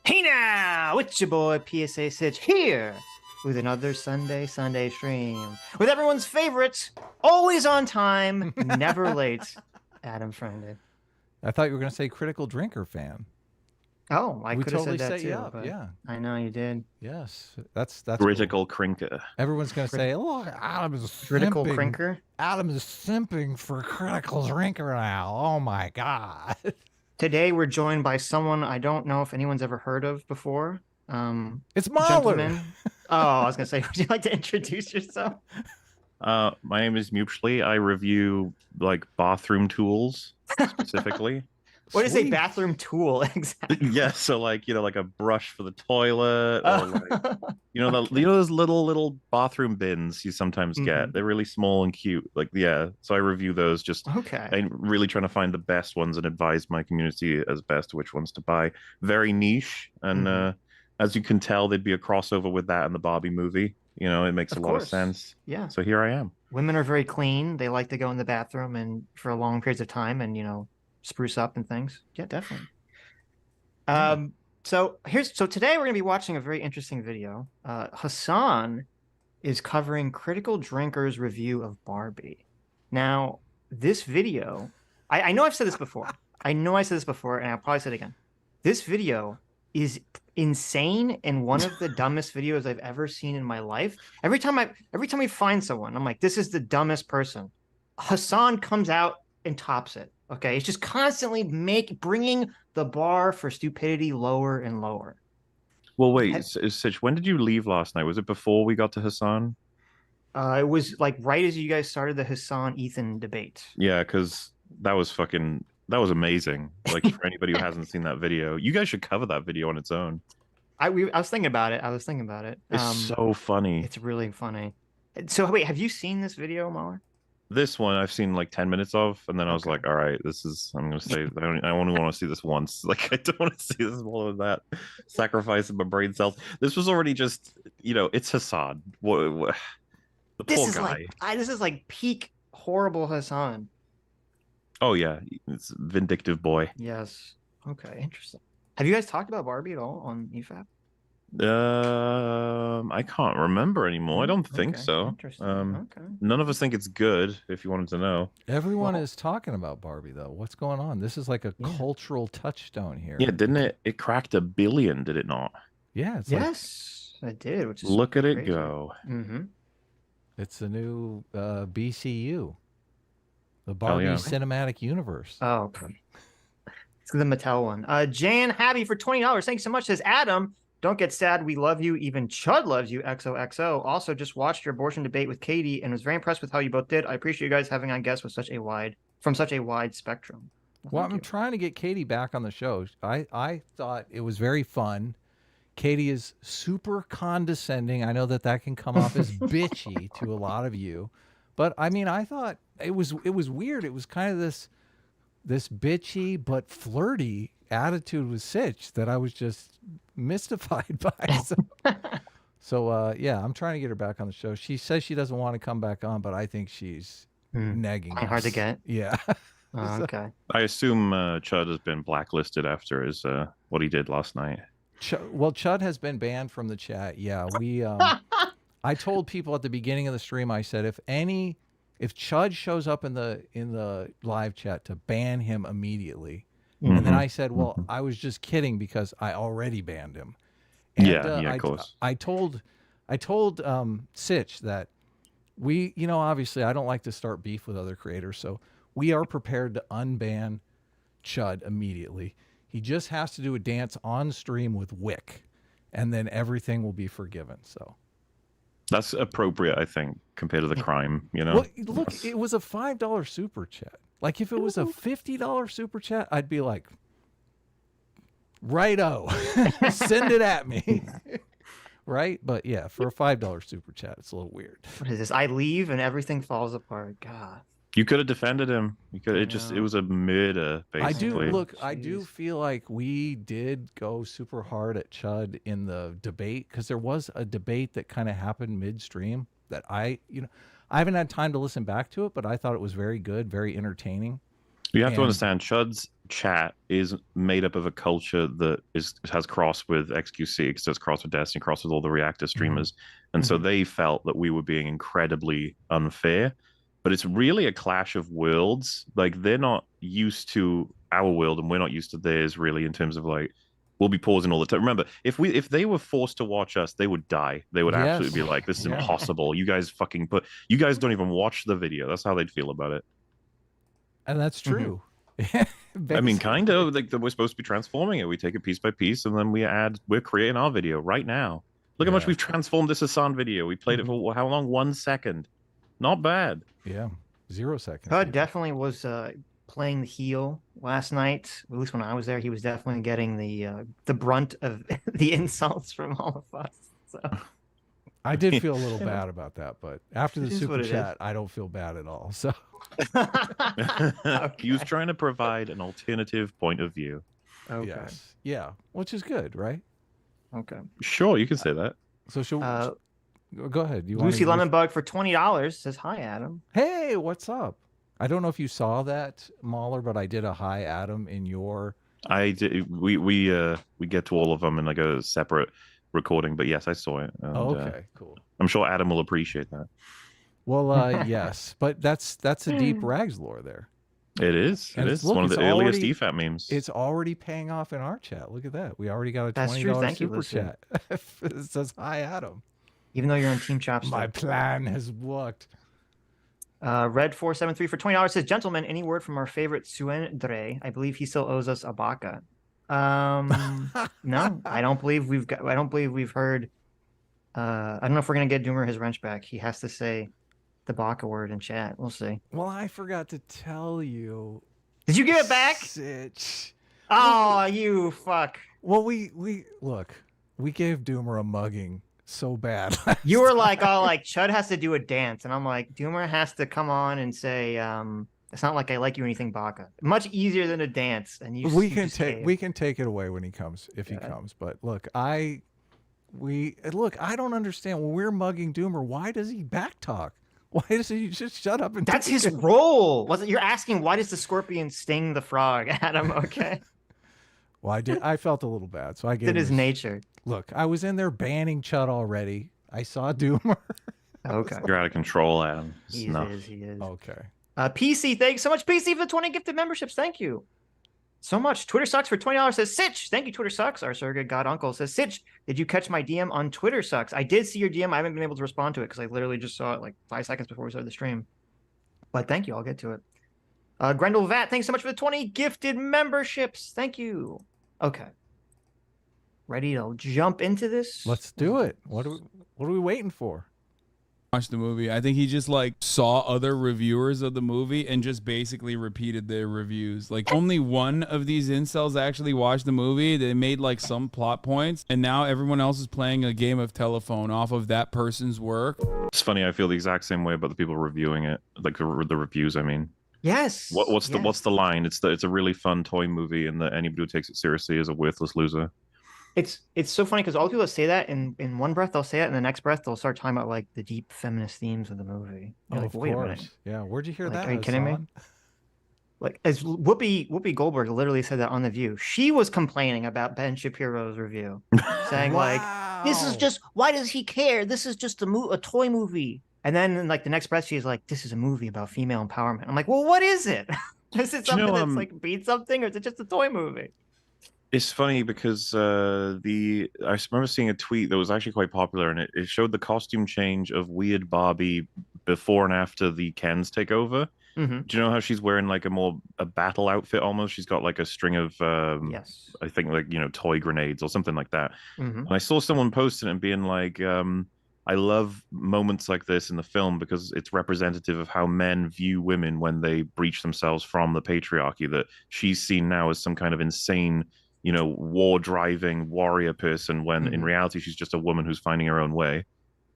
Hey now, it's your boy PSA Sitch here with another Sunday stream with everyone's favorite, always on time, never late, Adam Friended. I thought you were going to say critical drinker fan. Oh, I We could have totally said that set too, you up. but Yeah. I know you did. Yes. That's Critical cool. crinker. Everyone's going to say, "Look, Adam is Critical simping. crinker. Adam is simping for critical drinker now. Oh my god." Today we're joined by someone I don't know if anyone's ever heard of before. It's Mauler. Gentlemen. Oh, I was gonna say, would you like to introduce yourself? My name is Mupschli. I review like bathroom tools specifically. What is a Sweet. bathroom tool exactly? Yeah, so like like a brush for the toilet, or like those little bathroom bins you sometimes get. They're really small and cute. Like so I review those. Just Okay. I'm really trying to find the best ones and advise my community as best which ones to buy. Very niche, and as you can tell, there'd be a crossover with that in the Barbie movie. It makes a lot of sense. Yeah. So here I am. Women are very clean. They like to go in the bathroom and for long periods of time and, spruce up and things. Yeah, definitely. So today we're going to be watching a very interesting video. Hasan is covering Critical Drinker's review of Barbie. Now, this video, I know I've said this before. And I'll probably say it again. This video is insane and one of the dumbest videos I've ever seen in my life. Every time we find someone, I'm like, this is the dumbest person. Hasan comes out and tops it. Okay, it's just constantly bringing the bar for stupidity lower and lower. Well, wait, Sitch, when did you leave last night? Was it before we got to Hasan? It was like right as you guys started the Hasan Ethan debate. Yeah, because that was amazing. Like for anybody who hasn't seen that video, you guys should cover that video on its own. I was thinking about it. It's so funny. It's really funny. So wait, have you seen this video, Mauler? This one I've seen like 10 minutes of, and then I was like, all right, I'm gonna say I only want to see this once. Like I don't want to see this more than that. Sacrificing my brain cells. This was already just, it's Hasan. What the poor guy. This is like peak horrible Hasan. Oh yeah, it's vindictive boy. Yes. Okay, interesting. Have you guys talked about Barbie at all on EFAP? I can't remember anymore. I don't think so. Interesting. None of us think it's good, if you wanted to know. Everyone is talking about Barbie though. What's going on? This is like a cultural touchstone here. Yeah, didn't it? It cracked 1 billion, did it not? Yeah. It did. Which is look at crazy. It go. It's the new BCU, the Barbie Cinematic Universe. Oh, it's the Mattel one. Jan Habby for $20. Thanks so much. Says Adam. Don't get sad. We love you. Even Chud loves you. XOXO. Also, just watched your abortion debate with Katie and was very impressed with how you both did. I appreciate you guys having on guests with such a wide spectrum. Well, I'm trying to get Katie back on the show. I thought it was very fun. Katie is super condescending. I know that can come off as bitchy to a lot of you, but I mean, I thought it was weird. It was kind of this bitchy but flirty attitude with Sitch that I was just mystified by. So yeah, I'm trying to get her back on the show. She says she doesn't want to come back on, but I think she's negging us. Hard to get. Yeah. Okay. I assume Chud has been blacklisted after his what he did last night. Well, Chud has been banned from the chat. Yeah, we. I told people at the beginning of the stream. I said if Chud shows up in the live chat, to ban him immediately. And then I said, well, I was just kidding because I already banned him. And, of course. I told Sitch that we, obviously I don't like to start beef with other creators, so we are prepared to unban Chud immediately. He just has to do a dance on stream with Wick, and then everything will be forgiven. So that's appropriate, I think, compared to the crime. Well, look, it was a $5 super chat. Like if it was a $50 super chat, I'd be like, righto, send it at me. Right? But yeah, for a $5 super chat, it's a little weird. What is this? I leave and everything falls apart. God. You could have defended him. You could. It was a murder, basically. I do feel like we did go super hard at Chud in the debate, because there was a debate that kind of happened midstream that I haven't had time to listen back to it, but I thought it was very good, very entertaining. You have to understand, Chud's chat is made up of a culture that has crossed with XQC, because it's crossed with Destiny, crossed with all the reactor streamers, and so they felt that we were being incredibly unfair. But it's really a clash of worlds. Like, they're not used to our world, and we're not used to theirs, really, in terms of like, we'll be pausing all the time. Remember, if they were forced to watch us, they would die. They would absolutely be like, "This is impossible. You guys you guys don't even watch the video." That's how they'd feel about it. And that's true. I mean, kind of. Like, we're supposed to be transforming it. We take it piece by piece, and then we're creating our video right now. Look how much we've transformed this Hasan video. We played it for how long? 1 second. Not bad. Yeah, 0 seconds. Bud definitely was playing the heel last night. At least when I was there, he was definitely getting the brunt of the insults from all of us. So I did feel a little bad about that, but after the It is super what it chat, I don't feel bad at all. So He was trying to provide an alternative point of view. Okay. yes, yeah, which is good, right? Okay. Sure, you can say that. So go ahead. You Lucy wanna- Lemonbug for $20 says hi, Adam. Hey, what's up? I don't know if you saw that, Mauler, but I did a hi, Adam, in your. I did. We get to all of them in like a separate recording, but yes, I saw it. And, Okay, cool. I'm sure Adam will appreciate that. Well, yes, but that's a deep rags lore there. It is. And It it's- is look, one of it's the earliest already- EFAT memes. It's already paying off in our chat. Look at that. We already got a That's $20 true. Thank you, super Lucy. chat. It says hi, Adam. Even though you're on Team Chopstick. My plan has worked. Red473 for $20 says, "Gentlemen, any word from our favorite Suendre? I believe he still owes us a baka." No, I don't believe we've heard. I don't know if we're gonna get Doomer his wrench back. He has to say the baka word in chat. We'll see. Well, I forgot to tell you. Did you give it back? Sitch. Oh, you fuck. Well, we look. We gave Doomer a mugging so bad. You were like, "Oh, like Chud has to do a dance," and I'm like, "Doomer has to come on and say, it's not like I like you or anything, baka." Much easier than a dance. And we can take it away when he comes, if he comes. But look, I don't understand. When we're mugging Doomer, why does he backtalk? Why does he just shut up and That's take his it? role. You're asking why does the scorpion sting the frog, Adam? Okay. Well, I felt a little bad, so I gave It is him nature. Look, I was in there banning Chud already. I saw Doomer. Okay. You're out of control, Adam. It's He enough. is. Okay. PC, thanks so much. PC for the 20 gifted memberships. Thank you so much. Twitter Sucks for $20 says, "Sitch." Thank you, Twitter Sucks. Our surrogate god uncle says, "Sitch, did you catch my DM on Twitter Sucks?" I did see your DM. I haven't been able to respond to it because I literally just saw it like 5 seconds before we started the stream. But thank you. I'll get to it. Grendel Vat, thanks so much for the 20 gifted memberships. Thank you. Okay. Ready to jump into this? Let's do it. What are we waiting for? Watch the movie. I think he just like saw other reviewers of the movie and just basically repeated their reviews. Like, only one of these incels actually watched the movie. They made like some plot points, and now everyone else is playing a game of telephone off of that person's work. It's funny. I feel the exact same way about the people reviewing it, like the reviews. I mean, Yes. what's the line? It's a really fun toy movie, and that anybody who takes it seriously is a worthless loser. It's so funny because all the people that say that in one breath they'll say it, and the next breath they'll start talking about like the deep feminist themes of the movie. You're like, of wait a course. minute. Yeah. Where'd you hear Like, that? are you kidding me? Hassan? Like, as Whoopi Goldberg literally said that on The View. She was complaining about Ben Shapiro's review, saying like, "This is just, why does he care? This is just a toy movie." And then in like the next breath, she's like, "This is a movie about female empowerment." I'm like, well, what is it? Is it something that's like beat something, or is it just a toy movie? It's funny because I remember seeing a tweet that was actually quite popular, and it showed the costume change of Weird Barbie before and after the Kens take over. Mm-hmm. Do you know how she's wearing like a battle outfit almost? She's got like a string of Yes. I think like toy grenades or something like that. Mm-hmm. And I saw someone posting it and being like, I love moments like this in the film because it's representative of how men view women when they breach themselves from the patriarchy, that she's seen now as some kind of insane, war driving warrior person when in reality she's just a woman who's finding her own way.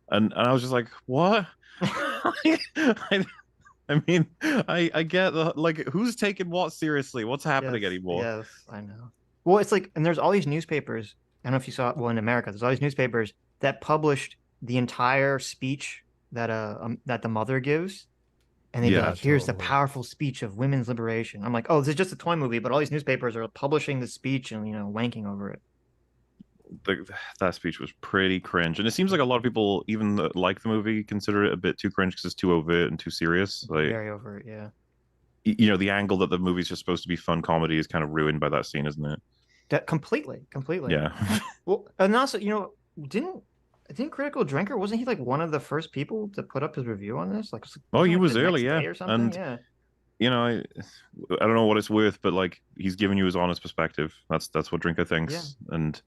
And I was just like, what? I mean, I get like, who's taking what seriously? What's happening anymore? Yes, I know. Well, it's like, and there's all these newspapers. I don't know if you saw it. Well, in America, there's all these newspapers that published the entire speech that that the mother gives, And they'd be Yeah, like, here's the totally. powerful speech of women's liberation. I'm like, oh, this is just a toy movie, but all these newspapers are publishing the speech and, wanking over it. that speech was pretty cringe, and it seems like a lot of people, even that like the movie, consider it a bit too cringe because it's too overt and too serious. Like, Very over it, yeah. the angle that the movie's just supposed to be fun comedy is kind of ruined by that scene, isn't it? That completely. Yeah. Well, and also, didn't Critical Drinker, wasn't he like one of the first people to put up his review on this? Like, Oh, wasn't he it, like, was the early, next yeah. day or something? And Yeah. I don't know what it's worth, but like he's giving you his honest perspective. That's what Drinker thinks, and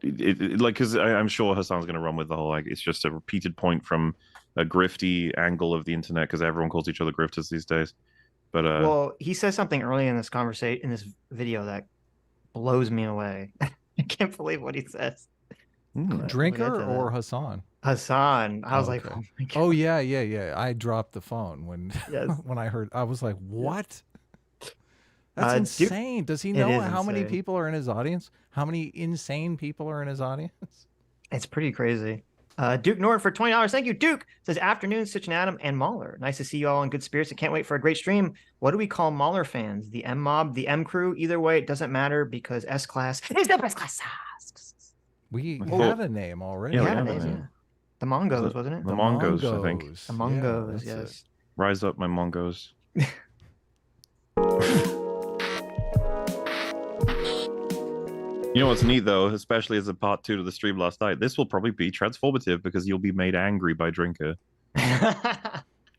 like, because I'm sure Hassan's going to run with the whole like it's just a repeated point from a grifty angle of the internet because everyone calls each other grifters these days. But Well, he says something early in this conversation, in this video, that blows me away. I can't believe what he says. Drinker or Hasan? Hassan. I was like, Okay. oh my God. Oh yeah. I dropped the phone when Yes. when I heard. I was like, what? That's insane. Does he it know is how many insane. people are in his audience? How many insane people are in his audience? It's pretty crazy. Duke Norton for $20. Thank you, Duke. Says afternoon, Sitch and Adam and Mauler. Nice to see you all in good spirits. I can't wait for a great stream. What do we call Mauler fans? The M Mob, the M Crew? Either way, it doesn't matter because S Class is the best class. We Oh. had a name already. Yeah, we Yeah, had it is, a yeah. name. The Mongos, wasn't it? The Mongos, I think. The Mongos, Yeah, yes. Rise up, my Mongos. You know what's neat though, especially as a part 2 to the stream last night, this will probably be transformative because you'll be made angry by Drinker.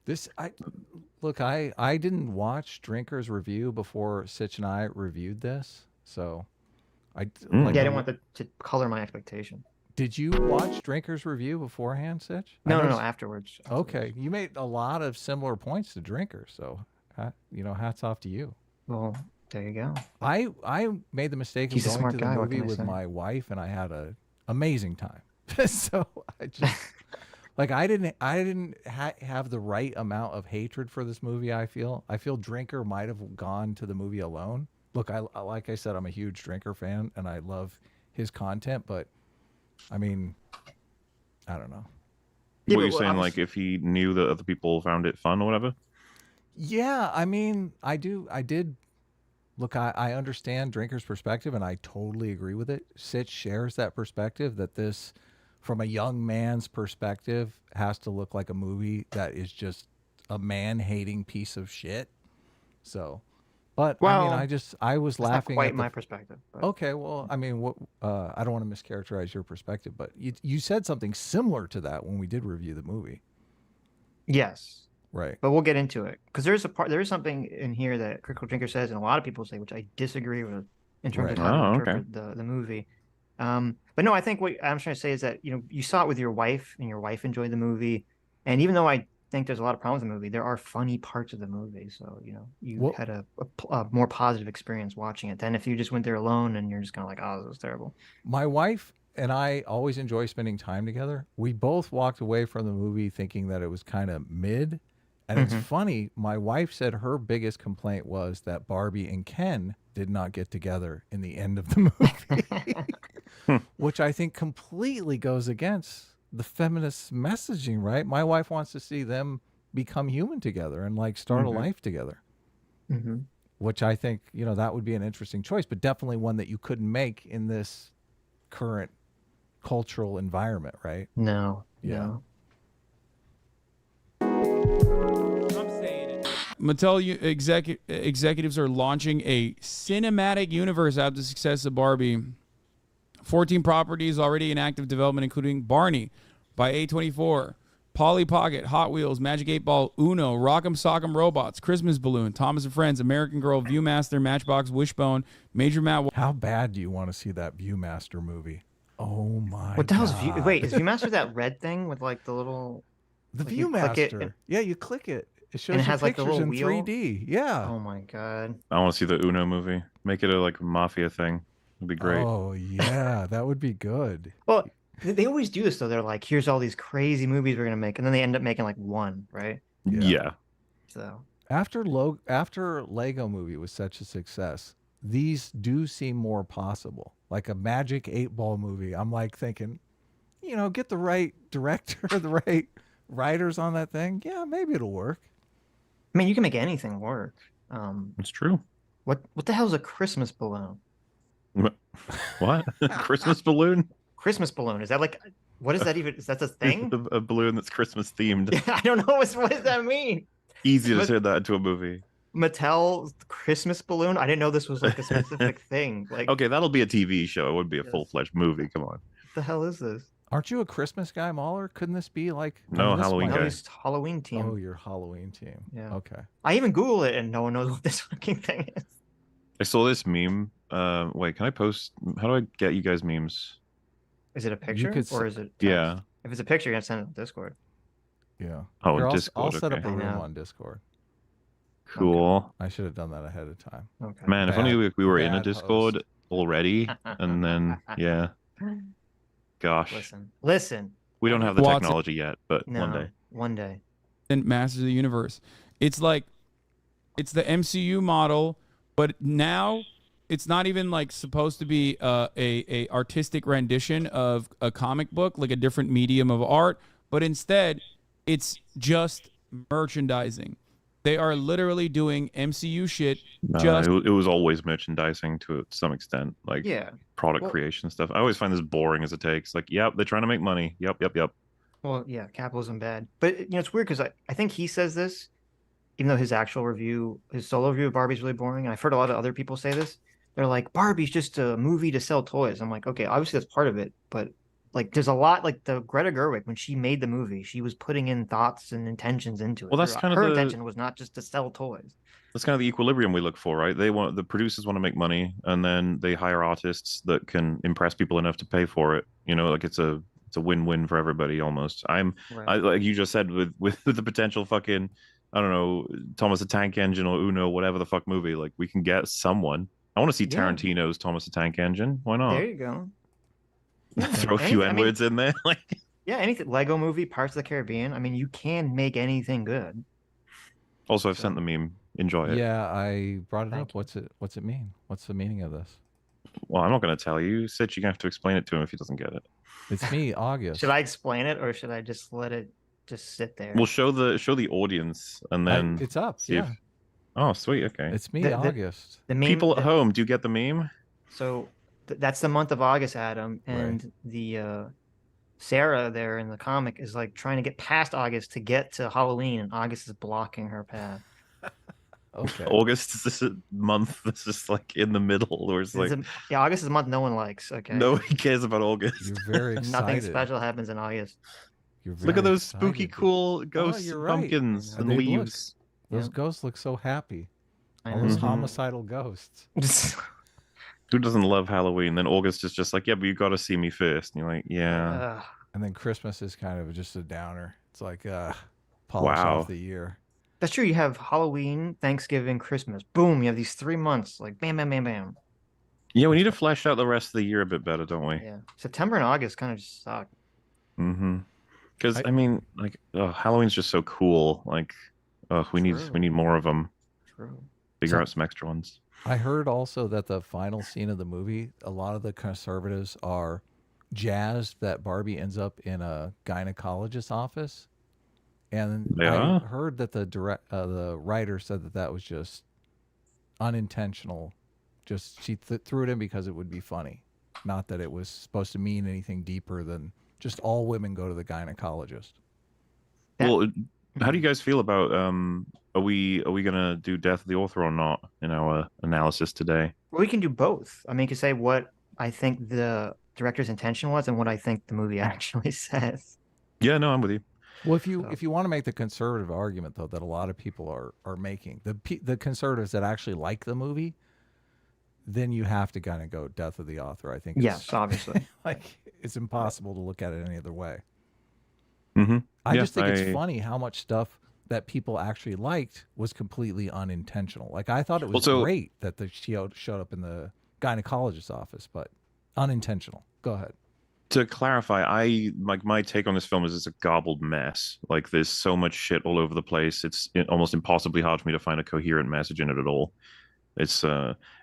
This I didn't watch Drinker's review before Sitch and I reviewed this, so I Mm. like. Yeah, I didn't want to color my expectation. Did you watch Drinker's review beforehand, Sitch? I No, noticed- afterwards. Okay, you made a lot of similar points to Drinker, so hats off to you. Well, there you go. I made the mistake of He's a going smart to guy, the what movie can I with say? my wife, and I had a amazing time. So I just like I didn't have the right amount of hatred for this movie. I feel Drinker might have gone to the movie alone. Look, like I said, I'm a huge Drinker fan, and I love his content, but I mean, I don't know. Yeah, What but you're saying, obviously- like if he knew that other people found it fun or whatever? Yeah, I mean, I did. Look, I understand Drinker's perspective, and I totally agree with it. Sitch shares that perspective that this, from a young man's perspective, has to look like a movie that is just a man-hating piece of shit. So, but I mean, Well, I was That's not laughing quite at my perspective. But Okay, well, I mean, what I don't want to mischaracterize your perspective, but you said something similar to that when we did review the movie, yes, right? but we'll get into it because there is something in here that Critical Drinker says, and a lot of people say, which I disagree with in terms of Right. how to Oh, okay. interpret the movie. But no, I think what I'm trying to say is that you saw it with your wife, and your wife enjoyed the movie, and even though I think there's a lot of problems in the movie, there are funny parts of the movie. So you Well- had a more positive experience watching it than if you just went there alone and you're just kind of like, oh, this was terrible. My wife and I always enjoy spending time together. We both walked away from the movie thinking that it was kind of mid. And it's funny, my wife said her biggest complaint was that Barbie and Ken did not get together in the end of the movie, which I think completely goes against the feminist messaging, right? My wife wants to see them become human together and like start a life together, Mm-hmm. which I think, that would be an interesting choice, but definitely one that you couldn't make in this current cultural environment, right? No. Yeah. No. Mattel executives are launching a cinematic universe after the success of Barbie. 14 properties already in active development, including Barney by A24, Polly Pocket, Hot Wheels, Magic 8 Ball, Uno, Rock'em Sock'em Robots, Christmas Balloon, Thomas and Friends, American Girl, Viewmaster, Matchbox, Wishbone, Major Matt. How bad do you want to see that Viewmaster movie? Oh my What the hell's God. Wait, is Viewmaster that red thing with like the little? The like you click it Viewmaster. and- Yeah, you click it. It shows it you has, like, the pictures little in wheel? 3D. Yeah. Oh my god! I want to see the Uno movie. Make it a like mafia thing. It'd be great. Oh yeah, that would be good. Well, they always do this though. They're like, "Here's all these crazy movies we're gonna make," and then they end up making like one, right? Yeah. So After Lego Movie was such a success, these do seem more possible. Like a Magic 8 Ball movie. I'm like thinking, get the right director, the right writers on that thing, yeah, maybe it'll work. I mean, you can make anything work. It's true. What the hell is a Christmas balloon? What? Christmas balloon? Christmas balloon, is that like, what is that even? Is that a thing? A balloon that's Christmas themed. I don't know what does that mean. Easy to turn that into a movie. Mattel Christmas balloon. I didn't know this was like a specific thing. Like, okay, that'll be a TV show. It wouldn't be a full-fledged movie. Come on. What the hell is this? Aren't you a Christmas guy, Mauler? Couldn't this be like No, Halloween No, guy. it's Halloween team. Oh, your Halloween team. Yeah. Okay. I even Google it and no one knows what this fucking thing is. I saw this meme. Wait, can I post? How do I get you guys memes? Is it a picture or is it text? Yeah. If it's a picture, you gotta send it to Discord. Yeah. Oh, Here, Discord. I'll set up okay. a room Yeah. on Discord. Cool. I should have done that ahead of time. Okay. Man, if only we were in a bad Discord host. already, and then yeah. Gosh, Listen. we don't have the Watson. technology yet, but No, one day. One day. And Masters of the Universe. It's like, it's the MCU model, but now it's not even like supposed to be a artistic rendition of a comic book, like a different medium of art, but instead it's just merchandising. They are literally doing MCU shit. No, it was always merchandising to some extent, like Yeah. product Well- creation stuff. I always find this boring as it takes. Like, yep, they're trying to make money. Yep. Well, yeah, capitalism bad. But you know, it's weird because I think he says this, even though his actual review, his solo review of Barbie's really boring. And I've heard a lot of other people say this. They're like, Barbie's just a movie to sell toys. I'm like, okay, obviously that's part of it, but like there's a lot, like the Greta Gerwig, when she made the movie, she was putting in thoughts and intentions into it. Well, that's kind of her the- intention was not just to sell toys. That's kind of the equilibrium we look for, right? The producers want to make money, and then they hire artists that can impress people enough to pay for it. You know, like it's a win-win for everybody almost. Right. Like you just said, with the potential fucking, I don't know, Thomas the Tank Engine or Uno, whatever the fuck movie, like we can get someone. I want to see Yeah. Tarantino's Thomas the Tank Engine. Why not? There you go. Throw a few I mean- N-words in there. Like, Yeah, anything Lego movie, Parts of the Caribbean. I mean, you can make anything good. also, I've sent the meme. Enjoy it. Yeah, I brought it Thank up. What's it mean? What's the meaning of this? Well, I'm not going to tell you. Sitch, you're going to have to explain it to him if he doesn't get it. It's me, August. Should I explain it or should I just let it just sit there? We'll show the audience, and then it's up. see if- Yeah, Oh, sweet. Okay. it's me, The- August. the meme, People at home, do you get the meme? So that's the month of August, Adam, and the Sarah there in the comic is like trying to get past August to get to Halloween, and August is blocking her path. Okay. August is this a month that's just like in the middle, where it's like Yeah, August is a month no one likes. Okay, nobody cares about August. You're very excited. nothing special happens in August. You're Look very at those spooky, excited. cool ghosts, you're and right. pumpkins, Yeah, and they look- leaves. Those Yeah. ghosts look so happy. I All know. those Mhm. homicidal ghosts. Who doesn't love Halloween? Then August is just like, yeah, but you got to see me first. And you're like, yeah. Ugh. And then Christmas is kind of just a downer. It's like polish Wow. off the year. That's true. You have Halloween, Thanksgiving, Christmas. Boom. You have these 3 months. Like bam, bam, bam, bam. Yeah, we need to flesh out the rest of the year a bit better, don't we? Yeah. September and August kind of just suck. Mm-hmm. Because I- I mean, like, Halloween's just so cool. Like, we need True. more of them. True. Figure So- out some extra ones. I heard also that the final scene of the movie, a lot of the conservatives are jazzed that Barbie ends up in a gynecologist's office. And Yeah. I heard that the writer said that was just unintentional. Just she threw it in because it would be funny, not that it was supposed to mean anything deeper than just all women go to the gynecologist. That- Well, how do you guys feel about are we gonna do Death of the Author or not in our analysis today? Well, we can do both. I mean, you can say what I think the director's intention was and what I think the movie actually says. Yeah, no, I'm with you. Well, if So- you want to make the conservative argument though that a lot of people are making, the conservatives that actually like the movie, then you have to kind of go Death of the Author. I think. Yes, obviously. Like it's impossible to look at it any other way. Mm-hmm. I Yeah, just think I- it's funny how much stuff that people actually liked was completely unintentional. Like I thought it was Well, so- great that the showed up in the gynecologist's office, but unintentional. Go ahead. To clarify, my take on this film is it's a garbled mess. Like there's so much shit all over the place. It's almost impossibly hard for me to find a coherent message in it at all. It's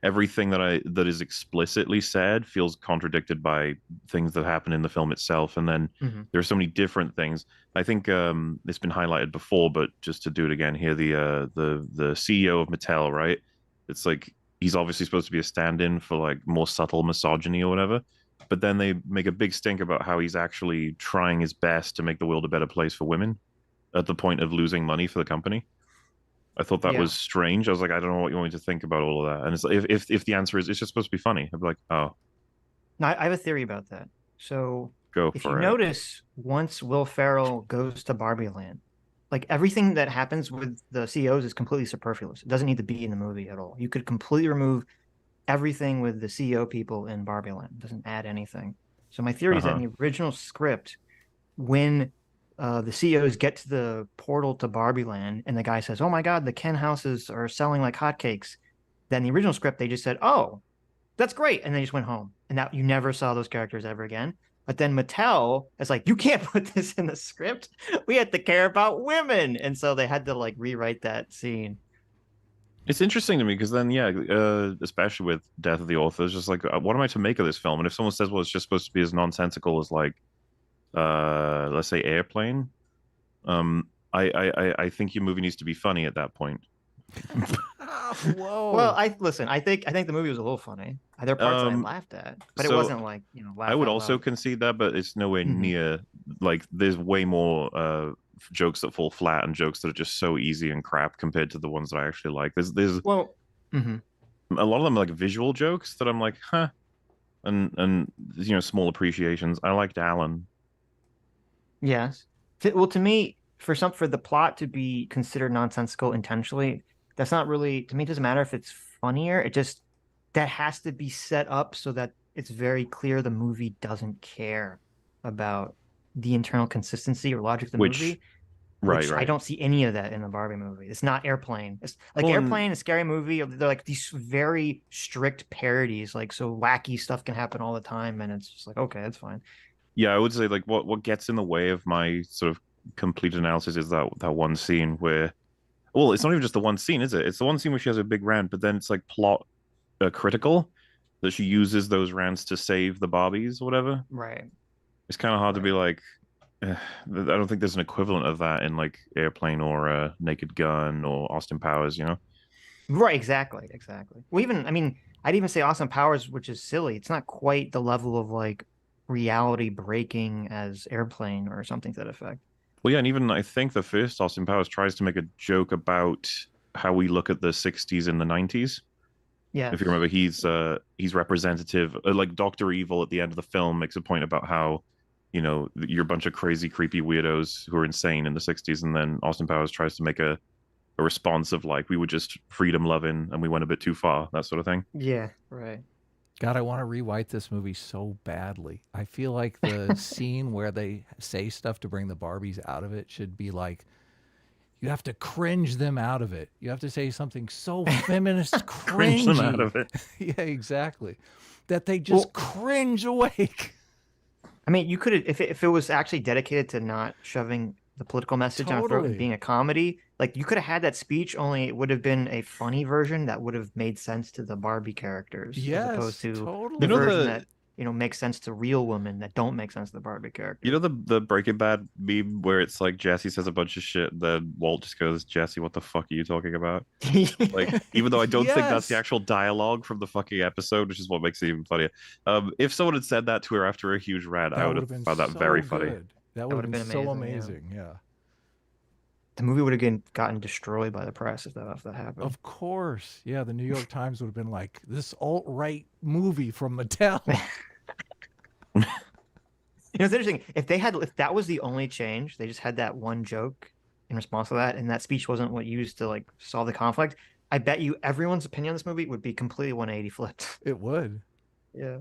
everything that is explicitly said feels contradicted by things that happen in the film itself, and then there's so many different things. I think it's been highlighted before, but just to do it again here, the CEO of Mattel, right? It's like he's obviously supposed to be a stand-in for like more subtle misogyny or whatever, but then they make a big stink about how he's actually trying his best to make the world a better place for women at the point of losing money for the company. I thought that was strange. I was like, I don't know what you want me to think about all of that. And it's like, if the answer is it's just supposed to be funny, I'd be like, oh, Now, I have a theory about that. So go if for you it. notice, once Will Ferrell goes to Barbie Land, like everything that happens with the CEOs is completely superfluous. It doesn't need to be in the movie at all. You could completely remove everything with the CEO people in Barbie Land. It doesn't add anything. So my theory is that in the original script, when the CEOs get to the portal to Barbie Land and the guy says, "Oh my God, the Ken houses are selling like hotcakes," then the original script, they just said, "Oh, that's great," and they just went home, and that you never saw those characters ever again. But then Mattel is like, "You can't put this in the script. We had to care about women," and so they had to like rewrite that scene. It's interesting to me because then, yeah, especially with Death of the Author, it's just like, what am I to make of this film? And if someone says, well, it's just supposed to be as nonsensical as like, let's say, Airplane, I think your movie needs to be funny at that point. Whoa. Well, listen. I think the movie was a little funny. There are parts that I laughed at, but it so wasn't like laugh I would out also loud. concede that, but it's nowhere near like there's way more jokes that fall flat and jokes that are just so easy and crap compared to the ones that I actually like. There's Well, a lot of them are like visual jokes that I'm like, huh, and small appreciations. I liked Alan. yes. Well, to me, for the plot to be considered nonsensical intentionally, that's not really, to me, it doesn't matter if it's funnier. It just, that has to be set up so that it's very clear the movie doesn't care about the internal consistency or logic of the movie. Right. I don't see any of that in the Barbie movie. It's not Airplane. It's like Well, Airplane, a scary movie. They're like these very strict parodies, like so wacky stuff can happen all the time, and it's just like, okay, that's fine. yeah, I would say like what gets in the way of my sort of complete analysis is that one scene where, well, it's not even just the one scene, is it? It's the one scene where she has a big rant, but then it's like plot critical that she uses those rants to save the Barbies or whatever. Right. It's kind of hard to be like, I don't think there's an equivalent of that in like Airplane or Naked Gun or Austin Powers, you know? Right, exactly. Well, even, I mean, I'd even say Austin Powers, which is silly. It's not quite the level of like reality breaking as Airplane or something to that effect. Well, yeah, and even I think the first Austin Powers tries to make a joke about how we look at the 60s and the 90s. Yeah. If you remember, he's representative. Like Dr. Evil at the end of the film makes a point about how, you're a bunch of crazy, creepy weirdos who are insane in the 60s, and then Austin Powers tries to make a response of like, we were just freedom loving and we went a bit too far, that sort of thing. Yeah, right. God, I want to rewrite this movie so badly. I feel like the scene where they say stuff to bring the Barbies out of it should be like, you have to cringe them out of it. You have to say something so feminist, Cringe them out of it. Yeah, exactly. That they just cringe awake. I mean, you could, if it was actually dedicated to not shoving the political message on throat and being a comedy, like you could have had that speech, only it would have been a funny version that would have made sense to the Barbie characters, as opposed to the version that makes sense to real women that don't make sense to the Barbie character. You know the Breaking Bad meme where it's like Jesse says a bunch of shit, then Walt just goes, "Jesse, what the fuck are you talking about?" Like, even though I don't think that's the actual dialogue from the fucking episode, which is what makes it even funnier. If someone had said that to her after a huge rant, I would have found that very funny. That would have been so amazing. Yeah. The movie would have gotten destroyed by the press if that happened. Of course. Yeah, the New York Times would have been like, this alt-right movie from Mattel. It's interesting. If that was the only change, they just had that one joke in response to that, and that speech wasn't what used to like solve the conflict, I bet you everyone's opinion on this movie would be completely 180 flipped. It would. Yeah.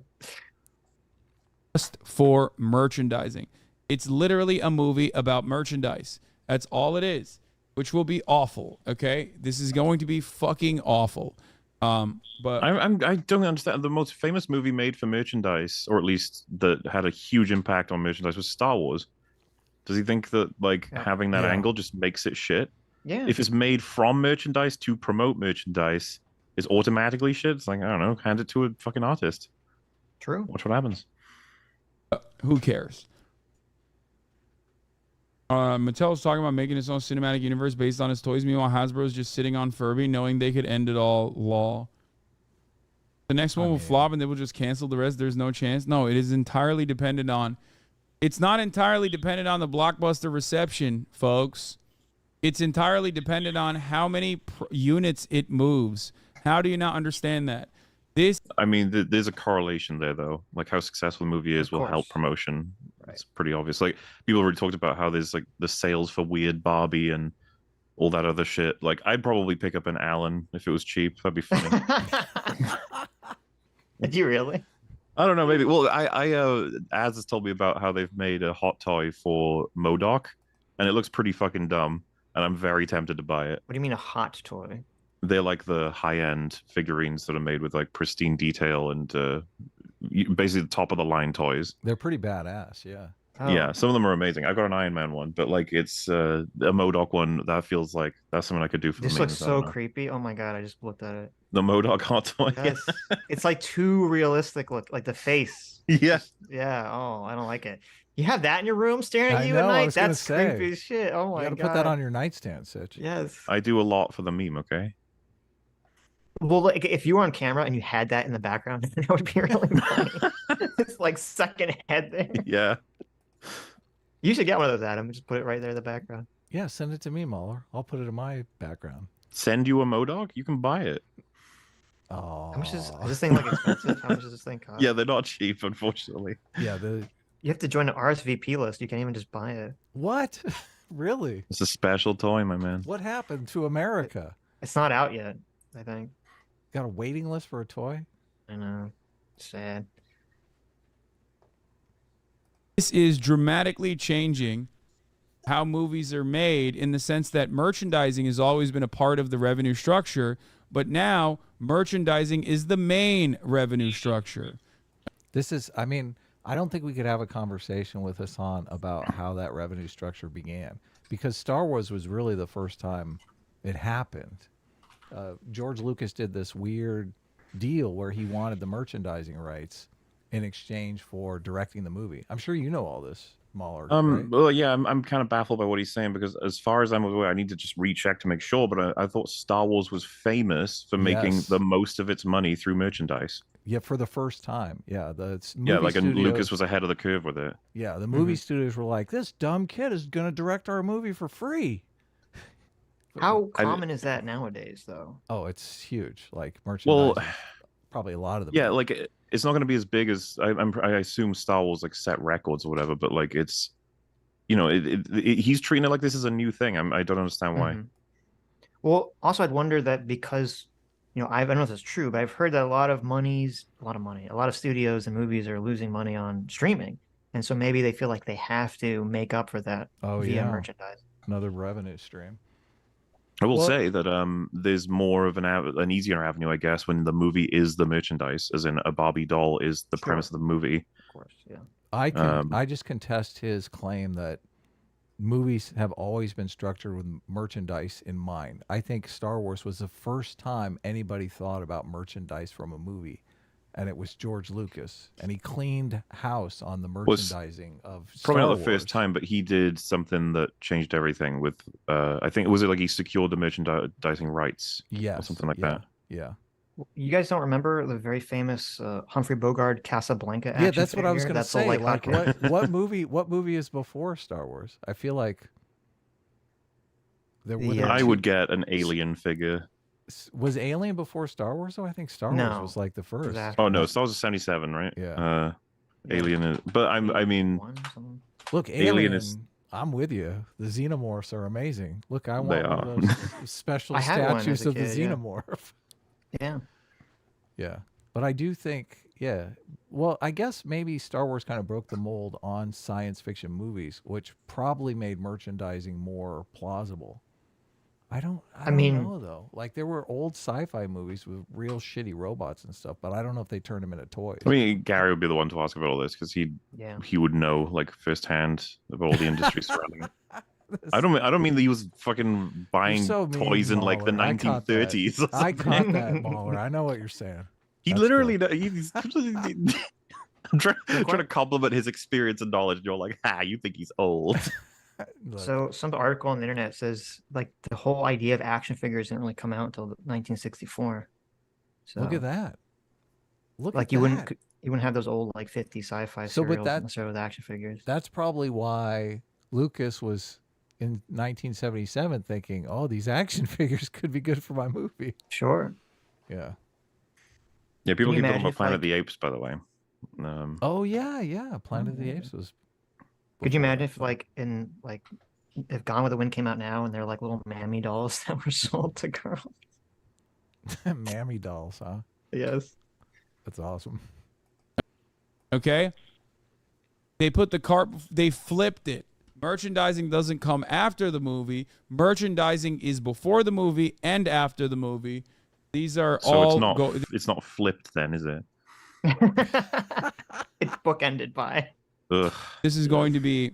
Just for merchandising. It's literally a movie about merchandise. That's all it is, which will be awful. Okay, this is going to be fucking awful. But I don't understand. The most famous movie made for merchandise, or at least that had a huge impact on merchandise, was Star Wars. Does he think that having that angle just makes it shit? Yeah. If it's made from merchandise to promote merchandise, is automatically shit. It's like, I don't know, hand it to a fucking artist. True. Watch what happens. Who cares? Mattel's talking about making its own cinematic universe based on its toys. Meanwhile, Hasbro's just sitting on Furby, knowing they could end it all. Lol. The next one will flop and they will just cancel the rest. There's no chance. No, it is entirely dependent on. It's not entirely dependent on the blockbuster reception, folks. It's entirely dependent on how many units it moves. How do you not understand that? I mean, there's a correlation there, though. Like how successful a movie is will help promotion. Right. It's pretty obvious. Like people already talked about how there's like the sales for Weird Barbie and all that other shit. Like I'd probably pick up an Allen if it was cheap. That'd be funny. Did you really? I don't know. Maybe. Well, Az has told me about how they've made a hot toy for MODOK, and it looks pretty fucking dumb. And I'm very tempted to buy it. What do you mean a hot toy? They're like the high-end figurines that are made with like pristine detail and basically the top of the line toys. They're pretty badass, yeah. Oh. Yeah, some of them are amazing. I've got an Iron Man one, but like it's a MODOK one that feels like that's something I could do for this the looks so creepy. Oh my god, I just looked at it. The MODOK hot toy. Yes. It's like too realistic look, like the face. Yeah. Yeah. Oh, I don't like it. You have that in your room staring at you know, at night? That's creepy as shit. Oh my god. You gotta put that on your nightstand, Sitch. Yes. I do a lot for the meme, okay? Well, like if you were on camera and you had that in the background, that would be really funny. It's like second head there. Yeah. You should get one of those, Adam. Just put it right there in the background. Yeah, send it to me, Mauler. I'll put it in my background. Send you a MODOK? You can buy it. Oh. How much is this thing like expensive? How much does this thing cost? Yeah, they're not cheap, unfortunately. Yeah, you have to join an RSVP list. You can't even just buy it. What? Really? It's a special toy, my man. What happened to America? It's not out yet, I think. Got a waiting list for a toy? I know. Sad. This is dramatically changing how movies are made in the sense that merchandising has always been a part of the revenue structure, but now merchandising is the main revenue structure. This is, I mean, I don't think we could have a conversation with Hasan about how that revenue structure began, because Star Wars was really the first time it happened. George Lucas did this weird deal where he wanted the merchandising rights in exchange for directing the movie. I'm sure you know all this, Mauler. Right? Well, yeah, I'm kind of baffled by what he's saying because as far as I'm aware, I need to just recheck to make sure, but I thought Star Wars was famous for making the most of its money through merchandise. Yeah, for the first time. Yeah, Lucas was ahead of the curve with it. Yeah, the movie studios were like, this dumb kid is going to direct our movie for free. How common is that nowadays, though? Oh, it's huge. Like merchandise. Well, probably a lot of them. Yeah, like it's not going to be as big as I assume Star Wars like set records or whatever, but like it's, you know, he's treating it like this is a new thing. I don't understand why. Well, also I'd wonder that because, you know, I don't know if that's true, but I've heard that a lot of studios and movies are losing money on streaming, and so maybe they feel like they have to make up for that via merchandise. Another revenue stream. I will say that there's more of an easier avenue, I guess, when the movie is the merchandise, as in a Barbie doll is the premise of the movie. Of course, yeah. I just contest his claim that movies have always been structured with merchandise in mind. I think Star Wars was the first time anybody thought about merchandise from a movie. And it was George Lucas, and he cleaned house on the merchandising of Star Probably not Wars. the first time, but he did something that changed everything with, I think, was it like he secured the merchandising rights? Yes. Or something like that. Yeah. You guys don't remember the very famous Humphrey Bogart Casablanca action Yeah, that's what I was going to say. Like what movie is before Star Wars? I feel like I would get an Alien figure. Was Alien before Star Wars, though? I think Star Wars was like the first. Oh, no. Star Wars is 77, right? Yeah. Alien is... But I mean... Look, Alien is... I'm with you. The Xenomorphs are amazing. Look, I want one of those special statues of the Xenomorph. Yeah. Yeah. But I do think, well, I guess maybe Star Wars kind of broke the mold on science fiction movies, which probably made merchandising more plausible. I don't know, though. Like, there were old sci-fi movies with real shitty robots and stuff, but I don't know if they turned them into toys. I mean, Gary would be the one to ask about all this because he would know, like, firsthand about all the industry surrounding it. I don't mean that he was fucking buying so mean, toys in like the Mauler. I caught that. 1930s. or I something. caught that, Mauler. I know what you're saying. He That's literally, cool. he's I'm trying to compliment his experience and knowledge. And you're like, you think he's old. Look, So some article on the internet says like the whole idea of action figures didn't really come out until 1964. So look at that. Look like at you that. wouldn't have those old like 50 sci-fi So, but serials that- necessarily with action figures. That's probably why Lucas was in 1977 thinking, "Oh, these action figures could be good for my movie." Sure. Yeah. Yeah, people you keep talking imagine about if, Planet like- of the Apes, by the way. Oh yeah. Planet of the yeah. Apes was. Could you before imagine that. if like in like if Gone with the Wind came out now and they're like little mammy dolls that were sold to girls? Mammy dolls, huh? Yes. That's awesome. Okay. They put the cart. They flipped it. Merchandising doesn't come after the movie. Merchandising is before the movie and after the movie. These are So all. it's not flipped then, is it? It's bookended by. Ugh. This is going to be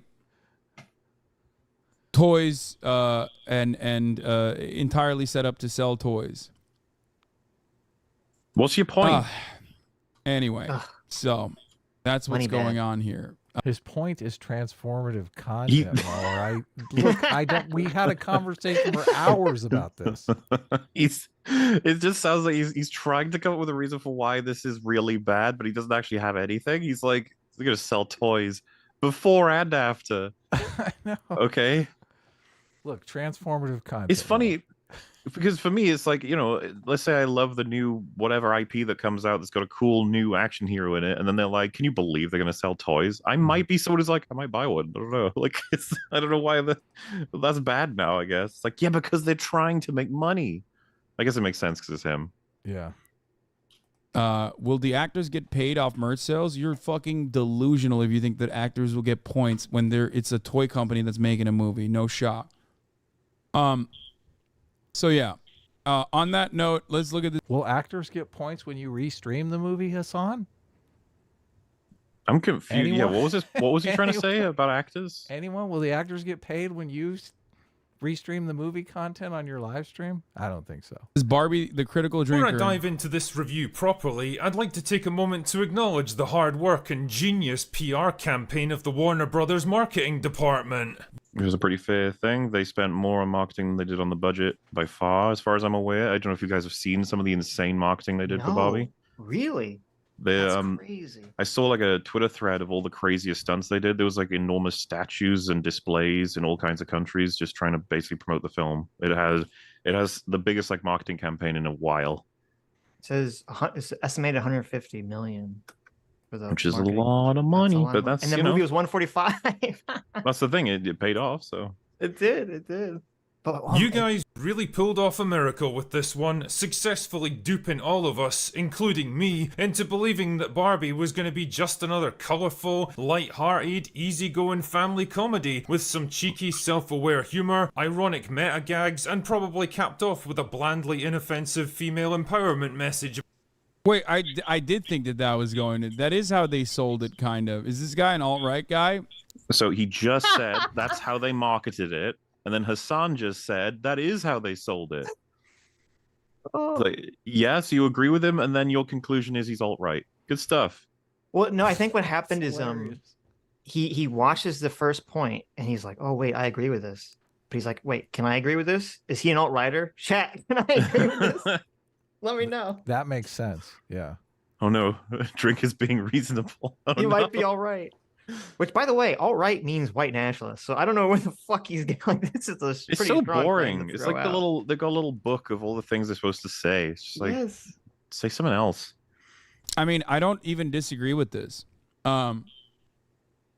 toys and entirely set up to sell toys. What's your point? Anyway, Ugh. so that's what's Money going bag. on here. His point is transformative content, Mauler. I don't. We had a conversation for hours about this. It just sounds like he's trying to come up with a reason for why this is really bad, but he doesn't actually have anything. He's like, he's gonna sell toys before and after. I know. Okay. Look, transformative content. It's funny because for me, it's like, let's say I love the new whatever IP that comes out that's got a cool new action hero in it, and then they're like, "Can you believe they're gonna sell toys?" I might be someone who's like, "I might buy one." I don't know. Like, I don't know why that's bad now. I guess it's like, yeah, because they're trying to make money. I guess it makes sense because it's him. Yeah. Will the actors get paid off merch sales? You're fucking delusional if you think that actors will get points when it's a toy company that's making a movie. No shot. So yeah. On that note, let's look at this. Will actors get points when you restream the movie, Hasan? I'm confused. Anyone? Yeah, what was he trying to say Anyone? about actors? Anyone? Will the actors get paid when you restream the movie content on your live stream? I don't think so. Is Barbie the critical drinker? Before I dive into this review properly, I'd like to take a moment to acknowledge the hard work and genius PR campaign of the Warner Brothers marketing department. It was a pretty fair thing. They spent more on marketing than they did on the budget by far, as far as I'm aware. I don't know if you guys have seen some of the insane marketing they did for Barbie. Really? They That's crazy. I saw like a Twitter thread of all the craziest stunts they did. There was like enormous statues and displays in all kinds of countries just trying to basically promote the film. It has the biggest like marketing campaign in a while. It says it's estimated 150 million for the Which is marketing. a lot of money, lot but of money. that's, and the movie was 145. that's the thing. It paid off, so. It did. But You guys really pulled off a miracle with this one, successfully duping all of us, including me, into believing that Barbie was going to be just another colourful, light-hearted, easygoing family comedy with some cheeky, self-aware humour, ironic meta gags, and probably capped off with a blandly inoffensive female empowerment message. Wait, I did think that was going to. That is how they sold it, kind of. Is this guy an alt-right guy? So he just said that's how they marketed it. And then Hasan just said that is how they sold it. Like, yes, you agree with him, and then your conclusion is he's alt-right. Good stuff. Well, no, I think what happened is hilarious. he watches the first point and he's like, "Oh wait, I agree with this." But he's like, "Wait, can I agree with this? Is he an alt-righter? Chat, can I agree with this? Let me know. That makes sense. Yeah. Oh no, Drink is being reasonable. Oh, He might be no. all right." Which, by the way, alt-right means white nationalist. So I don't know where the fuck he's getting. Like, this is a It's pretty so strong thing boring. to It's throw like the out. they've got a little book of all the things they're supposed to say. It's just like, Yes. say something else. I mean, I don't even disagree with this.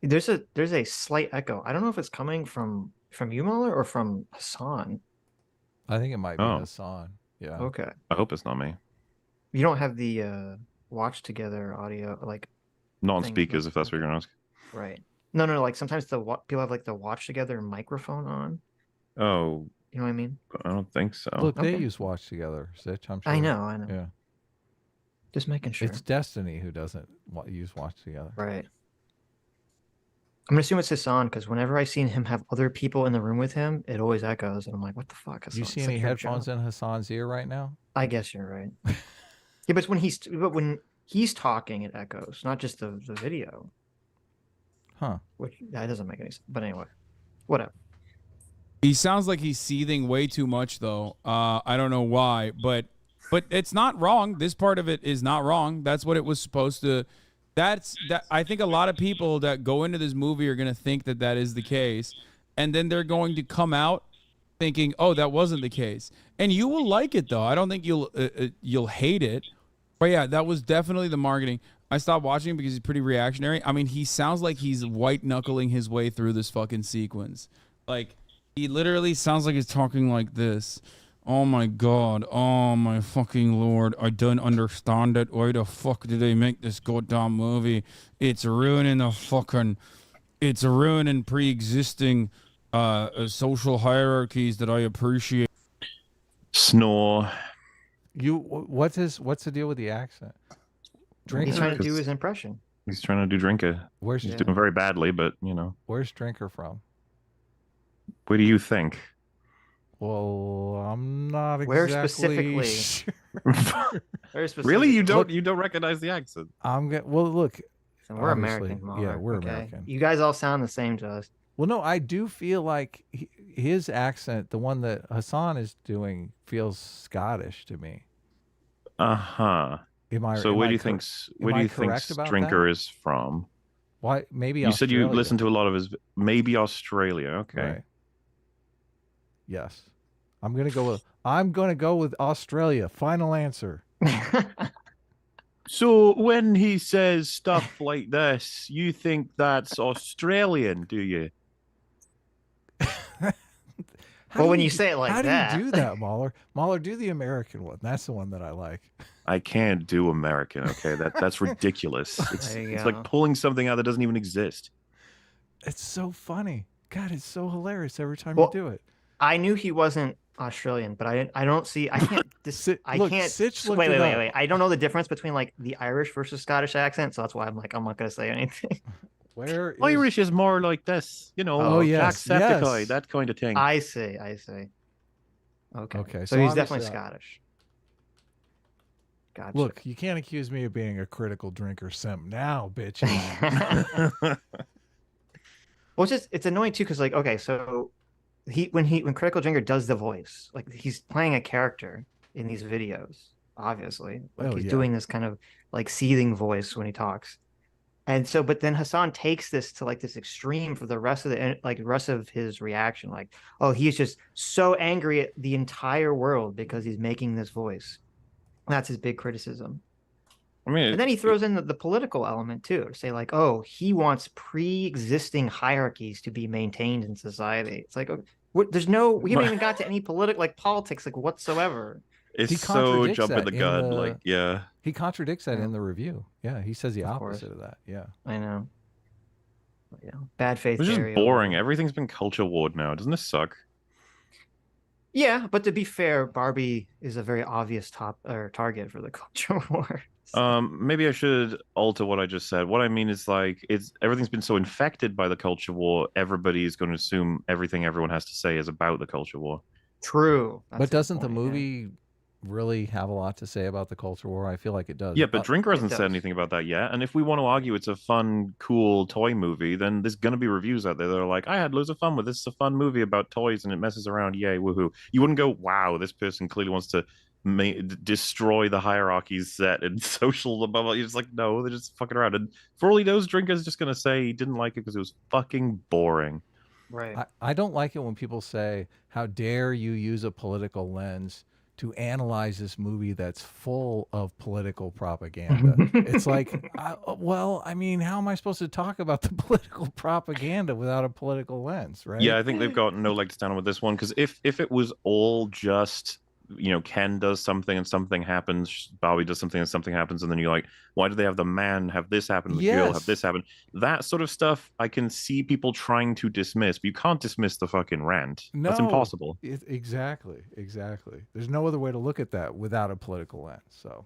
There's a slight echo. I don't know if it's coming from you, Mauler, or from Hasan. I think it might be Oh. Hasan. Yeah. Okay. I hope it's not me. You don't have the watch together audio, like, Not on Thing speakers, goes if that's what you're gonna ask. right? No. Like sometimes people have like the watch together microphone on. Oh, You know what I mean? I don't think so. Look, they Okay. use Watch Together, Sitch. I'm sure. I know. Yeah. Just making sure. It's Destiny who doesn't use Watch Together. Right. I'm gonna assume it's Hassan because whenever I seen him have other people in the room with him, it always echoes, and I'm like, what the fuck? Do you Hassan? see It's any like your headphones job. in Hassan's ear right now? I guess you're right. Yeah, but when he's talking, it echoes, not just the video, Huh. which that doesn't make any sense. But anyway, whatever. He sounds like he's seething way too much, though. I don't know why, but it's not wrong. This part of it is not wrong. That's what it was supposed to. That I think a lot of people that go into this movie are gonna think that that is the case, and then they're going to come out thinking, "Oh, that wasn't the case," and you will like it though. I don't think you'll hate it, but yeah, that was definitely the marketing. I stopped watching because he's pretty reactionary. I mean, he sounds like he's white knuckling his way through this fucking sequence. Like, he literally sounds like he's talking like this. Oh my god. Oh my fucking lord. I don't understand it. Why the fuck did they make this goddamn movie? It's ruining the fucking... It's ruining pre-existing social hierarchies that I appreciate. Snore. What's the deal with the accent? Drinker. He's trying to do his impression. He's trying to do Drinker. Where's He's doing very badly, but you know. Where's Drinker from? What do you think? Well, I'm not exactly Where specifically? sure. Very specific. Really, you don't recognize the accent? Well, look. And we're obviously, American, Mauler, yeah, we're okay? American. You guys all sound the same to us. Well, no, I do feel like his accent, the one that Hassan is doing, feels Scottish to me. Uh-huh. So where do you think Drinker is from? Why? Maybe you said you Australia. listened to a lot of his. Maybe Australia. Okay. Right. Yes, I'm gonna go with Australia. Final answer. So when he says stuff like this, you think that's Australian, do you? Well, when you say it like how that. How do you do that, Mauler? Mauler, do the American one. That's the one that I like. I can't do American. Okay, that's ridiculous. It's like pulling something out that doesn't even exist. It's so funny. God, it's so hilarious every time you do it. I knew he wasn't Australian, but I can't. Sitch wait. I don't know the difference between like the Irish versus Scottish accent, so that's why I'm like, I'm not gonna say anything. Where is... Irish is more like this, you know, Jacksepticeye, that kind of thing. I see. Okay. So he's definitely Scottish. Gotcha. Look, you can't accuse me of being a critical drinker simp now, bitch. Well, it's annoying too, because like, okay, so when Critical Drinker does the voice, like he's playing a character in these videos, obviously. Like he's doing this kind of like seething voice when he talks. And so, but then Hasan takes this to like this extreme for the rest of his reaction. Like, oh, he's just so angry at the entire world because he's making this voice. That's his big criticism. I mean, and then he throws in the political element too, to say like, oh, he wants pre-existing hierarchies to be maintained in society. It's like, we haven't even got to any politics like whatsoever. It's so jumping the gun, like, yeah. He contradicts that in the review. Yeah, he says the opposite of that. Yeah, I know. Yeah, bad faith. It's just boring. Everything's been culture warred now. Doesn't this suck? Yeah, but to be fair, Barbie is a very obvious target for the culture war. So. Maybe I should alter what I just said. What I mean is like everything's been so infected by the culture war. Everybody is going to assume everything everyone has to say is about the culture war. True, but doesn't the movie really have a lot to say about the culture war? I feel like it does. Yeah, but Drinker hasn't said anything about that yet. And if we want to argue it's a fun, cool toy movie, then there's going to be reviews out there that are like, I had loads of fun with this. It's a fun movie about toys and it messes around. Yay, woohoo. You wouldn't go, wow, this person clearly wants to destroy the hierarchies set and social blah, blah. You're just like, no, they're just fucking around. And for all he knows, Drinker's just going to say he didn't like it because it was fucking boring. Right. I don't like it when people say, how dare you use a political lens to analyze this movie that's full of political propaganda. It's like, well, I mean, how am I supposed to talk about the political propaganda without a political lens, right? Yeah, I think they've got no leg to stand on with this one, because if it was all just, you know, Ken does something and something happens, Barbie does something and something happens, and then you're like, why do they have the man have this happen, the girl have this happen? That sort of stuff I can see people trying to dismiss, but you can't dismiss the fucking rant. No, that's impossible. Exactly. There's no other way to look at that without a political lens. So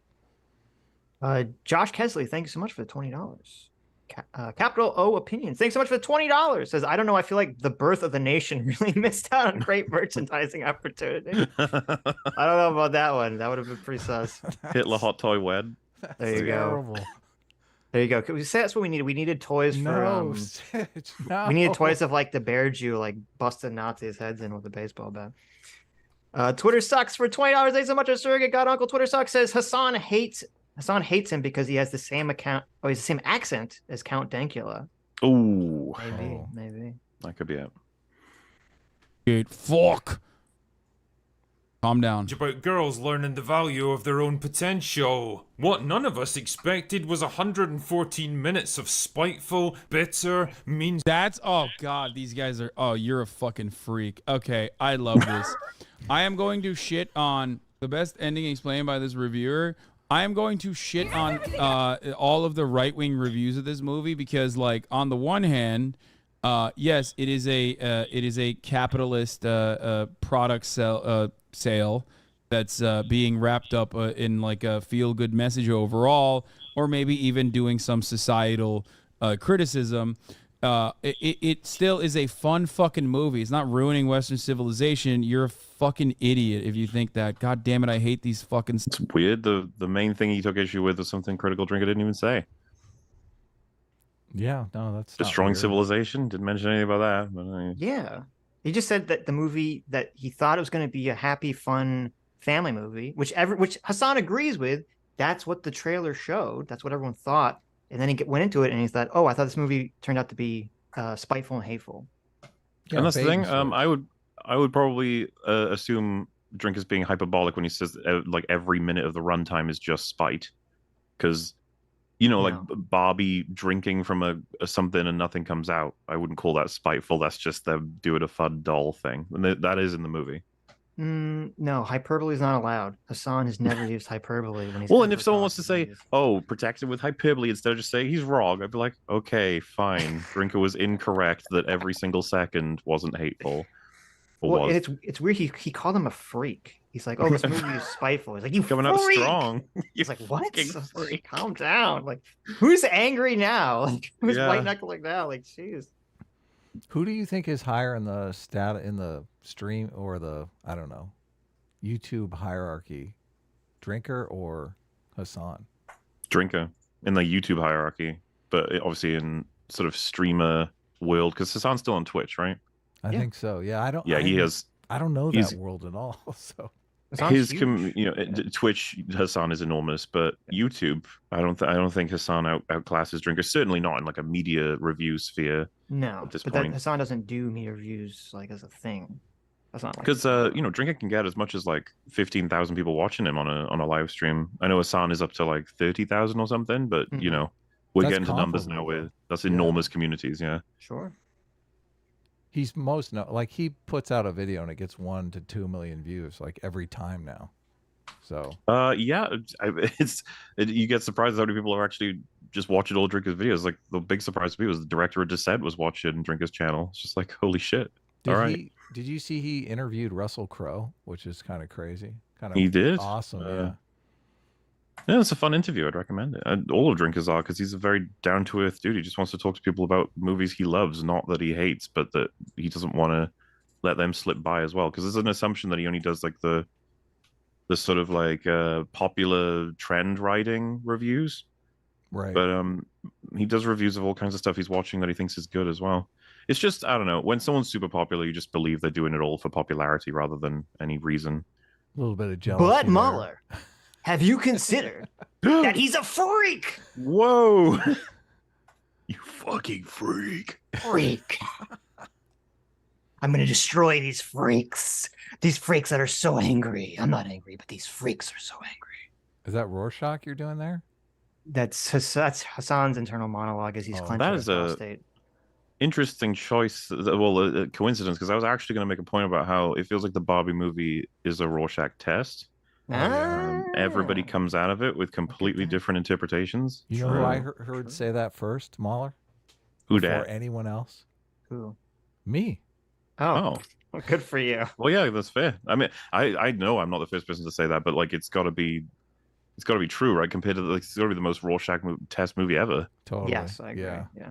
Josh Kesley, thank you so much for the $20. Capital O Opinions. Thanks so much for the $20. Says, I don't know. I feel like the birth of the nation really missed out on great merchandising opportunity. I don't know about that one. That would have been pretty sus. Hitler hot toy wed. There you terrible. go. There you go. We say that's what we needed. We needed toys for Sitch, no. we needed toys of like the Bear Jew, like busting Nazis' heads in with a baseball bat. Twitter sucks for $20. Thanks so much, our surrogate god uncle. Twitter sucks says Hasan hates him because he has the same he's the same accent as Count Dankula. Ooh, Maybe. that could be it. Dude, fuck. Calm down. About girls learning the value of their own potential. What none of us expected was 114 minutes of spiteful, bitter, mean. That's, oh god, these guys are, oh, you're a fucking freak. Okay, I love this. I am going to shit on the best ending explained by this reviewer. I am going to shit on all of the right-wing reviews of this movie because, like, on the one hand, yes, it is a capitalist product sale that's being wrapped up in like a feel-good message overall, or maybe even doing some societal criticism. It still is a fun fucking movie. It's not ruining Western civilization. You're a fucking idiot if you think that. God damn it, I hate these fucking. It's weird. The main thing he took issue with was something Critical Drinker didn't even say. Yeah, no, that's Destroying weird. civilization. Didn't mention anything about that. But, Yeah. He just said that the movie that he thought it was going to be a happy, fun family movie, which Hasan agrees with. That's what the trailer showed. That's what everyone thought. And then he went into it and he thought, "Oh, I thought this movie turned out to be spiteful and hateful." Yeah, and that's the thing. baby switch. I would probably assume Drink is being hyperbolic when he says like every minute of the runtime is just spite, because like Barbie drinking from a something and nothing comes out. I wouldn't call that spiteful. That's just them doing a fun doll thing, and that is in the movie. No, hyperbole is not allowed. Hasan has never used hyperbole when he's. Well, and if someone wants to say, "Oh, protect him with hyperbole," instead of just saying he's wrong, I'd be like, "Okay, fine." Drinker was incorrect that every single second wasn't hateful. Well, and it's weird. He called him a freak. He's like, "Oh, this movie is spiteful." He's like, "You coming out freak!" strong. He's like, "What? Freak. Calm down." Like, who's angry now? Like, who's white knuckling now? Like, jeez. Who do you think is higher in the stream or the, I don't know, YouTube hierarchy? Drinker or Hasan? Drinker in the YouTube hierarchy, but obviously in sort of streamer world, because Hasan's still on Twitch, right? I think so. Yeah, I don't. Yeah, he has. I don't know that world at all. So Twitch Hasan is enormous, but YouTube, I don't think Hasan outclasses Drinker. Certainly not in like a media review sphere. No, at this but point. Hasan doesn't do media reviews like as a thing. That's not like because Drinker can get as much as like 15,000 people watching him on a live stream. I know Hasan is up to like 30,000 or something, but we're That's getting to numbers now comparable, where that's enormous communities. Yeah. Sure. He's like he puts out a video and it gets 1 to 2 million views like every time now. So you get surprised how many people are actually just watching all Drinker's videos. Like the big surprise to me was the director of Descent was watching Drinker's channel. It's just like, holy shit. Did you see he interviewed Russell Crowe, which is kind of crazy? He did. Awesome. Yeah. Yeah, it's a fun interview. I'd recommend it. And all of Drinkers are, because he's a very down-to-earth dude. He just wants to talk to people about movies he loves, not that he hates, but that he doesn't want to let them slip by as well. Because there's an assumption that he only does like the sort of like popular trend writing reviews. Right. But he does reviews of all kinds of stuff he's watching that he thinks is good as well. It's just, I don't know, when someone's super popular, you just believe they're doing it all for popularity rather than any reason. A little bit of jealousy. But Mauler, have you considered that he's a freak? Whoa. You fucking freak. Freak. I'm going to destroy these freaks. These freaks that are so angry. I'm not angry, but these freaks are so angry. Is that Rorschach you're doing there? That's Hasan's internal monologue as he's clenching that his is a prostate. Interesting choice. Well, a coincidence, because I was actually going to make a point about how it feels like the Barbie movie is a Rorschach test. Everybody comes out of it with completely different interpretations. You know who I heard say that first, Mauler? Who Before dat? anyone else? Who? Me. Oh. Well, good for you. Well, yeah, that's fair. I mean, I know I'm not the first person to say that, but like, it's got to be it's got to be true, right? Compared to like, it's got to be the most Rorschach test movie ever. Totally. Yes, I agree. Yeah. Yeah.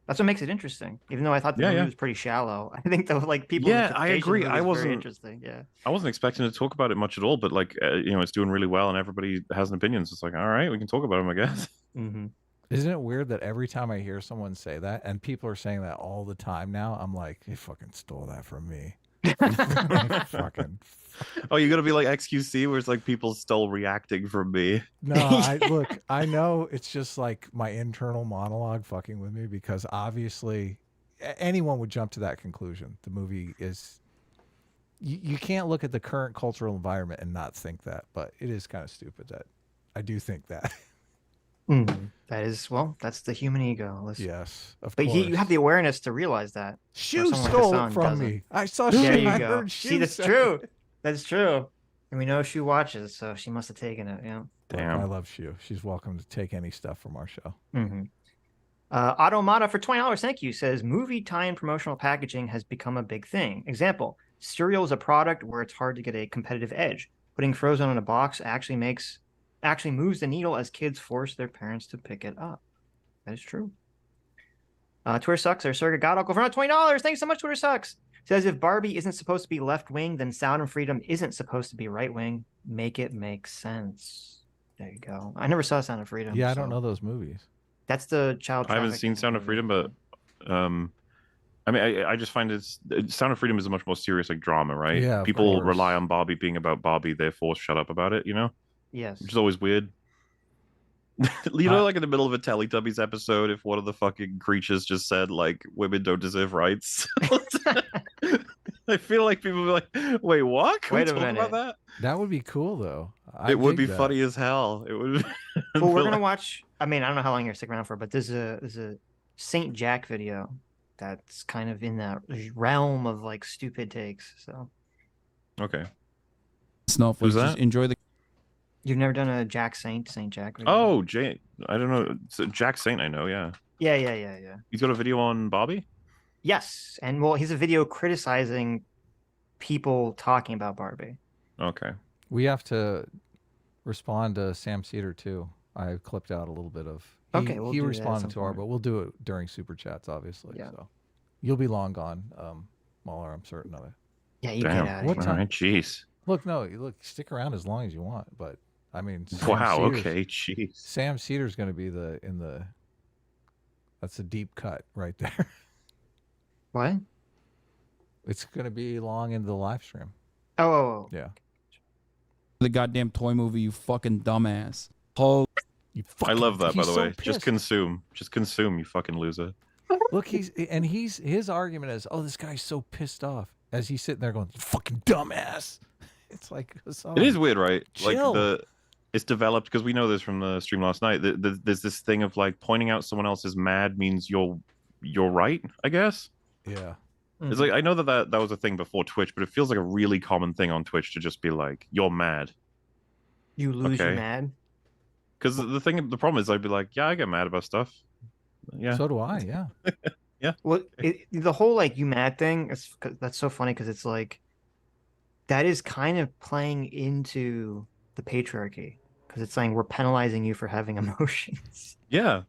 That's what makes it interesting. Even though I thought the movie was pretty shallow, I think the like people. Yeah, I agree. I wasn't very interesting. Yeah, I wasn't expecting to talk about it much at all, but like it's doing really well, and everybody has an opinion. So it's like, all right, we can talk about them, I guess. Mm-hmm. Isn't it weird that every time I hear someone say that, and people are saying that all the time now, I'm like, they fucking stole that from me. Fucking. Oh, you gotta be like XQC, where it's like people still reacting from me. No, look, I know it's just like my internal monologue fucking with me, because obviously anyone would jump to that conclusion. The movie is, you can't look at the current cultural environment and not think that, but it is kind of stupid that I do think that. That is, well, that's the human ego. Yes, of but course. you have the awareness to realize that. Shoe stole it from me. I saw Shoe. There you I go. heard Shoe. See, that's true. That's true. And we know Shoe watches, so she must have taken it. Yeah. Damn. I love Shoe. She's welcome to take any stuff from our show. Automata for $20, thank you, says movie tie-in promotional packaging has become a big thing. Example: cereal is a product where it's hard to get a competitive edge. Putting Frozen in a box actually moves the needle as kids force their parents to pick it up. That is true. Twitter sucks. Our Circuit God Uncle for not $20. Thanks so much, Twitter sucks. Says if Barbie isn't supposed to be left wing, then Sound of Freedom isn't supposed to be right wing. Make it make sense. There you go. I never saw Sound of Freedom. Yeah, I don't know those movies. That's the child. I haven't seen Sound of Freedom, but I mean, I just find Sound of Freedom is a much more serious like drama, right? Yeah, people rely on Barbie being about Barbie, therefore shut up about it, Yes. Which is always weird. Like in the middle of a Teletubbies episode, if one of the fucking creatures just said like women don't deserve rights. I feel like people would be like, wait, what? Can we talk about that? That would be cool though. It would be funny as hell. It would. Well, we're gonna watch. I mean, I don't know how long you're sticking around for, but there's a Saint Jack video that's kind of in that realm of like stupid takes. So. Okay. Snowflakes. Who's that? Enjoy the. You've never done a Saint Jack video? Oh, I don't know. So Jack Saint, I know. Yeah. Yeah. He's got a video on Barbie. Yes, and well, he's a video criticizing people talking about Barbie. Okay. We have to respond to Sam Cedar too. I clipped out a little bit of. He responded to our, but we'll do it during super chats, obviously. Yeah. So you'll be long gone, Mauler. I'm certain of it. Yeah, you get out. What time? All right, jeez. Look, stick around as long as you want, but I mean, wow. Okay, jeez. Sam Cedar's going to be that's a deep cut right there. What? It's going to be long into the live stream. Oh. Yeah. The goddamn toy movie, you fucking dumbass. Oh. I love that, by the way. Pissed. Just consume, you fucking loser. Look, his argument is, oh, this guy's so pissed off as he's sitting there going, fucking dumbass. It's like, it is weird, right? Chill. Like it's developed because we know this from the stream last night. There's this thing of like pointing out someone else is mad means you're right, I guess. Yeah. It's like, I know that was a thing before Twitch, but it feels like a really common thing on Twitch to just be like, you're mad. You lose, you're mad. Because the problem is I'd be like, yeah, I get mad about stuff. Yeah. So do I, yeah. Yeah. Well, the whole like you mad thing, that's so funny because it's like, that is kind of playing into the patriarchy because it's saying we're penalizing you for having emotions. Yeah.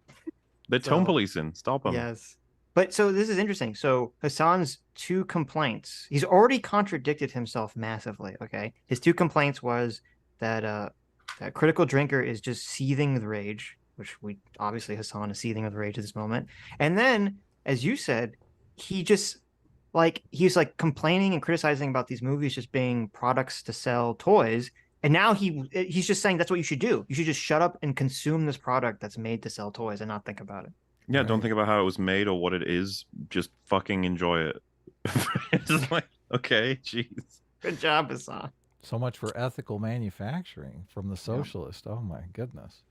They're tone policing. Stop them. Yes. But so this is interesting. So Hasan's 2 complaints, he's already contradicted himself massively. Okay. His 2 complaints was that that Critical Drinker is just seething with rage, which obviously Hasan is seething with rage at this moment. And then, as you said, he's like complaining and criticizing about these movies just being products to sell toys. And now he's just saying that's what you should do. You should just shut up and consume this product that's made to sell toys and not think about it. Yeah, right. Don't think about how it was made or what it is. Just fucking enjoy it. It's just like, okay, jeez. Good job, Hasan. So much for ethical manufacturing from the socialist. Oh my goodness.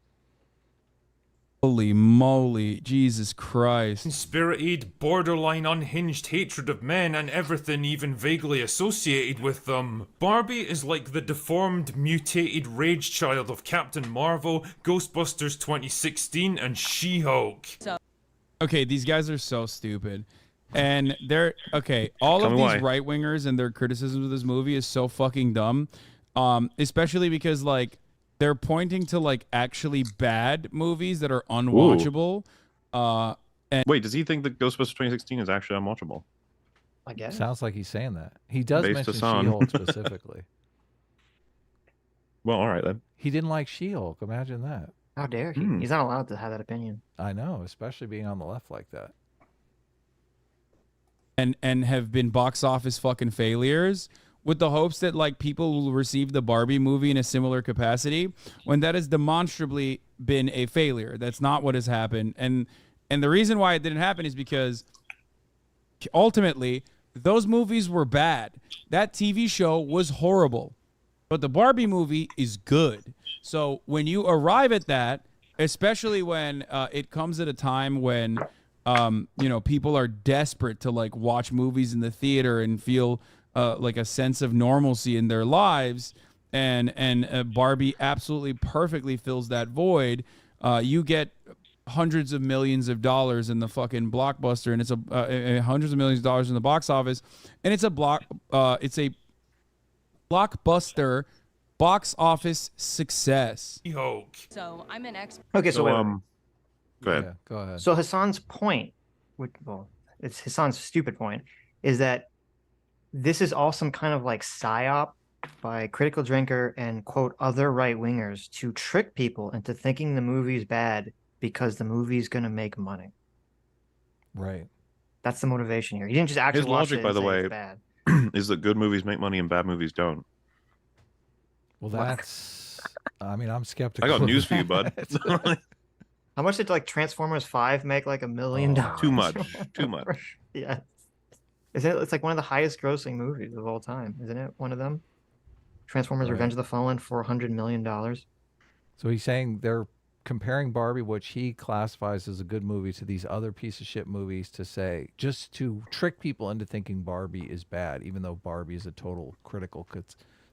Holy moly, Jesus Christ. Spirited, borderline unhinged hatred of men and everything even vaguely associated with them. Barbie is like the deformed, mutated rage child of Captain Marvel, Ghostbusters 2016, and She-Hulk. Okay, these guys are so stupid. And they're, okay, all of these right-wingers and their criticism of this movie is so fucking dumb. Especially because, like, they're pointing to like actually bad movies that are unwatchable. Wait, does he think that Ghostbusters 2016 is actually unwatchable? I guess. Sounds like he's saying that. He does Based mention Hasan. She-Hulk specifically. Well, all right then. He didn't like She-Hulk. Imagine that. How dare he? Hmm. He's not allowed to have that opinion. I know, especially being on the left like that. And have been box office fucking failures with the hopes that like people will receive the Barbie movie in a similar capacity when that has demonstrably been a failure. That's not what has happened. And the reason why it didn't happen is because ultimately those movies were bad. That TV show was horrible. But the Barbie movie is good. So when you arrive at that, especially when it comes at a time when you know, people are desperate to like watch movies in the theater and feel like a sense of normalcy in their lives, and Barbie absolutely perfectly fills that void. You get hundreds of millions of dollars in the fucking blockbuster, and it's hundreds of millions of dollars in the box office, and it's a blockbuster box office success. Hulk. So I'm an expert. Okay, so, So, wait, go ahead. Yeah, go ahead. so Hasan's point, well, it's Hasan's stupid point, is that this is all some kind of like psyop by Critical Drinker and quote other right wingers to trick people into thinking the movie's bad because the movie's gonna make money. Right. That's the motivation here. You didn't just actually His watch logic, it by and the say way, it's bad. is that good movies make money and bad movies don't. Well, that's. I mean, I'm skeptical. I got of news for you, bud. that. How much did like Transformers 5 make? Like $1 million? Oh, Too much. Too much. Yeah. Isn't it? It's like one of the highest grossing movies of all time, isn't it? One of them. Transformers: Right. Revenge of the Fallen, $400 million. So he's saying they're comparing Barbie, which he classifies as a good movie, to these other piece of shit movies to say, just to trick people into thinking Barbie is bad, even though Barbie is a total critical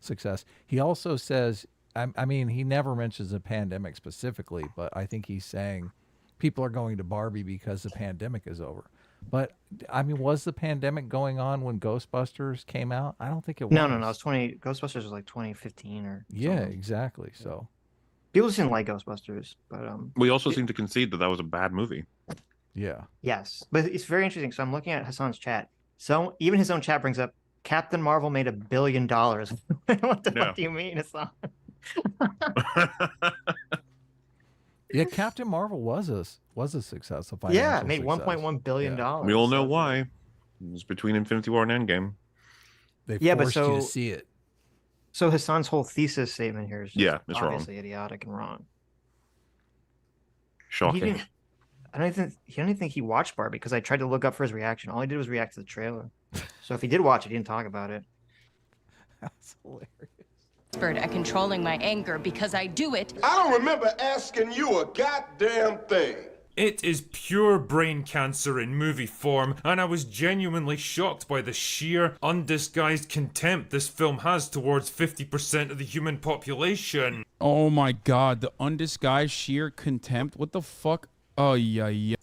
success. He also says, I mean, he never mentions a pandemic specifically, but I think he's saying people are going to Barbie because the pandemic is over. But I mean, was the pandemic going on when Ghostbusters came out? I don't think it was. No. It's Ghostbusters was like 2015 or Yeah, something. exactly. So People just didn't like Ghostbusters, but We also seem to concede that that was a bad movie. yeah. yes. But it's very interesting. So I'm looking at Hasan's chat. So even his own chat brings up Captain Marvel made $1 billion. What the Yeah. fuck do you mean? It's not. Yeah, Captain Marvel was a success. Yeah, it financial made success. $1.1 billion. Yeah. We all know So- why. It was between Infinity War and Endgame. They Yeah, but forced you to so- see it. So Hasan's whole thesis statement here is just Yeah, it's wrong. obviously idiotic and wrong. He Shocking. didn't, I don't even think he watched Barbie because I tried to look up for his reaction. All he did was react to the trailer. So if he did watch it, he didn't talk about it. That's hilarious. Expert at controlling my anger because I do it. I don't remember asking you a goddamn thing. It is pure brain cancer in movie form, and I was genuinely shocked by the sheer, undisguised contempt this film has towards 50% of the human population. Oh my god, the undisguised sheer contempt. What the fuck? Oh yeah. You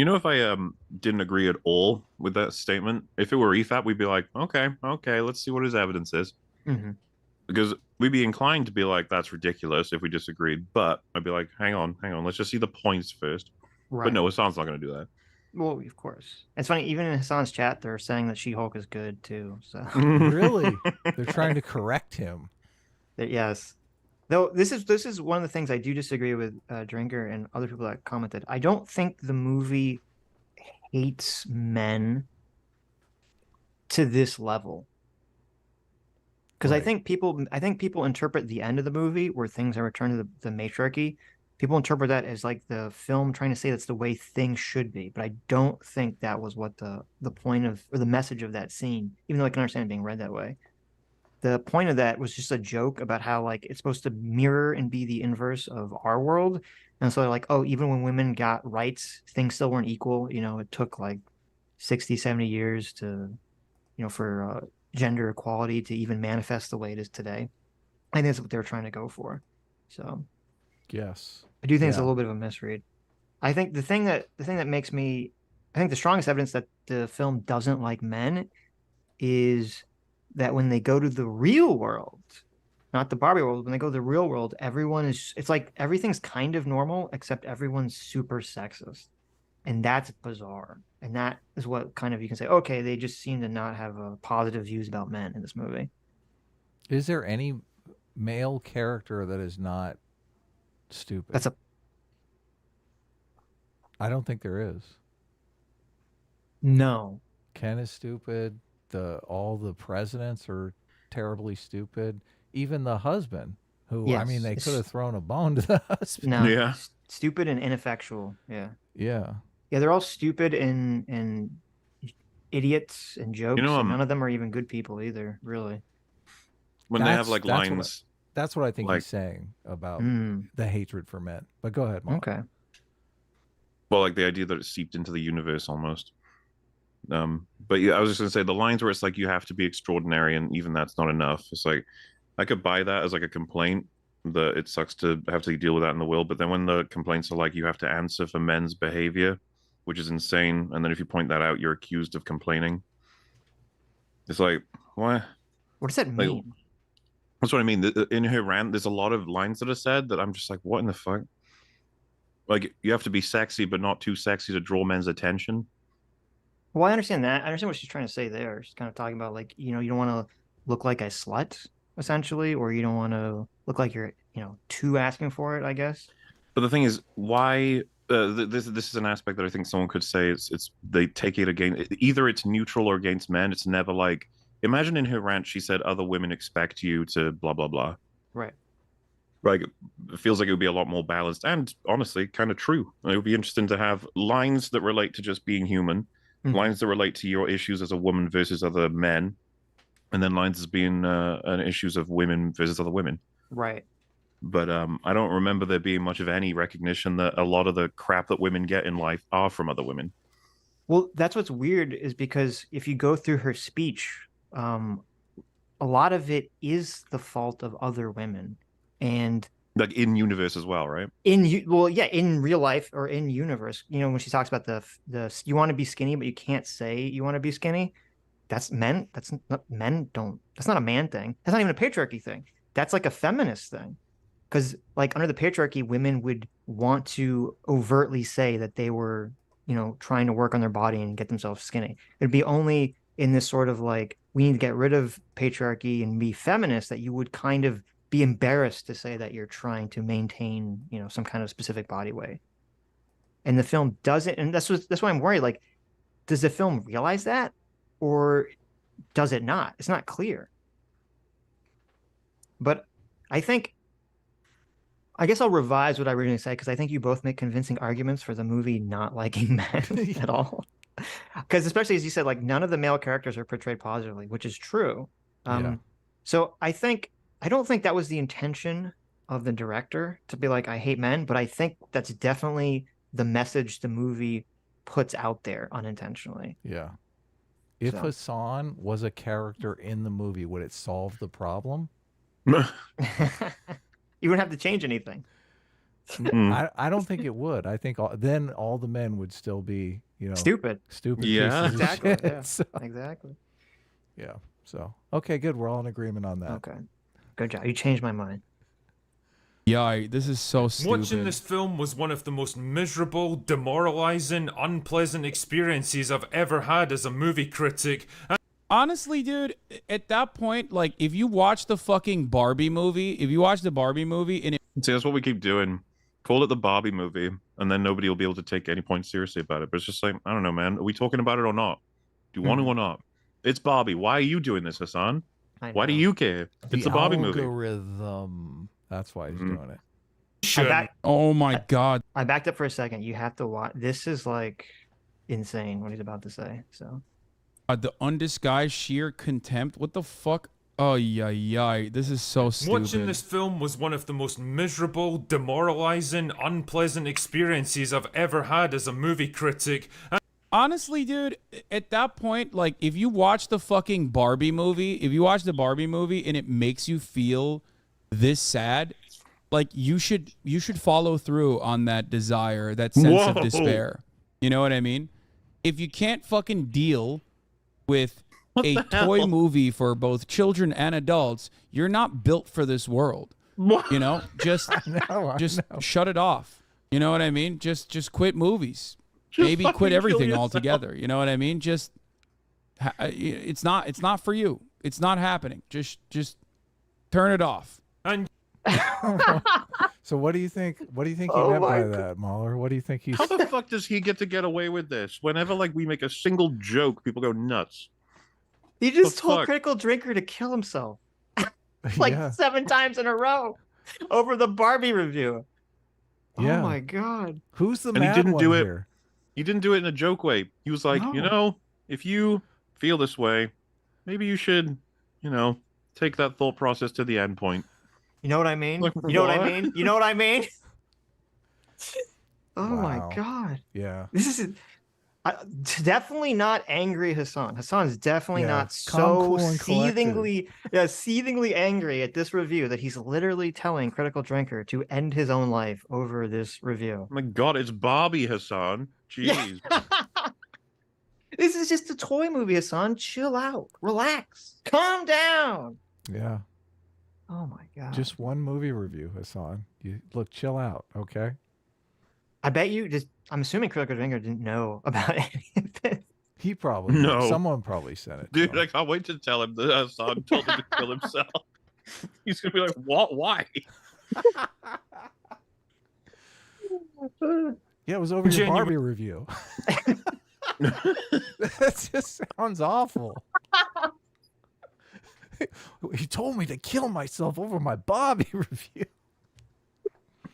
know, if I didn't agree at all with that statement, if it were EFAP, we'd be like, okay, let's see what his evidence is. Mm-hmm. Because we'd be inclined to be like, that's ridiculous if we disagreed. But I'd be like, hang on, let's just see the points first. Right. But no, Hasan's not going to do that. Well, of course. It's funny. Even in Hasan's chat, they're saying that She-Hulk is good too. So Really? They're trying to correct him. yes. Though this is one of the things I do disagree with Drinker and other people that commented. I don't think the movie hates men to this level. Because Right. I think people interpret the end of the movie where things are returned to the matriarchy. People interpret that as like the film trying to say that's the way things should be. But I don't think that was what the point of or the message of that scene, even though I can understand it being read that way. The point of that was just a joke about how like it's supposed to mirror and be the inverse of our world. And so they're like, oh, even when women got rights, things still weren't equal. You know, it took like 60, 70 years to, for gender equality to even manifest the way it is today. I think that's what they were trying to go for. So Yes. I do think it's a Yeah. little bit of a misread. I think the thing that makes me, I think the strongest evidence that the film doesn't like men is that when they go to the real world, not the Barbie world. When they go to the real world, it's like everything's kind of normal, except everyone's super sexist. And that's bizarre. And that is what kind of you can say, okay, they just seem to not have positive views about men in this movie. Is there any male character that is not stupid? I don't think there is. No. Ken is stupid. All the presidents are terribly stupid. Even the husband, who, I mean, they could have thrown a bone to the husband. No. Yeah. Stupid and ineffectual. Yeah. Yeah. Yeah, they're all stupid and idiots and jokes. And none of them are even good people either, really. When they have like lines. That's what I think he's saying about the hatred for men. But go ahead, Mark. Okay. Well, like the idea that it's seeped into the universe almost. But yeah, I was just gonna say the lines where it's like you have to be extraordinary, and even that's not enough. It's like I could buy that as like a complaint that it sucks to have to deal with that in the world. But then when the complaints are like you have to answer for men's behavior, which is insane, and then if you point that out, you're accused of complaining. It's like, what? What does that mean? Like, that's what I mean. In her rant, there's a lot of lines that are said that I'm just like, what in the fuck? Like, you have to be sexy, but not too sexy to draw men's attention. Well, I understand that. I understand what she's trying to say there. She's kind of talking about, like, you don't want to look like a slut, essentially, or you don't want to look like you're, too asking for it, I guess. But the thing is, why... this is an aspect that I think someone could say it's they take it against... Either it's neutral or against men. It's never like... Imagine in her rant, she said, other women expect you to blah, blah, blah. Right. Like, it feels like it would be a lot more balanced and honestly kind of true. It would be interesting to have lines that relate to just being human, lines that relate to your issues as a woman versus other men, and then lines as being issues of women versus other women. Right. But I don't remember there being much of any recognition that a lot of the crap that women get in life are from other women. Well, that's what's weird is because if you go through her speech, a lot of it is the fault of other women. And like in universe as well, right? In real life or in universe, when she talks about the you want to be skinny, but you can't say you want to be skinny. That's men. That's not a man thing. That's not even a patriarchy thing. That's like a feminist thing. Because like under the patriarchy, women would want to overtly say that they were, trying to work on their body and get themselves skinny. It'd be only in this sort of like, we need to get rid of patriarchy and be feminist that you would kind of be embarrassed to say that you're trying to maintain, some kind of specific body weight. And the film doesn't, and that's why I'm worried. Like, does the film realize that, or does it not? It's not clear. But I guess I'll revise what I originally said, because I think you both make convincing arguments for the movie not liking men at all. Because especially as you said, like none of the male characters are portrayed positively, which is true. So I don't think that was the intention of the director to be like, I hate men, but I think that's definitely the message the movie puts out there unintentionally. Yeah. If Hasan was a character in the movie, would it solve the problem? You wouldn't have to change anything. I don't think it would. I think then all the men would still be, stupid. Yeah, exactly. Yeah. So, exactly. Yeah. So, okay, good. We're all in agreement on that. Okay. Good job. You changed my mind. Yeah, this is so stupid. Watching this film was one of the most miserable, demoralizing, unpleasant experiences I've ever had as a movie critic. Honestly, dude, at that point, like, if you watch the fucking Barbie movie, and it... See, that's what we keep doing. Call it the Barbie movie, and then nobody will be able to take any point seriously about it. But it's just like, I don't know, man. Are we talking about it or not? Do you want to or not? It's Barbie. Why are you doing this, Hasan? Why do you care? It's a Barbie movie. Algorithm. That's why he's doing it. Oh my God. I backed up for a second. You have to watch. This is like insane what he's about to say. So the undisguised sheer contempt. What the fuck? Oh, yeah. This is so stupid. Watching this film was one of the most miserable, demoralizing, unpleasant experiences I've ever had as a movie critic. Honestly, dude, at that point, like, if you watch the fucking Barbie movie, and it makes you feel this sad, like, you should follow through on that desire, that sense of despair. You know what I mean? If you can't fucking deal with a toy movie for both children and adults, you're not built for this world. You know, just shut it off. You know what I mean? Just quit movies. Maybe quit everything altogether. You know what I mean? Just it's not for you. It's not happening. Just turn it off. And So what do you think? What do you think he meant by that, Mauler? What do you think he's? How the fuck does he get to get away with this? Whenever like we make a single joke, people go nuts. He just told Critical Drinker to kill himself like 7 times in a row over the Barbie review. Yeah. Oh my god. Who's the And mad he didn't one do it. here? He didn't do it in a joke way. He was like, you know, if you feel this way, maybe you should, you know, take that thought process to the end point. You know what I mean? Like, you know what I what? mean? You know what I mean? Oh Wow. my god. Yeah. This is definitely not angry Hasan. Hasan is definitely not Calm, so cool, and seethingly angry at this review that he's literally telling Critical Drinker to end his own life over this review. Oh my god, it's Barbie, Hasan. Jeez. This is just a toy movie, Hasan. Chill out. Relax. Calm down. Yeah. Oh my god. Just one movie review, Hasan. You look, chill out, okay? I bet you just I'm assuming Critical Drinker didn't know about any of this. He probably No. Someone probably said it. Dude, to him. I can't wait to tell him that Hasan told him to kill himself. He's gonna be like, what? Why? Yeah, it was over your Genuine- Barbie review. That just sounds awful. He told me to kill myself over my Barbie review.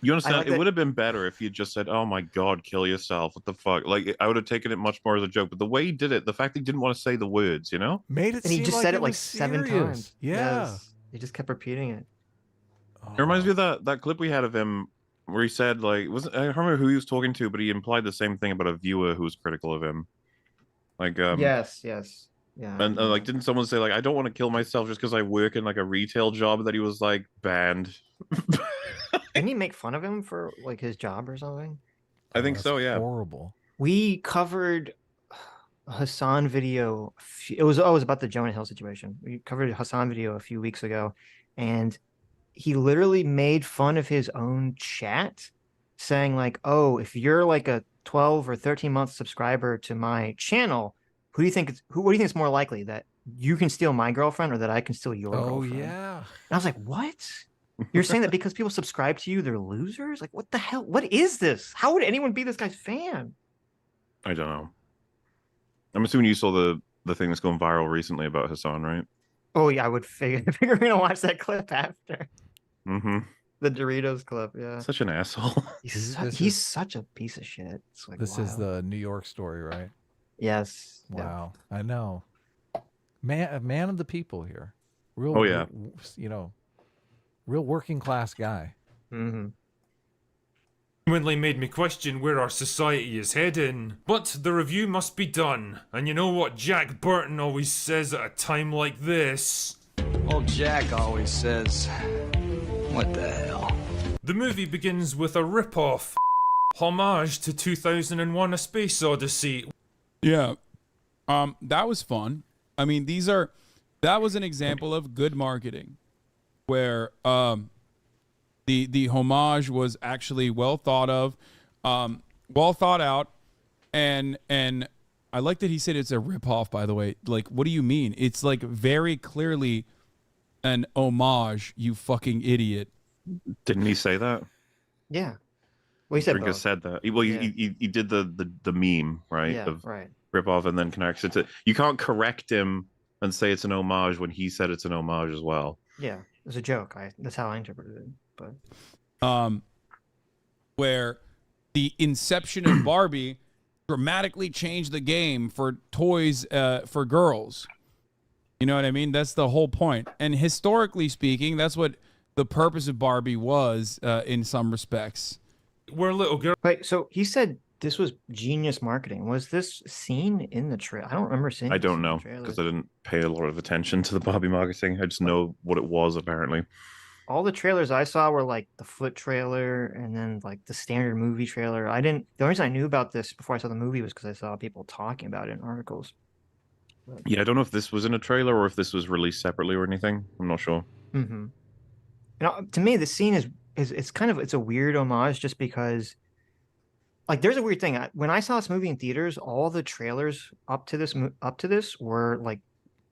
You understand? like It that- would have been better if you just said, "Oh my god, kill yourself." What the fuck? Like, I would have taken it much more as a joke. But the way he did it, the fact that he didn't want to say the words, you know? Made it And he seem just like said it like was 7 serious. times. Yeah. Yes. He just kept repeating it. It reminds me of that clip we had of him where he said, like, wasn't I don't remember who he was talking to, but he implied the same thing about a viewer who was critical of him. Like, Yes. Yeah. and like, didn't someone say like, I don't want to kill myself just because I work in like a retail job? That he was like banned. Didn't he make fun of him for like his job or something? I think That's so. Yeah. Horrible. We covered a Hasan video. It was about the Jonah Hill situation. We covered a Hasan video a few weeks ago, and he literally made fun of his own chat, saying like, "Oh, if you're like a 12 or 13-month subscriber to my channel, what do you think is more likely, that you can steal my girlfriend or that I can steal your girlfriend?" Yeah. And I was like, "What? You're saying that because people subscribe to you, they're losers? Like, what the hell? What is this? How would anyone be this guy's fan?" I don't know. I'm assuming you saw the thing that's going viral recently about Hasan, right? Oh yeah, I would figure we're gonna watch that clip after Mm-hmm. the Doritos clip. Yeah, Such an asshole. he's such a piece of shit. It's like, This is wow. the New York story, right? Yes. Yeah. Wow. I know. A man of the people here. Real, Oh, yeah. You know, real working class guy. Mm-hmm. genuinely made me question where our society is heading. But the review must be done. And you know what Jack Burton always says at a time like this? Old Jack always says, what the hell? The movie begins with a rip-off homage to 2001: A Space Odyssey. Yeah. That was fun. I mean, that was an example of good marketing where the homage was actually well thought of, well thought out, and I like that he said it's a ripoff, by the way. Like, what do you mean? It's like very clearly an homage, you fucking idiot. Didn't he say that? Yeah. Well, he said Drinker both. said that. Well, Yeah. he did the meme, right? Yeah. Of Right. rip off and then connects it to. You can't correct him and say it's an homage when he said it's an homage as well. Yeah. It was a joke. That's how I interpreted it. But Where the inception of Barbie dramatically changed the game for toys for girls. You know what I mean? That's the whole point. And historically speaking, that's what the purpose of Barbie was in some respects. Where little girls wait, so he said this was genius marketing. Was this seen in the trailer? I don't remember seeing. I this don't in the know trailer. because I didn't pay a lot of attention to the Barbie marketing. I just know what it was apparently. All the trailers I saw were like the foot trailer and then like the standard movie trailer. The only reason I knew about this before I saw the movie was because I saw people talking about it in articles. Yeah, I don't know if this was in a trailer or if this was released separately or anything. I'm not sure. Mm-hmm. To me, the scene is it's kind of it's a weird homage just because like there's a weird thing. When I saw this movie in theaters, all the trailers up to this were like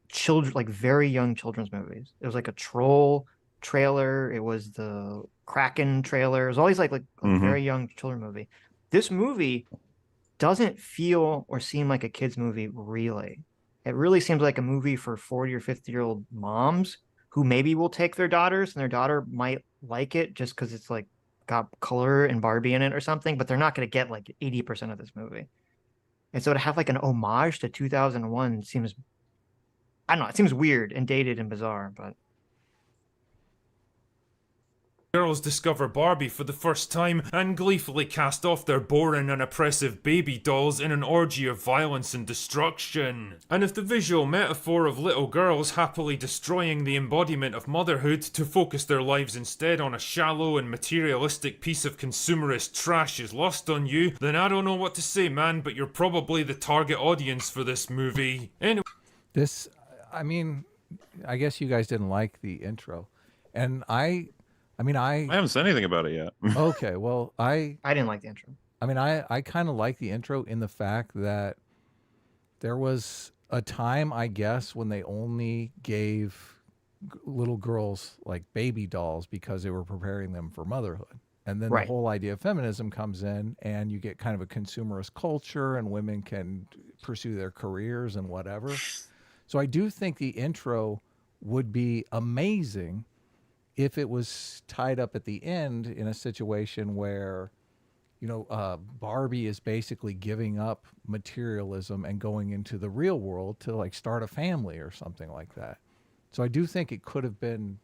children, like very young children's movies. It was like a troll trailer. It was the Kraken trailer. It was always like a very young children movie. This movie doesn't feel or seem like a kids movie, really. It really seems like a movie for 40 or 50-year-old moms who maybe will take their daughters and their daughter might like it just because it's like got color and Barbie in it or something, but they're not going to get like 80% of this movie. And so to have like an homage to 2001 seems, I don't know, it seems weird and dated and bizarre, but Girls discover Barbie for the first time and gleefully cast off their boring and oppressive baby dolls in an orgy of violence and destruction. And if the visual metaphor of little girls happily destroying the embodiment of motherhood to focus their lives instead on a shallow and materialistic piece of consumerist trash is lost on you, then I don't know what to say, man, but you're probably the target audience for this movie. Anyway. This, I mean, I guess you guys didn't like the intro. And I haven't said anything about it yet. Okay, well, I didn't like the intro. I mean, I kind of like the intro in the fact that there was a time, I guess, when they only gave little girls like baby dolls because they were preparing them for motherhood. And then the whole idea of feminism comes in and you get kind of a consumerist culture and women can pursue their careers and whatever. So I do think the intro would be amazing if it was tied up at the end in a situation where, you know, Barbie is basically giving up materialism and going into the real world to like start a family or something like that. So I do think it could have been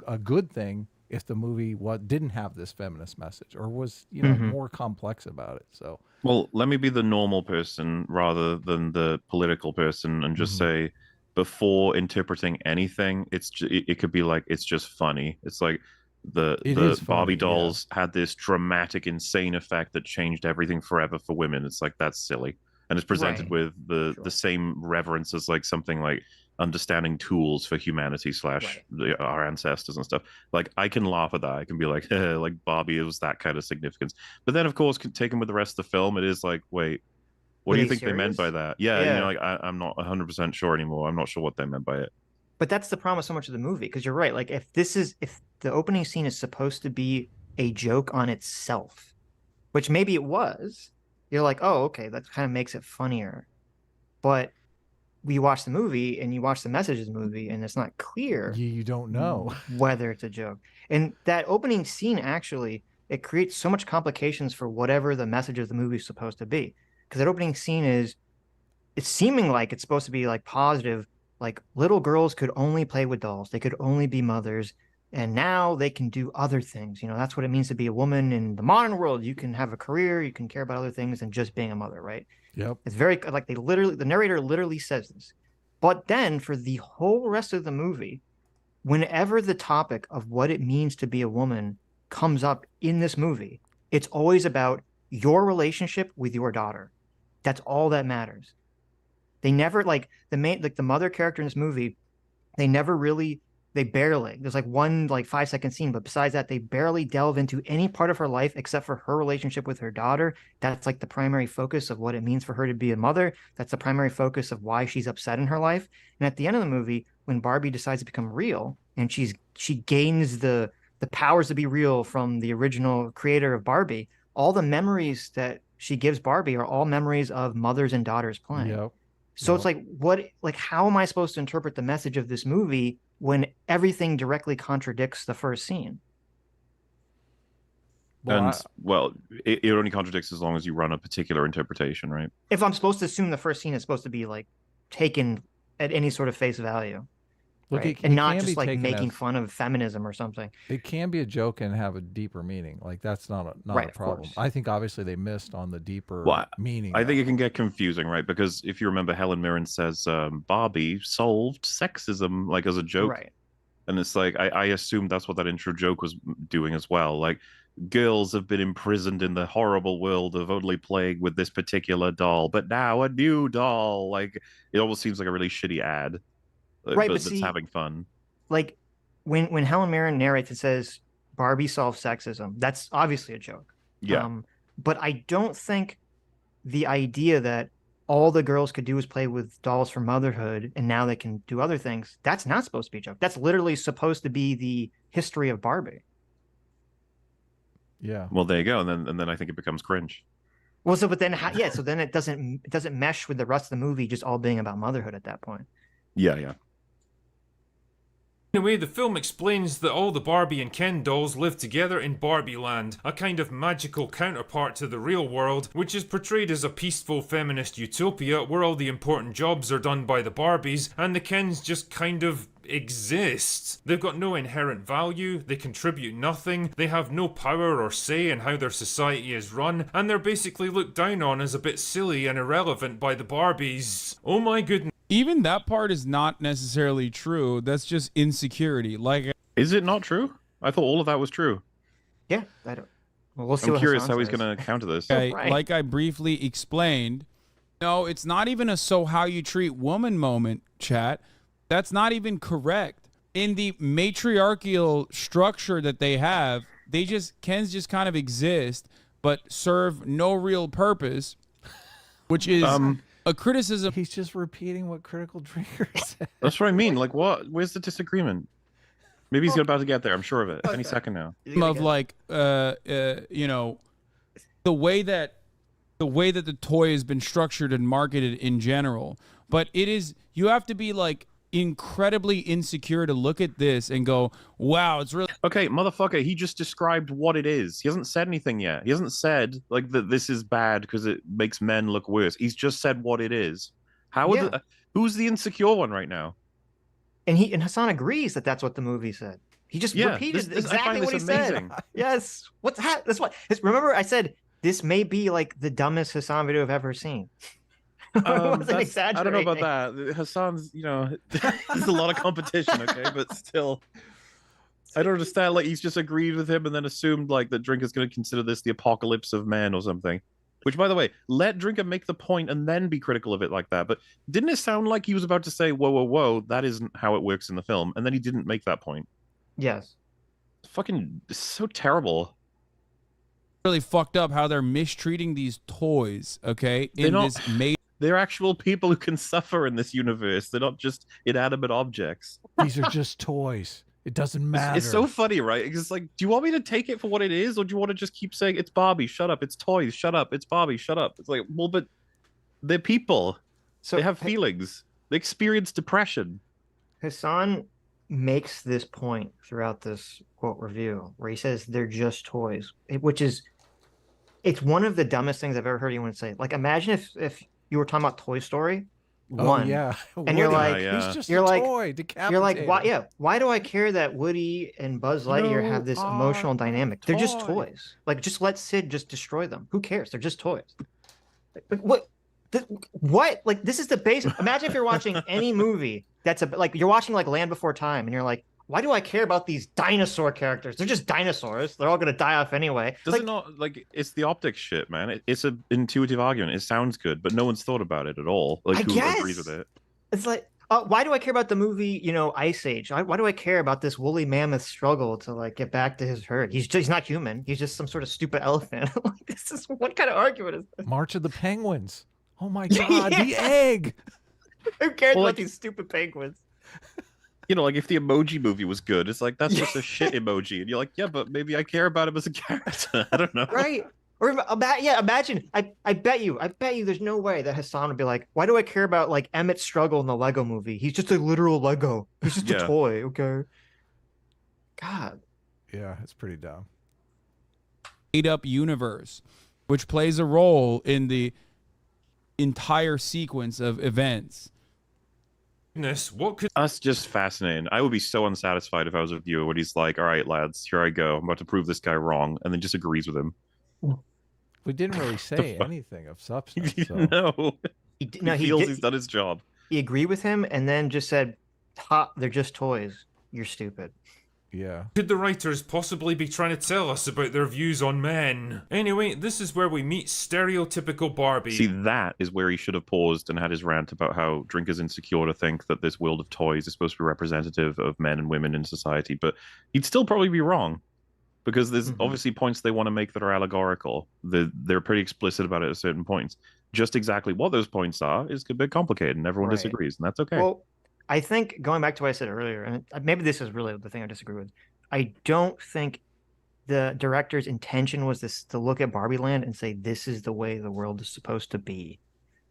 a good thing if the movie didn't have this feminist message or was, you know, more complex about it. So, well, let me be the normal person rather than the political person and just say, before interpreting anything, it could be like it's just funny. It's like the Barbie dolls had this dramatic, insane effect that changed everything forever for women. It's like that's silly, and it's presented with the same reverence as like something like understanding tools for humanity / our ancestors and stuff. Like I can laugh at that. I can be like, like Barbie was that kind of significance. But then of course, taken with the rest of the film, it is like, wait. What do you think they meant by that? Yeah, you know, like I'm not 100% sure anymore. I'm not sure what they meant by it. But that's the promise so much of the movie, because you're right. Like if the opening scene is supposed to be a joke on itself, which maybe it was, you're like, oh, okay, that kind of makes it funnier. But we watch the movie and you watch the messages of the movie and it's not clear. You don't know whether it's a joke. And that opening scene actually, it creates so much complications for whatever the message of the movie is supposed to be. Because that opening scene it's seeming like it's supposed to be like positive, like little girls could only play with dolls, they could only be mothers, and now they can do other things. You know, that's what it means to be a woman in the modern world. You can have a career, you can care about other things than just being a mother, right? Yep. It's very like the narrator literally says this. But then for the whole rest of the movie, whenever the topic of what it means to be a woman comes up in this movie, it's always about your relationship with your daughter. That's all that matters. They never like the mother character in this movie. They barely. There's like one like 5-second scene, but besides that, they barely delve into any part of her life except for her relationship with her daughter. That's like the primary focus of what it means for her to be a mother. That's the primary focus of why she's upset in her life. And at the end of the movie, when Barbie decides to become real and she gains the powers to be real from the original creator of Barbie, all the memories that she gives Barbie are all memories of mothers and daughters playing. Yep. So it's like, how am I supposed to interpret the message of this movie when everything directly contradicts the first scene? Well, it only contradicts as long as you run a particular interpretation, right? If I'm supposed to assume the first scene is supposed to be like taken at any sort of face value. Look, right? And not just like making fun of feminism or something. It can be a joke and have a deeper meaning. Like that's not a problem. I think obviously they missed on the deeper meaning. I think it can get confusing, right? Because if you remember, Helen Mirren says Barbie solved sexism like as a joke, right? And it's like I assumed that's what that intro joke was doing as well. Like girls have been imprisoned in the horrible world of only playing with this particular doll, but now a new doll. Like, it almost seems like a really shitty ad, Right, but but that's see, having fun. like when Helen Mirren narrates, it says Barbie solves sexism. That's obviously a joke. Yeah. But I don't think the idea that all the girls could do was play with dolls for motherhood and now they can do other things, that's not supposed to be a joke. That's literally supposed to be the history of Barbie. Yeah. Well, there you go, and then I think it becomes cringe. Well, so but then yeah, so then it doesn't mesh with the rest of the movie just all being about motherhood at that point. Yeah. Anyway, the film explains that all the Barbie and Ken dolls live together in Barbie Land, a kind of magical counterpart to the real world, which is portrayed as a peaceful feminist utopia where all the important jobs are done by the Barbies, and the Kens just kind of exist. They've got no inherent value, they contribute nothing, they have no power or say in how their society is run, and they're basically looked down on as a bit silly and irrelevant by the Barbies. Oh my goodness. Even that part is not necessarily true. That's just insecurity. Like, is it not true? I thought all of that was true. Yeah, I don't. Well, we'll see. I'm curious how he's going to counter this. Like I briefly explained, no, it's not even a "so how you treat woman" moment, chat. That's not even correct. In the matriarchal structure that they have, Kens just kind of exist, but serve no real purpose, which is a criticism. He's just repeating what Critical Drinker said. That's what I mean. Like, what? Where's the disagreement? Maybe he's about to get there. I'm sure of it. Any second now. Of like, you know, the way that the toy has been structured and marketed in general. But you have to be like incredibly insecure to look at this and go, wow, it's really okay, motherfucker. He just described what it is. He hasn't said anything yet. He hasn't said like that this is bad because it makes men look worse. He's just said what it is. Who's the insecure one right now? And Hasan agrees that that's what the movie said. He just repeated exactly what he said. Yes. That's what. Remember, I said this may be like the dumbest Hasan video I've ever seen. I don't know about that. Hasan's, there's a lot of competition, okay, but still, I don't understand. Like, he's just agreed with him and then assumed like that Drinker's going to consider this the apocalypse of men or something. Which, by the way, let Drinker make the point and then be critical of it like that. But didn't it sound like he was about to say, whoa, that isn't how it works in the film, and then he didn't make that point? Yes. It's so terrible. really fucked up how they're mistreating these toys. Okay, They're actual people who can suffer in this universe. They're not just inanimate objects. These are just toys. It doesn't matter. It's so funny, right? It's like, do you want me to take it for what it is, or do you want to just keep saying it's Barbie, shut up, it's toys, shut up, it's Barbie, shut up? It's like, well, but they're people. So they have feelings. They experience depression. Hasan makes this point throughout this quote review where he says they're just toys, it's one of the dumbest things I've ever heard anyone say. Like, imagine if you were talking about Toy Story 1, yeah, and you're like, he's just a toy. You're like, why? Yeah, why do I care that Woody and Buzz Lightyear have this emotional dynamic? They're just toys. Like, just let Sid just destroy them. Who cares? They're just toys. Like, what? What? Like, this is the base. Imagine if you're watching any movie that's like you're watching like Land Before Time, and you're like, why do I care about these dinosaur characters? They're just dinosaurs. They're all gonna die off anyway. Does it not, like, it's the optics shit, man. It's an intuitive argument. It sounds good, but no one's thought about it at all. Like, who agrees with it? It's like, why do I care about the movie, Ice Age? Why do I care about this woolly mammoth struggle to like get back to his herd? He's not human. He's just some sort of stupid elephant. Like, this is what kind of argument is this? March of the Penguins. Oh my god, the egg. Who cares about these stupid penguins? Like, if the Emoji Movie was good, it's like, that's just a shit emoji. And you're like, yeah, but maybe I care about him as a character. I don't know. Right. Or imagine, I bet you there's no way that Hasan would be like, why do I care about like Emmett's struggle in the Lego movie? He's just a literal Lego. He's just a toy, okay? God. Yeah, it's pretty dumb. Made up universe, which plays a role in the entire sequence of events. That's just fascinating. I would be so unsatisfied if I was a viewer when he's like, all right, lads, here I go. I'm about to prove this guy wrong, and then just agrees with him. We didn't really say anything of substance. So. No. He feels he's done his job. He agreed with him and then just said, ha, they're just toys. You're stupid. Yeah. Could the writers possibly be trying to tell us about their views on men? Anyway, this is where we meet stereotypical Barbie. See, that is where he should have paused and had his rant about how Drinker's insecure to think that this world of toys is supposed to be representative of men and women in society. But he'd still probably be wrong, because there's obviously points they want to make that are allegorical. They're pretty explicit about it at certain points. Just exactly what those points are is a bit complicated, and everyone disagrees, and that's okay. Well, I think going back to what I said earlier, and maybe this is really the thing I disagree with. I don't think the director's intention was to look at Barbie Land and say this is the way the world is supposed to be.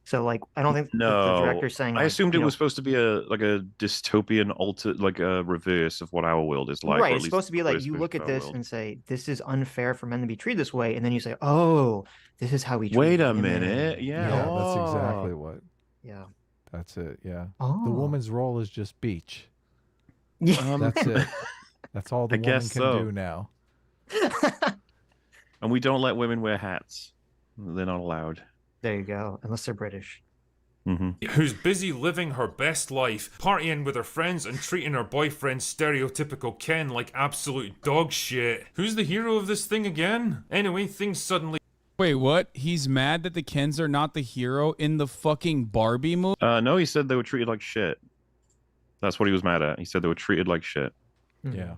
So like I don't think the director's saying. I assumed it was supposed to be a dystopian a reverse of what our world is like. Right, it's supposed to be like you look at this and say this is unfair for men to be treated this way, and then you say, oh, this is how we treat Wait a women. minute, yeah, that's exactly what. Yeah. That's it. Yeah. Oh. The woman's role is just beach. Yeah. That's it. That's all the woman can do now. And we don't let women wear hats. They're not allowed. There you go. Unless they're British. Who's busy living her best life, partying with her friends and treating her boyfriend stereotypical Ken like absolute dog shit. Who's the hero of this thing again? Anyway, things suddenly... Wait, what? He's mad that the Kens are not the hero in the fucking Barbie movie? No, he said they were treated like shit. That's what he was mad at. He said they were treated like shit. Yeah.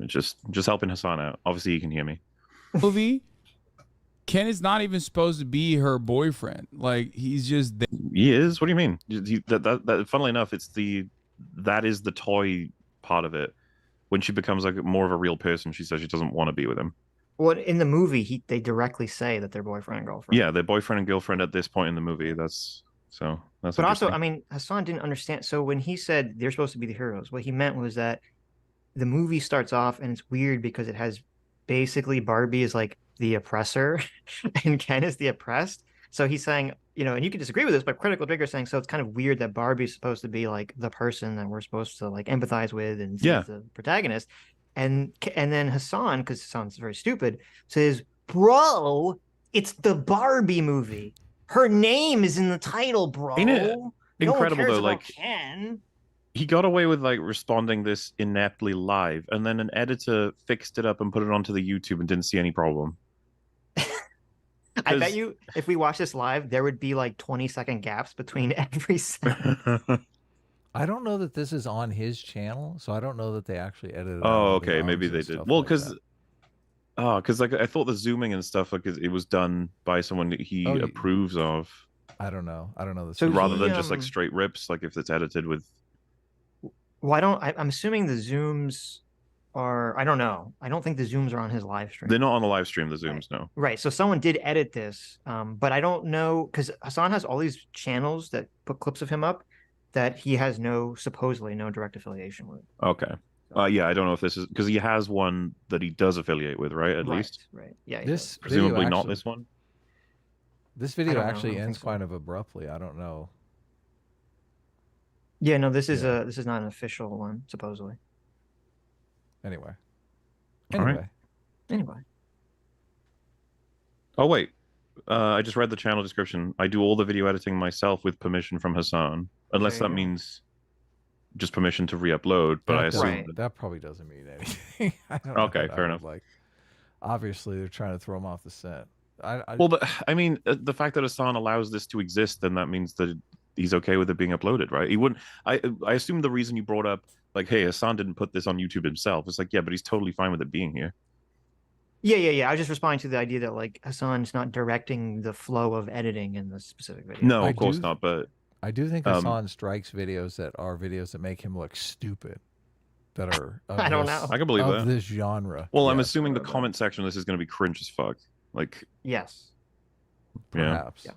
Just helping Hasan out. Obviously, he can hear me. Movie? Ken is not even supposed to be her boyfriend. Like, he's just there. He is? What do you mean? Funnily enough, that is the toy part of it. When she becomes like more of a real person, she says she doesn't want to be with him. Well, in the movie, they directly say that they're boyfriend and girlfriend. Yeah, they're boyfriend and girlfriend at this point in the movie. That's. But also, I mean, Hasan didn't understand. So when he said they're supposed to be the heroes, what he meant was that the movie starts off and it's weird because it has basically Barbie is like the oppressor and Ken is the oppressed. So he's saying, and you can disagree with this, but Critical Drinker is saying, so it's kind of weird that Barbie's supposed to be like the person that we're supposed to like empathize with and see as the protagonist. And then Hasan, because Hasan's very stupid, says, bro, it's the Barbie movie. Her name is in the title, bro. Ain't it incredible no one cares though? about Like Ken. He got away with like responding this ineptly live, and then an editor fixed it up and put it onto the YouTube and didn't see any problem. I bet you if we watch this live, there would be like 20-second gaps between every sentence. I don't know that this is on his channel, so I don't know that they actually edited it. Oh, okay, maybe they did. Well, because like I thought the zooming and stuff, like it was done by someone that he approves of. I don't know. I don't know this. So rather than just like straight rips, like if it's edited with. Well, I'm assuming the zooms are. I don't know. I don't think the zooms are on his live stream. They're not on the live stream. The zooms, no. Right. So someone did edit this, but I don't know because Hasan has all these channels that put clips of him up that he has supposedly no direct affiliation with. Okay. Yeah, I don't know if this is because he has one that he does affiliate with, right? At least. Right. Yeah. This presumably video not this one. This video actually ends kind of abruptly. I don't know. Yeah. No. This is not an official one, supposedly. Anyway. Oh wait. I just read the channel description. I do all the video editing myself with permission from Hasan, unless that means just permission to re-upload. But I assume that probably doesn't mean anything. I don't know. Okay, fair enough. Like, obviously, they're trying to throw him off the set. Well, but I mean, the fact that Hasan allows this to exist, then that means that he's okay with it being uploaded, right? He wouldn't. I assume the reason you brought up, like, hey, Hasan didn't put this on YouTube himself. It's like, yeah, but he's totally fine with it being here. Yeah. I was just responding to the idea that like Hasan's not directing the flow of editing in the specific video. No, of course not. But I do think Hasan strikes videos that are videos that make him look stupid. That are I don't know. I can believe that. This genre. Well, I'm assuming the comment section of this is going to be cringe as fuck. Like yes, perhaps. Yeah.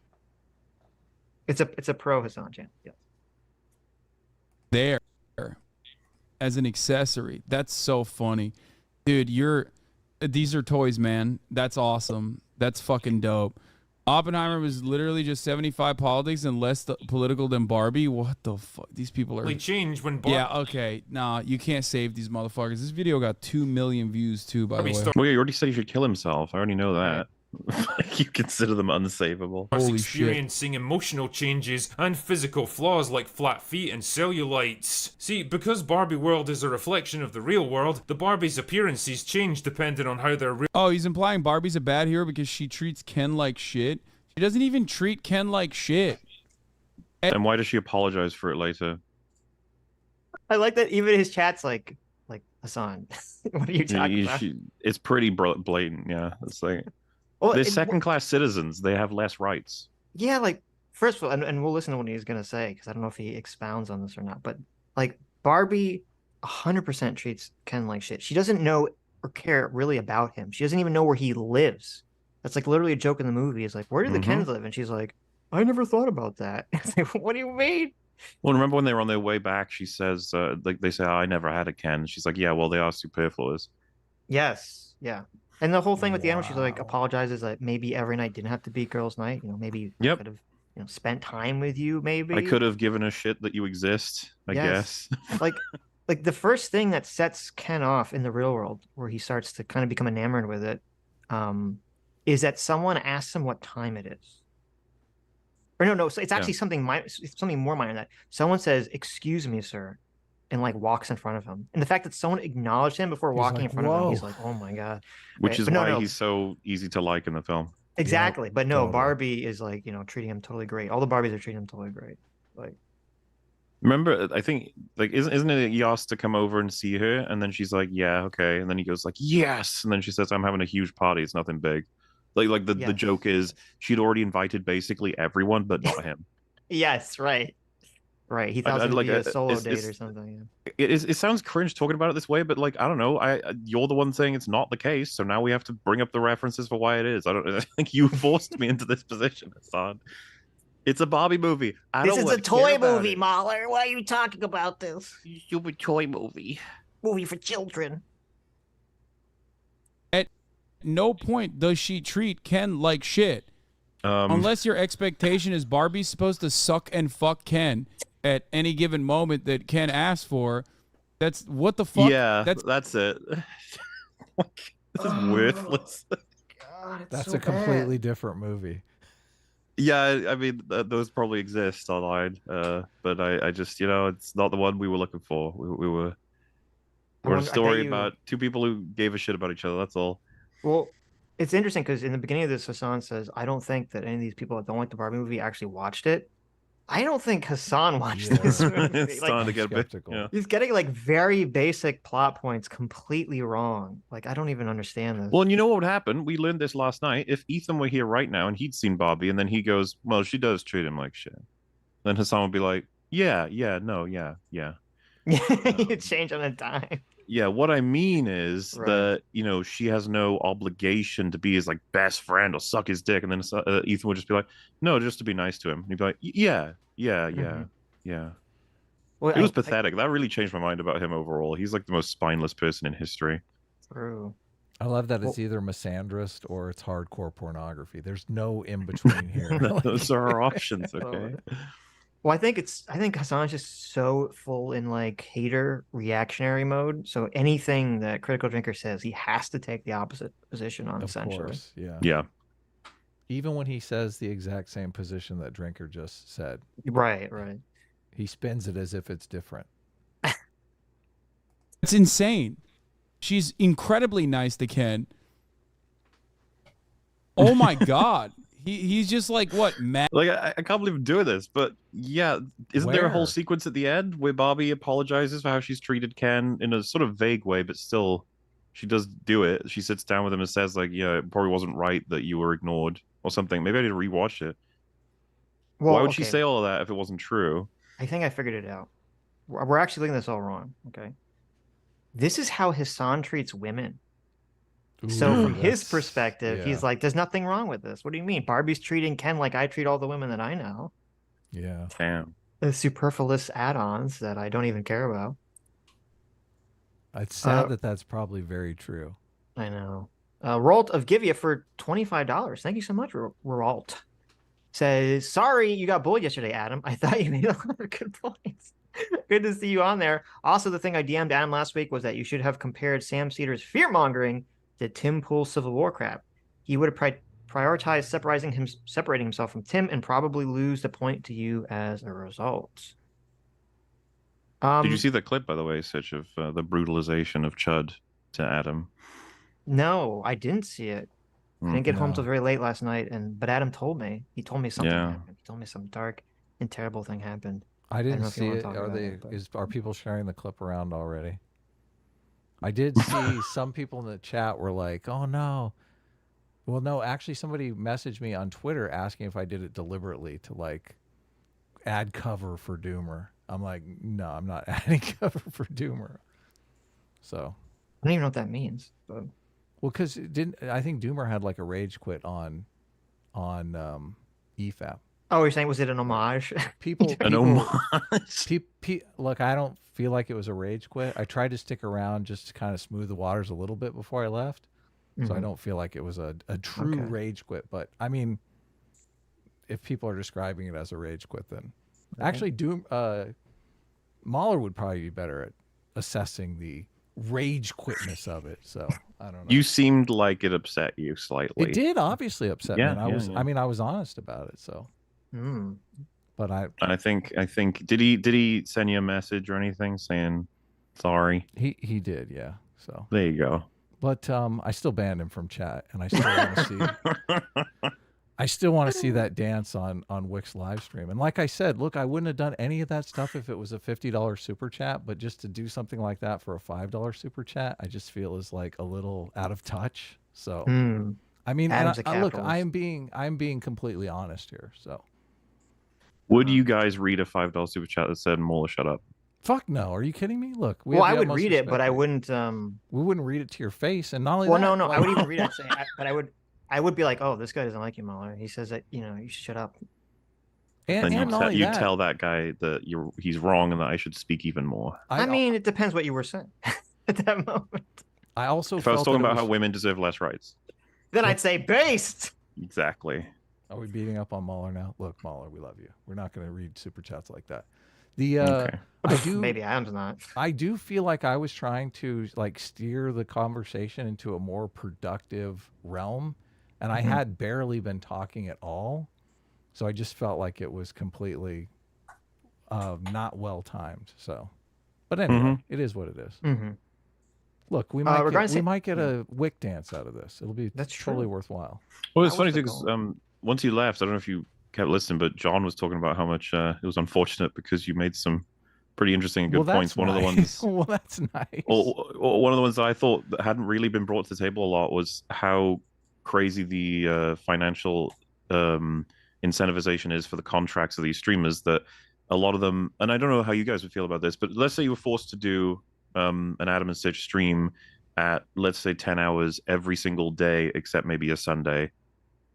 It's a pro Hasan channel. Yeah. There, as an accessory. That's so funny, dude. These are toys, man. That's awesome. That's fucking dope. Oppenheimer was literally just 75 politics and less political than Barbie. What the fuck? These people are. Changed when Yeah, okay. Nah, you can't save these motherfuckers. This video got 2 million views too, by the way. Well, yeah, you already said he should kill himself. I already know that. You consider them unsavable. us Holy shit. experiencing emotional changes and physical flaws like flat feet and cellulites. See, because Barbie world is a reflection of the real world, the Barbie's appearances change depending on how their real Oh, he's implying Barbie's a bad hero because she treats Ken like shit. She doesn't even treat Ken like shit. And why does she apologize for it later? I like that even his chat's like Hasan, what are you talking about? It's pretty blatant. Yeah, it's like Well, they're second-class citizens. They have less rights. yeah, like first of all, and we'll listen to what he's gonna say because I don't know if he expounds on this or not. But like Barbie, 100% treats Ken like shit. She doesn't know or care really about him. She doesn't even know where he lives. That's like literally a joke in the movie. Is like, where do the Kens live? And she's like, I never thought about that. It's like, what do you mean? Well, remember when they were on their way back? She says, like they say, oh, I never had a Ken. She's like, yeah, well, they are superfluous. Yes, yeah. And the whole thing with the animal, she's like Wow. apologizes that maybe every night didn't have to be girls' night. Maybe I could have, spent time with you. Maybe I could have given a shit that you exist. I Yes. guess. like the first thing that sets Ken off in the real world, where he starts to kind of become enamored with it, is that someone asks him what time it is. Or no, so it's actually something more minor than that. Someone says, "Excuse me, sir," and like walks in front of him. And the fact that someone acknowledged him before walking in front of him, he's like, "Oh my god!" Which Right? is But why he's so easy to like in the film. exactly. But no, totally. Barbie is like treating him totally great. All the Barbies are treating him totally great. Like, Remember, I think like isn't it he asked to come over and see her, and then she's like, yeah, okay, and then he goes like, yes, and then she says, I'm having a huge party. It's nothing big. Like the Yes. joke is she'd already invited basically everyone, but not him. yes, right. He thought it was gonna be a solo date or something. Yeah. It sounds cringe talking about it this way, but like I don't know. You're the one saying it's not the case, so now we have to bring up the references for why it is. I think you forced me into this position, Hasan. It's a Barbie movie. This is a toy movie, Mauler. Why are you talking about this? Stupid toy movie. Movie for children. At no point does she treat Ken like shit. Unless your expectation is Barbie's supposed to suck and fuck Ken at any given moment that Ken asks for. That's what the fuck? Yeah, that's it. This is worthless. God, it's That's so a completely different movie. Yeah, I mean those probably exist online, but I just it's not the one we were looking for. We were a story about two people who gave a shit about each other. That's all. Well, it's interesting because in the beginning of this, Hasan says, I don't think that any of these people that don't like the Barbie movie actually watched it. I don't think Hasan watched this movie. It's starting to get a bit. skeptical. Yeah. He's getting like very basic plot points completely wrong. Like, I don't even understand this. Well, and you know what would happen? We learned this last night. If Ethan were here right now and he'd seen Barbie, and then he goes, "Well, she does treat him like shit," then Hasan would be like, "Yeah, no, yeah." You change on a dime. Yeah, what I mean is Right. that she has no obligation to be his like best friend or suck his dick, and then Ethan would just be like, "No, just to be nice to him." And he'd be like, "Yeah." Well, It was pathetic. That really changed my mind about him overall. He's like the most spineless person in history. True. I love that it's either misandrist or it's hardcore pornography. There's no in between here. Those are our options, okay? Well, I think Hasan's just so full in like hater reactionary mode. So anything that Critical Drinker says, he has to take the opposite position on, Of essentially. course, yeah. Yeah. Even when he says the exact same position that Drinker just said, Right. he spins it as if it's different. It's insane. She's incredibly nice to Ken. Oh my god. He's just like what, mad? Like I can't believe I'm doing this, but yeah, isn't there a whole Where? sequence at the end where Barbie apologizes for how she's treated Ken in a sort of vague way, but still she does do it. She sits down with him and says like, "Yeah, it probably wasn't right that you were ignored," or something. Maybe I need to rewatch it. Well, Why would she okay. say all of that if it wasn't true? I think I figured it out. We're actually looking at this all wrong. Okay. This is how Hasan treats women. So Ooh, from his that's- perspective, he's yeah, like, there's nothing wrong with this. What do you mean? Barbie's treating Ken like I treat all the women that I know. yeah. Damn. The superfluous add-ons that I don't even care about. It's sad that that's probably very true. I know. Rolt of Givia for $25. Thank you so much, Rolt. Says, sorry you got bullied yesterday, Adam. I thought you made a lot of good points. Good to see you on there. Also, the thing I DM'd Adam last week was that you should have compared Sam Cedar's fear-mongering to Tim Pool's Civil War crap. He would have prioritize separating himself from Tim and probably lose the point to you as a result. Did you see the clip, by the way, Sitch, of the brutalization of Chud to Adam? No, I didn't see it. I didn't get home No. till very late last night, but Adam told me. He told me something Yeah. happened. He told me some dark and terrible thing happened. I didn't know if you see wanna it. talk Are about they? it, but- Are people sharing the clip around already? I did see some people in the chat were like, "Oh no." Well, no, actually, somebody messaged me on Twitter asking if I did it deliberately to like add cover for Doomer. I'm like, no, I'm not adding cover for Doomer. So, I don't even know what that means. But... well, because I think Doomer had like a rage quit on EFAP. Oh, you're saying was it an homage? People, An homage. look, I don't feel like it was a rage quit. I tried to stick around just to kind of smooth the waters a little bit before I left. So I don't feel like it was a true rage quit. But I mean, if people are describing it as a rage quit, then actually Mauler would probably be better at assessing the rage quitness of it. So I don't know. You seemed like it upset you slightly. It did obviously upset me. Yeah, And yeah. I mean, I was honest about it. So, but I think did he send you a message or anything saying sorry? he did, yeah. So there you go. But I still banned him from chat, and I still want to see. I still want to see that dance on Wick's live stream. And like I said, look, I wouldn't have done any of that stuff if it was a $50 super chat. But just to do something like that for a $5 super chat, I just feel is like a little out of touch. So I mean, and look, I'm being completely honest here. So would you guys read a $5 super chat that said "Mauler, shut up"? Fuck no. Are you kidding me? Look, well, I would read it, but I wouldn't. We wouldn't read it to your face, and not only well, that. no, I would even read it, but I would be like, oh, this guy doesn't like you, Mauler. He says that you should shut up. And you tell that guy that he's wrong and that I should speak even more. I mean, it depends what you were saying at that moment. I also if I was talking about how women deserve less rights, then I'd say based. Exactly. Are we beating up on Mauler now? Look, Mauler, we love you. We're not going to read super chats like that. I do maybe Adam's not. I do feel like I was trying to like steer the conversation into a more productive realm, and I had barely been talking at all, so I just felt like it was completely not well timed. So, but anyway, it is what it is. Look, we might get a Wick dance out of this. It'll be totally worthwhile. Well, it's funny too because once you left, I don't know if you kept listening, but John was talking about how much it was unfortunate because you made some pretty interesting and good points. One of the ones, well, that's nice. One of the ones that I thought that hadn't really been brought to the table a lot was how crazy the financial incentivization is for the contracts of these streamers. That a lot of them, and I don't know how you guys would feel about this, but let's say you were forced to do an Adam and Sitch stream at, let's say, 10 hours every single day except maybe a Sunday.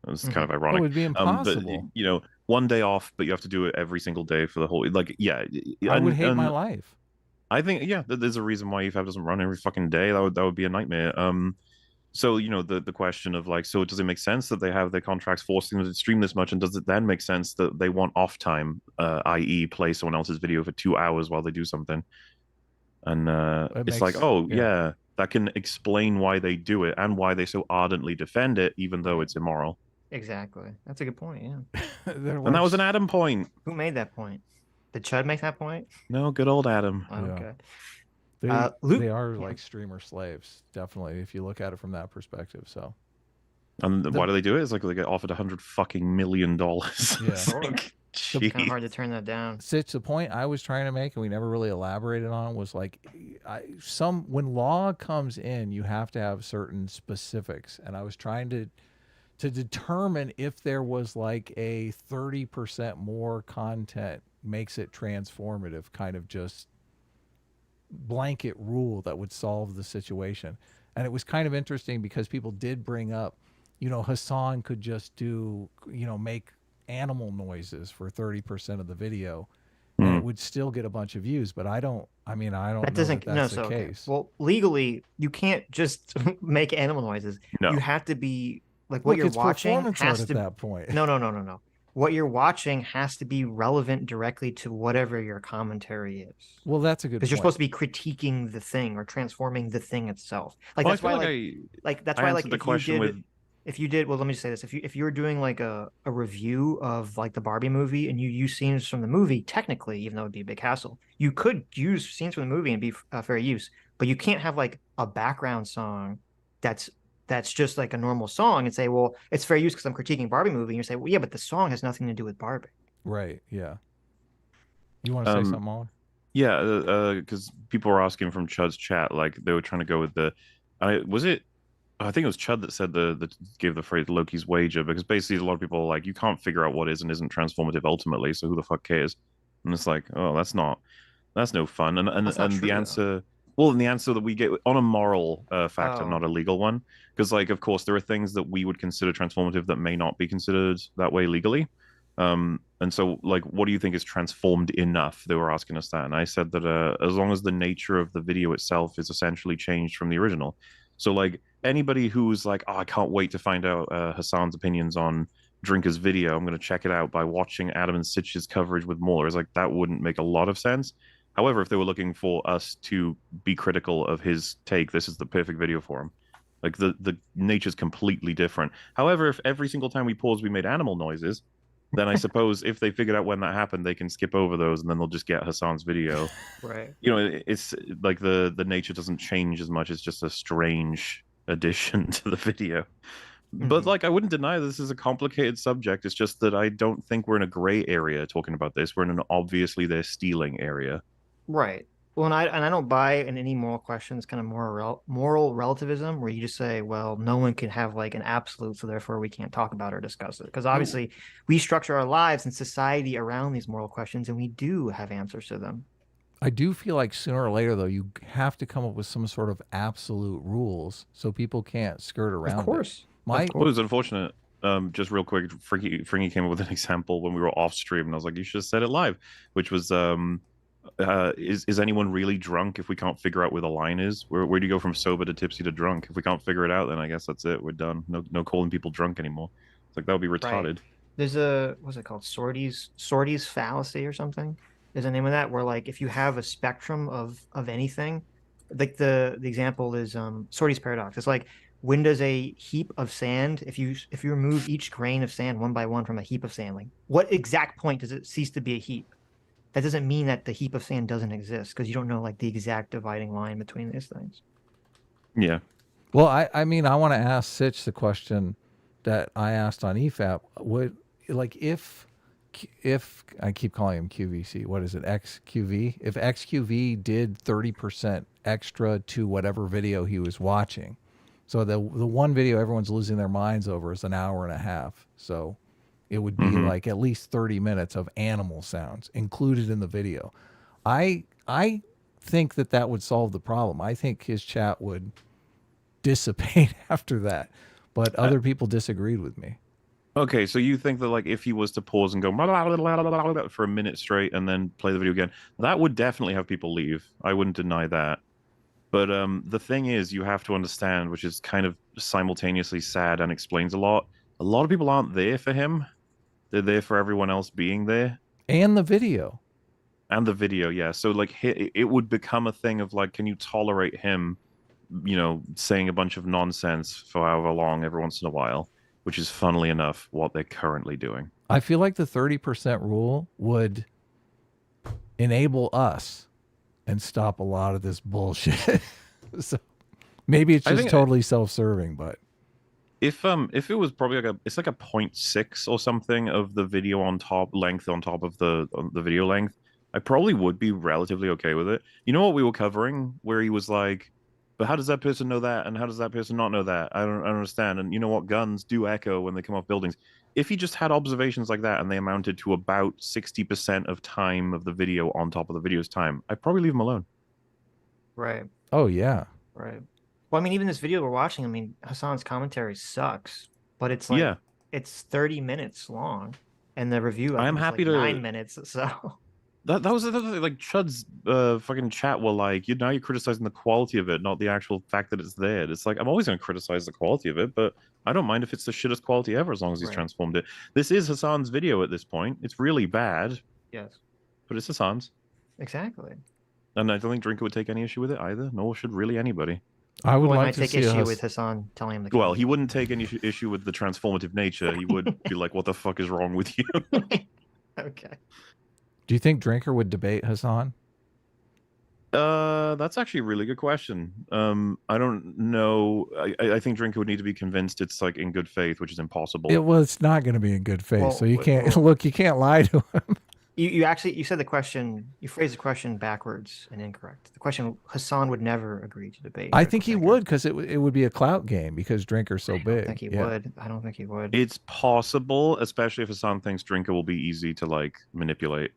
It's kind of ironic. It would be impossible. But, one day off, but you have to do it every single day for the whole. I would hate my life. I think there's a reason why EFAP doesn't run every fucking day. That would be a nightmare. So the question of like, so does it make sense that they have their contracts forcing them to stream this much, and does it then make sense that they want off time, i.e., play someone else's video for 2 hours while they do something? And it's like, that can explain why they do it and why they so ardently defend it, even though it's immoral. Exactly. That's a good point. Yeah. And that was an Adam point. Who made that point? Did Chud make that point? No, good old Adam. Oh, okay. They are like streamer slaves, definitely, if you look at it from that perspective. So, and why do they do it? It's like they get offered $100 million. Yeah, it's kind of hard to turn that down. Sitch, the point I was trying to make, and we never really elaborated on, was like, when law comes in, you have to have certain specifics, and I was trying to determine if there was like a 30% more content makes it transformative, kind of just blanket rule that would solve the situation. And it was kind of interesting because people did bring up, Hasan could just do, make animal noises for 30% of the video and it would still get a bunch of views. But I don't know that's the case. Well, legally, you can't just make animal noises. No. You have to be like what you're watching has at that point. No. What you're watching has to be relevant directly to whatever your commentary is. Well, that's a good point. Because you're supposed to be critiquing the thing or transforming the thing itself. Like that's why, that's why, like the question with if you did, well, let me just say this: if you were doing like a review of like the Barbie movie and you use scenes from the movie, technically, even though it'd be a big hassle, you could use scenes from the movie and be fair use, but you can't have like a background song that's just like a normal song and say, well, it's fair use because I'm critiquing Barbie movie, and you say, well, yeah, but the song has nothing to do with Barbie. Right. Yeah. You want to say something, Mauler? Yeah, because people were asking from Chud's chat, like they were trying to go with the, was it? I think it was Chud that said that gave the phrase Loki's wager, because basically a lot of people are like, you can't figure out what is and isn't transformative ultimately, so who the fuck cares? And it's like, oh, that's no fun. And the answer, well, and the answer that we get on a moral factor, not a legal one, because like of course there are things that we would consider transformative that may not be considered that way legally. And so like, what do you think is transformed enough? They were asking us that, and I said that as long as the nature of the video itself is essentially changed from the original. So like anybody who's like, oh, I can't wait to find out Hasan's opinions on Drinker's video, I'm going to check it out by watching Adam and Sitch's coverage with Mauler. It's like, that wouldn't make a lot of sense. However, if they were looking for us to be critical of his take, this is the perfect video for him. Like the nature's completely different. However, if every single time we pause we made animal noises, then I suppose if they figured out when that happened, they can skip over those and then they'll just get Hasan's video. Right. You know, it's like the nature doesn't change as much. It's just a strange addition to the video. But like, I wouldn't deny this is a complicated subject. It's just that I don't think we're in a gray area talking about this. We're in an obviously they're stealing area. Right. Well, and I don't buy in any moral questions kind of moral relativism where you just say, well, no one can have like an absolute, so therefore we can't talk about or discuss it. Because obviously we structure our lives and society around these moral questions, and we do have answers to them. I do feel like sooner or later, though, you have to come up with some sort of absolute rules so people can't skirt around. Of course. It was unfortunate. Just real quick, Fringy came up with an example when we were off stream, and I was like, you should have said it live, which was is anyone really drunk if we can't figure out where the line is? Where do you go from sober to tipsy to drunk? If we can't figure it out, then I guess that's it. We're done. No calling people drunk anymore. It's like, that would be retarded. Right. There's what's it called? Sorties fallacy or something. There's a name of that where like if you have a spectrum of anything, like the example is Sorties paradox. It's like, when does a heap of sand, if you remove each grain of sand one by one from a heap of sand, like what exact point does it cease to be a heap? That doesn't mean that the heap of sand doesn't exist, because you don't know like the exact dividing line between these things. Yeah. Well, I mean, I want to ask Sitch the question that I asked on EFAP. Would, like, if I keep calling him QVC, what is it, XQV? If XQV did 30% extra to whatever video he was watching, so the one video everyone's losing their minds over is an hour and a half, so it would be like at least 30 minutes of animal sounds included in the video. I think that would solve the problem. I think his chat would dissipate after that, but other people disagreed with me. Okay, so you think that like if he was to pause and go for a minute straight and then play the video again, that would definitely have people leave. I wouldn't deny that. But the thing is, you have to understand, which is kind of simultaneously sad and explains a lot of people aren't there for him. They're there for everyone else being there. And the video. And the video, yeah. So like it would become a thing of like, can you tolerate him, you know, saying a bunch of nonsense for however long every once in a while, which is funnily enough what they're currently doing. I feel like the 30% rule would enable us and stop a lot of this bullshit. So maybe it's just totally self-serving, but if it was probably like it's like a 0.6 or something of the video on top of the video length, I probably would be relatively okay with it. You know what we were covering where he was like, but how does that person know that, and how does that person not know that? I don't understand. And you know what, guns do echo when they come off buildings. If he just had observations like that and they amounted to about 60% of time of the video on top of the video's time, I'd probably leave him alone. Right. Oh yeah. Right. Well, I mean, even this video we're watching, I mean, Hasan's commentary sucks, but it's like, it's 30 minutes long, and the review I'm happy like to 9 minutes. So that was the thing, like Chud's fucking chat were like, now you're criticizing the quality of it, not the actual fact that it's there. It's like, I'm always going to criticize the quality of it, but I don't mind if it's the shittest quality ever, as long as he's transformed it. This is Hasan's video at this point. It's really bad. Yes. But it's Hasan's. Exactly. And I don't think Drinker would take any issue with it either, nor should really anybody. I would Boy like might to take see issue us. with Hasan telling him the Well, he wouldn't take any issue with the transformative nature. He would be like, "What the fuck is wrong with you?" Okay. Do you think Drinker would debate Hasan? That's actually a really good question. I don't know. I think Drinker would need to be convinced it's like in good faith, which is impossible. It's not going to be in good faith. Well, so you can't well- look. You can't lie to him. You said the question, you phrased the question backwards and incorrect. The question, Hasan would never agree to debate. I think he would, because it would be a clout game because Drinker's so big. I don't think he would. I don't think he would. It's possible, especially if Hasan thinks Drinker will be easy to like manipulate.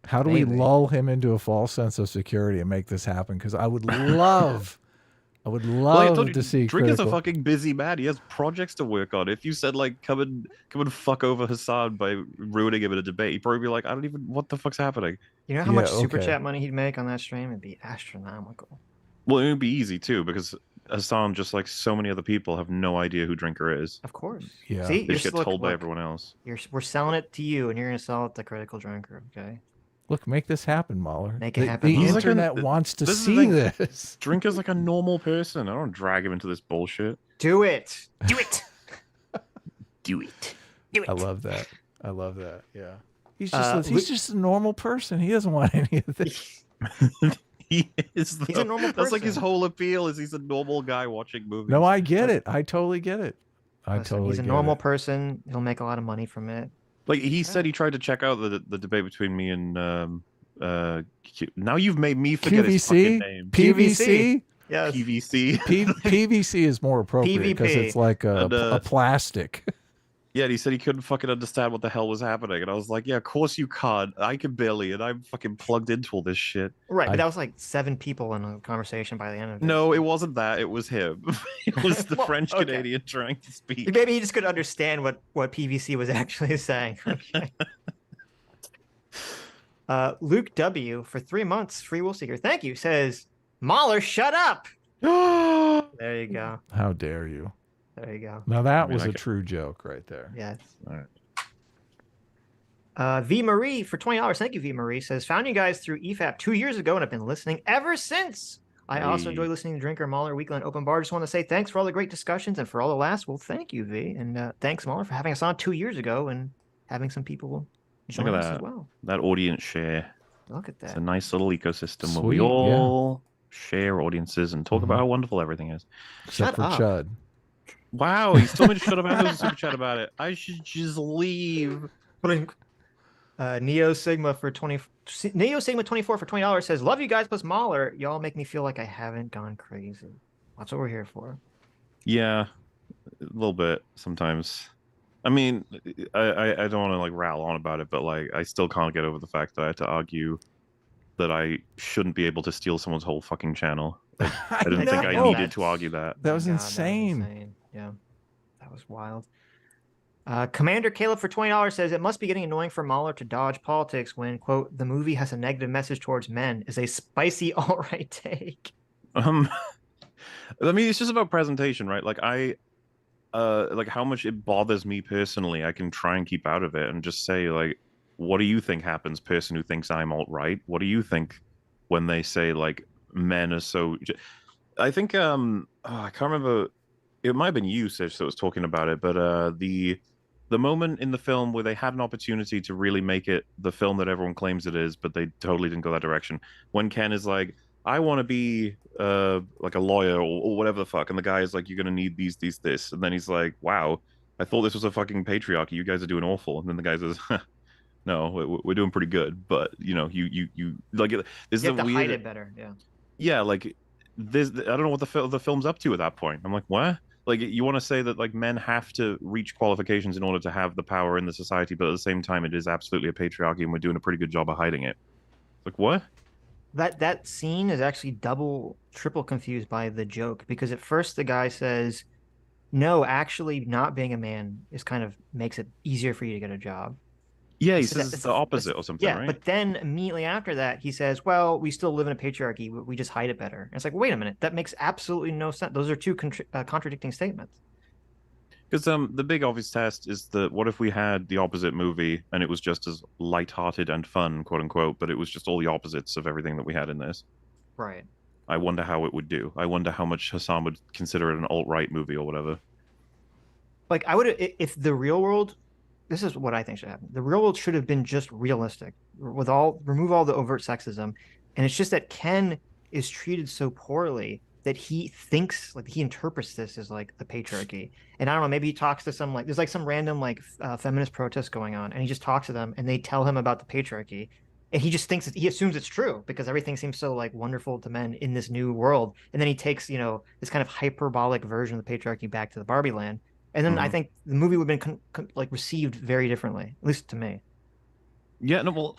How do Maybe. we lull him into a false sense of security and make this happen? Because I would love, I would love to see Drinker's Critical. a fucking busy man. He has projects to work on. If you said like come and fuck over Hasan by ruining him in a debate, he'd probably be like, I don't even what the fuck's happening. You know how much Yeah, super okay. chat money he'd make on that stream? It'd be astronomical. Well, it would be easy too because Hasan, just like so many other people, have no idea who Drinker is. Of course. Yeah. See, They just get look, told by look, everyone else. we're selling it to you, and you're gonna sell it to Critical Drinker. Okay. Look, make this happen, Mauler. Make it The- happen, The Mauler. He's like a- internet wants to this is see like- this. Drinker's like a normal person. I don't drag him into this bullshit. Do it. Do it. Do it. Do it. I love that. I love that. Yeah. He's Luke- just a normal person. He doesn't want any of this. He is. He's a normal That's like his person. whole appeal. Is he's a normal guy watching movies. No, I get it. I totally get it. I Listen, totally he's a get normal it. person. He'll make a lot of money from it. Like he said, he tried to check out the debate between me and now you've made me forget his fucking QVC? name. PVC? Yes. PVC. PVC is more appropriate because PVP. it's like And, a plastic. Yeah, and he said he couldn't fucking understand what the hell was happening, and I was like, yeah, of course you can't. I can barely, and I'm fucking plugged into all this shit. Right, but I- that was like 7 people in a conversation by the end of it. No, it wasn't that. It was him. It was the Well, French okay. Canadian trying to speak. Maybe he just couldn't understand what PVC was actually saying. Okay. Luke W. for 3 months, free will seeker. Thank you. Says, Mauler, shut up. There you go. How dare you? There you go. Now that mean, was I a can- true joke right there. Yes. All right. V Marie for $20. Thank you, V Marie. Says, found you guys through EFAP 2 years ago and have been listening ever since. I also Hey. enjoy listening to Drinker Mauler Weekly on Open Bar. Just want to say thanks for all the great discussions and for all the laughs. Well, thank you, V. And thanks, Mauler, for having us on 2 years ago and having some people join at us as that. well. That audience share. Look at It's that. a nice little ecosystem where we Sweet, yeah. all share audiences and talk Mhm. about how wonderful everything is. Except Shut for up. Chud. Wow, he's told me to shut up. I was super chat about it. I should just leave. Neo Sigma for Neo Sigma 24 for $20 says, love you guys plus Mauler. Y'all make me feel like I haven't gone crazy. That's what we're here for. Yeah, a little bit sometimes. I mean, I don't want to like rattle on about it, but like I still can't get over the fact that I had to argue that I shouldn't be able to steal someone's whole fucking channel. Like, I didn't think I know. needed to argue that. That was My God, insane. Yeah, that was wild. Commander Caleb for $20 says, it must be getting annoying for Mauler to dodge politics when, quote, the movie has a negative message towards men is a spicy alt-right take. I mean, it's just about presentation, right? Like like how much it bothers me personally, I can try and keep out of it and just say like, what do you think happens, person who thinks I'm alt-right? What do you think when they say like men are so? I think I can't remember. It might have been you, Sitch, that was talking about it, but the moment in the film where they had an opportunity to really make it the film that everyone claims it is, but they totally didn't go that direction. When Ken is like, I want to be like a lawyer or whatever the fuck, and the guy is like, you're gonna need this, and then he's like, wow, I thought this was a fucking patriarchy. You guys are doing awful, and then the guy says, no, we're doing pretty good, but you know, you like this is You a have to weird. hide it better. Yeah. Yeah, like this. I don't know what the film's up to at that point. I'm like, what? Like you want to say that like men have to reach qualifications in order to have the power in the society, but at the same time, it is absolutely a patriarchy, and we're doing a pretty good job of hiding it. Like what? That scene is actually triple confused by the joke, because at first the guy says, no, actually not being a man is kind of makes it easier for you to get a job. Yeah, he So says it's the opposite or something, Yeah, right? but then immediately after that, he says, well, we still live in a patriarchy. We just hide it better. And it's like, wait a minute. That makes absolutely no sense. Those are two contradicting statements. Because the big obvious test is that what if we had the opposite movie and it was just as lighthearted and fun, quote unquote, but it was just all the opposites of everything that we had in this. Right. I wonder how it would do. I wonder how much Hasan would consider it an alt-right movie or whatever. Like I would, if the real world, this is what I think should happen. The real world should have been just realistic, with remove all the overt sexism, and it's just that Ken is treated so poorly that he thinks, like, he interprets this as like the patriarchy. And I don't know, maybe he talks to some, like, there's like some random like feminist protest going on, and he just talks to them and they tell him about the patriarchy, and he just thinks he assumes it's true because everything seems so like wonderful to men in this new world. And then he takes, you know, this kind of hyperbolic version of the patriarchy back to the Barbie land. And then I think the movie would have been like received very differently, at least to me. Yeah, no, well,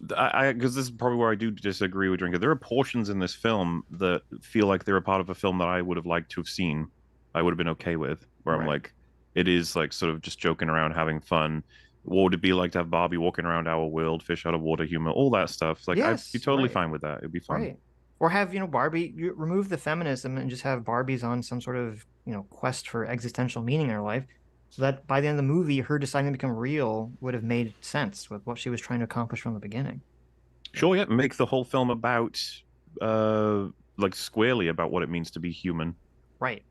because this is probably where I do disagree with Drinker. There are portions in this film that feel like they're a part of a film that I would have liked to have seen. I would have been okay with, where I'm like, it is like sort of just joking around, having fun. What would it be like to have Barbie walking around our world, fish out of water humor, all that stuff? Like, I'd be totally fine with that. It'd be fun. Right. Or have, you know, Barbie, you remove the feminism and just have Barbies on some sort of, you know, quest for existential meaning in her life, so that by the end of the movie, her deciding to become real would have made sense with what she was trying to accomplish from the beginning. Sure, yeah, make the whole film about, like, squarely about what it means to be human. Right.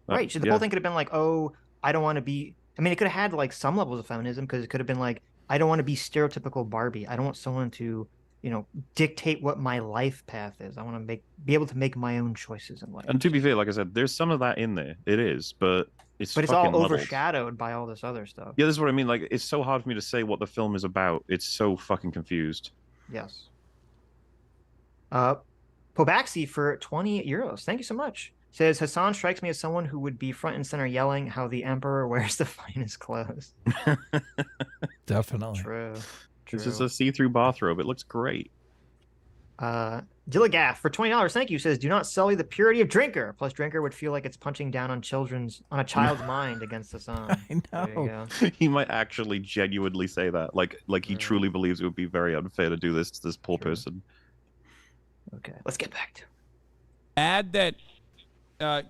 Right. So the whole thing could have been like, oh, I don't want to be, I mean, it could have had like some levels of feminism, because it could have been like, I don't want to be stereotypical Barbie. I don't want someone to, you know, dictate what my life path is. I want to be able to make my own choices in life. And to be fair, like I said, there's some of that in there. It is, but it's all muddled. overshadowed by all this other stuff. Yeah, this is what I mean. Like, it's so hard for me to say what the film is about. It's so fucking confused. Yes. Pobaxi for 20 euros. Thank you so much. Says, Hasan strikes me as someone who would be front and center yelling how the emperor wears the finest clothes. Definitely. True. This is a see-through bathrobe. It looks great. Dillagaff for $20. Thank you. Says, do not sully the purity of Drinker. Plus, Drinker would feel like it's punching down on a child's mind against the sun. I know. He might actually genuinely say that. Like he truly believes it would be very unfair to do this to this poor person. Okay, let's get back to Add that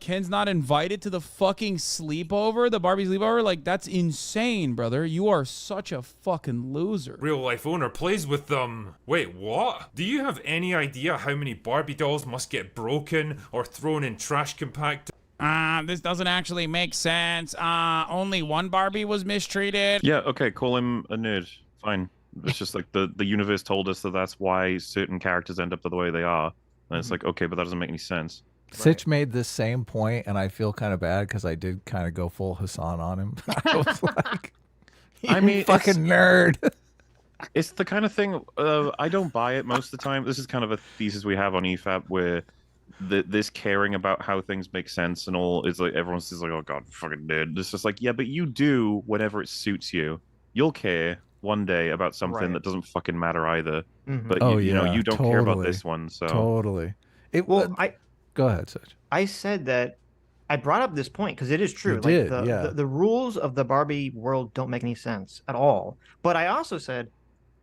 Ken's not invited to the fucking sleepover, the Barbie sleepover. Like, that's insane, brother. You are such a fucking loser. Real life owner plays with them. Wait, what? Do you have any idea how many Barbie dolls must get broken or thrown in trash compactors? This doesn't actually make sense. Only one Barbie was mistreated. Yeah, okay, call him a nerd. Fine. It's just like the universe told us that that's why certain characters end up the way they are. And it's like, okay, but that doesn't make any sense. Sitch made this same point, and I feel kind of bad because I did kind of go full Hasan on him. I was like, I mean, fucking nerd. It's the kind of thing, I don't buy it most of the time. This is kind of a thesis we have on EFAP, where this caring about how things make sense and all is like, everyone's just like, oh god, fucking nerd. It's just like, yeah, but you do whenever it suits you. You'll care one day about something that doesn't fucking matter either. But you know, you don't care about this one. So totally. Go ahead, Sitch. I said that I brought up this point because it is true. You like did, the rules of the Barbie world don't make any sense at all. But I also said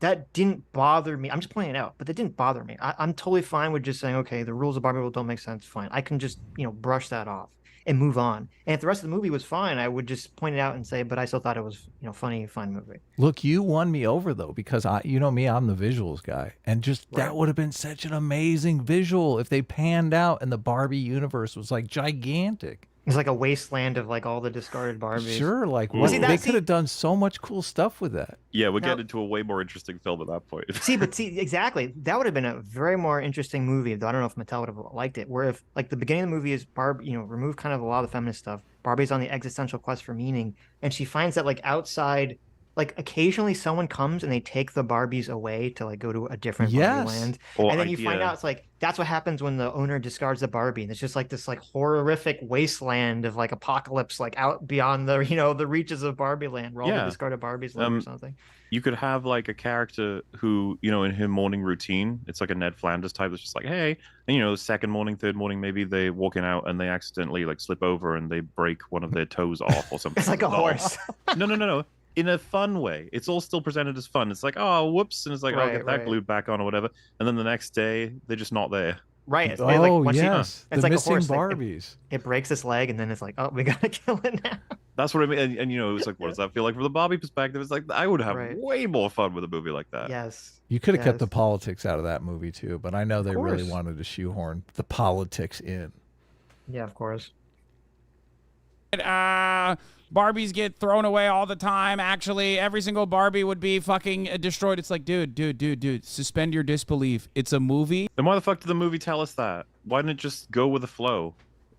that didn't bother me. I'm just pointing it out, but that didn't bother me. I'm totally fine with just saying, okay, the rules of Barbie world don't make sense. Fine. I can just, you know, brush that off and move on. And if the rest of the movie was fine, I would just point it out and say, but I still thought it was, you know, funny, fun movie. Look, you won me over though, because you know me, I'm the visuals guy. And just that would have been such an amazing visual if they panned out and the Barbie universe was like gigantic. It's like a wasteland of like all the discarded Barbies. Sure, like they could have done so much cool stuff with that. Yeah, we'll get into a way more interesting film at that point. see, exactly. That would have been a very more interesting movie. Though I don't know if Mattel would have liked it. Where if like the beginning of the movie is Barbie, you know, remove kind of a lot of the feminist stuff. Barbie's on the existential quest for meaning, and she finds that like outside, like occasionally someone comes and they take the Barbies away to like go to a different Barbie land, and then you find out it's like that's what happens when the owner discards the Barbie, and it's just like this like horrific wasteland of like apocalypse, like out beyond the, you know, the reaches of Barbie land where all the discarded Barbies live or something. You could have like a character who, you know, in her morning routine, it's like a Ned Flanders type that's just like, hey, and you know, second morning, third morning, maybe they walking out and they accidentally like slip over and they break one of their toes off or something. It's like a horse. No. In a fun way. It's all still presented as fun. It's like, oh, whoops. And it's like, I'll get that glued back on or whatever. And then the next day, they're just not there. Right. It's Oh, like once yes. it's The like a missing horse. Like, Barbies. it breaks its leg, and then it's like, oh, we gotta kill it now. That's what I mean. And you know, it was like, what does that feel like from the Barbie perspective? It's like I would have Right. way more fun with a movie like that. Yes. You could have kept the Yes. politics out of that movie too, but I know they really course. wanted to shoehorn the politics in. Yeah, of course. Barbies get thrown away all the time. Actually, every single Barbie would be fucking destroyed. It's like, dude, suspend your disbelief. It's a movie. Then why the fuck did the movie tell us that? Why didn't it just go with the flow?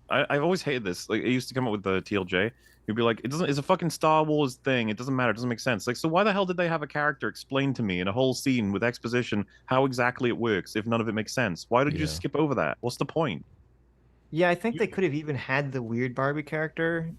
I've always hated this. Like, it used to come up with the TLJ. You'd be like, it's a fucking Star Wars thing. It doesn't matter. It doesn't make sense. Like, so why the hell did they have a character explain to me in a whole scene with exposition how exactly it works if none of it makes sense? Why did you just skip over that? What's the point? Yeah, I think they could have even had the weird Barbie character.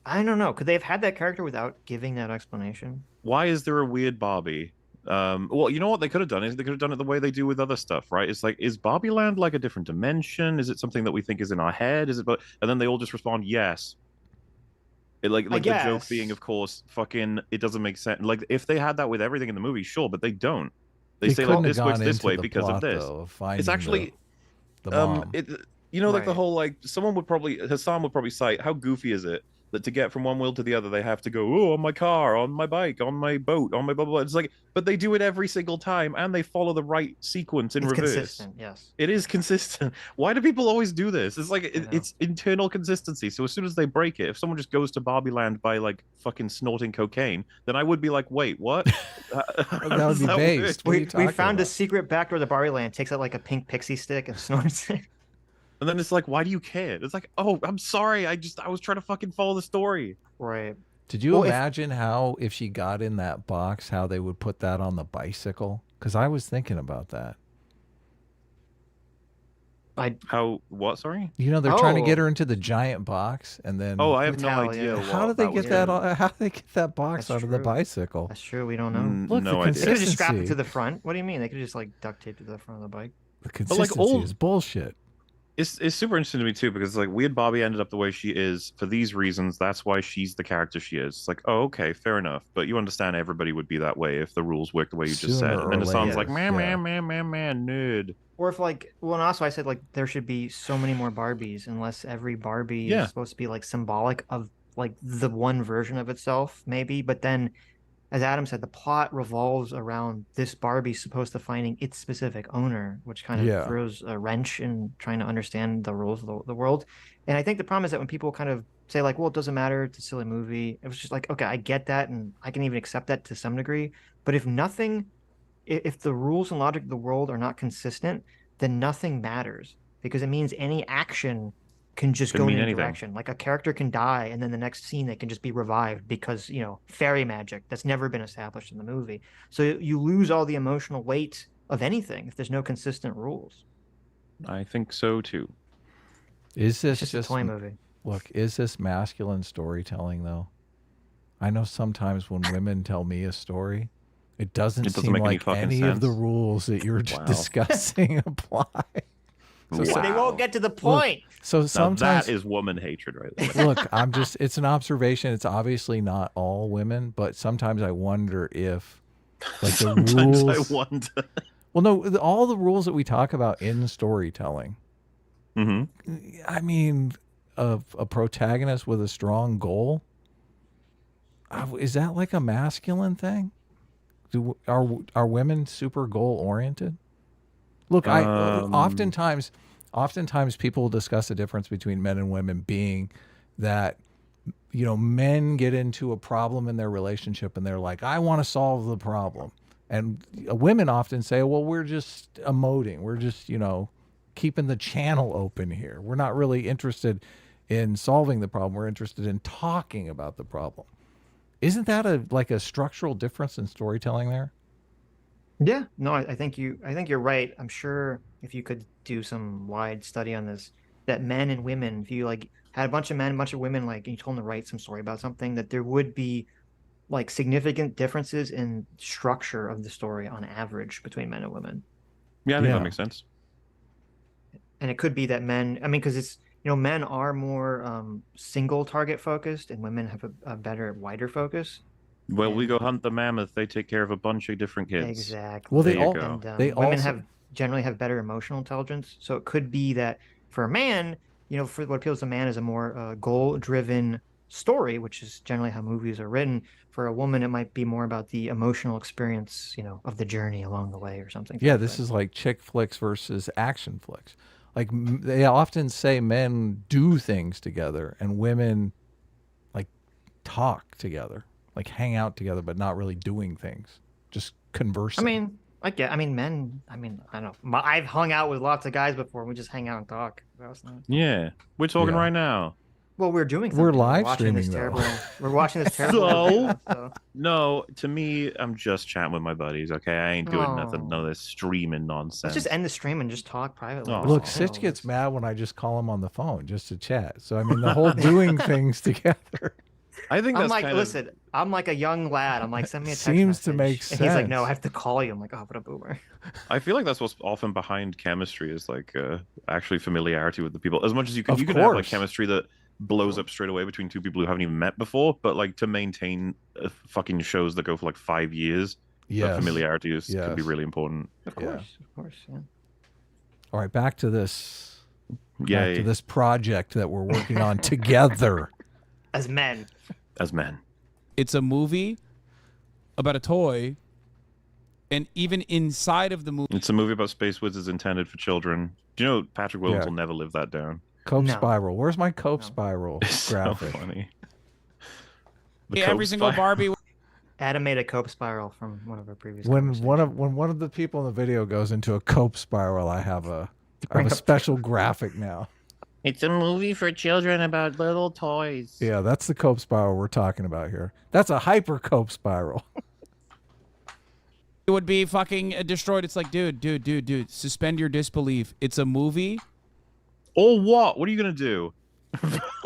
I don't know. Could they have had that character without giving that explanation? Why is there a weird Barbie? Well, you know what they could have done is they could have done it the way they do with other stuff, right? It's like, is Barbie Land like a different dimension? Is it something that we think is in our head? Is it? But and then they all just respond, yes. Like the joke being, of course, fucking, it doesn't make sense. Like if they had that with everything in the movie, sure, but they don't. They say like this works this way because of this. It's actually the mom. You know, like the whole like Hasan would probably cite how goofy is it that to get from one world to the other they have to go, oh, on my car, on my bike, on my boat, on my blah blah blah. It's like, but they do it every single time and they follow the right sequence in reverse. Consistent, yes. It is consistent. Why do people always do this? It's like it's internal consistency. So as soon as they break it, if someone just goes to Barbie Land by like fucking snorting cocaine, then I would be like, wait, what? That would be based. We found a secret backdoor to Barbie Land, takes out like a pink pixie stick and snorts it. And then it's like, why do you care? It's like, oh, I'm sorry. I was trying to fucking follow the story. Right. Did you imagine how, if she got in that box, how they would put that on the bicycle? Because I was thinking about that. What? Sorry? You know, they're trying to get her into the giant box, and then. Oh, I have no idea. How did they get that? How did they get that box out of the bicycle? That's true. We don't know. Look, no the idea. They could just strap it to the front. What do you mean? They could just like duct tape it to the front of the bike. The consistency is bullshit. It's super interesting to me too, because like weird Barbie ended up the way she is for these reasons. That's why she's the character she is. It's like, oh, okay, fair enough. But you understand everybody would be that way if the rules worked the way you just said. And then it sounds like man, nerd. Or if like, well, and also I said like there should be so many more Barbies, unless every Barbie is supposed to be like symbolic of like the one version of itself, maybe. But then, as Adam said, the plot revolves around this Barbie supposed to finding its specific owner, which kind of throws a wrench in trying to understand the rules of the world. And I think the problem is that when people kind of say like, well, it doesn't matter, it's a silly movie. It was just like, okay, I get that, and I can even accept that to some degree. But if the rules and logic of the world are not consistent, then nothing matters, because it means any action can just go in any direction. Like a character can die, and then the next scene they can just be revived because, you know, fairy magic that's never been established in the movie. So you lose all the emotional weight of anything if there's no consistent rules. I think so too. Is this just a toy movie? Look, is this masculine storytelling though? I know sometimes when women tell me a story, it doesn't seem like any of the rules that you're discussing apply. So they won't get to the point. Look, so sometimes that is woman hatred right there. Look, it's an observation. It's obviously not all women, but sometimes I wonder if like the rules. I wonder. Well, no, all the rules that we talk about in storytelling. I mean, a protagonist with a strong goal. Is that like a masculine thing? Are women super goal oriented? Look, oftentimes people will discuss the difference between men and women being that, you know, men get into a problem in their relationship and they're like, I want to solve the problem. And women often say, well, we're just emoting. We're just, you know, keeping the channel open here. We're not really interested in solving the problem. We're interested in talking about the problem. Isn't that like a structural difference in storytelling there? Yeah, no, I think you're right. I'm sure if you could do some wide study on this, that men and women, if you like had a bunch of men, a bunch of women, like, and you told them to write some story about something, that there would be like significant differences in structure of the story on average between men and women. Yeah, I think that makes sense. And it could be that men, I mean, because it's, you know, men are more single target focused, and women have a better, wider focus. Well, we go hunt the mammoth. They take care of a bunch of different kids. Exactly. Well, women have generally have better emotional intelligence. So it could be that for a man, you know, for what appeals to a man is a more goal-driven story, which is generally how movies are written. For a woman, it might be more about the emotional experience, you know, of the journey along the way or something. Yeah, this is like chick flicks versus action flicks. Like they often say men do things together and women like talk together, like hang out together, but not really doing things, just conversing. I mean, men. I mean, I don't know. I've hung out with lots of guys before. And we just hang out and talk. That was nice. Yeah, we're talking Yeah. right now. Well, we're doing. We're something. live watching this streaming, though. terrible. We're watching this terrible. So? movie, so. No, to me, I'm just chatting with my buddies. Okay, I ain't doing nothing. Oh. No, this streaming nonsense. Let's just end the stream and just talk privately. Oh. Look, Oh, Sitch gets mad when I just call him on the phone just to chat. So I mean, the whole doing things together I think I'm that's like, kind listen, I'm like a young lad. I'm like, send me a text seems to message. make And he's like, no, I sense. have to call you. I'm like, oh, what a boomer. I feel like that's what's often behind chemistry is like actually familiarity with the people. As much as you can, Of you can have like course. chemistry that blows up straight away between two people who haven't even met before, but like to maintain fucking shows that go for like 5 years, that Yes. familiarity is can be Yes. really important. Of Yeah. course, yeah. All right, back to this. Yay. Back to this project that we're working on together. As men. As men. It's a movie about a toy, and even inside of the movie, It's a movie about space wizards intended for children. Do you know Patrick Williams Yeah. will never live that down? Cope No. spiral. Where's my cope No. spiral It's so graphic? funny. The every Cope single spiral. Barbie. Adam made a cope spiral from one of our previous When conversations. one of the people in the video goes into a cope spiral, I have a bring up special graphic now. It's a movie for children about little toys. Yeah, that's the cope spiral we're talking about here. That's a hyper cope spiral. It would be fucking destroyed. It's like, dude, suspend your disbelief. It's a movie. Or what? What are you gonna do?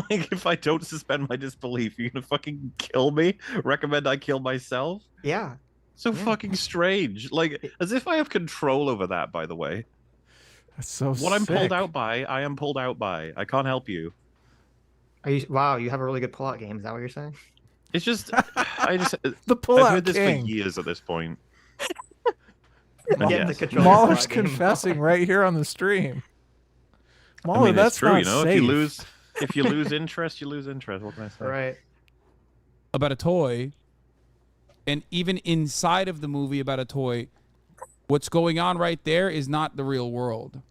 Like, if I don't suspend my disbelief, you're gonna fucking kill me? Recommend I kill myself? Yeah. So Yeah. fucking strange. Like, as if I have control over that, by the way. That's so What I'm pulled sick. out by, I am pulled out by. I can't help you. Are you? Wow, you have a really good pull-out game. Is that what you're saying? It's just, The I've pull-out heard this king. for years at this point. Get yes. the control of the Mauler's pull-out game. confessing right here on the stream. Mauler, I mean, that's it's true, not you know. safe. If you lose interest, you lose interest. What can I say? Right. About a toy, and even inside of the movie about a toy, what's going on right there is not the real world.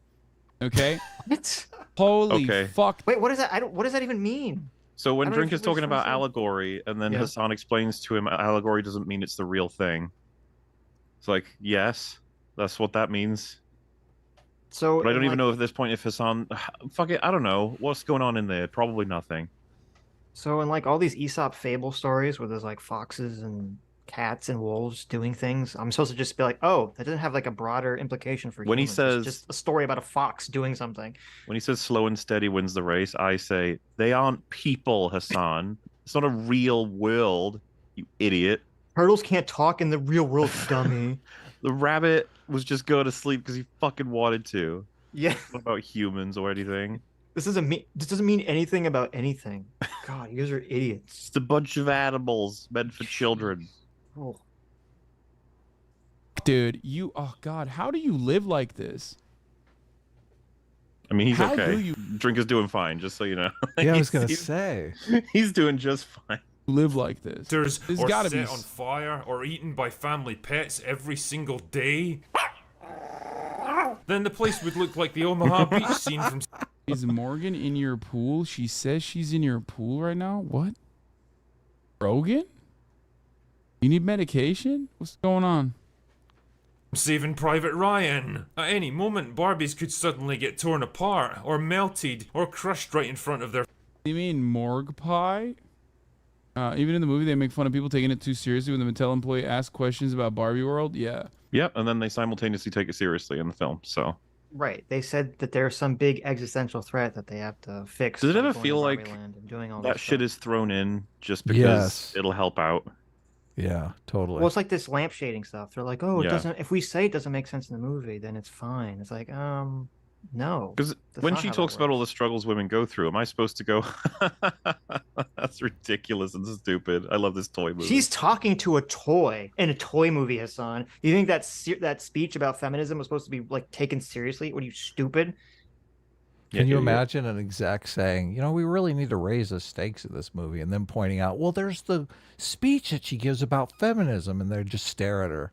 Okay? What? Holy Okay. fuck. Wait, what is that? What does that even mean? So when I don't Drink know is if we're talking about supposed to- allegory, and then Yeah. Hasan explains to him allegory doesn't mean it's the real thing. It's like, yes, that's what that means. So, But I don't even like- know at this point if Hasan, fuck it, I don't know what's going on in there. Probably nothing. So in like all these Aesop fable stories where there's like foxes and cats and wolves doing things, I'm supposed to just be like, oh, that doesn't have like a broader implication for When he humans. It's says- just a story about a fox doing something. When he says slow and steady wins the race, I say they aren't people, Hasan. It's not a real world, you idiot. Turtles can't talk in the real world, dummy. The rabbit was just going to sleep because he fucking wanted to. Yeah, Not about humans or anything. this doesn't mean anything about anything. God, you guys are idiots. Just a bunch of animals meant for children. Oh. Dude, oh God, how do you live like this? I mean, he's How okay. do you- Drink is doing fine, just so you know. Yeah, I was He's- gonna he's- say. He's doing just fine. Live like this. There's There's or gotta set be on fire or eaten by family pets every single day. Then the place would look like the Omaha beach scene from Is Morgan in your pool? She says she's in your pool right now. What? Rogan? You need medication? What's going on? Saving Private Ryan. At any moment, Barbies could suddenly get torn apart, or melted, or crushed right in front of their. You mean morgue pie? Even in the movie, they make fun of people taking it too seriously when the Mattel employee asks questions about Barbie World. Yeah. Yep, and then they simultaneously take it seriously in the film. So, Right. They said that there's some big existential threat that they have to fix. does it by ever going to feel Barbie like Land and doing all that this shit stuff. is thrown in just because Yes. it'll help out? Yeah, totally. Well, it's like this lamp shading stuff. They're like, oh, it Yeah. doesn't. If we say it doesn't make sense in the movie, then it's fine. It's like, No, Because that's when not she how that talks about all the works. struggles women go through, am I supposed to go, that's ridiculous and stupid. I love this toy movie. She's talking to a toy in a toy movie, Hasan. Do you think that speech about feminism was supposed to be like taken seriously? What are you, stupid? Can you imagine an exec saying, you know, we really need to raise the stakes of this movie, and then pointing out, well, there's the speech that she gives about feminism, and they just stare at her.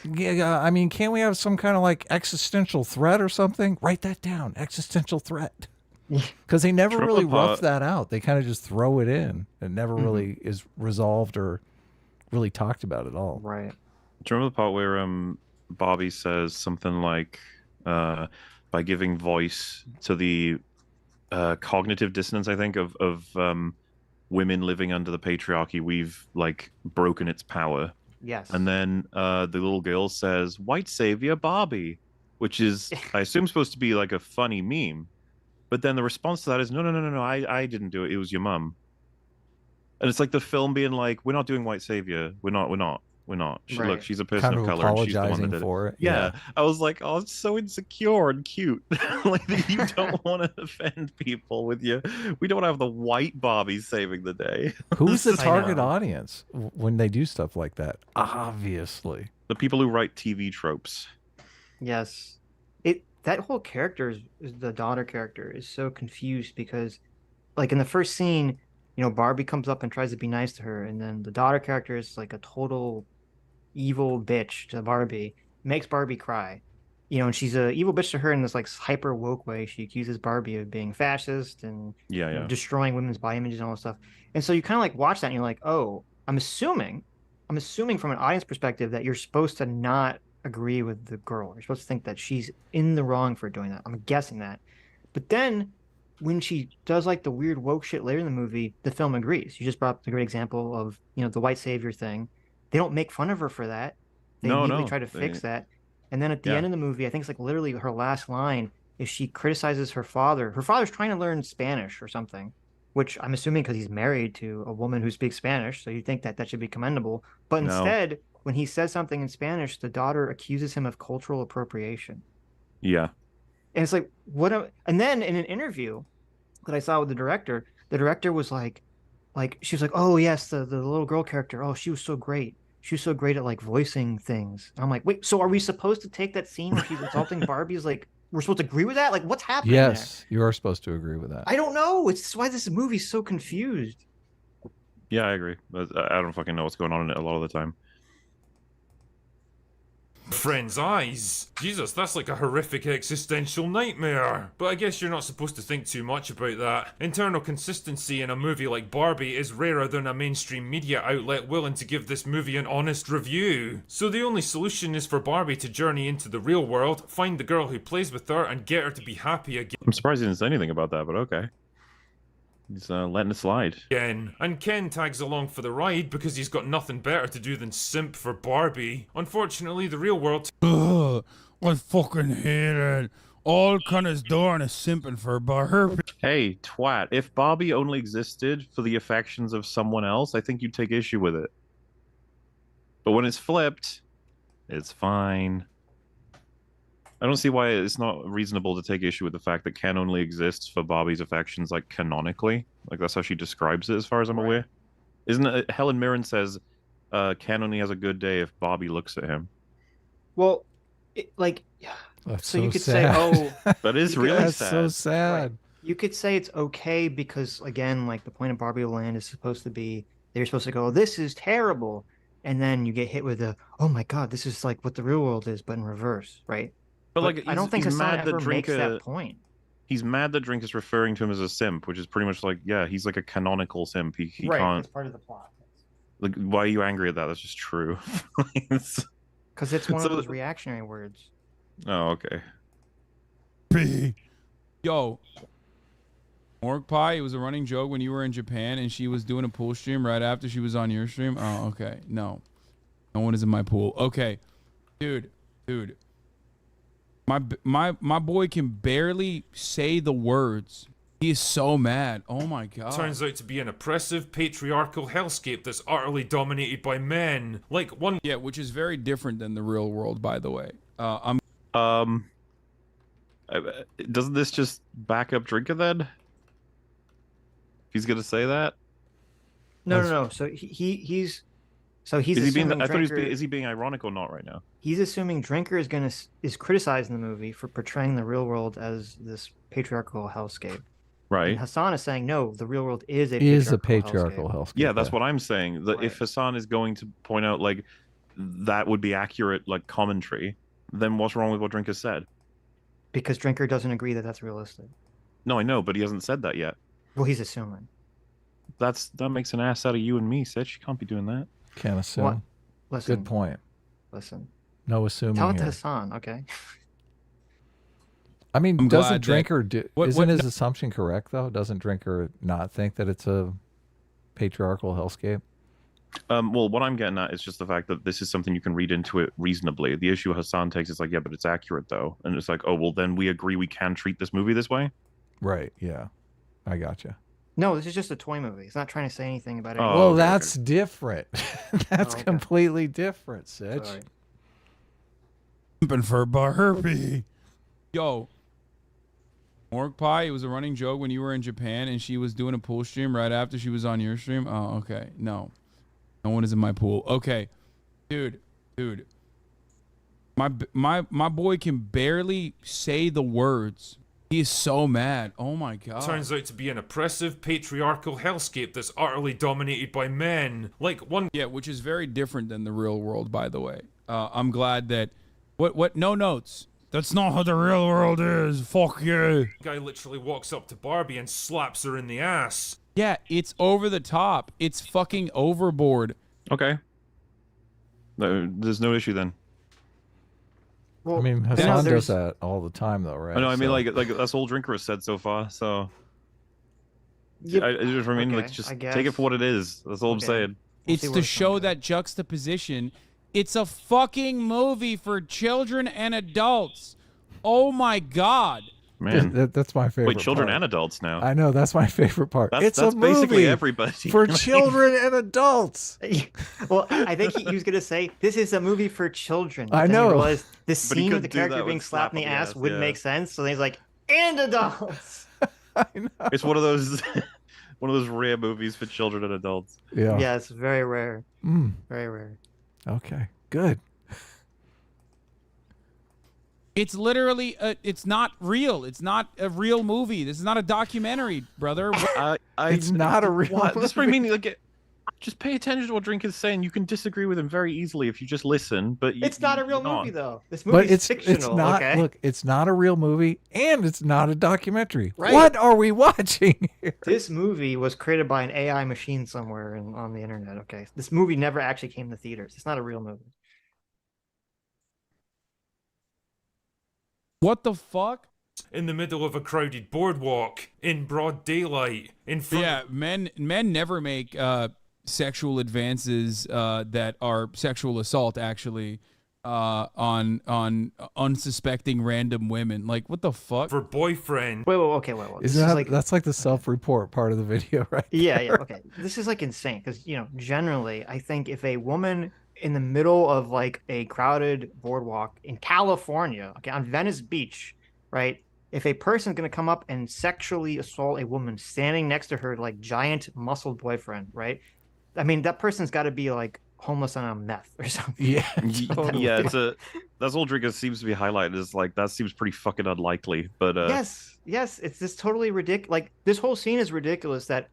Yeah, I mean, can't we have some kind of like existential threat or something? Write that down, existential threat. Because they never really rough that out. They kind of just throw it in. It never really is resolved or really talked about at all. Right. Do you remember the part where Barbie says something like, by giving voice to the cognitive dissonance, I think, of women living under the patriarchy, we've like broken its power. Yes. And then the little girl says, "White savior Barbie," which is, I assume, supposed to be like a funny meme. But then the response to that is, no, I didn't do it. It was your mum. And it's like the film being like, we're not doing white savior. We're not. She, Right. Look, she's a person Kind of of color. And she's the one that apologizing did for it. it. Yeah. I was like, oh, it's so insecure and cute. Like, you don't want to offend people with you. We don't have the white Barbie saving the day. Who's the I target know. audience when they do stuff like that? Obviously. The people who write TV tropes. Yes. That whole character is the daughter character is so confused because like in the first scene, you know, Barbie comes up and tries to be nice to her, and then the daughter character is like a total evil bitch to Barbie, makes Barbie cry. You know, and she's a evil bitch to her in this like hyper woke way. She accuses Barbie of being fascist and you know, destroying women's body images and all this stuff. And so you kind of like watch that and you're like, oh, I'm assuming from an audience perspective that you're supposed to not agree with the girl. You're supposed to think that she's in the wrong for doing that. I'm guessing that. But then when she does like the weird woke shit later in the movie, the film agrees. You just brought up the great example of, you know, the white savior thing. They don't make fun of her for that. They immediately try to fix that. And then at the end of the movie, I think it's like literally her last line is she criticizes her father. Her father's trying to learn Spanish or something, which I'm assuming because he's married to a woman who speaks Spanish. So you think that should be commendable. But instead, when he says something in Spanish, the daughter accuses him of cultural appropriation. Yeah. And it's like, and then in an interview that I saw with the director was like she was like, oh yes, the little girl character, oh, she was so great. She was so great at like voicing things. And I'm like, wait, so are we supposed to take that scene where she's insulting Barbie's like, we're supposed to agree with that? Like, what's happening Yes, you are supposed to agree with that. I don't know. It's why this movie's so confused. Yeah, I agree. But I don't fucking know what's going on in it a lot of the time. Friend's eyes. Jesus, that's like a horrific existential nightmare. But I guess you're not supposed to think too much about that. Internal consistency in a movie like Barbie is rarer than a mainstream media outlet willing to give this movie an honest review. So the only solution is for Barbie to journey into the real world, find the girl who plays with her, and get her to be happy again. I'm surprised he didn't say anything about that, but okay. He's letting it slide. And Ken tags along for the ride because he's got nothing better to do than simp for Barbie. Unfortunately, the real world... Ugh, I fucking hate it. All Connor's doing is simping for Barbie. Hey, twat, if Barbie only existed for the affections of someone else, I think you'd take issue with it. But when it's flipped, it's fine. I don't see why it's not reasonable to take issue with the fact that Ken only exists for Barbie's affections, like, canonically. Like, that's how she describes it, as far as I'm aware. Isn't it? Helen Mirren says Ken only has a good day if Barbie looks at him. Well, That's so you could sad. say, oh... That is really That's sad. so sad. Right. You could say it's okay because, again, like, the point of Barbie Land is supposed to be, they're supposed to go, this is terrible. And then you get hit with the, oh my God, this is like what the real world is, but in reverse, right? But like, I don't think Hasan ever makes that point. He's mad that Drink is referring to him as a simp, which is pretty much like, yeah, he's like a canonical simp. He right, can't. it's part of the plot. Like, why are you angry at that? That's just true. Because it's one of those reactionary words. Oh, okay. Yo, Morg Pie, it was a running joke when you were in Japan and she was doing a pool stream right after she was on your stream. Oh, okay. No one is in my pool. Okay, dude. My boy can barely say the words. He is so mad. Oh my God. Turns out to be an oppressive, patriarchal hellscape that's utterly dominated by men. Like one... Yeah, which is very different than the real world, by the way. Doesn't this just back up Drinker then? He's gonna say that? No. So he's Is he being? assuming I thought he was Drinker, being. Is he being ironic or not right now? he's assuming Drinker is criticizing the movie for portraying the real world as this patriarchal hellscape. Right. And Hasan is saying no, the real world is a patriarchal hellscape. Yeah, that's what I'm saying. That Right. if Hasan is going to point out like that would be accurate like commentary, then what's wrong with what Drinker said? Because Drinker doesn't agree that that's realistic. No, I know, but he hasn't said that yet. Well, he's assuming. That makes an ass out of you and me, Sitch. You can't be doing that. Can't assume. What? Listen. Good point. Listen. No assuming Tell it to here. Hasan, okay? I mean, I'm doesn't glad that- Drinker do? What- Isn't what- his assumption correct though? Doesn't Drinker not think that it's a patriarchal hellscape? Well, what I'm getting at is just the fact that this is something you can read into it reasonably. The issue Hasan takes is like, yeah, but it's accurate though, and it's like, oh, well, then we agree we can treat this movie this way. Right. Yeah. I gotcha. No, this is just a toy movie. It's not trying to say anything about it. Oh, Well, okay, that's different. That's okay. completely different, Sitch. Sorry. For Barbie. Yo, Morg Pie, it was a running joke when you were in Japan and she was doing a pool stream right after she was on your stream. Oh, okay. No one is in my pool. Okay, dude. My boy can barely say the words. He is so mad. Oh my god. Turns out to be an oppressive, patriarchal hellscape that's utterly dominated by men. Like one Yeah, which is very different than the real world, by the way. I'm glad that. What? No notes. That's not how the real world is. Fuck you. guy literally walks up to Barbie and slaps her in the ass. Yeah, it's over the top. It's fucking overboard. Okay. There's no issue then. Well, I mean, no, Hasan there's- does that all the time, though, right? I know. I mean, So- like that's all Drinker has said so far. So Yep. I just mean, like, Okay, just I take it guess. for what it is. That's all I'm Okay. saying. We'll It's see where to it's show gonna go. that juxtaposition. It's a fucking movie for children and adults. Oh my god. Man, that's my favorite. wait, children part. and adults now. I know that's my favorite part. That's a basically movie everybody for right? children and adults. Well, I think he was gonna say this is a movie for children. I Then he know. realized the But he scene of the couldn't do character that being with slapped in the slap on the ass ass, wouldn't yeah. make sense. So then he's like, and adults. I know. It's one of those one of those rare movies for children and adults. Yeah. Yeah, it's very rare. Mm, Very rare. okay. Good. It's literally it's not real. It's not a real movie. This is not a documentary, brother. It's not a real What? That's what I movie. mean. Like, just pay attention to what Drinker's saying. You can disagree with him very easily if you just listen. But It's not a real you're not. movie though. This movie But is fictional. it's not. Okay. Look, it's not a real movie, and it's not a documentary. Right. What are we watching here? This movie was created by an AI machine somewhere on the internet. Okay, this movie never actually came to theaters. It's not a real movie. What the fuck? In the middle of a crowded boardwalk, in broad daylight, in front Yeah, men never make sexual advances that are sexual assault actually on unsuspecting random women. Like, what the fuck? of her boyfriend. Wait. This Is that like that's like the self-report part of the video, right? yeah. there. Okay, this is like insane because generally I think if a woman in the middle of like a crowded boardwalk in California, okay, on Venice Beach, right? If a person's gonna come up and sexually assault a woman standing next to her like giant muscled boyfriend, right? I mean, that person's got to be like homeless on a meth or something. Yeah. totally. Yeah, that's all Drinker seems to be highlighted is like that seems pretty fucking unlikely. But Yes, it's this totally ridiculous. Like this whole scene is ridiculous. That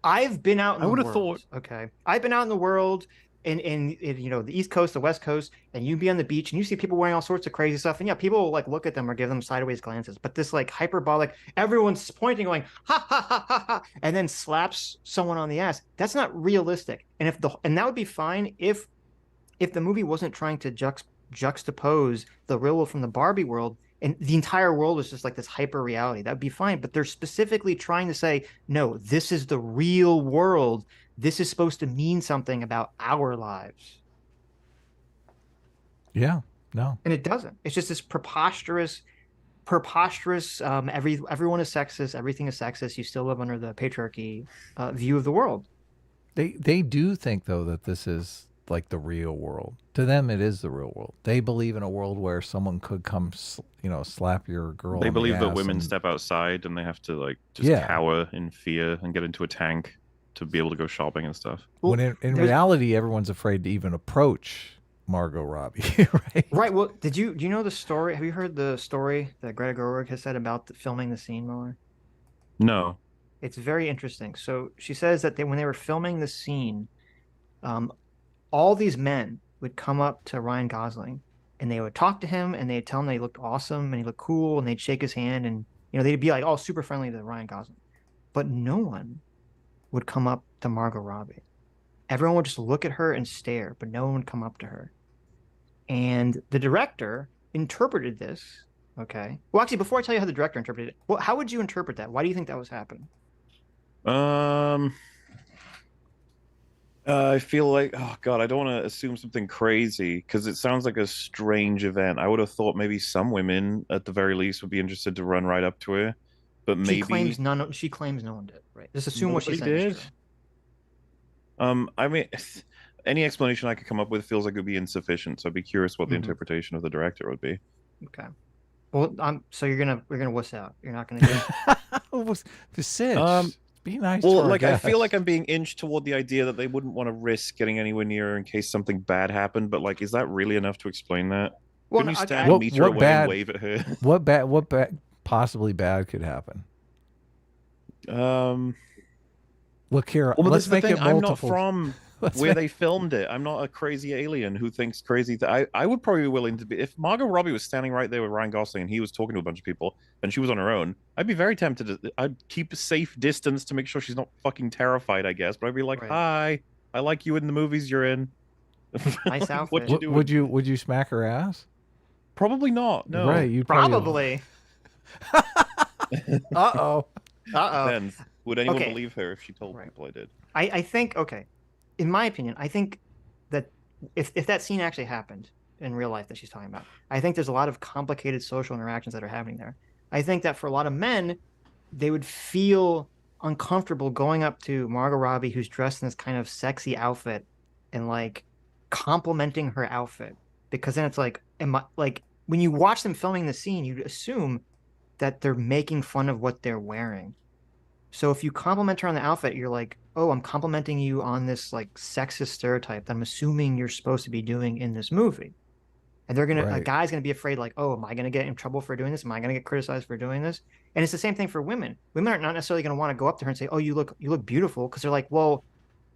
I've been out in I the would've world. Okay, I've been out in the world in the East Coast, the West Coast, and you be on the beach and you see people wearing all sorts of crazy stuff, and yeah, people will like look at them or give them sideways glances. But this like hyperbolic, everyone's pointing, going ha ha ha ha ha, and then slaps someone on the ass. That's not realistic. And that would be fine if the movie wasn't trying to juxtapose the real world from the Barbie world, and the entire world is just like this hyper reality. That'd be fine. But they're specifically trying to say, no, this is the real world. This is supposed to mean something about our lives. Yeah. No. And it doesn't. It's just this preposterous, everyone is sexist, everything is sexist. You still live under the patriarchy view of the world. They do think though that this is like the real world. To them, it is the real world. They believe in a world where someone could come, slap your girl. They on the believe that ass women and- step outside and they have to like just Yeah. cower in fear and get into a tank to be able to go shopping and stuff. Well, when in there's- reality, everyone's afraid to even approach Margot Robbie, right? Right. Well, do you know the story? Have you heard the story that Greta Gerwig has said about filming the scene, Mauler? No. It's very interesting. So she says that when they were filming the scene, all these men would come up to Ryan Gosling and they would talk to him and they'd tell him that he looked awesome and he looked cool and they'd shake his hand and they'd be like all super friendly to Ryan Gosling. But no one would come up to Margot Robbie. Everyone would just look at her and stare, but no one would come up to her. And the director interpreted this. Okay. Well, actually, before I tell you how the director interpreted it, how would you interpret that? Why do you think that was happening? I feel like, oh God, I don't want to assume something crazy because it sounds like a strange event. I would have thought maybe some women, at the very least, would be interested to run right up to her, but maybe She claims no one did. Right. Just assume what she said is true. I mean, any explanation I could come up with feels like it would be insufficient. So I'd be curious what the interpretation of the director would be. Okay. Well, so we're gonna wuss out. You're not gonna do The Sitch. Be nice. Well, to our like I feel guests. like I'm being inched toward the idea that they wouldn't want to risk getting anywhere near her in case something bad happened. But like, is that really enough to explain that? Well, Couldn't you no, stand What- meter what away bad- and wave at her? What bad possibly bad could happen? Look here. Well, but let's that's the make thing. it I'm multiple. not from Let's where make- they filmed it. I'm not a crazy alien who thinks crazy. I would probably be willing to be if Margot Robbie was standing right there with Ryan Gosling and he was talking to a bunch of people and she was on her own. I'd be very tempted to. I'd keep a safe distance to make sure she's not fucking terrified. I guess, but I'd be like, Right. "Hi, I like you in the movies you're in." Nice What outfit. you doing? Would you smack her ass? Probably not. No. Right. You Probably. Uh-oh. Depends. Would anyone Okay. believe her if she told Right. people I did? I think, okay, in my opinion, I think that if that scene actually happened in real life that she's talking about, I think there's a lot of complicated social interactions that are happening there. I think that for a lot of men, they would feel uncomfortable going up to Margot Robbie, who's dressed in this kind of sexy outfit, and like complimenting her outfit, because then it's like, like when you watch them filming the scene, you'd assume that they're making fun of what they're wearing. So if you compliment her on the outfit, you're like, oh, I'm complimenting you on this like sexist stereotype that I'm assuming you're supposed to be doing in this movie. And they're a Right. guy's gonna be afraid, like, oh, am I gonna get in trouble for doing this? Am I gonna get criticized for doing this? And it's the same thing for women. Women are not necessarily gonna want to go up to her and say, oh, you look beautiful, because they're like, well,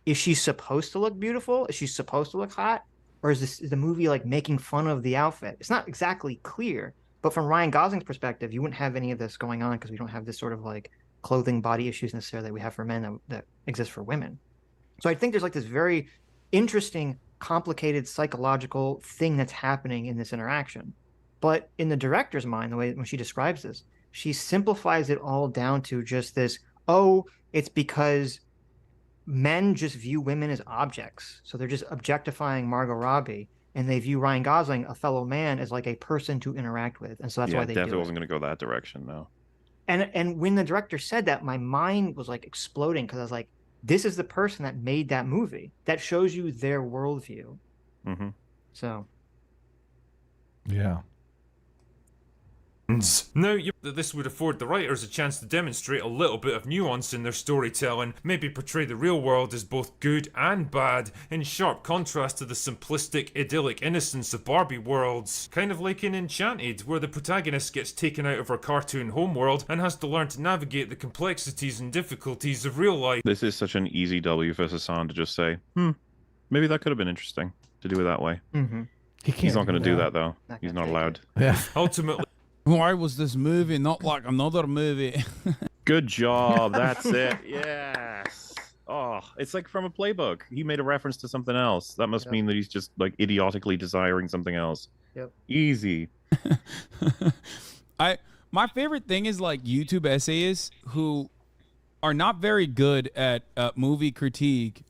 is she supposed to look beautiful? Is she supposed to look hot? Or is the movie like making fun of the outfit? It's not exactly clear. But from Ryan Gosling's perspective, you wouldn't have any of this going on because we don't have this sort of like clothing body issues necessarily that we have for men that exist for women. So I think there's like this very interesting, complicated psychological thing that's happening in this interaction. But in the director's mind, the way when she describes this, she simplifies it all down to just this, oh, it's because men just view women as objects. So they're just objectifying Margot Robbie, and they view Ryan Gosling, a fellow man, as like a person to interact with. And so that's why they definitely do it. wasn't going to go that direction. No. And when the director said that, my mind was like exploding because I was like, this is the person that made that movie. That shows you their worldview. Mm-hmm. So Yeah. Now, that this would afford the writers a chance to demonstrate a little bit of nuance in their storytelling, maybe portray the real world as both good and bad, in sharp contrast to the simplistic, idyllic innocence of Barbie worlds. Kind of like in Enchanted, where the protagonist gets taken out of her cartoon homeworld and has to learn to navigate the complexities and difficulties of real life. This is such an easy W for Hasan to just say, maybe that could have been interesting to do it that way. He's not going to do that though. He's not allowed. Yeah. Ultimately, Why was this movie not like another movie? Good job. That's it. Yes. Oh, it's like from a playbook. He made a reference to something else. That must mean that he's just like idiotically desiring something else. Yep. Easy. My favorite thing is like YouTube essayists who are not very good at movie critique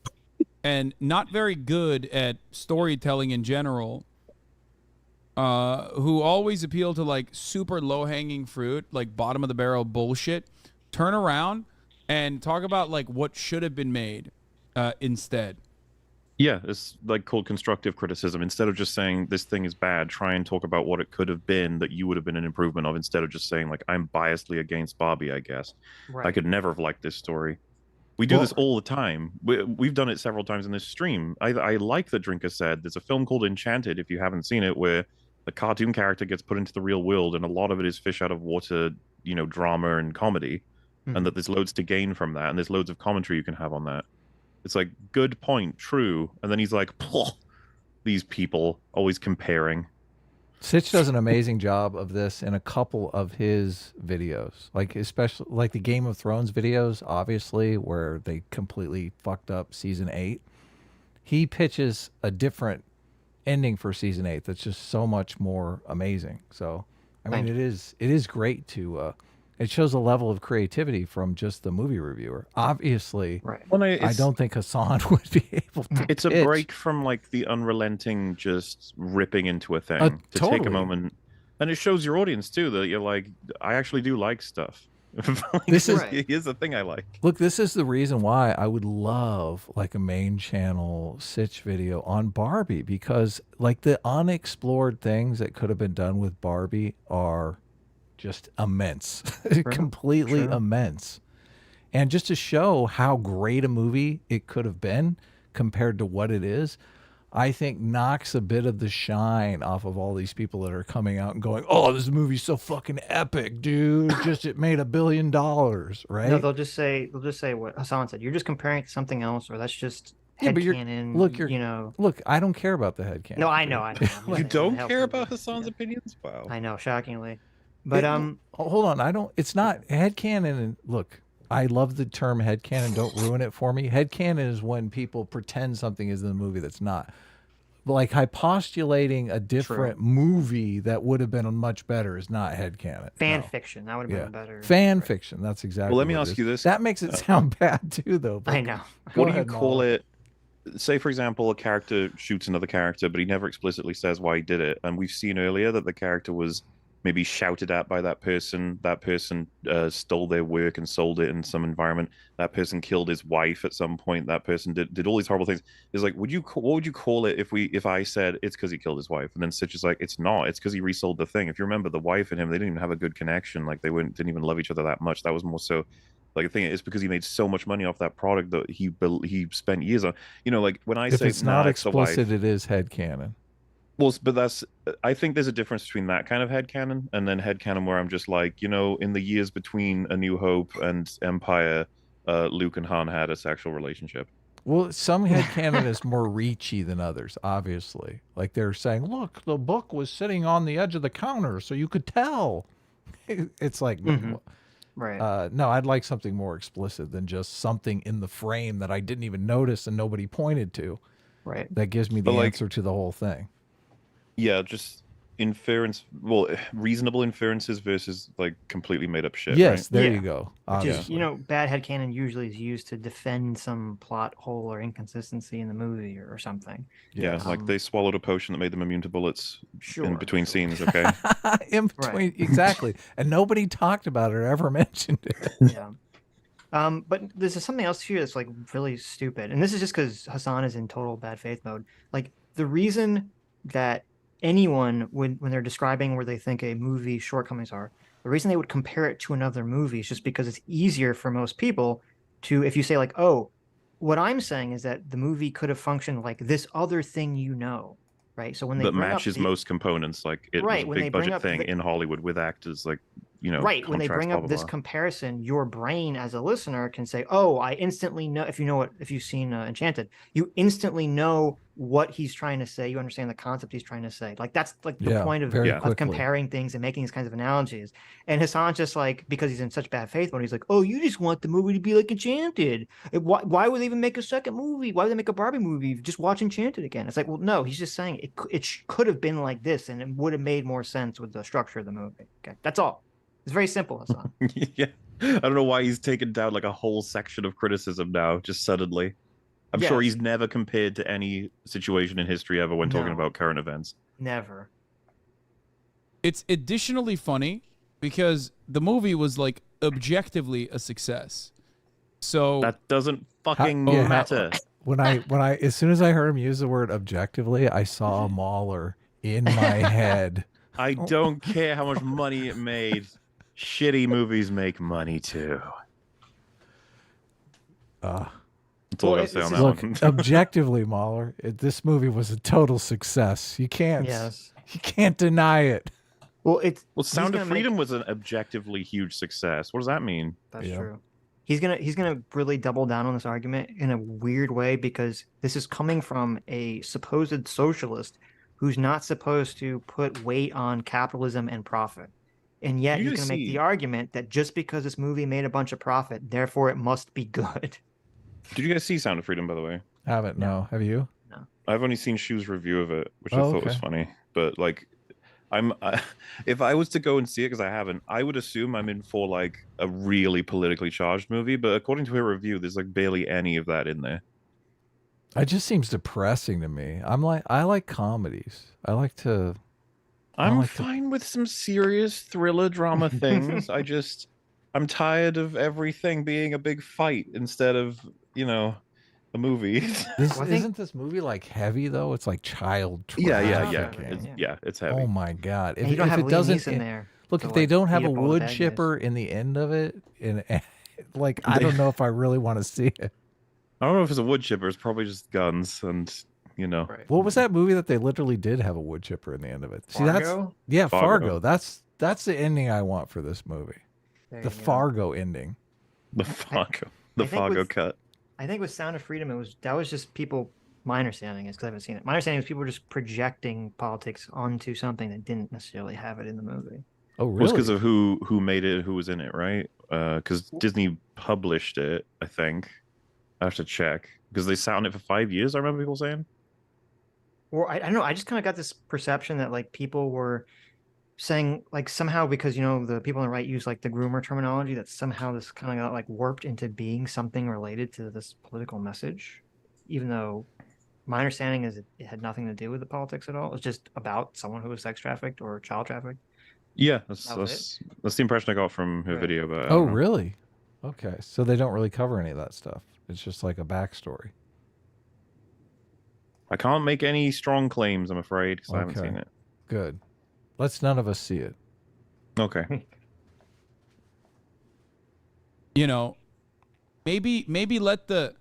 and not very good at storytelling in general. Who always appeal to like super low-hanging fruit, like bottom of the barrel bullshit, turn around and talk about like what should have been made instead. Yeah, it's like called constructive criticism. Instead of just saying this thing is bad, try and talk about what it could have been that you would have been an improvement of, instead of just saying like I'm biasedly against Barbie, I guess. I Right. could never have liked this story. We do this all the time. We've done it several times in this stream. I like that Drinker said there's a film called Enchanted, if you haven't seen it, where the cartoon character gets put into the real world, and a lot of it is fish out of water, drama and comedy, and that there's loads to gain from that, and there's loads of commentary you can have on that. It's like, good point, true. And then he's like, these people always comparing. Sitch does an amazing job of this in a couple of his videos, like especially like the Game of Thrones videos, obviously, where they completely fucked up season 8. He pitches a different ending for season 8 that's just so much more amazing. So, I mean, it is great to. It shows a level of creativity from just the movie reviewer. Obviously, Well, I don't think Hasan would be able to. It's a pitch. break from like the unrelenting just ripping into a thing to take totally. a moment, and it shows your audience too that you're like, I actually do like stuff. Like, This is here's the thing I like. Look, this is the reason why I would love like a main channel Sitch video on Barbie, because like the unexplored things that could have been done with Barbie are just immense, completely immense. And just to show how great a movie it could have been compared to what it is, I think knocks a bit of the shine off of all these people that are coming out and going, oh, this movie's so fucking epic, dude. Just it made $1 billion, right? No, they'll just say what Hasan said. You're just comparing it to something else, or that's just headcanon. Look, I don't care about the headcanon. No, I know. You don't care about Hasan's opinions? Wow. I know, shockingly. But hold on, it's not headcanon. And look, I love the term headcanon. Don't ruin it for me. Headcanon is when people pretend something is in the movie that's not. Like hypostulating a different movie that would have been much better is not headcanon. Fan fiction, that would have been better. Fan fiction, that's exactly. Well, let me what it ask is. you this. That makes it sound bad too, though. I know. What do you call it? Say, for example, a character shoots another character, but he never explicitly says why he did it. And we've seen earlier that the character was maybe shouted at by that person. That person stole their work and sold it in some environment. That person killed his wife at some point. That person did all these horrible things. It's like, what would you call it if I said it's because he killed his wife? And then Sitch is like, it's not. It's because he resold the thing. If you remember, the wife and him, they didn't even have a good connection. Like didn't even love each other that much. That was more so. Like the thing is, because he made so much money off that product that he spent years on. Like when I say if it's not explicit, it is headcanon. Well, but I think there's a difference between that kind of headcanon and then headcanon where I'm just like, in the years between A New Hope and Empire, Luke and Han had a sexual relationship. Well, some headcanon is more reachy than others, obviously. Like they're saying, look, the book was sitting on the edge of the counter, so you could tell. It's like, right. No, I'd like something more explicit than just something in the frame that I didn't even notice and nobody pointed to. Right. That gives me the answer to the whole thing. Yeah, just reasonable inferences versus like completely made up shit. Yes, right? there you go. Which is, bad headcanon usually is used to defend some plot hole or inconsistency in the movie or something. Yeah, like they swallowed a potion that made them immune to bullets in between scenes, okay? In between, exactly. And nobody talked about it or ever mentioned it. Yeah. But this is something else here that's like really stupid. And this is just because Hasan is in total bad faith mode. Like the reason that anyone when they're describing where they think a movie's shortcomings are, the reason they would compare it to another movie is just because it's easier for most people to, if you say like, oh, what I'm saying is that the movie could have functioned like this other thing, right? So when they that matches most components, like it was a big budget thing in Hollywood with actors, like right, when they bring up this comparison, your brain as a listener can say, oh, I instantly know. If you've seen Enchanted, you instantly know what he's trying to say. You understand the concept he's trying to say. Like that's like the point of comparing things and making these kinds of analogies. And Hasan's just like, because he's in such bad faith mode, he's like, oh, you just want the movie to be like Enchanted. Why would they even make a second movie? Why would they make a Barbie movie? Just watch Enchanted again. It's like, well, no, he's just saying it could have been like this, and it would have made more sense with the structure of the movie. Okay, that's all. It's very simple, Hasan. Yeah, I don't know why he's taken down like a whole section of criticism now, just suddenly. I'm sure he's never compared to any situation in history ever when talking about current events. Never. It's additionally funny because the movie was like objectively a success. So that doesn't fucking matter. when I as soon as I heard him use the word objectively, I saw a Mauler in my head. I don't care how much money it made. Shitty movies make money too. That's all I gotta say on that Look, one. objectively, Mauler, this movie was a total success. You can't deny it. Well, Sound of Freedom was an objectively huge success. What does that mean? That's true. He's gonna really double down on this argument in a weird way because this is coming from a supposed socialist who's not supposed to put weight on capitalism and profit. And yet he's gonna make the argument that just because this movie made a bunch of profit, therefore it must be good. Did you guys see Sound of Freedom, by the way? Haven't, no. Have you? No. I've only seen Shu's review of it, which I thought was funny. But like, if I was to go and see it, because I haven't, I would assume I'm in for like a really politically charged movie. But according to her review, there's like barely any of that in there. It just seems depressing to me. I like comedies. I'm fine with some serious thriller drama things. I'm tired of everything being a big fight instead of, a movie. Isn't this movie like heavy though? It's like child trafficking. Yeah. It's heavy. Oh my god! If it doesn't in there, look, if they don't have a wood chipper in the end of it, like I don't know if I really want to see it. I don't know if it's a wood chipper. It's probably just guns and. Right. What was that movie that they literally did have a wood chipper in the end of it? See, Fargo? Fargo. That's the ending I want for this movie. The Fargo ending. The Fargo cut. I think with Sound of Freedom, that was just people. My understanding is because I haven't seen it. My understanding is people were just projecting politics onto something that didn't necessarily have it in the movie. Oh, really? Well, it's because of who made it, who was in it, right? Because Disney published it. I think I have to check because they sat on it for 5 years. I remember people saying. Or I don't know. I just kind of got this perception that like people were saying like somehow because the people on the right use like the groomer terminology that somehow this kind of got like warped into being something related to this political message, even though my understanding is it had nothing to do with the politics at all. It was just about someone who was sex trafficked or child trafficked. Yeah, that's the impression I got from her video. But oh, really? Okay, so they don't really cover any of that stuff. It's just like a backstory. I can't make any strong claims, I'm afraid, because I haven't seen it. Good. Let's none of us see it. Okay. Maybe let the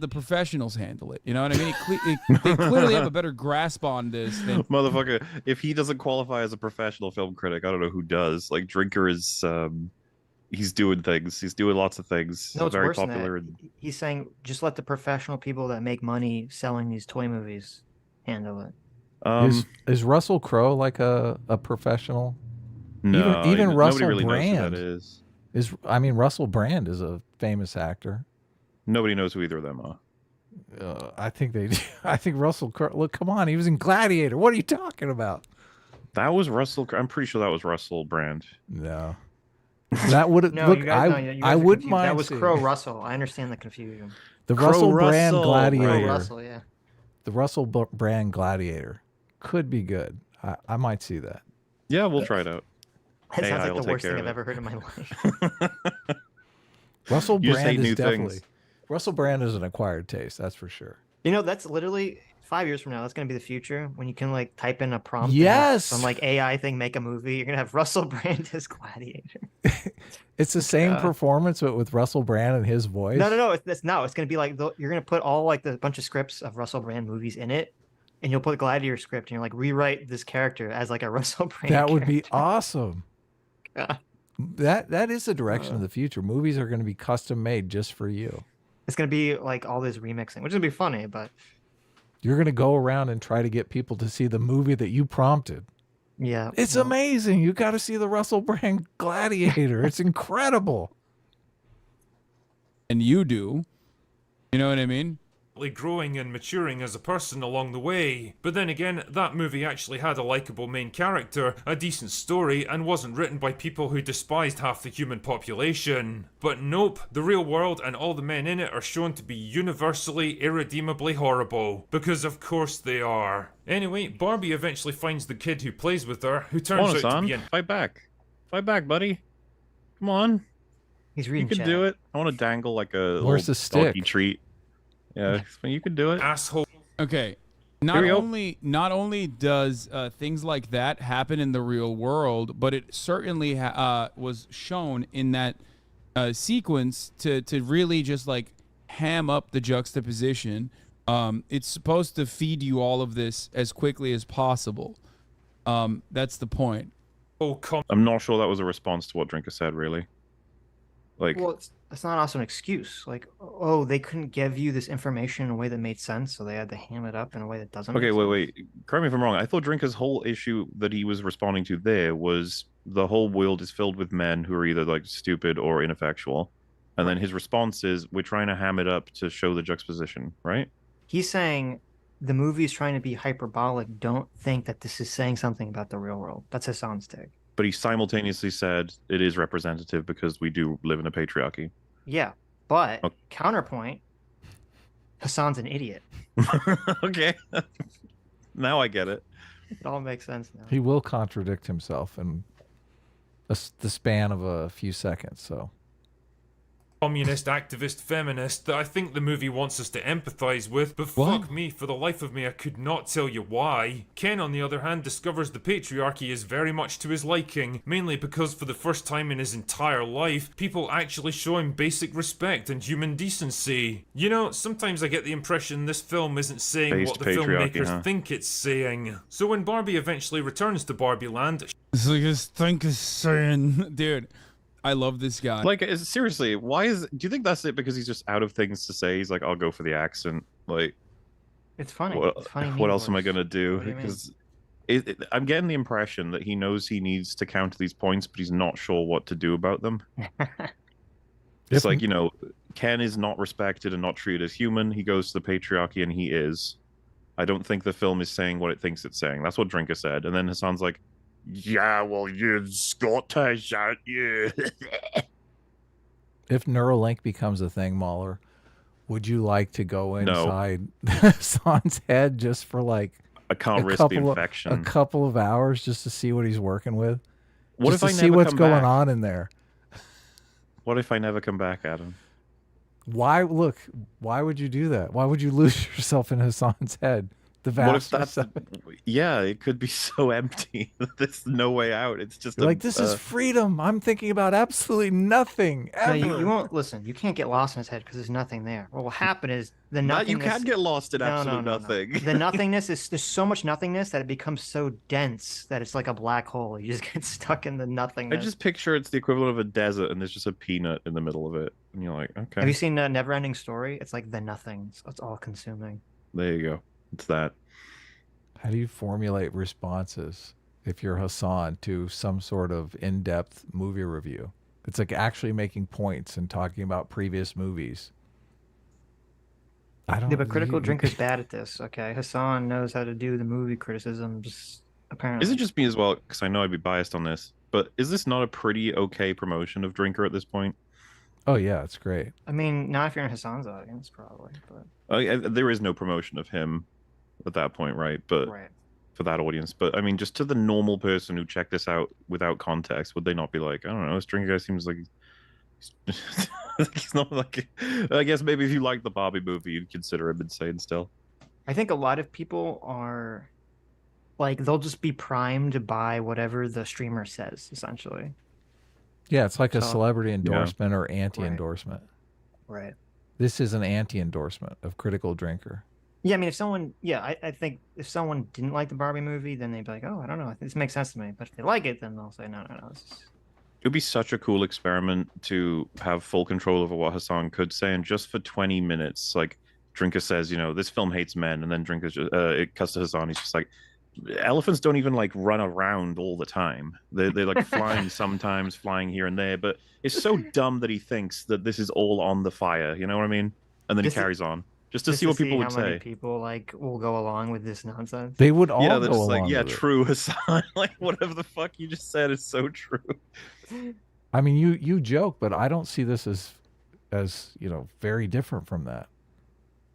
professionals handle it. You know what I mean? They clearly have a better grasp on this than Motherfucker. If he doesn't qualify as a professional film critic, I don't know who does. Like Drinker is. He's doing things. He's doing lots of things. No, it's very worse popular. than that. He's saying just let the professional people that make money selling these toy movies handle it. Is Russell Crowe like a professional? No, even Russell nobody really Brand knows who that is. Russell Brand is a famous actor. Nobody knows who either of them are. I think they do. I think Russell Crowe. Look, come on, he was in Gladiator. What are you talking about? That was Russell. I'm pretty sure that was Russell Brand. No. That would have. No, look, you guys, I wouldn't mind. That was Crow Russell. I understand the confusion. The Russell Brand Gladiator. Crow Russell, yeah. The Russell Brand Gladiator could be good. I might see that. Yeah, we'll try it out. That sounds like the worst thing I've ever heard in my life. Russell Brand is definitely. Russell Brand is an acquired taste, that's for sure. That's literally 5 years from now. That's going to be the future when you can like type in a prompt. Yes. Some like AI thing, make a movie. You're going to have Russell Brand as Gladiator. It's the same performance, but with Russell Brand and his voice. No. It's going to be like you're going to put all like the bunch of scripts of Russell Brand movies in it, and you'll put Gladiator script, and you're like rewrite this character as like a Russell Brand. That would be awesome. That is the direction of the future. Movies are going to be custom made just for you. It's going to be like all this remixing, which is going to be funny, but you're going to go around and try to get people to see the movie that you prompted. Yeah. It's amazing. You got to see the Russell Brand Gladiator. It's incredible. And you do. You know what I mean? Growing and maturing as a person along the way. But then again, that movie actually had a likable main character, a decent story, and wasn't written by people who despised half the human population. But nope, the real world and all the men in it are shown to be universally, irredeemably horrible. Because of course they are. Anyway, Barbie eventually finds the kid who plays with her, who turns out to be an... Fight back. Fight back, buddy. Come on. He's reading You can do it. I want to dangle like a Where's the little doggy stick? treat. Yeah, you can do it. asshole. Okay. Here we go. Not only does things like that happen in the real world, but it certainly was shown in that sequence to really just like ham up the juxtaposition. It's supposed to feed you all of this as quickly as possible. That's the point. I'm not sure that was a response to what Drinker said, really. Like, well, it's not also an excuse. Like, oh, they couldn't give you this information in a way that made sense, so they had to ham it up in a way that doesn't. okay, make wait. Correct me if I'm wrong. I thought Drinker's whole issue that he was responding to there was the whole world is filled with men who are either like stupid or ineffectual. And then his response is, we're trying to ham it up to show the juxtaposition, right? He's saying the movie is trying to be hyperbolic. Don't think that this is saying something about the real world. That's Hasan's take. But he simultaneously said it is representative because we do live in a patriarchy. Yeah, but counterpoint, Hasan's an idiot. Okay. Now I get it. It all makes sense now. He will contradict himself in the span of a few seconds, so. Communist, activist, feminist that I think the movie wants us to empathize with, but fuck me, for the life of me, I could not tell you why. Ken, on the other hand, discovers the patriarchy is very much to his liking, mainly because for the first time in his entire life, people actually show him basic respect and human decency. You know, sometimes I get the impression this film isn't saying what the filmmakers think it's saying. So when Barbie eventually returns to Barbie Land, it's like his think is saying, dude. I love this guy. Like, seriously, why is? Do you think that's it? Because he's just out of things to say. He's like, I'll go for the accent. Like, it's funny. What, what else am I gonna do? Because I'm getting the impression that he knows he needs to counter these points, but he's not sure what to do about them. It's like, you know, Ken is not respected and not treated as human. He goes to the patriarchy, and he is. I don't think the film is saying what it thinks it's saying. That's what Drinker said, and then Hasan's like, yeah, well, you're Scottish, aren't you? If Neuralink becomes a thing, Mauler, would you like to go inside Hasan's head just for like I can't risk the infection. A couple of hours just to see what he's working with? What just if to I see never what's come going back? on in there? What if I never come back, Adam? Why would you do that? Why would you lose yourself in Hasan's head? The vastness of it. Yeah, it could be so empty. There's no way out. It's just like, this is freedom. I'm thinking about absolutely nothing ever. No, you won't listen. You can't get lost in his head because there's nothing there. What will happen is the nothingness. You can get lost in absolute nothing. The nothingness is there's so much nothingness that it becomes so dense that it's like a black hole. You just get stuck in the nothingness. I just picture it's the equivalent of a desert, and there's just a peanut in the middle of it, and you're like, okay. Have you seen Neverending Story? It's like the nothing. So it's all consuming. There you go. It's that. How do you formulate responses if you're Hasan to some sort of in-depth movie review? It's like actually making points and talking about previous movies. I don't. Yeah, but Critical Drinker's bad at this. Okay, Hasan knows how to do the movie criticisms. Apparently, Is it just me as well? Because I know I'd be biased on this, but is this not a pretty okay promotion of Drinker at this point? Oh yeah, it's great. I mean, not if you're in Hasan's audience, probably. But there is no promotion of him at that point, right? But for that audience, but I mean, just to the normal person who checked this out without context, would they not be like, I don't know, this Drinker guy seems like he's not like. I guess maybe if you like the Barbie movie, you'd consider him insane still. I think a lot of people are like, they'll just be primed by whatever the streamer says, essentially. Yeah, it's like a celebrity endorsement or anti-endorsement. Right. This is an anti-endorsement of Critical Drinker. Yeah, I mean, if someone, I think if someone didn't like the Barbie movie, then they'd be like, oh, I don't know, this makes sense to me. But if they like it, then they'll say, no. It would be such a cool experiment to have full control over what Hasan could say, and just for 20 minutes, like Drinker says, you know, this film hates men, and then Drinker it cuts to Hasan, he's just like, elephants don't even like run around all the time. They're like flying sometimes, flying here and there, but it's so dumb that he thinks that this is all on the fire. You know what I mean? And then he carries on. Just to see what people would say. Many people like will go along with this nonsense. They would all go just along like, with it. True, Hasan. Like, whatever the fuck you just said is so true. I mean, you joke, but I don't see this as you know, very different from that.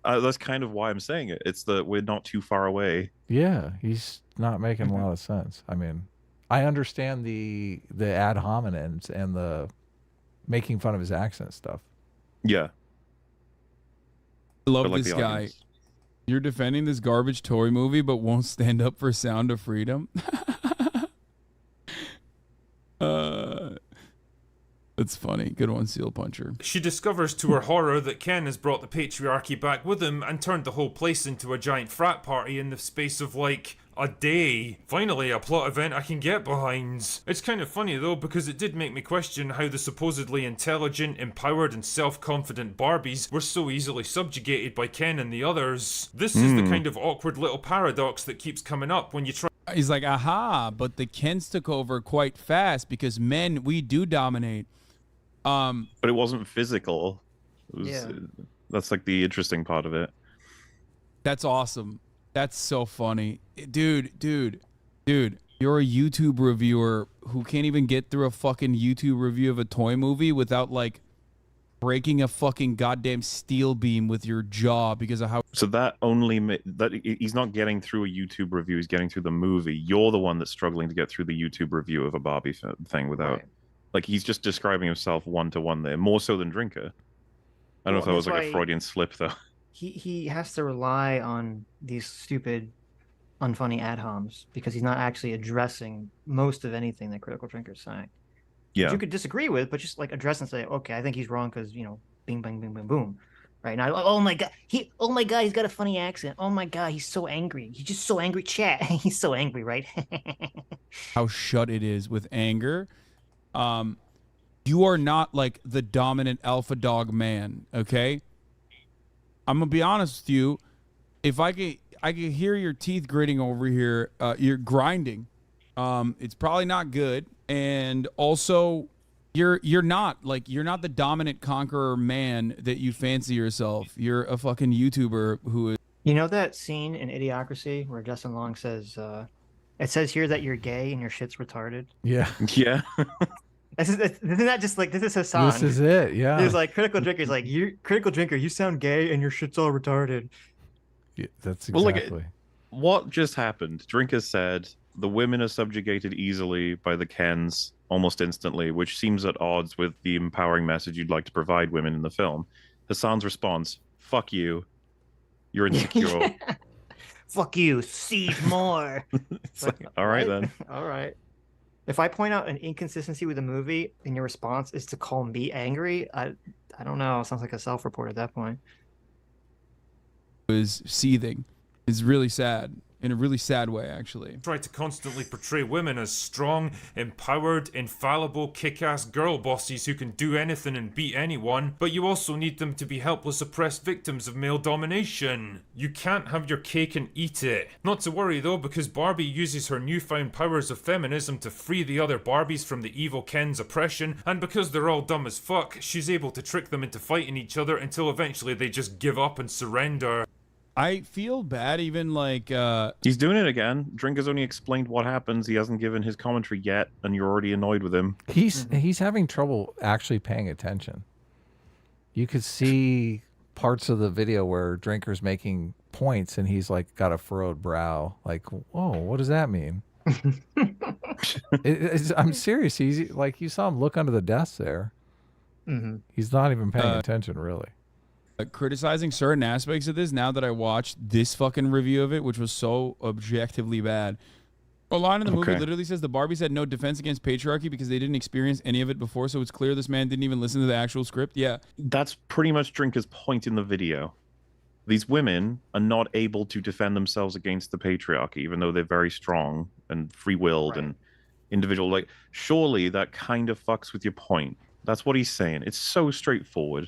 That's kind of why I'm saying it. It's that we're not too far away. Yeah, he's not making a lot of sense. I mean, I understand the ad hominems and the making fun of his accent stuff. Yeah. I love but, like, this the guy. audience. You're defending this garbage toy movie, but won't stand up for Sound of Freedom. That's funny. Good one, Seal Puncher. She discovers to her horror that Ken has brought the patriarchy back with him and turned the whole place into a giant frat party in the space of like a day. Finally, a plot event I can get behind. It's kind of funny though, because it did make me question how the supposedly intelligent, empowered and self-confident Barbies were so easily subjugated by Ken and the others. This is the kind of awkward little paradox that keeps coming up when you try. He's like, aha, but the Kens took over quite fast because men, we do dominate. But it wasn't physical. It was, Yeah. That's like the interesting part of it. That's awesome. That's so funny. Dude, you're a YouTube reviewer who can't even get through a fucking YouTube review of a toy movie without like breaking a fucking goddamn steel beam with your jaw because of how. So that he's not getting through a YouTube review, he's getting through the movie. You're the one that's struggling to get through the YouTube review of a Barbie thing without... Right. Like, he's just describing himself one-to-one there, more so than Drinker. I don't know if that was like a Freudian slip, though. He has to rely on these stupid, unfunny ad homs because he's not actually addressing most of anything that Critical Drinker's saying. Yeah. Which you could disagree with, but just like address and say, okay, I think he's wrong because, you know, bing, bang, bing, bing, boom. Right now, oh my god, he's got a funny accent. Oh my god, he's so angry. He's just so angry. Chat, he's so angry, right? How shut it is with anger. You are not like the dominant alpha dog man, okay? I'm gonna be honest with you. If I could hear your teeth gritting over here, you're grinding. It's probably not good. And also, you're not the dominant conqueror man that you fancy yourself. You're a fucking YouTuber who is. You know that scene in Idiocracy where Justin Long says, it says here that you're gay and your shit's retarded? Yeah. Yeah. Isn't that just like, this is Hasan. This is it, yeah. He's like, Critical Drinker's like, Critical Drinker, you sound gay and your shit's all retarded. Yeah, that's Well, exactly. What just happened? Drinker said the women are subjugated easily by the Kens almost instantly, which seems at odds with the empowering message you'd like to provide women in the film. Hasan's response, fuck you. You're insecure. Yeah. Fuck you, seed more. It's like, all right, then. All right. If I point out an inconsistency with the movie and your response is to call me angry, I don't know. It sounds like a self-report at that point. Is seething. It's really sad. In a really sad way, actually. Try to constantly portray women as strong, empowered, infallible, kick-ass girl bosses who can do anything and beat anyone, but you also need them to be helpless, oppressed victims of male domination. You can't have your cake and eat it. Not to worry though, because Barbie uses her newfound powers of feminism to free the other Barbies from the evil Ken's oppression, and because they're all dumb as fuck, she's able to trick them into fighting each other until eventually they just give up and surrender. I feel bad even like he's doing it again. Drinker's only explained what happens. He hasn't given his commentary yet, and you're already annoyed with him. He's having trouble actually paying attention. You could see parts of the video where Drinker's making points and he's like got a furrowed brow. Like, whoa, what does that mean? I'm serious. He's like, you saw him look under the desk there. Mm-hmm. He's not even paying attention, really. Criticizing certain aspects of this now that I watched this fucking review of it, which was so objectively bad. A line in the movie literally says the Barbies had no defense against patriarchy because they didn't experience any of it before, so it's clear this man didn't even listen to the actual script. Yeah. That's pretty much Drinker's point in the video. These women are not able to defend themselves against the patriarchy, even though they're very strong and free-willed and individual. Like, surely that kind of fucks with your point. That's what he's saying. It's so straightforward.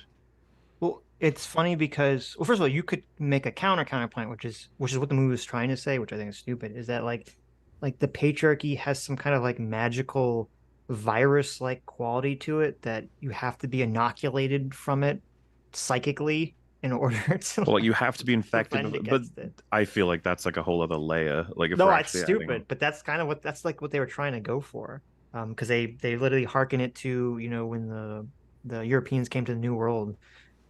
Well, it's funny because, well, first of all, you could make a counterpoint, which is what the movie was trying to say, which I think is stupid, is that like the patriarchy has some kind of like magical virus-like quality to it that you have to be inoculated from it psychically in order to. Well, you have to be infected, but it. I feel like that's like a whole other layer. Like, if No, we're it's actually stupid, but that's kind of what they were trying to go for, because they literally hearken it to, you know, when the Europeans came to the New World.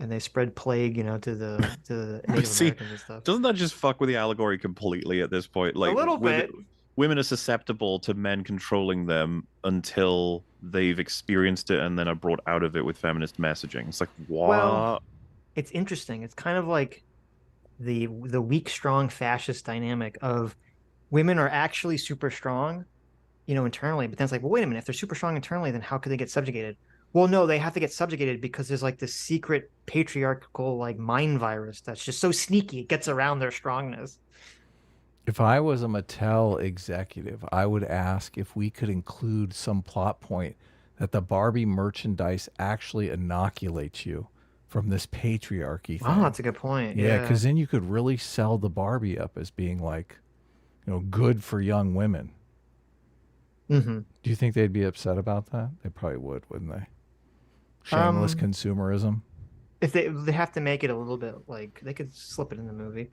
And they spread plague, you know, to the Native Americans and stuff. Doesn't that just fuck with the allegory completely at this point? Like, a little bit. Women are susceptible to men controlling them until they've experienced it and then are brought out of it with feminist messaging. It's like, what? Well, it's interesting. It's kind of like the weak, strong fascist dynamic of women are actually super strong, internally. But then it's like, well, wait a minute. If they're super strong internally, then how could they get subjugated? Well, no, they have to get subjugated because there's like this secret patriarchal like mind virus that's just so sneaky. It gets around their strongness. If I was a Mattel executive, I would ask if we could include some plot point that the Barbie merchandise actually inoculates you from this patriarchy thing. Oh, that's a good point. Yeah, because then you could really sell the Barbie up as being like, good for young women. Mm-hmm. Do you think they'd be upset about that? They probably would, wouldn't they? Shameless consumerism. If they have to make it a little bit like they could slip it in the movie,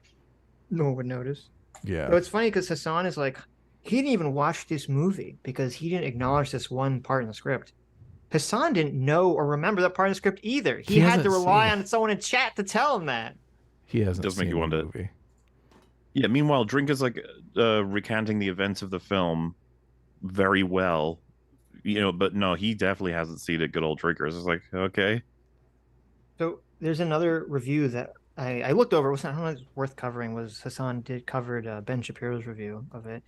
no one would notice. Yeah. But it's funny because Hasan is like, he didn't even watch this movie because he didn't acknowledge this one part in the script. Hasan didn't know or remember that part of the script either. He had to rely on someone in chat to tell him that. He hasn't Does make seen you wonder. the movie. Yeah, meanwhile, Drinker's like recanting the events of the film very well. But no, he definitely hasn't seen it. Good old Drinker's. It's like, okay. So there's another review that I looked over. I don't know if it's worth covering. Was Hasan covered Ben Shapiro's review of it.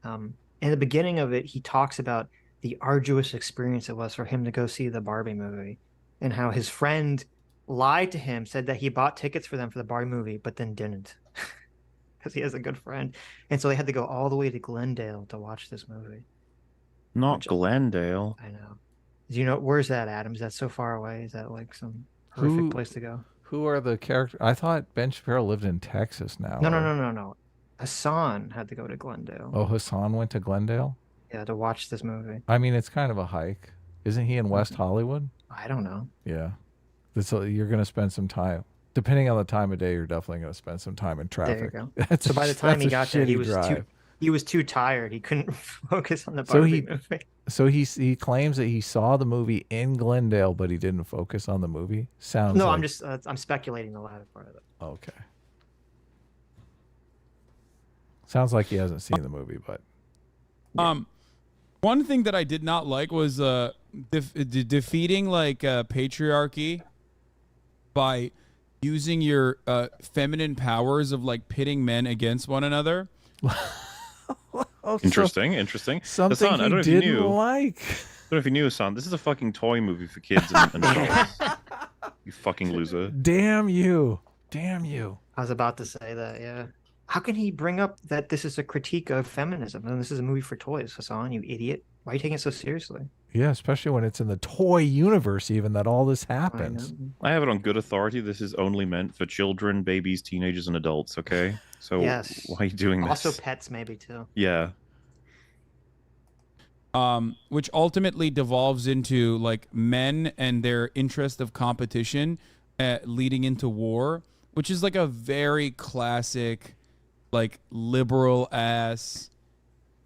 In the beginning of it, he talks about the arduous experience it was for him to go see the Barbie movie and how his friend lied to him, said that he bought tickets for them for the Barbie movie, but then didn't because he has a good friend. And so they had to go all the way to Glendale to watch this movie. Not Glendale. I know. Do you know, where's that, Adam? Is that so far away? Is that like some horrific place to go? Who are the characters? I thought Ben Shapiro lived in Texas now. No. Hasan had to go to Glendale. Oh, Hasan went to Glendale? Yeah, to watch this movie. I mean, it's kind of a hike. Isn't he in West Hollywood? I don't know. Yeah. You're going to spend some time. Depending on the time of day, you're definitely going to spend some time in traffic. There you go. So by the time he got there, he was too tired. He couldn't focus on the Barbie movie. So he claims that he saw the movie in Glendale, but he didn't focus on the movie. Sounds no. like... I'm just I'm speculating the latter part of it. Okay. Sounds like he hasn't seen the movie, but one thing that I did not like was defeating like patriarchy by using your feminine powers of like pitting men against one another. Interesting. Something Hasan, I don't know if you knew. like. I don't know if you knew, Hasan. This is a fucking toy movie for kids and adults. You fucking loser. Damn you. I was about to say that, yeah. How can he bring up that this is a critique of feminism and this is a movie for toys, Hasan, you idiot? Why are you taking it so seriously? Yeah, especially when it's in the toy universe even that all this happens. I have it on good authority. This is only meant for children, babies, teenagers, and adults, okay? So yes. Why are you doing this? Also pets maybe too. Yeah. Which ultimately devolves into like men and their interest of competition leading into war, which is like a very classic, like liberal ass.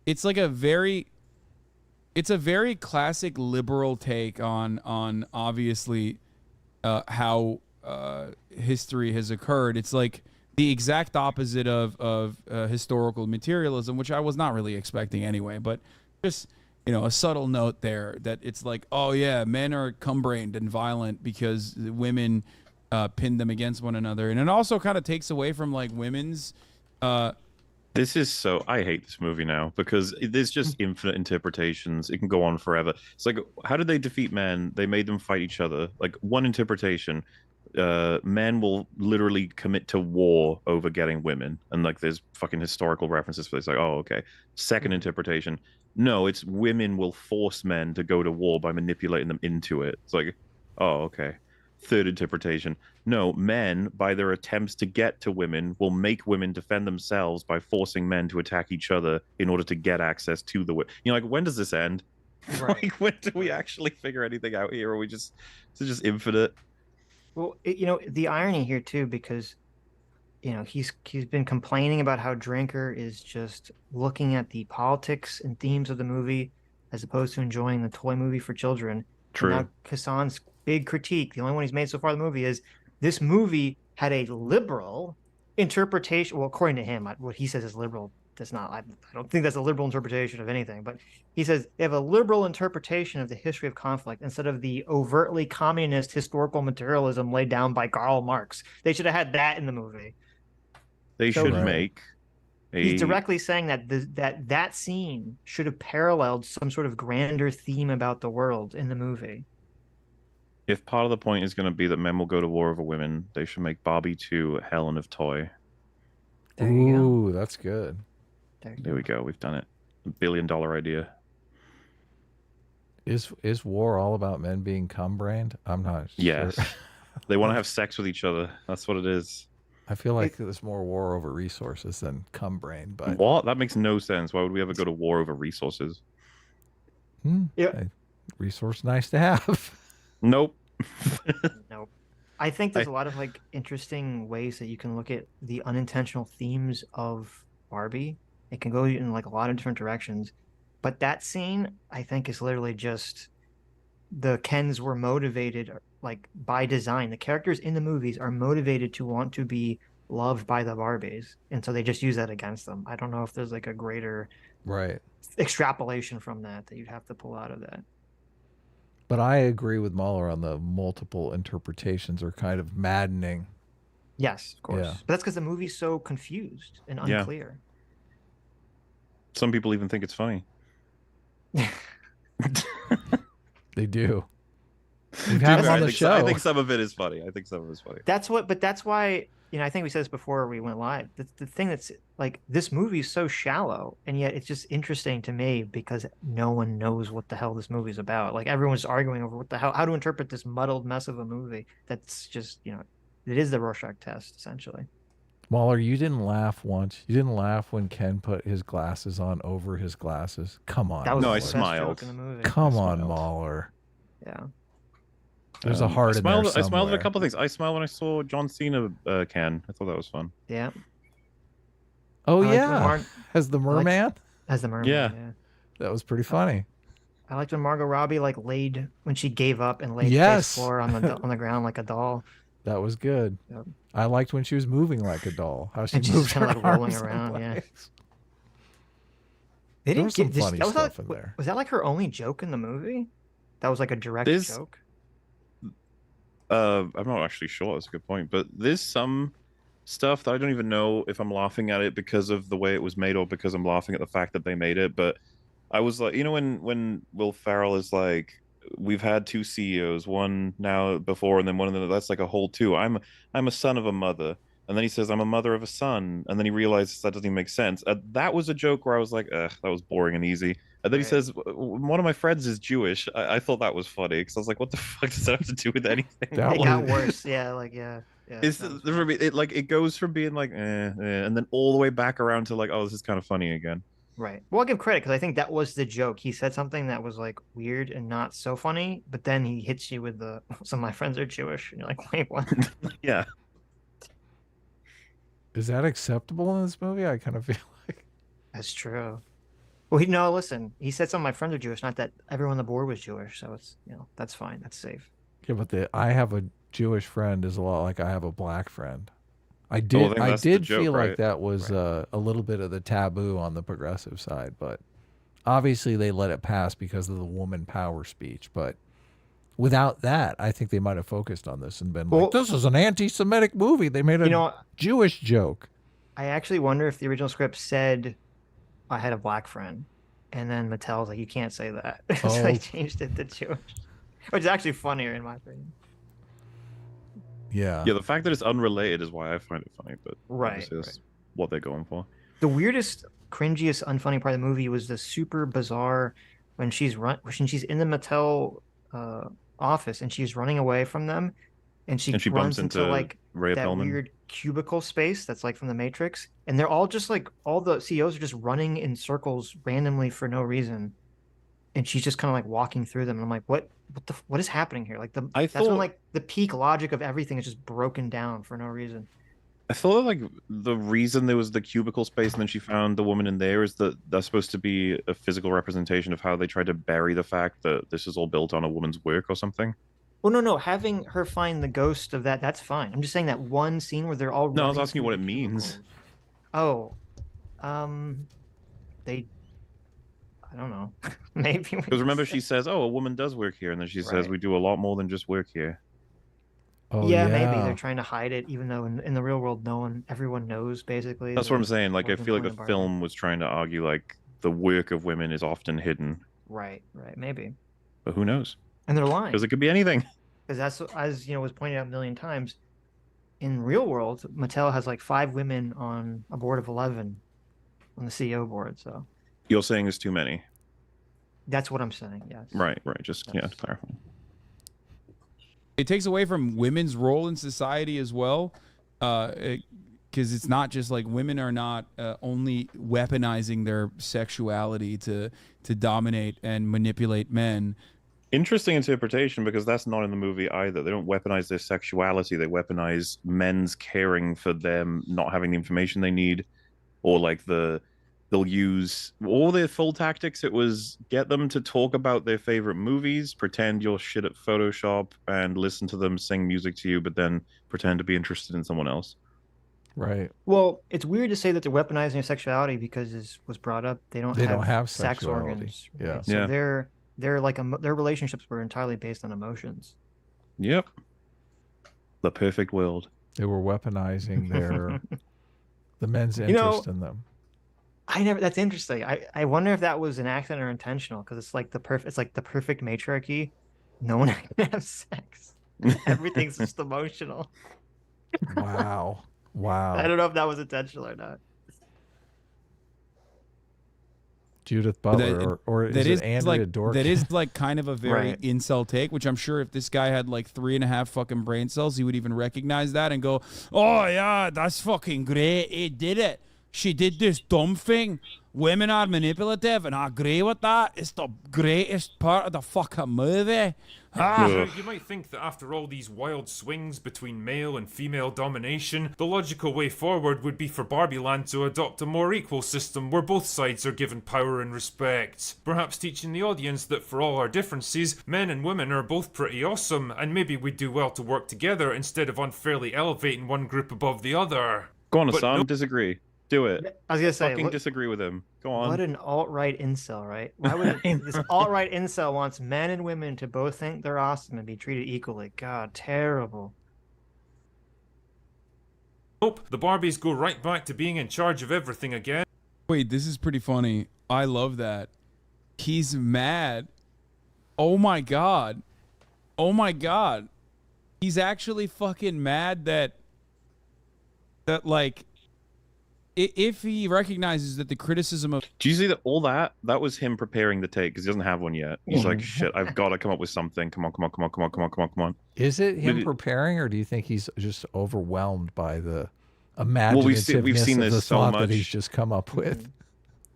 It's like a very classic liberal take on obviously how history has occurred. It's like the exact opposite of historical materialism, which I was not really expecting anyway, but just, a subtle note there that it's like, oh yeah, men are cum-brained and violent because women pin them against one another. And it also kind of takes away from like women's This is so... I hate this movie now because there's just infinite interpretations. It can go on forever. It's like, how did they defeat men? They made them fight each other. Like, one interpretation, men will literally commit to war over getting women. And, like, there's fucking historical references for this. Like, oh, okay. Second interpretation, no, it's women will force men to go to war by manipulating them into it. It's like, oh, okay. Third interpretation, no, men, by their attempts to get to women, will make women defend themselves by forcing men to attack each other in order to get access to the women. Like, when does this end? Right. Like, when do we actually figure anything out here? Or is it just infinite? Well, the irony here too, because he's been complaining about how Drinker is just looking at the politics and themes of the movie as opposed to enjoying the toy movie for children. True. And now Hasan's big critique, the only one he's made so far in the movie, is this movie had a liberal interpretation. Well, according to him, what he says is liberal that's not. I don't think that's a liberal interpretation of anything. But he says they have a liberal interpretation of the history of conflict instead of the overtly communist historical materialism laid down by Karl Marx. They should have had that in the movie. They should Right. make. He's directly saying that that scene should have paralleled some sort of grander theme about the world in the movie. If part of the point is going to be that men will go to war over women, they should make Barbie 2 Helen of Toy. There you go. Ooh, that's good. There we go. We've done it. $1 billion idea. Is war all about men being cum-brained? I'm not Yes. sure. They want to have sex with each other. That's what it is. I feel like there's more war over resources than cum-brained, but What? That makes no sense. Why would we ever go to war over resources? Yeah. Resource nice to have. Nope. Nope. I think there's a lot of like interesting ways that you can look at the unintentional themes of Barbie. It can go in like a lot of different directions. But that scene, I think, is literally just the Kens were motivated like by design. The characters in the movies are motivated to want to be loved by the Barbies. And so they just use that against them. I don't know if there's like a greater Right. extrapolation from that you'd have to pull out of that. But I agree with Mauler on the multiple interpretations are kind of maddening. Yes, of course. Yeah. But that's because the movie's so confused and Yeah. unclear. Some people even think it's funny. They do. We've had them on the show. I think some of it is funny. I think some of it is funny. That's why, I think we said this before we went live. The thing that's like, this movie is so shallow, and yet it's just interesting to me because no one knows what the hell this movie's about. Like, everyone's arguing over what the hell, how to interpret this muddled mess of a movie. That's just, it is the Rorschach test, essentially. Mauler, you didn't laugh once. You didn't laugh when Ken put his glasses on over his glasses. Come on. That was No, the I best smiled. joke in the movie. Come on, smiled. Mauler. Yeah. There's a heart I in there smiled, I smiled at a somewhere. couple things. I smiled when I saw John Cena can. I thought that was fun. Yeah. Oh, I liked when yeah. As the merman? As the mermaid. Yeah. Yeah. That was pretty funny. I liked when Margot Robbie laid when she gave up and laid Yes. face floor on the ground like a doll. That was good. Yep. I liked when she was moving like a doll. How she And she's moved kinda, her like, rolling arms and around, yeah. legs. They There didn't was some get this. funny That was stuff like, in there. was that like her only joke in the movie? That was like a direct This- joke. I'm not actually sure. That's a good point. But there's some stuff that I don't even know if I'm laughing at it because of the way it was made or because I'm laughing at the fact that they made it. But I was like, when Will Ferrell is like, we've had two CEOs, one now before, and then one of them. That's like a whole two. I'm a son of a mother. And then he says, I'm a mother of a son. And then he realizes that doesn't even make sense. That was a joke where I was like, ugh, that was boring and easy. And then he Right. says, one of my friends is Jewish. I thought that was funny because I was like, what the fuck does that have to do with anything? That It was- got worse. Yeah, yeah. It's that was- for me, it goes from being like, and then all the way back around to like, oh, this is kind of funny again. right. Well, I'll give credit because I think that was the joke. He said something that was like weird and not so funny, but then he hits you with the some of my friends are Jewish, and you're like, wait, what? Yeah. Is that acceptable in this movie? I kind of feel like. That's true. Well, no, listen. He said some of my friends are Jewish, not that everyone on the board was Jewish. So it's that's fine. That's safe. Yeah, but I have a Jewish friend is a lot like I have a black friend. I I did. think I that's the did joke, feel like right? that was a little bit of the taboo on the progressive side, but obviously they let it pass because of the woman power speech. But without that, I think they might have focused on this and been Well- like, "This is an anti-Semitic movie." They made a Jewish joke. I actually wonder if the original script said I had a black friend, and then Mattel's like, you can't say that, so Oh. they changed it to Jewish, which is actually funnier in my opinion. Yeah. Yeah, the fact that it's unrelated is why I find it funny, but Right, obviously that's what they're going for. The weirdest, cringiest, unfunny part of the movie was the super bizarre when she's in the Mattel office and she's running away from them, and she bumps runs into into like Ray that Pellman. weird cubicle space that's like from the Matrix, and they're all just like all the CEOs are just running in circles randomly for no reason, and she's just kind of like walking through them, and I'm like, what is happening here? Like that's when thought- like the peak logic of everything is just broken down for no reason. I thought like the reason there was the cubicle space and then she found the woman in there is that that's supposed to be a physical representation of how they tried to bury the fact that this is all built on a woman's work or something. Well, no, having her find the ghost of that's fine. I'm just saying that one scene where they're all No, I was running asking you through what it the means. cubicles. Oh, They, I don't know. Maybe Because remember, she says, "Oh, a woman does work here," and then she says, Right. "We do a lot more than just work here." Oh yeah, maybe they're trying to hide it, even though in the real world, everyone knows basically. That's what I'm saying. Like, I origin feel like point a of Barbie. film was trying to argue like the work of women is often hidden, Right, maybe. but who knows? And they're lying. Because it could be anything. Because that's, as was pointed out a million times, in real world, Mattel has like 5 women on a board of 11 on the CEO board. So You're saying it's too many. that's what I'm saying. Yes. Right. Just to clarify. It takes away from women's role in society as well, because it's not just like women are not only weaponizing their sexuality to dominate and manipulate men. Interesting interpretation, because that's not in the movie either. They don't weaponize their sexuality. They weaponize men's caring for them not having the information they need, or like they'll use all their full tactics. It was get them to talk about their favorite movies, pretend you're shit at Photoshop, and listen to them sing music to you, but then pretend to be interested in someone else. Right. Well, it's weird to say that they're weaponizing their sexuality because, as was brought up, they don't have sex sexuality. organs. Yeah. Right? So they're like their relationships were entirely based on emotions. Yep. The perfect world. They were weaponizing the men's interest in them. That's interesting. I wonder if that was an accident or intentional, because it's like the perfect matriarchy. No one can have sex. Everything's just emotional. Wow. I don't know if that was intentional or not. Judith Butler, or is it Andrea Dorkin? That is like kind of a very Right. incel take, which I'm sure if this guy had like 3.5 fucking brain cells, he would even recognize that and go, "Oh yeah, that's fucking great. He did it. She did this dumb thing. Women are manipulative, and I agree with that. It's the greatest part of the fucking movie." You might think that after all these wild swings between male and female domination, the logical way forward would be for Barbie Land to adopt a more equal system where both sides are given power and respect. Perhaps teaching the audience that for all our differences, men and women are both pretty awesome, and maybe we'd do well to work together instead of unfairly elevating one group above the other. Go on, But Hasan. no- Disagree. Do it. I was gonna say, Fucking disagree with him. Go on. what an alt-right incel, right? Why would this alt-right incel wants men and women to both think they're awesome and be treated equally? God, terrible. Nope, the Barbies go right back to being in charge of everything again. Wait, this is pretty funny. I love that. He's mad. Oh my god. Oh my god. He's actually fucking mad that like if he recognizes that the criticism of Do you see that all that was him preparing the take, because he doesn't have one yet. He's like, shit, I've got to come up with something. Come on. Is it him Did it- preparing, or do you think he's just overwhelmed by the imaginativeness we've seen of this the so thought that much. he's just come up with?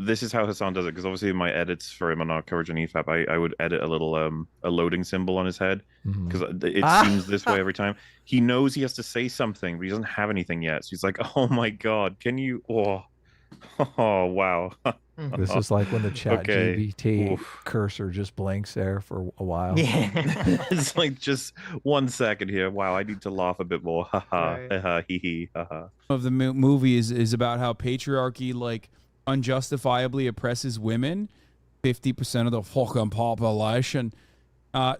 This is how Hasan does it, because obviously in my edits for him on our coverage on EFAP, I would edit a little a loading symbol on his head, because it seems this way every time. He knows he has to say something, but he doesn't have anything yet. So he's like, "Oh my god, can you? Oh wow." This is like when the chat Okay. GBT Oof. cursor just blinks there for a while. Yeah. It's like just 1 second here. Wow, I need to laugh a bit more. Haha, Right. haha, hee hee, haha. the movie is about how patriarchy like unjustifiably oppresses women, 50% of the fucking population.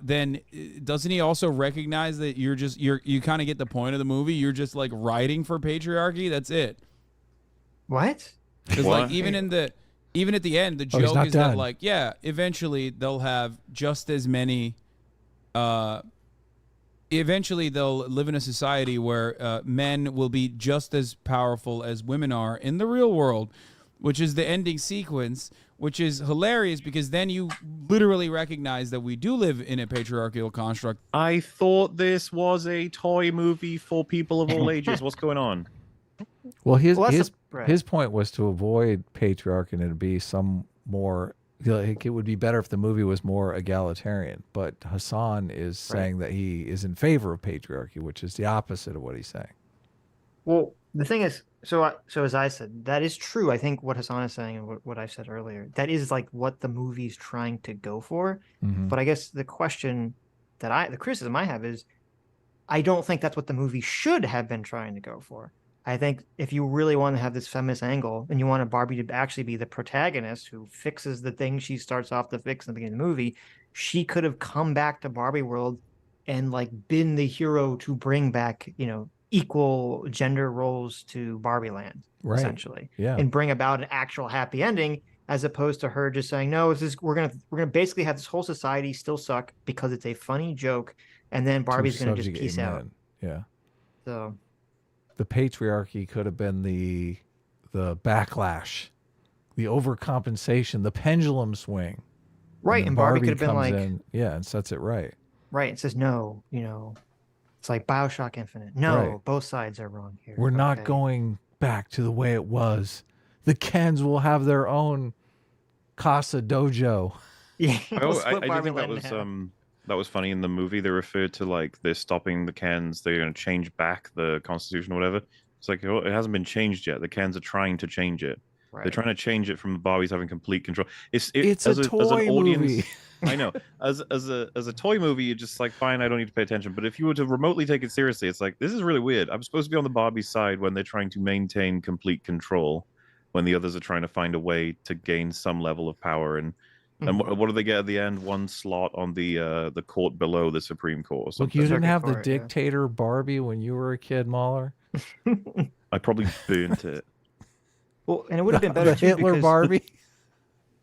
Then doesn't he also recognize that you kind of get the point of the movie? You're just like writing for patriarchy. That's it. What? Because What? like even at the end, the Oh, he's joke not is done. that like eventually they'll have just as many. Eventually they'll live in a society where men will be just as powerful as women are in the real world, which is the ending sequence, which is hilarious because then you literally recognize that we do live in a patriarchal construct. I thought this was a toy movie for people of all ages. What's going on? Well, that's right. his point was to avoid patriarchy and to be some more. Like, it would be better if the movie was more egalitarian. But Hasan is saying that he is in favor of patriarchy, which is the opposite of what he's saying. Well, the thing is, so as I said, that is true. I think what Hasan is saying and what I said earlier, that is like what the movie's trying to go for. Mhm. But I guess the criticism I have is, I don't think that's what the movie should have been trying to go for. I think if you really want to have this feminist angle and you want a Barbie to actually be the protagonist who fixes the thing she starts off to fix in the beginning of the movie, she could have come back to Barbie world and like been the hero to bring back, equal gender roles to Barbie land, essentially, Yeah. and bring about an actual happy ending, as opposed to her just saying, no, we're gonna basically have this whole society still suck because it's a funny joke, and then Barbie's gonna just peace out. Yeah. So The patriarchy could have been the backlash, the overcompensation, the pendulum swing. right, and Barbie could have been comes like, in, yeah, and sets it right. right, it says no, it's like BioShock Infinite. No, Right. both sides are wrong here. We're not Okay. going back to the way it was. The Kens will have their own Casa Dojo. Yeah, I we'll do split think Barbie that land in was half. that was funny in the movie. They referred to like they're stopping the Kens. They're going to change back the Constitution or whatever. It's like, oh, it hasn't been changed yet. The Kens are trying to change it. They're Right. trying to change it from the Barbies having complete control. It's as a as an toy audience, movie. I know. As a toy movie, you're just like, fine, I don't need to pay attention. But if you were to remotely take it seriously, it's like, this is really weird. I'm supposed to be on the Barbie side when they're trying to maintain complete control, when the others are trying to find a way to gain some level of power. And what do they get at the end? One slot on the court below the Supreme Court or Look, something. you didn't Circuit have the Court, yeah. dictator Barbie when you were a kid, Mauler? I probably burnt it. Well, and it would have been better The too, Hitler because Barbie?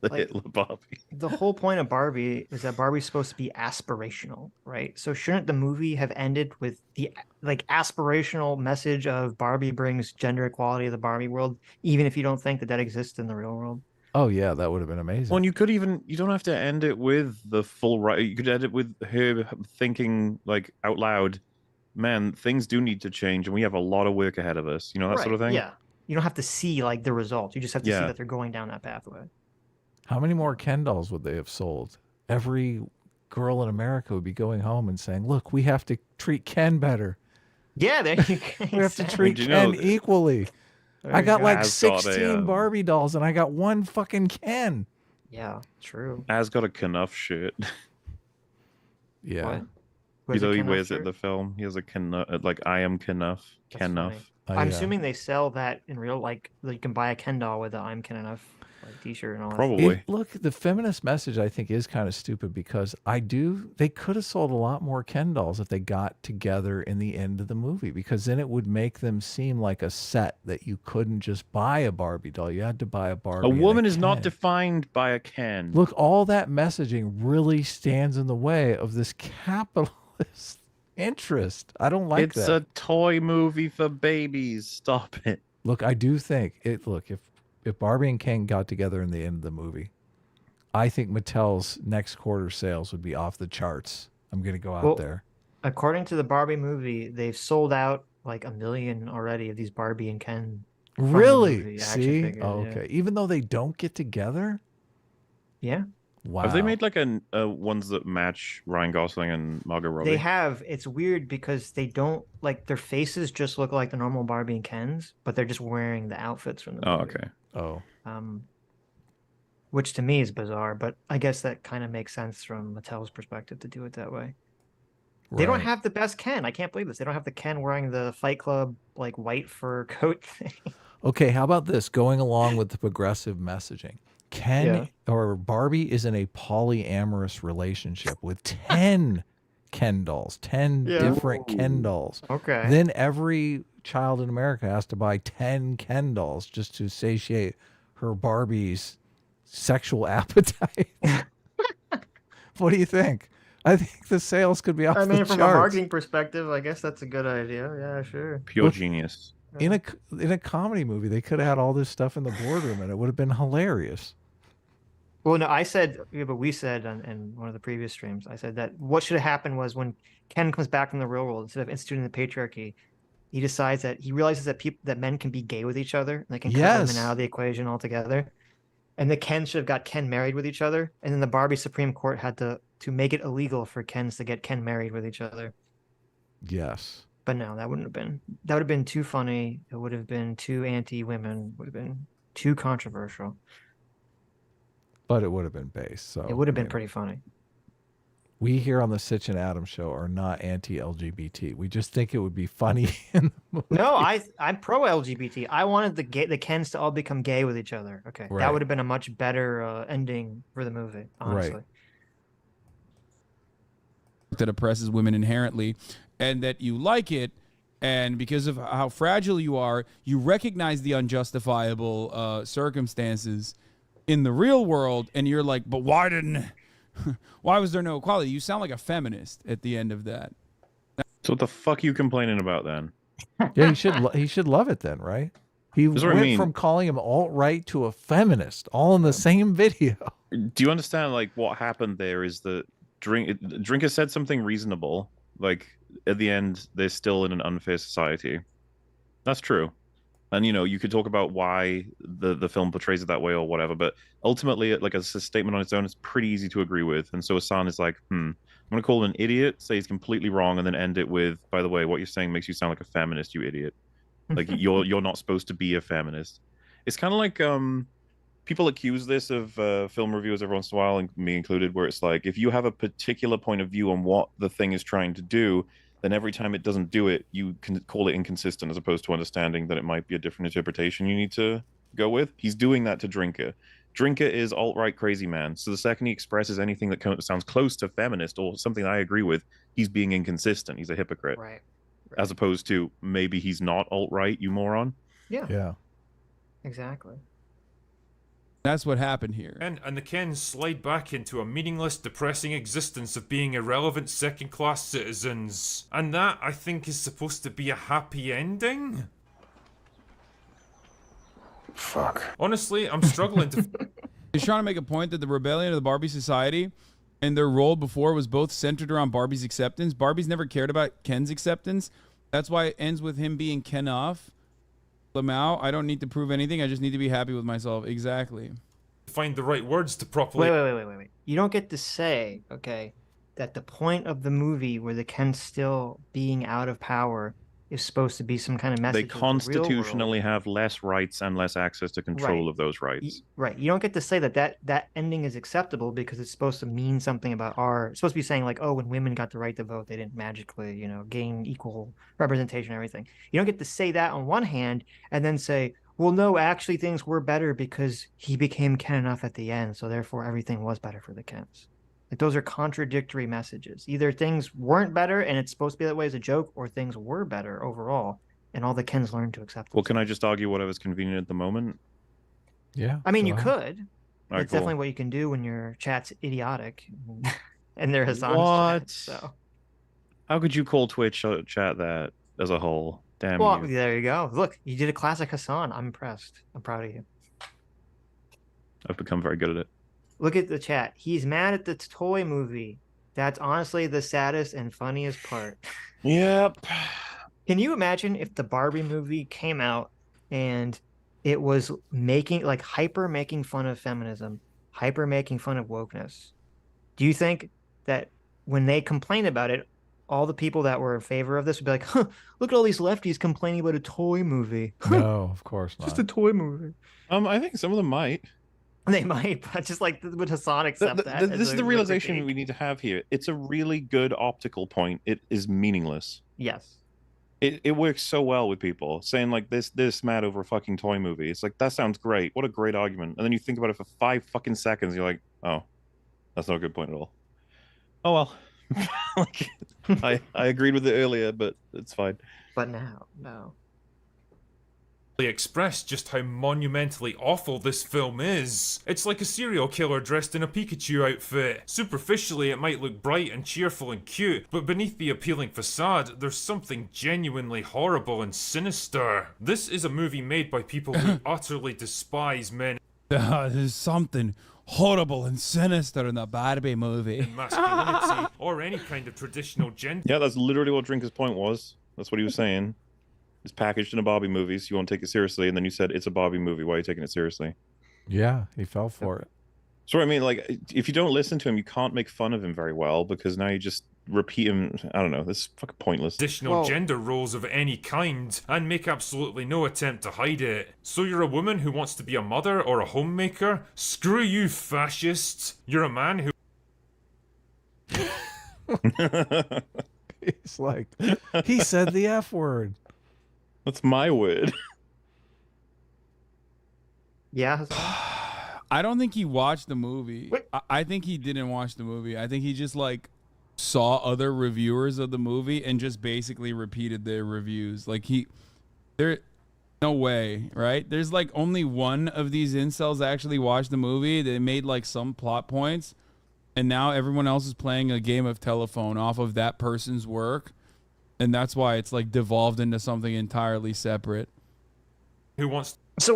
The Like- Hitler Barbie. the whole point of Barbie is that Barbie's supposed to be aspirational, right? So shouldn't the movie have ended with the like aspirational message of Barbie brings gender equality to the Barbie world, even if you don't think that exists in the real world? Oh, yeah, that would have been amazing. Well, you don't have to end it with the full right. You could end it with her thinking like out loud, man, things do need to change and we have a lot of work ahead of us. You know, that sort of thing. Yeah. You don't have to see like the results. You just have to see Yeah. that they're going down that pathway. How many more Ken dolls would they have sold? Every girl in America would be going home and saying, look, we have to treat Ken better. Yeah, there you go. We have to treat Do you Ken know- equally. There I you got go. like Has got a, 16 Barbie dolls and I got one fucking Ken. Yeah, true. As got a Knuff shirt. Yeah. What? You Where's know the he Knuff wears it shirt? in the film. He has a Knuff, like I am Knuff. That's funny. Knuff. I'm assuming they sell that in real, like you can buy a Ken doll with the I'm Ken Enough like T-shirt and all that. Probably. Look, the feminist message I think is kind of stupid because they could have sold a lot more Ken dolls if they got together in the end of the movie, because then it would make them seem like a set that you couldn't just buy a Barbie doll. You had to buy a Barbie. A and woman is not Ken. defined by a Ken. Look, all that messaging really stands in the way of this capitalist interest. I don't like it's that. a toy movie for babies. Stop it. Look, I do think it. Look, if Barbie and Ken got together in the end of the movie, I think Mattel's next quarter sales would be off the charts. I'm gonna go out Well, there. According to the Barbie movie, they've sold out like 1 million already of these Barbie and Ken. from the Really? movie action See? figures, Oh, yeah. okay. Even though they don't get together. Yeah. Wow. Have they made like ones that match Ryan Gosling and Margot Robbie? They have. It's weird because they don't like their faces just look like the normal Barbie and Kens, but they're just wearing the outfits from the movie. Oh, okay. Oh. Which to me is bizarre, but I guess that kind of makes sense from Mattel's perspective to do it that way. They don't Right. have the best Ken. I can't believe this. They don't have the Ken wearing the Fight Club like white fur coat thing. Okay, how about this? Going along with the progressive messaging. Ken or Barbie is in a polyamorous relationship with 10 Ken dolls, 10 different Ken dolls. Okay. Then every child in America has to buy 10 Ken dolls just to satiate her Barbie's sexual appetite. What do you think? I think the sales could be off I mean, the from charts. a marketing perspective, I guess that's a good idea. Yeah, sure. Pure Look, genius. In a comedy movie, they could have had all this stuff in the boardroom, and it would have been hilarious. Well, no, I said, but we said in one of the previous streams, I said that what should have happened was when Ken comes back from the real world, instead of instituting the patriarchy, he decides that he realizes that men can be gay with each other, and they can cut women out of the equation altogether. And the Ken should have got Ken married with each other, and then the Barbie Supreme Court had to make it illegal for Kens to get Ken married with each other. Yes. But no, that wouldn't have been. That would have been too funny. It would have been too anti-women. Would have been too controversial. But it would have been base. So It would have been pretty funny. We here on the Sitch and Adam show are not anti-LGBT. We just think it would be funny in the movie. No, I'm pro LGBT. I wanted the Kens to all become gay with each other. Okay, Right. that would have been a much better ending for the movie, honestly. Right. That oppresses women inherently, and that you like it, and because of how fragile you are, you recognize the unjustifiable circumstances in the real world, and you're like, but why was there no equality? You sound like a feminist at the end of that. So what the fuck are you complaining about then? Yeah, he should love it then, right? He That's what I went mean. from calling him alt-right to a feminist, all in the same video. Do you understand, like, what happened there is that Drinker said something reasonable. Like, at the end, they're still in an unfair society. That's true. And, you know, you could talk about why the film portrays it that way or whatever, but ultimately, like, as a statement on its own, it's pretty easy to agree with. And so Hasan is like, I'm going to call him an idiot, say he's completely wrong, and then end it with, by the way, what you're saying makes you sound like a feminist, you idiot. Like, you're not supposed to be a feminist. It's kind of like, people accuse this of film reviewers every once in a while, and me included, where it's like, if you have a particular point of view on what the thing is trying to do, then every time it doesn't do it, you can call it inconsistent, as opposed to understanding that it might be a different interpretation you need to go with. He's doing that to Drinker. Drinker is alt-right crazy man. So the second he expresses anything that sounds close to feminist or something I agree with, he's being inconsistent. He's a hypocrite. Right. As opposed to maybe he's not alt-right, you moron. Yeah. Exactly. That's what happened here. And the Kens slide back into a meaningless, depressing existence of being irrelevant second-class citizens. And that, I think, is supposed to be a happy ending? Fuck. Honestly, I'm struggling to... He's trying to make a point that the rebellion of the Barbie society and their role before was both centered around Barbie's acceptance. Barbie's never cared about Ken's acceptance. That's why it ends with him being Ken off. Lamau, I don't need to prove anything. I just need to be happy with myself. Exactly. find the right words to properly... Wait. You don't get to say, okay, that the point of the movie where the Ken's still being out of power is supposed to be some kind of message. They constitutionally have less rights and less access to control Right. of those rights. Right. You don't get to say that ending is acceptable because it's supposed to mean something about it's supposed to be saying like, oh, when women got the right to vote, they didn't magically, gain equal representation and everything. You don't get to say that on one hand and then say, well, no, actually things were better because he became Ken enough at the end. So therefore everything was better for the Kens. Like those are contradictory messages. Either things weren't better and it's supposed to be that way as a joke, or things were better overall and all the Kens learned to accept. Well, can I just argue whatever's convenient at the moment? Yeah. I mean, go you ahead. could. All right, That's cool. definitely what you can do when your chat's idiotic and they're Hasan's What? chat, so. How could you call Twitch chat that as a whole? Damn Well, you. there you go. Look, you did a classic Hasan. I'm impressed. I'm proud of you. I've become very good at it. Look at the chat. He's mad at the toy movie. That's honestly the saddest and funniest part. Yep. Can you imagine if the Barbie movie came out and it was hyper making fun of feminism, hyper making fun of wokeness? Do you think that when they complain about it, all the people that were in favor of this would be like, huh, look at all these lefties complaining about a toy movie. No, of course not. Just a toy movie. I think some of them might. They might, but just like, would Hasan accept that? as This is a the realization critique? we need to have here. It's a really good optical point. It is meaningless. Yes. It works so well with people saying like this mad over a fucking toy movie. It's like, that sounds great. What a great argument. And then you think about it for 5 fucking seconds. You're like, oh, that's not a good point at all. Oh well. Like, I agreed with it earlier, but it's fine. But now, no. express just how monumentally awful this film is. It's like a serial killer dressed in a Pikachu outfit. Superficially, it might look bright and cheerful and cute, but beneath the appealing facade, there's something genuinely horrible and sinister. This is a movie made by people who utterly despise men There's something horrible and sinister in the Barbie movie. and masculinity, or any kind of traditional gender. Yeah, that's literally what Drinker's point was. That's what he was saying. It's packaged in a Barbie movie, so you won't take it seriously, and then you said it's a Barbie movie. Why are you taking it seriously? Yeah, he fell for it. So I mean, like, if you don't listen to him, you can't make fun of him very well, because now you just repeat him. I don't know. This is fucking pointless. Additional gender roles of any kind, and make absolutely no attempt to hide it. So you're a woman who wants to be a mother or a homemaker? Screw you, fascist! You're a man who It's like, he said the F word. That's my word. Yeah, Hasan? I don't think he watched the movie. Wait. I think he didn't watch the movie. I think he just like saw other reviewers of the movie and just basically repeated their reviews. Like there, no way, right? There's like only one of these incels actually watched the movie. They made like some plot points, and now everyone else is playing a game of telephone off of that person's work, and that's why it's like devolved into something entirely separate. Who wants So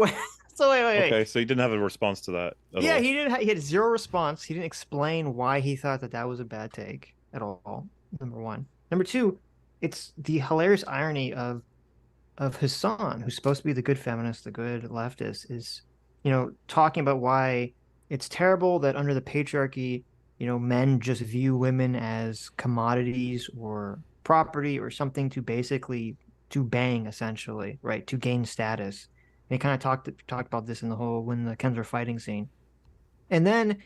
wait, wait. Okay, so he didn't have a response to that. At Yeah, all. he didn't. He had zero response. He didn't explain why he thought that that was a bad take at all. Number one. Number two, it's the hilarious irony of Hasan, who's supposed to be the good feminist, the good leftist, is, talking about why it's terrible that under the patriarchy, men just view women as commodities or property or something to bang, essentially, right? To gain status. And he kind of talked about this in the whole when the Kens were fighting scene. And then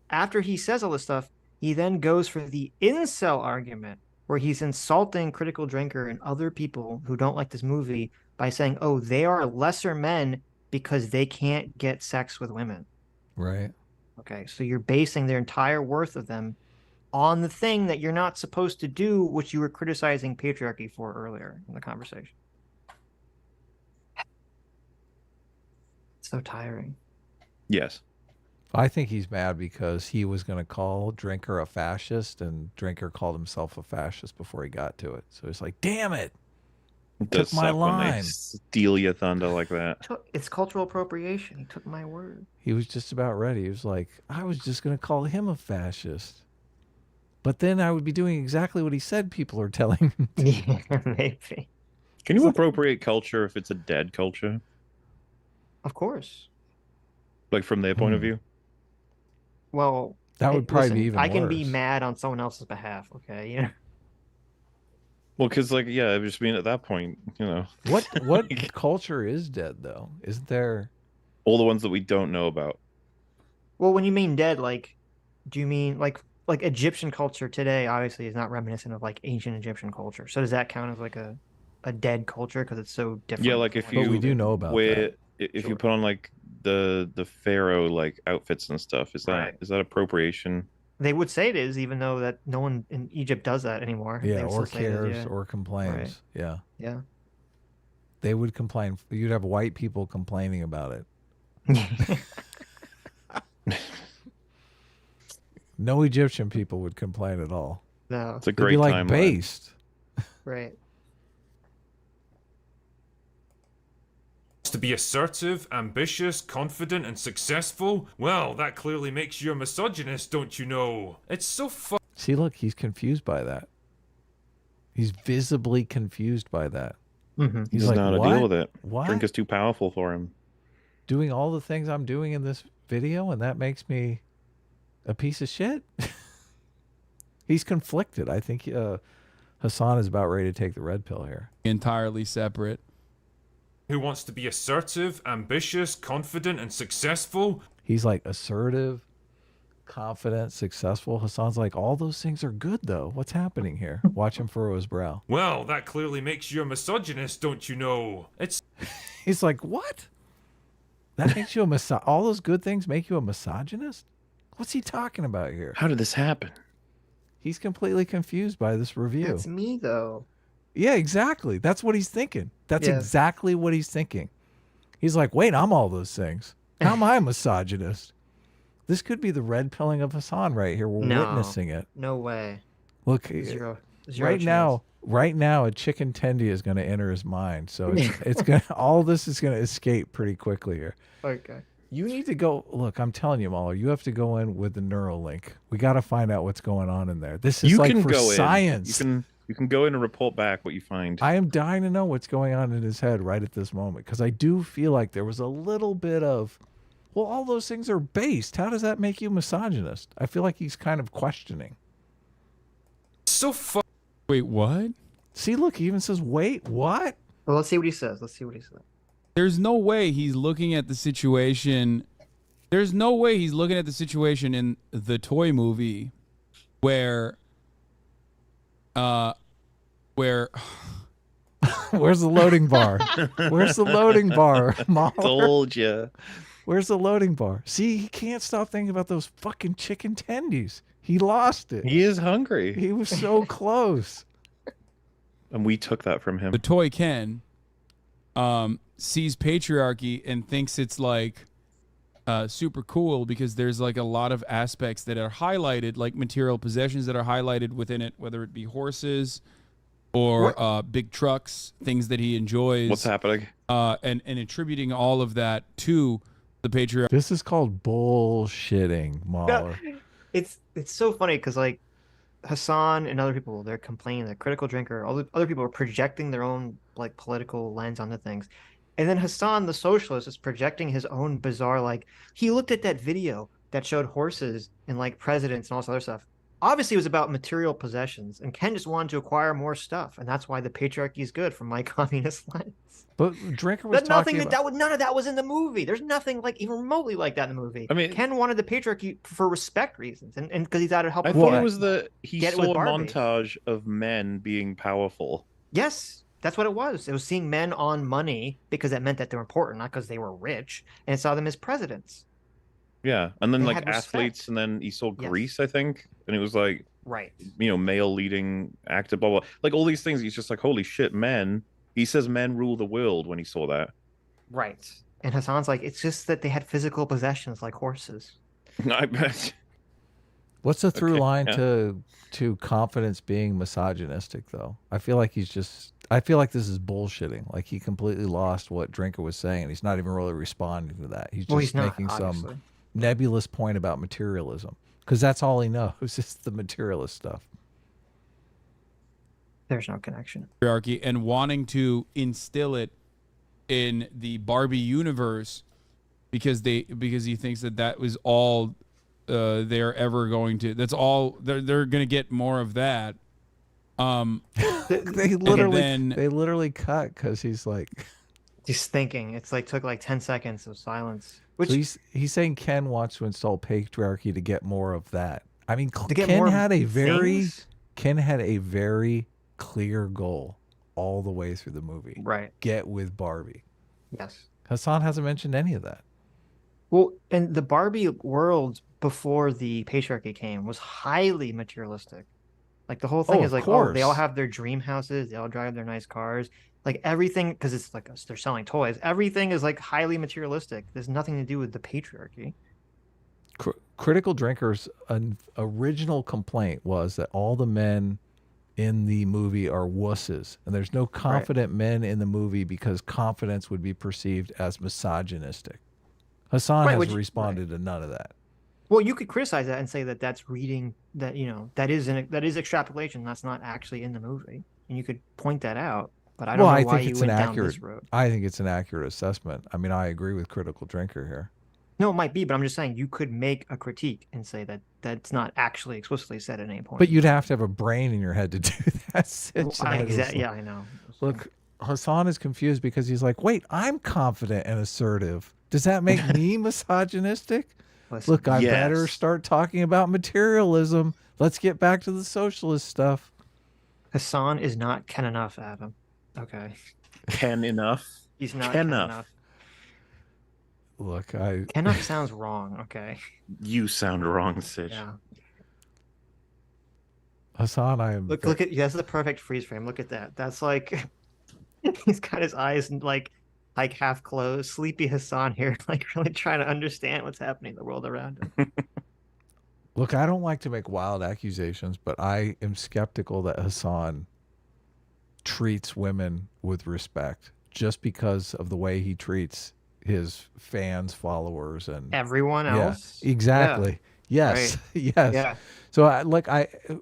after he says all this stuff, he then goes for the incel argument where he's insulting Critical Drinker and other people who don't like this movie by saying, oh, they are lesser men because they can't get sex with women. Right. Okay, so you're basing their entire worth of them on the thing that you're not supposed to do, which you were criticizing patriarchy for earlier in the conversation. It's so tiring. Yes. I think he's mad because he was going to call Drinker a fascist, and Drinker called himself a fascist before he got to it. So he's like, damn it. It does Took my suck when they line. steal your thunder like that. It's cultural appropriation. He took my word. He was just about ready. He was like, I was just going to call him a fascist. But then I would be doing exactly what he said people are telling him. Yeah, maybe. Can you appropriate culture if it's a dead culture? Of course. Like from their point of view? Well, That would probably listen, be even I can be worse. mad on someone else's behalf, okay? Yeah. Well, because like, yeah, I just mean at that point, What culture is dead, though? Isn't there... all the ones that we don't know about. Well, when you mean dead, like, do you mean like Egyptian culture today obviously is not reminiscent of like ancient Egyptian culture. So does that count as like a dead culture because it's so different? Yeah, like if But we you do know about wear, that. if you put on like the pharaoh like outfits and stuff, is that Right. is that appropriation? They would say it is, even though that no one in Egypt does that anymore. Yeah, They would or still say it is, cares yeah. or complains. Right. Yeah. Yeah. They would complain. You'd have white people complaining about it. No Egyptian people would complain at all. No. It's a They'd great be like timeline. based. Right. to be assertive, ambitious, confident, and successful? Well, that clearly makes you a misogynist, don't you know? It's so See, look, he's confused by that. He's visibly confused by that. Mm-hmm. He's Doesn't like, know how to what? deal with it. What? Drink is too powerful for him. Doing all the things I'm doing in this video, and that makes me a piece of shit? He's conflicted. I think Hasan is about ready to take the red pill here. Entirely separate. who wants to be assertive, ambitious, confident, and successful. He's like assertive, confident, successful. Hasan's like, all those things are good, though. What's happening here? Watch him furrow his brow. Well, that clearly makes you a misogynist, don't you know? It's He's like, what? That makes you a all those good things make you a misogynist? What's he talking about here? How did this happen? He's completely confused by this review. That's me, though. Yeah, exactly. That's what he's thinking. That's Yeah. exactly what he's thinking. He's like, wait, I'm all those things. How am I a misogynist? This could be the red pilling of Hasan right here. We're No. witnessing it. No way. Look, Zero right chance. now, a chicken tendy is going to enter his mind. So it's going to, all this is going to escape pretty quickly here. Okay. You need to go, look, I'm telling you, Mauler, you have to go in with the Neuralink. We got to find out what's going on in there. This is You like can for go science. in. You can go in and report back what you find. I am dying to know what's going on in his head right at this moment, because I do feel like there was a little bit of, well, all those things are based. How does that make you misogynist? I feel like he's kind of questioning. so Wait, what? See, look, he even says, wait, what? Well, let's see what he says. Let's see what he says. There's no way he's looking at the situation. There's no way he's looking at the situation in the toy movie where where Where's the loading bar? Where's the loading bar, Mauler? Told you. Where's the loading bar? See, he can't stop thinking about those fucking chicken tendies. He lost it. He is hungry. He was so close. And we took that from him. the toy Ken sees patriarchy and thinks it's like super cool because there's like a lot of aspects that are highlighted, like material possessions that are highlighted within it, whether it be horses or big trucks, things that he enjoys. What's happening? And attributing all of that to the patriarchy. This is called bullshitting, Mauler. It's so funny because like Hasan and other people, they're complaining that Critical Drinker, all the other people are projecting their own like political lens onto things. And then Hasan, the socialist, is projecting his own bizarre, like, he looked at that video that showed horses and like presidents and all this other stuff. Obviously, it was about material possessions, and Ken just wanted to acquire more stuff, and that's why the patriarchy is good from my communist lens. But Drinker was But talking nothing about... none of that was in the movie. There's nothing like even remotely like that in the movie. I mean, Ken wanted the patriarchy for respect reasons, and because he's out to help. I thought it was he get it with saw a Barbie. montage of men being powerful. Yes, that's what it was. It was seeing men on money because that meant that they were important, not because they were rich, and it saw them as presidents. Yeah, and then They like had respect. athletes, and then he saw Yes. Grease, I think, and it was like, Right. you know, male leading actor, blah blah, like all these things. He's just like, holy shit, men. He says men rule the world when he saw that. Right. And Hasan's like, it's just that they had physical possessions like horses. I bet. What's the through Okay, line yeah. to confidence being misogynistic, though? I feel like he's just... I feel like this is bullshitting. Like he completely lost what Drinker was saying, and he's not even really responding to that. He's just Well, he's not, making obviously. some nebulous point about materialism, because that's all he knows is the materialist stuff. There's no connection. Patriarchy and wanting to instill it in the Barbie universe because he thinks that was all they're ever going to. That's all they're going to get more of that. They literally cut because he's like... He's thinking. It's like took like 10 seconds of silence. Which So he's saying Ken wants to install patriarchy to get more of that. I mean, to get Ken more had a things? very clear goal all the way through the movie. Right. Get with Barbie. Yes. Hasan hasn't mentioned any of that. Well, and the Barbie world before the patriarchy came was highly materialistic. Like the whole thing Oh, is of like, course. oh, they all have their dream houses, they all drive their nice cars. Like everything, because it's like they're selling toys. Everything is like highly materialistic. There's nothing to do with the patriarchy. Critical Drinker's original complaint was that all the men in the movie are wusses, and there's no confident men in the movie because confidence would be perceived as misogynistic. Hasan Right, has which- responded to none of that. Well, you could criticize that and say that that's reading that, that is extrapolation. That's not actually in the movie, and you could point that out. But I don't know why you went down this road. I think it's an accurate assessment. I mean, I agree with Critical Drinker here. No, it might be, but I'm just saying you could make a critique and say that that's not actually explicitly said at any point. But you'd have to have a brain in your head to do that. Sitch. Yeah, I know. Look, Hasan is confused because he's like, wait, I'm confident and assertive. Does that make me misogynistic? Listen, Look, I Yes. better start talking about materialism. Let's get back to the socialist stuff. Hasan is not Ken enough, Adam. Okay. Ken enough. He's not Ken Ken enough. enough. Look, Ken enough sounds wrong. Okay. You sound wrong, Sitch. Yeah. Hasan, I am... Look at that's the perfect freeze frame. Look at that. That's like he's got his eyes like half closed. Sleepy Hasan here, like really trying to understand what's happening in the world around him. Look, I don't like to make wild accusations, but I am skeptical that Hasan treats women with respect just because of the way he treats his fans, followers, and Everyone else. Yeah, exactly. Yes. Yes. Yeah. So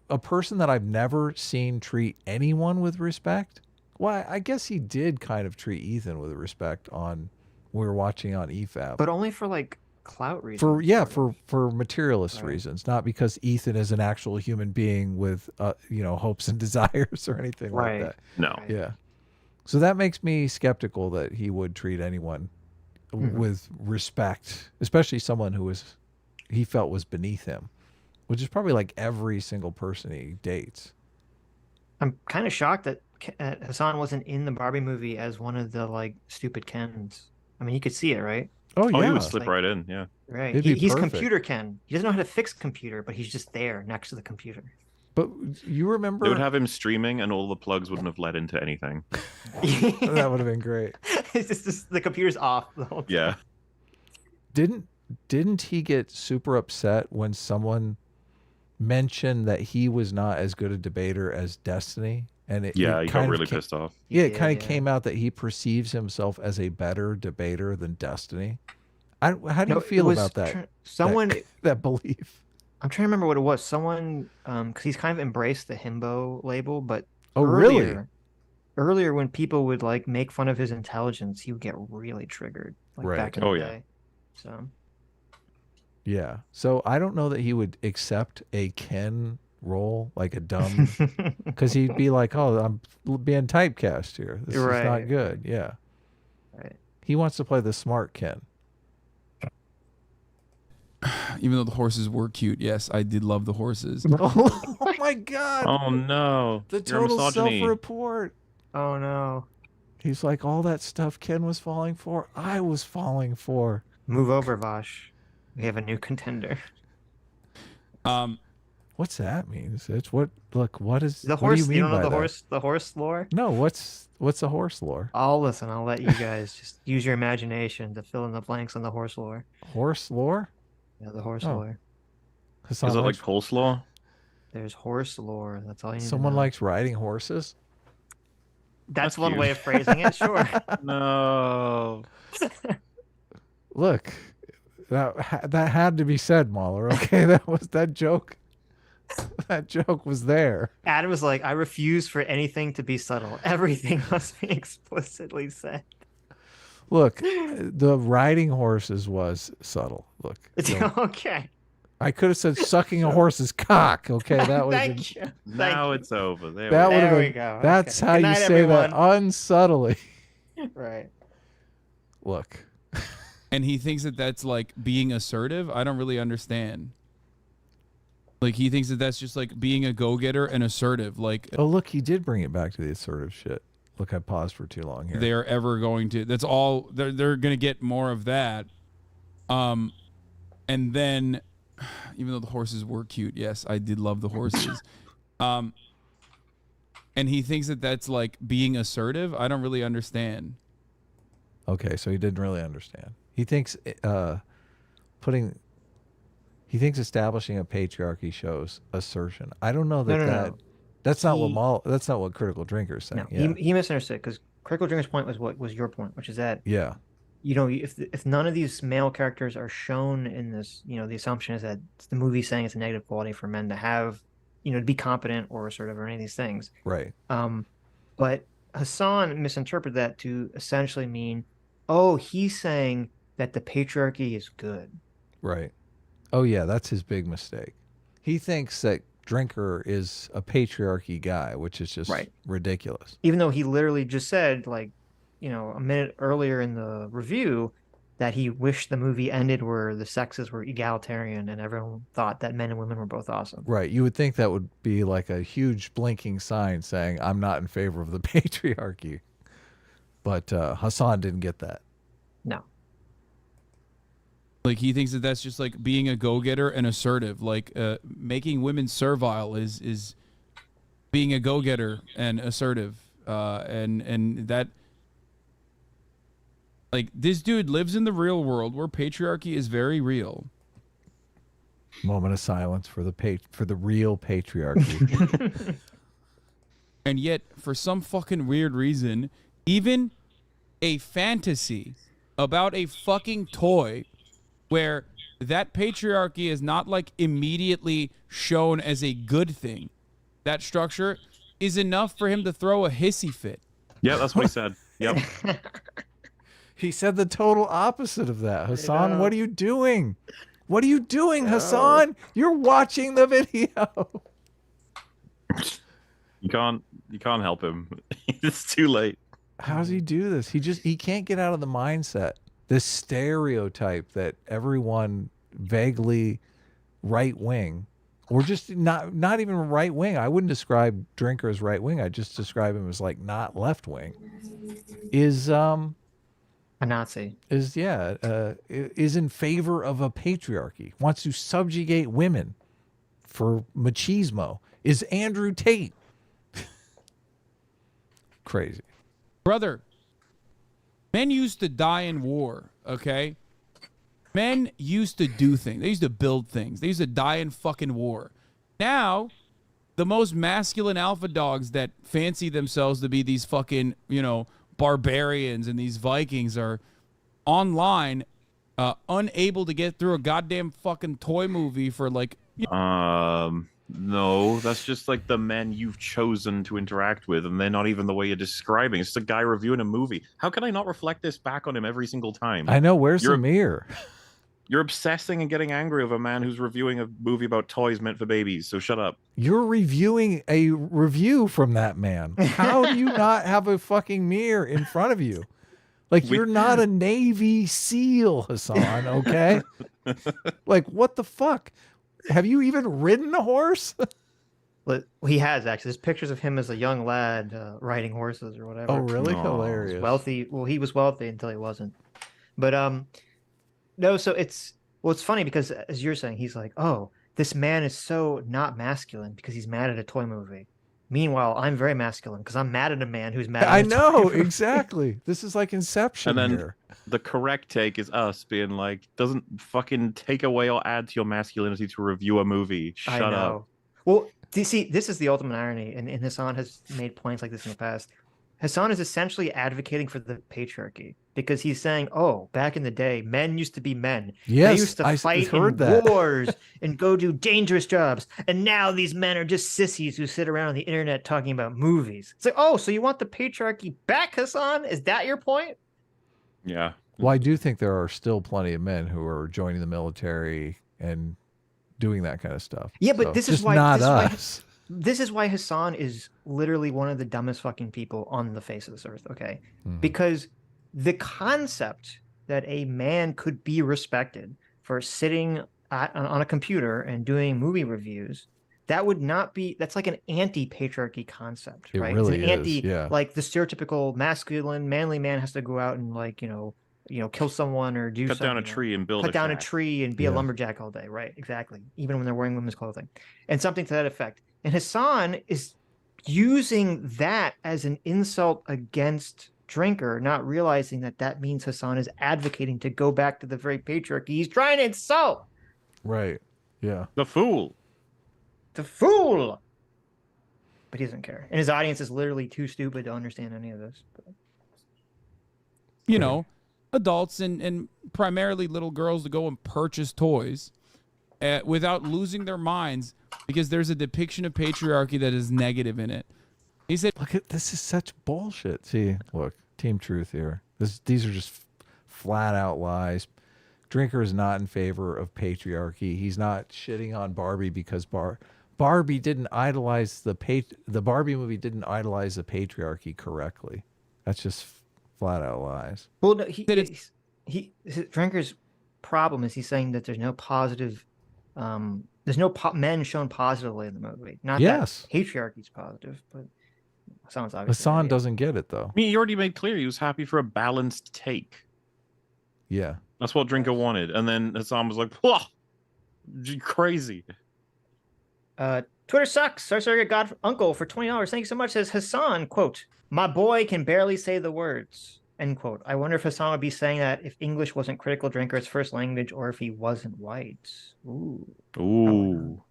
a person that I've never seen treat anyone with respect. Well, I guess he did kind of treat Ethan with respect when we were watching on EFAB. But only for like clout reasons. For materialist reasons, not because Ethan is an actual human being with hopes and desires or anything like that. No. Yeah. So that makes me skeptical that he would treat anyone with respect, especially someone who he felt was beneath him, which is probably like every single person he dates. I'm kind of shocked that Hasan wasn't in the Barbie movie as one of the like stupid Kens. I mean, you could see it, right? Oh Oh, he yeah, would slip Like- right in. Yeah. Right. It'd be He's perfect. computer Ken. He doesn't know how to fix computer, but he's just there next to the computer. but you remember They would have him streaming, and all the plugs wouldn't have led into anything. that would have been great. It's just the computer's off the whole time. Yeah. Didn't he get super upset when someone mentioned that he was not as good a debater as Destiny? And it He got kind of really came, pissed off. Yeah, it Yeah, kind of yeah. came out that he perceives himself as a better debater than Destiny. How do you No, it feel was about that? Someone, that belief? I'm trying to remember what it was. Someone, because he's kind of embraced the himbo label, but Oh, really? earlier when people would like make fun of his intelligence, he would get really triggered, like Right. back in Oh, the yeah. day. So Yeah. So I don't know that he would accept a Ken role, like a dumb, because he'd be like, "Oh, I'm being typecast here. This is not Right, good." Yeah. right. He wants to play the smart Ken. Even though the horses were cute, yes, I did love the horses. Oh my God! Oh no. The You're total misogyny. self-report. Oh no. He's like, all that stuff Ken was falling for, I was falling for. Move over, Vosh. We have a new contender. What's that mean? Sitch? What? Look, what is The what horse. do you mean don't know by the that? horse. The horse lore. No, what's the horse lore? I'll listen. I'll let you guys just use your imagination to fill in the blanks on the horse lore. Horse lore? Yeah, the horse Oh. lore. Hasan Is it like likes- coleslaw? There's horse lore. That's all you need. someone to know. likes riding horses? That's That's one cute. way of phrasing it. Sure. No. Look, that had to be said, Mauler. Okay, that joke. That joke was there. Adam was like, I refuse for anything to be subtle. Everything must be explicitly said. Look, the riding horses was subtle. Look, don't- Okay. I could have said sucking a horse's cock. Okay, that was Thank you. Now it's over. There that we would There have we been. go. That's Okay. how Good you night, say that everyone. unsubtly. Right. Look, And he thinks that that's like being assertive. I don't really understand. Like he thinks that that's just like being a go-getter and assertive. Like oh look, he did bring it back to the assertive shit. Look, I paused for too long here. they're ever going to. That's all. They're going to get more of that. And then, even though the horses were cute, yes, I did love the horses. And he thinks that that's like being assertive. I don't really understand. Okay, so he didn't really understand. He thinks he thinks establishing a patriarchy shows assertion. I don't know that No. that's not He- that's not what Critical Drinker's saying. No, Yeah. he misunderstood because Critical Drinker's point was what was your point, which is that Yeah. if none of these male characters are shown in this, the assumption is that the movie's saying it's a negative quality for men to have, to be competent or assertive or any of these things. Right. But Hasan misinterpreted that to essentially mean, oh, he's saying that the patriarchy is good. Right. Oh yeah, that's his big mistake. He thinks that Drinker is a patriarchy guy, which is just Right. ridiculous. Even though he literally just said, like, a minute earlier in the review that he wished the movie ended where the sexes were egalitarian and everyone thought that men and women were both awesome. Right. You would think that would be like a huge blinking sign saying, I'm not in favor of the patriarchy. But Hasan didn't get that. No. Like he thinks that that's just like being a go-getter and assertive. Like making women servile is being a go-getter and assertive. And that, like, this dude lives in the real world where patriarchy is very real. Moment of silence for the real patriarchy. And yet, for some fucking weird reason, even a fantasy about a fucking toy where that patriarchy is not like immediately shown as a good thing, that structure is enough for him to throw a hissy fit. Yeah, that's what he said. Yep. He said the total opposit of that. Hasan, know. what are you doing? What are you doing, Hasan? You're watching the video. You can't help him. It's too late. How does he do this? He can't get out of the mindset. This stereotype that everyone vaguely right wing or just not even right wing. I wouldn't describe Drinker as right wing. I just describe him as like not left wing. Is A Nazi. is in favor of a patriarchy. Wants to subjugate women for machismo. Is Andrew Tate. Crazy. Brother, men used to die in war, okay? Men used to do things. They used to build things. They used to die in fucking war. Now, the most masculine alpha dogs that fancy themselves to be these fucking, barbarians and these Vikings are online, unable to get through a goddamn fucking toy movie for like... No, that's just like the men you've chosen to interact with, and they're not even the way you're describing. It's just a guy reviewing a movie. How can I not reflect this back on him every single time? I know. Where's the mirror? You're obsessing and getting angry of a man who's reviewing a movie about toys meant for babies, so shut up. You're reviewing a review from that man. How do you not have a fucking mirror in front of you? Like, you're not a Navy SEAL, Hasan, okay? Like, what the fuck? Have you even ridden a horse? Well, he has, actually. There's pictures of him as a young lad riding horses or whatever. Oh, really? Aw. Hilarious. He's wealthy. Well, he was wealthy until he wasn't. But no, so it's funny because as you're saying, he's like, oh, this man is so not masculine because he's mad at a toy movie. Meanwhile, I'm very masculine because I'm mad at a man who's mad at a toy movie. Exactly. This is like Inception And then here. the correct take is us being like, doesn't fucking take away or add to your masculinity to review a movie. Shut up. Well, do you see, this is the ultimate irony, and Hasan has made points like this in the past. Hasan is essentially advocating for the patriarchy because he's saying, oh, back in the day, men used to be men. Yes, they used to fight in wars and go do dangerous jobs. And now these men are just sissies who sit around on the internet talking about movies. It's like, oh, so you want the patriarchy back, Hasan? Is that your point? Yeah. Well, I do think there are still plenty of men who are joining the military and doing that kind of stuff. Yeah, but So, this is just why not us. This is why Hasan is literally one of the dumbest fucking people on the face of this earth, okay? Mhm. Because the concept that a man could be respected for sitting on a computer and doing movie reviews, that would not be, that's like an anti-patriarchy concept, It right? really it's an is, yeah. like the stereotypical masculine, manly man has to go out and like, kill someone or do Cut something. down a tree and build Cut a down a shack. tree and be a Yeah. lumberjack all day, right? Exactly. Even when they're wearing women's clothing. And something to that effect. And Hasan is using that as an insult against Drinker, not realizing that that means Hasan is advocating to go back to the very patriarchy he's trying to insult. Right. Yeah. The fool. The fool. But he doesn't care. And his audience is literally too stupid to understand any of this. Adults and primarily little girls to go and purchase toys without losing their minds because there's a depiction of patriarchy that is negative in it. He said, Look at this is such bullshit. See, look, Team Truth here. These are just flat out lies. Drinker is not in favor of patriarchy. He's not shitting on Barbie because Barbie didn't idolize the Barbie movie didn't idolize the patriarchy correctly. That's just flat out lies. Well, no, Drinker's problem is he's saying that there's no positive, there's no men shown positively in the movie. Not Yes. that patriarchy's positive, but Hasan's obviously Hasan doesn't get it though. I mean, he already made clear he was happy for a balanced take. Yeah. That's what Drinker wanted. And then Hasan was like, whoa, crazy. Twitter sucks. Our surrogate god uncle for $20. Thank you so much. Says Hasan, quote, my boy can barely say the words, end quote. I wonder if Hasan would be saying that if English wasn't critical Drinker's first language or if he wasn't white. Ooh. Ooh.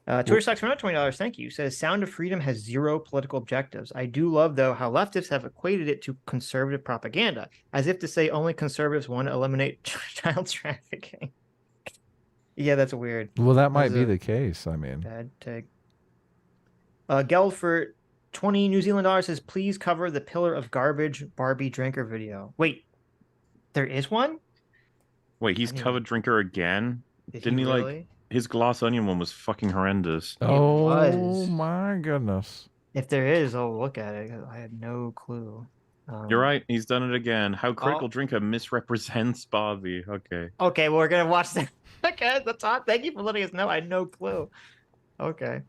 Twitter sucks for another $20. Thank you. Says Sound of Freedom has zero political objectives. I do love, though, how leftists have equated it to conservative propaganda, as if to say only conservatives want to eliminate child trafficking. Yeah, that's weird. Well, that might be the case. I mean, bad take. Geld for 20 New Zealand dollars says, please cover the Pillar of Garbage Barbie Drinker video. Wait, there is one? Wait, he's covered Drinker again? Didn't he really? like his glass onion one was fucking horrendous. oh my goodness. If there is, I'll look at it. I had no clue. You're right. He's done it again. How Critical Drinker misrepresents Barbie. Okay. Okay, well, we're gonna watch that. Okay, that's hot. Thank you for letting us know. I had no clue. Okay.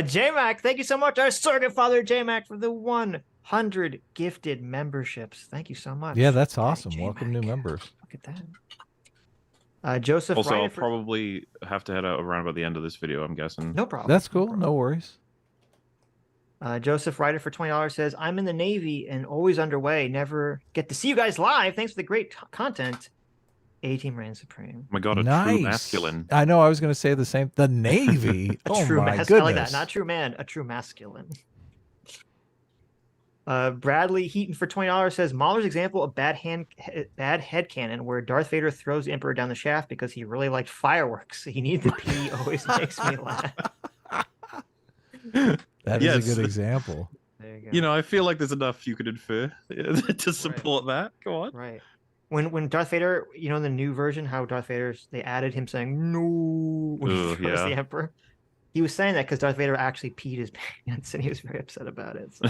J-Mac, thank you so much. Our surrogate father, J-Mac, for the 100 gifted memberships. Thank you so much. Yeah, that's Okay, awesome. Welcome new members. Look at that. Joseph. Also, I'll for... probably have to head out around about the end of this video, I'm guessing. No problem. That's cool. No worries. Joseph Ryder for $20 says, I'm in the Navy and always underway. Never get to see you guys live. Thanks for the great content. A-Team reigns supreme. Oh my God, a Nice. true masculine. I know. I was going to say the same. The Navy. Oh true my I goodness. like that. Not true man, a true masculine. Bradley Heaton for $20 says, Mauler's example of bad headcanon where Darth Vader throws the Emperor down the shaft because he really liked fireworks. He needed the pee always makes me laugh. That is a good example. There you go. You know, I feel like there's enough you could infer to support that. Go on. Right. When Darth Vader, you know, in the new version, how Darth Vader's, they added him saying no when he throws the Emperor. He was saying that because Darth Vader actually peed his pants and he was very upset about it. So.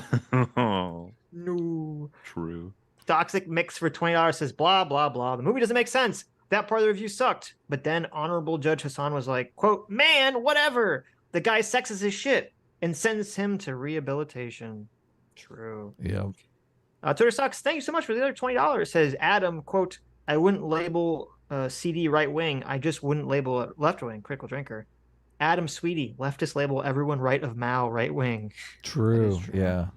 Oh, no. True. Toxic Mix for $20 says, blah, blah, blah. The movie doesn't make sense. That part of the review sucked. But then Honorable Judge Hasan was like, quote, man, whatever. The guy's sexist as shit and sends him to rehabilitation. True. Yeah. Twitter sucks. Thank you so much for the other $20. Says Adam, quote, I wouldn't label CD right wing. I just wouldn't label it left wing. Critical Drinker. Adam Sweetie, leftist label everyone right of Mao right wing. True. Yeah.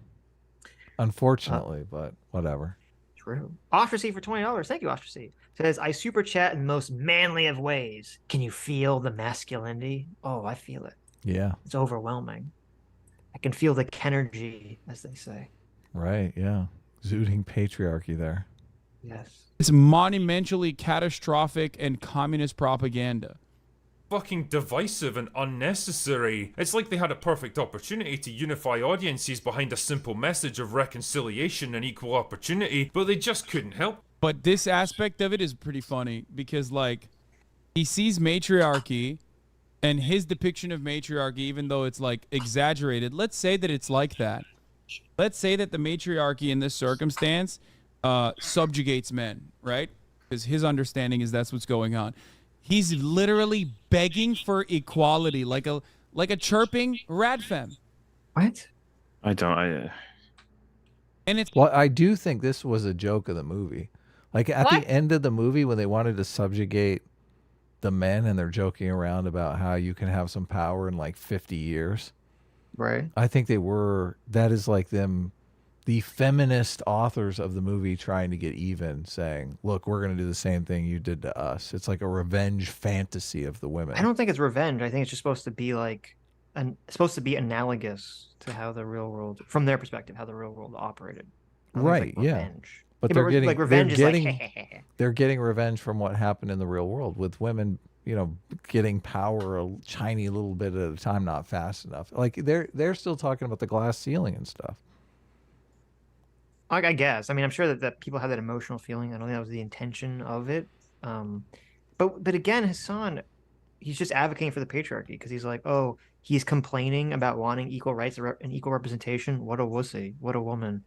Unfortunately, but whatever. True. Ostracy for $20. Thank you, Ostracy. Says, I super chat in the most manly of ways. Can you feel the masculinity? Oh, I feel it. Yeah. It's overwhelming. I can feel the Kenergy, as they say. Right. Yeah. Zooting patriarchy there. Yes. It's monumentally catastrophic and communist propaganda. Fucking divisive and unnecessary. It's like they had a perfect opportunity to unify audiences behind a simple message of reconciliation and equal opportunity, but they just couldn't help. But this aspect of it is pretty funny because, like, he sees matriarchy and his depiction of matriarchy, even though it's, like, exaggerated, let's say that it's like that. Let's say that the matriarchy in this circumstance subjugates men, right? Because his understanding is that's what's going on. He's literally begging for equality, like a chirping radfem. What? And it's well, I do think this was a joke of the movie. Like at the end of the movie when they wanted to subjugate the men and they're joking around about how you can have some power in like 50 years. Right. I think that is like them, the feminist authors of the movie trying to get even, saying, look, we're going to do the same thing you did to us. It's like a revenge fantasy of the women. I don't think it's revenge. I think it's just supposed to be like, it's supposed to be analogous to how the real world, from their perspective, how the real world operated. Right, like yeah. Revenge. But Yeah, they're getting, like revenge they're getting revenge from what happened in the real world with women, you know, getting power a tiny little bit at a time, not fast enough. Like they're still talking about the glass ceiling and stuff. I guess. I mean, I'm sure that people have that emotional feeling. I don't think that was the intention of it. But again, Hasan, he's just advocating for the patriarchy because he's like, oh, he's complaining about wanting equal rights and equal representation. What a wussy. What a woman.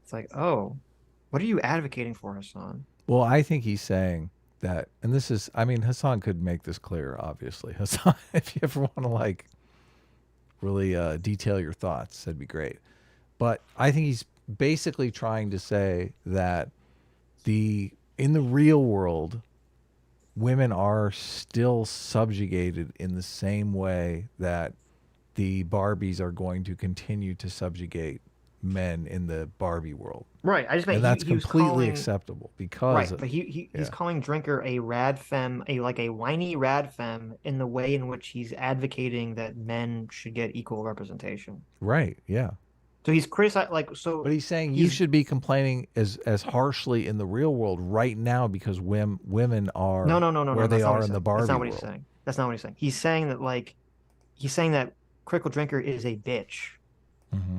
It's like, oh, what are you advocating for, Hasan? Well, I think he's saying that, and this is, I mean, Hasan could make this clear, obviously. Hasan, if you ever want to like really detail your thoughts, that'd be great. But I think he's basically trying to say that in the real world, women are still subjugated in the same way that the Barbies are going to continue to subjugate men in the Barbie world. Right. I just meant and that's he was completely calling, acceptable because right. But he's calling Drinker a rad femme, a whiny rad femme in the way in which he's advocating that men should get equal representation. Right. Yeah. So he's criticized, But he's saying you should be complaining as harshly in the real world right now because women are where they are in the Barbie That's not what world. he's saying. That's not what he's saying. He's saying that Critical Drinker is a bitch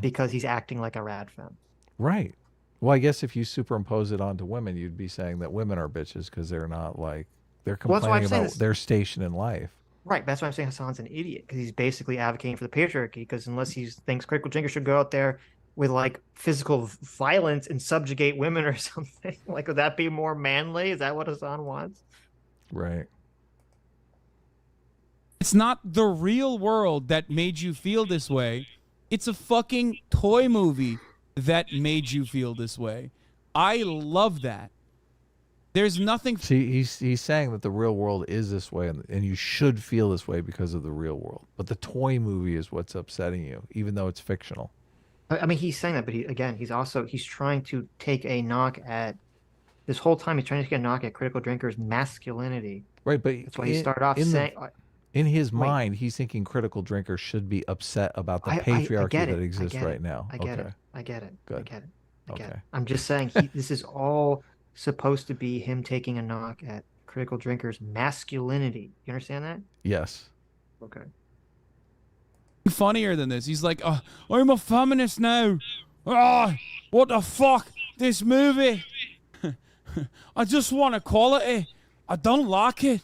because he's acting like a rad femme. Right. Well, I guess if you superimpose it onto women, you'd be saying that women are bitches because they're not like they're complaining about their station in life. Right, that's why I'm saying Hasan's an idiot because he's basically advocating for the patriarchy. Because unless he thinks Critical Drinker should go out there with like physical violence and subjugate women or something, like would that be more manly? Is that what Hasan wants? Right. It's not the real world that made you feel this way. It's a fucking toy movie that made you feel this way. I love that. There's nothing. See, he's saying that the real world is this way, and you should feel this way because of the real world. But the toy movie is what's upsetting you, even though it's fictional. I mean, he's saying that, but he's trying to take a knock at this whole time. He's trying to take a knock at Critical Drinker's masculinity. Right, but that's why he started off saying. In his mind, he's thinking Critical Drinker should be upset about the patriarchy that exists right now. I get it. Good. I get it. Okay. I'm just saying this is all supposed to be him taking a knock at Critical Drinker's masculinity. You understand that? Yes. Okay. Funnier than this. He's like, I'm a feminist now. What the fuck? This movie. I just want equality. I don't like it.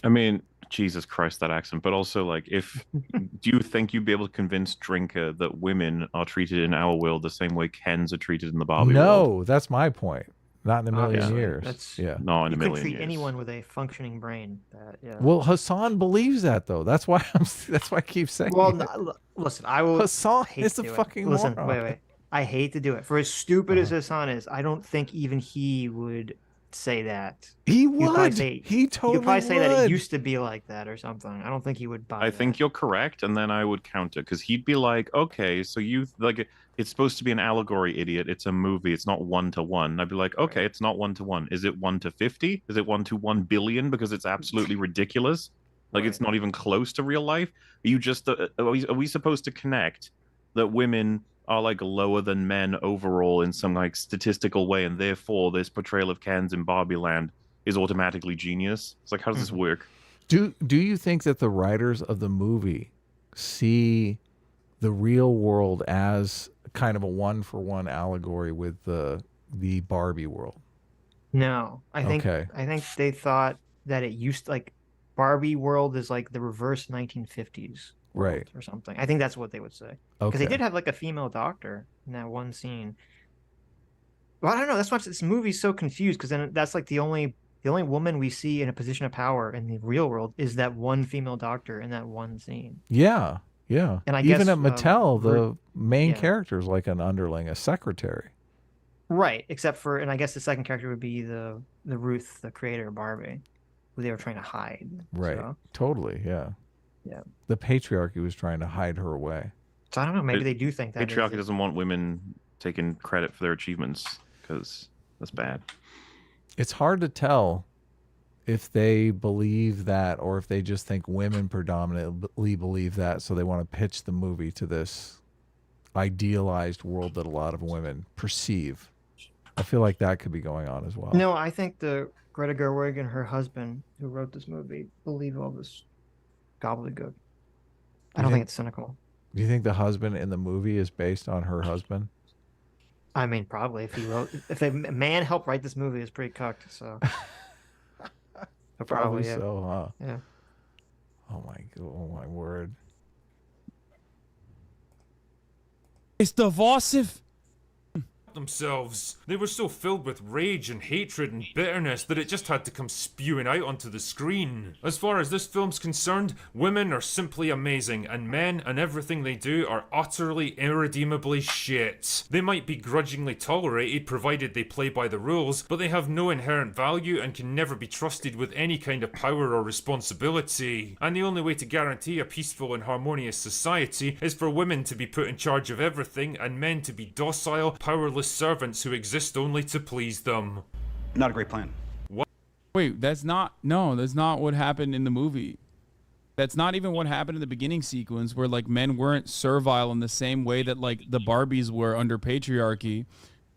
I mean, Jesus Christ, that accent. But also, like, do you think you'd be able to convince Drinker that women are treated in our world the same way Kens are treated in the Barbie world? No, that's my point. Not in a million years. Not in a million years. You could treat anyone with a functioning brain. Well, Hasan believes that though. That's why I keep saying. Well, no, listen, I will. Hasan is a fucking moron. Listen, wait. I hate to do it. For as stupid as Hasan is, I don't think even he would say that. He would. He totally would. He could probably say that would. it used to be like that or something. I don't think he would buy I think you're correct, and then I would counter, because he'd be like, okay, so you, like, it's supposed to be an allegory, idiot. It's a movie. It's not 1-to-1. I'd be like, okay, it's not 1-to-1. Is it 1-to-50? Is it 1-to-1 billion? Because it's absolutely ridiculous. Like, it's not even close to real life. Are you just, are we supposed to connect that women are like lower than men overall in some like statistical way, and therefore this portrayal of Kens in Barbie Land is automatically genius? It's like, how does this work? Do you think that the writers of the movie see the real world as kind of a one-for-one allegory with the Barbie world? No, I think they thought that it used to, like, Barbie world is like the reverse 1950s. Right. Or something. I think that's what they would say. Because they did have like a female doctor in that one scene. Well, I don't know. That's why this movie's so confused, because then that's like the only woman we see in a position of power in the real world is that one female doctor in that one scene. Yeah. And I even guess, at Mattel, the main character is like an underling, a secretary. Right. Except for, and I guess the second character would be the Ruth, the creator of Barbie, who they were trying to hide. Right. So. Totally. Yeah. Yeah. The patriarchy was trying to hide her away. So I don't know. Maybe they do think that patriarchy doesn't want women taking credit for their achievements, because that's bad. It's hard to tell if they believe that, or if they just think women predominantly believe that, so they want to pitch the movie to this idealized world that a lot of women perceive. I feel like that could be going on as well. No, I think the Greta Gerwig and her husband, who wrote this movie, believe all this gobbledygook. I don't think it's cynical. Do you think the husband in the movie is based on her husband? I mean, probably. If a man helped write this movie, it's pretty cooked. So probably yeah. so, huh? Yeah. Oh my word! It's divisive. Themselves. They were so filled with rage and hatred and bitterness that it just had to come spewing out onto the screen. As far as this film's concerned, women are simply amazing, and men and everything they do are utterly irredeemably shit. They might be grudgingly tolerated provided they play by the rules, but they have no inherent value and can never be trusted with any kind of power or responsibility. And the only way to guarantee a peaceful and harmonious society is for women to be put in charge of everything and men to be docile, powerless servants who exist only to please them. Not a great plan. What? Wait, that's not what happened in the movie. That's not even what happened in the beginning sequence, where like men weren't servile in the same way that like the Barbies were under patriarchy.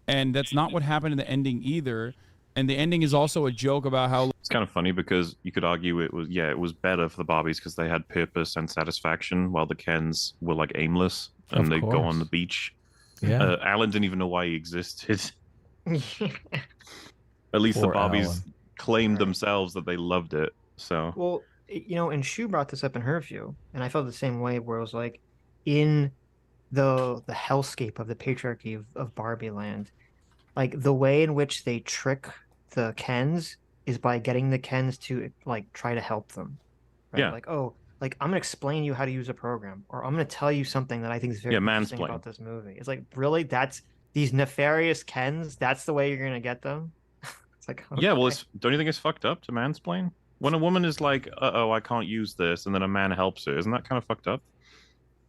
And that's not what happened in the ending either. And the ending is also a joke about how it's kind of funny, because you could argue it was better for the Barbies because they had purpose and satisfaction, while the Kens were like aimless and they go on the beach. Yeah. Alan didn't even know why he existed. At least Poor the Barbies Alan. claimed themselves that they loved it. So well, you know, and Shu brought this up in her view, and I felt the same way, where it was like, in the hellscape of the patriarchy of Barbie Land, like the way in which they trick the Kens is by getting the Kens to like try to help them. Right? Yeah. Like, oh, like, I'm gonna explain you how to use a program, or I'm gonna tell you something that I think is very interesting mansplain. about this movie. It's like, really, that's these nefarious Kens. That's the way you're gonna get them. It's like, Yeah, well, okay. don't you think it's fucked up to mansplain? When a woman is like, "Uh-oh, I can't use this," and then a man helps her, isn't that kind of fucked up?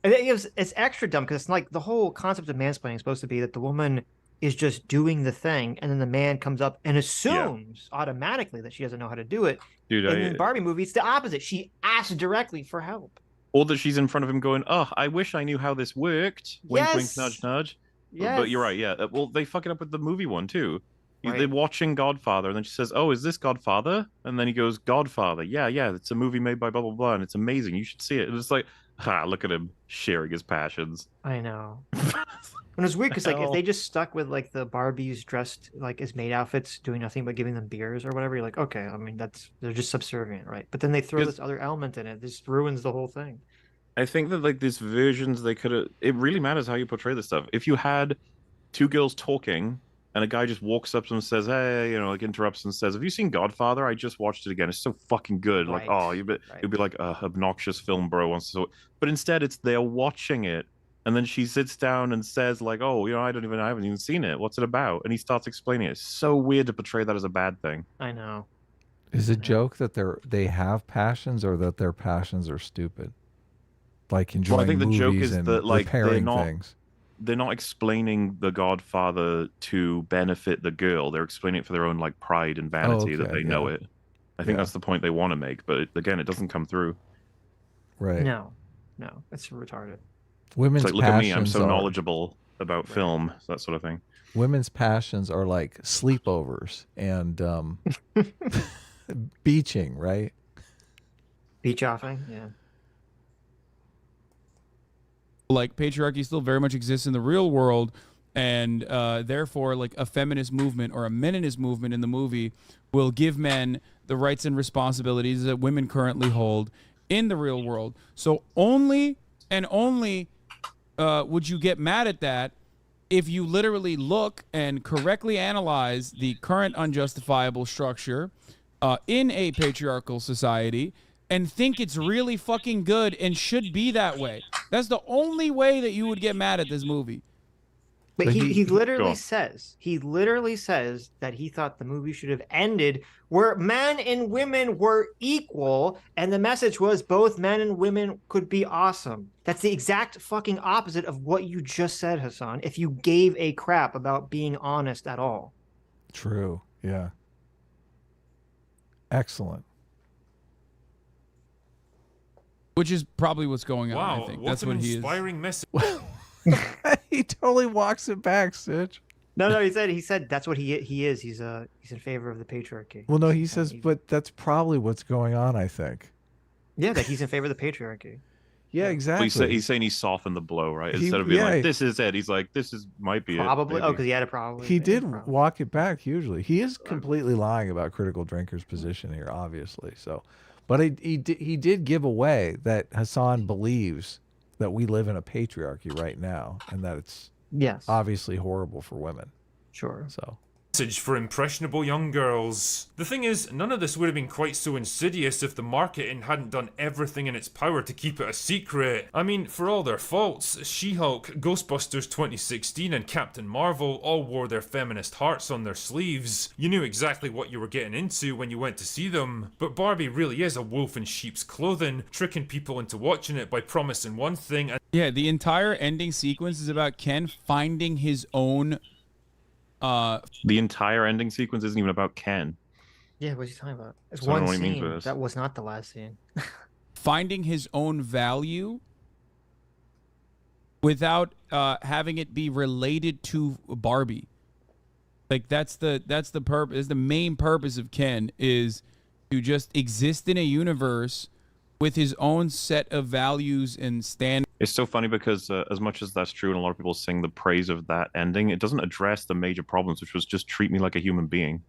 It's extra dumb because it's like the whole concept of mansplaining is supposed to be that the woman is just doing the thing, and then the man comes up and assumes automatically that she doesn't know how to do it. Dude, And in the Barbie movie, it's the opposite. She asks directly for help. or that she's in front of him going, "Oh, I wish I knew how this worked." Wink, wink, Yes. nudge, nudge. Yes. But you're right, yeah. Well, they fuck it up with the movie one too. Right. They're watching Godfather, and then she says, "Oh, is this Godfather?" And then he goes, "Godfather, yeah, yeah, it's a movie made by blah blah blah, and it's amazing. You should see it." And it's like, look at him sharing his passions. I know. And it's weird because like if they just stuck with like the Barbies dressed like as maid outfits, doing nothing but giving them beers or whatever, you're like, okay, I mean they're just subservient, right? But then they throw this other element in it. This ruins the whole thing. I think that like these versions, they could have. It really matters how you portray this stuff. If you had two girls talking, and a guy just walks up to them and says, "Hey," like interrupts and says, "Have you seen Godfather? I just watched it again. It's so fucking good." Like, oh, you'd be like, obnoxious film bro wants to. But instead, it's they're watching it, and then she sits down and says, like, "Oh, I haven't even seen it. What's it about?" And he starts explaining it. It's so weird to portray that as a bad thing. I know. Is it a joke that they have passions or that their passions are stupid? Like enjoying I think the joke is and that like repairing things. They're not explaining the Godfather to benefit the girl. They're explaining it for their own like pride and vanity that they know it. I think that's the point they want to make, but again, it doesn't come through. Right. No, it's retarded. Women's it's like, look at me, I'm so passions knowledgeable about film, that sort of thing. Women's passions are like sleepovers and beaching, right? Beach offing, yeah. Like patriarchy still very much exists in the real world, and therefore like a feminist movement or a meninist movement in the movie will give men the rights and responsibilities that women currently hold in the real world. So only and only would you get mad at that if you literally look and correctly analyze the current unjustifiable structure in a patriarchal society and think it's really fucking good and should be that way. That's the only way that you would get mad at this movie. But he literally says that he thought the movie should have ended where men and women were equal, and the message was both men and women could be awesome. That's the exact fucking opposite of what you just said, Hasan, if you gave a crap about being honest at all. True. Yeah. Excellent. Which is probably what's going on, Wow, I think. what That's an what he is. inspiring message. He totally walks it back, Sitch. No, he said that's what he is. He's in favor of the patriarchy. Well, no, he says, but that's probably what's going on, I think. Yeah, that he's in favor of the patriarchy. Yeah, exactly. He's saying he softened the blow, right? Instead of being like, "This is it," he's like, might be probably. it. Oh, because he had a problem. He did walk it back hugely. He is completely lying about Critical Drinker's position here, obviously. So, but he did give away that Hasan believes that we live in a patriarchy right now, and that it's obviously horrible for women. Sure. So. Message for impressionable young girls. The thing is, none of this would have been quite so insidious if the marketing hadn't done everything in its power to keep it a secret. I mean, for all their faults, She-Hulk, Ghostbusters 2016 and Captain Marvel all wore their feminist hearts on their sleeves. You knew exactly what you were getting into when you went to see them. But Barbie really is a wolf in sheep's clothing, tricking people into watching it by promising one thing and Yeah, the entire ending sequence is about Ken finding his own the entire ending sequence isn't even about Ken. Yeah, what's he talking about? It's So I don't one know what he means scene. by this. That was not the last scene. finding his own value without having it be related to Barbie. Like that's the purpose. Is the main purpose of Ken is to just exist in a universe with his own set of values and standards. It's so funny because as much as that's true and a lot of people sing the praise of that ending, it doesn't address the major problems, which was just treat me like a human being.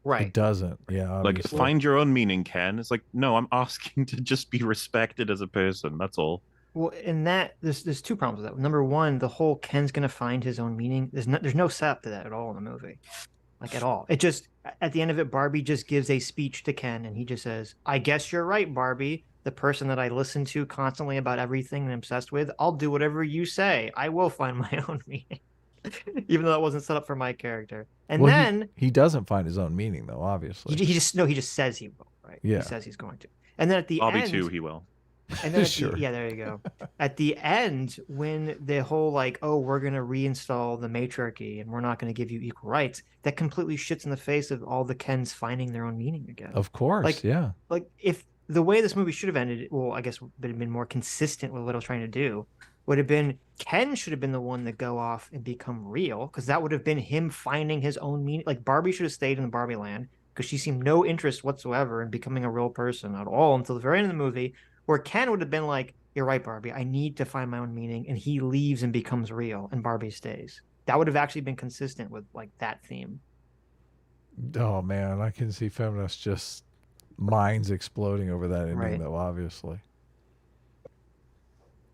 Right. It doesn't. Yeah. Obviously. Like, find your own meaning, Ken. It's like, no, I'm asking to just be respected as a person. That's all. Well, in that, there's two problems with that. Number one, the whole Ken's gonna find his own meaning. There's no setup to that at all in the movie, like at all. It just at the end of it, Barbie just gives a speech to Ken, and he just says, "I guess you're right, Barbie. the person that I listen to constantly about everything and obsessed with, I'll do whatever you say. I will find my own meaning. Even though that wasn't set up for my character. And Well, then he doesn't find his own meaning though, obviously. he just says he will, right? Yeah. He says he's going to. And then at the Bobby end, too, he will. and then Sure. yeah, there you go. At the end, when the whole like, oh, we're gonna reinstall the matriarchy and we're not gonna give you equal rights, that completely shits in the face of all the Kens finding their own meaning again. Of course, Like, yeah. Like if the way this movie should have ended, well, I guess would have been more consistent with what it was trying to do, would have been Ken should have been the one to go off and become real, because that would have been him finding his own meaning. Like Barbie should have stayed in the Barbie land because she seemed no interest whatsoever in becoming a real person at all until the very end of the movie, where Ken would have been like, "You're right, Barbie. I need to find my own meaning," and he leaves and becomes real, and Barbie stays. That would have actually been consistent with like that theme. Oh man, I can see feminists just minds exploding over that ending, Right. though. Obviously,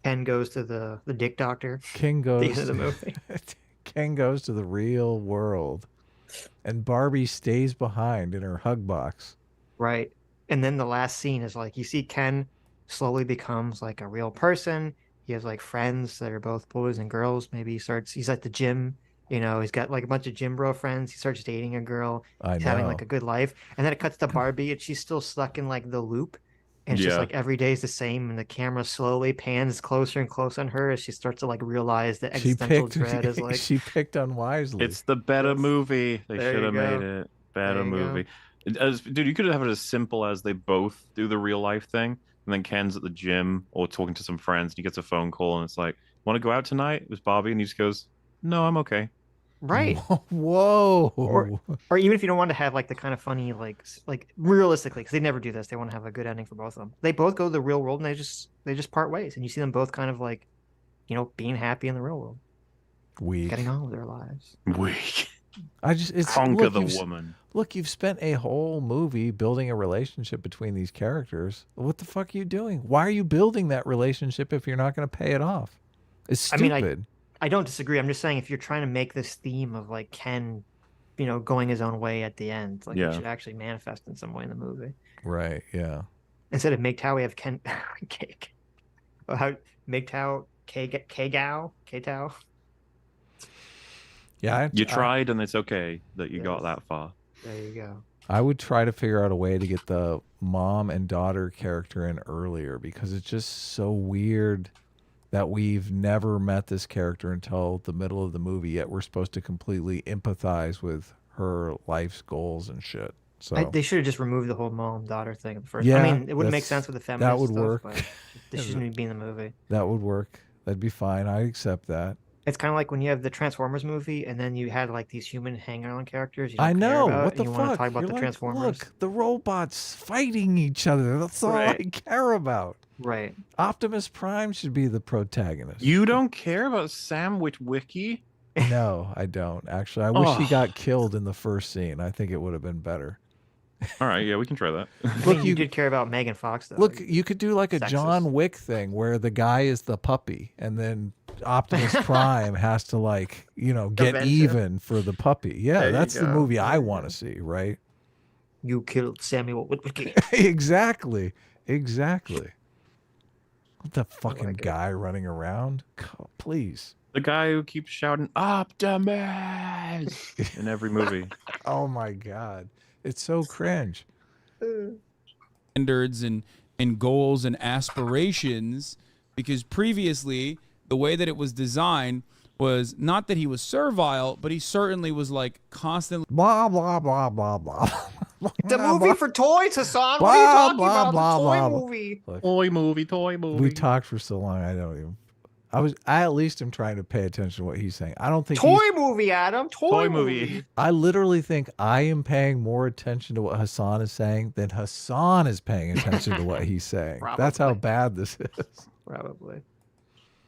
Ken goes to the dick doctor. King At the goes. end of the movie. Ken goes to the real world, and Barbie stays behind in her hug box. Right. And then the last scene is like, you see Ken slowly becomes like a real person. He has like friends that are both boys and girls. Maybe he's at the gym, you know, he's got like a bunch of gym bro friends. He starts dating a girl. He's having like a good life. And then it cuts to Barbie and she's still stuck in like the loop. And it's just like every day is the same. And the camera slowly pans closer and closer on her as she starts to like realize that existential dread is like. She picked unwisely. It's the better movie. They There should you have go. made it. Better There you go. movie. Dude, you could have it as simple as they both do the real life thing, and then Ken's at the gym or talking to some friends, and he gets a phone call, and it's like, "Want to go out tonight?" It was Bobby, and he just goes, "No, I'm okay." Right. Whoa. Or even if you don't want to have like the kind of funny, like realistically, because they never do this, they want to have a good ending for both of them. They both go to the real world and they just part ways, and you see them both kind of like, you know, being happy in the real world, Weak. getting on with their lives. Weak. It's Conquer look, the you've- woman. Look, you've spent a whole movie building a relationship between these characters. What the fuck are you doing? Why are you building that relationship if you're not going to pay it off? It's stupid. I mean, I don't disagree. I'm just saying if you're trying to make this theme of like Ken, you know, going his own way at the end, like it should actually manifest in some way in the movie. Right, yeah. Instead of MGTOW, we have Ken Cake. How MGTOW, K-Tao. Yeah, You tried, and it's okay that you got that far. There you go. I would try to figure out a way to get the mom and daughter character in earlier, because it's just so weird that we've never met this character until the middle of the movie, yet we're supposed to completely empathize with her life's goals and shit. So They should have just removed the whole mom-daughter thing at the first. Yeah, I mean, it wouldn't make that's- sense with the feminist that would stuff, work. but this shouldn't even be in the movie. that would work. That'd be fine. I accept that. It's kind of like when you have the Transformers movie, and then you had like these human hang-on characters. You I don't care know. about, What the and you fuck? want to talk about You're the like, Transformers, look, the robots fighting each other. That's all I Right. care about. right? Optimus Prime should be the protagonist. You don't care about Sam Witwicky? No, I don't. Actually, I wish he got killed in the first scene. I think it would have been better. All right, yeah, we can try that. Look, you did care about Megan Fox, though. Look, you could do like a Sexist. John Wick thing where the guy is the puppy, and then Optimus Prime has to like, you know, get Avenge him. even for the puppy. Yeah, There you that's the go. movie I There you want go. to see, right? You killed Samuel Witwicky. Exactly. What the fucking like it. guy running around? Please. The guy who keeps shouting Optimus in every movie. Oh my god. It's so cringe. Standards and goals and aspirations, because previously the way that it was designed was not that he was servile, but he certainly was like constantly Blah blah blah blah blah. It's a movie for toys, Hasan. What Blah, are you talking blah, about? blah, It's a toy blah, blah. movie. Look, Toy movie. we talked for so long. I don't even. I at least am trying to pay attention to what he's saying. I don't think Toy he's, movie, Adam. Toy movie. I literally think I am paying more attention to what Hasan is saying than Hasan is paying attention to what he's saying. That's how Probably. bad this is. Probably.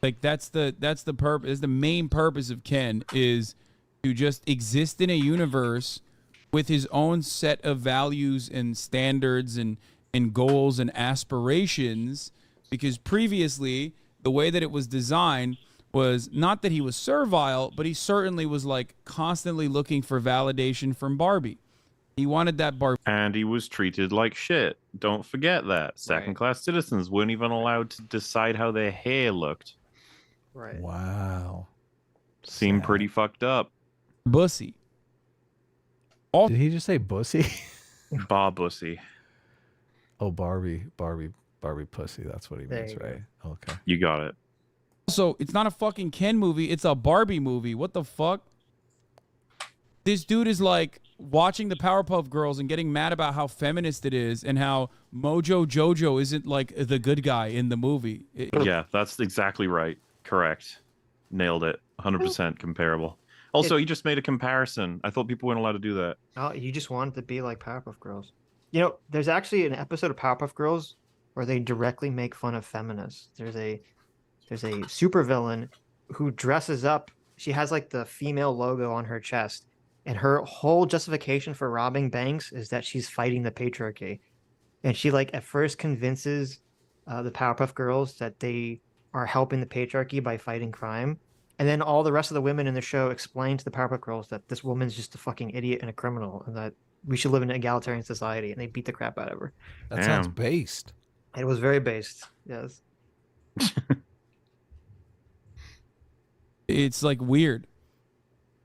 like that's the purpose. The main purpose of Ken is to just exist in a universe with his own set of values and standards and goals and aspirations, because previously the way that it was designed was not that he was servile, but he certainly was like constantly looking for validation from Barbie. He wanted that bar. And he was treated like shit. Don't forget that. Second-class citizens weren't even allowed to decide how their hair looked. Right. Wow. Seemed Sad. pretty fucked up. Bussy. Did he just say bussy? Bar bussy. Oh, Barbie pussy. That's what he There means, you go. right? Okay. You got it. Also, it's not a fucking Ken movie. It's a Barbie movie. What the fuck? This dude is like watching the Powerpuff Girls and getting mad about how feminist it is and how Mojo Jojo isn't like the good guy in the movie. Yeah, that's exactly right. Correct. Nailed it. 100% comparable. Also, he just made a comparison. I thought people weren't allowed to do that. Oh, you just wanted to be like Powerpuff Girls. You know, there's actually an episode of Powerpuff Girls where they directly make fun of feminists. There's a supervillain who dresses up. She has like the female logo on her chest, and her whole justification for robbing banks is that she's fighting the patriarchy. And she like at first convinces the Powerpuff Girls that they are helping the patriarchy by fighting crime. And then all the rest of the women in the show explain to the Powerpuff Girls that this woman's just a fucking idiot and a criminal, and that we should live in an egalitarian society. And they beat the crap out of her. That sounds based. It was very based. Yes. It's like weird.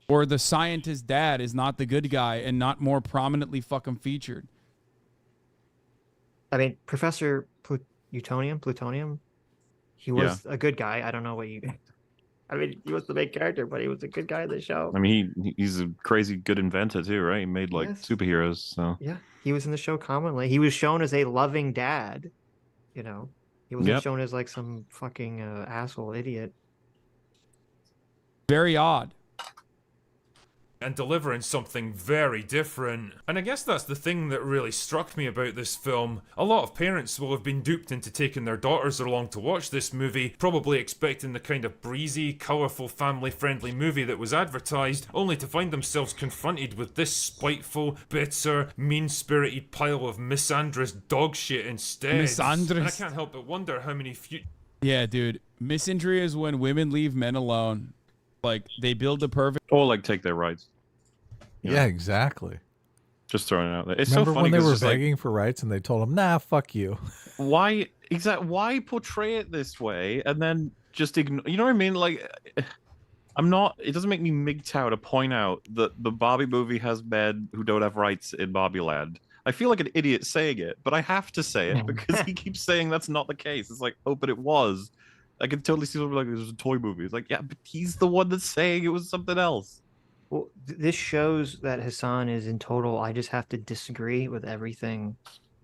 Or the scientist dad is not the good guy and not more prominently fucking featured. I mean, Professor Plutonium, he was a good guy. I don't know what you... I mean, he was the main character, but he was a good guy in the show. I mean, he's a crazy good inventor too, right? He made like Yes. superheroes. So Yeah, he was in the show commonly. He was shown as a loving dad, you know. He wasn't shown as like some fucking asshole idiot. Very odd. And delivering something very different. And I guess that's the thing that really struck me about this film. A lot of parents will have been duped into taking their daughters along to watch this movie, probably expecting the kind of breezy, colourful, family-friendly movie that was advertised, only to find themselves confronted with this spiteful, bitter, mean-spirited pile of misandrous dog shit instead. Misandrous. And I can't help but wonder how many Yeah, dude. Misandry is when women leave men alone. Like, they build the perfect... Or like take their rights. Yeah, exactly. Just throwing it out there. It's Remember so funny when they 'cause were it's like, begging for rights and they told them, nah, fuck you. why why portray it this way and then just ignore, you know what I mean? Like, it doesn't make me MGTOW to point out that the Barbie movie has men who don't have rights in Barbie Land. I feel like an idiot saying it, but I have to say it because he keeps saying that's not the case. It's like, oh, but it was. I can totally see something like it was a toy movie. It's like, yeah, but he's the one that's saying it was something else. Well, this shows that Hasan is in total, I just have to disagree with everything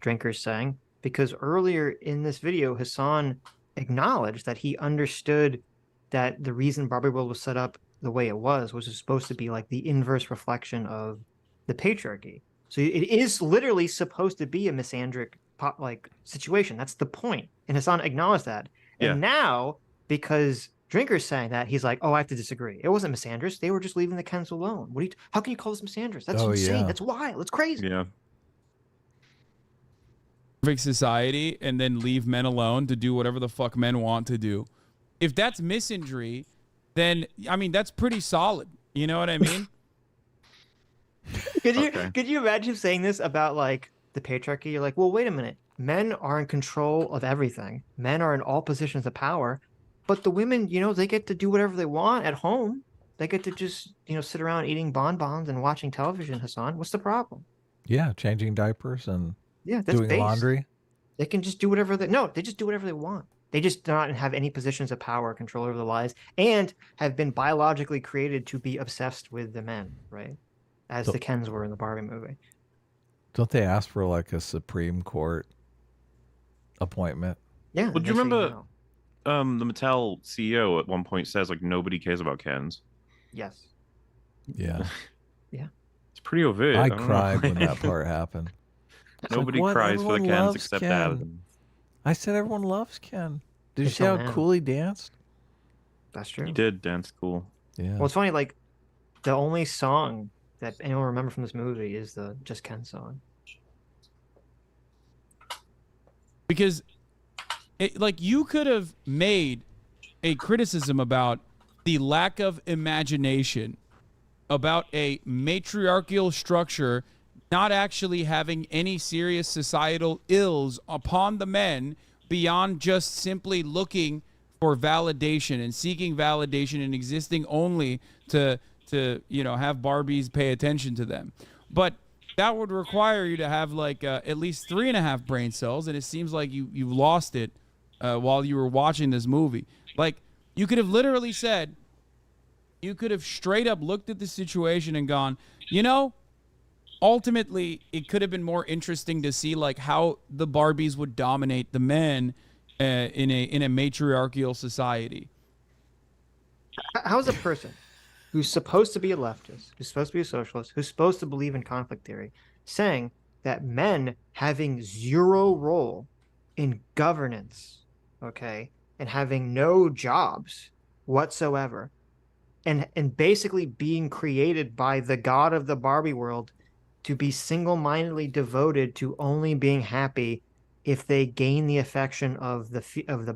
Drinker's saying. Because earlier in this video, Hasan acknowledged that he understood that the reason Barbie World was set up the way it was supposed to be like the inverse reflection of the patriarchy. So it is literally supposed to be a misandric like situation. That's the point. And Hasan acknowledged that. And now, because Drinker's saying that, he's like, oh, I have to disagree. It wasn't misandrous. They were just leaving the Kens alone. How can you call this misandrous? That's insane. Yeah. That's wild. That's crazy. Yeah. perfect society and then leave men alone to do whatever the fuck men want to do. If that's misandry, then, I mean, that's pretty solid. You know what I mean? Could you imagine saying this about like the patriarchy? You're like, well, wait a minute. Men are in control of everything. Men are in all positions of power, but the women, you know, they get to do whatever they want at home. They get to just, you know, sit around eating bonbons and watching television, Hasan. What's the problem? Yeah, changing diapers and that's doing based. laundry. They can just do whatever they just do whatever they want. They just do not have any positions of power or control over their lives and have been biologically created to be obsessed with the men, right? As the Kens were in the Barbie movie. Don't they ask for like a Supreme Court appointment? Yeah. Well, do you remember the Mattel CEO at one point says like nobody cares about Kens? Yes. Yeah. Yeah. It's pretty overt. I don't know. cried when that part happened. It's Nobody like, what? cries for the Everyone Kens loves except Ken. Adam. I said everyone loves Ken. Did you It's see how so mad. cool he danced? That's true. He did dance cool. Yeah. Well, it's funny, like, the only song that anyone remember from this movie is the Just Ken song. Because like you could have made a criticism about the lack of imagination about a matriarchal structure not actually having any serious societal ills upon the men beyond just simply looking for validation and seeking validation and existing only to have Barbies pay attention to them. But that would require you to have like at least 3.5 brain cells, and it seems like you lost it while you were watching this movie. Like, you could have literally said, you could have straight up looked at the situation and gone, ultimately it could have been more interesting to see like how the Barbies would dominate the men in a matriarchal society. How's a person who's supposed to be a leftist, who's supposed to be a socialist, who's supposed to believe in conflict theory, saying that men having zero role in governance, okay, and having no jobs whatsoever, and basically being created by the god of the Barbie world to be single-mindedly devoted to only being happy if they gain the affection of the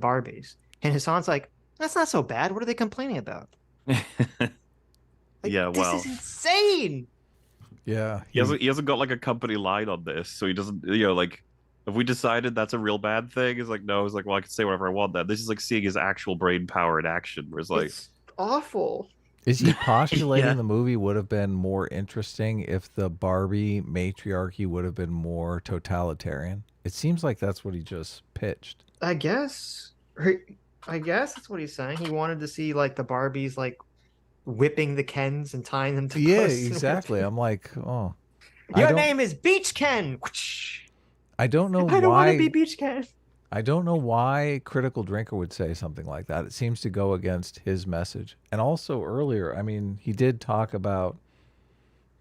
Barbies. And Hasan's like, that's not so bad. What are they complaining about? Like, yeah, well, this is insane. Yeah, he hasn't got like a company line on this, so he doesn't. Like, if we decided that's a real bad thing, he's like, no. He's like, well, I can say whatever I want. That this is like seeing his actual brain power in action. Where it's like, It's awful. Is he postulating Yeah. the movie would have been more interesting if the Barbie matriarchy would have been more totalitarian? It seems like that's what he just pitched. I guess that's what he's saying. He wanted to see like the Barbies like whipping the Kens and tying them to Yeah, posts and exactly. I'm like, oh, Your name is Beach Ken. I don't know I don't want to why. be Beach Ken. I don't know why Critical Drinker would say something like that. It seems to go against his message. And also earlier, I mean, he did talk about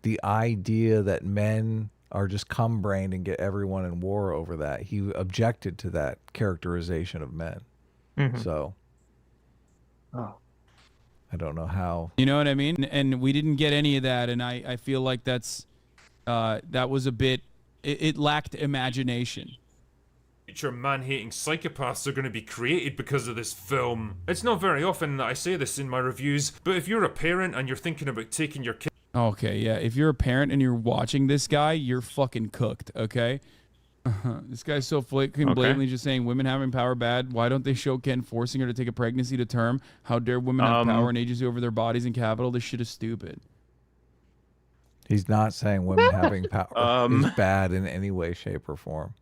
the idea that men are just cum-brained and get everyone in war over that. He objected to that characterization of men. Mhm. So, Oh. I don't know how. You know what I mean? And we didn't get any of that, and I feel like that was a bit, it lacked imagination. Future man-hating psychopaths are going to be created because of this film. It's not very often that I say this in my reviews, but if you're a parent and you're thinking about taking your kid... Okay, yeah, if you're a parent and you're watching this guy, you're fucking cooked, okay? This guy's so blatantly just saying women having power bad. Why don't they show Ken forcing her to take a pregnancy to term? How dare women have power and agency over their bodies and capital? This shit is stupid. He's not saying women having power is bad in any way, shape, or form.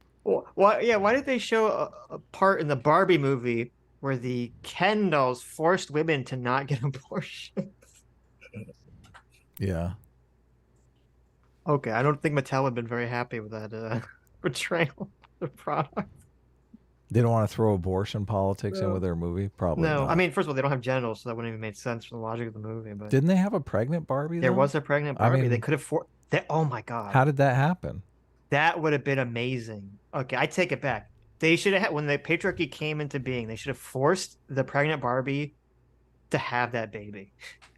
Why did they show a part in the Barbie movie where the Ken dolls forced women to not get abortions? Yeah. Okay, I don't think Mattel would have been very happy with that portrayal of the product. They don't want to throw abortion politics in with their movie? Probably No, not. I mean, first of all, they don't have genitals, so that wouldn't even make sense for the logic of the movie. But Didn't they have a pregnant Barbie, there though? was a pregnant I Barbie. mean, They could have oh my god. How did that happen? That would have been amazing. Okay, I take it back. They should have, when the patriarchy came into being, they should have forced the pregnant Barbie to have that baby.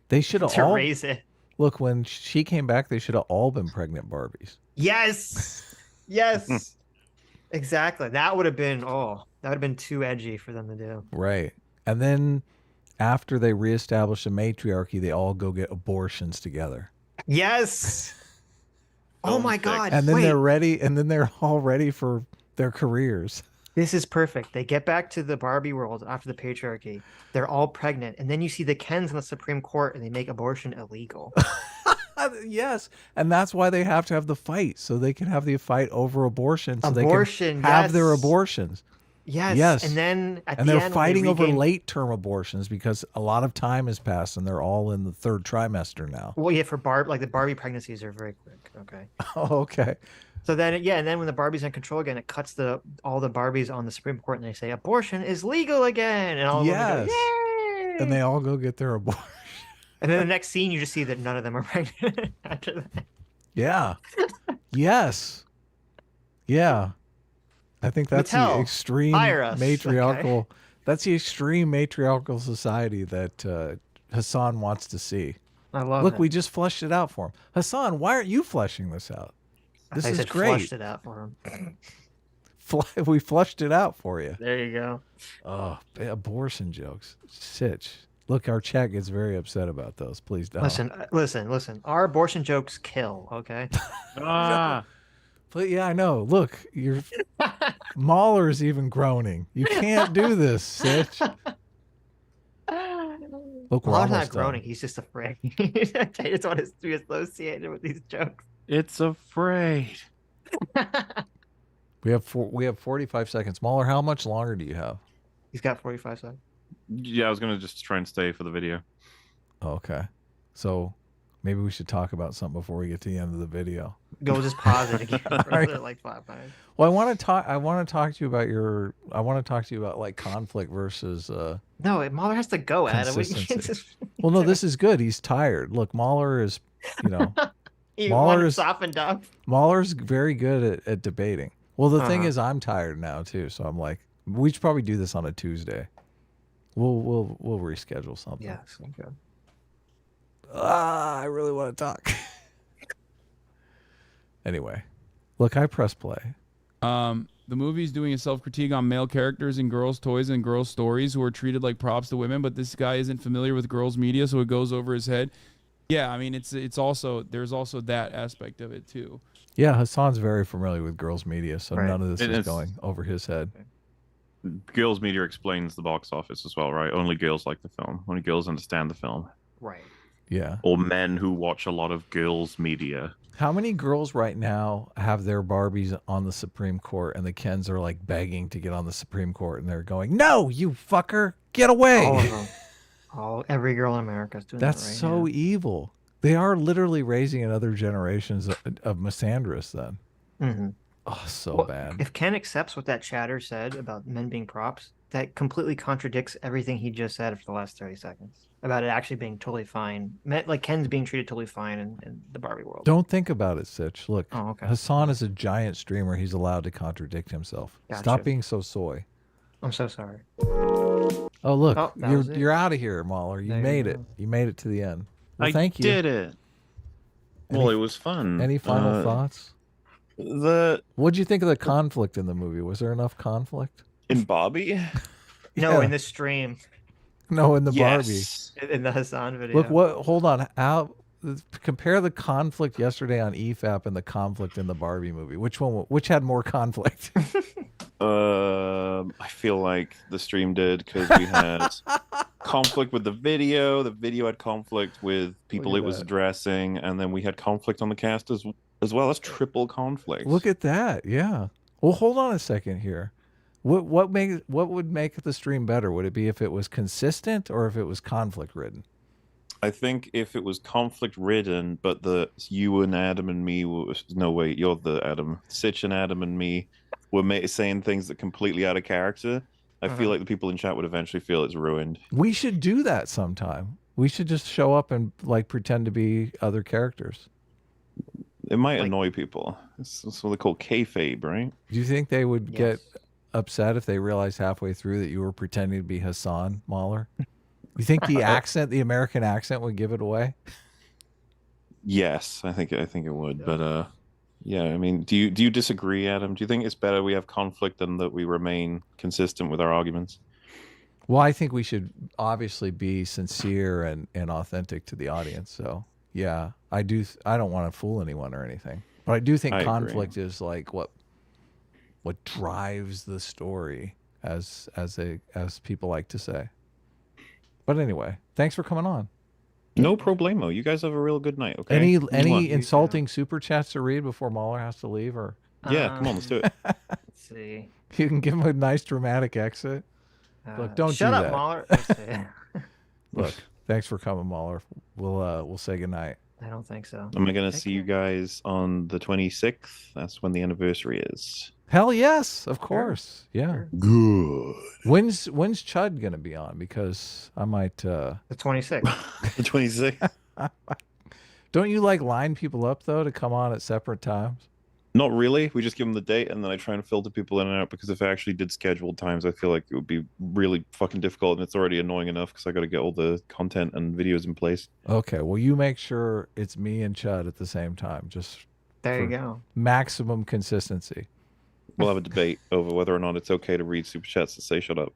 They should have to all raise it. Look, when she came back, they should have all been pregnant Barbies. Yes. Yes. Exactly. That would have been too edgy for them to do. Right. And then after they reestablish a matriarchy, they all go get abortions together. Yes. Oh my god. And then wait. they're ready, and then they're all ready for their careers. This is perfect. They get back to the Barbie world after the patriarchy. They're all pregnant. And then you see the Kens in the Supreme Court and they make abortion illegal. Yes. And that's why they have to have the fight, so they can have the fight over abortion, so Abortion, they can have their yes. abortions. Yes. Yes. And then at And the they're end, fighting over late-term abortions because a lot of time has passed and they're all in the third trimester now. Well, yeah, for the Barbie pregnancies are very quick. Okay. Oh, okay. So then, yeah, and then when the Barbie's in control again, it cuts all the Barbies on the Supreme Court, and they say abortion is legal again, and all of them go, yay! And they all go get their abortion. And then the next scene, you just see that none of them are pregnant after that. Yeah. Yes. Yeah. I think that's the Mattel, extreme hire us, matriarchal. okay? That's the extreme matriarchal society that Hasan wants to see. I love Look, it. we just fleshed it out for him. Hasan, why aren't you fleshing this out? This I is said great. flushed it out for him. We flushed it out for you. There you go. Oh, abortion jokes. Sitch. Look, our chat gets very upset about those. Please don't. Listen. Our abortion jokes kill. Okay. Ah, But yeah, I know. Look, your Mauler's even groaning. You can't do this, Sitch. Look, we're Mauler's almost not done. groaning. He's just afraid. I just want to be associated with these jokes. it's afraid. We have 45 seconds. Mauler, how much longer do you have? He's got 45 seconds. Yeah, I was gonna just try and stay for the video. Oh, okay. So maybe we should talk about something before we get to the end of the video. Go just pause it again for Right. like 5 minutes. Well, I want to talk to you about like conflict versus No, Mauler has to go, Adam. We can't Consistency. just... Well, no, this is good. He's tired. Look, Mauler is, You Mauler want it is- softened up. Mauler's very good at debating. Well, the thing Uh-huh. is, I'm tired now too, so I'm like, we should probably do this on a Tuesday. We'll reschedule something. Yes. Okay. I really want to talk. Anyway, look, I press play. The movie's doing a self-critique on male characters in girls' toys and girls' stories who are treated like props to women, but this guy isn't familiar with girls' media, so it goes over his head. Yeah, I mean, it's also, there's also that aspect of it too. Yeah, Hasan's very familiar with girls' media, so Right. none of this And is it's- going over his head. Girls Media explains the box office as well, right? Only girls like the film. Only girls understand the film. Right. Yeah. Or men who watch a lot of girls media. How many girls right now have their Barbies on the Supreme Court and the Kens are like begging to get on the Supreme Court and they're going, "No, you fucker, get away." All of them. Every girl in America is doing That's that right so now. evil. They are literally raising another generations of misandrous then. Mm-hmm. Oh, so Well, bad. If Ken accepts what that chatter said about men being props, that completely contradicts everything he just said for the last 30 seconds about it actually being totally fine. Like Ken's being treated totally fine in the Barbie world. Don't think about it, Sitch. Look, Oh, okay. Hasan is a giant streamer. He's allowed to contradict himself. Gotcha. Stop being so soy. I'm so sorry. Oh, look, Oh, that was it. you're out of here, Mauler. You There you made go. it. You made it to the end. Well, I thank you. did it. Well, it was fun. Any final thoughts? What'd you think of the conflict in the movie? Was there enough conflict? In Barbie? No, Yeah. in this stream, No, in the Yes. in the Hasan video. Barbie. Look, hold on. Compare the conflict yesterday on EFAP and the conflict in the Barbie movie. Which had more conflict? I feel like the stream did because we had conflict with the video. The video had conflict with people Look it at was that. addressing, and then we had conflict on the cast as well. That's triple conflict. Look at that. Yeah. Well, hold on a second here. What would make the stream better? Would it be if it was consistent or if it was conflict ridden? I think if it was conflict ridden, but you and Adam and me no wait, you're the Adam. Sitch and Adam and me were saying things that completely out of character. I feel like the people in chat would eventually feel it's ruined. We should do that sometime. We should just show up and like pretend to be other characters. It might annoy people. It's what they call kayfabe, right? Do you think they would get upset if they realized halfway through that you were pretending to be Hasan Mauler? You think the accent, the American accent, would give it away? Yes, I think it would. But yeah, I mean, do you disagree, Adam? Do you think it's better we have conflict than that we remain consistent with our arguments? Well, I think we should obviously be sincere and authentic to the audience. So yeah, I do. I don't want to fool anyone or anything, but I do think I agree. conflict is like what drives the story, as people like to say. But anyway, thanks for coming on. No problemo. You guys have a real good night. Okay. Any Mwah. insulting super chats to read before Mauler has to leave, or Yeah, come on, let's do it. Let's see. you can give him a nice dramatic exit. Look, don't shut do up, that. Mauler. Let's see. Look, thanks for coming, Mauler. We'll say goodnight. I don't think so. Am I gonna see you guys on the 26th? That's when the anniversary is. Hell yes, of course. Yeah. Good. When's Chud gonna be on? Because I might. The 26th. The 26th. Don't you like line people up though to come on at separate times? Not really. We just give them the date, and then I try and filter people in and out. Because if I actually did scheduled times, I feel like it would be really fucking difficult, and it's already annoying enough because I got to get all the content and videos in place. Okay. Well, you make sure it's me and Chud at the same time. Just There you for go. maximum consistency. We'll have a debate over whether or not it's okay to read super chats that say "shut up."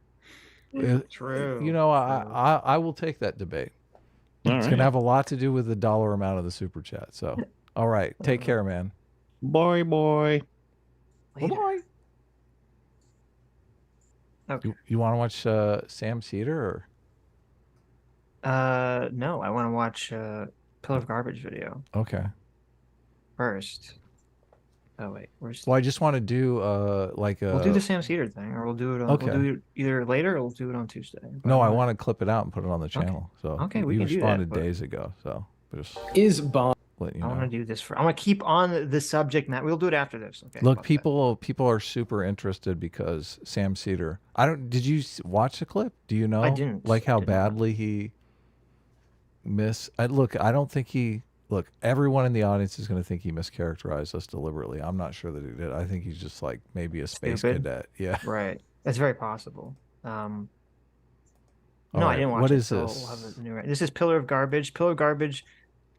True. You know, I will take that debate. It's going to have a lot to do with the dollar amount of the super chat. So, all right. Take care, man. Bye, boy. Bye-bye. Okay. You want to watch Sam Cedar or? No, I want to watch Pillar of Garbage video Okay. first. Oh wait, where's? Well, I just want to do like a. We'll do the Sam Cedar thing, or we'll do it on. Okay. We'll do it either later, or we'll do it on Tuesday. But No, I I'm not- want to clip it out and put it on the channel. So Okay, we you can do that, responded but- days ago, so just Is Bond let you I know. want to do this for. I want to keep on the subject matter. We'll do it after this. Okay. Look, about people are super interested because Sam Cedar. I don't. Did you watch the clip? Do you know? I didn't. Like how Did not. badly he look, I don't think he. Look, everyone in the audience is going to think he mischaracterized us deliberately. I'm not sure that he did. I think he's just like maybe a space Stupid. cadet. Yeah. that. Right. That's very possible. No, All I right, didn't watch what it. is so this? we'll have the new- This is Pillar of Garbage. Pillar of Garbage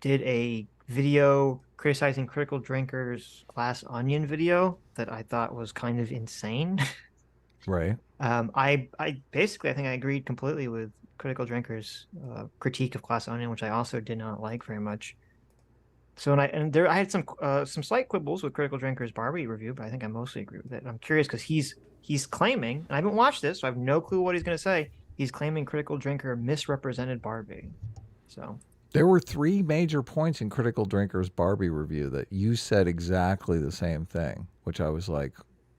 did a video criticizing Critical Drinkers' Glass Onion video that I thought was kind of insane. Right. I basically I think I agreed completely with Critical Drinkers' critique of Glass Onion, which I also did not like very much. So I had some slight quibbles with Critical Drinkers' Barbie review, but I think I mostly agree with it. I'm curious because he's claiming, and I haven't watched this, so I have no clue what he's going to say. He's claiming Critical Drinker misrepresented Barbie. So There were 3 major points in Critical Drinkers' Barbie review that you said exactly the same thing, which I was like,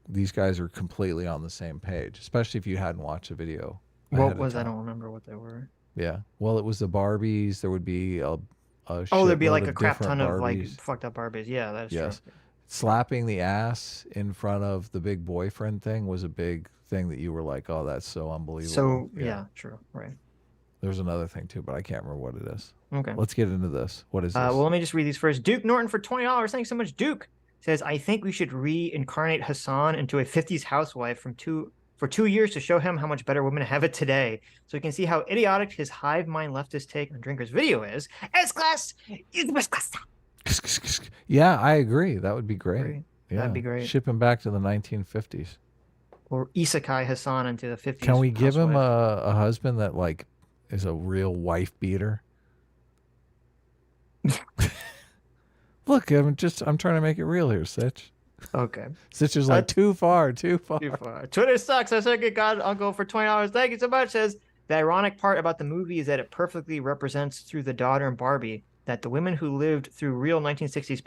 these guys are completely on the same page, especially if you hadn't watched the video. what was I don't remember what they were. Yeah. Well, it was the Barbies. There would be a Oh, there'd be shitload like a of crap different ton of like Barbies. fucked up Barbies. Yeah, that's Yes. true. Slapping the ass in front of the big boyfriend thing was a big thing that you were like, oh, that's so unbelievable. So yeah, true, right. There's another thing too, but I can't remember what it is. Okay. Let's get into this. What is this? Well, let me just read these first. Duke Norton for $20. Thanks so much, Duke. Says, I think we should reincarnate Hasan into a 50s housewife for 2 years to show him how much better women have it today. So we can see how idiotic his hive mind leftist take on Drinker's video is. S-Class is the best class. Yeah, I agree. That would be great. Great. Yeah. That'd be great. Ship him back to the 1950s. Or Isekai Hasan into the 50s. Can we give him housewife. a husband that like is a real wife beater? Look, I'm trying to make it real here, Sitch. Okay. Sitch is like too far. Too far. Twitter sucks. I said, good God, Uncle, for $20. Thank you so much. Says, the ironic part about the movie is that it perfectly represents through the daughter and Barbie that the women who lived through real 1960s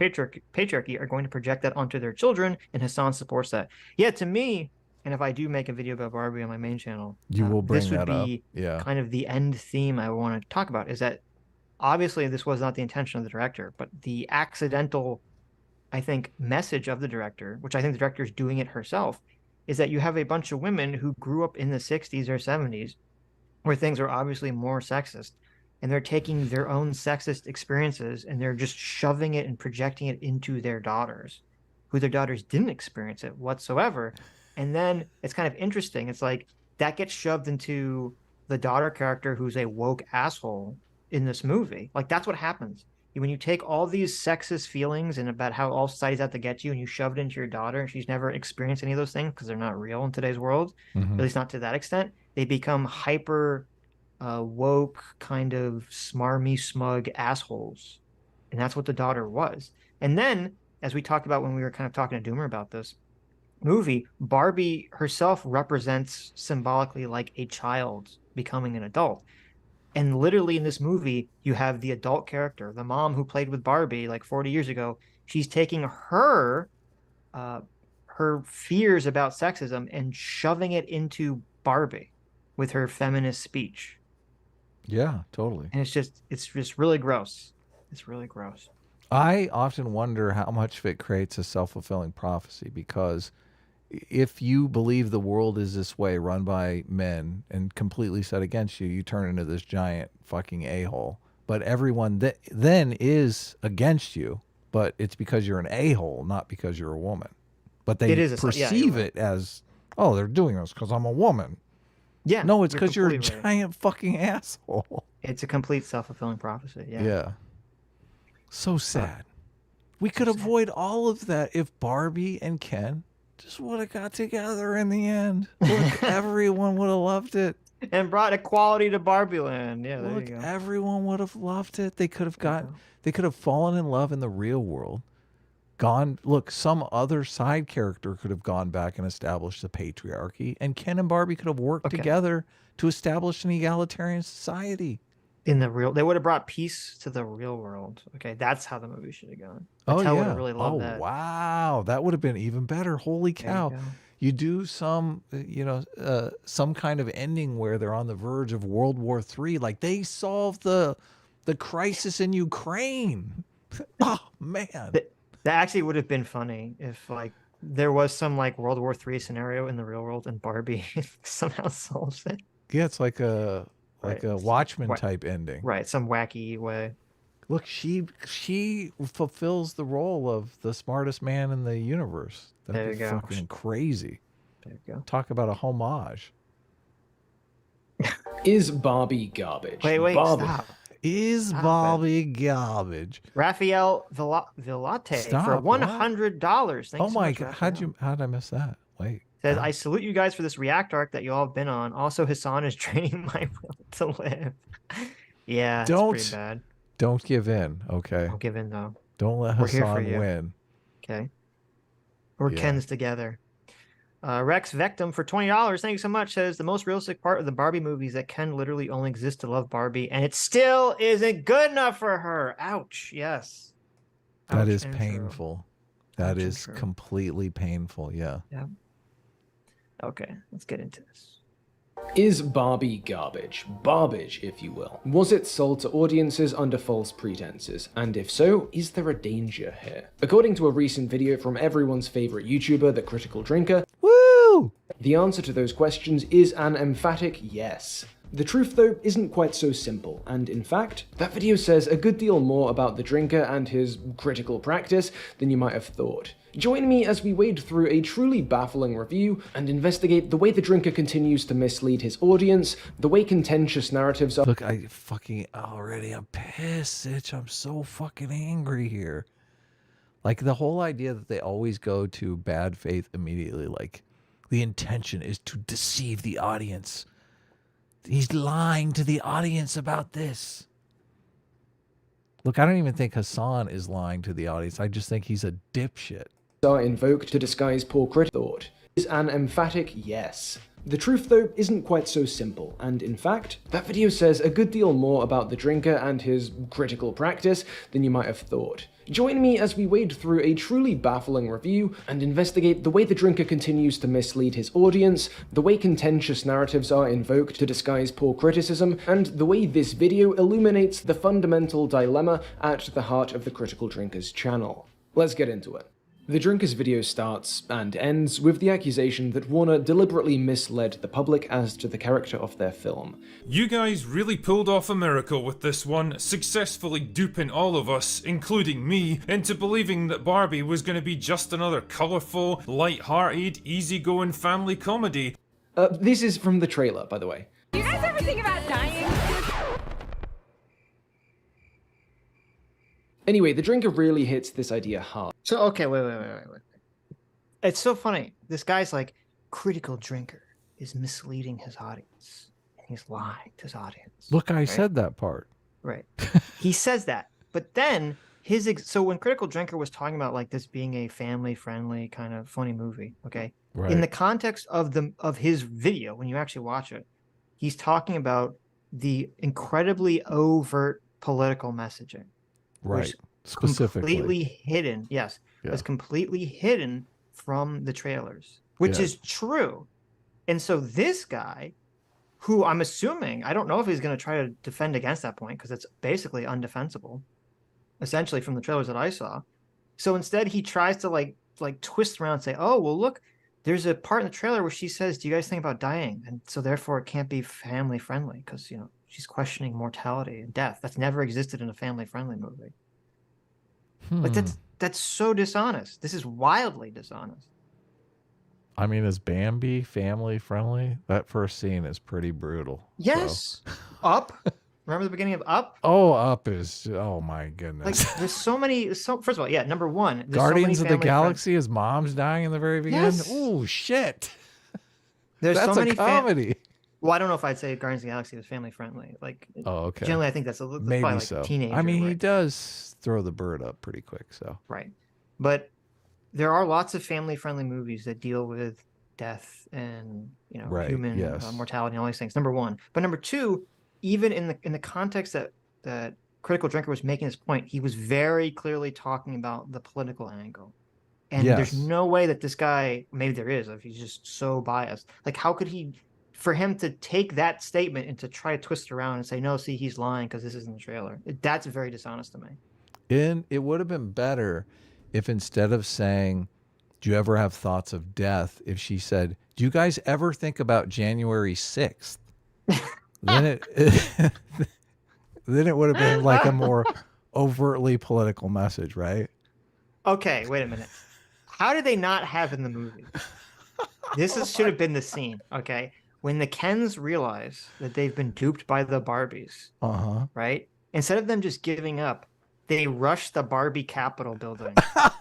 patriarchy are going to project that onto their children, and Hasan supports that. Yeah, to me, and if I do make a video about Barbie on my main channel, You will bring this would that up. be Yeah. kind of the end theme I want to talk about, is that obviously this was not the intention of the director, but the accidental, I think, message of the director, which I think the director is doing it herself, is that you have a bunch of women who grew up in the 60s or 70s where things are obviously more sexist, and they're taking their own sexist experiences and they're just shoving it and projecting it into their daughters, who their daughters didn't experience it whatsoever. And then it's kind of interesting. It's like that gets shoved into the daughter character who's a woke asshole in this movie. Like that's what happens. When you take all these sexist feelings and about how all society's out to get you and you shove it into your daughter and she's never experienced any of those things because they're not real in today's world, Mhm. at least not to that extent, they become hyper woke, kind of smarmy, smug assholes. And that's what the daughter was. And then, as we talked about when we were kind of talking to Doomer about this movie, Barbie herself represents symbolically like a child becoming an adult. And literally in this movie, you have the adult character, the mom who played with Barbie like 40 years ago. She's taking her fears about sexism and shoving it into Barbie with her feminist speech. Yeah, totally. And it's just really gross. It's really gross. I often wonder how much of it creates a self-fulfilling prophecy, because if you believe the world is this way, run by men and completely set against you, you turn into this giant fucking a-hole. But everyone then is against you, but it's because you're an a-hole, not because you're a woman. But they perceive it as, oh, they're doing this because I'm a woman. Yeah. No, it's because you're a completely right. giant fucking asshole. It's a complete self-fulfilling prophecy. Yeah. Yeah. So sad. We could avoid all of that if Barbie and Ken just would have got together in the end. Look, everyone would have loved it. and brought equality to Barbie Land. Yeah, there Look, you go. everyone would have loved it. They could have fallen in love in the real world. Look, some other side character could have gone back and established the patriarchy, and Ken and Barbie could have worked together to establish an egalitarian society. In the real, they would have brought peace to the real world. Okay, that's how the movie should have gone. Mattel would have really loved that. Wow, that would have been even better. Holy cow! You do some, some kind of ending where they're on the verge of World War III, like they solved the crisis in Ukraine. Oh man, that actually would have been funny if like there was some like World War III scenario in the real world and Barbie somehow solves it. Yeah, it's like a Watchmen type ending. Right, some wacky way. Look, she fulfills the role of the smartest man in the universe. That'd be fucking crazy. There you go. Talk about a homage. Is Barbie garbage? Wait, stop. Is Barbie garbage? Raphael Villate for $100. Thanks Oh so my much, god, Raphael. how'd I miss that? Wait. Says, I salute you guys for this react arc that you all have been on. Also, Hasan is draining my will to live. Yeah, it's pretty bad. Don't give in, okay? Don't give in, though. Don't let Hasan win. Okay. We're Ken's together. Rex Vectum for $20. Thank you so much. Says, the most realistic part of the Barbie movie is that Ken literally only exists to love Barbie, and it still isn't good enough for her. Ouch. Yes. That is painful. That is completely painful, yeah. Yeah. Okay, let's get into this. Is Barbie garbage? Barbage, if you will. Was it sold to audiences under false pretenses? And if so, is there a danger here? According to a recent video from everyone's favorite YouTuber, The Critical Drinker, woo! The answer to those questions is an emphatic yes. The truth, though, isn't quite so simple, and in fact, that video says a good deal more about the drinker and his critical practice than you might have thought. Join me as we wade through a truly baffling review and investigate the way the drinker continues to mislead his audience, the way contentious narratives are— Look, I'm pissed, Sitch. I'm so fucking angry here. Like, the whole idea that they always go to bad faith immediately, like, the intention is to deceive the audience. He's lying to the audience about this. Look, I don't even think Hasan is lying to the audience. I just think he's a dipshit. Are invoked to disguise poor thought is an emphatic yes. The truth, though, isn't quite so simple, and in fact, that video says a good deal more about the drinker and his critical practice than you might have thought. Join me as we wade through a truly baffling review and investigate the way the drinker continues to mislead his audience, the way contentious narratives are invoked to disguise poor criticism, and the way this video illuminates the fundamental dilemma at the heart of the Critical Drinker's channel. Let's get into it. The Drinker's video starts and ends with the accusation that Warner deliberately misled the public as to the character of their film. You guys really pulled off a miracle with this one, successfully duping all of us, including me, into believing that Barbie was going to be just another colourful, light-hearted, easygoing family comedy. This is from the trailer, by the way. Do you guys ever think about dying? Anyway, the drinker really hits this idea hard. So, okay, wait. It's so funny. This guy's like, critical drinker is misleading his audience. And he's lying to his audience. Look, I said that part. Right. He says that. But then, so when Critical Drinker was talking about like this being a family-friendly kind of funny movie, okay? Right. In the context of his video, when you actually watch it, he's talking about the incredibly overt political messaging. Right. Specifically. Completely hidden. Yes. Yeah. Was completely hidden from the trailers, which is true. And so this guy, who I'm assuming, I don't know if he's going to try to defend against that point because it's basically undefensible, essentially from the trailers that I saw. So instead he tries to like twist around and say, oh, well, look, there's a part in the trailer where she says, do you guys think about dying? And so therefore it can't be family friendly because, you know, she's questioning mortality and death. That's never existed in a family friendly movie. Like that's so dishonest. This is wildly dishonest. I mean, is Bambi family friendly? That first scene is pretty brutal. Yes. So. Up. Remember the beginning of Up? Oh, Up is, oh my goodness. Like there's so many, first of all, yeah, number one. Guardians of the Galaxy, his mom's dying in the very beginning. Yes. Oh, shit. There's That's so many a comedy. Well, I don't know if I'd say Guardians of the Galaxy was family friendly. Like, Oh, okay. generally, I think that's probably Maybe like so. teenager. I mean, he right? does throw the bird up pretty quick, so. Right. But there are lots of family friendly movies that deal with death and, you know, Right, human yes. mortality and all these things. Number one. But number two, even in the context that Critical Drinker was making this point, he was very clearly talking about the political angle. And there's Yes. no way that this guy, maybe there is, if he's just so biased. Like, how could he, for him to take that statement and to try to twist it around and say, no, see, he's lying because this isn't the trailer. That's very dishonest to me. And it would have been better if instead of saying, do you ever have thoughts of death, if she said, do you guys ever think about January 6th? Then it then it would have been like a more overtly political message, right? Okay, wait a minute. How did they not have in the movie? Should have been the scene, okay? When the Kens realize that they've been duped by the Barbies, right? Instead of them just giving up, they rush the Barbie Capitol building.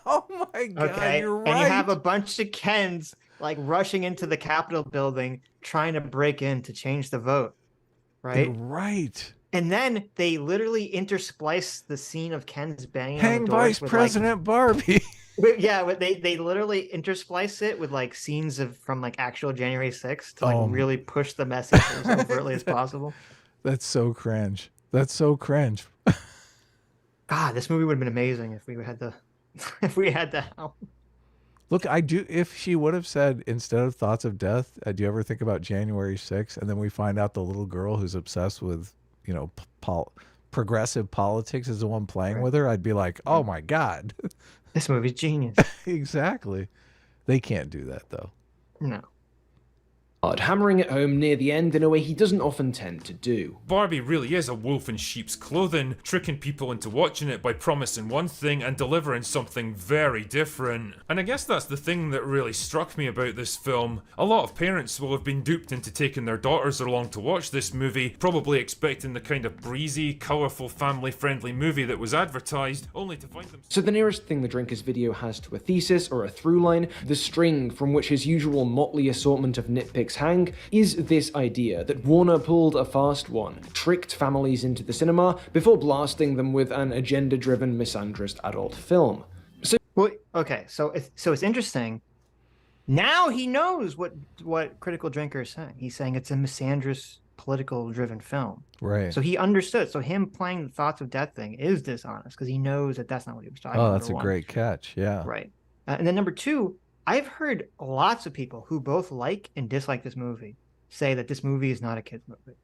Oh my God, Okay, you're right. and you have a bunch of Kens like rushing into the Capitol building, trying to break in to change the vote, right? You're right. And then they literally intersplice the scene of Ken's banging on Hang the doors Vice with, President Barbie. they literally intersplice it with like scenes from like actual January 6th to like really push the message as overtly as possible. That's so cringe. That's so cringe. God, this movie would have been amazing if we had the help. Look, I do. If she would have said, instead of thoughts of death, do you ever think about January 6th? And then we find out the little girl who's obsessed with, you know, progressive politics is the one playing with her, I'd be like, oh my God. This movie's genius. Exactly. They can't do that, though. No. Hammering it home near the end in a way he doesn't often tend to do. Barbie really is a wolf in sheep's clothing, tricking people into watching it by promising one thing and delivering something very different. And I guess that's the thing that really struck me about this film. A lot of parents will have been duped into taking their daughters along to watch this movie, probably expecting the kind of breezy, colourful, family-friendly movie that was advertised, only to find them... So the nearest thing the Drinker's video has to a thesis or a through line, the string from which his usual motley assortment of nitpicks hang, is this idea that Warner pulled a fast one, tricked families into the cinema before blasting them with an agenda-driven misandrist adult film. Well, okay, so it's interesting. Now he knows what Critical Drinker is saying. He's saying it's a misandrist, political-driven film. Right. So he understood. So him playing the thoughts of death thing is dishonest because he knows that that's not what he was talking about. Oh, that's a great catch. Yeah. Right. And then number two, I've heard lots of people who both like and dislike this movie say that this movie is not a kid's movie.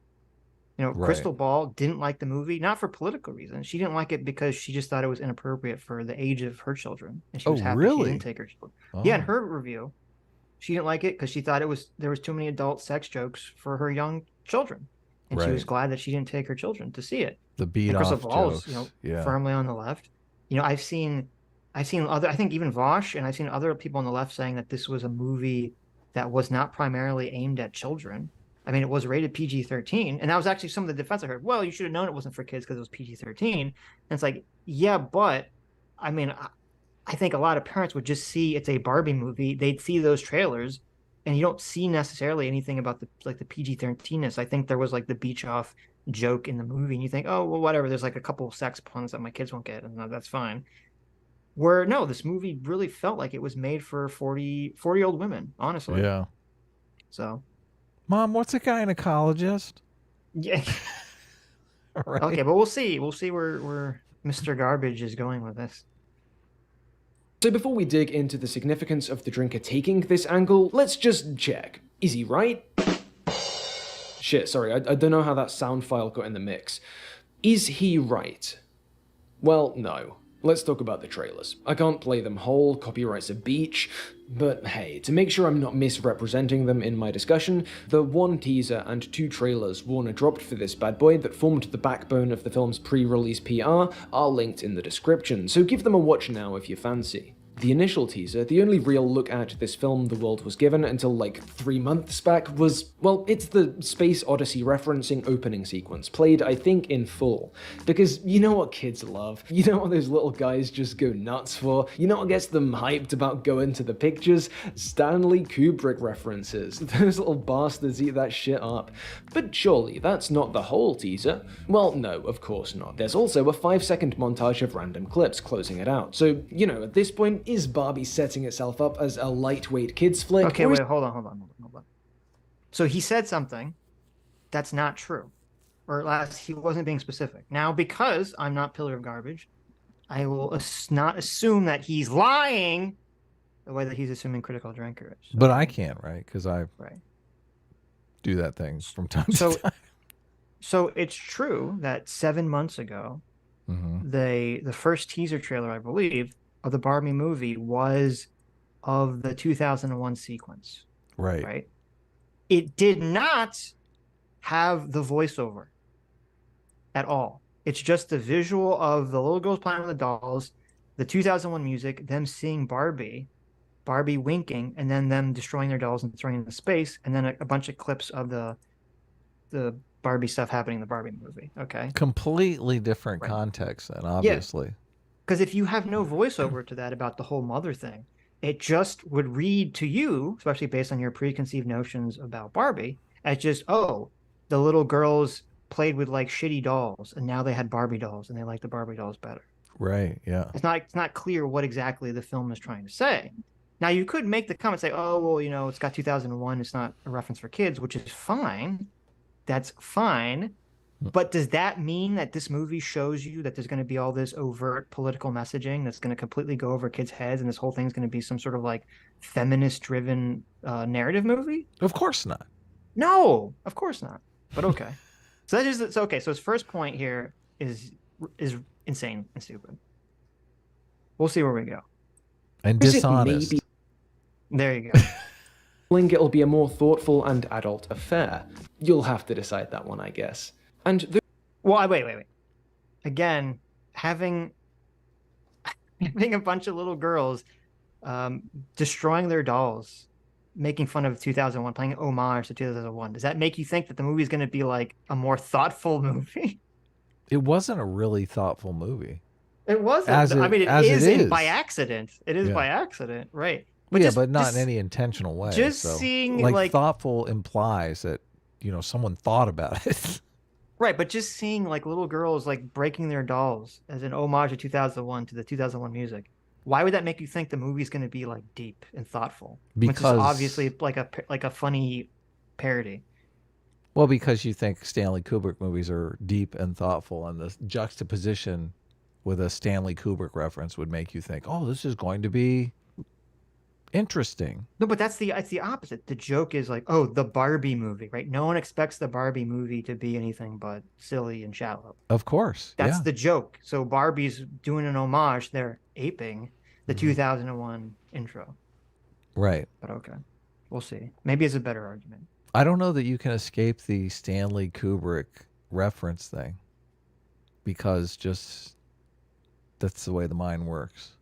You know, Crystal Ball didn't like the movie, not for political reasons. She didn't like it because she just thought it was inappropriate for the age of her children. And she was happy she didn't take her children. Yeah, in her review, she didn't like it because she thought there was too many adult sex jokes for her young children. And she was glad that she didn't take her children to see it. The beat Crystal off Ball jokes. is, firmly on the left. You know, I've seen other, I think even Vosh, and I've seen other people on the left saying that this was a movie that was not primarily aimed at children. I mean, it was rated PG-13, and that was actually some of the defense I heard. Well, you should have known it wasn't for kids because it was PG-13. And it's like, yeah, but I mean, I think a lot of parents would just see it's a Barbie movie. They'd see those trailers, and you don't see necessarily anything about the PG-13ness. I think there was like the beach off joke in the movie, and you think, oh, well, whatever. There's like a couple of sex puns that my kids won't get, and that's fine. Where no, this movie really felt like it was made for 40-year-old women, honestly. Yeah. So, Mom, what's a gynecologist? Yeah. Right. Okay, but we'll see. We'll see where Mr. Garbage is going with this. So before we dig into the significance of the drinker taking this angle, let's just check. Is he right? Shit, sorry, I don't know how that sound file got in the mix. Is he right? Well, no. Let's talk about the trailers. I can't play them whole, copyright's a beach, but hey, to make sure I'm not misrepresenting them in my discussion, the one teaser and two trailers Warner dropped for this bad boy that formed the backbone of the film's pre-release PR are linked in the description, so give them a watch now if you fancy. The initial teaser, the only real look at this film the world was given until like 3 months back, was, well, it's the Space Odyssey referencing opening sequence, played, I think, in full. Because you know what kids love? You know what those little guys just go nuts for? You know what gets them hyped about going to the pictures? Stanley Kubrick references. Those little bastards eat that shit up. But surely that's not the whole teaser. Well, no, of course not. There's also a 5-second montage of random clips closing it out. So, you know, at this point, is Barbie setting itself up as a lightweight kids flick? Okay, wait, hold on. So he said something that's not true. Or at last, he wasn't being specific. Now, because I'm not Pillar of Garbage, I will not assume that he's lying the way that he's assuming Critical Drinkers. So, but I can't, right? Because I right. do that thing from time to time. So it's true that 7 months ago, the first teaser trailer, I believe, of the Barbie movie was of the 2001 sequence. Right. Right. It did not have the voiceover at all. It's just the visual of the little girls playing with the dolls, the 2001 music, them seeing Barbie winking, and then them destroying their dolls and throwing into space, and then a bunch of clips of the Barbie stuff happening in the Barbie movie. Okay. Completely different context then, obviously. Yeah. Because if you have no voiceover to that about the whole mother thing, it just would read to you, especially based on your preconceived notions about Barbie, as just, oh, the little girls played with like shitty dolls, and now they had Barbie dolls, and they like the Barbie dolls better. Right. Yeah. It's not clear what exactly the film is trying to say. Now you could make the comment, say, oh, well, you know, it's got 2001, it's not a reference for kids, which is fine. That's fine. But does that mean that this movie shows you that there's going to be all this overt political messaging that's going to completely go over kids' heads, and this whole thing's going to be some sort of like feminist-driven narrative movie? Of course not. No, of course not. But okay. So okay. So his first point here is insane and stupid. We'll see where we go. And dishonest. There you go. It'll be a more thoughtful and adult affair. You'll have to decide that one, I guess. And well, wait. Again, having a bunch of little girls destroying their dolls, making fun of 2001, playing homage to 2001. Does that make you think that the movie is going to be like a more thoughtful movie? It wasn't a really thoughtful movie. It wasn't. I mean, it is by accident. It is by accident, right? But yeah, but not in any intentional way. Just seeing like thoughtful implies that, you know, someone thought about it. Right, but just seeing like little girls like breaking their dolls as an homage to 2001 to the 2001 music. Why would that make you think the movie's going to be like deep and thoughtful? Because which is obviously like a funny parody. Well, because you think Stanley Kubrick movies are deep and thoughtful, and the juxtaposition with a Stanley Kubrick reference would make you think, oh, this is going to be interesting. No, but it's the opposite. The joke is like, oh, the Barbie movie, right? No one expects the Barbie movie to be anything but silly and shallow. Of course. That's the joke. So Barbie's doing an homage. They're aping the 2001 intro. Right. But okay. We'll see. Maybe it's a better argument. I don't know that you can escape the Stanley Kubrick reference thing, because just that's the way the mind works.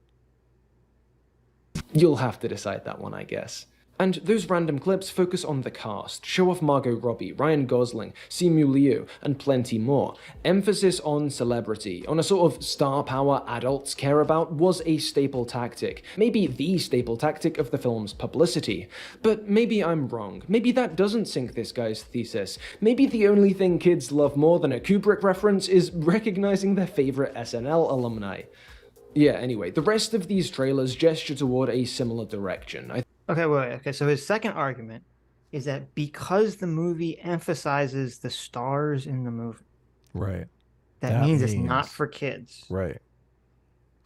You'll have to decide that one, I guess. And those random clips focus on the cast, show off Margot Robbie, Ryan Gosling, Simu Liu, and plenty more. Emphasis on celebrity, on a sort of star power adults care about, was a staple tactic. Maybe the staple tactic of the film's publicity. But maybe I'm wrong. Maybe that doesn't sink this guy's thesis. Maybe the only thing kids love more than a Kubrick reference is recognizing their favorite SNL alumni. Yeah, anyway, the rest of these trailers gesture toward a similar direction. Okay, so his second argument is that because the movie emphasizes the stars in the movie, right, that means it's not for kids. Right.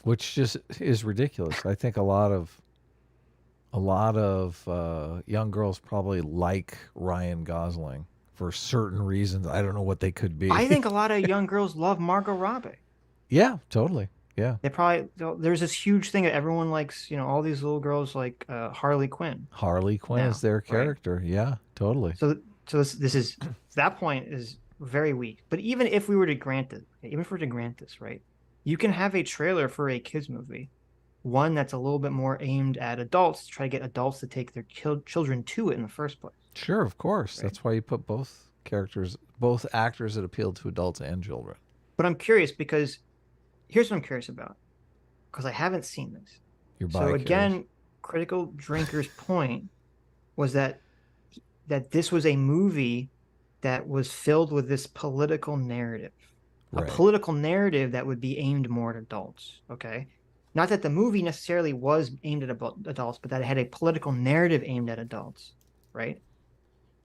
Which just is ridiculous. I think a lot of young girls probably like Ryan Gosling for certain reasons. I don't know what they could be. I think a lot of young girls love Margot Robbie. Yeah, totally. Yeah. There's this huge thing that everyone likes, you know, all these little girls like Harley Quinn. Harley Quinn is their character. Right? Yeah, totally. So that point is very weak. But even if we were to grant this, right, you can have a trailer for a kids movie one that's a little bit more aimed at adults to try to get adults to take their children to it in the first place. Sure, of course. Right. That's why you put both actors that appeal to adults and children. But I'm curious because here's what I'm curious about, because I haven't seen this. So again, Critical Drinker's point was that this was a movie that was filled with this political narrative, a political narrative that would be aimed more at adults. Okay, not that the movie necessarily was aimed at adults, but that it had a political narrative aimed at adults, right?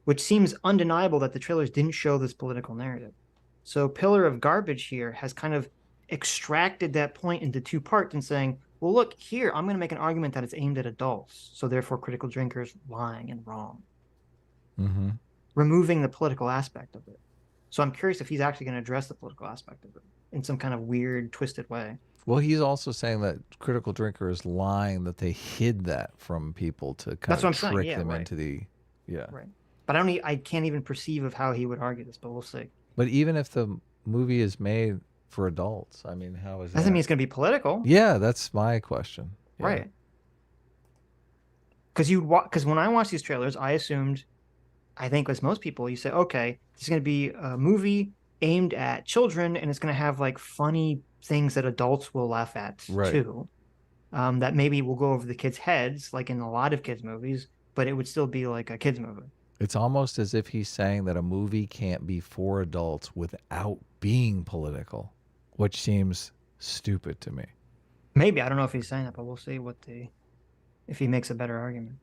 Which seems undeniable that the trailers didn't show this political narrative. So Pillar of Garbage here has kind of extracted that point into two parts and saying, well, look, here, I'm going to make an argument that it's aimed at adults. So therefore, Critical Drinker's lying and wrong. Mm-hmm. Removing the political aspect of it. So I'm curious if he's actually going to address the political aspect of it in some kind of weird, twisted way. Well, he's also saying that Critical Drinker is lying, that they hid that from people to kind of trick them into the... Yeah. Right. But I can't even perceive of how he would argue this, but we'll see. But even if the movie is made for adults, I mean, how is that? Doesn't mean it's going to be political. Yeah, that's my question. Yeah. Right. Because when I watched these trailers, I assumed, I think as most people, you say, okay, this is going to be a movie aimed at children, and it's going to have like funny things that adults will laugh at too. That maybe will go over the kids' heads, like in a lot of kids' movies, but it would still be like a kids' movie. It's almost as if he's saying that a movie can't be for adults without being political, which seems stupid to me. Maybe. I don't know if he's saying that, but we'll see if he makes a better argument.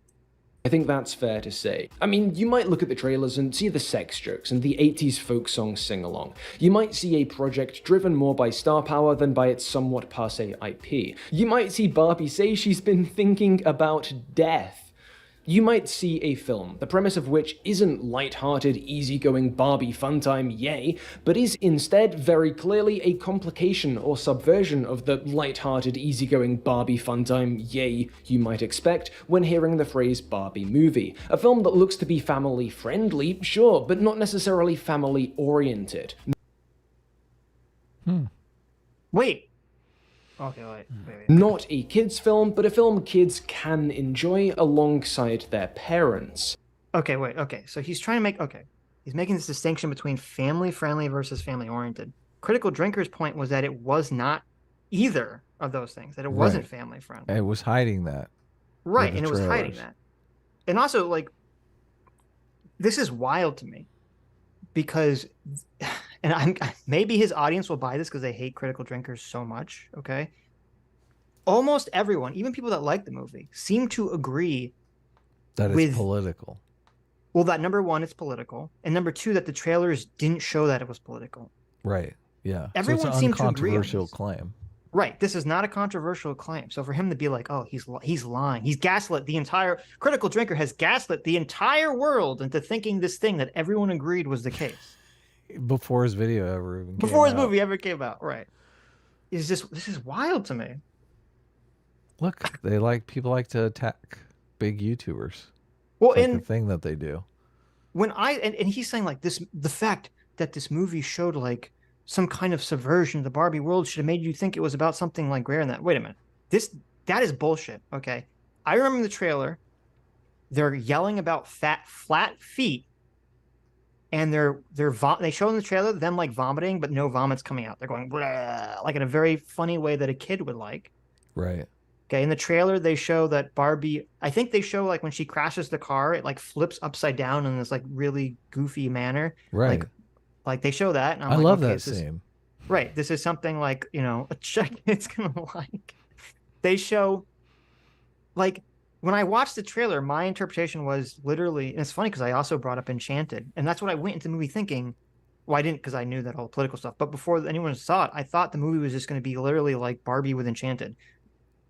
I think that's fair to say. I mean, you might look at the trailers and see the sex jokes and the 80s folk song sing-along. You might see a project driven more by star power than by its somewhat passé IP. You might see Barbie say she's been thinking about death. You might see a film, the premise of which isn't light-hearted, easygoing Barbie fun time, yay, but is instead very clearly a complication or subversion of the light-hearted, easygoing Barbie fun time, yay, you might expect when hearing the phrase Barbie movie. A film that looks to be family-friendly, sure, but not necessarily family-oriented. Wait. Okay, wait. Not a kids' film, but a film kids can enjoy alongside their parents. Okay, wait. Okay, so he's trying to make... Okay, he's making this distinction between family-friendly versus family-oriented. Critical Drinker's point was that it was not either of those things, that it wasn't family-friendly. It was hiding that. Right, and it was hiding that. And also, like, this is wild to me because... And maybe his audience will buy this because they hate Critical Drinkers so much, okay? Almost everyone, even people that like the movie, seem to agree that it's political. Well, that number one, it's political. And number two, that the trailers didn't show that it was political. Right, yeah. Everyone seemed to agree on this. Controversial claim. Right, this is not a controversial claim. So for him to be like, oh, he's lying. He's gaslit the entire... Critical Drinker has gaslit the entire world into thinking this thing that everyone agreed was the case. Before his video ever even Before his movie ever came out, right. This is wild to me. Look, people like to attack big YouTubers. Well, it's like the thing that they do. When and he's saying like this, the fact that this movie showed like some kind of subversion of the Barbie world should have made you think it was about something like greater than that. Wait a minute. That is bullshit. Okay. I remember in the trailer, they're yelling about flat feet. And they show in the trailer them like vomiting, but no vomits coming out. They're going blah, like in a very funny way that a kid would like. Right. Okay. In the trailer, they show that Barbie. I think they show like when she crashes the car, it like flips upside down in this like really goofy manner. Right. Like they show that. And I love that scene. Right. This is something like a chick it's gonna like. They show like. When I watched the trailer, my interpretation was literally, and it's funny because I also brought up Enchanted, and that's what I went into the movie thinking. Well, I didn't because I knew that whole political stuff, but before anyone saw it, I thought the movie was just going to be literally like Barbie with Enchanted.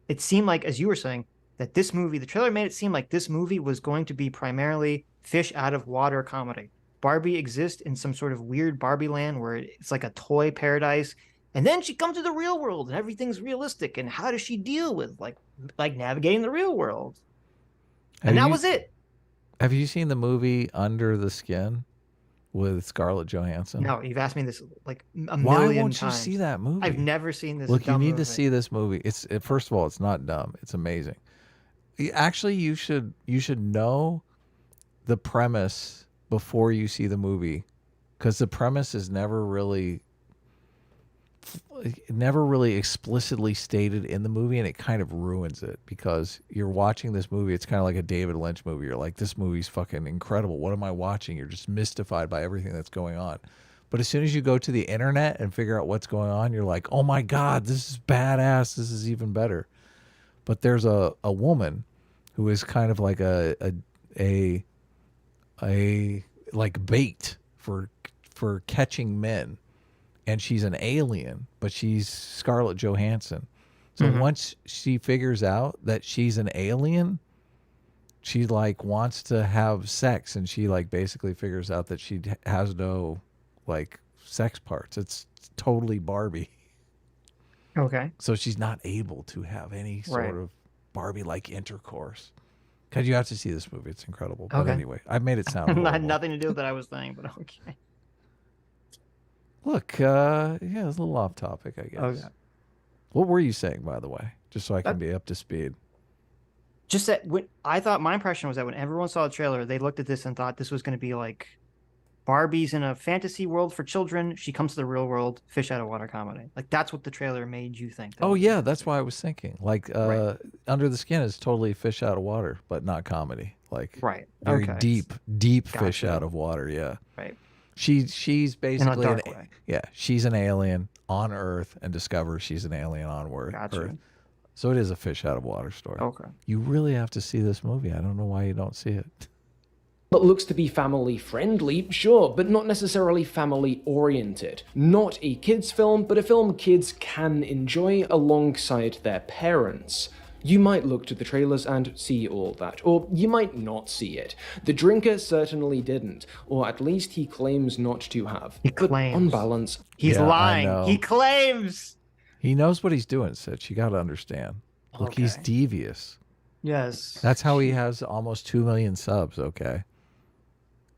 It seemed like, as you were saying, that this movie, the trailer made it seem like this movie was going to be primarily fish out of water comedy. Barbie exists in some sort of weird Barbie land where it's like a toy paradise, and then she comes to the real world and everything's realistic, and how does she deal with like navigating the real world? And that was it. Have you seen the movie Under the Skin with Scarlett Johansson? No, you've asked me this like a Why million won't you times. see that movie? I've never seen this. Look, you dumb need to movie. see this movie. First of all, it's not dumb. It's amazing. Actually, you should know the premise before you see the movie, because the premise is never really explicitly stated in the movie, and it kind of ruins it because you're watching this movie. It's kind of like a David Lynch movie. You're like, this movie's fucking incredible. What am I watching? You're just mystified by everything that's going on. But as soon as you go to the internet and figure out what's going on, you're like, oh my God, this is badass. This is even better. But there's a woman who is kind of like a like bait for catching men. And she's an alien, but she's Scarlett Johansson. So once she figures out that she's an alien, she like wants to have sex, and she like basically figures out that she has no like sex parts. It's totally Barbie. Okay. So she's not able to have any sort of Barbie-like intercourse. God, you have to see this movie. It's incredible. But anyway, I've made it sound horrible. Had nothing to do with what I was saying, but okay. Look, yeah, it's a little off topic, I guess. Okay. What were you saying, by the way? Just so I can be up to speed. Just that I thought my impression was that when everyone saw the trailer, they looked at this and thought this was going to be like Barbie's in a fantasy world for children. She comes to the real world, fish out of water comedy. Like that's what the trailer made you think. Oh yeah, that's why I was thinking. Like Under the Skin is totally fish out of water, but not comedy. Like very deep fish out of water. Yeah. Right. She's basically in a dark way. Yeah, she's an alien on Earth and discovers she's an alien on Earth. So it is a fish out of water story. Okay. You really have to see this movie. I don't know why you don't see it. But looks to be family friendly, sure, but not necessarily family oriented. Not a kids film, but a film kids can enjoy alongside their parents. You might look to the trailers and see all that, or you might not see it. The Drinker certainly didn't, or at least he claims not to have. He claims. On balance, he's lying. He claims. He knows what he's doing, Sitch. You got to understand. Look, he's devious. Yes. That's how he has almost 2 million subs, okay?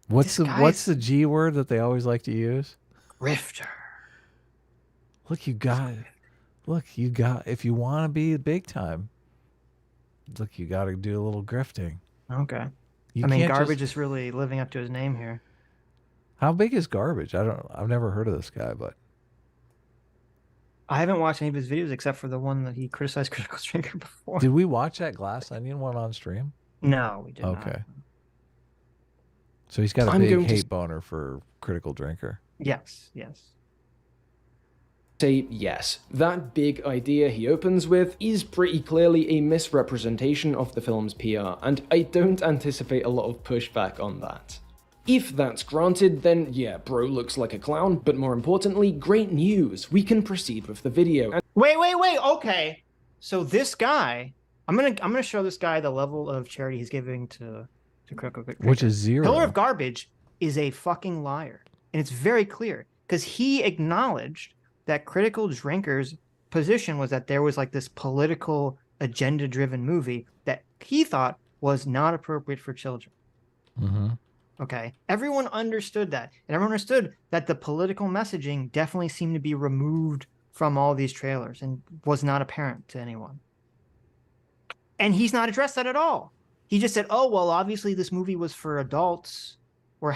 What's the G word that they always like to use? Grifter. Look, you got if you want to be big time, look, you got to do a little grifting. Okay. You I mean, can't Garbage is really living up to his name here. How big is Garbage? I've never heard of this guy, but I haven't watched any of his videos except for the one that he criticized Critical Drinker before. Did we watch that Glass Onion one on stream? No, we did not. Okay. So he's got a big hate boner for Critical Drinker. Yes, yes. Say yes. That big idea he opens with is pretty clearly a misrepresentation of the film's PR, and I don't anticipate a lot of pushback on that. If that's granted, then yeah, bro looks like a clown, but more importantly, great news. We can proceed with the video. Wait. Okay. So this guy, I'm gonna show this guy the level of charity he's giving to Critical Drinker. Which is 0. Pillar of Garbage is a fucking liar. And it's very clear because he acknowledged that Critical Drinker's position was that there was like this political agenda driven movie that he thought was not appropriate for children. Mm-hmm. Okay. Everyone understood that. And everyone understood that the political messaging definitely seemed to be removed from all these trailers and was not apparent to anyone. And he's not addressed that at all. He just said, oh, well, obviously this movie was for adults or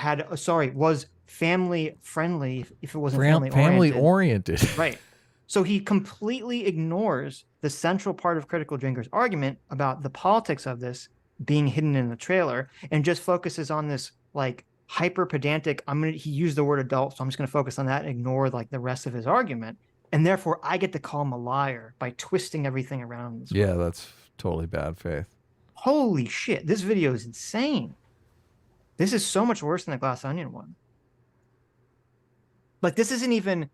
was family friendly if it wasn't family oriented. Right. So he completely ignores the central part of Critical Drinker's argument about the politics of this being hidden in the trailer and just focuses on this like hyper pedantic. He used the word adult, so I'm just going to focus on that and ignore like the rest of his argument. And therefore I get to call him a liar by twisting everything around. This way. That's totally bad faith. Holy shit. This video is insane. This is so much worse than the Glass Onion one. Like this isn't even,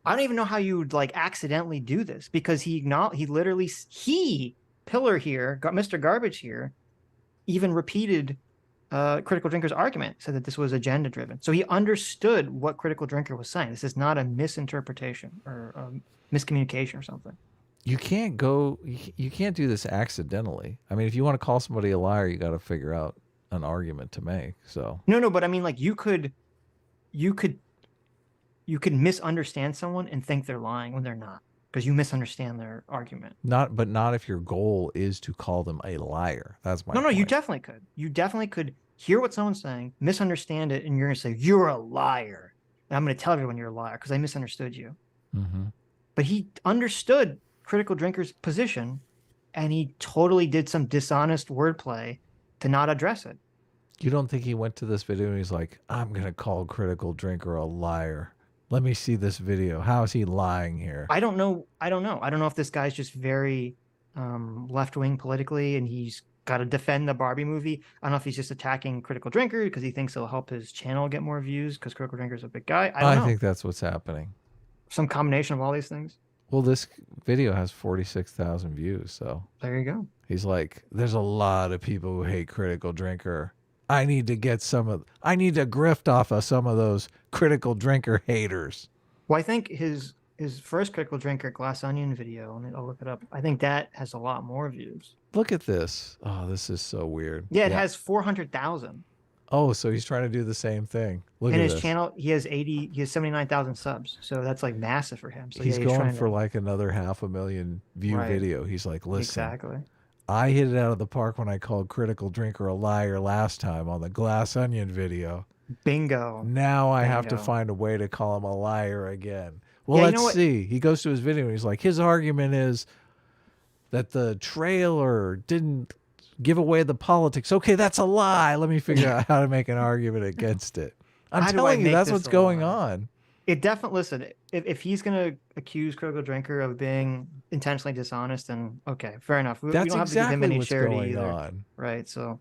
I don't even know how you would like accidentally do this because Pillar here, Mr. Garbage here, even repeated Critical Drinker's argument, said that this was agenda driven. So he understood what Critical Drinker was saying. This is not a misinterpretation or miscommunication or something. You can't do this accidentally. I mean, if you want to call somebody a liar, you got to figure out an argument to make. So No, but I mean, like you could misunderstand someone and think they're lying when they're not, because you misunderstand their argument. but not if your goal is to call them a liar. That's my No, point. you definitely could. You definitely could hear what someone's saying, misunderstand it, and you're gonna say you're a liar. And I'm gonna tell everyone you're a liar because I misunderstood you. Mm-hmm. But he understood Critical Drinker's position, and he totally did some dishonest wordplay to not address it. You don't think he went to this video and he's like, I'm gonna call Critical Drinker a liar. Let me see this video. How is he lying here? I don't know. I don't know if this guy's just very left-wing politically and he's got to defend the Barbie movie. I don't know if he's just attacking Critical Drinker because he thinks it'll help his channel get more views because Critical Drinker's a big guy. I don't know. I think that's what's happening. Some combination of all these things. Well, this video has 46,000 views, so there you go. He's like, there's a lot of people who hate Critical Drinker. I need to grift off of some of those Critical Drinker haters. Well, I think his first Critical Drinker Glass Onion video, and I'll look it up. I think that has a lot more views. Look at this. Oh, this is so weird. Yeah, it has 400,000. Oh, so he's trying to do the same thing. Look at his this. Channel, he has 79,000 subs. So that's like massive for him. So he's going for like another 500,000 view video. He's like, listen. Exactly. I hit it out of the park when I called Critical Drinker a liar last time on the Glass Onion video. Bingo. Now I have to find a way to call him a liar again. Well, let's see. He goes to his video and he's like, his argument is that the trailer didn't give away the politics. Okay, that's a lie. Let me figure out how to make an argument against it. I'm telling you, that's what's going on. It definitely, listen, if he's going to accuse Critical Drinker of being intentionally dishonest, then okay, fair enough. We don't have to give him any charity either. Right, so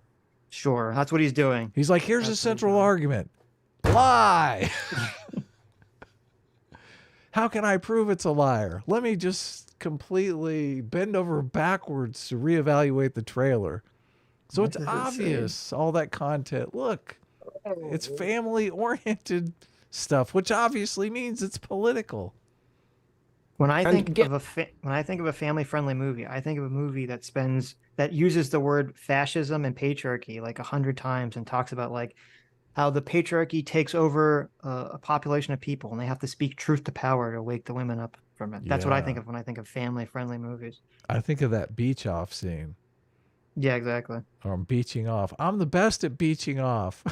sure, that's what he's doing. He's like, here's a central argument. Lie. How can I prove it's a liar? Let me just completely bend over backwards to reevaluate the trailer. So it's obvious, all that content. Look, it's family-oriented stuff, which obviously means it's political. When I think of a family-friendly movie, I think of a movie that uses the word fascism and patriarchy like 100 times and talks about like how the patriarchy takes over a population of people and they have to speak truth to power to wake the women up from it. That's what I think of when I think of family-friendly movies. I think of that beach off scene. Yeah, exactly. Or I'm beaching off. I'm the best at beaching off.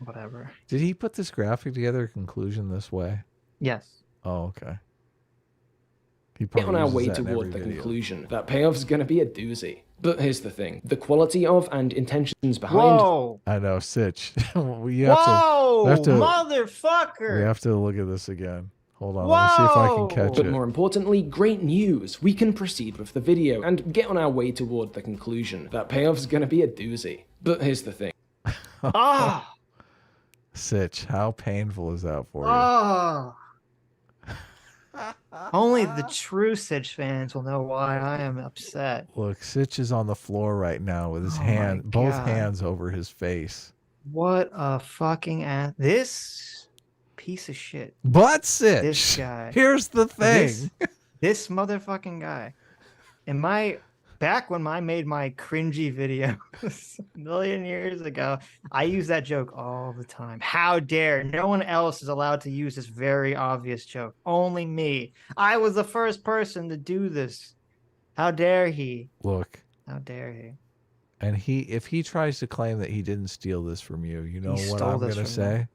Whatever. Did he put this graphic together conclusion this way? Yes. Oh, okay. Get on our way toward the conclusion. That payoff's going to be a doozy. But here's the thing. The quality of and intentions behind... Whoa! I know, Sitch. Whoa! We Motherfucker! have to look at this again. Hold on, let me see if I can catch it. But more importantly, great news. We can proceed with the video and get on our way toward the conclusion. That payoff's going to be a doozy. But here's the thing. Ah! Sitch, how painful is that for you? Oh. Only the true Sitch fans will know why I am upset. Look, Sitch is on the floor right now with his both hands over his face. What a fucking ass. This piece of shit. But Sitch, this guy. Here's the thing. This motherfucking guy. Back when I made my cringy video a million years ago, I used that joke all the time. How dare no one else is allowed to use this very obvious joke. Only me. I was the first person to do this. How dare he? Look. How dare he? And if he tries to claim that he didn't steal this from you, you know what I'm going to say?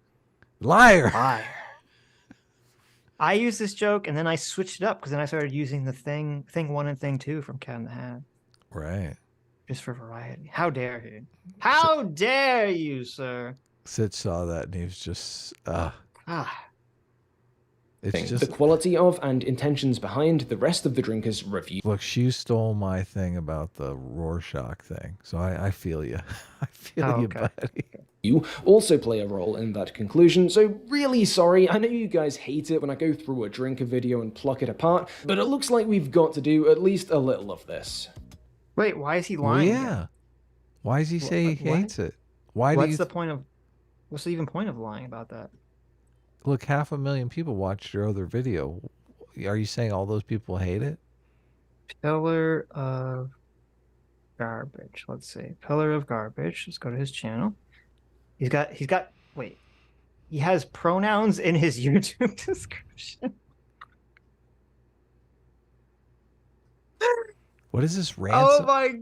Liar. Liar. I used this joke and then I switched it up because then I started using the thing 1 and thing 2 from Cat in the Hat. Right. Just for variety. How dare he? How dare you, sir? Sitch saw that and he was just it's just the quality of and intentions behind the rest of the drinkers review. Look, she stole my thing about the Rorschach thing. So I feel you. I feel you, buddy. You also play a role in that conclusion, so really sorry. I know you guys hate it when I go through a drinker video and pluck it apart, but it looks like we've got to do at least a little of this. Wait, why is he lying? Well, yeah. Why does he say he hates it? What's the point of? What's the even point of lying about that? Look, 500,000 people watched your other video. Are you saying all those people hate it? Pillar of garbage. Let's see. Pillar of garbage. Let's go to his channel. Wait. He has pronouns in his YouTube description. What is this ransom? Oh my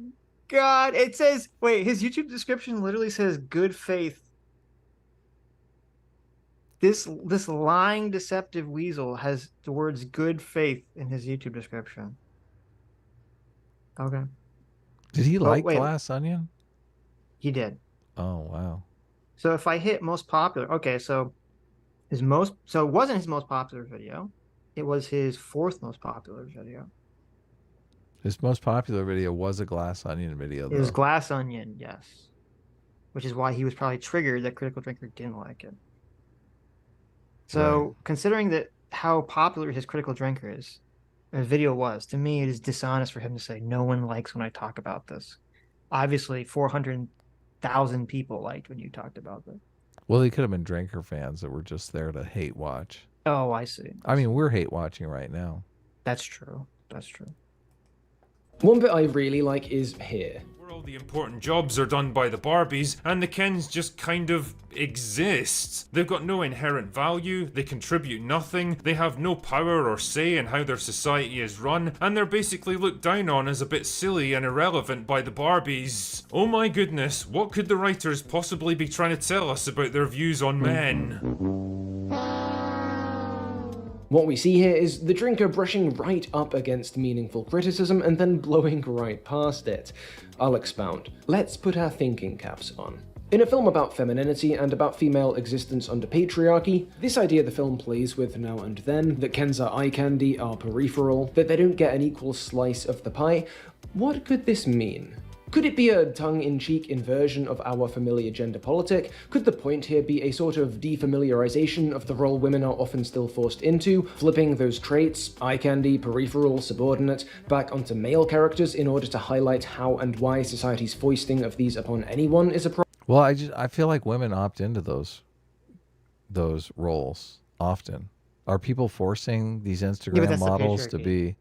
God. It says, wait, his YouTube description literally says good faith. This lying, deceptive weasel has the words good faith in his YouTube description. Okay. Did he like Glass Onion? He did. Oh, wow. So if I hit most popular, okay, so it wasn't his most popular video. It was his fourth most popular video. His most popular video was a Glass Onion video, though. It was Glass Onion, yes. Which is why he was probably triggered that Critical Drinker didn't like it. So considering that how popular his Critical Drinker is, the video was, to me, it is dishonest for him to say no one likes when I talk about this. Obviously, 400,000 people liked when you talked about this. Well, they could have been Drinker fans that were just there to hate watch. Oh, I see. I mean, we're hate watching right now. That's true. That's true. One bit I really like is here. Where all the important jobs are done by the Barbies, and the Kens just kind of exist. They've got no inherent value, they contribute nothing, they have no power or say in how their society is run, and they're basically looked down on as a bit silly and irrelevant by the Barbies. Oh my goodness, what could the writers possibly be trying to tell us about their views on men? What we see here is the drinker brushing right up against meaningful criticism and then blowing right past it. I'll expound. Let's put our thinking caps on. In a film about femininity and about female existence under patriarchy, this idea the film plays with now and then, that Kens are eye candy, are peripheral, that they don't get an equal slice of the pie, what could this mean? Could it be a tongue-in-cheek inversion of our familiar gender politic? Could the point here be a sort of defamiliarization of the role women are often still forced into, flipping those traits, eye candy, peripheral, subordinate, back onto male characters in order to highlight how and why society's foisting of these upon anyone is a problem? Well, I feel like women opt into those roles often. Are people forcing these Instagram models to be?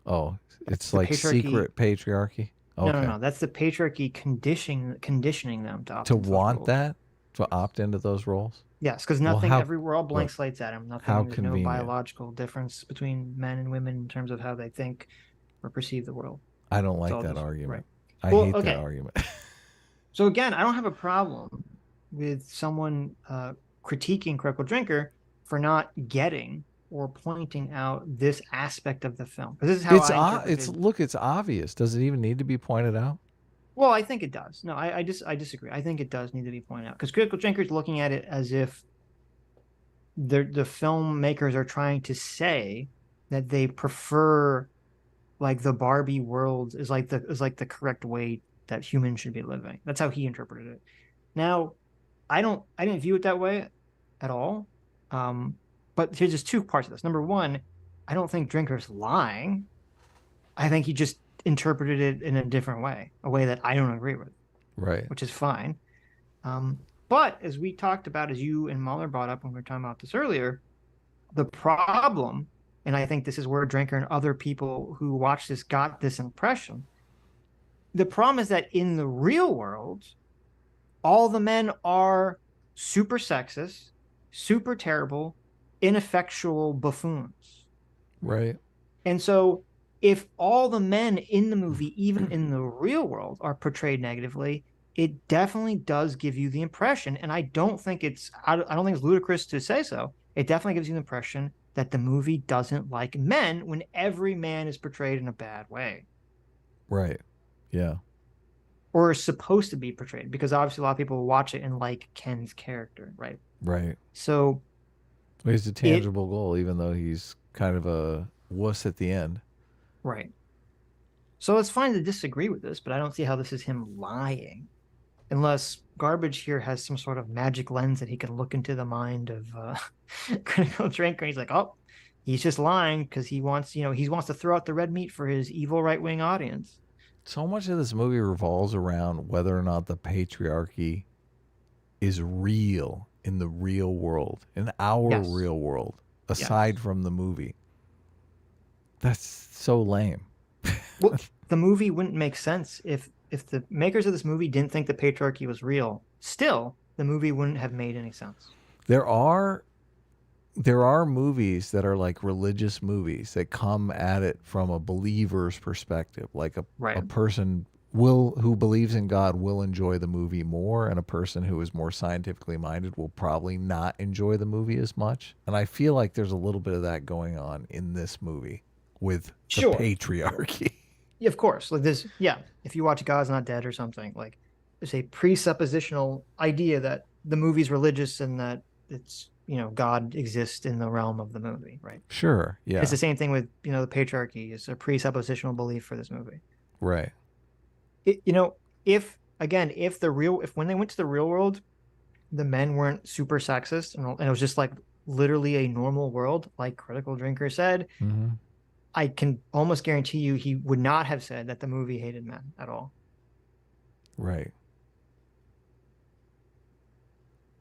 Oh, it's like secret patriarchy. Okay. No. That's the patriarchy conditioning them to opt to into want those that, to opt into those roles. Yes, because nothing. We're all blank slates at him. How There's convenient. no biological difference between men and women in terms of how they think or perceive the world. I don't like that argument. I hate that argument. So again, I don't have a problem with someone critiquing Critical Drinker for not getting or pointing out this aspect of the film. This is how it's obvious. Does it even need to be pointed out? Well, I think it does. No, I disagree. I think it does need to be pointed out because Critical Drinker is looking at it as if the filmmakers are trying to say that they prefer like the Barbie world is like the correct way that humans should be living. That's how he interpreted it. Now, I didn't view it that way at all. But here's just two parts of this. Number one, I don't think Drinker's lying. I think he just interpreted it in a different way, a way that I don't agree with. Right. Which is fine. But as we talked about, as you and Mauler brought up when we were talking about this earlier, the problem, and I think this is where Drinker and other people who watched this got this impression, the problem is that in the real world, all the men are super sexist, super terrible, ineffectual buffoons. Right. And so if all the men in the movie, even in the real world, are portrayed negatively, it definitely does give you the impression, and I don't think it's ludicrous to say so, it definitely gives you the impression that the movie doesn't like men when every man is portrayed in a bad way. Right. Yeah. Or is supposed to be portrayed, because obviously a lot of people watch it and like Ken's character, right? Right. So he's a tangible goal, even though he's kind of a wuss at the end. Right. So it's fine to disagree with this, but I don't see how this is him lying. Unless Garbage here has some sort of magic lens that he can look into the mind of Critical Drinker. He's like, oh, he's just lying because he wants to throw out the red meat for his evil right-wing audience. So much of this movie revolves around whether or not the patriarchy is real in the real world, in our real world, aside from the movie. That's so lame. Well, the movie wouldn't make sense if the makers of this movie didn't think the patriarchy was real, still the movie wouldn't have made any sense. There are movies that are like religious movies that come at it from a believer's perspective, like a person who believes in God will enjoy the movie more, and a person who is more scientifically minded will probably not enjoy the movie as much. And I feel like there's a little bit of that going on in this movie with the patriarchy. Yeah, of course. Like this, yeah. If you watch God's Not Dead or something, like there's a presuppositional idea that the movie's religious and that it's, you know, God exists in the realm of the movie, right? Sure. Yeah. It's the same thing with, you know, the patriarchy is a presuppositional belief for this movie. Right. You know, if when they went to the real world, the men weren't super sexist and it was just like literally a normal world, like Critical Drinker said, I can almost guarantee you he would not have said that the movie hated men at all. Right.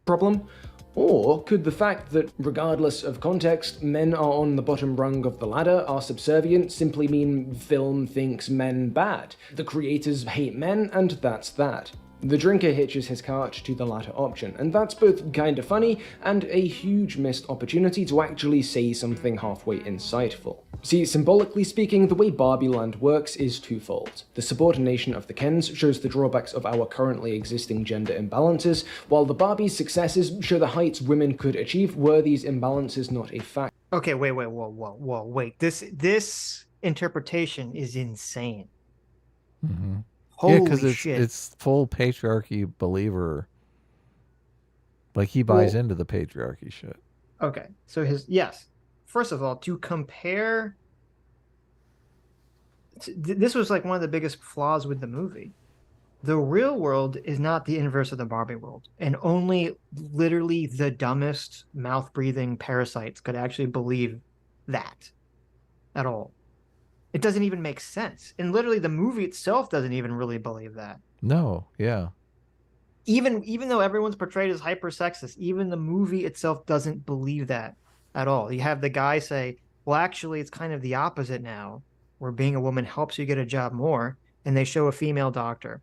Problem? Or could the fact that, regardless of context, men are on the bottom rung of the ladder, are subservient, simply mean film thinks men bad? The creators hate men, and that's that. The drinker hitches his cart to the latter option, and that's both kinda funny and a huge missed opportunity to actually say something halfway insightful. See, symbolically speaking, the way Barbie Land works is twofold. The subordination of the Kens shows the drawbacks of our currently existing gender imbalances, while the Barbie's successes show the heights women could achieve were these imbalances not a fact. Okay, wait. This interpretation is insane. Holy shit. It's full patriarchy believer. Like he buys into the patriarchy shit. Okay. So first of all, to compare, this was like one of the biggest flaws with the movie. The real world is not the inverse of the Barbie world, and only literally the dumbest mouth-breathing parasites could actually believe that at all. It doesn't even make sense. And literally the movie itself doesn't even really believe that. No, yeah. Even though everyone's portrayed as hyper sexist, even the movie itself doesn't believe that at all. You have the guy say, well, actually, it's kind of the opposite now, where being a woman helps you get a job more. And they show a female doctor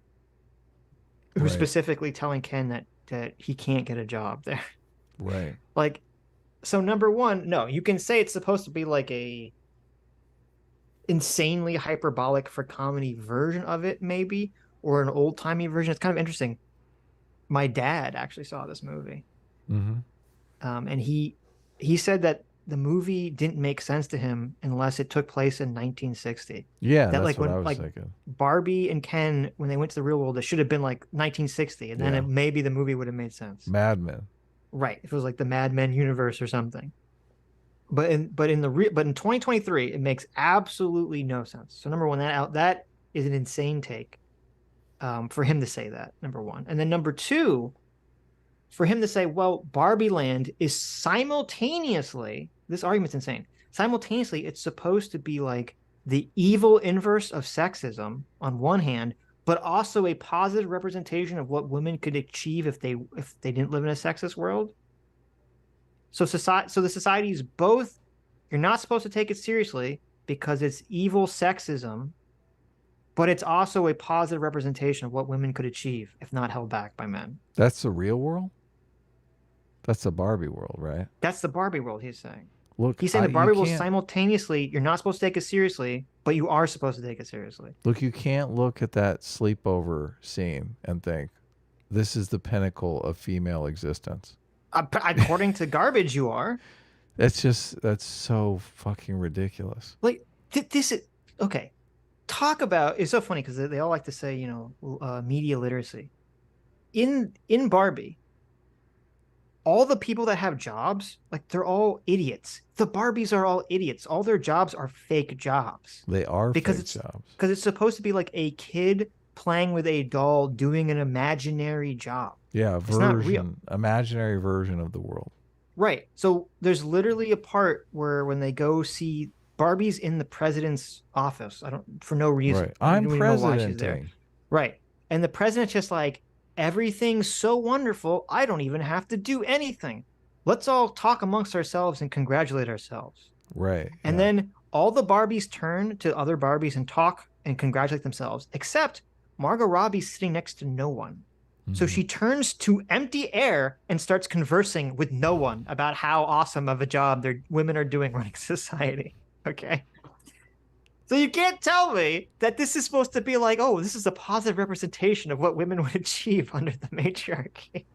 who's specifically telling Ken that he can't get a job there. Right. Like, so number one, no, you can say it's supposed to be like a insanely hyperbolic for comedy version of it, maybe, or an old-timey version. It's kind of interesting. My dad actually saw this movie, and he said that the movie didn't make sense to him unless it took place in 1960. Yeah, that that's like what when I was thinking. Barbie and Ken, when they went to the real world, it should have been like 1960, and then maybe the movie would have made sense. Mad Men. Right, if it was like the Mad Men universe or something. But in 2023, it makes absolutely no sense. So number one, that is an insane take, for him to say that, number one. And then number two, for him to say, well, Barbie Land is simultaneously, this argument's insane. Simultaneously, it's supposed to be like the evil inverse of sexism on one hand, but also a positive representation of what women could achieve if they didn't live in a sexist world. So the society is both, you're not supposed to take it seriously because it's evil sexism, but it's also a positive representation of what women could achieve if not held back by men. That's the real world? That's the Barbie world, right? That's the Barbie world, he's saying. Look, he's saying the Barbie world simultaneously, you're not supposed to take it seriously, but you are supposed to take it seriously. Look, you can't look at that sleepover scene and think, this is the pinnacle of female existence. According to garbage, you are. That's so fucking ridiculous. Like, this is, okay. Talk about, it's so funny because they all like to say, you know, media literacy. In Barbie, all the people that have jobs, like, they're all idiots. The Barbies are all idiots. All their jobs are fake jobs. They are fake jobs. Because it's supposed to be like a kid playing with a doll doing an imaginary job. Yeah, imaginary version of the world. Right. So there's literally a part where when they go see Barbie's in the president's office, for no reason. Right. I'm presidenting. Right. And the president's just like, everything's so wonderful, I don't even have to do anything. Let's all talk amongst ourselves and congratulate ourselves. Right. And then all the Barbies turn to other Barbies and talk and congratulate themselves, except Margot Robbie's sitting next to no one. So she turns to empty air and starts conversing with no one about how awesome of a job their women are doing running society. Okay. So you can't tell me that this is supposed to be like, oh, this is a positive representation of what women would achieve under the matriarchy.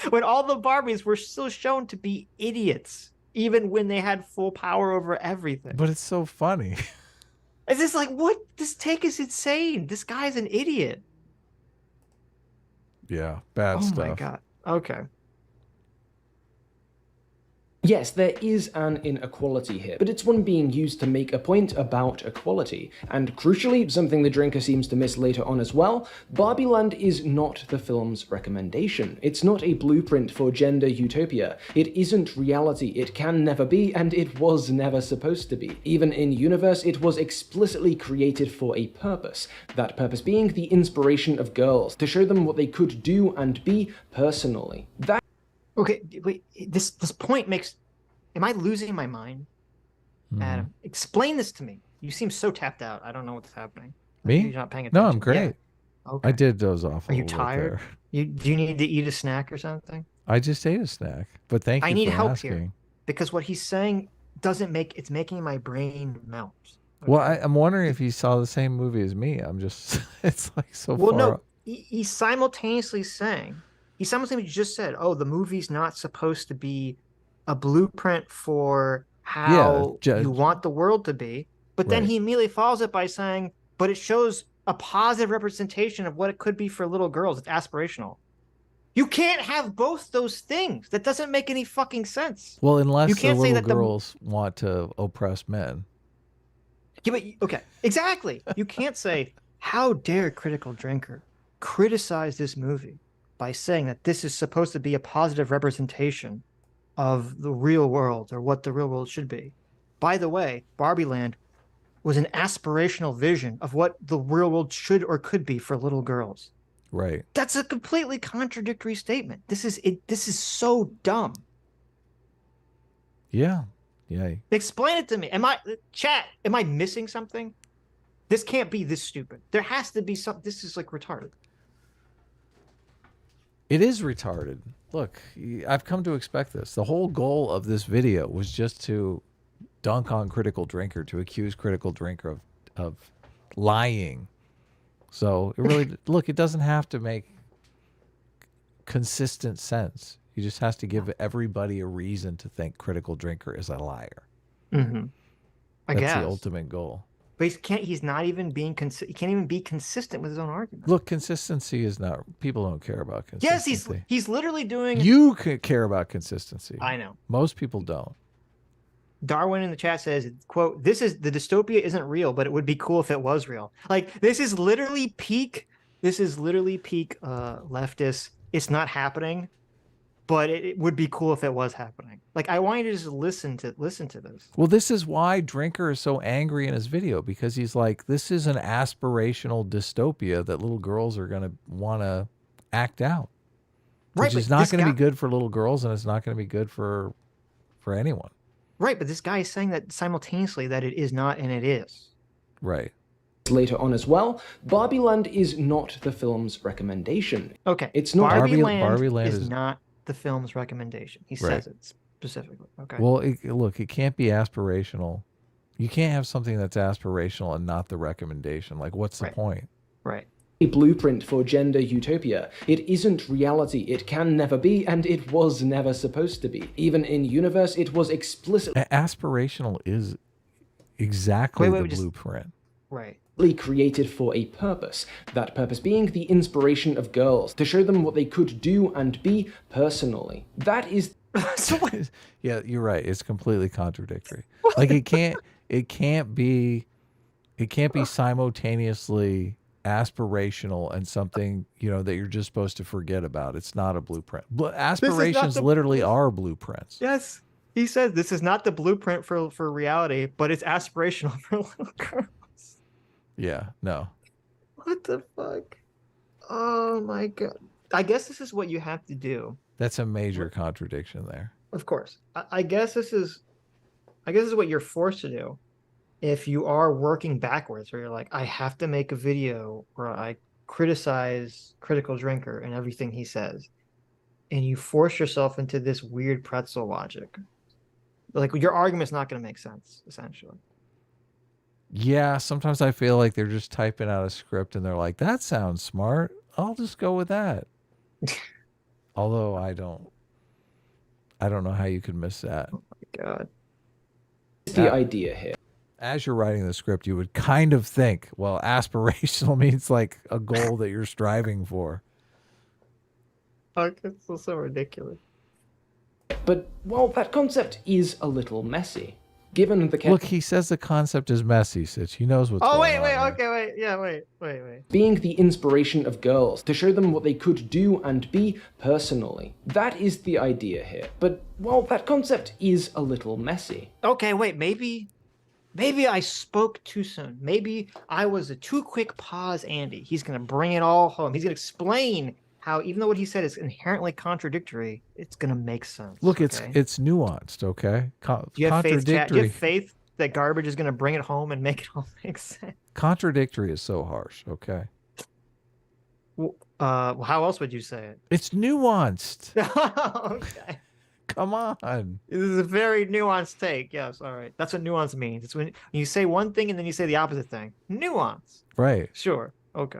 When all the Barbies were still shown to be idiots, even when they had full power over everything. But it's so funny. It's just like, what? This take is insane. This guy's an idiot. Yeah, bad stuff. Oh my God. Okay. Yes, there is an inequality here, but it's one being used to make a point about equality. And crucially, something the drinker seems to miss later on as well, Barbie Land is not the film's recommendation. It's not a blueprint for gender utopia. It isn't reality, it can never be, and it was never supposed to be. Even in universe, it was explicitly created for a purpose. That purpose being the inspiration of girls, to show them what they could do and be personally. That Okay, wait, this point makes... Am I losing my mind? Adam, explain this to me. You seem so tapped out. I don't know what's happening. Me? You're not paying attention. No, I'm great. Yeah. Okay. I did doze off. Are you tired? Do you need to eat a snack or something? I just ate a snack, but thank you I need for help asking. here because what he's saying doesn't make... It's making my brain melt. Okay? Well, I'm wondering if you saw the same movie as me. I'm just... It's like so Well, far no, up. he's simultaneously saying... He simultaneously just said, oh, the movie's not supposed to be a blueprint for how you want the world to be. But then he immediately follows it by saying, but it shows a positive representation of what it could be for little girls. It's aspirational. You can't have both those things. That doesn't make any fucking sense. Well, unless you the can't say little that girls want to oppress men. Yeah, but, okay, exactly. You can't say, how dare Critical Drinker criticize this movie by saying that this is supposed to be a positive representation of the real world or what the real world should be. By the way, Barbie Land was an aspirational vision of what the real world should or could be for little girls. Right. That's a completely contradictory statement. This is so dumb. Yeah. Yeah. Explain it to me. Am I missing something? This can't be this stupid. There has to be some... This is like retarded. It is retarded. Look, I've come to expect this. The whole goal of this video was just to dunk on Critical Drinker, to accuse Critical Drinker of lying. So it really, look, it doesn't have to make consistent sense. He just has to give everybody a reason to think Critical Drinker is a liar. Mm-hmm. That's guess. the ultimate goal. But he's not even being he can't even be consistent with his own argument. Look, consistency is not, people don't care about consistency. Yes, he's literally doing... You care about consistency. I know. Most people don't. Darwin in the chat says, quote, the dystopia isn't real, but it would be cool if it was real. Like, this is literally peak leftist. It's not happening, but it would be cool if it was happening. Like, I want you to just listen to this. Well, this is why Drinker is so angry in his video, because he's like, this is an aspirational dystopia that little girls are going to want to act out. Right, Which is not going to be good for little girls, and it's not going to be good for anyone. Right, but this guy is saying that simultaneously that it is not and it is. Right. Later on as well, Barbie Land is not the film's recommendation. Okay. It's not... Barbie Land is not the film's recommendation. He says it specifically. Okay. Well, look, it can't be aspirational. You can't have something that's aspirational and not the recommendation. Like, what's the point? Right. A blueprint for gender utopia. It isn't reality, it can never be, and it was never supposed to be. Even in universe, it was explicitly... Aspirational is exactly the blueprint. Right. Created for a purpose. That purpose being the inspiration of girls, to show them what they could do and be personally. That is... Yeah, you're right. It's completely contradictory. Like, it can't be simultaneously aspirational and something, that you're just supposed to forget about. It's not a blueprint. Aspirations literally are blueprints. Yes. He says this is not the blueprint for reality, but it's aspirational for little girls. Yeah, no. What the fuck? Oh my God. I guess this is what you have to do. That's a major contradiction there. Of course. I guess this is what you're forced to do if you are working backwards, where you're like, I have to make a video where I criticize Critical Drinker and everything he says, and you force yourself into this weird pretzel logic. Like, your argument's not going to make sense, essentially. Yeah, sometimes I feel like they're just typing out a script and they're like, that sounds smart. I'll just go with that. Although I don't know how you could miss that. Oh my God. The idea here. As you're writing the script, you would kind of think, well, aspirational means like a goal that you're striving for. It's so ridiculous. But while that concept is a little messy, given the Look, he says the concept is messy, Sitch. He knows what's going on. Being the inspiration of girls to show them what they could do and be personally. That is the idea here. But while that concept is a little messy. Okay, wait, maybe I spoke too soon. Maybe I was a too quick pause, Andy. He's going to bring it all home. He's going to explain how, even though what he said is inherently contradictory, it's going to make sense. Look, it's nuanced, okay? Do you have faith that garbage is going to bring it home and make it all make sense? Contradictory is so harsh, okay? Well, how else would you say it? It's nuanced. Okay. Come on. This is a very nuanced take. Yes, all right. That's what nuance means. It's when you say one thing and then you say the opposite thing. Nuance. Right. Sure. Okay.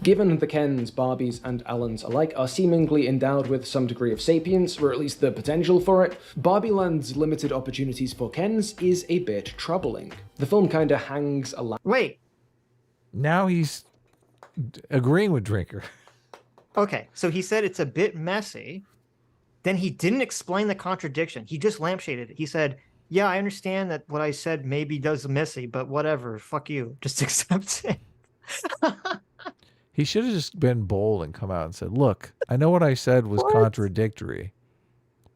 Given the Kens, Barbies, and Allens alike are seemingly endowed with some degree of sapience, or at least the potential for it, Barbieland's limited opportunities for Kens is a bit troubling. The film kinda hangs a Wait. Now he's agreeing with Drinker. Okay, so he said it's a bit messy. Then he didn't explain the contradiction. He just lampshaded it. He said, yeah, I understand that what I said maybe does messy, but whatever, fuck you. Just accept it. He should have just been bold and come out and said, look, I know what I said was contradictory,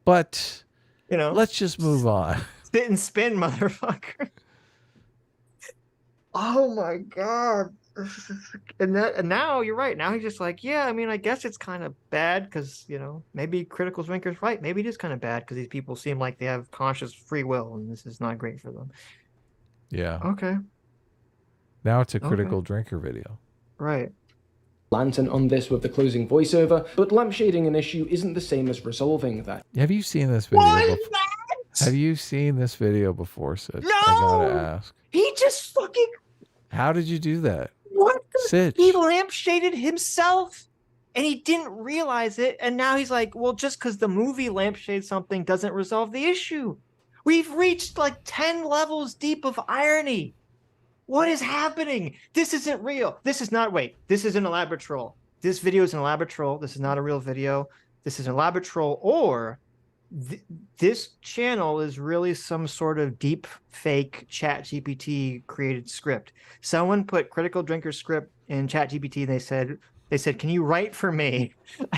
but let's just move on. Sit and spin, motherfucker. Oh my God. And now you're right. Now he's just like, yeah, I mean, I guess it's kind of bad because, maybe Critical Drinker's right. Maybe it is kind of bad because these people seem like they have conscious free will and this is not great for them. Yeah. Okay. Now it's a Critical Drinker video. Right. Lantern on this with the closing voiceover, but lampshading an issue isn't the same as resolving that. Have you seen this video before? Have you seen this video before, Sitch? No! I gotta ask. He just fucking... How did you do that? What? Sitch. He lampshaded himself and he didn't realize it. And now he's like, well, just because the movie lampshades something doesn't resolve the issue. We've reached like 10 levels deep of irony. What is happening? This isn't real. This is not, wait, this is an elaborate troll. This video is an elaborate troll. This is not a real video. This is an elaborate troll, or this channel is really some sort of deep fake ChatGPT created script. Someone put Critical Drinker script in ChatGPT. They said, can you write for me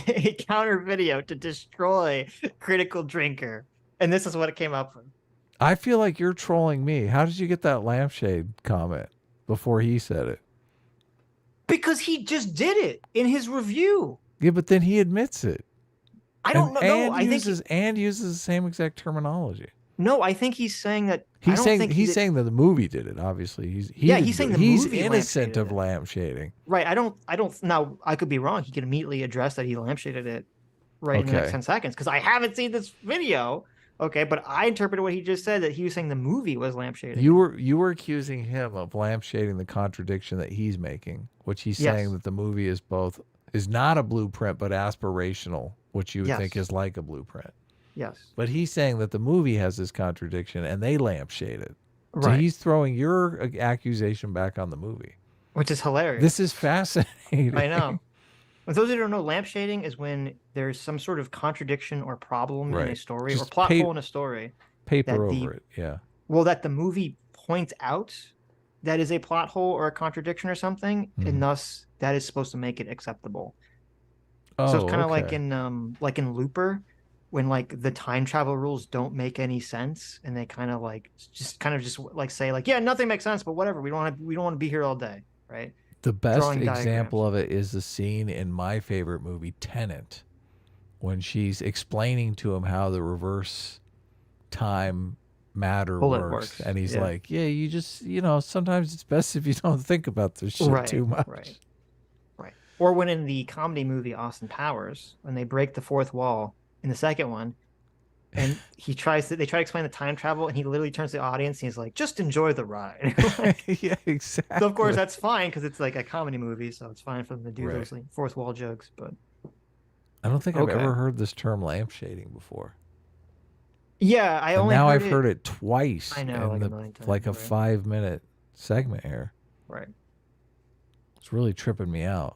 a counter video to destroy Critical Drinker? And this is what it came up with. I feel like you're trolling me. How did you get that lampshade comment before he said it? Because he just did it in his review. Yeah, but then he admits it. I don't know. No, I think uses the same exact terminology. No, I think he's saying that. He's saying that the movie did it. Obviously, he's saying he's innocent of lampshading. Right. I don't. Now I could be wrong. He could immediately address that he lampshaded it right in the next 10 seconds because I haven't seen this video. Okay, but I interpreted what he just said that he was saying the movie was lampshading. You were accusing him of lampshading the contradiction that he's making, which he's saying that the movie is not a blueprint but aspirational, which you would think is like a blueprint. Yes. But he's saying that the movie has this contradiction and they lampshade it. Right. So he's throwing your accusation back on the movie. Which is hilarious. This is fascinating. I know. For those who don't know, lampshading is when there's some sort of contradiction or problem in a story or plot hole in a story. Paper over it, yeah. Well, that the movie points out that is a plot hole or a contradiction or something, and thus that is supposed to make it acceptable. So it's kind of like in Looper, when like the time travel rules don't make any sense, and they kind of say like, yeah, nothing makes sense, but whatever. We don't want to be here all day, right? The best example of it is the scene in my favorite movie, Tenet, when she's explaining to him how the reverse time matter Bullet works. works, And he's yeah. like, yeah, you just, sometimes it's best if you don't think about this shit Right, too much. right. Or when in the comedy movie Austin Powers, when they break the fourth wall in the second one, and they try to explain the time travel, and he literally turns to the audience and he's like, "Just enjoy the ride." Yeah, exactly. So of course that's fine because it's like a comedy movie, so it's fine for them to do Right. those like, fourth wall jokes. But I don't think I've Okay. ever heard this term lampshading before. yeah, I And only now heard I've heard it twice I know, in like a million times, like a right. 5-minute segment here. Right. It's really tripping me out.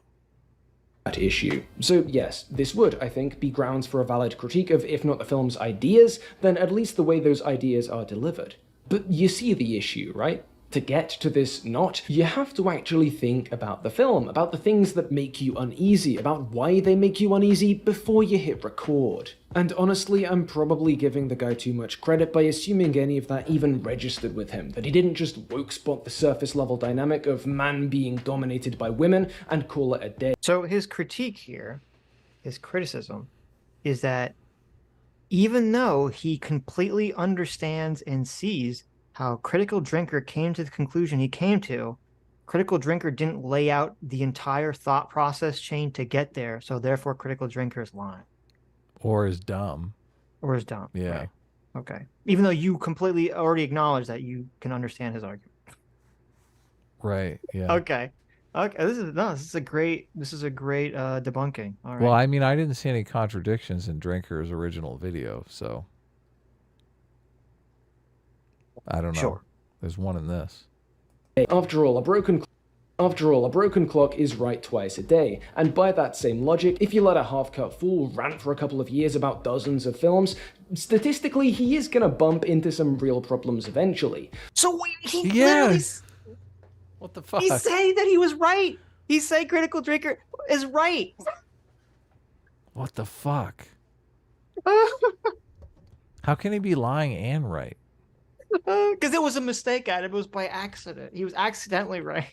That issue. So yes, this would, I think, be grounds for a valid critique of, if not the film's ideas, then at least the way those ideas are delivered. But you see the issue, right? To get to this knot, you have to actually think about the film, about the things that make you uneasy, about why they make you uneasy before you hit record. And honestly, I'm probably giving the guy too much credit by assuming any of that even registered with him, that he didn't just woke spot the surface level dynamic of man being dominated by women and call it a day. So his critique here, his criticism, is that even though he completely understands and sees how Critical Drinker came to the conclusion he came to, Critical Drinker didn't lay out the entire thought process chain to get there, so therefore Critical Drinker is lying. Or is dumb. Or is dumb. Yeah. Right. Okay. Even though you completely already acknowledge that you can understand his argument. Right. Yeah. Okay. Okay. This is a great debunking. All right. Well, I mean, I didn't see any contradictions in Drinker's original video, so I don't know. Sure. There's one in this. After all, a broken clock is right twice a day, and by that same logic, if you let a half-cut fool rant for a couple of years about dozens of films, statistically he is gonna bump into some real problems eventually. So he Yeah. What the fuck? He's saying that he was right. He's saying Critical Drinker is right. What the fuck? How can he be lying and right? Because it was a mistake, Adam. It was by accident. He was accidentally right.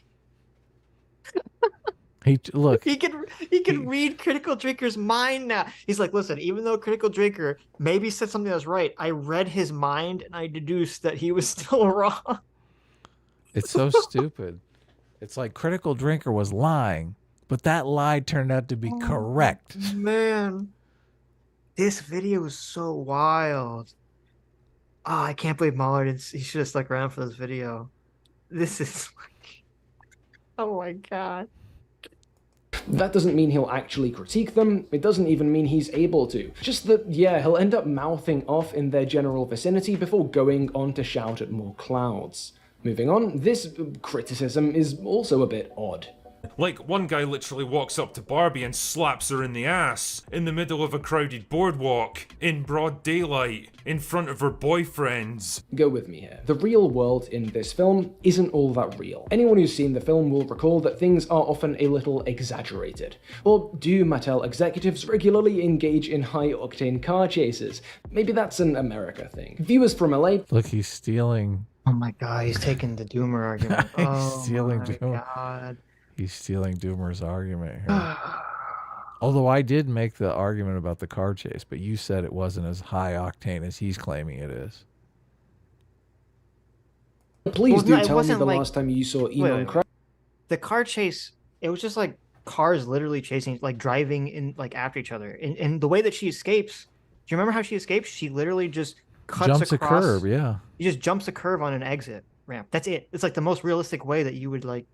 Look. He can read Critical Drinker's mind now. He's like, listen, even though Critical Drinker maybe said something that was right, I read his mind and I deduced that he was still wrong. It's so stupid. It's like Critical Drinker was lying, but that lie turned out to be correct. Man, this video is so wild. Oh, I can't believe Mauler didn't. He should have stuck around for this video. This is like, oh my god. That doesn't mean he'll actually critique them, it doesn't even mean he's able to. Just that, yeah, he'll end up mouthing off in their general vicinity before going on to shout at more clouds. Moving on, this criticism is also a bit odd. Like, one guy literally walks up to Barbie and slaps her in the ass, in the middle of a crowded boardwalk, in broad daylight, in front of her boyfriends. Go with me here. The real world in this film isn't all that real. Anyone who's seen the film will recall that things are often a little exaggerated. Or do Mattel executives regularly engage in high-octane car chases? Maybe that's an America thing. Viewers from LA... Look, he's stealing. Oh my god, he's taking the Doomer argument. He's stealing my Doomer. god. He's stealing Doomer's argument here. Although I did make the argument about the car chase, but you said it wasn't as high octane as he's claiming it is. Please do tell me wasn't the like- last time you saw Wait, Elon wait, crash. The car chase, it was just like cars literally chasing, like driving in like after each other. And the way that she escapes, do you remember how she escapes? She literally just cuts Jumps across. a curb, yeah. He just jumps a curve on an exit ramp. That's it. It's like the most realistic way that you would like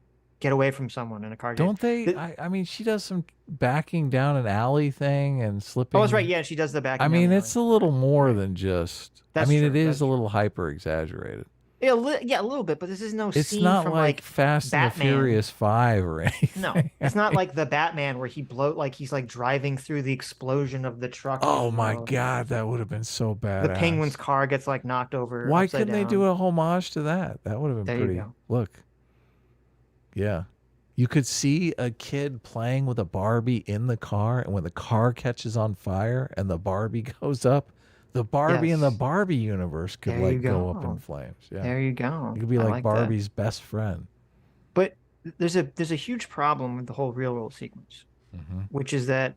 get away from someone in a car chase. Don't they? I mean, she does some backing down an alley thing and slipping. Oh, that's right. Yeah, she does the back. I mean, it's a little more than just. That's I mean, true, it is that's a little hyper exaggerated. Yeah, a little bit, but this is no It's scene not from like Fast and the Batman. Furious 5 or anything. No, it's not like the Batman where he's like driving through the explosion of the truck. Oh you my know. God, that would have been so bad. The Penguin's car gets like knocked over. Why upside couldn't they down. do a homage to that? That would have been There you pretty. go. Look. Yeah. You could see a kid playing with a Barbie in the car, and when the car catches on fire and the Barbie goes up, the Barbie in the Yes. Barbie universe could There you like go up go. in flames. Yeah. There you go. You could be I like that. Barbie's best friend. But there's a huge problem with the whole real world sequence, which is that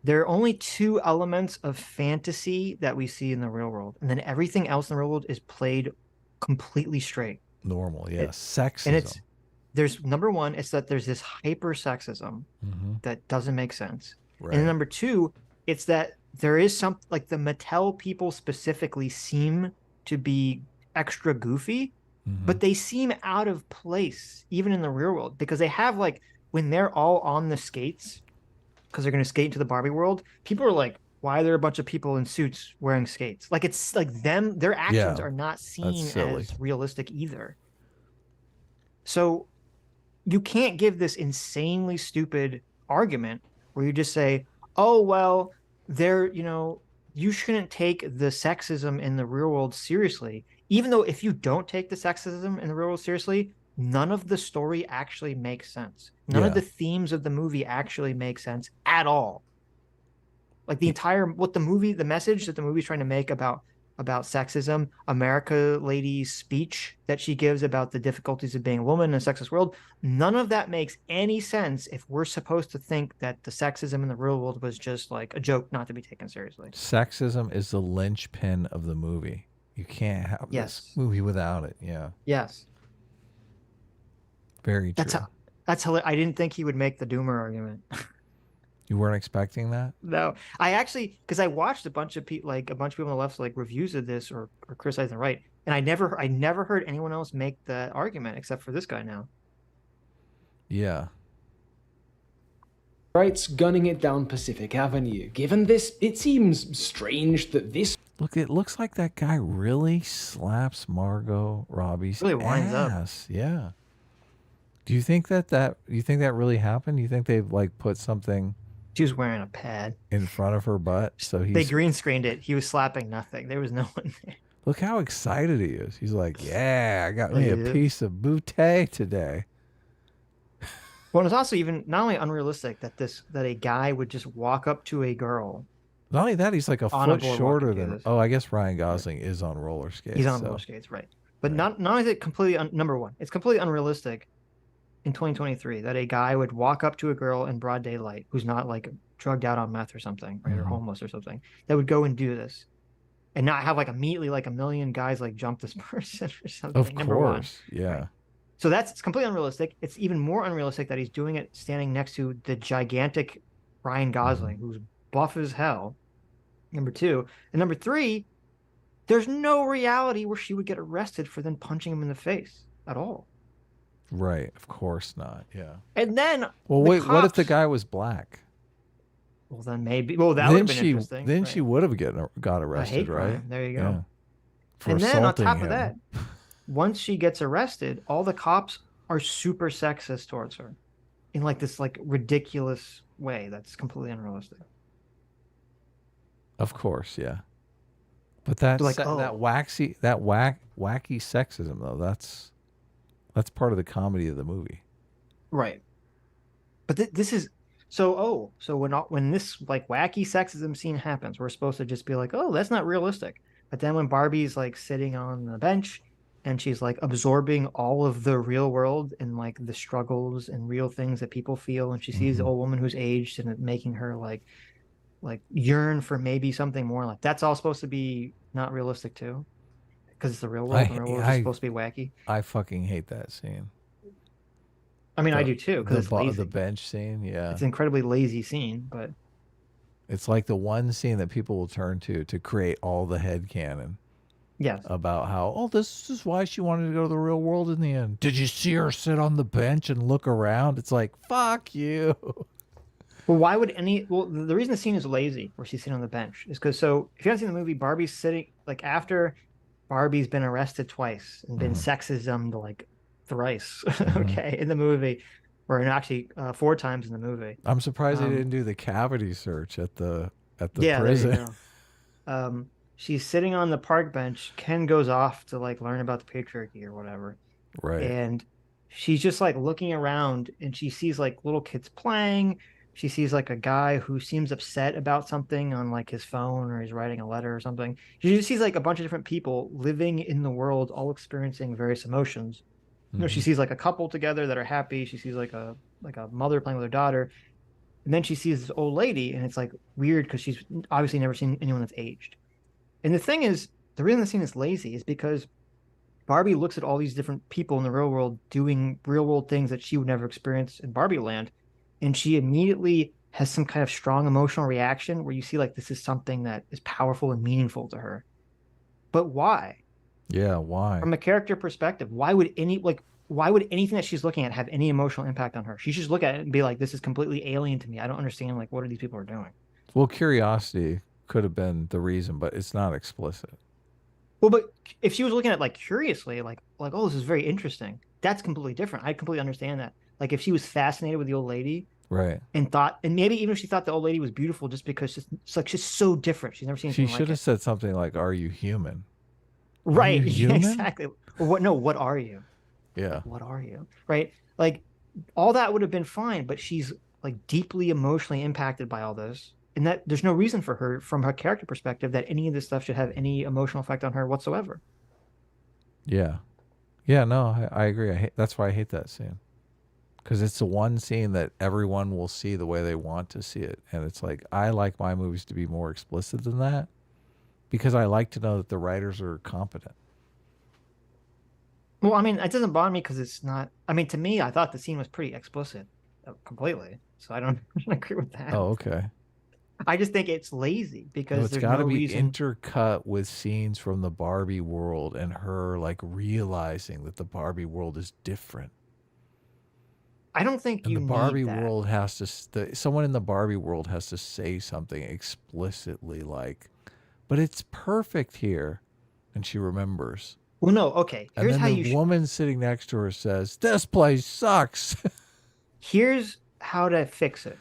there are only two elements of fantasy that we see in the real world, and then everything else in the real world is played completely straight. Normal, yeah. Sexism. And there's number one, it's that there's this hyper sexism that doesn't make sense. Right. And number two, it's that there is some, like, the Mattel people specifically seem to be extra goofy, but they seem out of place even in the real world, because they have, like, when they're all on the skates because they're going to skate into the Barbie world, people are like, why are there a bunch of people in suits wearing skates? Like, it's like their actions are not seen as realistic either. So you can't give this insanely stupid argument where you just say, oh, well, you shouldn't take the sexism in the real world seriously, even though if you don't take the sexism in the real world seriously, none of the story actually makes sense. None of the themes of the movie actually make sense at all. Like the message that the movie's trying to make about sexism, America lady's speech that she gives about the difficulties of being a woman in a sexist world, none of that makes any sense if we're supposed to think that the sexism in the real world was just like a joke not to be taken seriously. Sexism is the linchpin of the movie. You can't have this movie without it. Yeah. Yes. Very true. That's hilarious. I didn't think he would make the Doomer argument. You weren't expecting that? No, I actually, because I watched a bunch of people, on the left, like reviews of this or criticizing the right, and I never heard anyone else make the argument except for this guy now. Yeah. Right's gunning it down Pacific Avenue. Given this, it seems strange that this. Look, it looks like that guy really slaps Margot Robbie's winds ass. Up. Yeah. Do you think that really happened? Do you think they've like put something? She was wearing a pad in front of her butt, so they green screened it. He was slapping nothing. There was no one there. Look how excited he is. He's like, "Yeah, I got me a piece of booty today." Well, it's also even not only unrealistic that a guy would just walk up to a girl. Not only that, he's like a foot shorter than. Oh, I guess Ryan Gosling is on roller skates. He's on roller skates, right? But not only is it completely number one, it's completely unrealistic in 2023 that a guy would walk up to a girl in broad daylight who's not like drugged out on meth or something, right, or homeless or something, that would go and do this and not have like immediately like a million guys like jump this person or something. Of course, yeah. Right? So it's completely unrealistic. It's even more unrealistic that he's doing it standing next to the gigantic Ryan Gosling, who's buff as hell. Number two. And number three, there's no reality where she would get arrested for then punching him in the face at all. Right, of course not. Yeah. And then, well, wait. Cops, what if the guy was black? Well, then maybe. Well, that would have been interesting. Then she would have got arrested, right? There you go. Yeah. And then on top of that, once she gets arrested, all the cops are super sexist towards her, in like this like ridiculous way that's completely unrealistic. Of course, yeah. But that wacky sexism though, that's part of the comedy of the movie, right? But this is so when this like wacky sexism scene happens, we're supposed to just be like, oh, that's not realistic. But then when Barbie's like sitting on the bench and she's like absorbing all of the real world and like the struggles and real things that people feel, and she sees the old woman who's aged and it making her like yearn for maybe something more, like that's all supposed to be not realistic too. Because it's the real world. The real world is supposed to be wacky. I fucking hate that scene. I mean, I do too. Because it's lazy. The bench scene, yeah. It's an incredibly lazy scene, but it's like the one scene that people will turn to create all the headcanon. Yes. About how, this is why she wanted to go to the real world in the end. Did you see her sit on the bench and look around? It's like, fuck you. Well, why would the reason the scene is lazy, where she's sitting on the bench, is because, so if you haven't seen the movie, Barbie's sitting, like after Barbie's been arrested twice and been sexismed like thrice, okay, in the movie, or actually 4 times in the movie. I'm surprised they didn't do the cavity search at the prison. There you go. She's sitting on the park bench. Ken goes off to like learn about the patriarchy or whatever. Right. And she's just like looking around and she sees like little kids playing. She sees like a guy who seems upset about something on like his phone, or he's writing a letter or something. She just sees like a bunch of different people living in the world, all experiencing various emotions. You know, she sees like a couple together that are happy. She sees like a mother playing with her daughter. And then she sees this old lady, and it's like weird because she's obviously never seen anyone that's aged. And the thing is, the reason the scene is lazy is because Barbie looks at all these different people in the real world doing real world things that she would never experience in Barbie land. And she immediately has some kind of strong emotional reaction where you see like this is something that is powerful and meaningful to her. But why? Yeah, why? From a character perspective, why would anything that she's looking at have any emotional impact on her? She should just look at it and be like, this is completely alien to me. I don't understand like what are these people are doing. Well, curiosity could have been the reason, but it's not explicit. Well, but if she was looking at it like curiously, like, oh, this is very interesting, that's completely different. I completely understand that. Like if she was fascinated with the old lady, right, and maybe even if she thought the old lady was beautiful just because it's like she's so different. She's never seen anything She like should have it. said something like, "Are you human?" Right. Are you human? Exactly. Or what? No. What are you? Yeah. What are you? Right. Like all that would have been fine, but she's like deeply emotionally impacted by all this. And that there's no reason for her, from her character perspective, that any of this stuff should have any emotional effect on her whatsoever. Yeah. Yeah, no, I agree. That's why I hate that scene. Because it's the one scene that everyone will see the way they want to see it. And it's like, I like my movies to be more explicit than that because I like to know that the writers are competent. Well, I mean, it doesn't bother me because it's not. I mean, to me, I thought the scene was pretty explicit, completely. So I don't agree with that. Oh, okay. I just think it's lazy because No, it's there's got to no be reason. intercut with scenes from the Barbie world and her like realizing that the Barbie world is different. I don't think And you the Barbie need that. world has to. Someone in the Barbie world has to say something explicitly like, "But it's perfect here," and she remembers. Well, no, okay. And Here's then how the you. woman sitting next to her says, "This place sucks." Here's how to fix it.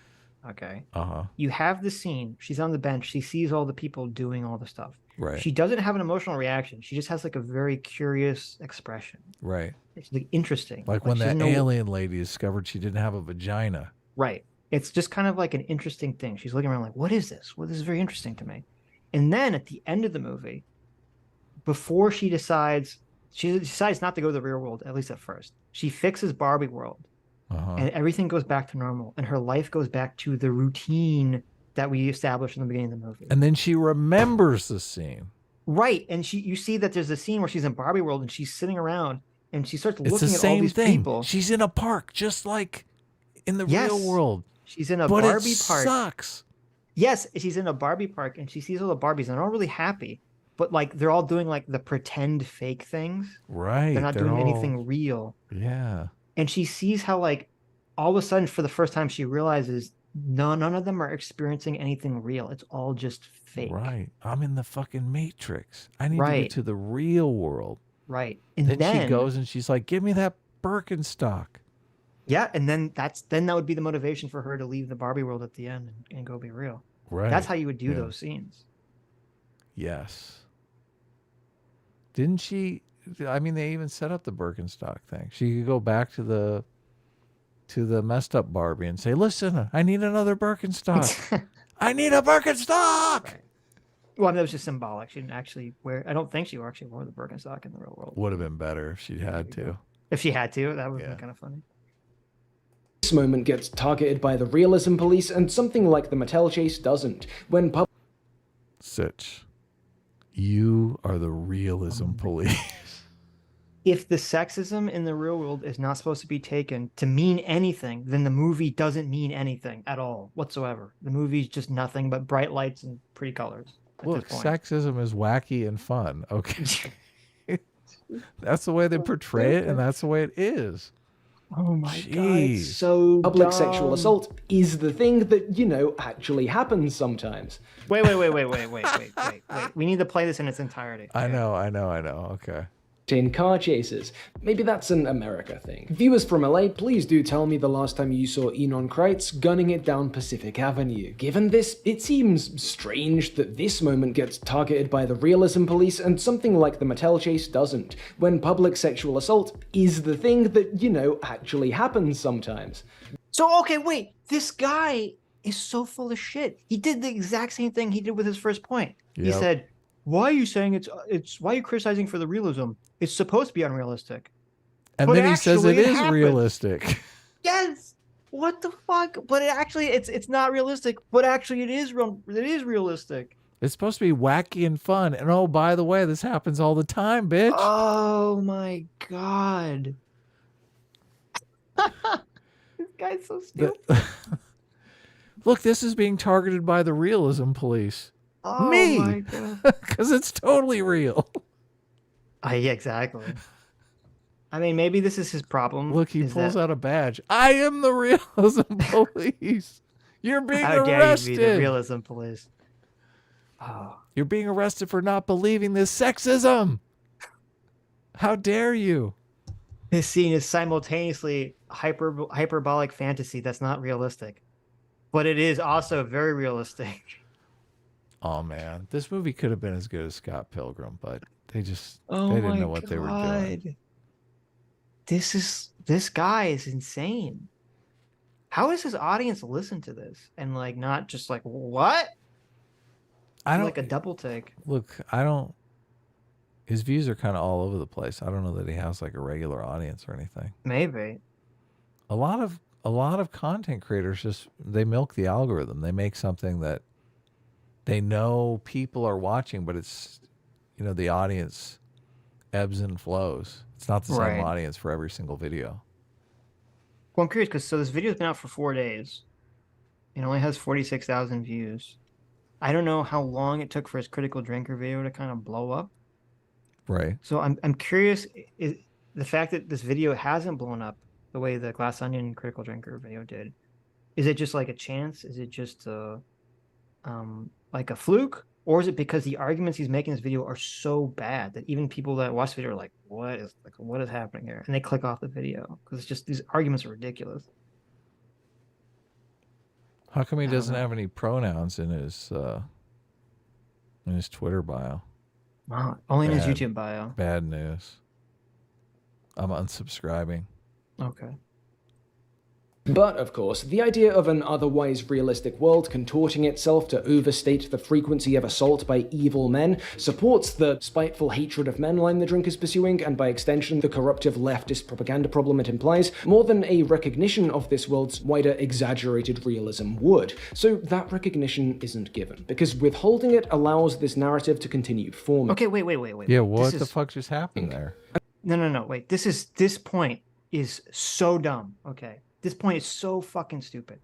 Okay. Uh-huh. You have the scene. She's on the bench. She sees all the people doing all the stuff. Right. She doesn't have an emotional reaction. She just has like a very curious expression. Right. It's like interesting. Like when she that doesn't know- alien lady discovered she didn't have a vagina. Right. It's just kind of like an interesting thing. She's looking around like, what is this? Well, this is very interesting to me. And then at the end of the movie, before she decides not to go to the real world, at least at first. She fixes Barbie world. Uh-huh. And everything goes back to normal. And her life goes back to the routine that we established in the beginning of the movie. And then she remembers the scene. Right. And you see that there's a scene where she's in Barbie world and she's sitting around and she starts It's looking the at all same these thing. people. She's in a park, just like in the Yes. real world. She's in a But Barbie it park. sucks. Yes, she's in a Barbie park and she sees all the Barbies and they're all really happy. But like they're all doing like the pretend fake things. Right. They're not doing anything real. Yeah. And she sees how like all of a sudden for the first time she realizes none of them are experiencing anything real. It's all just fake. Right. I'm in the fucking Matrix. I need to Right. get to the real world. Right. And then she goes and she's like, "Give me that Birkenstock." Yeah, and then that would be the motivation for her to leave the Barbie world at the end and go be real. Right. That's how you would do Yeah. those scenes. Yes. Didn't she? I mean, they even set up the Birkenstock thing. She could go back to the messed up Barbie and say, "Listen, I need another Birkenstock. I need a Birkenstock." Right. Well, I mean, that was just symbolic. She didn't actually wear. I don't think she actually wore the Birkenstock in the real world. Would have been better if she'd had to. If she had to, that would have been kind of funny. This moment gets targeted by the realism police, and something like the Mattel chase doesn't. When Sitch, you are the realism police. If the sexism in the real world is not supposed to be taken to mean anything, then the movie doesn't mean anything at all whatsoever. The movie's just nothing but bright lights and pretty colors. Look, sexism is wacky and fun. Okay. That's the way they portray it, and that's the way it is. Oh my God, Jeez. it's so public dumb. sexual assault is the thing that, actually happens sometimes. Wait. We need to play this in its entirety. I know. Okay. In car chases. Maybe that's an America thing. Viewers from LA, please do tell me the last time you saw Enon Kreitz gunning it down Pacific Avenue. Given this, it seems strange that this moment gets targeted by the realism police and something like the Mattel chase doesn't, when public sexual assault is the thing that, actually happens sometimes. So, okay, wait. This guy is so full of shit. He did the exact same thing he did with his first point. He Yep. said, why are you saying why are you criticizing for the realism? It's supposed to be unrealistic. And But then he says it actually, it is happened. realistic. Yes. What the fuck? But it's not realistic. But actually, it is real. It is realistic. It's supposed to be wacky and fun. And oh, by the way, this happens all the time, bitch. Oh my god. This guy's so stupid. Look, this is being targeted by the realism police. Oh Me, my god. because it's totally real. Yeah, exactly. I mean, maybe this is his problem. Look, he pulls out a badge. I am the realism police. You're being How arrested. dare you be the realism police? Oh. You're being arrested for not believing this sexism. How dare you? This scene is simultaneously hyperbolic fantasy that's not realistic, but it is also very realistic. Oh man, this movie could have been as good as Scott Pilgrim, but they just Oh they didn't my know what they were doing. This guy is insane. How does his audience listen to this and like not just like what? I don't like a double take. Look, I don't. His views are kind of all over the place. I don't know that he has like a regular audience or anything. Maybe. A lot of content creators just they milk the algorithm. They make something that they know people are watching, but it's the audience ebbs and flows. It's not the same audience for every single video. Well, I'm curious because this video's been out for 4 days. It only has 46,000 views. I don't know how long it took for his critical drinker video to kind of blow up. Right. So I'm curious, is the fact that this video hasn't blown up the way the Glass Onion critical drinker video did, is it just like a chance? Is it just like a fluke? Or is it because the arguments he's making in this video are so bad that even people that watch the video are like, what is happening here? And they click off the video because it's just these arguments are ridiculous. How come he doesn't have any pronouns in his Twitter bio? Wow, only in his YouTube bio. Bad news. I'm unsubscribing. Okay. But, of course, the idea of an otherwise realistic world contorting itself to overstate the frequency of assault by evil men supports the spiteful hatred of men line the drink is pursuing, and by extension the corruptive leftist propaganda problem it implies, more than a recognition of this world's wider exaggerated realism would. So that recognition isn't given, because withholding it allows this narrative to continue forming. Okay, wait. Yeah, what the fuck just happened there? No, wait. This point is so dumb, okay? This point is so fucking stupid.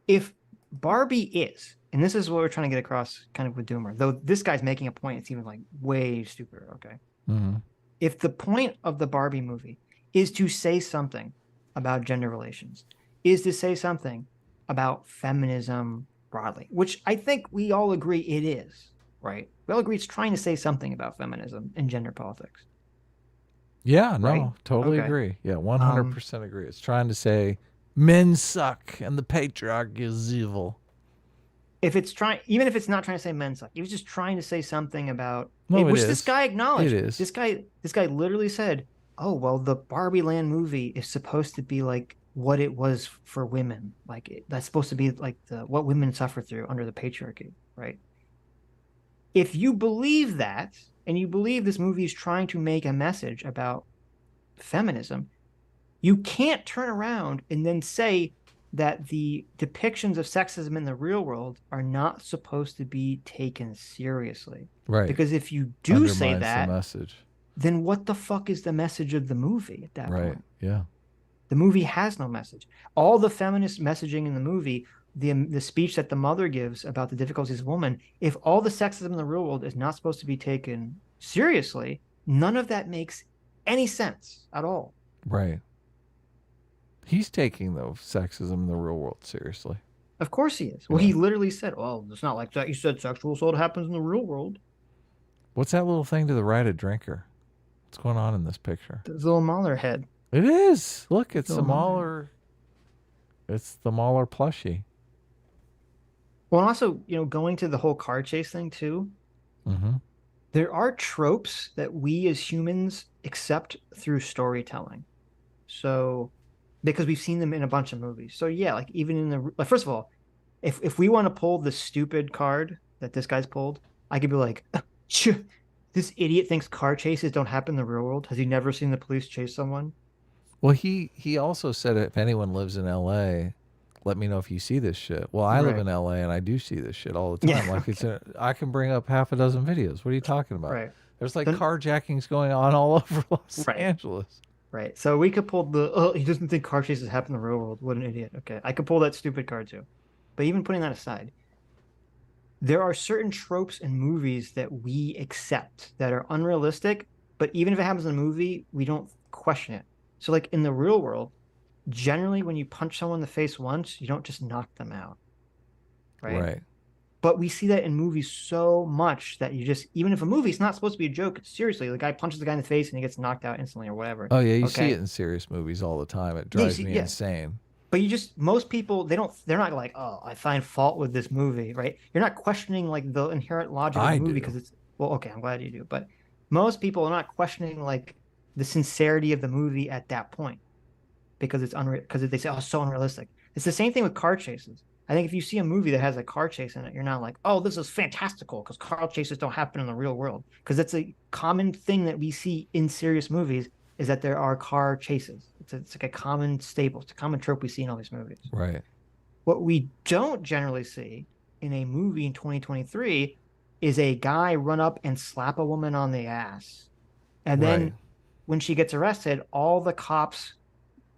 If Barbie is, and this is what we're trying to get across kind of with Doomer, though this guy's making a point, it's even like way stupider, okay? Mm-hmm. If the point of the Barbie movie is to say something about gender relations, is to say something about feminism broadly, which I think we all agree it is, right? We all agree it's trying to say something about feminism and gender politics. Yeah, no, right? totally agree. Yeah, 100% agree. It's trying to say men suck and the patriarchy is evil. If it's trying, even if it's not trying to say men suck, he was just trying to say something about which this guy acknowledged. It is. This guy literally said, "Oh well, the Barbie Land movie is supposed to be like what it was for women. Like that's supposed to be like what women suffer through under the patriarchy, right?" If you believe that, and you believe this movie is trying to make a message about feminism, you can't turn around and then say that the depictions of sexism in the real world are not supposed to be taken seriously. Right. Because if you do say that, the message. Then what the fuck is the message of the movie at that point? Yeah. The movie has no message. All the feminist messaging in the movie, the speech that the mother gives about the difficulties of women, if all the sexism in the real world is not supposed to be taken seriously, none of that makes any sense at all. Right. He's taking the sexism in the real world seriously. Of course he is. Well, he literally said, well, it's not like that. You said sexual assault happens in the real world. What's that little thing to the right of Drinker? What's going on in this picture? The little Mauler head. It is. Look, it's the Mauler. It's the Mauler plushie. Well, and also, going to the whole car chase thing too. Mm-hmm. There are tropes that we as humans accept through storytelling. So, because we've seen them in a bunch of movies. So yeah, like even in the, first of all, if we want to pull the stupid card that this guy's pulled, I could be like, this idiot thinks car chases don't happen in the real world. Has he never seen the police chase someone? Well, he also said if anyone lives in L.A., let me know if you see this shit. Well, I live Right. in L.A. and I do see this shit all the time. Yeah, Like I can bring up half a dozen videos. What are you talking about? Right. There's like Then- carjackings going on all over Los Right. Angeles. Right. So we could pull the, oh, he doesn't think car chases happen in the real world. What an idiot. Okay. I could pull that stupid card too. But even putting that aside, there are certain tropes in movies that we accept that are unrealistic, but even if it happens in a movie, we don't question it. So, like in the real world, generally when you punch someone in the face once, you don't just knock them out. Right. But we see that in movies so much that you just, even if a movie's not supposed to be a joke, it's seriously, the guy punches the guy in the face and he gets knocked out instantly or whatever. Oh yeah, you see it in serious movies all the time. It drives me yeah. insane. But you just, most people, they're not like, oh, I find fault with this movie, right? You're not questioning like the inherent logic of the movie because it's, well, okay, I'm glad you do. But most people are not questioning like the sincerity of the movie at that point because it's because they say, oh, it's so unrealistic. It's the same thing with car chases. I think if you see a movie that has a car chase in it, you're not like, oh, this is fantastical because car chases don't happen in the real world. Because that's a common thing that we see in serious movies is that there are car chases. It's like a common staple. It's a common trope we see in all these movies. Right. What we don't generally see in a movie in 2023 is a guy run up and slap a woman on the ass. And then when she gets arrested, all the cops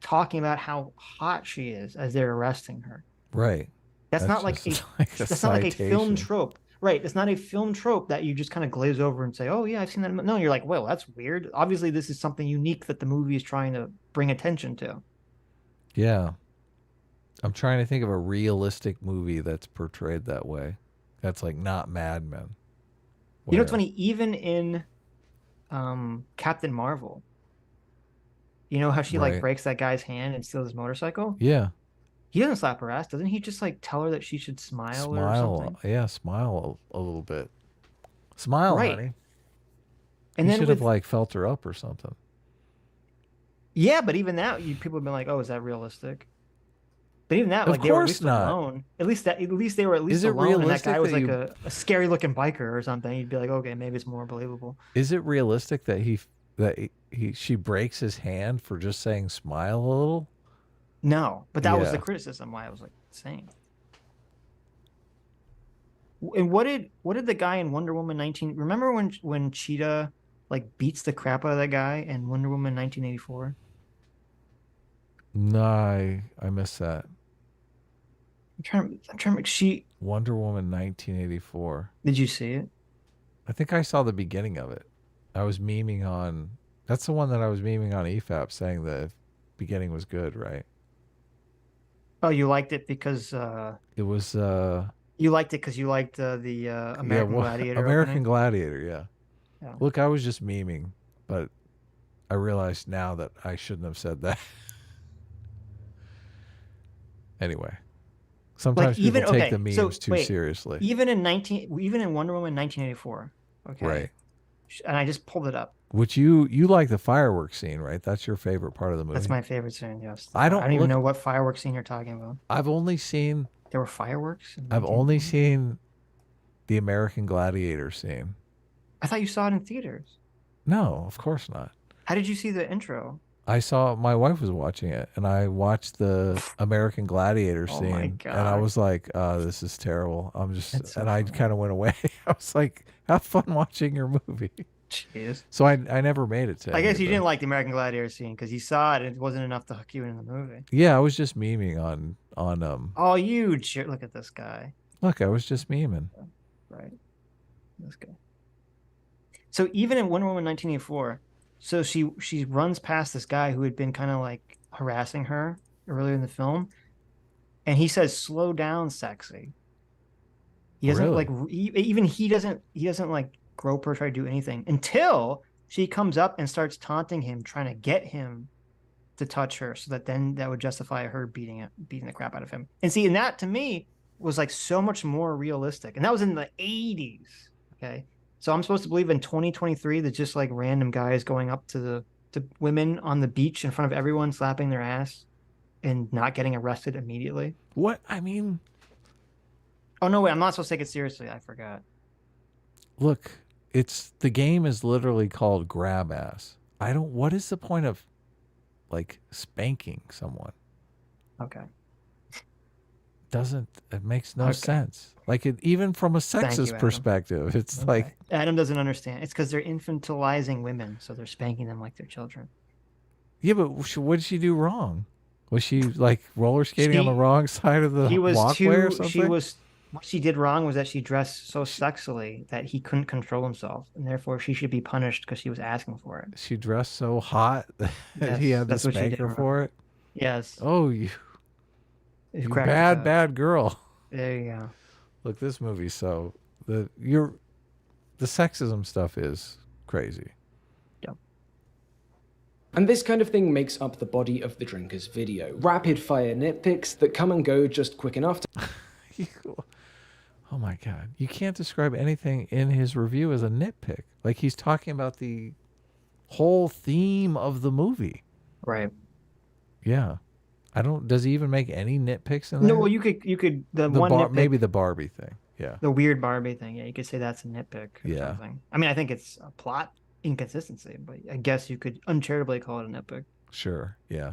talking about how hot she is as they're arresting her. Right. That's not like that's not like a film trope. Right. It's not a film trope that you just kind of glaze over and say, oh, yeah, I've seen that. No, you're like, well, that's weird. Obviously, this is something unique that the movie is trying to bring attention to. Yeah. I'm trying to think of a realistic movie that's portrayed that way. That's like not Mad Men. You know what's funny? Even in Captain Marvel, you know how she like breaks that guy's hand and steals his motorcycle? Yeah. He doesn't slap her ass. Doesn't he just like tell her that she should smile or something? Yeah, smile a little bit. Smile, honey. And he should have like felt her up or something. Yeah, but even that, people have been like, "Oh, is that realistic?" But even that, Of like, they were at course least not. alone. At least they were at least Is it alone, and that guy was realistic like that a scary looking biker or something. You'd be like, "Okay, maybe it's more believable." Is it realistic that she breaks his hand for just saying smile a little? No, but that was the criticism why I was like saying. And what did the guy in Wonder Woman 19? Remember when Cheetah like beats the crap out of that guy in Wonder Woman 1984? No, I missed that. I'm trying to Wonder Woman 1984. Did you see it? I think I saw the beginning of it. I was memeing on. That's the one that I was memeing on EFAP, saying the beginning was good, right? Oh, you liked it because it was. You liked it because you liked the American Gladiator. American opening? Gladiator, yeah. Yeah. Look, I was just memeing, but I realized now that I shouldn't have said that. Anyway, sometimes like people take the memes too seriously. Even in Wonder Woman 1984. Okay. Right. And I just pulled it up. Which you like the fireworks scene, right? That's your favorite part of the movie. That's my favorite scene. Yes. I don't even know what fireworks scene you're talking about. I've only seen. There were fireworks. I've only seen the American Gladiator scene. I thought you saw it in theaters. No, of course not. How did you see the intro? I saw my wife was watching it, and I watched the American Gladiator Oh scene, my God. and I was like, "This is terrible." I'm just, That's so and I kind of went away. I was like, "Have fun watching your movie." Jeez. So I never made it to. I guess you didn't didn't like the American Gladiator scene because you saw it and it wasn't enough to hook you into the movie. Yeah, I was just memeing on Oh, you look at this guy. Look, I was just memeing. Right. This guy. So even in Wonder Woman 1984, so she runs past this guy who had been kind of like harassing her earlier in the film, and he says, "Slow down, sexy." He doesn't like he doesn't like grope her, try to do anything until she comes up and starts taunting him, trying to get him to touch her, so that then that would justify her beating the crap out of him. And see, and that to me was like so much more realistic, and that was in the 80s. Okay. So I'm supposed to believe in 2023 that just like random guys going up to women on the beach in front of everyone, slapping their ass and not getting arrested immediately. What? I mean, oh no, wait, I'm not supposed to take it seriously. I forgot. Look, the game is literally called grab ass. What is the point of like spanking someone. Okay. It makes no sense. Like even from a sexist Adam. perspective, it's like Adam doesn't understand. It's because they're infantilizing women, so they're spanking them like their children. Yeah, but what did she do wrong? Was she like roller skating on the wrong side of the walkway or something? What she did wrong was that she dressed so sexily that he couldn't control himself, and therefore she should be punished because she was asking for it. She dressed so hot that he had to spank her for it. Yes. Oh, you bad girl. There you go. Look, this movie. So the sexism stuff is crazy. Yep. And this kind of thing makes up the body of the Drinkers video. Rapid fire nitpicks that come and go just quick enough to Oh my God. You can't describe anything in his review as a nitpick. Like he's talking about the whole theme of the movie. Right. Yeah. Does he even make any nitpicks in there? No, well, you could nitpick, maybe the Barbie thing. Yeah. The weird Barbie thing. Yeah, you could say that's a nitpick. Yeah. Something. I mean, I think it's a plot inconsistency, but I guess you could uncharitably call it a nitpick. Sure. Yeah.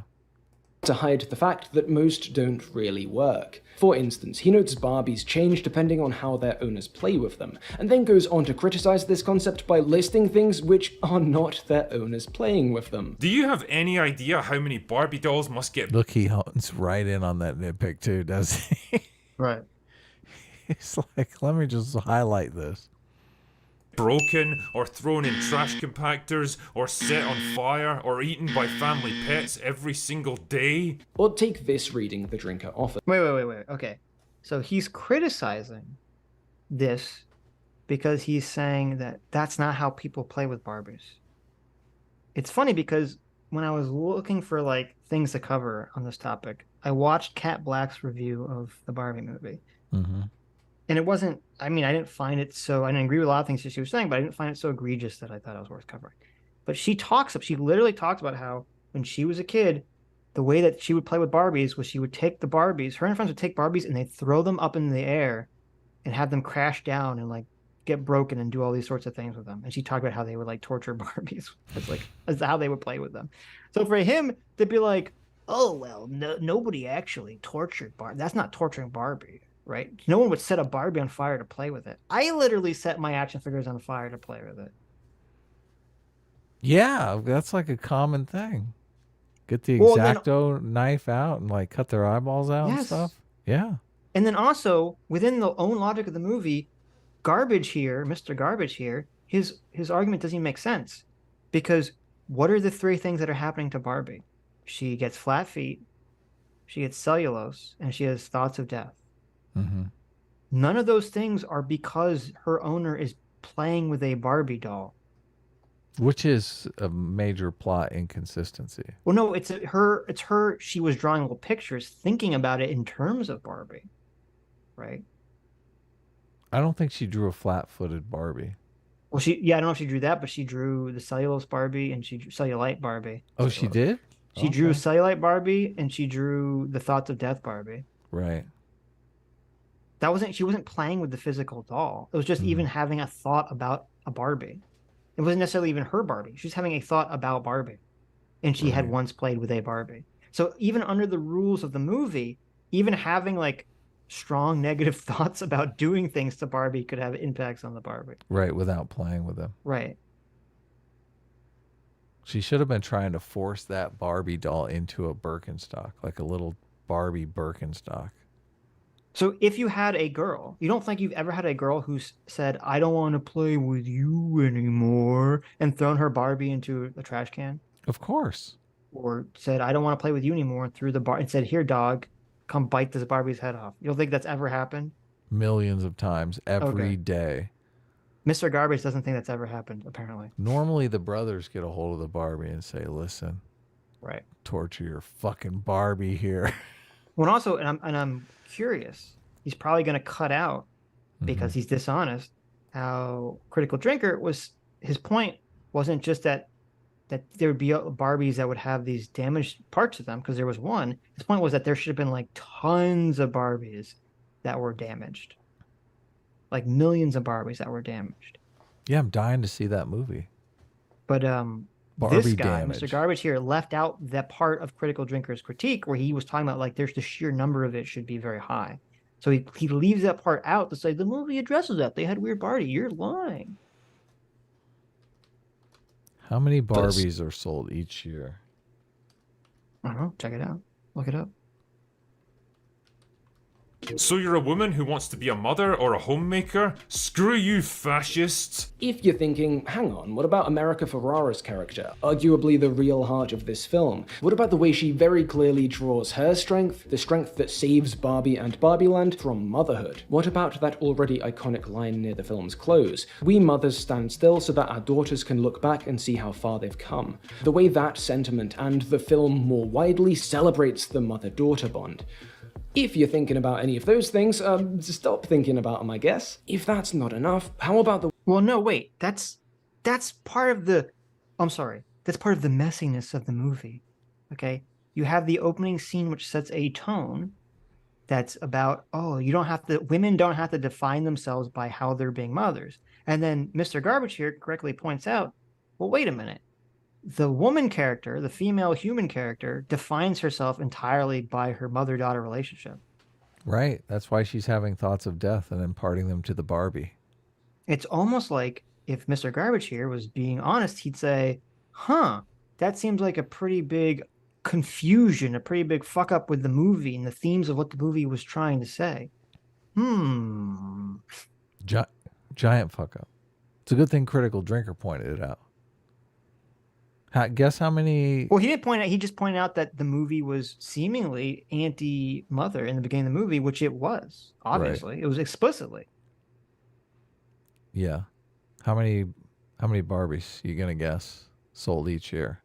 To hide the fact that most don't really work. For instance, he notes Barbies change depending on how their owners play with them, and then goes on to criticize this concept by listing things which are not their owners playing with them. Do you have any idea how many Barbie dolls must get... Look, he hones right in on that nitpick too, does he? Right. He's like, let me just highlight this. broken, or thrown in trash compactors, or set on fire, or eaten by family pets every single day? Or take this reading the drinker offers. Wait. Okay. So he's criticizing this because he's saying that that's not how people play with Barbies. It's funny because when I was looking for like things to cover on this topic, I watched Kat Black's review of the Barbie movie. Mm-hmm. And it wasn't, I mean, I didn't find it so, I didn't agree with a lot of things that she was saying, but I didn't find it so egregious that I thought it was worth covering. But she literally talks about how when she was a kid, the way that she would play with Barbies was she would take the Barbies, her and her friends would take Barbies and they'd throw them up in the air and have them crash down and like get broken and do all these sorts of things with them. And she talked about how they would like torture Barbies. That's how they would play with them. So for him to be like, oh, well, nobody actually tortured Barbie. That's not torturing Barbie. Right? No one would set a Barbie on fire to play with it. I literally set my action figures on fire to play with it. Yeah, that's like a common thing. Get the X-Acto knife out and like cut their eyeballs out and stuff. Yeah. And then also within the own logic of the movie, Garbage here, Mr. Garbage here, his argument doesn't even make sense. Because what are the three things that are happening to Barbie? She gets flat feet, she gets cellulose, and she has thoughts of death. Mm-hmm. None of those things are because her owner is playing with a Barbie doll. Which is a major plot inconsistency. Well, no, it's her. She was drawing little pictures, thinking about it in terms of Barbie, right? I don't think she drew a flat-footed Barbie. Well, I don't know if she drew that, but she drew the cellulose Barbie and she drew cellulite Barbie. Oh, she did? She drew cellulite Barbie and she drew the thoughts of death Barbie. Right. She wasn't playing with the physical doll. It was just even having a thought about a Barbie. It wasn't necessarily even her Barbie. She was having a thought about Barbie. And she had once played with a Barbie. So even under the rules of the movie, even having like strong negative thoughts about doing things to Barbie could have impacts on the Barbie. Right, without playing with them. Right. She should have been trying to force that Barbie doll into a Birkenstock, like a little Barbie Birkenstock. So if you had a girl, you don't think you've ever had a girl who said, I don't want to play with you anymore, and thrown her Barbie into a trash can? Of course. Or said, I don't want to play with you anymore, and threw the bar and said, here, dog, come bite this Barbie's head off. You don't think that's ever happened? Millions of times, every day. Mr. Garbage doesn't think that's ever happened, apparently. Normally the brothers get a hold of the Barbie and say, listen, right, torture your fucking Barbie here. Well, also, and I'm curious, he's probably going to cut out, because he's dishonest, how Critical Drinker was, his point wasn't just that there would be Barbies that would have these damaged parts of them, because there was one. His point was that there should have been like tons of Barbies that were damaged. Like millions of Barbies that were damaged. Yeah, I'm dying to see that movie. But Barbie this guy, damage. Mr. Garbage here, left out that part of Critical Drinker's critique where he was talking about like there's the sheer number of it should be very high. So he leaves that part out to say the movie addresses that. They had weird Barbie. You're lying. How many Barbies are sold each year? I don't know. Check it out. Look it up. So you're a woman who wants to be a mother or a homemaker? Screw you, fascists! If you're thinking, hang on, what about America Ferrera's character? Arguably the real heart of this film. What about the way she very clearly draws her strength, the strength that saves Barbie and Barbieland from motherhood? What about that already iconic line near the film's close? We mothers stand still so that our daughters can look back and see how far they've come. The way that sentiment and the film more widely celebrates the mother-daughter bond. If you're thinking about any of those things, stop thinking about them, I guess. If that's not enough, how about the... Well, no, wait. That's part of the... I'm sorry. That's part of the messiness of the movie. Okay? You have the opening scene which sets a tone that's about, oh, you don't have to... Women don't have to define themselves by how they're being mothers. And then Mr. Garbage here correctly points out, well, wait a minute. The woman character, the female human character, defines herself entirely by her mother-daughter relationship. Right. That's why she's having thoughts of death and imparting them to the Barbie. It's almost like if Mr. Garbage here was being honest, he'd say, huh, that seems like a pretty big confusion, a pretty big fuck up with the movie and the themes of what the movie was trying to say. Giant fuck up. It's a good thing Critical Drinker pointed it out. Guess how many... Well, he didn't point out. He just pointed out that the movie was seemingly anti-mother in the beginning of the movie, which it was. Obviously, right. It was explicitly. Yeah. How many Barbies you gonna guess sold each year?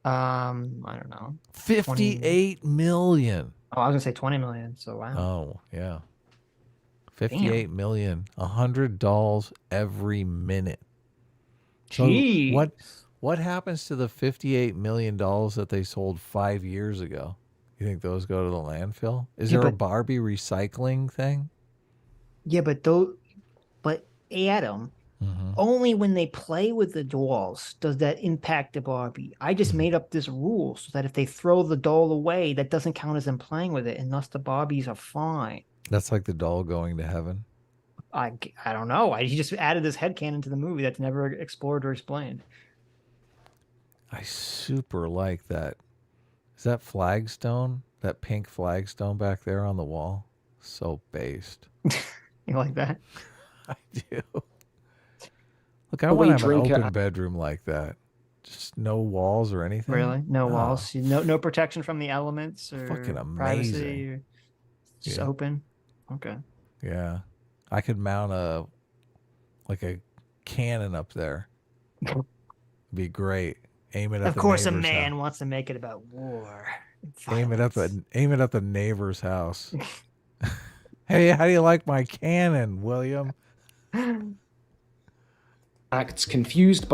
I don't know. 58 million. Oh, I was gonna say 20 million. So wow. Oh yeah. 58 million. $100 every minute. Gee. So what happens to the $58 million that they sold 5 years ago? You think those go to the landfill? Is there a Barbie recycling thing? Yeah, but Adam, only when they play with the dolls does that impact the Barbie. I just made up this rule so that if they throw the doll away, that doesn't count as them playing with it, and thus the Barbies are fine. That's like the doll going to heaven? I don't know. He just added this headcanon to the movie that's never explored or explained. I super like that. Is that flagstone? That pink flagstone back there on the wall? So based. You like that? I do. Look, I want to have an open bedroom like that. Just no walls or anything. Really? No walls? No protection from the elements or fucking amazing. Privacy? Or just open? Okay. Yeah. I could mount a cannon up there. Be great. Aim it at of course, a man wants to make it about war. Aim it at the neighbor's house. Hey, how do you like my cannon, William? Acts confused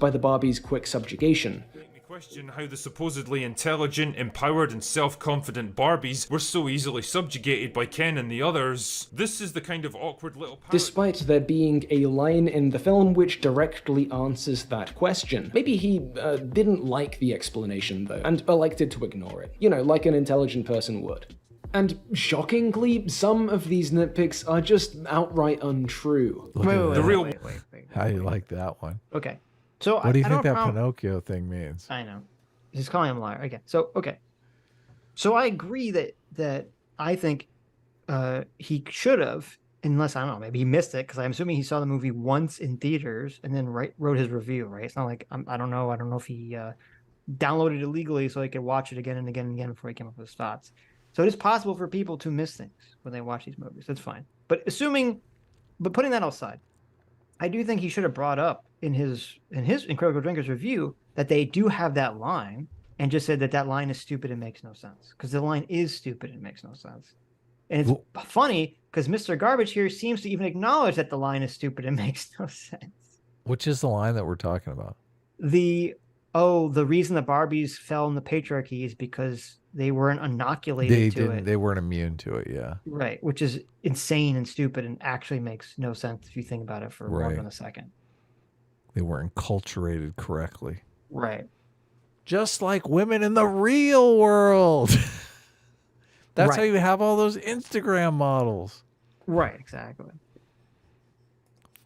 by the Barbie's quick subjugation. Make me question how the supposedly intelligent, empowered, and self-confident Barbies were so easily subjugated by Ken and the others. This is the kind of awkward little despite there being a line in the film which directly answers that question. Maybe he didn't like the explanation though, and elected to ignore it. You know, like an intelligent person would. And shockingly, some of these nitpicks are just outright untrue. Wait. How do you like that one? Okay. So what do you think that Pinocchio thing means? I know. He's calling him a liar. Okay. So I agree that I think he should have, unless, I don't know, maybe he missed it, because I'm assuming he saw the movie once in theaters and then wrote his review, right? It's not like, I don't know if he downloaded it illegally so he could watch it again and again and again before he came up with his thoughts. So it is possible for people to miss things when they watch these movies. That's fine. But putting that aside, I do think he should have brought up in his Critical Drinker's review that they do have that line and just said that line is stupid and makes no sense. Because the line is stupid and makes no sense. And it's funny because Mr. Garbage here seems to even acknowledge that the line is stupid and makes no sense. Which is the line that we're talking about? The reason the Barbies fell in the patriarchy is because they weren't inoculated to it. They weren't immune to it, yeah. Right, which is insane and stupid and actually makes no sense if you think about it for more than a second. They weren't enculturated correctly. Right. Just like women in the real world. That's how Right. you have all those Instagram models. Right, exactly.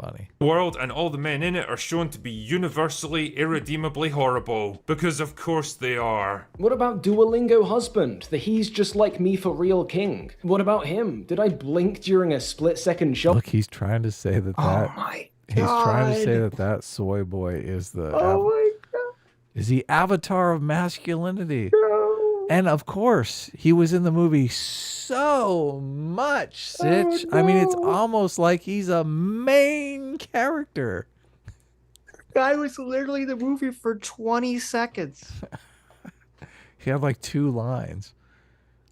Funny. The world and all the men in it are shown to be universally, irredeemably horrible. Because of course they are. What about Duolingo husband, the he's just like me for real king? What about him? Did I blink during a split-second shot? Look, he's trying to say that Oh my he's trying to say God. that soy boy is the Oh my God. is the avatar of masculinity. And of course, he was in the movie so much, Sitch. I mean, it's almost like he's a main character. Guy was literally in the movie for 20 seconds. He had like 2 lines.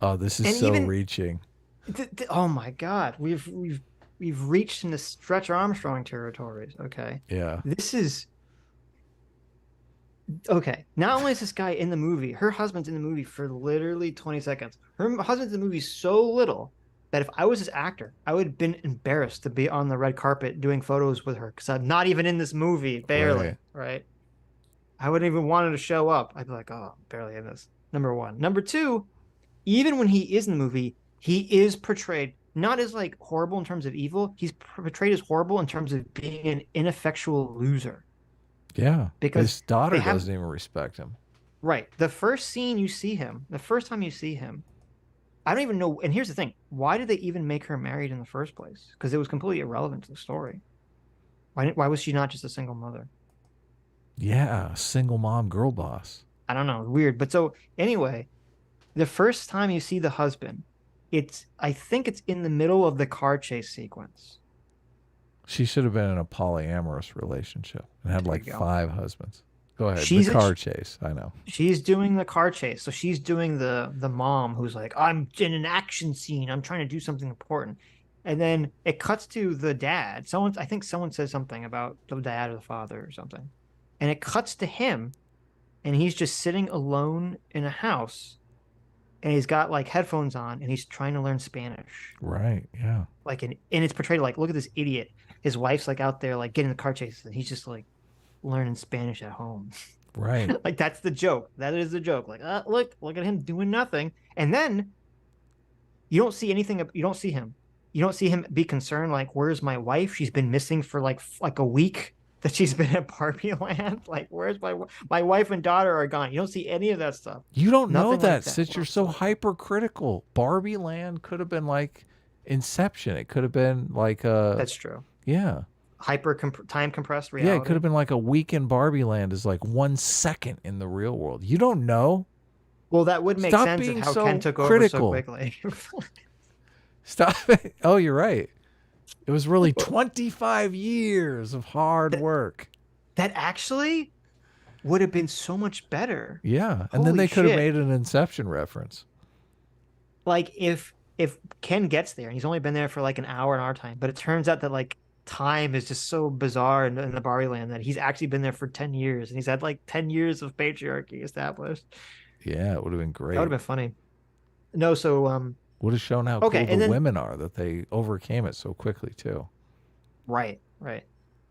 Oh, this is And so even- reaching. Oh my God. We've reached into Stretch Armstrong territories. Okay. Yeah. This is okay. Not only is this guy in the movie, her husband's in the movie for literally 20 seconds. Her husband's in the movie so little that if I was his actor, I would have been embarrassed to be on the red carpet doing photos with her because I'm not even in this movie, barely. Right. I wouldn't even wanted to show up. I'd be like, oh, barely in this. Number one. Number two, even when he is in the movie, he is portrayed not as like horrible in terms of evil. He's portrayed as horrible in terms of being an ineffectual loser. Yeah. Because his daughter they have- doesn't even respect him. Right. The first scene you see him, the first time you see him, I don't even know. And here's the thing. Why did they even make her married in the first place? Because it was completely irrelevant to the story. Why was she not just a single mother? Yeah. Single mom girl boss. I don't know. Weird. But so anyway, the first time you see the husband, I think it's in the middle of the car chase sequence. She should have been in a polyamorous relationship and had There like you go. 5 husbands. Go ahead. She's the a- car chase. I know. She's doing the car chase. So she's doing the mom who's like, I'm in an action scene. I'm trying to do something important. And then it cuts to the dad. I think someone says something about the dad or the father or something. And it cuts to him and he's just sitting alone in a house and he's got like headphones on and he's trying to learn Spanish. Right. Yeah. Like, and it's portrayed like, look at this idiot. His wife's like out there, like getting the car chase and he's just like learning Spanish at home. Right. Like that's the joke. That is the joke. Like, look at him doing nothing. And then you don't see anything. You don't see him. You don't see him be concerned. Like, where's my wife? She's been missing for like a week that she's been at Barbie Land. Like, where's my wife and daughter are gone. You don't see any of that stuff. You don't know Nothing that, like that since you're so hypercritical. Barbie Land could have been like Inception. It could have been like That's true. yeah. Time compressed reality. Yeah, it could have been like a week in Barbie Land is like 1 second in the real world. You don't know. Well, that would make Stop sense of being how so Ken took critical. over so quickly. Stop it. Oh, you're right. It was really 25 years of hard work. That actually would have been so much better. Yeah. And then Holy they could have shit. made an Inception reference. Like if Ken gets there and he's only been there for like an hour in our time, but it turns out that like time is just so bizarre in the Barbie Land that he's actually been there for 10 years and he's had like 10 years of patriarchy established. Yeah, it would have been great. That would have been funny. No, so Would have shown how Okay, cool and the then- women are, that they overcame it so quickly too. right.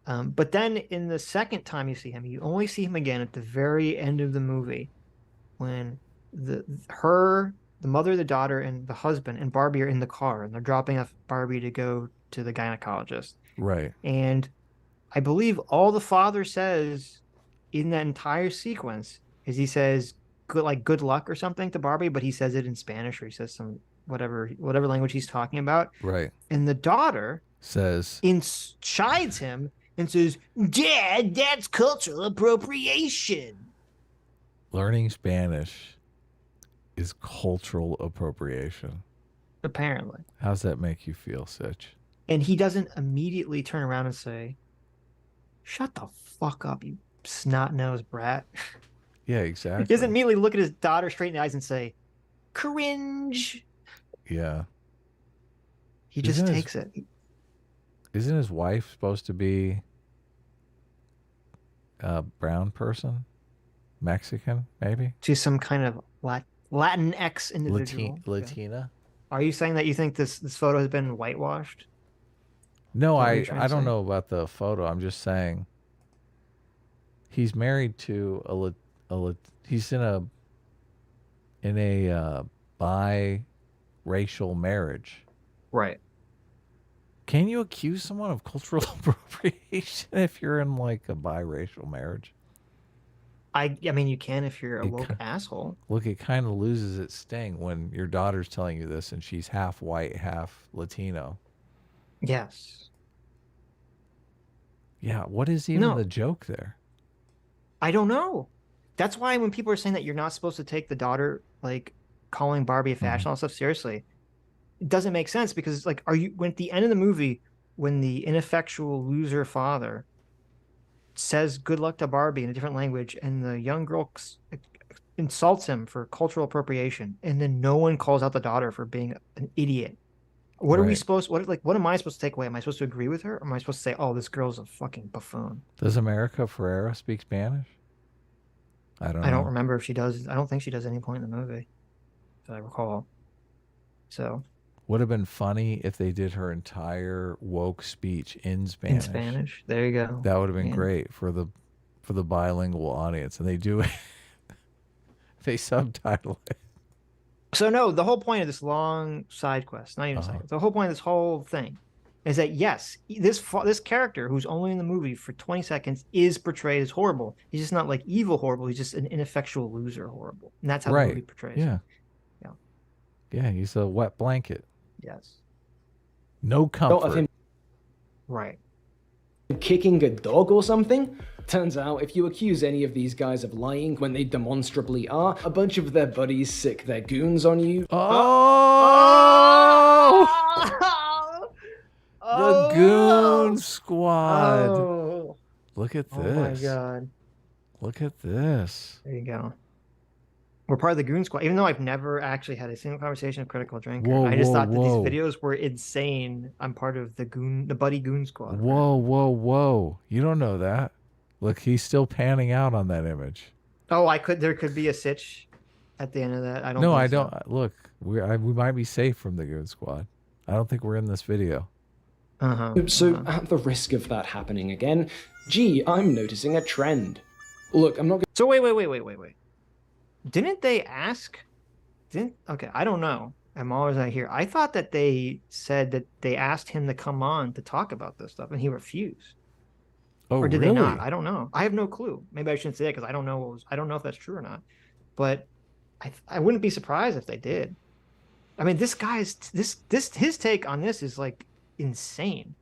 But then in the second time you see him, you only see him again at the very end of the movie when the mother, the daughter, and the husband and Barbie are in the car and they're dropping off Barbie to go to the gynecologist. Right. And I believe all the father says in that entire sequence is he says good luck or something to Barbie, but he says it in Spanish or he says some whatever language he's talking about. Right. And the daughter Says chides him and says, "Dad, that's cultural appropriation." learning Spanish is cultural appropriation. Apparently. How's that make you feel, Sitch? And he doesn't immediately turn around and say, "Shut the fuck up, you snot-nosed brat." Yeah, exactly. He doesn't immediately look at his daughter straight in the eyes and say, "Cringe." Yeah. He just Isn't his- takes it. Isn't his wife supposed to be a brown person? Mexican, maybe? She's some kind of Latin X individual. Latina? Are you saying that you think this photo has been whitewashed? No, Is that what I you're trying to don't say? know about the photo. I'm just saying he's married to he's in a biracial marriage. Right. Can you accuse someone of cultural appropriation if you're in like a biracial marriage? I mean, you can if you're a woke asshole. Look, it kind of loses its sting when your daughter's telling you this and she's half white, half Latino. Yes. Yeah, what is even the joke there? I don't know. That's why when people are saying that you're not supposed to take the daughter, like calling Barbie a fashion, all that stuff seriously, it doesn't make sense because, like, when at the end of the movie, when the ineffectual loser father says good luck to Barbie in a different language and the young girl insults him for cultural appropriation, and then no one calls out the daughter for being an idiot. What are we supposed, what am I supposed to take away? Am I supposed to agree with her? Or am I supposed to say, oh, this girl's a fucking buffoon? Does America Ferrera speak Spanish? I don't know. I don't remember if she does. I don't think she does at any point in the movie, if I recall. So would have been funny if they did her entire woke speech in Spanish. In Spanish, there you go. That would have been great for the bilingual audience, and they do it. They subtitle it. So no, the whole point of this long side quest, not even side quest, the whole point of this whole thing is that yes, this character who's only in the movie for 20 seconds is portrayed as horrible. He's just not like evil horrible. He's just an ineffectual loser horrible, and that's how the movie portrays him. Yeah, he's a wet blanket. Yes. No comfort. Of him right. Kicking a dog or something? Turns out, if you accuse any of these guys of lying when they demonstrably are, a bunch of their buddies sick their goons on you. The Goon Squad. Oh. Look at this. Oh my god. Look at this. There you go. We're part of the Goon Squad, even though I've never actually had a single conversation of Critical Drinker. Whoa, I just whoa, thought that whoa. these videos were insane. I'm part of the Buddy Goon Squad. Whoa, whoa, whoa. You don't know that. Look, he's still panning out on that image. Oh, there could be a Sitch at the end of that. I don't. No, think I so. don't. Look, we might be safe from the Goon Squad. I don't think we're in this video. So, at the risk of that happening again, gee, I'm noticing a trend. Look, I'm not. So wait. Didn't they ask? Okay, I don't know. I'm always out here. I thought that they said that they asked him to come on to talk about this stuff, and he refused. Oh, or did really? they not? I don't know. I have no clue. Maybe I shouldn't say that because I don't know. I don't know if that's true or not. But I wouldn't be surprised if they did. I mean, this guy's his take on this is like insane,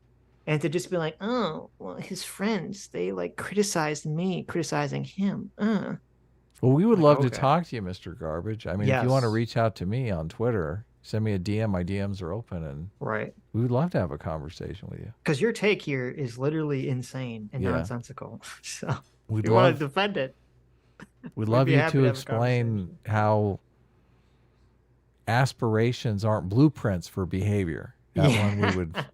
and to just be like, oh, well, his friends they like criticized me, criticizing him. Well, we would love to talk to you, Mr. Garbage. I mean, if you want to Yes. reach out to me on Twitter, send me a DM. My DMs are open, and Right. we would love to have a conversation with you. Because your take here is literally insane and Yeah. nonsensical. So We'd you want love- to defend it. We'd We'd love be you happy to have a explain how aspirations aren't blueprints for behavior. That one we would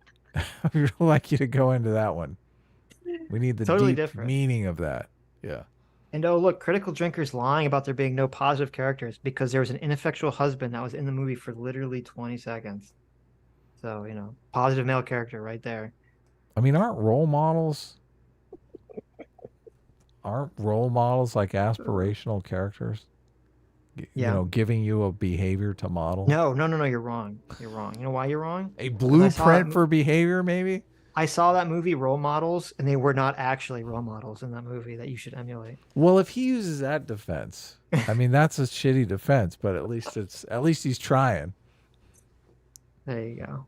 we'd like you to go into that one. We need the Totally deep different. meaning of that. Yeah. And oh, look, Critical Drinker's lying about there being no positive characters because there was an ineffectual husband that was in the movie for literally 20 seconds. So, you know, positive male character right there. I mean, aren't role models like aspirational characters? You Yeah. know, giving you a behavior to model? No, you're wrong. You're wrong. You know why you're wrong? A 'Cause blueprint for behavior, maybe? I saw that movie, Role Models, and they were not actually role models in that movie that you should emulate. Well, if he uses that defense, I mean, that's a shitty defense, but at least he's trying. There you go.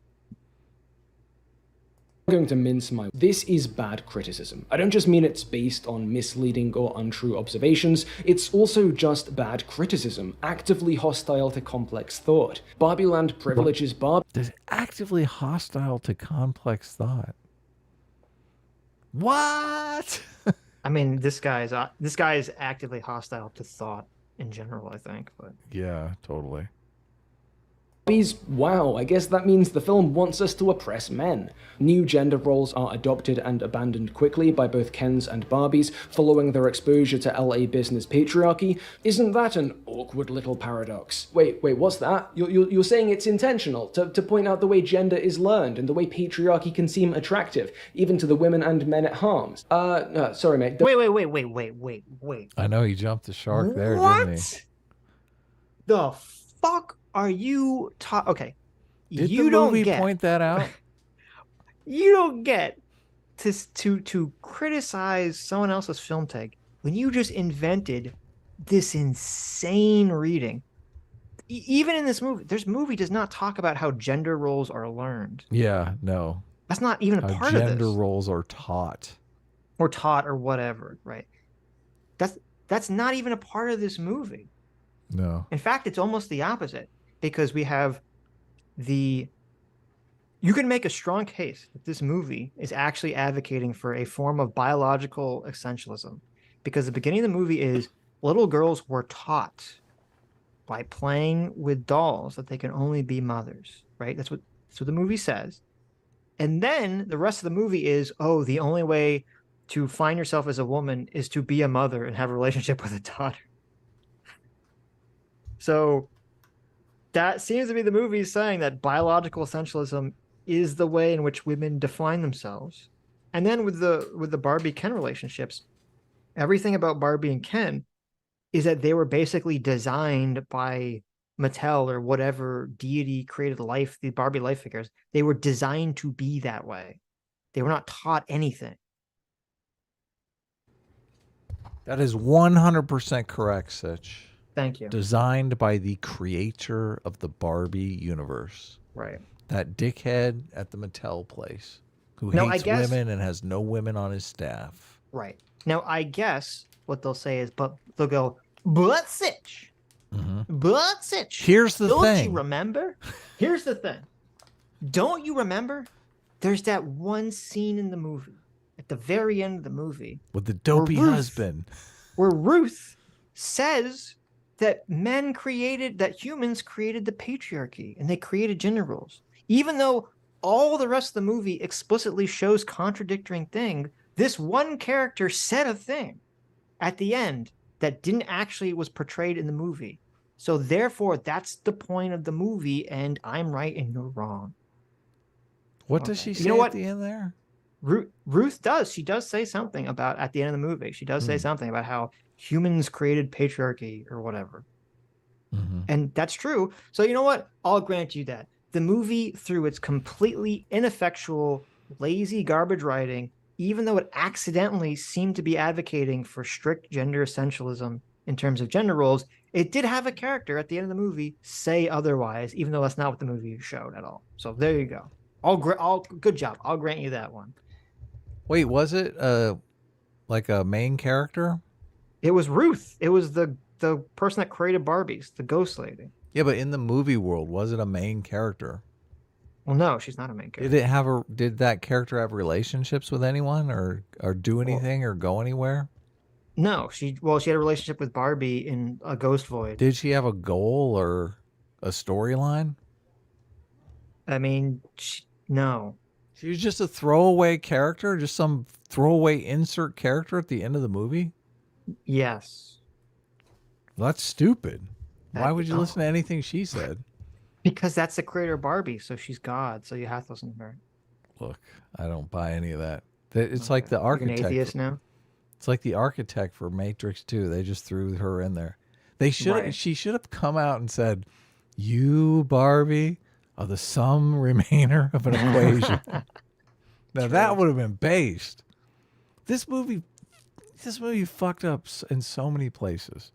I'm going to mince my. This is bad criticism. I don't just mean it's based on misleading or untrue observations, it's also just bad criticism, actively hostile to complex thought. Barbieland privileges There's actively hostile to complex thought. What? I mean, this guy is actively hostile to thought in general, I think. But Yeah, totally. Wow, I guess that means the film wants us to oppress men. New gender roles are adopted and abandoned quickly by both Kens and Barbies, following their exposure to LA business patriarchy. Isn't that an awkward little paradox? Wait, what's that? You're saying it's intentional, to point out the way gender is learned and the way patriarchy can seem attractive, even to the women and men it harms. No, sorry mate. Wait. I know he jumped the shark there, didn't he? The fuck are you okay. Did you the movie don't get, point that out? You don't get to criticize someone else's film take when you just invented this insane reading. Even in this movie does not talk about how gender roles are learned. Yeah, no. That's not even a part of this. Gender roles are taught. Or taught or whatever, right? That's not even a part of this movie. No. In fact, it's almost the opposite, because we have you can make a strong case that this movie is actually advocating for a form of biological essentialism, because the beginning of the movie is little girls were taught by playing with dolls that they can only be mothers, right? That's what the movie says. And then the rest of the movie is, oh, the only way to find yourself as a woman is to be a mother and have a relationship with a daughter. So that seems to be the movie saying that biological essentialism is the way in which women define themselves. And then with the Barbie Ken relationships, everything about Barbie and Ken is that they were basically designed by Mattel or whatever deity created life, the Barbie life figures. They were designed to be that way. They were not taught anything. That is 100% correct, Sitch. Thank you. Designed by the creator of the Barbie universe. Right. That dickhead at the Mattel place who hates women and has no women on his staff. Right. Now, I guess what they'll say is, but they'll go, but Sitch. But Sitch. Here's the thing. Don't you remember? Here's the thing. Don't you remember? There's that one scene in the movie, at the very end of the movie, with the dopey husband, where Ruth says that humans created the patriarchy and they created gender roles. Even though all the rest of the movie explicitly shows contradicting things, this one character said a thing at the end that didn't actually was portrayed in the movie. So therefore, that's the point of the movie, and I'm right and you're wrong. What does she say at the end there? Ruth does. She does say something about at the end of the movie. She does say something about how humans created patriarchy or whatever. And that's true. So you know what? I'll grant you that. The movie, through its completely ineffectual, lazy garbage writing, even though it accidentally seemed to be advocating for strict gender essentialism in terms of gender roles, it did have a character at the end of the movie say otherwise, even though that's not what the movie showed at all. So there you go. Good job. I'll grant you that one. Wait, was it like a main character? It was Ruth. It was the person that created Barbies, the ghost lady. Yeah, but in the movie world, was it a main character? Well, no, she's not a main character. Did that character have relationships with anyone or do anything or go anywhere? No, she had a relationship with Barbie in a Ghost Void. Did she have a goal or a storyline? I mean, no. She was just a throwaway character, just some throwaway insert character at the end of the movie? Yes. Well, that's stupid. Why would you listen to anything she said? Because that's the creator of Barbie, so she's God, so you have to listen to her. Look, I don't buy any of that. It's like the architect. You're an atheist now? It's like the architect for Matrix 2. They just threw her in there. She should have come out and said, "You, Barbie, are the sum remainder of an equation." Now that would have been based. This movie fucked up in so many places.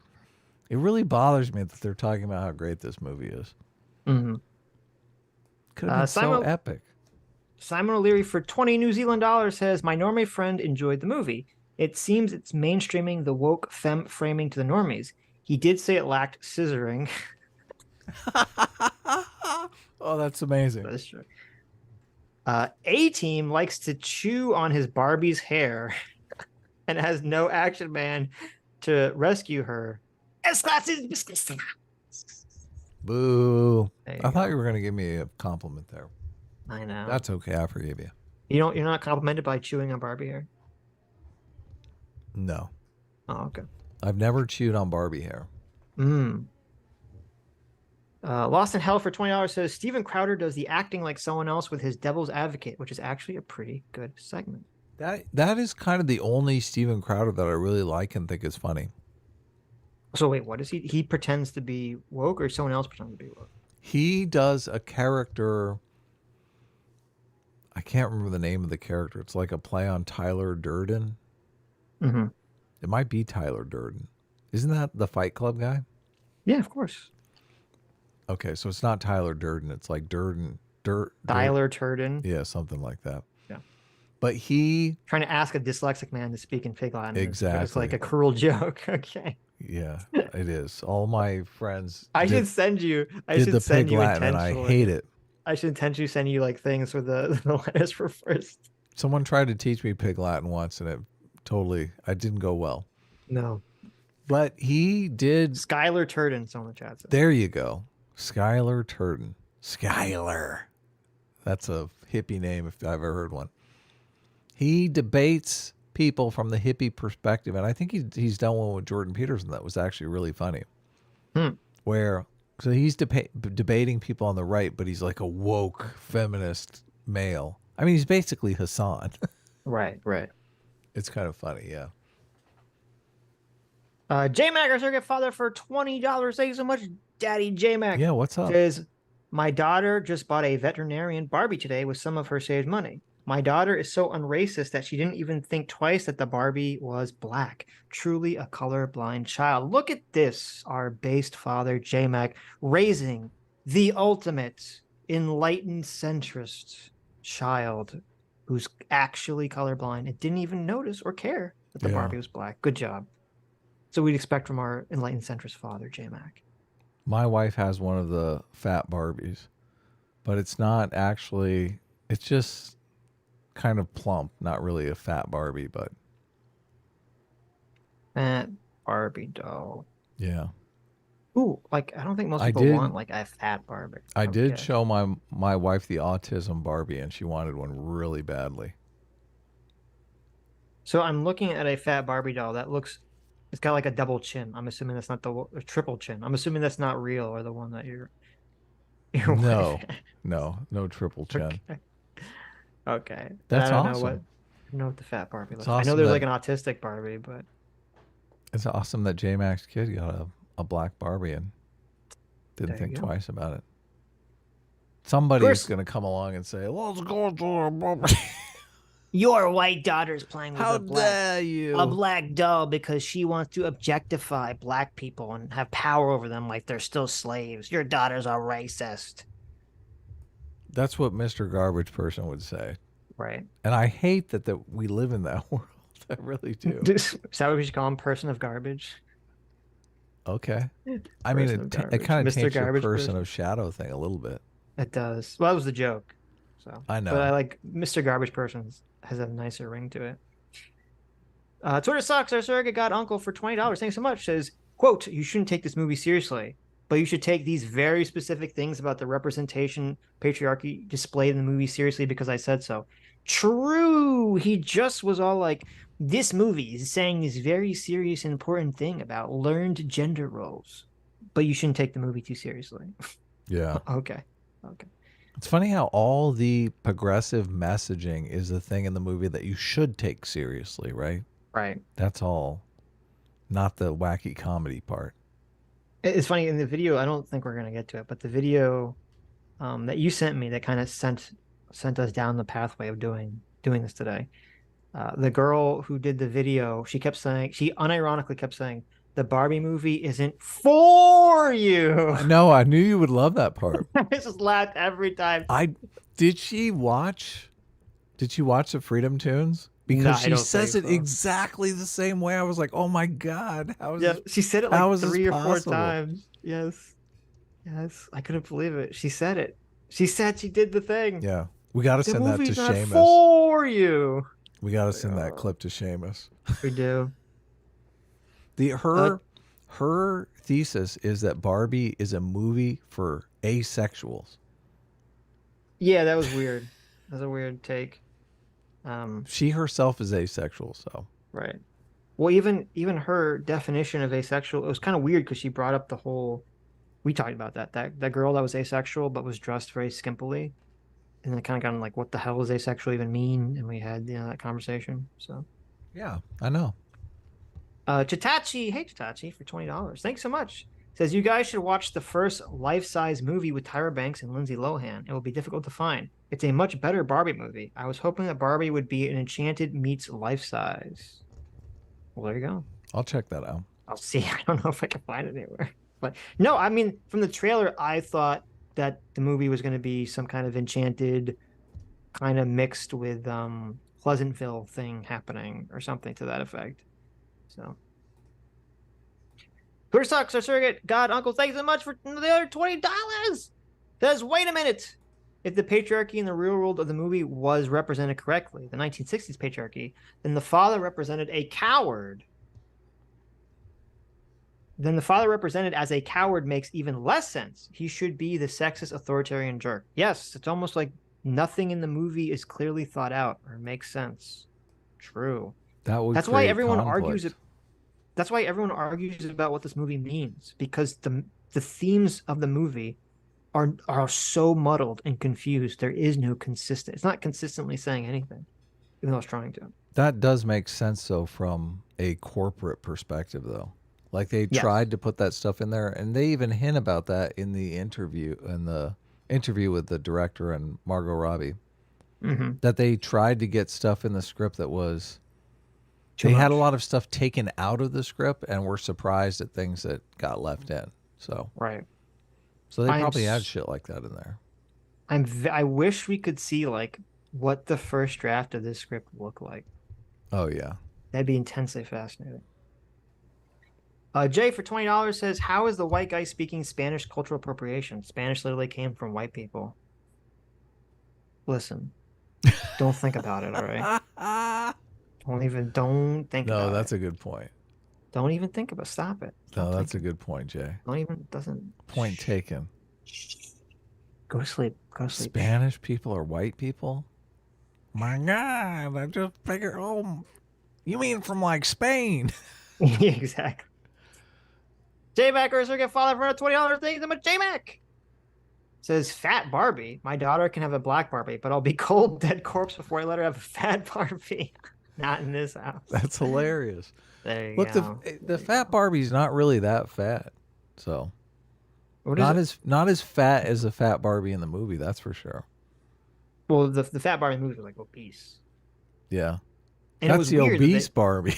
It really bothers me that they're talking about how great this movie is. Could have been so epic. Simon O'Leary for 20 New Zealand dollars says, my normie friend enjoyed the movie. It seems it's mainstreaming the woke femme framing to the normies. He did say it lacked scissoring. Oh, that's amazing. That's true. A-Team likes to chew on his Barbie's hair and has no action man to rescue her. Boo. There you I thought go. you were going to give me a compliment there. I know. That's okay. I forgive you. You're not complimented by chewing on Barbie hair? No. Oh, okay. I've never chewed on Barbie hair. Lost in Hell for $20 says Steven Crowder does the acting like someone else with his Devil's Advocate, which is actually a pretty good segment. That is kind of the only Steven Crowder that I really like and think is funny. So wait, what is he? He pretends to be woke, or someone else pretends to be woke? He does a character. I can't remember the name of the character. It's like a play on Tyler Durden. Mm-hmm. It might be Tyler Durden. Isn't that the Fight Club guy? Yeah, of course. Okay, so it's not Tyler Durden. It's like Durden. Tyler Turden. Yeah, something like that. Yeah. But he... Trying to ask a dyslexic man to speak in Pig Latin. Exactly. It's like a cruel joke. Okay. Yeah, it is. All my friends... I should send you... I did should the send Pig you Latin, and I intentionally. hate it. I should intentionally send you like things where the letters were first. Someone tried to teach me Pig Latin once, and I didn't go well. No. But he did... Skylar Turden, someone in the chat said. There you go. Skylar Turden. Skylar. That's a hippie name if I've ever heard one. He debates people from the hippie perspective, and I think he's done one with Jordan Peterson that was actually really funny. Where, so he's debating people on the right, but he's like a woke feminist male. I mean, he's basically Hasan. Right. It's kind of funny, yeah. J-Mac, our surrogate father, for $20. Thank you so much, Daddy J-Mac. Yeah, what's up? Says, my daughter just bought a veterinarian Barbie today with some of her saved money. My daughter is so unracist that she didn't even think twice that the Barbie was black. Truly a colorblind child. Look at this, our based father, J-Mac, raising the ultimate enlightened centrist child who's actually colorblind and didn't even notice or care that the Barbie was black. Good job. So we'd expect from our enlightened centrist father, J-Mac. My wife has one of the fat Barbies, but it's not actually, it's just kind of plump, not really a fat Barbie, but. Fat Barbie doll. Yeah. Ooh, like, I don't think most people want like a fat Barbie. I did show my wife the autism Barbie, and she wanted one really badly. So I'm looking at a fat Barbie doll that looks, it's got like a double chin. I'm assuming that's not the triple chin. I'm assuming that's not real, or the one that you're No triple chin. Okay. That's I don't awesome. know I don't know what the fat Barbie looks Awesome. like. I know there's like an autistic Barbie, but it's awesome that J-Mac's kid got a black Barbie and didn't think go. twice about it. Somebody's going to come along and say, let's go to a Barbie. Your white daughter's playing with How a dare you? black doll because she wants to objectify black people and have power over them like they're still slaves. Your daughter's a racist. That's what Mr. Garbage Person would say. Right. And I hate that we live in that world. I really do. Is that what we should call him? Person of garbage? Okay. I mean, it kind of Mr. takes your Garbage person of shadow thing a little bit. It does. Well, that was the joke. So I know. But I like Mr. Garbage Person has a nicer ring to it. Twitter Sucks, our surrogate god uncle, for $20. Thanks so much. Says, quote, you shouldn't take this movie seriously, but you should take these very specific things about the representation patriarchy displayed in the movie seriously because I said so. True. He just was all like, this movie is saying this very serious and important thing about learned gender roles, but you shouldn't take the movie too seriously. Yeah. Okay. It's funny how all the progressive messaging is the thing in the movie that you should take seriously, right? Right. That's all. Not the wacky comedy part. It's funny in the video, I don't think we're going to get to it, but the video that you sent me that kind of sent us down the pathway of doing this today. The girl who did the video, she unironically kept saying, the Barbie movie isn't for you. No, I knew you would love that part. I just laughed every time. Did she watch the Freedom Tunes? Because she says it exactly the same way. I was like, oh my God. She said it like 3 or 4 times. Yes. I couldn't believe it. She said it. She said she did the thing. Yeah. We got to send that to Seamus. For you. We got to send that clip to Seamus. We do. Her thesis is that Barbie is a movie for asexuals. Yeah, that was weird. That was a weird take. She herself is asexual, so. Right. Well, even her definition of asexual, it was kind of weird because she brought up the whole. We talked about that girl that was asexual but was dressed very skimpily, and then kind of got like, what the hell does asexual even mean? And we had that conversation. So. Yeah, I know. Chitachi, hey Chitachi, for $20. Thanks so much. Says you guys should watch the first life-size movie with Tyra Banks and Lindsay Lohan. It will be difficult to find. It's a much better Barbie movie. I was hoping that Barbie would be an Enchanted meets life-size. Well, there you go. I'll check that out. I'll see. I don't know if I can find it anywhere. But no, I mean, from the trailer, I thought that the movie was going to be some kind of Enchanted, kind of mixed with Pleasantville thing happening or something to that effect. So. Who sucks? Our surrogate God Uncle, thanks so much for the other $20. Says, wait a minute. If the patriarchy in the real world of the movie was represented correctly, the 1960s patriarchy, then the father represented a coward. Then the father represented as a coward makes even less sense. He should be the sexist authoritarian jerk. Yes, it's almost like nothing in the movie is clearly thought out or makes sense. True. That's why everyone argues. That's why everyone argues about what this movie means, because the themes of the movie are so muddled and confused. There is no consistent. It's not consistently saying anything, even though it's trying to. That does make sense, though, from a corporate perspective, though. Like they tried to put that stuff in there, and they even hint about that in the interview with the director and Margot Robbie. Mm-hmm. That they tried to get stuff in the script that was. They had a lot of stuff taken out of the script, and were surprised at things that got left in. So right. So they probably had shit like that in there. I wish we could see like what the first draft of this script looked like. Oh yeah, that'd be intensely fascinating. Jay for $20 says, "How is the white guy speaking Spanish cultural appropriation? Spanish literally came from white people." Listen, don't think about it. All right. Don't think about it. No, that's a good point. Don't even think about it. Stop it. No, that's a good point, Jay. Point taken. Go to sleep. Go to sleep. Spanish people are white people? My God, I just figured, you mean from like Spain? Exactly. J-Mac or Circuit Father for $20. Thanks so much, J-Mac. Says, fat Barbie. My daughter can have a black Barbie, but I'll be cold dead corpse before I let her have a fat Barbie. Not in this house. That's hilarious. There you go. Look, the fat Barbie's not really that fat. So not as fat as the fat Barbie in the movie, that's for sure. Well, the fat Barbie movie was like obese. Yeah. And that's the obese Barbie.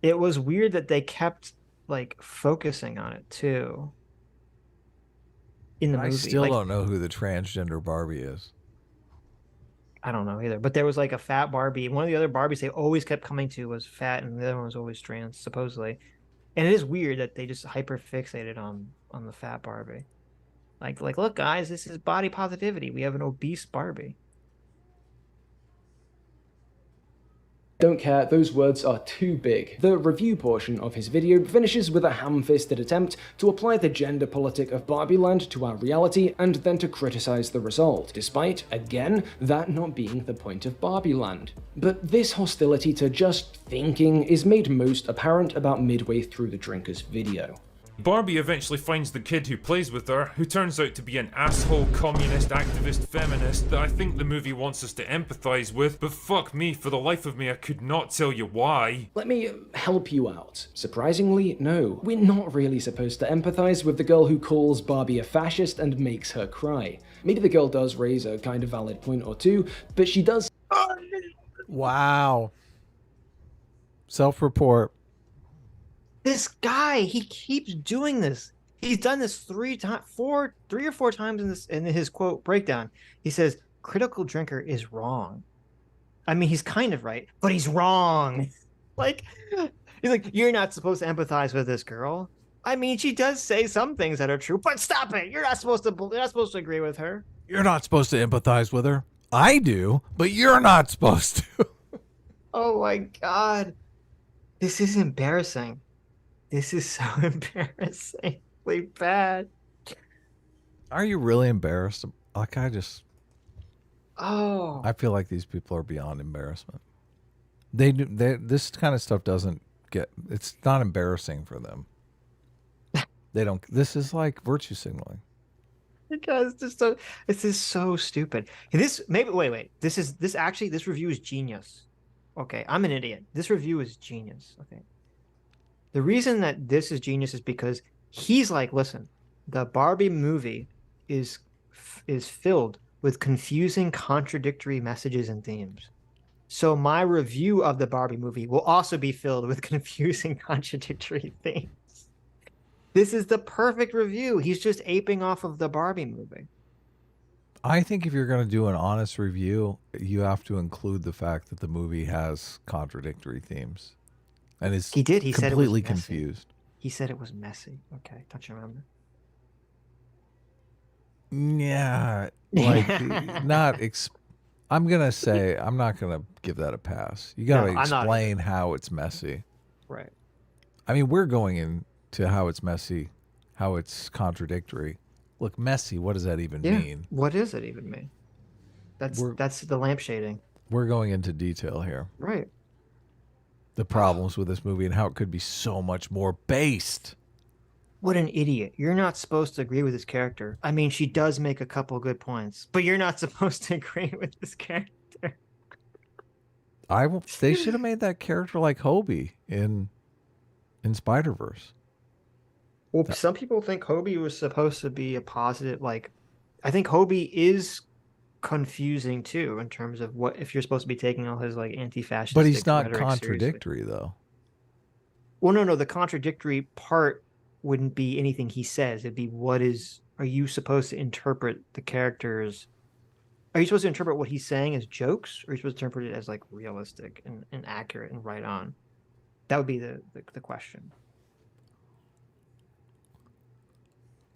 It was weird that they kept like focusing on it too. In the movie. I still don't know who the transgender Barbie is. I don't know either, but there was like a fat Barbie. One of the other Barbies they always kept coming to was fat, and the other one was always trans, supposedly. And it is weird that they just hyper fixated on the fat Barbie. Like, look, guys, this is body positivity. We have an obese Barbie. Don't care, those words are too big. The review portion of his video finishes with a ham-fisted attempt to apply the gender politic of Barbie Land to our reality and then to criticize the result, despite, again, that not being the point of Barbie Land. But this hostility to just thinking is made most apparent about midway through the Drinker's video. Barbie eventually finds the kid who plays with her, who turns out to be an asshole communist activist feminist that I think the movie wants us to empathize with, but fuck me, for the life of me I could not tell you why. Let me help you out. Surprisingly, no. We're not really supposed to empathize with the girl who calls Barbie a fascist and makes her cry. Maybe the girl does raise a kind of valid point or two, but she does... Wow. Self-report. This guy, he keeps doing this. He's done this three or four times in his quote breakdown. He says, critical drinker is wrong. I mean, he's kind of right, but he's wrong. Like, he's like, you're not supposed to empathize with this girl. I mean, she does say some things that are true, but stop it. You're not supposed to agree with her. You're not supposed to empathize with her. I do, but you're not supposed to. Oh my God. This is embarrassing. This is so embarrassingly bad. Are you really embarrassed? Like I feel like these people are beyond embarrassment. This kind of stuff doesn't get, it's not embarrassing for them. They don't, this is like virtue signaling. Because this is so stupid. This wait. This review is genius. Okay, I'm an idiot. This review is genius. Okay. The reason that this is genius is because he's like, listen, the Barbie movie is filled with confusing, contradictory messages and themes. So my review of the Barbie movie will also be filled with confusing, contradictory themes. This is the perfect review. He's just aping off of the Barbie movie. I think if you're going to do an honest review, you have to include the fact that the movie has contradictory themes. And is He said it was completely messy. confused. He said it was messy. Okay, don't you remember? Yeah, like I'm gonna say I'm not gonna give that a pass. You gotta explain how it's messy. Right. I mean, we're going into how it's messy, how it's contradictory. Look, messy. What does that even mean? What does it even mean? That's the lamp shading. We're going into detail here. Right. The problems with this movie and how it could be so much more based. What an idiot. You're not supposed to agree with this character. I mean, she does make a couple good points, but you're not supposed to agree with this character. They should have made that character like Hobie in Spider-Verse. Well, some people think Hobie was supposed to be a positive, like, I think Hobie is confusing too in terms of what if you're supposed to be taking all his like anti-fascist. But he's not contradictory though. Well, no, the contradictory part wouldn't be anything he says. It'd be are you supposed to interpret the characters? Are you supposed to interpret what he's saying as jokes, or are you supposed to interpret it as like realistic and accurate and right on? That would be the question.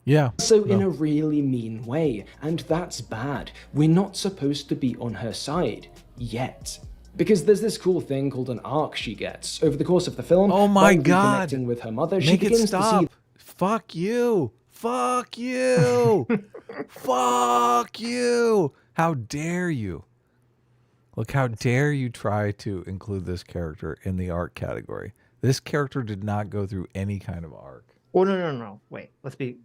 Yeah. So in a really mean way, and that's bad. We're not supposed to be on her side yet. Because there's this cool thing called an arc she gets over the course of the film. Oh my by God. Reconnecting with her mother, Make she begins it stop. to see. Fuck you. Fuck you. Fuck you. How dare you? Look, how dare you try to include this character in the arc category? This character did not go through any kind of arc. Oh no. Wait, let's be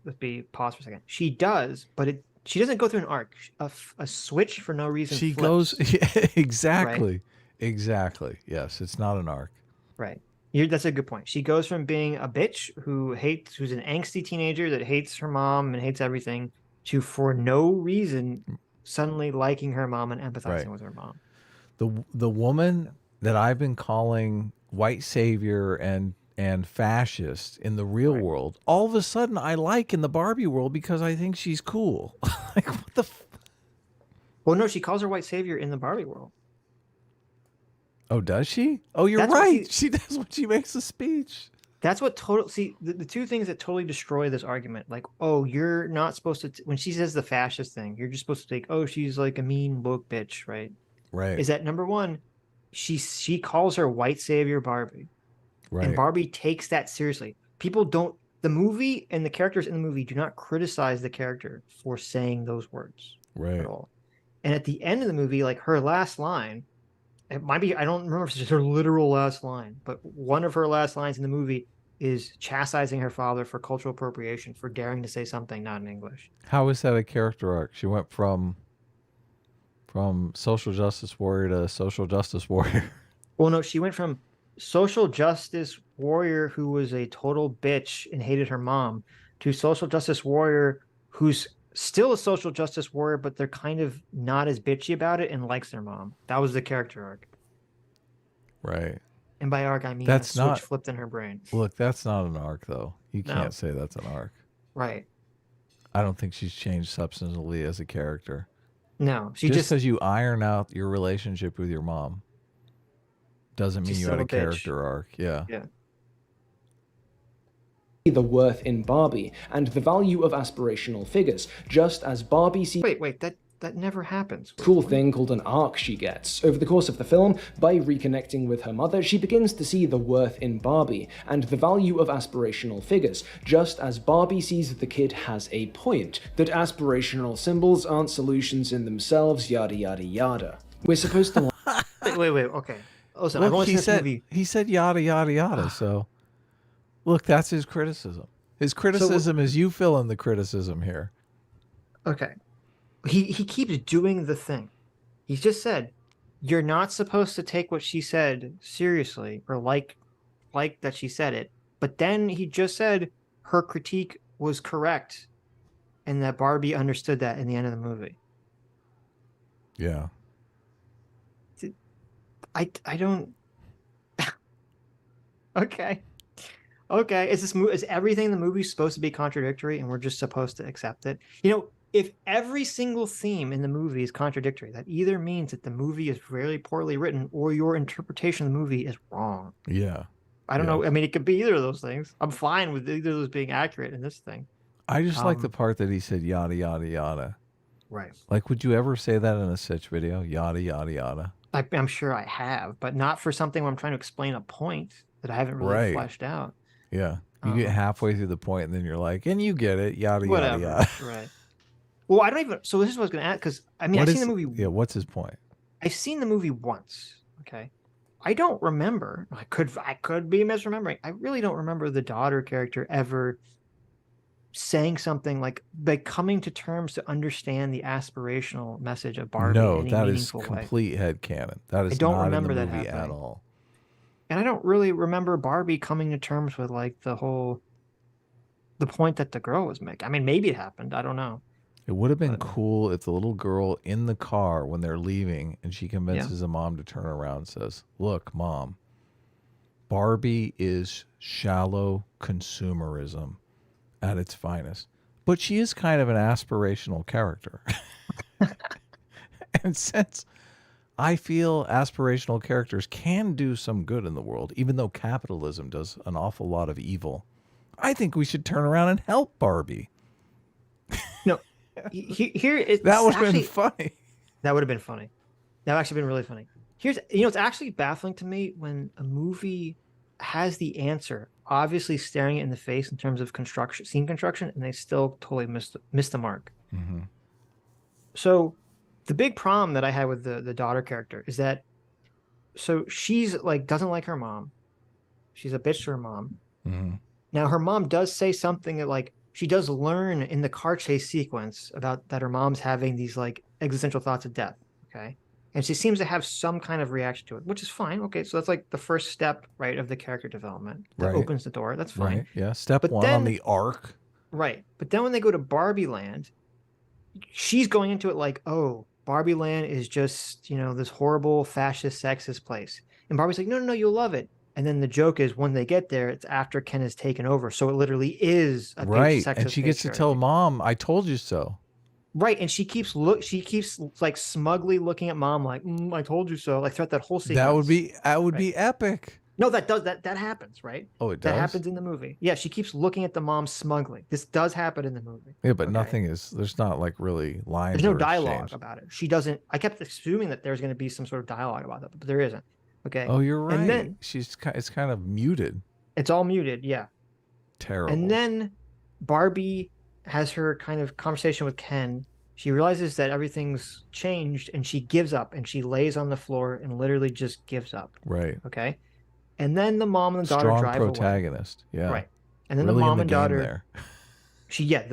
pause for a second. She does, but she doesn't go through an arc. A switch for no reason. She flips, goes exactly. Right? Exactly. Yes, it's not an arc. Right. That's a good point. She goes from being a bitch who's an angsty teenager that hates her mom and hates everything, to for no reason suddenly liking her mom and empathizing with her mom. The woman that I've been calling white savior and fascist in the real world, all of a sudden I like in the Barbie world because I think she's cool. Like what the? Well, no, she calls her white savior in the Barbie world. Oh, does she? Oh, you're right. She does when she makes a speech. That's what the two things that totally destroy this argument. Like, oh, you're not supposed to, when she says the fascist thing, you're just supposed to think, oh, she's like a mean woke bitch, right? Right. Is that number one, she calls her white savior Barbie. Right. And Barbie takes that seriously. People don't, the movie and the characters in the movie do not criticize the character for saying those words at all. And at the end of the movie, like her last line, it might be, I don't remember if it's her literal last line, but one of her last lines in the movie is chastising her father for cultural appropriation for daring to say something not in English. How is that a character arc? She went from social justice warrior to social justice warrior. Well, no, she went from social justice warrior who was a total bitch and hated her mom to social justice warrior who's still a social justice warrior, but they're kind of not as bitchy about it and likes their mom. That was the character arc. Right. And by arc, I mean that's a switch not flipped in her brain. Look, that's not an arc, though. You can't say that's an arc. Right. I don't think she's changed substantively as a character. No, she just because you iron out your relationship with your mom doesn't mean you had a character arc. Yeah. The worth in Barbie and the value of aspirational figures, just as Barbie sees. Wait, that That never happens. Cool thing called an arc she gets. Over the course of the film, by reconnecting with her mother, she begins to see the worth in Barbie and the value of aspirational figures, just as Barbie sees that the kid has a point, that aspirational symbols aren't solutions in themselves, yada yada yada. We're supposed to wait, okay. Listen, I've only seen this movie. He said yada yada yada, so look, that's his criticism. His criticism is you fill in the criticism here. Okay. He keeps doing the thing. He's just said, you're not supposed to take what she said seriously or like that she said it. But then he just said her critique was correct and that Barbie understood that in the end of the movie. Yeah. I don't. Okay. Is everything in the movie supposed to be contradictory and we're just supposed to accept it? You know, if every single theme in the movie is contradictory, that either means that the movie is very poorly written or your interpretation of the movie is wrong. Yeah. I don't know. I mean, it could be either of those things. I'm fine with either of those being accurate in this thing. I just like the part that he said yada yada yada. Right. Like, would you ever say that in a Sitch video? Yada yada yada. I'm sure I have, but not for something where I'm trying to explain a point that I haven't really fleshed out. Yeah. You get halfway through the point and then you're like, and you get it, yada whatever. yada yada. Right. Well, I don't even. So this is what I was going to add, because I mean, I've seen the movie. Yeah. What's his point? I've seen the movie once. Okay. I don't remember. I could be misremembering. I really don't remember the daughter character ever saying something like coming to terms to understand the aspirational message of Barbie. No, in that a is complete headcanon. That is I don't not remember in the that movie happening at all. And I don't really remember Barbie coming to terms with like the point that the girl was making. I mean, maybe it happened. I don't know. It would have been cool if the little girl in the car when they're leaving and she convinces a mom to turn around and says, look, Mom, Barbie is shallow consumerism at its finest. But she is kind of an aspirational character. And since I feel aspirational characters can do some good in the world, even though capitalism does an awful lot of evil, I think we should turn around and help Barbie. No. Here is that would have been funny. That would have been funny. That would actually been really funny. It's actually baffling to me when a movie has the answer obviously staring it in the face in terms of scene construction, and they still totally missed the mark. Mm-hmm. So the big problem that I had with the daughter character is that, so she's like, doesn't like her mom. She's a bitch to her mom. Mm-hmm. Now her mom does say something that, like, she does learn in the car chase sequence about that her mom's having these like existential thoughts of death. Okay. And she seems to have some kind of reaction to it, which is fine. Okay. So that's like the first step, right, of the character development that opens the door. That's fine. Right. Yeah. Step one on the arc. Right. But then when they go to Barbie Land, she's going into it like, oh, Barbie Land is just, this horrible fascist, sexist place. And Barbie's like, no, you'll love it. And then the joke is when they get there, it's after Ken has taken over. So it literally is a sexist and she gets to tell Mom, I told you so. Right. And she keeps like smugly looking at Mom like, I told you so. Like throughout that whole sequence. That would be epic. No, that happens, right? Oh, it does? That happens in the movie. Yeah, she keeps looking at the mom smugly. This does happen in the movie. Yeah, but there's not like really lines. There's no dialogue about it. She doesn't, I kept assuming that there's going to be some sort of dialogue about that, but there isn't. Okay. Oh, you're right. And then it's kind of muted. It's all muted, yeah. Terrible. And then Barbie has her kind of conversation with Ken. She realizes that everything's changed and she gives up and she lays on the floor and literally just gives up. Right. Okay. And then the mom and the daughter drive away. Strong protagonist. Yeah. Right. And then really the mom and daughter there.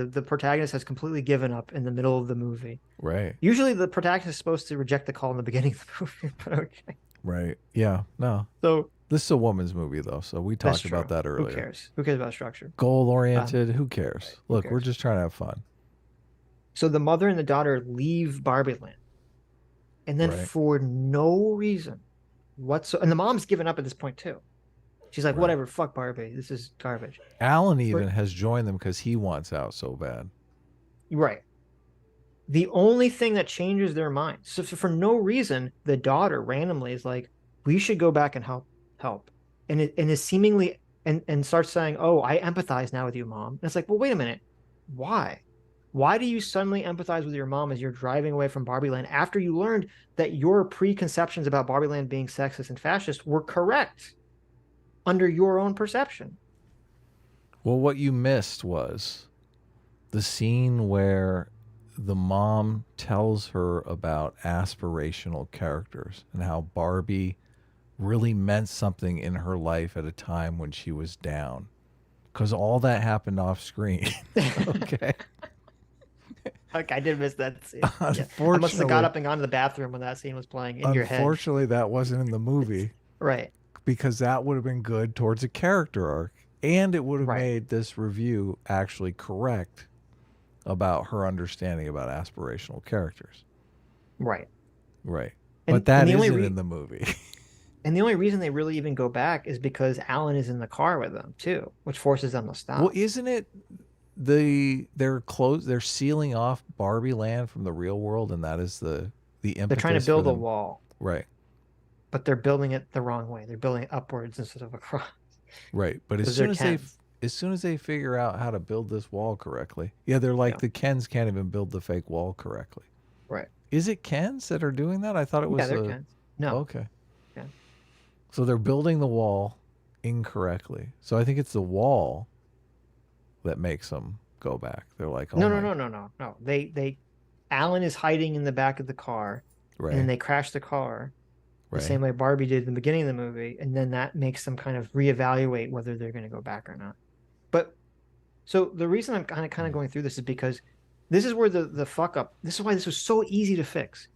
The protagonist has completely given up in the middle of the movie. Right. Usually the protagonist is supposed to reject the call in the beginning of the movie, but okay. Right. Yeah. No. So this is a woman's movie though, so we talked about that earlier. Who cares? Who cares about structure? Goal oriented, who cares? Right. Look, we're just trying to have fun. So the mother and the daughter leave Barbie Land. And then for no reason whatsoever, and the mom's given up at this point too. She's like, whatever, fuck Barbie. This is garbage. Alan even has joined them because he wants out so bad. Right. The only thing that changes their minds. So for no reason, the daughter randomly is like, we should go back and help. And is seemingly and starts saying, oh, I empathize now with you, Mom. And it's like, well, wait a minute. Why? Why do you suddenly empathize with your mom as you're driving away from Barbie Land after you learned that your preconceptions about Barbie Land being sexist and fascist were correct under your own perception? Well, what you missed was the scene where the mom tells her about aspirational characters and how Barbie really meant something in her life at a time when she was down. Because all that happened off screen. Okay. Okay, I did miss that scene. Yeah. Unfortunately, I must have got up and gone to the bathroom when that scene was playing in your head. Unfortunately, that wasn't in the movie. Right. Because that would have been good towards a character arc. And it would have made this review actually correct about her understanding about aspirational characters. Right. Right. And- But that and the only isn't in the movie. And the only reason they really even go back is because Alan is in the car with them too, which forces them to stop. Well, isn't it they're sealing off Barbie Land from the real world, and that is the impetus. They're trying to build a wall. Right. But they're building it the wrong way. They're building it upwards instead of across. Right. But as soon as they figure out how to build this wall correctly, they're like the Kens can't even build the fake wall correctly. Right. Is it Kens that are doing that? I thought it was they're Kens. No. Okay. Yeah. So they're building the wall incorrectly. So I think it's the wall that makes them go back. They're like, no. Alan is hiding in the back of the car, right. And then they crash the car the Right. same way Barbie did in the beginning of the movie, and then that makes them kind of reevaluate whether they're going to go back or not. But so the reason I'm kind of going through this is because this is where the fuck up. This is why this was so easy to fix.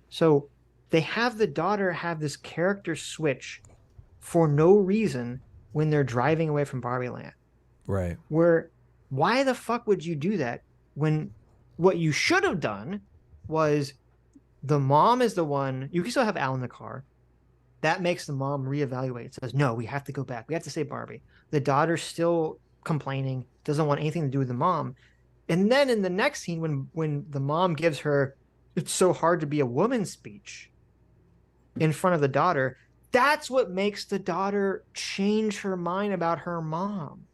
So they have the daughter have this character switch for no reason when they're driving away from Barbie Land. Right. Why the fuck would you do that when what you should have done was the mom is the one, you can still have Al in the car. That makes the mom reevaluate. Says, no, we have to go back. We have to save Barbie. The daughter's still complaining, doesn't want anything to do with the mom. And then in the next scene, when the mom gives her, it's so hard to be a woman speech in front of the daughter, that's what makes the daughter change her mind about her mom.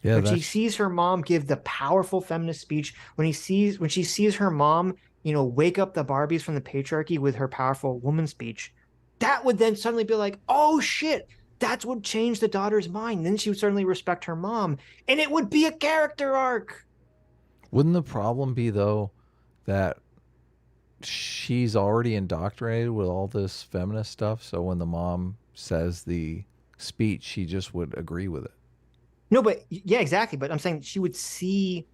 Yeah, when she sees her mom give the powerful feminist speech, when she sees her mom, wake up the Barbies from the patriarchy with her powerful woman speech, that would then suddenly be like, oh shit, that's what changed the daughter's mind. Then she would certainly respect her mom, and it would be a character arc. Wouldn't the problem be though that she's already indoctrinated with all this feminist stuff, so when the mom says the speech, she just would agree with it? No, but yeah, exactly. But I'm saying she would see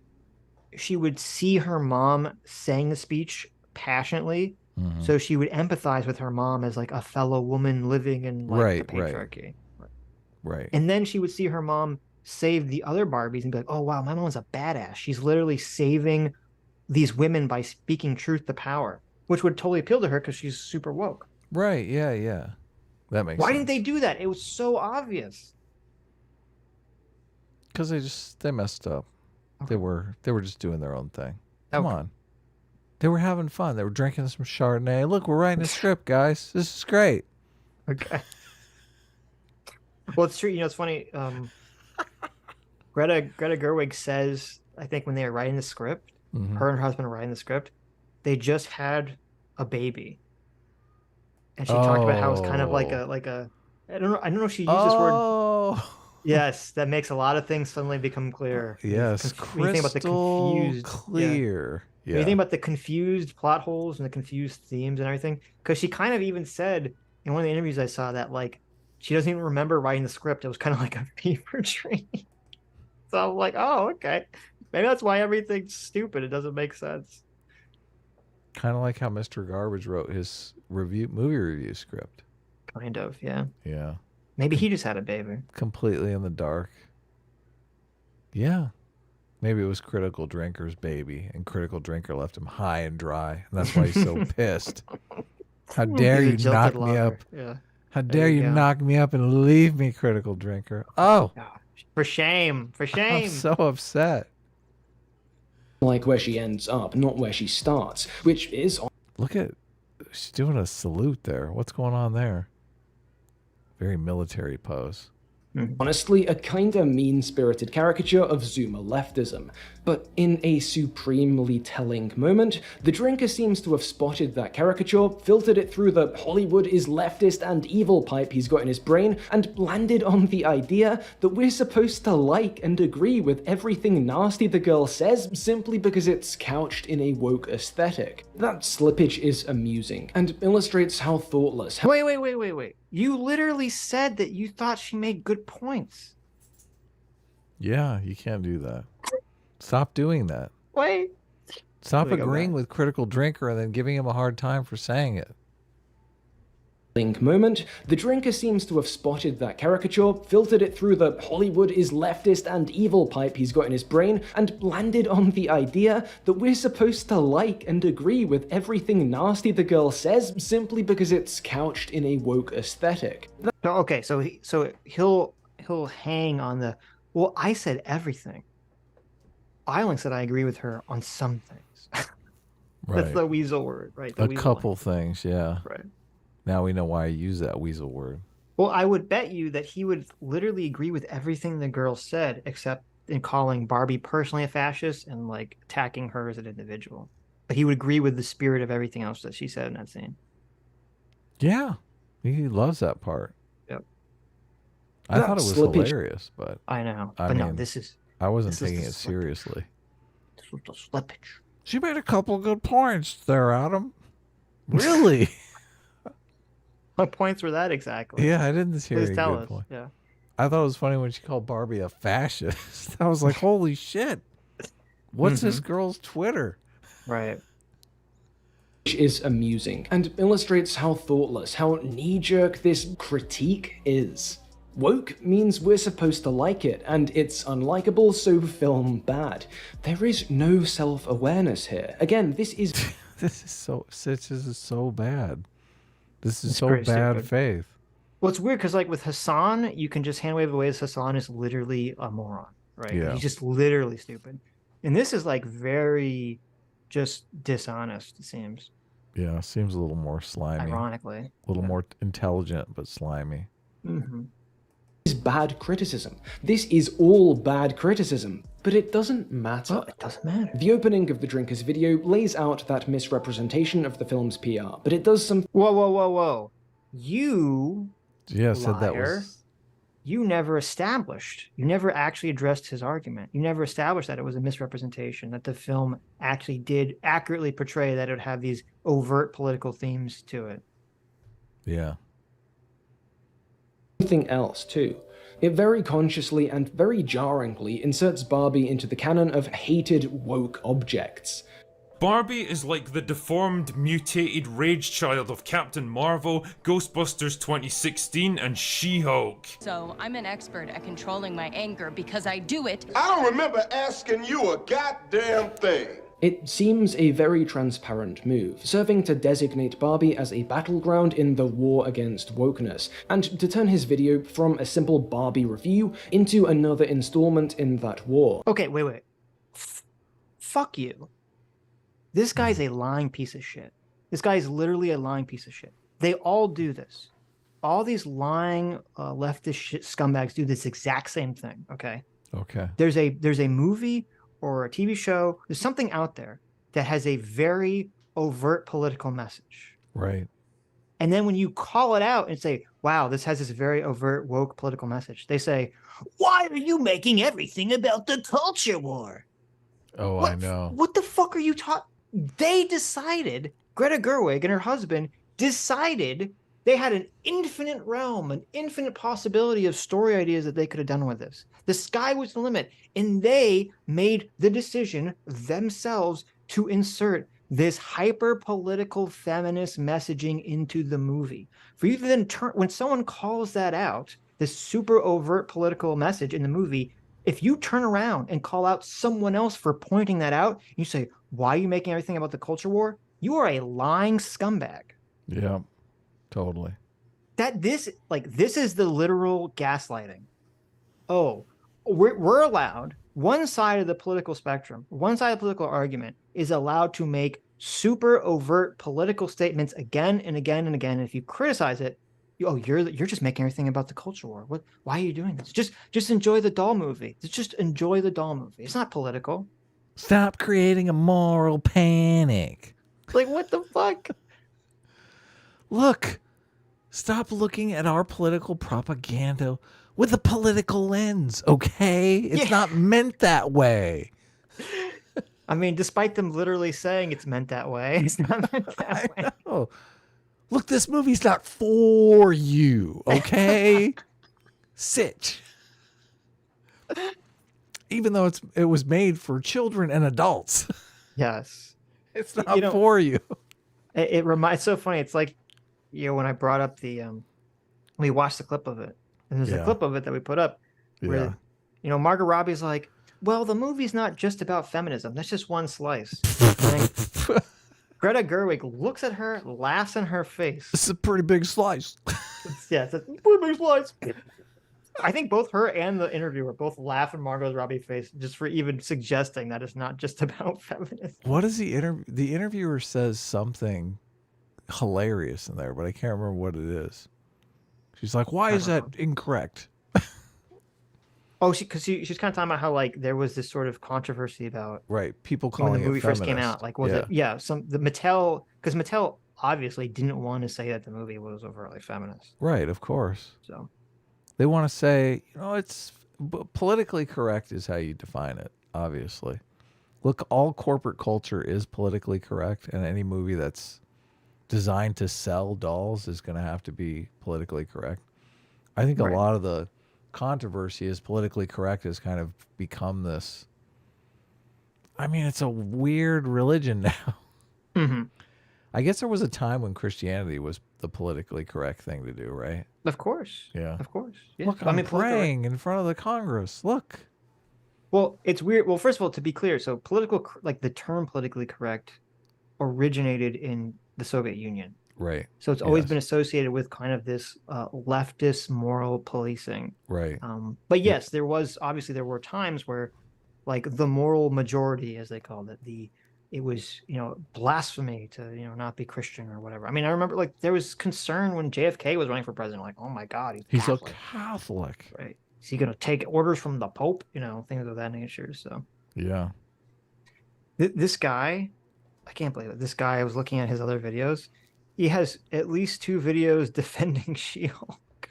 her mom saying the speech passionately, so she would empathize with her mom as like a fellow woman living in like the patriarchy. Right. And then she would see her mom save the other Barbies and be like, oh wow, my mom's a badass. She's literally saving these women by speaking truth to power, which would totally appeal to her because she's super woke. Right. Yeah. That makes sense. Why didn't they do that? It was so obvious. Because they messed up. Okay. They were just doing their own thing. Come on. They were having fun. They were drinking some Chardonnay. Look, we're writing a script, guys. This is great. Okay. Well, it's true. It's funny. Greta Gerwig says, I think when they were writing the script, her and her husband were writing the script, they just had a baby, and she talked about how it's kind of like a I don't know if she used this word. Yes, that makes a lot of things suddenly become clear. Yes, when you think about the confused, clear. Yeah. When you think about the confused plot holes and the confused themes and everything, because she kind of even said in one of the interviews I saw that like she doesn't even remember writing the script. It was kind of like a fever dream. So I'm like, oh, okay, maybe that's why everything's stupid. It doesn't make sense. Kind of like how Mr. Garbage wrote his movie review script. Kind of, yeah. Yeah. Maybe he just had a baby. Completely in the dark. Yeah. Maybe it was Critical Drinker's baby, and Critical Drinker left him high and dry, and that's why he's so pissed. How dare you knock me up? Yeah. How dare you knock me up and leave me, Critical Drinker? Oh. For shame. For shame. I'm so upset. Like where she ends up, not where she starts, which is... Look at... She's doing a salute there. What's going on there? Very military pose. Honestly, a kinda mean-spirited caricature of Zoomer leftism. But in a supremely telling moment, the drinker seems to have spotted that caricature, filtered it through the Hollywood is leftist and evil pipe he's got in his brain, and landed on the idea that we're supposed to like and agree with everything nasty the girl says simply because it's couched in a woke aesthetic. That slippage is amusing, and illustrates how thoughtless— Wait. You literally said that you thought she made good points. Yeah, you can't do that. Stop doing that. Wait. Stop agreeing with Critical Drinker and then giving him a hard time for saying it. Moment, the drinker seems to have spotted that caricature, filtered it through the Hollywood is leftist and evil pipe he's got in his brain, and landed on the idea that we're supposed to like and agree with everything nasty the girl says simply because it's couched in a woke aesthetic. Okay, so he'll hang on the, well, I said everything. I only said I agree with her on some things. Right. That's the weasel word, right? The A weasel couple line. things, yeah. Right. Now we know why I use that weasel word. Well, I would bet you that he would literally agree with everything the girl said, except in calling Barbie personally a fascist and like attacking her as an individual. But he would agree with the spirit of everything else that she said in that scene. Yeah, he loves that part. Yep. I thought it was hilarious, but I know. I But mean, no, this is. I wasn't this is taking the it slippage. seriously. This was the slippage. She made a couple of good points there, Adam. Really? What points were that exactly? Yeah, I didn't hear Please any tell good us. point. Yeah. I thought it was funny when she called Barbie a fascist. I was like, holy shit. What's this girl's Twitter? Right. Which is amusing, and illustrates how thoughtless, how knee-jerk this critique is. Woke means we're supposed to like it, and it's unlikable, so film bad. There is no self-awareness here. Again, this is... This is so... Sitch, this is so bad. This is It's so pretty bad stupid. faith. Well, it's weird because, like, with Hasan, you can just hand wave away as Hasan is literally a moron, right? Yeah. He's just literally stupid. And this is, like, very just dishonest, it seems. Yeah, seems a little more slimy. Ironically. A little more intelligent, but slimy. Mm-hmm. Is bad criticism. This is all bad criticism, but it doesn't matter. Well, it doesn't matter. The opening of the Drinker's video lays out that misrepresentation of the film's PR, but it does some... Whoa. You, Yeah, said that liar, was... you never established, you never actually addressed his argument. You never established that it was a misrepresentation, that the film actually did accurately portray that it would have these overt political themes to it. Yeah. Something else, too. It very consciously and very jarringly inserts Barbie into the canon of hated woke objects. Barbie is like the deformed, mutated rage child of Captain Marvel, Ghostbusters 2016, and She-Hulk. So I'm an expert at controlling my anger because I do it. I don't remember asking you a goddamn thing. It seems a very transparent move, serving to designate Barbie as a battleground in the war against wokeness, and to turn his video from a simple Barbie review into another installment in that war. Okay, wait. Fuck you. This guy's a lying piece of shit. This guy is literally a lying piece of shit. They all do this. All these lying leftist shit scumbags do this exact same thing, okay? Okay. There's a movie or a TV show, there's something out there that has a very overt political message. Right. And then when you call it out and say, wow, this has this very overt woke political message, they say, why are you making everything about the culture war? Oh, I know. What the fuck are you talking? They decided, Greta Gerwig and her husband decided they had an infinite realm, an infinite possibility of story ideas that they could have done with this. The sky was the limit. And they made the decision themselves to insert this hyper-political feminist messaging into the movie. For you to then turn, when someone calls that out, this super overt political message in the movie, if you turn around and call out someone else for pointing that out, you say, why are you making everything about the culture war? You are a lying scumbag. Yeah, totally. This is the literal gaslighting. Oh, we're allowed, one side of the political spectrum, one side of the political argument is allowed to make super overt political statements again and again and again. And if you criticize it, you're just making everything about the culture war. What? Why are you doing this? Just enjoy the doll movie. Just enjoy the doll movie. It's not political. Stop creating a moral panic. Like, what the fuck? Look, stop looking at our political propaganda with a political lens, okay? It's not meant that way. I mean, despite them literally saying it's meant that way, it's not meant that way. Know. Look, this movie's not for you, okay? Sitch. Even though it was made for children and adults. Yes. It's not for you. It reminds. It's so funny. It's like, when I brought up we watched the clip of it, and there's a clip of it that we put up where, Margot Robbie's like, well, the movie's not just about feminism. That's just one slice. Greta Gerwig looks at her, laughs in her face. It's a pretty big slice. It's a pretty big slice. I think both her and the interviewer both laugh in Margot Robbie's face just for even suggesting that it's not just about feminism. What is the interviewer says something hilarious in there, but I can't remember what it is. She's like, "Why is that incorrect?" Oh, because she's kind of talking about how like there was this sort of controversy about people calling when the movie it first came feminist. out. Like, was it the Mattel, because Mattel obviously didn't want to say that the movie was overtly feminist. Right, of course. So they want to say, it's politically correct is how you define it, obviously. Look, all corporate culture is politically correct, and any movie that's designed to sell dolls is going to have to be politically correct. I think a lot of the controversy is politically correct has kind of become this. I mean, it's a weird religion now. Mm-hmm. I guess there was a time when Christianity was the politically correct thing to do, right? Of course. Yeah. Of course. Yeah. Look, I'm praying in front of the Congress. Look. Well, it's weird. Well, first of all, to be clear, so the term politically correct originated in the Soviet Union. Right. So it's always been associated with kind of this leftist moral policing. Right. But yes, there were times where like the moral majority, as they called it, it was, blasphemy to, not be Christian or whatever. I mean, I remember like there was concern when JFK was running for president, like, oh my God, he's a Catholic. Catholic. Right. Is he going to take orders from the Pope? Things of that nature. So, yeah. This guy, I can't believe it. This guy, I was looking at his other videos. He has at least 2 videos defending She-Hulk.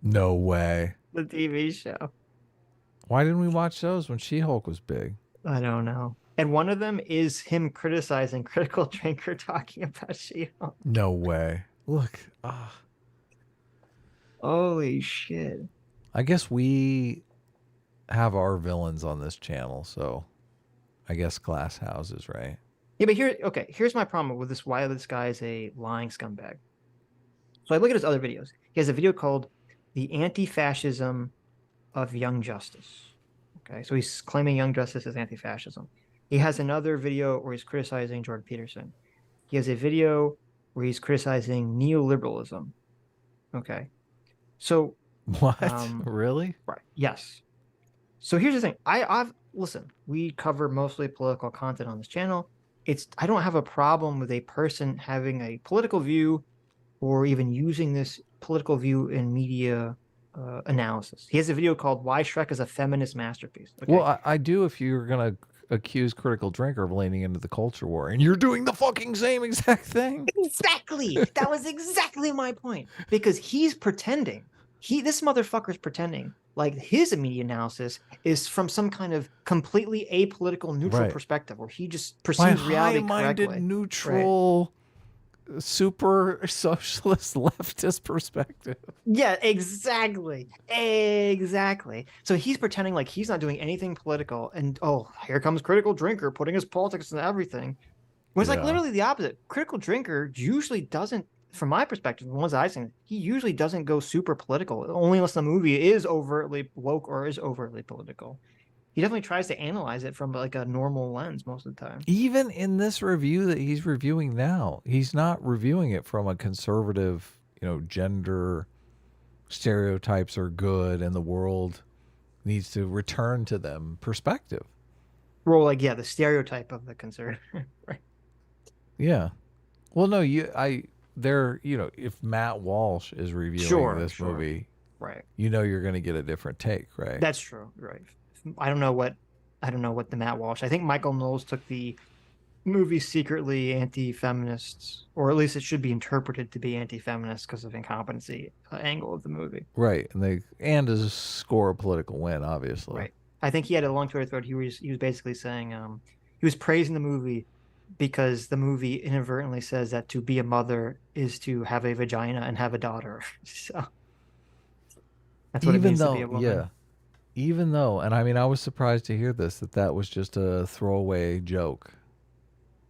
No way. The TV show. Why didn't we watch those when She-Hulk was big? I don't know. And one of them is him criticizing Critical Drinker talking about She-Hulk. No way. Look. Holy shit. I guess we have our villains on this channel, so I guess glass houses, right? Yeah, but here's my problem with why this guy is a lying scumbag. So I look at his other videos. He has a video called The Anti-Fascism of Young Justice. Okay, so he's claiming Young Justice is anti-fascism. He has another video where he's criticizing Jordan Peterson. He has a video where he's criticizing neoliberalism. Okay. So what? Really? Right. Yes. So here's the thing. Listen, we cover mostly political content on this channel. I don't have a problem with a person having a political view or even using this political view in media analysis. He has a video called Why Shrek is a Feminist Masterpiece. Okay? Well, I do if you're going to accuse Critical Drinker of leaning into the culture war, and you're doing the fucking same exact thing. Exactly. That was exactly my point. Because he's pretending. This motherfucker's pretending like his immediate analysis is from some kind of completely apolitical, neutral perspective, where he just perceives reality correctly. Neutral, super socialist leftist perspective. Yeah, exactly. So he's pretending like he's not doing anything political, and here comes Critical Drinker putting his politics into everything. When it's like literally the opposite. Critical Drinker usually doesn't, from my perspective, the ones I've seen, he usually doesn't go super political, only unless the movie is overtly woke or is overtly political. He definitely tries to analyze it from like a normal lens most of the time. Even in this review that he's reviewing now, he's not reviewing it from a conservative, gender stereotypes are good and the world needs to return to them perspective. Well, like, the stereotype of the conservative. Right. Yeah. Well, no, they're, if Matt Walsh is reviewing this movie, right, you're going to get a different take, right? That's true, right. I don't know what the Matt Walsh. I think Michael Knowles took the movie secretly anti-feminists, or at least it should be interpreted to be anti-feminist because of incompetency angle of the movie. Right, and to score a political win, obviously. Right. I think he had a long Twitter thread. He was basically saying he was praising the movie because the movie inadvertently says that to be a mother is to have a vagina and have a daughter. So that's what it means to be a woman. Yeah. Even though, and I mean, I was surprised to hear that was just a throwaway joke.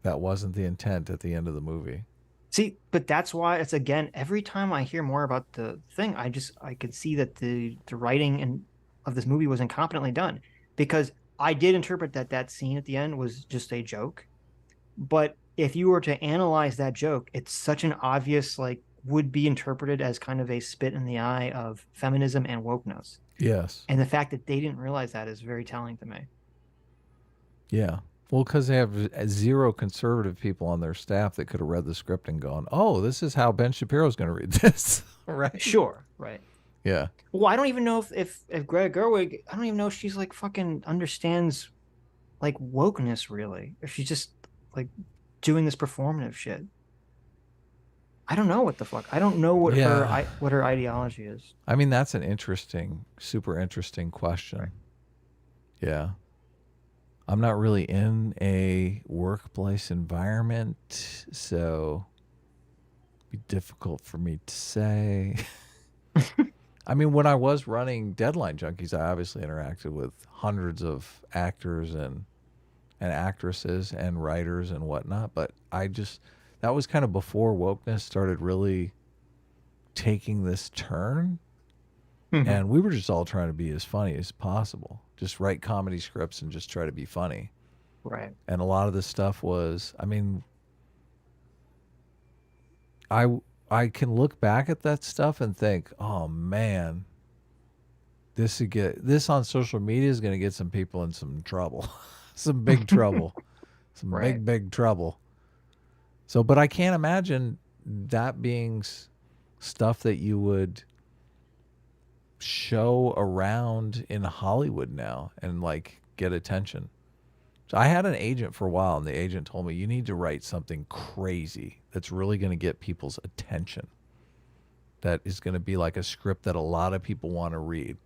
That wasn't the intent at the end of the movie. See, but that's why it's, again, every time I hear more about the thing, I could see that the writing of this movie was incompetently done, because I did interpret that scene at the end was just a joke. But if you were to analyze that joke, it's such an obvious, would be interpreted as kind of a spit in the eye of feminism and wokeness. Yes. And the fact that they didn't realize that is very telling to me. Yeah. Well, because they have 0 conservative people on their staff that could have read the script and gone, oh, this is how Ben Shapiro's going to read this. Right? Sure. Right. Yeah. Well, I don't even know if Greta Gerwig, I don't even know if she's fucking understands wokeness really. If she's just doing this performative shit. I don't know what the fuck. I don't know what her ideology is. I mean, that's an super interesting question. Right. Yeah. I'm not really in a workplace environment, so it'd be difficult for me to say. I mean, when I was running Deadline Junkies, I obviously interacted with hundreds of actors and actresses and writers and whatnot, but that was kind of before wokeness started really taking this turn. Mm-hmm. And we were just all trying to be as funny as possible. Just write comedy scripts and just try to be funny. Right. And a lot of this stuff was, I mean, I can look back at that stuff and think, oh man, this on social media is going to get some people in some trouble. Some big trouble. Some right. big trouble. So, but I can't imagine that being stuff that you would show around in Hollywood now and get attention. So I had an agent for a while, and the agent told me, you need to write something crazy that's really going to get people's attention. That is going to be like a script that a lot of people want to read.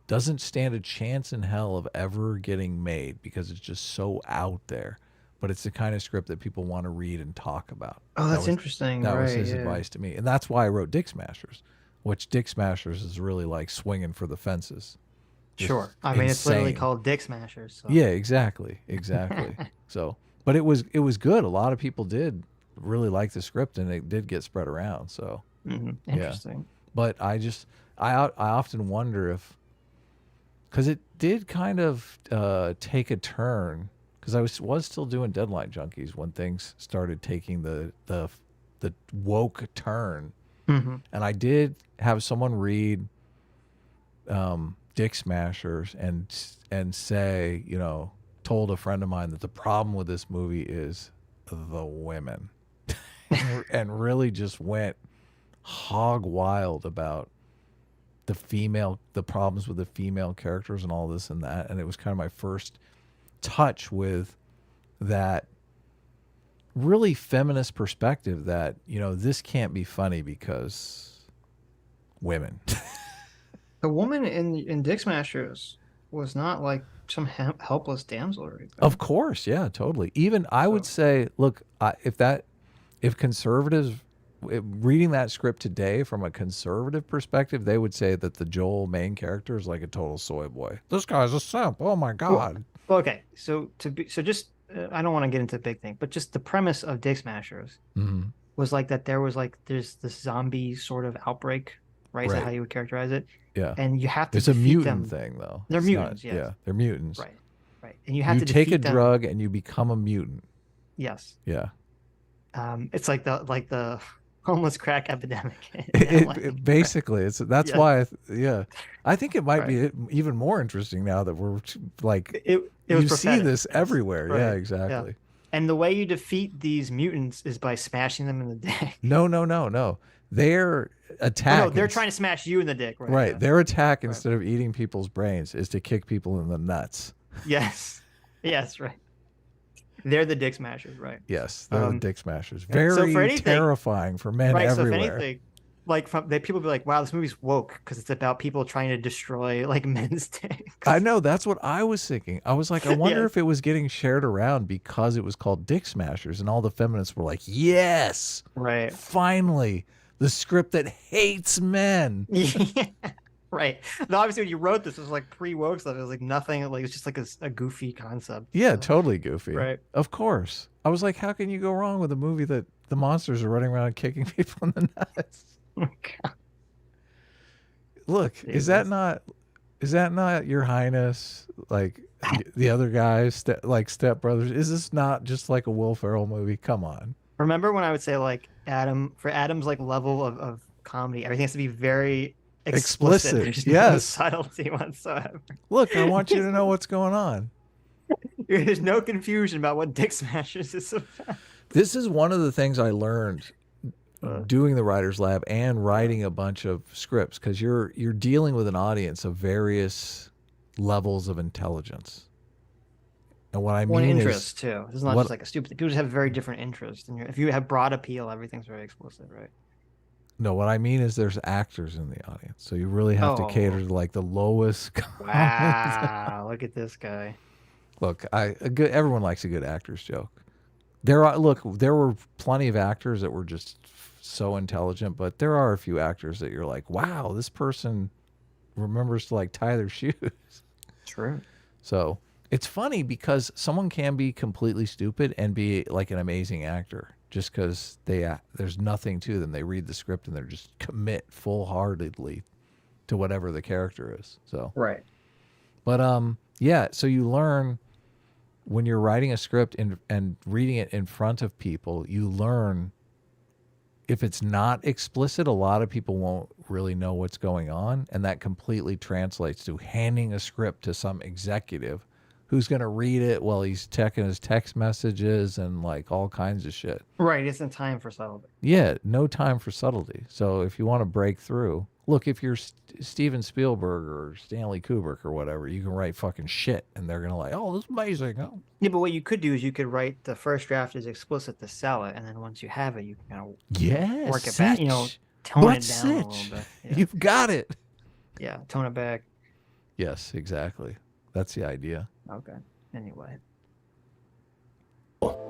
Doesn't stand a chance in hell of ever getting made because it's just so out there. But it's the kind of script that people want to read and talk about. Oh, that's interesting. That was his advice to me. And that's why I wrote Dick Smashers, which Dick Smashers is really swinging for the fences. Sure. I mean, it's literally called Dick Smashers. So. Yeah, exactly. So, but it was good. A lot of people did really like the script, and it did get spread around. So, interesting. Yeah. But I often wonder because it did kind of take a turn. Because I was still doing Deadline Junkies when things started taking the woke turn. Mm-hmm. And I did have someone read Dick Smashers and say, told a friend of mine that the problem with this movie is the women. And really just went hog wild about the problems with the female characters and all this and that. And it was kind of my first touch with that really feminist perspective that this can't be funny because women. The woman in Dick Smashers was not some helpless damsel or anything. Of course, yeah, totally. Even I would say, look, if conservatives reading that script today from a conservative perspective, they would say that the Joel main character is like a total soy boy. This guy's a simp. Oh my god. Well, okay, so just I don't want to get into a big thing, but just the premise of Dick Smashers was that there's this zombie sort of outbreak, right? Is that how you would characterize it? Yeah. And you have to It's a mutant them. thing, though. They're mutants, yes. Yeah, they're mutants. Right. And you have to take a them. drug and you become a mutant. Yes. Yeah. It's like the homeless crack epidemic. Basically, that's why. I think it might be even more interesting now that we're you see this everywhere. Right. Yeah, exactly. And the way you defeat these mutants is by smashing them in the dick. No. Their attack. Oh, no, they're trying to smash you in the dick, right? Right. Yeah. Their attack, instead of eating people's brains, is to kick people in the nuts. Yes. Yes, right. They're the dick smashers, right? Yes, they're the dick smashers. So Very for anything, terrifying for men right, everywhere. So if anything, like people be like, "Wow, this movie's woke" because it's about people trying to destroy like men's dicks. I know, that's what I was thinking. I was like, I wonder Yeah. if it was getting shared around because it was called Dick Smashers, and all the feminists were like, "Yes, Right. finally, the script that hates men." Yeah. Right. Now, obviously, when you wrote this, it was like pre-woke stuff. It was like nothing. Like it was just like a goofy concept. Yeah, totally goofy. Right. Of course. I was like, how can you go wrong with a movie that the monsters are running around kicking people in the nuts? Oh, God. Look, is that not Your Highness, like the other guys, like Step Brothers? Is this not just like a Will Ferrell movie? Come on. Remember when I would say like Adam's like level of comedy, everything has to be very explicit. There's no Yes. subtlety whatsoever. Look, I want you to know what's going on. There's no confusion about what Dick Smashers is about. This is one of the things I learned doing the writer's lab and writing a bunch of scripts, because you're dealing with an audience of various levels of intelligence. And what I One mean interest is, too. It's not just like a stupid. People just have very different interests, and if you have broad appeal, everything's very explicit, right? no, what I mean is there's actors in the audience, so you really have to cater to like the lowest. Wow, look at this guy. Look, everyone likes a good actor's joke. There were plenty of actors that were just so intelligent, but there are a few actors that you're like, wow, this person remembers to like tie their shoes. True. So it's funny because someone can be completely stupid and be like an amazing actor just because there's nothing to them. They read the script and they're just commit full-heartedly to whatever the character is. So right. But yeah, so you learn when you're writing a script and reading it in front of people, you learn if it's not explicit, a lot of people won't really know what's going on. And that completely translates to handing a script to some executive who's going to read it while he's checking his text messages and like all kinds of shit. Right. It's in time for subtlety. Yeah, no time for subtlety. So if you want to break through, look, if you're Steven Spielberg or Stanley Kubrick or whatever, you can write fucking shit and they're going to like, oh, this is amazing. Oh. Yeah, but what you could do is you could write the first draft as explicit to sell it, and then once you have it, you can kind of work it back, tone it down a little bit. Yeah. You've got it. Yeah, tone it back. Yes, exactly. That's the idea. Okay. Anyway.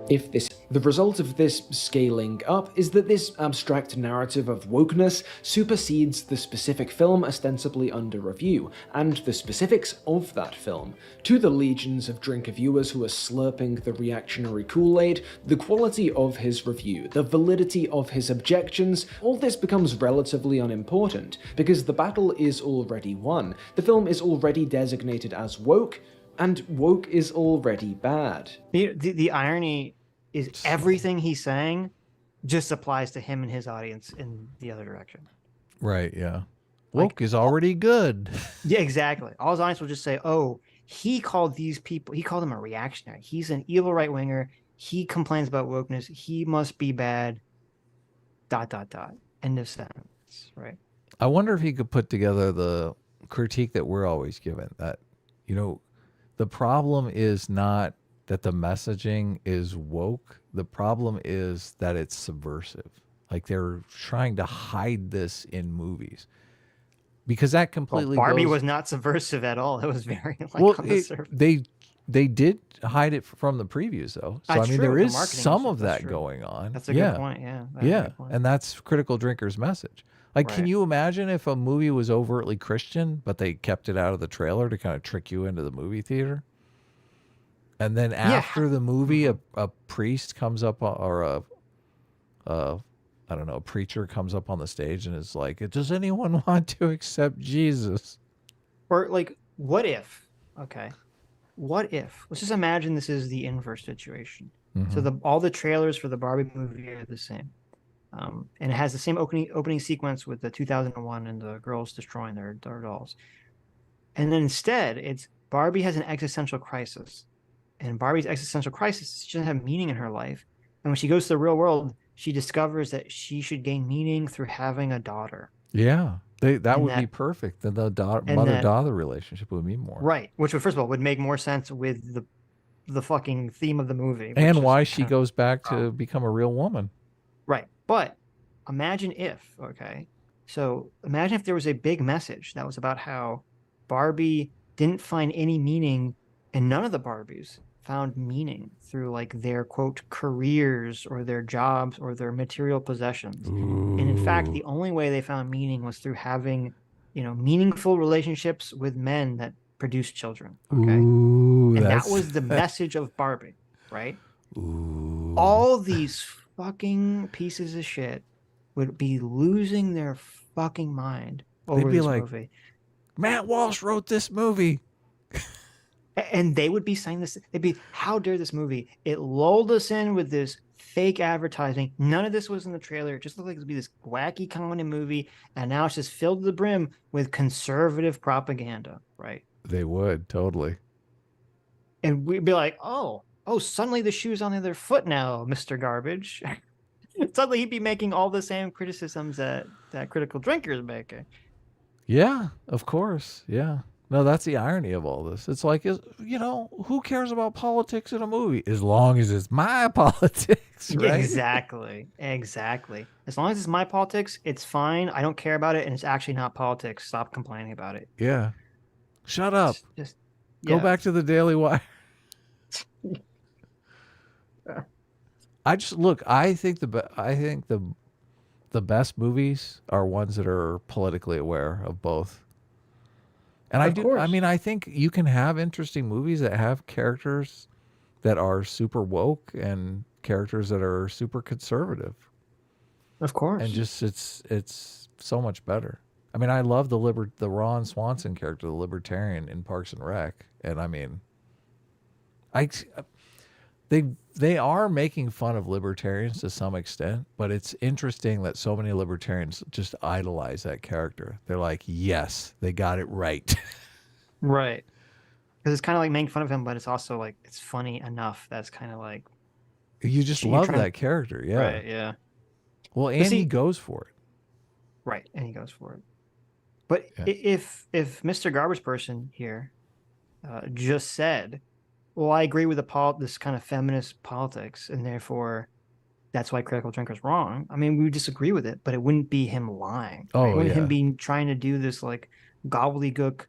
The result of this scaling up is that this abstract narrative of wokeness supersedes the specific film ostensibly under review, and the specifics of that film. To the legions of drinker viewers who are slurping the reactionary Kool-Aid, the quality of his review, the validity of his objections, all this becomes relatively unimportant, because the battle is already won. The film is already designated as woke, and woke is already bad. The irony is everything he's saying just applies to him and his audience in the other direction. Right, yeah. Woke is already good. Yeah, exactly. All his audience will just say, oh, he called these people, he called them a reactionary. He's an evil right-winger. He complains about wokeness. He must be bad. ... End of sentence, right? I wonder if he could put together the critique that we're always given, that, the problem is not that the messaging is woke. The problem is that it's subversive. Like they're trying to hide this in movies. Because that completely Barbie was not subversive at all. It was very on the surface. They did hide it from the previews though. So That's I mean true. there The is marketing some was- of that's that true. going on. That's a good point, yeah. That's a Yeah. good point. And that's Critical Drinker's message. Like, can Right. you imagine if a movie was overtly Christian, but they kept it out of the trailer to kind of trick you into the movie theater? And then after the movie, a priest comes up, or a preacher comes up on the stage and is like, does anyone want to accept Jesus? Or like, what if, let's just imagine this is the inverse situation. So all the trailers for the Barbie movie are the same. And it has the same opening sequence with the 2001 and the girls destroying their dolls. And then instead, it's Barbie has an existential crisis. and Barbie's existential crisis, she doesn't have meaning in her life. And when she goes to the real world, she discovers that she should gain meaning through having a daughter. Yeah, that And would be perfect. The and mother-daughter relationship would be more right, which would, first of all, would make more sense with the fucking theme of the movie, and why she goes back to become a real woman. Right. But imagine if, so imagine if there was a big message that was about how Barbie didn't find any meaning, and none of the Barbies found meaning through like their quote careers or their jobs or their material possessions. Ooh. And in fact, the only way they found meaning was through having, meaningful relationships with men that produce children. Okay. Ooh, and that was the message of Barbie, right? Ooh. All these fucking pieces of shit would be losing their fucking mind over They'd be this like, movie. Matt Walsh wrote this movie. And they would be saying this. They'd be, how dare this movie? It lulled us in with this fake advertising. None of this was in the trailer. It just looked like it would be this wacky comedy movie. And now it's just filled to the brim with conservative propaganda, right? They would, totally. And we'd be like, oh, suddenly the shoe's on the other foot now, Mr. Garbage. Suddenly he'd be making all the same criticisms that Critical Drinker is making. Yeah, of course. Yeah. No, that's the irony of all this. It's like, who cares about politics in a movie? As long as it's my politics, right? Exactly. As long as it's my politics, it's fine. I don't care about it, and it's actually not politics. Stop complaining about it. Yeah. Shut up. Just go back to the Daily Wire. I think the best movies are ones that are politically aware of both. And I think you can have interesting movies that have characters that are super woke and characters that are super conservative. Of course. And just it's so much better. I mean, I love the Ron Swanson character, the libertarian in Parks and Rec. And I mean, they are making fun of libertarians to some extent, but it's interesting that so many libertarians just idolize that character. They're like, yes, they got it right. Right. Because it's kind of like making fun of him, but it's also like, it's funny enough that's kind of like... You just love that character, yeah. Right, yeah. Well, and he goes for it. Right, and he goes for it. But if Mr. Garbage Person here just said, well, I agree with this kind of feminist politics, and therefore that's why Critical Drinker's wrong. I mean, we would disagree with it, but it wouldn't be him lying. Oh, it wouldn't him being trying to do this like gobbledygook,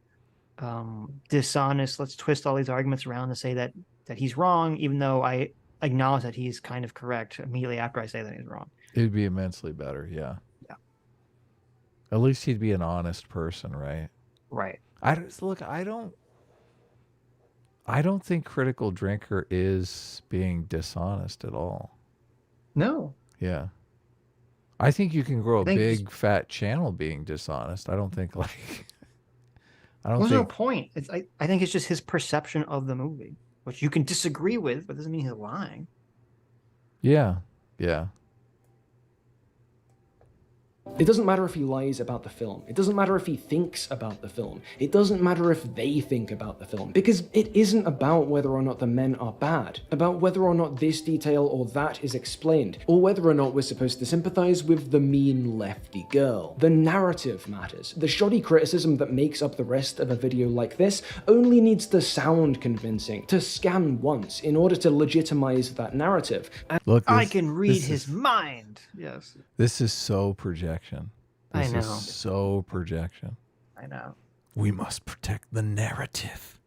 dishonest, let's twist all these arguments around to say that he's wrong, even though I acknowledge that he's kind of correct immediately after I say that he's wrong. It'd be immensely better, yeah. Yeah. At least he'd be an honest person, right? Right. I don't think Critical Drinker is being dishonest at all. No. Yeah. I think you can grow a big fat channel being dishonest. I don't think like There's no point. I think it's just his perception of the movie, which you can disagree with, but doesn't mean he's lying. Yeah. Yeah. It doesn't matter if he lies about the film. It doesn't matter if he thinks about the film. It doesn't matter if they think about the film. Because it isn't about whether or not the men are bad, about whether or not this detail or that is explained, or whether or not we're supposed to sympathize with the mean lefty girl. The narrative matters. The shoddy criticism that makes up the rest of a video like this only needs to sound convincing, to scan once, in order to legitimize that narrative. And look, I can read his mind. Yes. This is so projection. I know. This is so projection. I know. We must protect the narrative.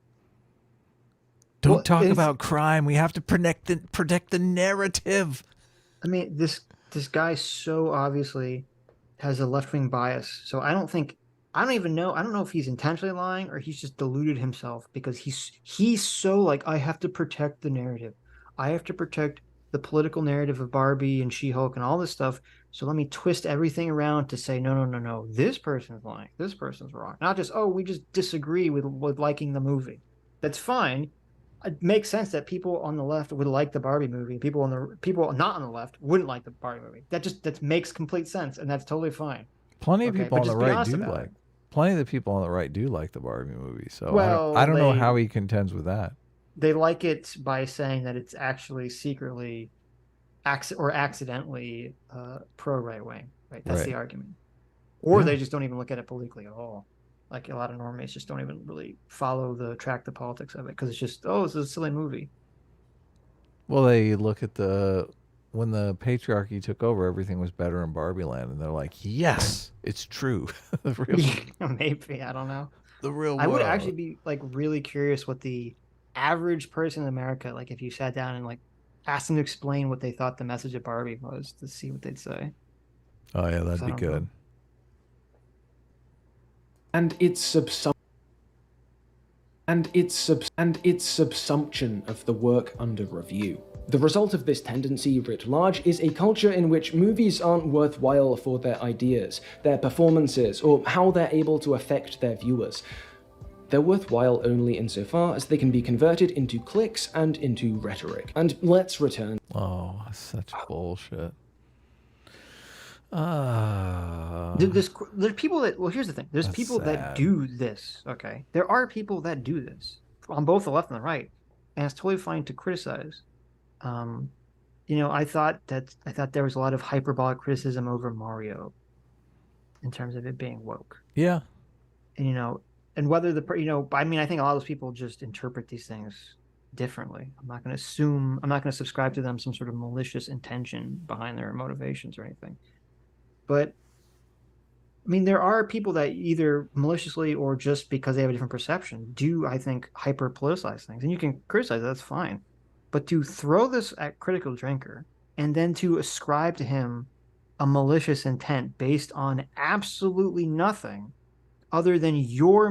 Don't talk about crime. We have to protect the narrative. I mean, this guy so obviously has a left-wing bias. So I don't even know. I don't know if he's intentionally lying or he's just deluded himself, because he's so like, I have to protect the narrative. I have to protect the political narrative of Barbie and She-Hulk and all this stuff. So let me twist everything around to say, no. This person's lying. This person's wrong. Not just, we just disagree with liking the movie. That's fine. It makes sense that people on the left would like the Barbie movie. People not on the left wouldn't like the Barbie movie. That makes complete sense, and that's totally fine. Plenty of people on the right do like. Plenty of the people on the right do like the Barbie movie. So I don't know how he contends with that. they like it by saying that it's actually secretly accidentally pro right wing, right? That's the argument. Or they just don't even look at it politically at all. Like a lot of normies just don't even really track the politics of it because it's just, oh, this is a silly movie. Well, they look at when the patriarchy took over, everything was better in Barbie Land, and they're like, yes, it's true. Maybe, I don't know. The real world. I would actually be like really curious what the average person in America, like if you sat down and like asked them to explain what they thought the message of Barbie was, to see what they'd say. Oh yeah, that'd be good. Know. And its subsumption of the work under review. The result of this tendency writ large is a culture in which movies aren't worthwhile for their ideas, their performances, or how they're able to affect their viewers. They're worthwhile only insofar as they can be converted into clicks and into rhetoric. And let's return. Oh, such bullshit. There's people that, well, here's the thing. There's people that do this, okay? There are people that do this on both the left and the right, and it's totally fine to criticize. You know, I thought there was a lot of hyperbolic criticism over Mario in terms of it being woke. Yeah. And, you know, and whether I mean, I think a lot of those people just interpret these things differently. I'm not going to subscribe to them some sort of malicious intention behind their motivations or anything. But I mean, there are people that either maliciously or just because they have a different perception do, I think, hyper politicize things. And you can criticize that, that's fine. But to throw this at Critical Drinker and then to ascribe to him a malicious intent based on absolutely nothing other than your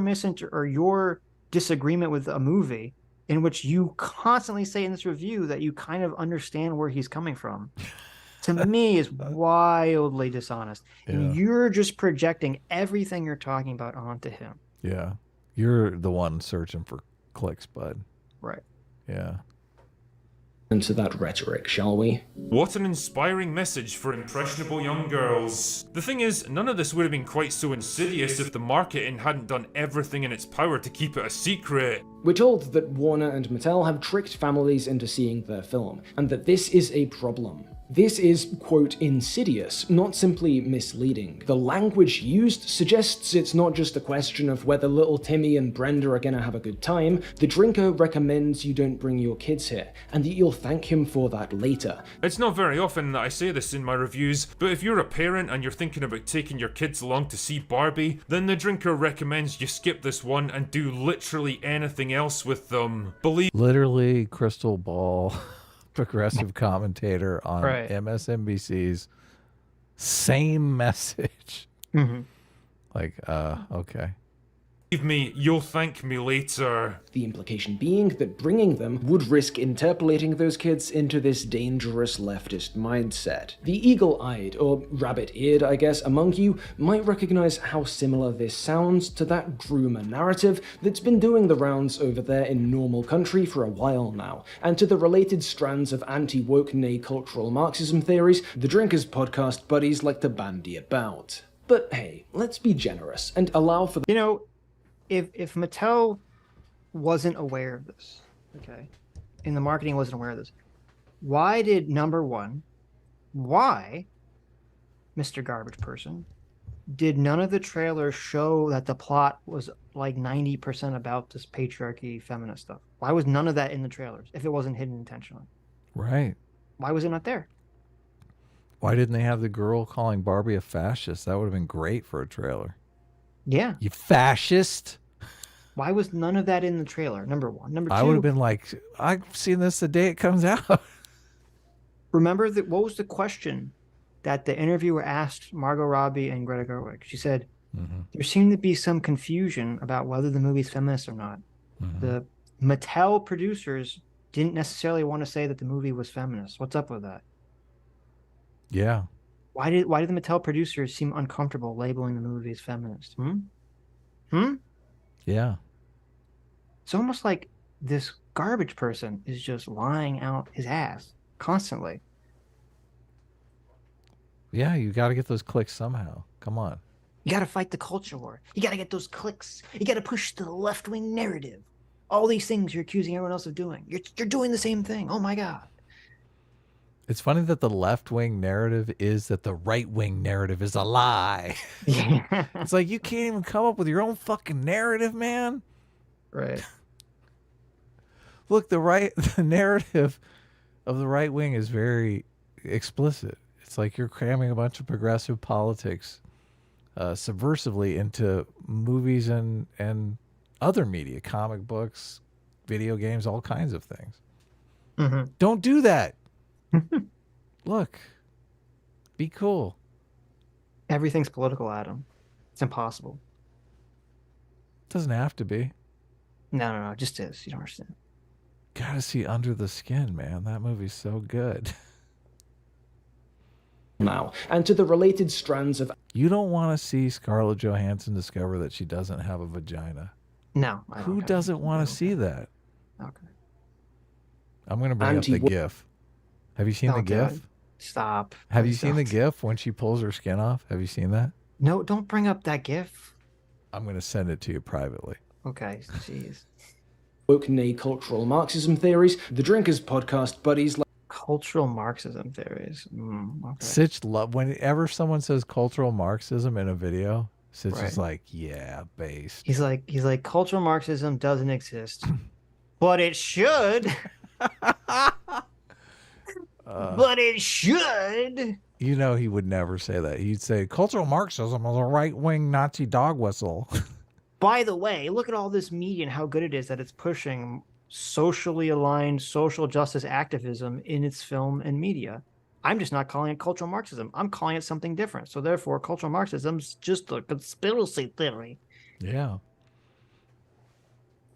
your disagreement with a movie, in which you constantly say in this review that you kind of understand where he's coming from, to me is wildly dishonest. Yeah. And you're just projecting everything you're talking about onto him. Yeah. You're the one searching for clicks, bud. Right. Yeah. Into that rhetoric, shall we? What an inspiring message for impressionable young girls. The thing is, none of this would have been quite so insidious if the marketing hadn't done everything in its power to keep it a secret. We're told that Warner and Mattel have tricked families into seeing their film, and that this is a problem. This is, quote, insidious, not simply misleading. The language used suggests it's not just a question of whether little Timmy and Brenda are gonna have a good time. The drinker recommends you don't bring your kids here, and that you'll thank him for that later. It's not very often that I say this in my reviews, but if you're a parent and you're thinking about taking your kids along to see Barbie, then the drinker recommends you skip this one and do literally anything else with them. Literally crystal ball. Progressive commentator on right. MSNBC's same message. Mm-hmm. Like, okay. Believe me, you'll thank me later. The implication being that bringing them would risk interpolating those kids into this dangerous leftist mindset. The eagle-eyed, or rabbit-eared, I guess, among you might recognize how similar this sounds to that groomer narrative that's been doing the rounds over there in normal country for a while now, and to the related strands of anti-woke nay cultural Marxism theories the Drinkers podcast buddies like to bandy about. But hey, let's be generous and allow for the— You know, if Mattel wasn't aware of this, okay, and the marketing wasn't aware of this, why did, number one, why, Mr. Garbage Person, did none of the trailers show that the plot was like 90% about this patriarchy, feminist stuff? Why was none of that in the trailers if it wasn't hidden intentionally? Right. Why was it not there? Why didn't they have the girl calling Barbie a fascist? That would have been great for a trailer. Yeah. You fascist. Why was none of that in the trailer? Number one. Number two. I would have been like, I've seen this the day it comes out. Remember that? What was the question that the interviewer asked Margot Robbie and Greta Gerwig? She said, there seemed to be some confusion about whether the movie's feminist or not. The Mattel producers didn't necessarily want to say that the movie was feminist. What's up with that? Yeah. Why did the Mattel producers seem uncomfortable labeling the movie as feminist? Yeah. It's almost like this garbage person is just lying out his ass constantly. Yeah, you got to get those clicks somehow. Come on. You got to fight the culture war. You got to get those clicks. You got to push the left-wing narrative. All these things you're accusing everyone else of doing. You're doing the same thing. Oh my God. It's funny that the left-wing narrative is that the right-wing narrative is a lie. Yeah. It's like you can't even come up with your own fucking narrative, man. Right. Look, the narrative of the right wing is very explicit. It's like you're cramming a bunch of progressive politics subversively into movies and other media, comic books, video games, all kinds of things. Mm-hmm. Don't do that. Look, be cool. Everything's political, Adam. It's impossible. Doesn't have to be. No, it just is. You don't understand. Gotta see Under the Skin, man. That movie's so good. Now, and to the related strands of... You don't want to see Scarlett Johansson discover that she doesn't have a vagina. No. Who doesn't want to see that? Okay. I'm going to bring up the GIF. Have you seen the GIF? God. Stop. Have you seen the GIF when she pulls her skin off? Have you seen that? No, don't bring up that GIF. I'm going to send it to you privately. Okay, jeez. Woke nay cultural Marxism theories, the Drinkers podcast buddies like... Cultural Marxism theories. Okay. Sitch whenever someone says cultural Marxism in a video, Sitch is like, yeah, based. He's like, cultural Marxism doesn't exist, but it should. But it should. You know he would never say that. He'd say cultural Marxism is a right-wing Nazi dog whistle. By the way, look at all this media and how good it is that it's pushing socially aligned social justice activism in its film and media. I'm just not calling it cultural Marxism. I'm calling it something different. So therefore, cultural Marxism's just a conspiracy theory. Yeah.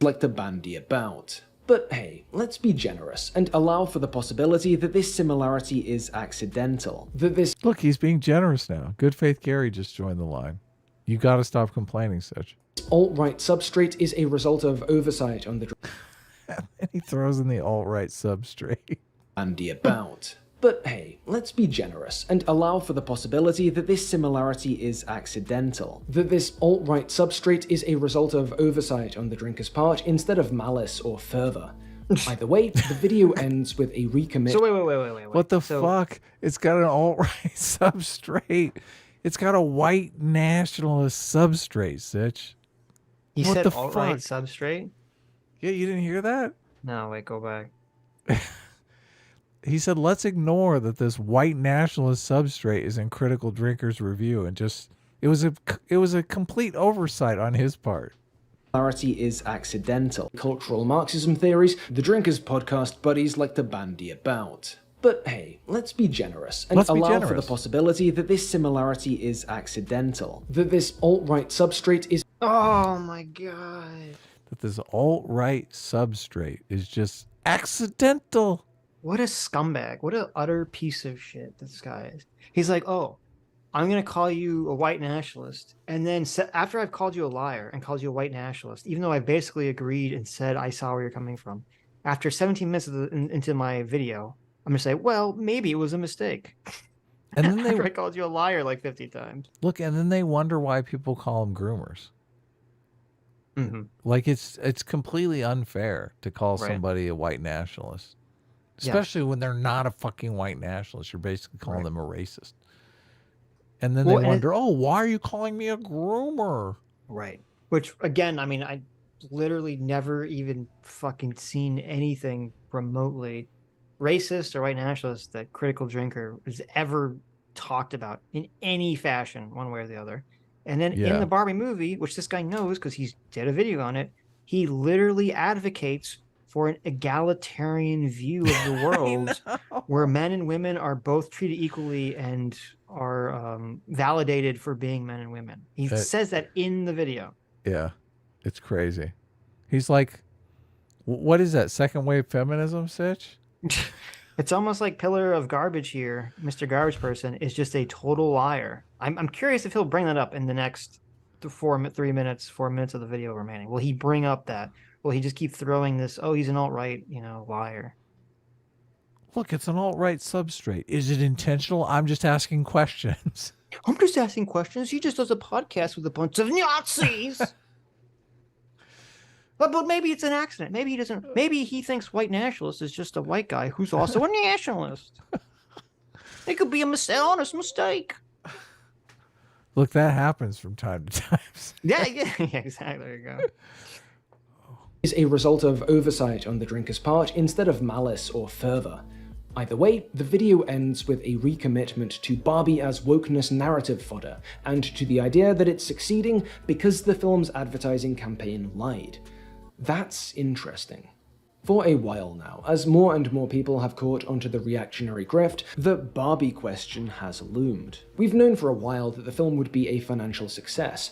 Like to bandy about. But hey, let's be generous and allow for the possibility that this similarity is accidental. Look, he's being generous now. Good Faith Gary just joined the line. You got to stop complaining, Sitch. Alt-right substrate is a result of oversight on the... And he throws in the alt-right substrate. Bandy about. But hey, let's be generous and allow for the possibility that this similarity is accidental. That this alt-right substrate is a result of oversight on the drinker's part instead of malice or fervor. Either way, the video ends with a recommit. So wait. What the fuck? It's got an alt-right substrate. It's got a white nationalist substrate, Sitch. He what said the alt-right fuck? substrate? Yeah, you didn't hear that? No, wait, go back. He said, let's ignore that this white nationalist substrate is in Critical Drinkers review, and just it was a complete oversight on his part. Similarity is accidental. Cultural Marxism theories, the Drinkers podcast buddies like to bandy about. But hey, let's be generous and allow for the possibility that this similarity is accidental. That this alt-right substrate is... Oh my god. That this alt-right substrate is just accidental. What a scumbag. What an utter piece of shit this guy is. He's like, oh, I'm going to call you a white nationalist. And then after I've called you a liar and called you a white nationalist, even though I basically agreed and said I saw where you're coming from, after 17 minutes into my video, I'm going to say, well, maybe it was a mistake. And then after I called you a liar like 50 times. Look, and then they wonder why people call them groomers. Mm-hmm. Like it's completely unfair to call somebody a white nationalist. Especially when they're not a fucking white nationalist. You're basically calling them a racist. And then they wonder, oh, why are you calling me a groomer? Right. Which, again, I mean, I literally never even fucking seen anything remotely racist or white nationalist that Critical Drinker has ever talked about in any fashion, one way or the other. And then in the Barbie movie, which this guy knows because he's did a video on it, he literally advocates for an egalitarian view of the world where men and women are both treated equally and are validated for being men and women. He says that in the video. Yeah, it's crazy. He's like, what is that, second wave feminism, Sitch? It's almost like Pillar of Garbage here, Mr. Garbage Person, is just a total liar. I'm curious if he'll bring that up in the next 4 minutes of the video remaining. Will he bring up that? Will he just keep throwing this, oh, he's an alt-right, liar? Look, it's an alt-right substrate. Is it intentional? I'm just asking questions. I'm just asking questions. He just does a podcast with a bunch of Nazis. But maybe it's an accident. Maybe he doesn't. Maybe he thinks white nationalist is just a white guy who's also a nationalist. It could be a honest mistake. Look, that happens from time to time. Yeah, exactly. There you go. Is a result of oversight on the drinker's part instead of malice or fervor. Either way, the video ends with a recommitment to Barbie as wokeness narrative fodder, and to the idea that it's succeeding because the film's advertising campaign lied. That's interesting. For a while now, as more and more people have caught onto the reactionary grift, the Barbie question has loomed. We've known for a while that the film would be a financial success.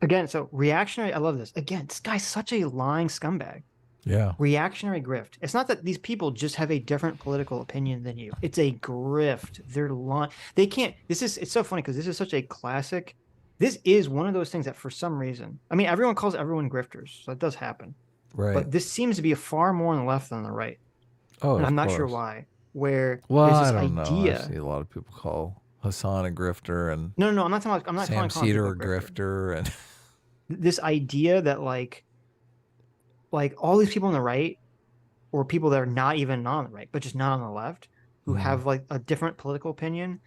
Again, so reactionary, I love this. Again, this guy's such a lying scumbag. Yeah. Reactionary grift. It's not that these people just have a different political opinion than you. It's a grift. They're lying. They can't, it's so funny because this is such a classic. This is one of those things that for some reason, I mean, everyone calls everyone grifters, so it does happen. Right. But this seems to be far more on the left than on the right. Oh, and I'm not sure why. Where there's this idea. I see a lot of people call Hasan a grifter and No, I'm not talking about. I'm not Sam calling Cedar people a grifter and this idea that like all these people on the right, or people that are not even on the right, but just not on the left, who have like a different political opinion,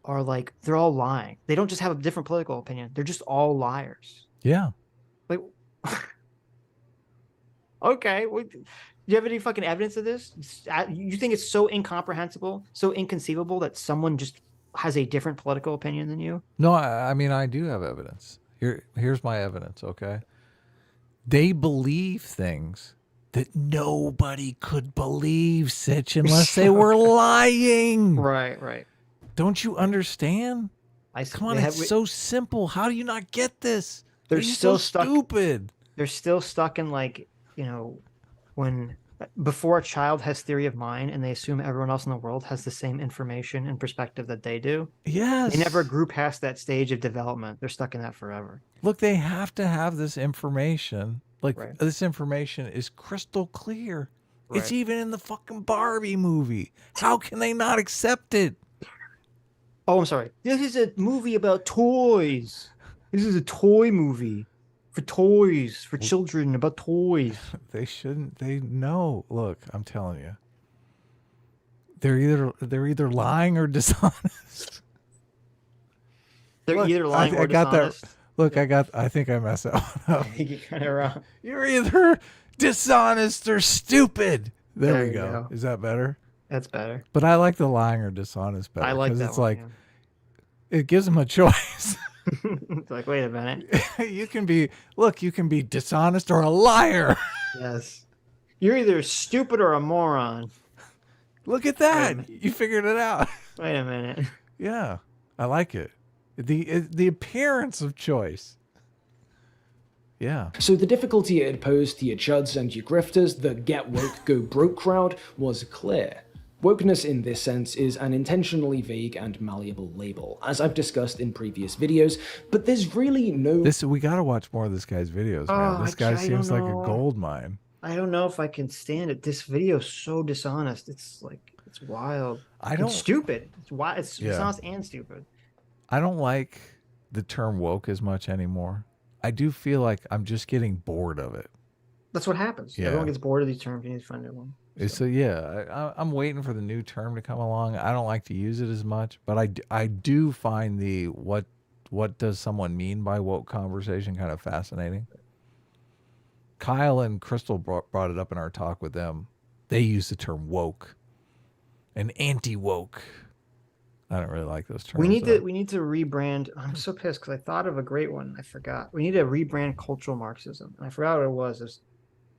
are like they're all lying. They don't just have a different political opinion; they're just all liars. Yeah. Like, okay, do you have any fucking evidence of this? You think it's so incomprehensible, so inconceivable that someone just has a different political opinion than you? No, I mean I do have evidence. Here's my evidence, okay? They believe things that nobody could believe, Sitch, unless they were lying. Right. Don't you understand? Come on, it's so simple. How do you not get this? They're still so stupid. They're still stuck in like, when before a child has theory of mind and they assume everyone else in the world has the same information and perspective that they do. Yes. They never grew past that stage of development. They're stuck in that forever. Look, they have to have this information. Like, Right. this information is crystal clear. Right. It's even in the fucking Barbie movie. How can they not accept it? Oh, I'm sorry. This is a movie about toys. This is a toy movie. For toys, for children, about toys. They shouldn't. They know. Look, I'm telling you. They're either lying or dishonest. They're either lying or got dishonest. that. Look, I think I messed that one up. I think you're kind of wrong. You're either dishonest or stupid. There we you go. go. Is that better? That's better. But I like the lying or dishonest better. I like 'cause that it's one, like it gives them a choice. It's like, wait a minute. You can be dishonest or a liar. Yes. You're either stupid or a moron. Look at that. You figured it out. Wait a minute. Yeah. I like it. The appearance of choice. Yeah. So the difficulty it had posed to your chuds and your grifters, the get woke, go broke crowd, was clear. Wokeness in this sense is an intentionally vague and malleable label, as I've discussed in previous videos, but there's really no... We gotta watch more of this guy's videos, man. This guy seems like a gold mine. I don't know if I can stand it. This video is so dishonest. It's like, it's wild. It's stupid. It's wild. It's dishonest and stupid. I don't like the term woke as much anymore. I do feel like I'm just getting bored of it. That's what happens. Yeah. Everyone gets bored of these terms. You need to find a new one. So yeah, I'm waiting for the new term to come along. I don't like to use it as much, but I do find the what does someone mean by woke conversation kind of fascinating. Kyle and Crystal brought it up in our talk with them. They use the term woke and anti-woke. I don't really like those terms. We need to rebrand. I'm so pissed because I thought of a great one. I forgot. We need to rebrand cultural Marxism. And I forgot what it was. It's,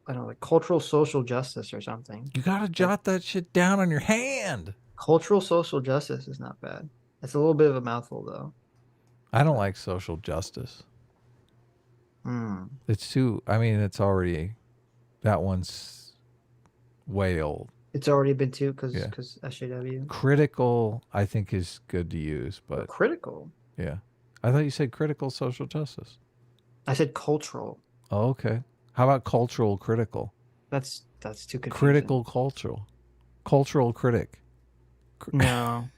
I don't know, like cultural social justice or something. You gotta jot that shit down on your hand. Cultural social justice is not bad. It's a little bit of a mouthful though. I don't like social justice. It's too. I mean, it's already. That one's way old. It's already been too because SJW. Critical, I think, is good to use, but critical. Yeah, I thought you said critical social justice. I said cultural. Oh, okay. How about cultural critical? That's too confusing. Critical cultural critic. No.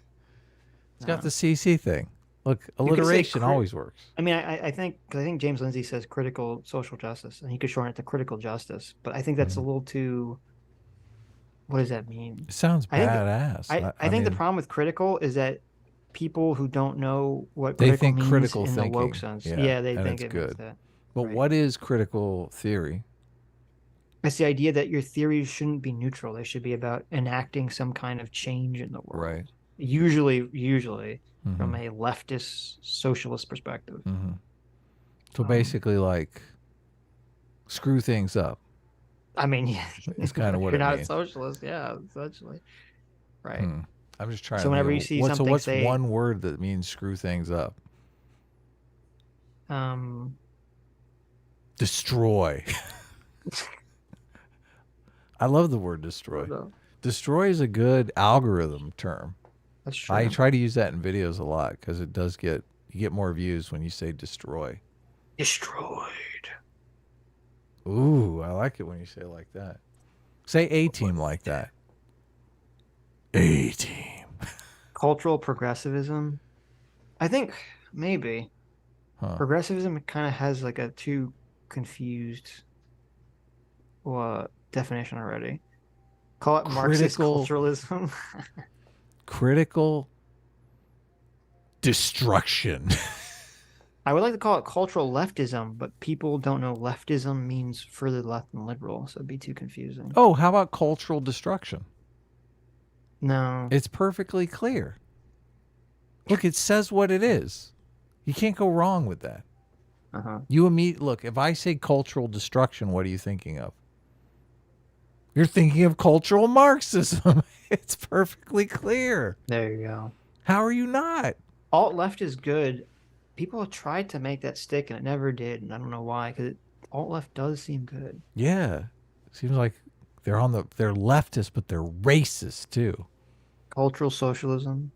It's got the CC thing. Look, You could say alliteration always works. I mean, I think because I think James Lindsay says critical social justice, and he could shorten it to critical justice. But I think that's a little too. What does that mean? It sounds I think badass. I think the mean, problem with critical is that people who don't know what they critical think means critical in thinking. the woke sense, Yeah, they and think it's it means good. that. But Right. what is critical theory? It's the idea that your theories shouldn't be neutral. They should be about enacting some kind of change in the world. Right. Usually from Mhm. a leftist socialist perspective. Mm-hmm. So basically, like, screw things up. I mean, yeah, It's kind of what you're it not means. a socialist, yeah, essentially. Right. I'm just trying So to whenever think you see what's something what's say, one word that means screw things up? Destroy. I love the word destroy. Destroy is a good algorithm term. That's true. I try to use that in videos a lot because it does you get more views when you say destroy. Destroyed. Ooh, I like it when you say it like that. Say A-team like that. A-team. Cultural progressivism. I think maybe progressivism kind of has like a too confused definition already. Call it Marxist culturalism. Critical destruction. I would like to call it cultural leftism, but people don't know leftism means further left than liberal, so it'd be too confusing. Oh, how about cultural destruction? No. It's perfectly clear. Look, it says what it is. You can't go wrong with that. Look, if I say cultural destruction, what are you thinking of? You're thinking of cultural Marxism. It's perfectly clear. There you go. How are you not? Alt left is good. People have tried to make that stick and it never did, and I don't know why. Because alt left does seem good. Yeah, seems like they're leftist, but they're racist too. Cultural socialism.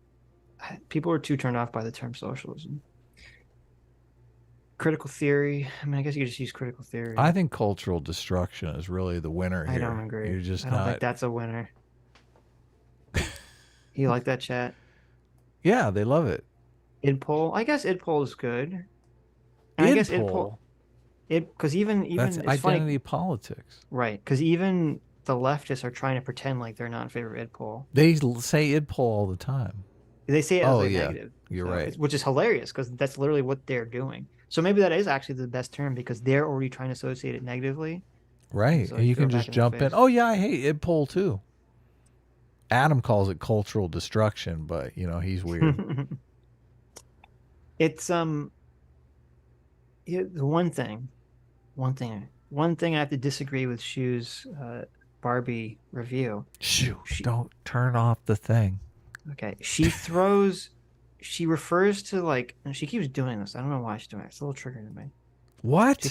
People are too turned off by the term socialism. Critical theory. I mean, I guess you could just use critical theory. I think cultural destruction is really the winner here. I don't agree. You're just I don't not. think that's a winner. You like that, chat? Yeah, they love it. Idpol. I guess Idpol is good. And I guess Idpol. Because even that's it's identity funny, politics. right? Because even the leftists are trying to pretend like they're not in favor of Idpol. They say Idpol all the time. They say it as negative. You're right. Which is hilarious because that's literally what they're doing. So maybe that is actually the best term because they're already trying to associate it negatively. Right. So And you can just jump in. Oh, yeah, I hate Idpol too. Adam calls it cultural destruction, but, he's weird. It's the one thing I have to disagree with Shu's Barbie review. Shu, don't turn off the thing. Okay, she refers to like, and she keeps doing this. I don't know why she's doing it. It's a little triggering to me. What?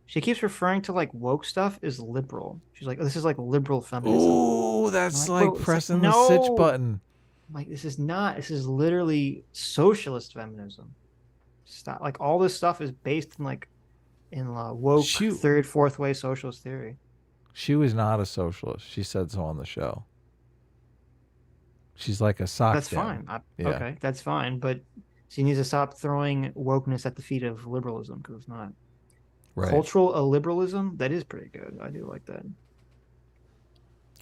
She keeps referring to like woke stuff as liberal. She's like, this is like liberal feminism. Oh, that's like pressing the no. Sitch button. I'm like, this is not. This is literally socialist feminism. Stop. Like all this stuff is based in woke third, fourth way socialist theory. She was not a socialist. She said so on the show. She's like a sock. That's down. fine. Yeah. Okay, that's fine. But she needs to stop throwing wokeness at the feet of liberalism because it's not. Right. Cultural illiberalism, that is pretty good. I do like that.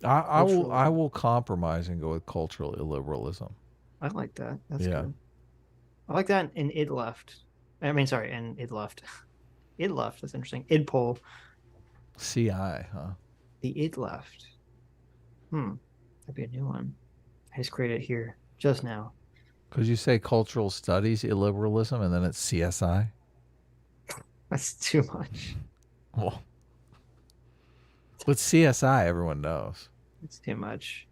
I will compromise and go with cultural illiberalism. I like that. That's good. I like that in id left. I mean, sorry, in id left. Id left. That's interesting. Idpol. CI, huh? The id left. That'd be a new one. I just created it here just now. Because you say cultural studies illiberalism and then it's CSI. That's too much. Well, with CSI, everyone knows. It's too much.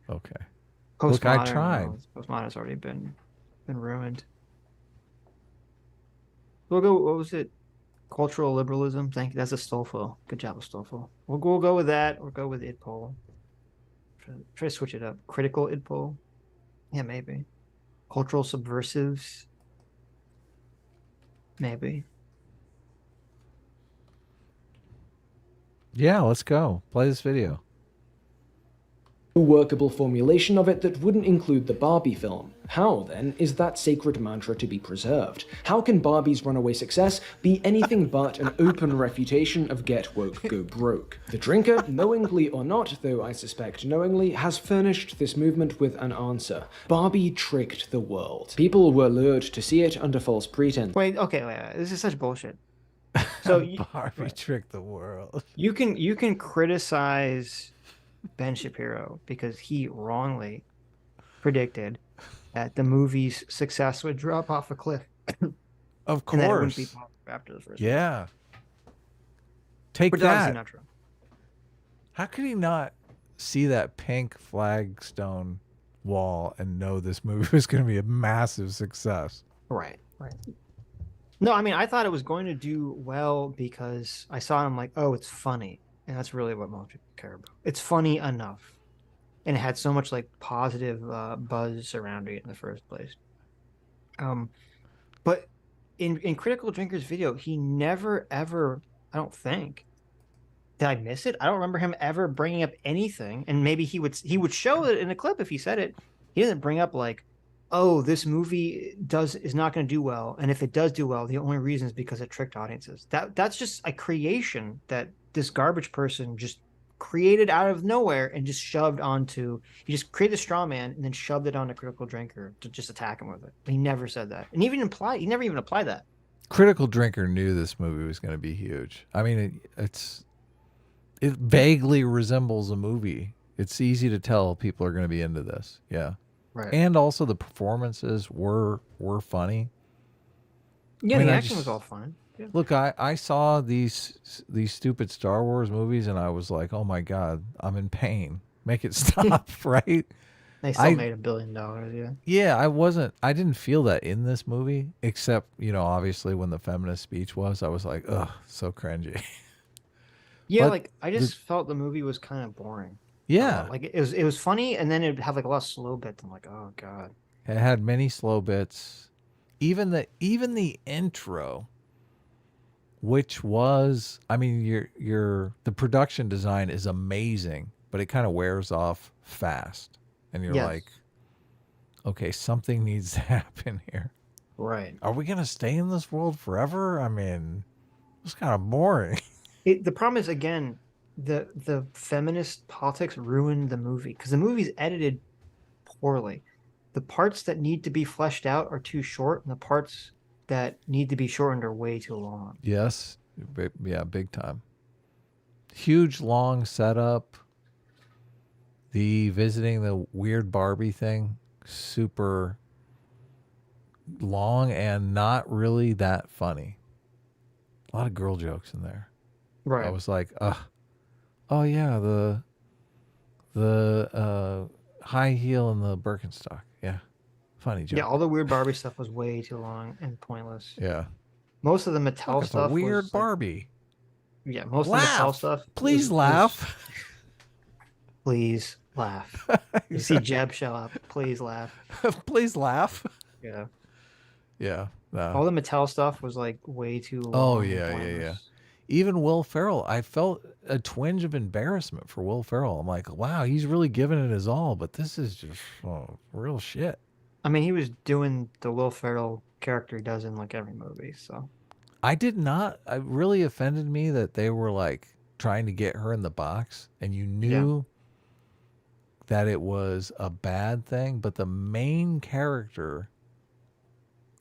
Okay. Postmodern, Look, I tried. Postmodern's already been ruined. We'll go. What was it? Cultural liberalism. Thank you. That's a Stolfo. Good job, Stolfo. We'll go with that. We'll go with Idpol. Try to switch it up. Critical Idpol. Yeah, maybe. Cultural subversives. Maybe. Yeah, let's go. Play this video. workable formulation of it that wouldn't include the Barbie film. How, then, is that sacred mantra to be preserved? How can Barbie's runaway success be anything but an open refutation of get woke, go broke? The Drinker, knowingly or not, though I suspect knowingly, has furnished this movement with an answer. Barbie tricked the world. People were lured to see it under false pretense. Wait, this is such bullshit. So Barbie tricked the world. You can criticize Ben Shapiro because he wrongly predicted that the movie's success would drop off a cliff. Of course. And that it wouldn't be popular after the first Yeah. Take but that's that. not true. How could he not see that pink flagstone wall and know this movie was going to be a massive success? Right. No, I mean, I thought it was going to do well because I saw it, I'm like, oh, it's funny. And that's really what most people care about. It's funny enough. And it had so much like positive buzz surrounding it in the first place. But in Critical Drinker's video, he never ever, I don't think, did I miss it? I don't remember him ever bringing up anything. And maybe he would show it in a clip if he said it. He doesn't bring up like, oh, this movie is not going to do well, and if it does do well, the only reason is because it tricked audiences. That's just a creation that this garbage person just created out of nowhere and just shoved onto. He just created a straw man and then shoved it onto Critical Drinker to just attack him with it. But he never said that, and he never even applied that. Critical Drinker knew this movie was going to be huge. I mean, it vaguely resembles a movie. It's easy to tell people are going to be into this. Yeah. Right. And also the performances were funny. Yeah, I mean, the action was all fine. Yeah. Look, I saw these stupid Star Wars movies and I was like, oh my God, I'm in pain. Make it stop, right? They still made $1 billion, yeah. Yeah, I didn't feel that in this movie, except, obviously when the feminist speech was, I was like, ugh, so cringy. Yeah, But like I just felt the movie was kind of boring. Yeah. Like it was funny, and then it would have like a lot of slow bits. I'm like, oh God. It had many slow bits. Even the intro, which was, I mean, the production design is amazing, but it kind of wears off fast. And you're like, okay, something needs to happen here. Right. Are we going to stay in this world forever? I mean, it's kind of boring. The problem is, again, the feminist politics ruined the movie because the movie's edited poorly. The parts that need to be fleshed out are too short, and the parts that need to be shortened are way too long. Yes. Yeah, big time. Huge, long setup. The visiting the weird Barbie thing, super long and not really that funny. A lot of girl jokes in there. Right. I was like, oh yeah, the high heel and the Birkenstock. Yeah. Funny joke. Yeah, all the weird Barbie stuff was way too long and pointless. Yeah. Most of the Mattel stuff a weird was Barbie. Yeah, most of the Mattel stuff. Please laugh. Please laugh. You see Jeb show up. Please laugh. Please laugh. Yeah. Yeah. No. All the Mattel stuff was like way too long. Oh yeah. Even Will Ferrell, I felt a twinge of embarrassment for Will Ferrell. I'm like, wow, he's really giving it his all, but this is just real shit. I mean, he was doing the Will Ferrell character he does in like every movie, so. It really offended me that they were like trying to get her in the box and you knew that it was a bad thing, but the main character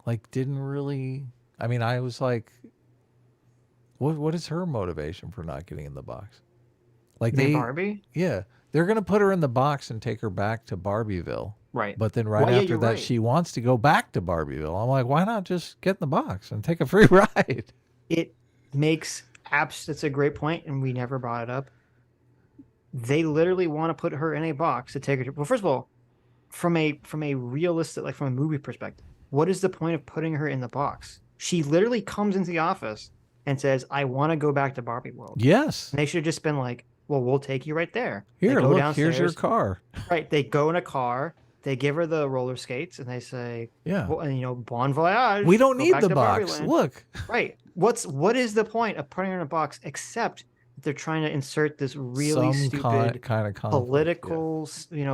like didn't really, I mean, I was like, what is her motivation for not getting in the box? Like Barbie? Yeah. They're going to put her in the box and take her back to Barbieville. Right. But then after that, she wants to go back to Barbieville. I'm like, why not just get in the box and take a free ride? It makes that's a great point, and we never brought it up. They literally want to put her in a box to take her to, well, first of all, from a realistic, like from a movie perspective, what is the point of putting her in the box? She literally comes into the office and says, I want to go back to Barbie World. Yes. And they should have just been like, well, we'll take you right there. Here, look, here's your car. Right. They go in a car. They give her the roller skates and they say, yeah, well, and, bon voyage. We don't need the box. Look. Right. What is the point of putting her in a box except they're trying to insert this really stupid kind of conflict, political,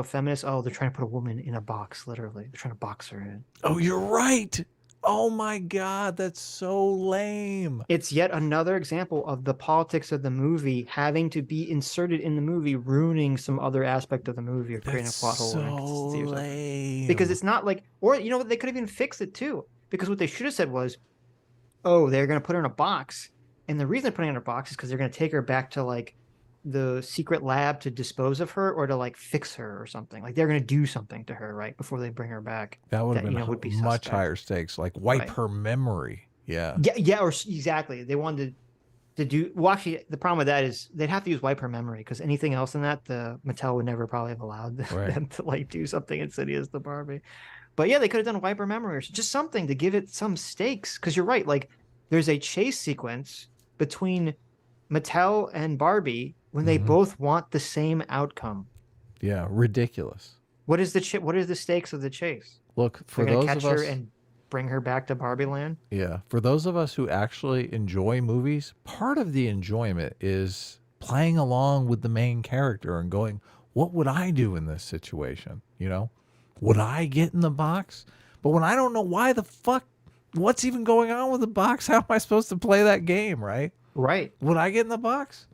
feminist. Oh, they're trying to put a woman in a box. Literally, they're trying to box her in. Oh, you're right. Oh my God, that's so lame. It's yet another example of the politics of the movie having to be inserted in the movie, ruining some other aspect of the movie or creating a plot hole. So lame. Because it's not like, or they could have even fixed it too. Because what they should have said was, oh, they're going to put her in a box. And the reason they're putting her in a box is because they're going to take her back to like the secret lab to dispose of her or to like fix her or something. Like they're going to do something to her right before they bring her back. That would have been would be much suspect. higher stakes, like wipe her memory. Yeah. Yeah, or exactly. They wanted to do. Well, actually, the problem with that is they'd have to use wipe her memory because anything else than that, the Mattel would never probably have allowed them to like do something insidious to Barbie. But yeah, they could have done wipe her memory or just something to give it some stakes. Because you're right, like there's a chase sequence between Mattel and Barbie when they both want the same outcome. Yeah, ridiculous. What is the what are the stakes of the chase? Look, for they're those gonna catch of us, her and bring her back to Barbie Land. Yeah, for those of us who actually enjoy movies, part of the enjoyment is playing along with the main character and going, "What would I do in this situation?" You know, would I get in the box? But when I don't know why the fuck, what's even going on with the box? How am I supposed to play that game? Right? Right. Would I get in the box?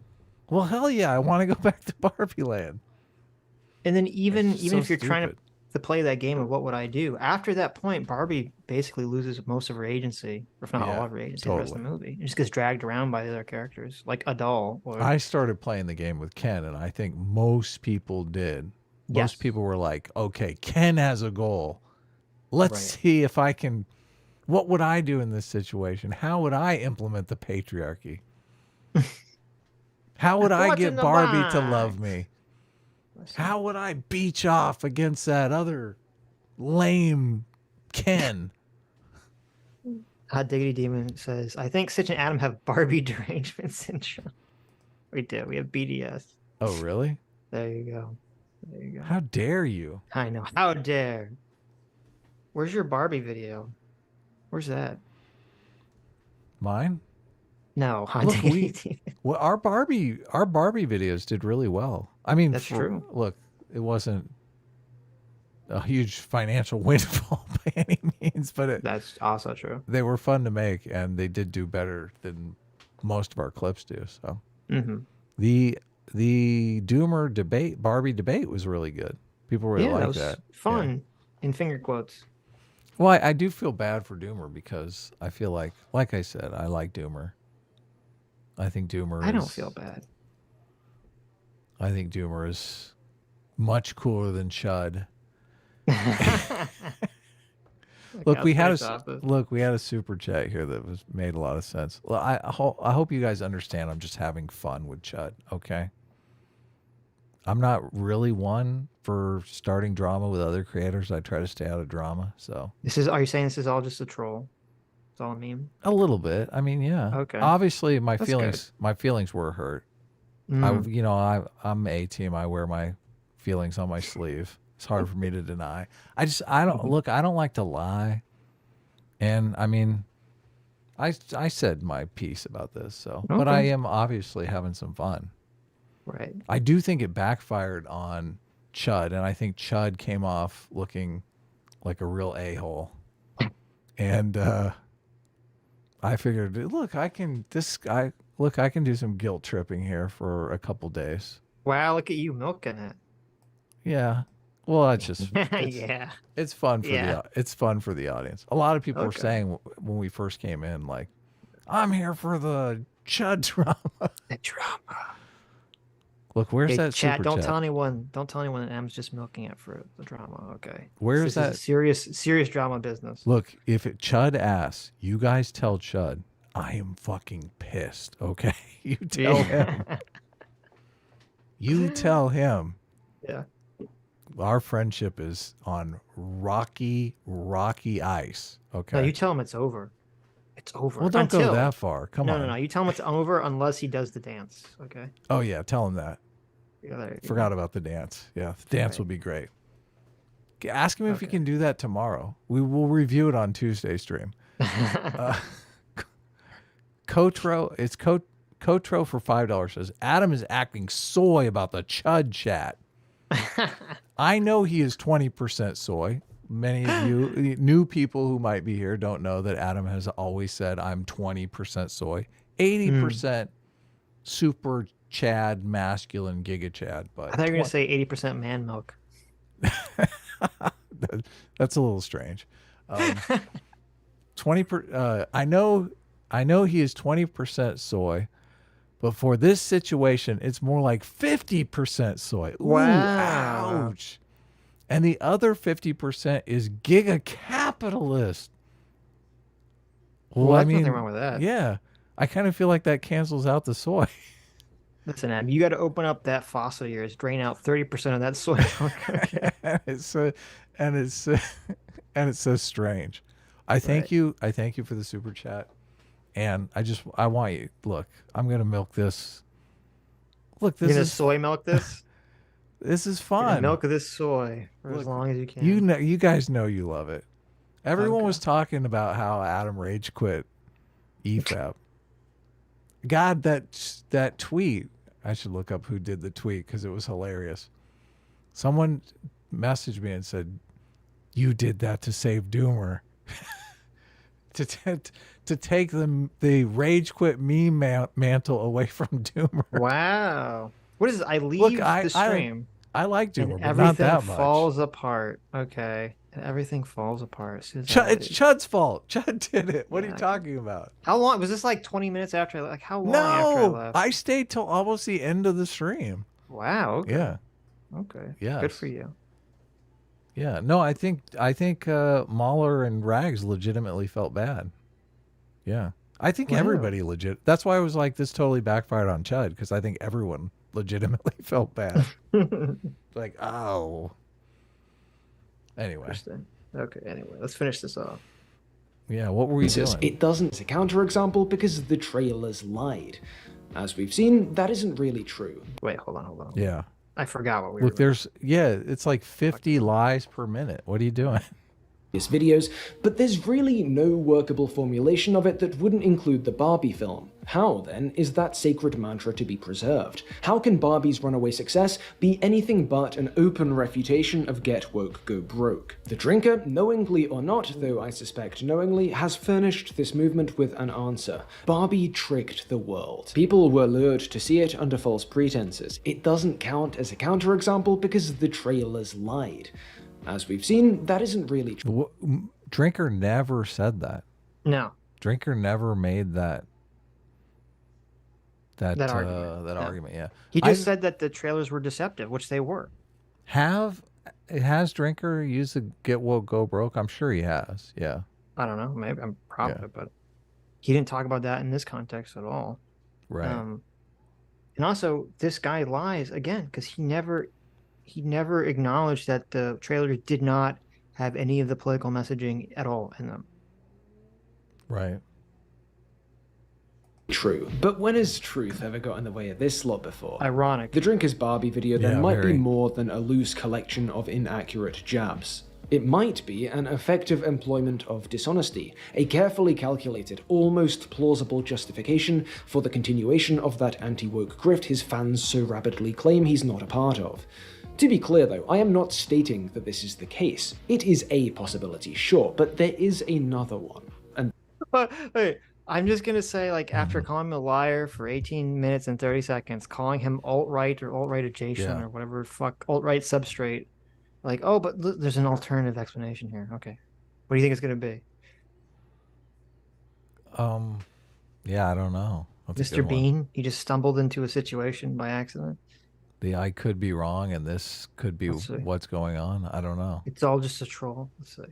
Well, hell yeah, I want to go back to Barbie Land. And then even so if you're trying stupid. to play that game of what would I do, after that point, Barbie basically loses most of her agency, if not all of her agency, the rest of the movie. It just gets dragged around by the other characters, like a doll. Or... I started playing the game with Ken, and I think most people did. Most people were like, okay, Ken has a goal. Let's see if I can... What would I do in this situation? How would I implement the patriarchy? How would I get Barbie to love me? How would I beach off against that other lame Ken? Hot Diggity Demon says, I think Sitch and Adam have Barbie derangement syndrome. We do. We have BDS. Oh, really? There you go. There you go. How dare you? I know. How dare. Where's your Barbie video? Where's that? Mine? No, Hot Look, Diggity Demon. Well, our Barbie videos did really well. I mean, that's true. Look, it wasn't a huge financial windfall by any means, but that's also true. They were fun to make, and they did do better than most of our clips do. So, the Doomer debate, Barbie debate, was really good. People really liked that. Fun, in finger quotes. Well, I do feel bad for Doomer because I feel like I said, I like Doomer. I think Doomer. I don't feel bad. I think Doomer is much cooler than Chud. Look, we had a super chat here that made a lot of sense. Well, I hope you guys understand. I'm just having fun with Chud. Okay. I'm not really one for starting drama with other creators. I try to stay out of drama. So Are you saying this is all just a troll? It's all a meme? A little bit. I mean, yeah. Okay. Obviously, my That's feelings were hurt. I'm A team. I wear my feelings on my sleeve. It's hard for me to deny. I don't like to lie. And I mean, I said my piece about this. So, but I am obviously having some fun. Right. I do think it backfired on Chud, and I think Chud came off looking like a real a-hole. And I figured, look, I can do some guilt tripping here for a couple days. Wow, look at you milking it. Yeah. Well, it's just it's fun for it's fun for the audience. A lot of people were saying when we first came in, like, I'm here for the Chud drama. The drama. Look, where's that chat? super Don't chat? tell anyone. Don't tell anyone that M's just milking it for the drama. Okay. Where's that? Is serious drama business. Look, if Chud asks, you guys tell Chud, I am fucking pissed. Okay, you tell him. You tell him. Yeah. Our friendship is on rocky ice. Okay. No, you tell him it's over. It's over. Well, don't go that far. Come on. No. You tell him it's over unless he does the dance. Okay. Oh yeah, tell him that. Yeah, Forgot about the dance. Yeah, the dance would be great. Ask him if he can do that tomorrow. We will review it on Tuesday stream. Cotro, it's Cotro for $5 says, Adam is acting soy about the Chud chat. I know he is 20% soy. Many of you new people who might be here don't know that Adam has always said I'm 20% soy, 80% super Chad, masculine Giga Chad. But I thought you were going to say 80% man milk. That's a little strange. 20 I know he is 20% soy, but for this situation, it's more like 50% soy. Ooh, Wow. ouch. And the other 50% is giga capitalist. Well, there's nothing wrong with that. Yeah. I kind of feel like that cancels out the soy. Listen, Adam, you got to open up that fossil of yours, drain out 30% of that soy milk. Okay. and it's so strange. I thank you for the super chat. And I want you, look, I'm going to milk this. Look, this You're going is to soy milk this? This is You're gonna fun. milk this soy for as long as you can. You guys know you love it. Everyone was talking about how Adam rage quit EFAP. God, that tweet. I should look up who did the tweet because it was hilarious. Someone messaged me and said, "You did that to save Doomer." to take the rage quit meme mantle away from Doomer. Wow. What is it? I leave the stream. I like Doomer, and but not that everything much. falls apart. Okay. And everything falls apart. It's Chud's fault. Chud did it. What are you talking about? How long? Was this like 20 minutes after? Like how long after I left? I stayed till almost the end of the stream. Wow. Okay. Yeah. Okay. Yeah. Good for you. Yeah. No, I think Mauler and Rags legitimately felt bad. Yeah. I think everybody legit. That's why I was like, this totally backfired on Chud, because I think everyone legitimately felt bad. Like, oh. Anyway. Okay, anyway, let's finish this off. Yeah, what were we doing? It doesn't. It's a counterexample because the trailers lied. As we've seen, that isn't really true. Wait, hold on. Yeah. I forgot what we were doing. It's like 50 lies per minute. What are you doing? Videos, but there's really no workable formulation of it that wouldn't include the Barbie film. How, then, is that sacred mantra to be preserved? How can Barbie's runaway success be anything but an open refutation of get woke, go broke? The Drinker, knowingly or not, though I suspect knowingly, has furnished this movement with an answer. Barbie tricked the world. People were lured to see it under false pretenses. It doesn't count as a counterexample because the trailers lied. As we've seen, that isn't really true. Drinker never said that. No. Drinker never made that argument. Yeah. He just said that the trailers were deceptive, which they were. Has Drinker used the get woke go broke? I'm sure he has. Yeah. I don't know. Maybe I'm probably, but he didn't talk about that in this context at all. Right. And also, this guy lies again because he never acknowledged that the trailers did not have any of the political messaging at all in them. Right. True. But when has truth ever got in the way of this lot before? Ironic. The Drinker's Barbie video then might be more than a loose collection of inaccurate jabs. It might be an effective employment of dishonesty, a carefully calculated, almost plausible justification for the continuation of that anti-woke grift his fans so rapidly claim he's not a part of. To be clear though, I am not stating that this is the case. It is a possibility, sure, but there is another one. And wait, I'm just gonna say, like, after calling him a liar for 18 minutes and 30 seconds, calling him alt-right or alt-right adjacent or whatever fuck alt-right substrate, like, oh, but there's an alternative explanation here. Okay, what do you think it's gonna be? Yeah, I don't know. Mr. Bean, he just stumbled into a situation by accident. I could be wrong, and this could be what's going on. I don't know. It's all just a troll. Let's see.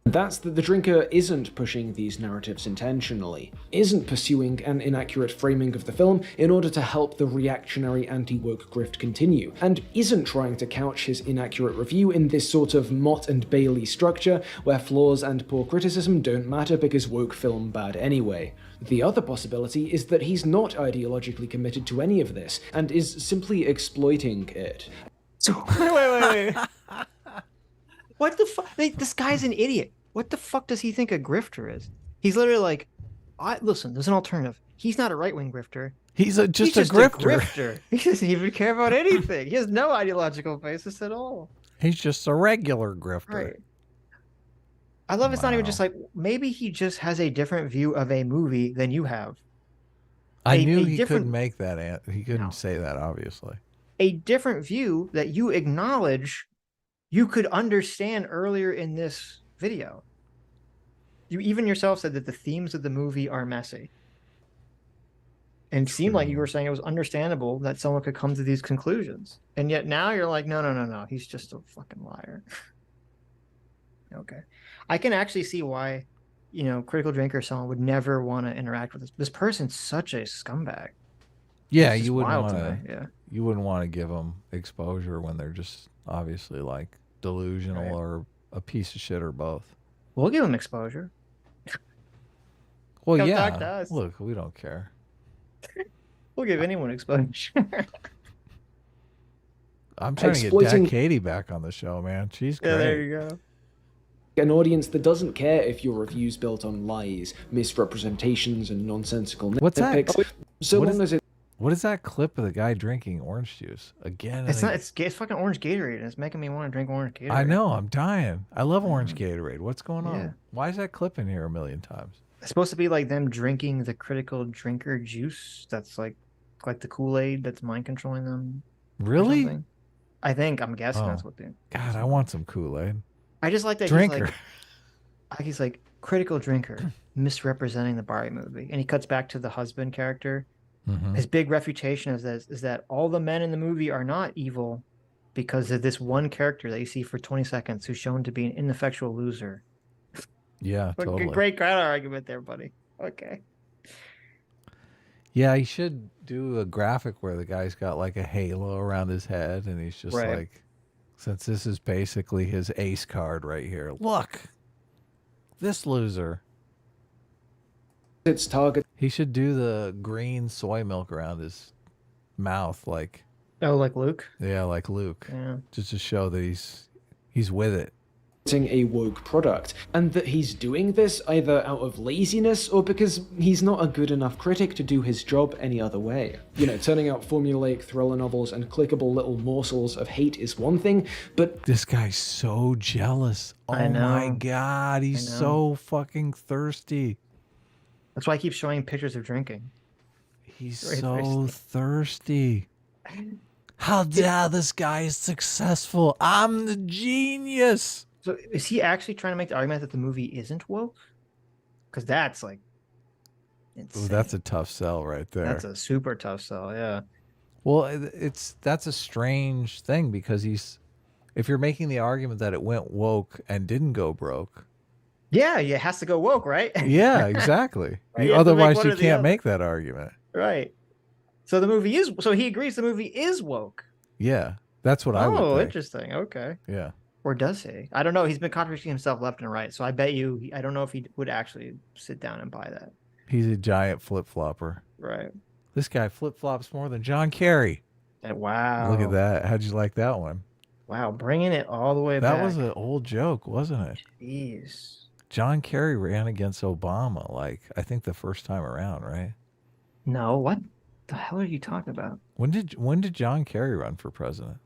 That's that the Drinker isn't pushing these narratives intentionally, isn't pursuing an inaccurate framing of the film in order to help the reactionary anti-woke grift continue, and isn't trying to couch his inaccurate review in this sort of Mott and Bailey structure where flaws and poor criticism don't matter because woke film bad anyway. The other possibility is that he's not ideologically committed to any of this, and is simply exploiting it. Wait. What the fuck? This guy's an idiot. What the fuck does he think a grifter is? He's literally like, Listen, there's an alternative. He's not a right-wing grifter. He's just a grifter. He doesn't even care about anything. He has no ideological basis at all. He's just a regular grifter. Right. I love it's not even just like, maybe he just has a different view of a movie than you have. I knew he couldn't make that. He couldn't say that, obviously. A different view that you acknowledge you could understand earlier in this video. You even yourself said that the themes of the movie are messy. And it seemed like you were saying it was understandable that someone could come to these conclusions. And yet now you're like, no. He's just a fucking liar. Okay. I can actually see why, Critical Drinker someone would never want to interact with this person's such a scumbag. Yeah, you wouldn't want to. Yeah. You wouldn't want to give them exposure when they're just obviously like delusional or a piece of shit or both. We'll give them exposure. Well, Come yeah. talk to us. Look, we don't care. We'll give anyone exposure. I'm trying to get Dad Katie back on the show, man. She's great. Yeah, there you go. An audience that doesn't care if your review's built on lies, misrepresentations, and nonsensical nitpicks. What is that clip of the guy drinking orange juice again? It's not. It's fucking orange Gatorade. It's making me want to drink orange Gatorade. I know. I'm dying. I love orange Gatorade. What's going on? Why is that clip in here a million times? It's supposed to be like them drinking the critical drinker juice. That's like the Kool-Aid that's mind controlling them. Really? I'm guessing that's what they. God, I want some Kool-Aid. I just like that drinker. He's like critical drinker, misrepresenting the Barbie movie, and he cuts back to the husband character. His big refutation is that all the men in the movie are not evil because of this one character that you see for 20 seconds who's shown to be an ineffectual loser. Yeah, totally. Great counter argument there, buddy. Okay. Yeah, he should do a graphic where the guy's got like a halo around his head and he's just like, since this is basically his ace card right here. Look, this loser. Its target. He should do the green soy milk around his mouth, like. Oh, like Luke. Yeah, like Luke. Yeah. Just to show that he's with it. A woke product, and that he's doing this either out of laziness or because he's not a good enough critic to do his job any other way. Turning out formulaic thriller novels and clickable little morsels of hate is one thing, but this guy's so jealous. Oh my god, he's so fucking thirsty. That's why I keep showing pictures of drinking. He's so thirsty. How dare this guy is successful? I'm the genius. So is he actually trying to make the argument that the movie isn't woke? Because that's like insane. Ooh, that's a tough sell right there. That's a super tough sell, yeah. Well, that's a strange thing because if you're making the argument that it went woke and didn't go broke. Yeah, it has to go woke, right? Yeah, exactly. Right, otherwise you can't make that argument. Right. So the movie is, so he agrees the movie is woke. Yeah, that's what I would think. Oh, interesting. Okay. Yeah. Or does he? I don't know. He's been contradicting himself left and right. So I bet you, I don't know if he would actually sit down and buy that. He's a giant flip-flopper. Right. This guy flip-flops more than John Kerry. Wow. Look at that. How'd you like that one? Wow, bringing it all the way back. That was an old joke, wasn't it? Jeez. John Kerry ran against Obama, like, I think the first time around, right? No, what the hell are you talking about? When did John Kerry run for president?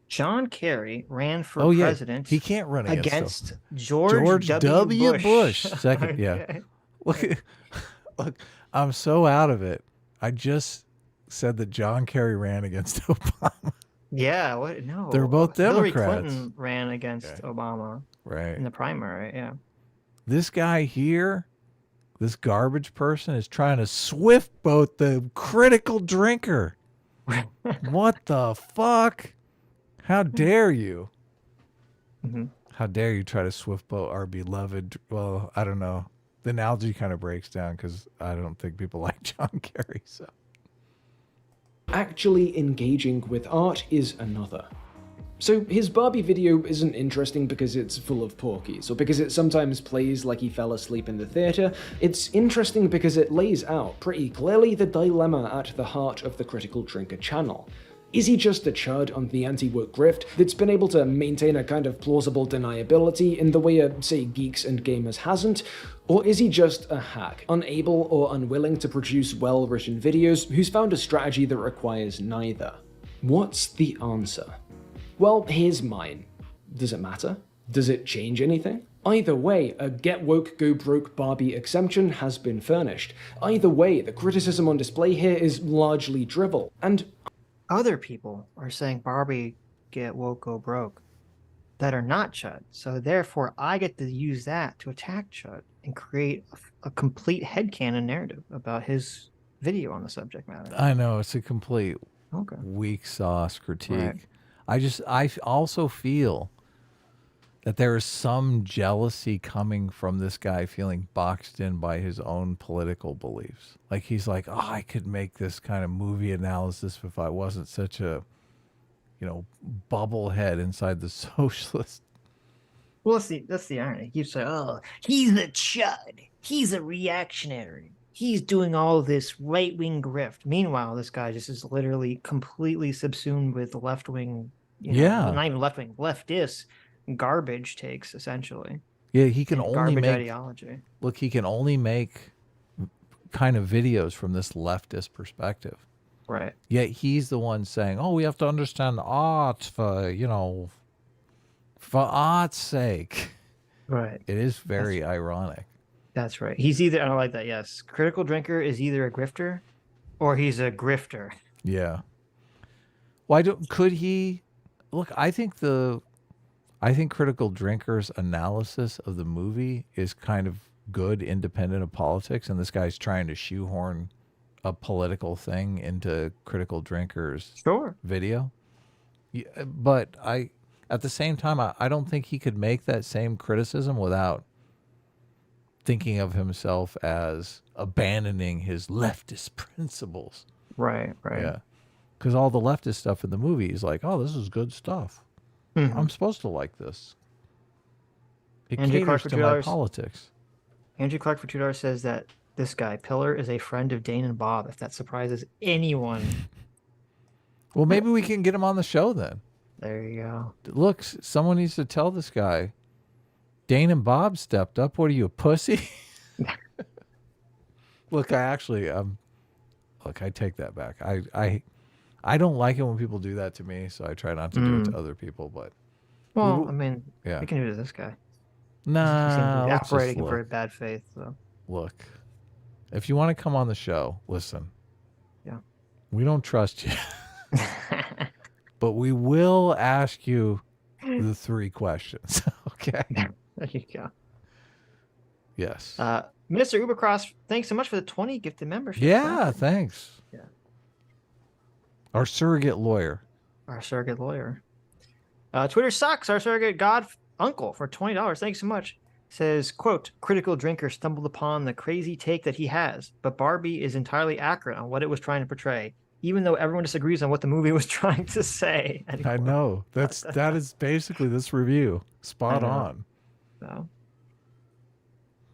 John Kerry ran for president. He can't run against George W. Bush. Second, yeah. Look, I'm so out of it. I just said that John Kerry ran against Obama. Yeah, what? No. They're both Democrats. Hillary Clinton ran against Obama. Right. In the primary, yeah. This guy here, this garbage person, is trying to swift boat the critical drinker. What the fuck? How dare you? How dare you try to swift boat our beloved? Well, I don't know. The analogy kind of breaks down because I don't think people like John Kerry. So, actually engaging with art is another. So his Barbie video isn't interesting because it's full of porkies, or because it sometimes plays like he fell asleep in the theater. It's interesting because it lays out pretty clearly the dilemma at the heart of the Critical Drinker channel. Is he just a chud on the anti-woke grift that's been able to maintain a kind of plausible deniability in the way a, say, Geeks and Gamers hasn't? Or is he just a hack, unable or unwilling to produce well-written videos who's found a strategy that requires neither? What's the answer? Well, here's mine. Does it matter? Does it change anything? Either way, a get woke go broke Barbie exemption has been furnished. Either way, the criticism on display here is largely drivel, and other people are saying Barbie get woke go broke that are not Chud. So therefore I get to use that to attack Chud and create a complete headcanon narrative about his video on the subject matter. I know, it's a complete weak sauce critique. Right. I also feel that there is some jealousy coming from this guy feeling boxed in by his own political beliefs. Like he's like, oh, I could make this kind of movie analysis if I wasn't such a, bubblehead inside the socialist. Well, that's the irony. You say, oh, he's the Chud. He's a reactionary. He's doing all this right-wing grift. Meanwhile, this guy just is literally completely subsumed with left-wing, not even left-wing, leftist garbage takes, essentially. Yeah, he can only garbage make ideology. Look, he can only make kind of videos from this leftist perspective. Right. Yet he's the one saying, "Oh, we have to understand art for art's sake." Right. It is very ironic. That's right. He's either, I like that. Yes, Critical Drinker is either a grifter, or he's a grifter. Yeah. Why could he? Look, I think Critical Drinker's analysis of the movie is kind of good, independent of politics, and this guy's trying to shoehorn a political thing into Critical Drinker's video. Yeah, but at the same time, I don't think he could make that same criticism without thinking of himself as abandoning his leftist principles. Right. Yeah. Because all the leftist stuff in the movie is like, oh, this is good stuff. Mm-hmm. I'm supposed to like this. It Andrew caters Clark for to my politics. Andrew Clark for $2 says that this guy, Pillar, is a friend of Dane and Bob, if that surprises anyone. Well, maybe we can get him on the show then. There you go. Look, someone needs to tell this guy, Dane and Bob stepped up. What are you, a pussy? Look, I take that back. I don't like it when people do that to me, so I try not to do it to other people. But we can do it to this guy. Nah, he seems let's operating just in very bad faith. So look, if you want to come on the show, listen. Yeah, we don't trust you, but we will ask you the 3 questions. Okay. There you go. Yes. Mr. Ubercross, thanks so much for the 20 gifted membership. Yeah, thanks. Yeah. Our surrogate lawyer. Twitter sucks. Our surrogate god uncle for $20. Thanks so much. Says, quote, Critical Drinker stumbled upon the crazy take that he has, but Barbie is entirely accurate on what it was trying to portray, even though everyone disagrees on what the movie was trying to say. I know. That is basically this review. Spot on. So,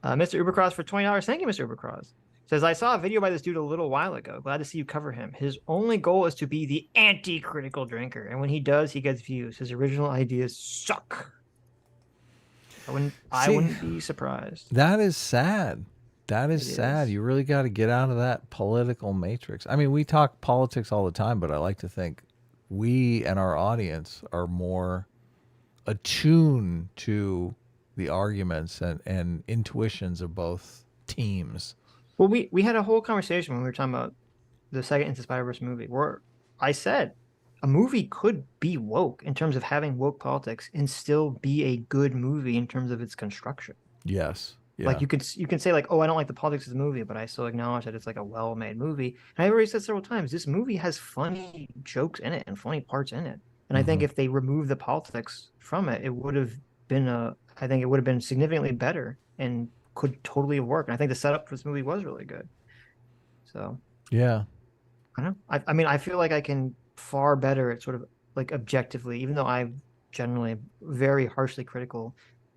Mr. Ubercross for $20. Thank you, Mr. Ubercross. Says, I saw a video by this dude a little while ago. Glad to see you cover him. His only goal is to be the anti-critical drinker. And when he does, he gets views. His original ideas suck. I wouldn't be surprised. That is sad. That is sad. You really got to get out of that political matrix. I mean, we talk politics all the time, but I like to think we and our audience are more attuned to the arguments and intuitions of both teams. Well, we had a whole conversation when we were talking about the second Into Spider-Verse movie where I said a movie could be woke in terms of having woke politics and still be a good movie in terms of its construction. Yes. Yeah. Like you can say like, oh, I don't like the politics of the movie, but I still acknowledge that it's like a well-made movie. And I've already said several times, this movie has funny jokes in it and funny parts in it. And I think if they remove the politics from it, it would have been I think it would have been significantly better and could totally work. And I think the setup for this movie was really good. So yeah, I don't know. I mean, I feel like I can far better at sort of like objectively, even though I'm generally very harshly critical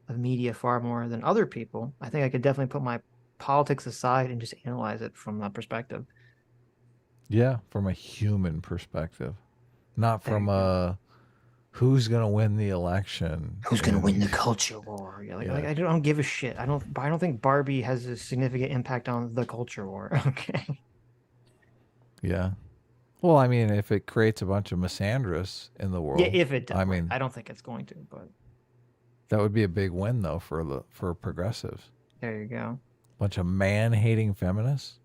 of media far more than other people. I think I could definitely put my politics aside and just analyze it from that perspective. Yeah, from a human perspective. not from who's gonna win the election. Who's gonna win the culture war? Yeah, like I don't give a shit. I don't think Barbie has a significant impact on the culture war. Okay. Yeah. Well, I mean, if it creates a bunch of misandrous in the world, Yeah, if it does. I mean, I don't think it's going to, but that would be a big win though for progressives. there you go. Bunch of man-hating feminists.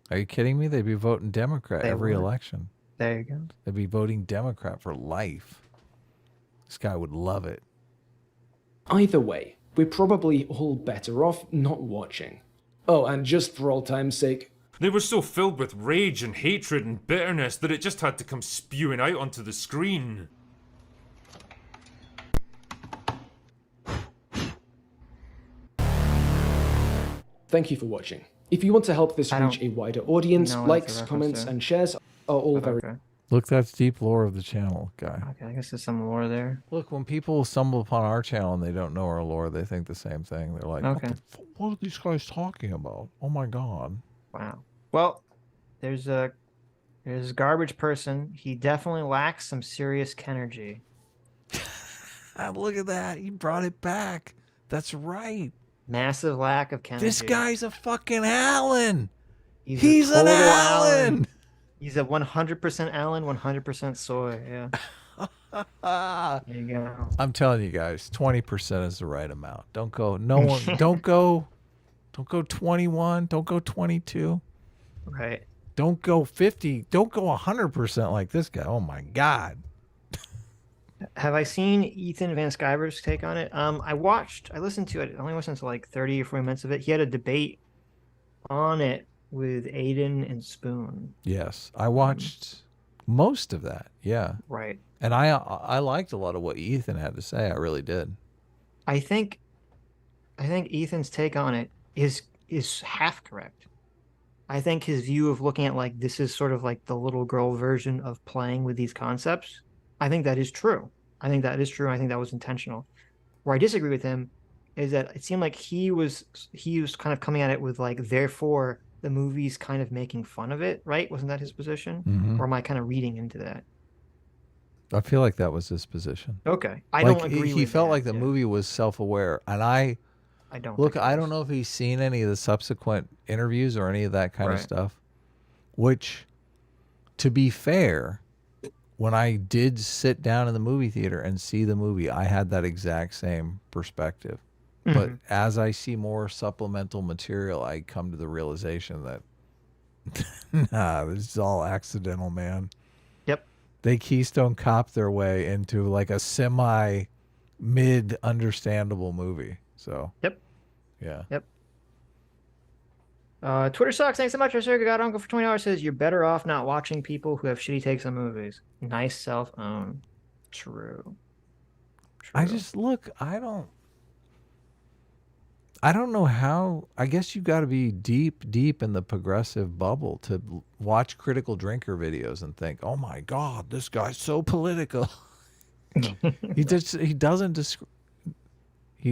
Are you kidding me? They'd be voting Democrat every election. There you go. They'd be voting Democrat for life. This guy would love it. Either way, we're probably all better off not watching. Oh, and just for old time's sake, They were so filled with rage and hatred and bitterness that it just had to come spewing out onto the screen. thank you for watching. If you want to help this reach a wider audience, know what likes, that's a comments, reference to. and shares are all very... Okay. Look, that's deep lore of the channel, guy. Okay, I guess there's some lore there. Look, when people stumble upon our channel and they don't know our lore, they think the same thing. They're like, Okay. what are these guys talking about? Oh my god. Wow. Well, there's a garbage person. He definitely lacks some serious Kenergy. Look at that. He brought it back. That's right. Massive lack of Kenergy. This guy's a fucking Allen. He's an total Allen. He's a 100% Allen, 100% soy. Yeah. There you go. I'm telling you guys, 20% is the right amount. Don't go. No one. Don't go 21. Don't go 22. Right. Don't go 50. Don't go 100% like this guy. Oh my god. Have I seen Ethan Van Sciver's take on it? I listened to it. I only listened to like 30 or 40 minutes of it. He had a debate on it with Aiden and Spoon. Yes, I watched most of that. Yeah. Right. And I liked a lot of what Ethan had to say. I really did. I think Ethan's take on it is half correct. I think his view of looking at like this is sort of like the little girl version of playing with these concepts. I think that is true. I think that is true. I think that was intentional. Where I disagree with him is that it seemed like he was kind of coming at it with like, therefore the movie's kind of making fun of it, right? Wasn't that his position? Mhm. Or am I kind of reading into that? I feel like that was his position. Okay. I Like, don't agree he with felt that, like the yeah. movie was self-aware, and I don't look. think it I don't know if he's seen any of the subsequent interviews or any of that kind of Right. stuff. Which, to be fair, when I did sit down in the movie theater and see the movie, I had that exact same perspective. But Mhm. as I see more supplemental material, I come to the realization that nah, this is all accidental, man. Yep. They Keystone Cop their way into like a semi mid understandable movie. So Yep. Yeah. Yep. Twitter sucks. Thanks so much. Our Circa God Uncle for $20 says you're better off not watching people who have shitty takes on movies. Nice self-own. True. I just look, I don't know how. I guess you got to be deep in the progressive bubble to watch critical drinker videos and think, "Oh my god, this guy's so political." he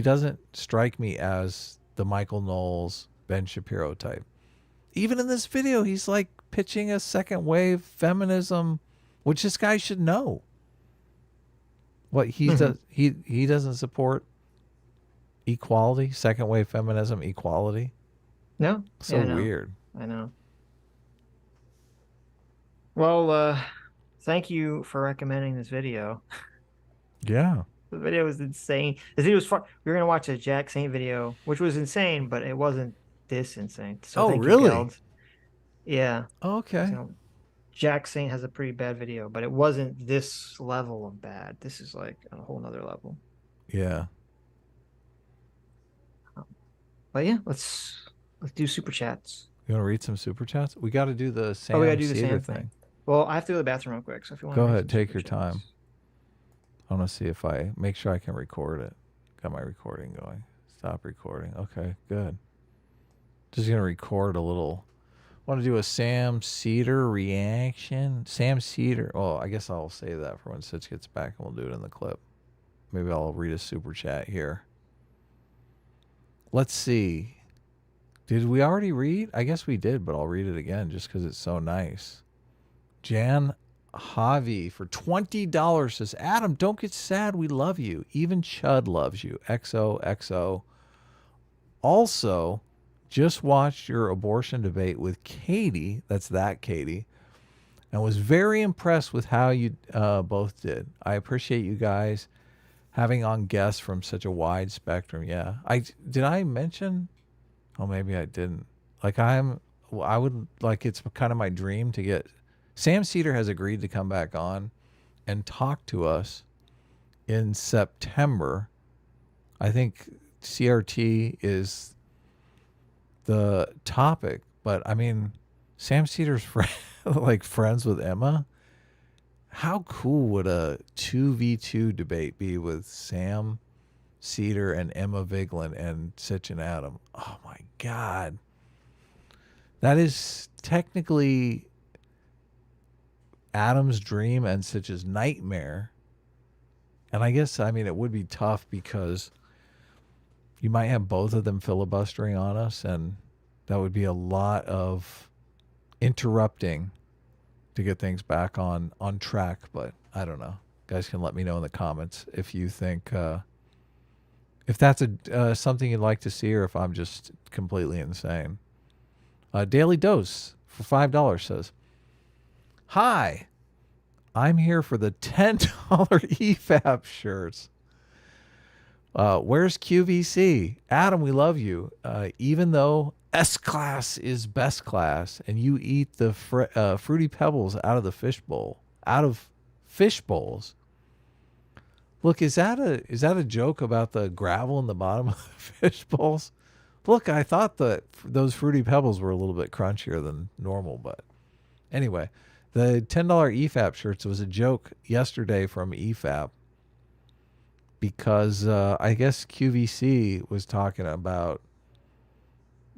doesn't strike me as the Michael Knowles, Ben Shapiro type. Even in this video, he's like pitching a second wave feminism, which this guy should know. What he does, he doesn't support equality, second wave feminism, equality. No. So Yeah, I know. weird. I know. Well, thank you for recommending this video. Yeah. The video was insane. This video was fun. We were gonna watch a Jack Saint video, which was insane, but it wasn't this insane. So Oh, thank you, really? Geld. Yeah. Okay. So, Jack Saint has a pretty bad video, but it wasn't this level of bad. This is like a whole nother level. Yeah. But yeah, let's do super chats. You want to read some super chats? We got to do the Sam we gotta do the Cedar Sam thing. Well, I have to go to the bathroom real quick. So if you want, Go ahead, take your time. I want to see if make sure I can record it. Got my recording going. Stop recording. Okay, good. Just gonna record a little. Want to do a Sam Cedar reaction? Sam Cedar. Oh, I guess I'll save that for when Sitch gets back, and we'll do it in the clip. Maybe I'll read a super chat here. Let's see. Did we already read? I guess we did, but I'll read it again just because it's so nice. Jan Javi for $20 says, Adam, don't get sad. We love you. Even Chud loves you. XOXO. Also, just watched your abortion debate with Katie. That's that Katie. And was very impressed with how you both did. I appreciate you guys having on guests from such a wide spectrum. Yeah. Did I mention? Oh, maybe I didn't. Like I would like, it's kind of my dream to get, Sam Cedar has agreed to come back on and talk to us in September. I think CRT is the topic, but I mean, Sam Cedar's like friends with Emma. How cool would a 2v2 debate be with Sam Cedar and Emma Vigeland and Sitch and Adam? Oh my God. That is technically Adam's dream and Sitch's nightmare. And I guess, I mean, it would be tough because you might have both of them filibustering on us, and that would be a lot of interrupting to get things back on track. But I don't know. Guys can let me know in the comments if you think, if that's something you'd like to see, or if I'm just completely insane. Daily Dose for $5 says, hi, I'm here for the $10 EFAP shirts. Where's QVC? Adam, we love you. Even though S-Class is best class and you eat the Fruity Pebbles out of the fishbowl, out of fish bowls. Look, is that a joke about the gravel in the bottom of the fish bowls? Look, I thought that those Fruity Pebbles were a little bit crunchier than normal, but anyway, the $10 EFAP shirts was a joke yesterday from EFAP because I guess QVC was talking about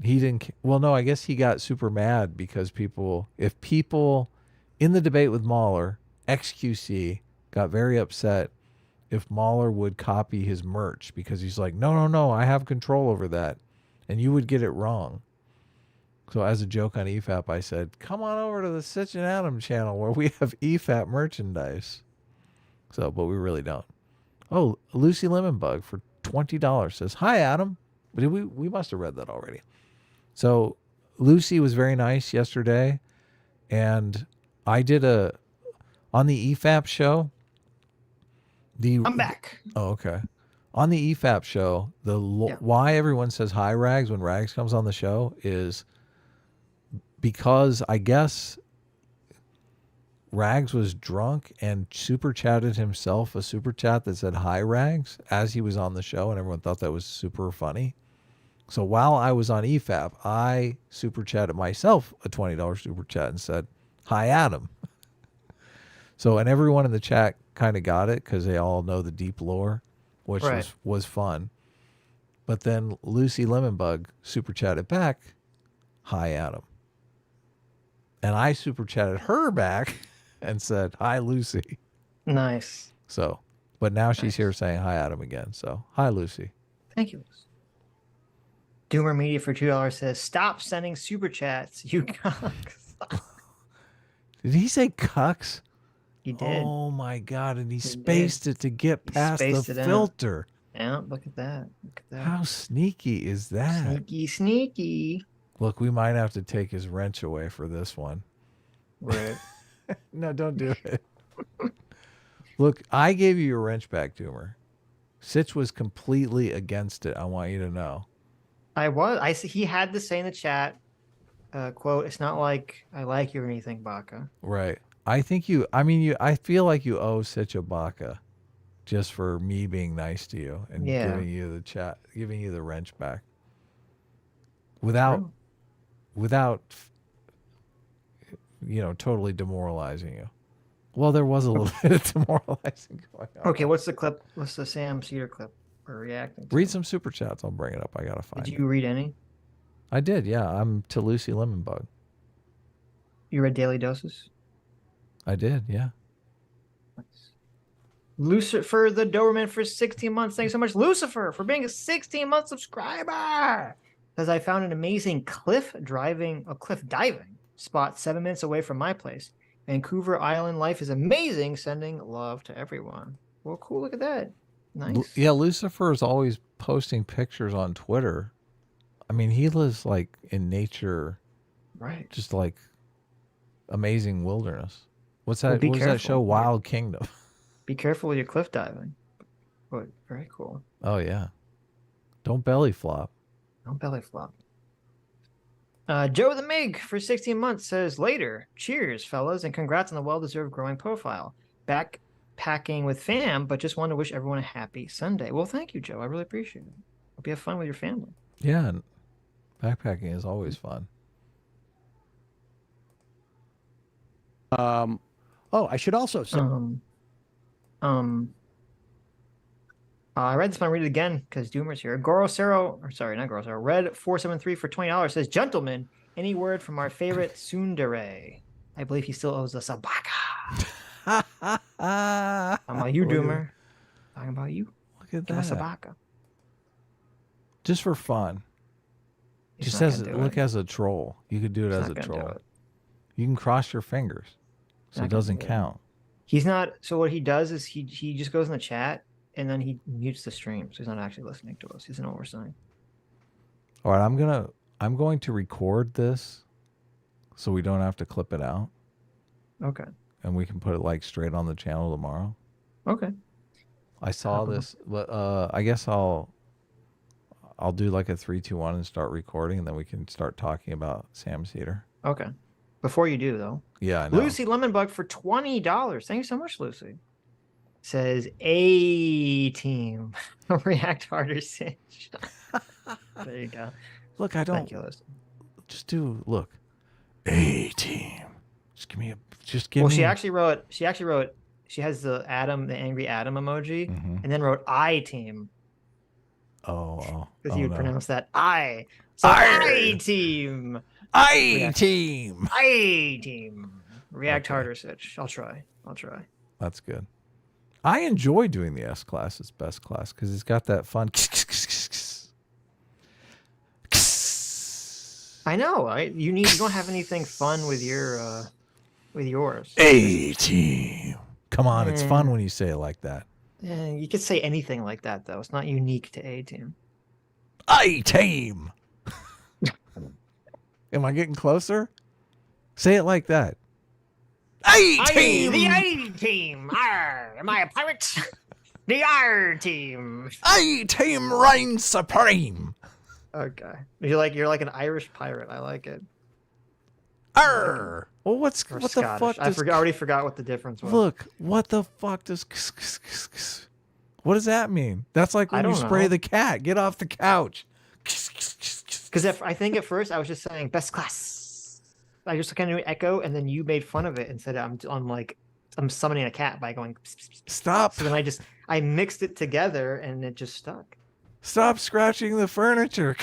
I guess he got super mad because if people in the debate with Mauler, XQC got very upset if Mauler would copy his merch because he's like, no, I have control over that. And you would get it wrong. So as a joke on EFAP, I said, come on over to the Sitch and Adam channel where we have EFAP merchandise. So, but we really don't. Oh, Lucy Lemonbug for $20 says, hi, Adam. But we must have read that already. So Lucy was very nice yesterday. And I did on the EFAP show. I'm back. Oh, okay. On the EFAP show, why everyone says hi Rags when Rags comes on the show is because I guess Rags was drunk and super chatted himself a super chat that said hi Rags as he was on the show, and everyone thought that was super funny. So while I was on EFAP, I super chatted myself a $20 super chat and said hi Adam. So, and everyone in the chat kind of got it because they all know the deep lore, which was fun. But then Lucy Lemonbug super chatted back, hi Adam. And I super chatted her back and said, hi Lucy. Nice. So, but now she's here saying hi Adam again. So, hi Lucy. Thank you. Doomer Media for $2 says, stop sending super chats, you cucks. Did he say cucks? He did. Oh my God. And he spaced it to get past the filter. Yeah, look at that. Look at that. How sneaky is that? Sneaky, sneaky. Look, we might have to take his wrench away for this one. Right. No, don't do it. Look, I gave you your wrench back, Doomer. Sitch was completely against it. I want you to know. He had to say in the chat, quote, it's not like I like you or anything, Baca. Right. I feel like you owe Sitch a Baca just for me being nice to you and giving you the wrench back. Without totally demoralizing you. Well, there was a little bit of demoralizing going on. Okay, what's the clip? What's the Sam Cedar clip we're reacting to? Read some super chats. I'll bring it up. I gotta find it. Did you read any? I did, yeah. I'm to Lucy Lemonbug. You read Daily Doses? I did, yeah. Nice. Lucifer the Doberman for 16 months. Thanks so much, Lucifer, for being a 16-month subscriber. Because I found an amazing cliff diving spot 7 minutes away from my place. Vancouver Island life is amazing. Sending love to everyone. Well, cool. Look at that. Nice. Yeah, Lucifer is always posting pictures on Twitter. I mean, he lives like in nature, right? Just like amazing wilderness. What's that? Well, What was that show? Wild Kingdom. Be careful with your cliff diving. But very cool. Oh yeah. Don't belly flop. Don't belly flop. Joe the Mig for 16 months says later. Cheers, fellas, and congrats on the well-deserved growing profile. Backpacking with fam, but just want to wish everyone a happy Sunday. Well, thank you, Joe. I really appreciate it. Hope you have fun with your family. Yeah, and backpacking is always fun. Oh, I should also say. I read this one. I'll read it again because Doomer's here. Red 473 for $20 says, "Gentlemen, any word from our favorite tsundere? I believe he still owes us a baka." I'm about you, Doomer. Talking about you. Look at Give us a that. baka. Just for fun. He's Just not as gonna do look it. as a troll. You could do it He's as not a gonna do troll. it. You can cross your fingers, so Not it gonna doesn't do it. count. He's not. So what he does is he just goes in the chat and then he mutes the stream, so he's not actually listening to us. He doesn't know what we're saying. All right, I'm going to record this, so we don't have to clip it out, Okay. and we can put it like straight on the channel tomorrow. Okay. I saw this, but I guess I'll do like a 3, 2, 1 and start recording, and then we can start talking about Sam Cedar. Okay. Before you do, though. Yeah, I know. Lucy Lemonbug for $20. Thank you so much, Lucy. Says A team. React harder, Sitch. There you go. Look, I don't. Thank you, Lucy. Just do look. A team. Just give me a. Just give Well, me. she actually wrote. She has the angry Adam emoji, and then wrote I team Oh. because Oh, you no. pronounce that I. So Arr! I team. I team. I team. React Okay. harder, Sitch. I'll try. That's good. I enjoy doing the S class as best class because it's got that fun. I know. Right? You don't have anything fun with your with yours. A team. Come on, it's fun when you say it like that. Yeah, you could say anything like that though. It's not unique to A team. I team. Am I getting closer? Say it like that. A team. The A team. Arr, am I a pirate? The R team. A team reigns supreme. Okay. You're like an Irish pirate. I like it. Arr. Well, Or what the Scottish. fuck? I already forgot what the difference was. Look, what the fuck does? What does that mean? That's like when you spray the cat. Get off the couch. Because I think at first I was just saying best class. I just kind of echo, and then you made fun of it and said I'm summoning a cat by going. Stop. So then I mixed it together and it just stuck. Stop scratching the furniture.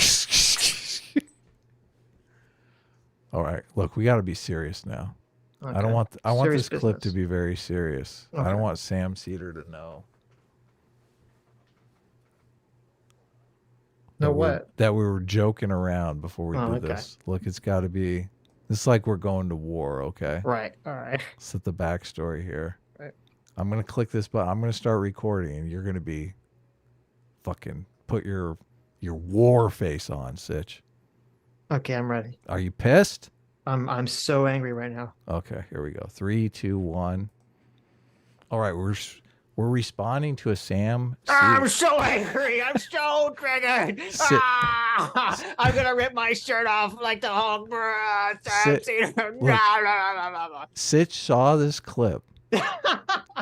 All right, look, we got to be serious now. Okay. I want Serious this clip to business. be very serious. I Okay. don't want Sam Cedar to know. Know what? That we were joking around before we Oh, did okay. this. Look, it's got to be. It's like we're going to war, okay? Right. All right. Set the backstory here. Right. I'm gonna click this button. I'm gonna start recording, and you're gonna be fucking put your war face on, Sitch. Okay, I'm ready. Are you pissed? I'm so angry right now. Okay, here we go. 3, 2, 1. All right, we're responding to a Sam. I'm so angry. I'm so triggered. I'm gonna rip my shirt off like the Hulk. Sitch saw this clip,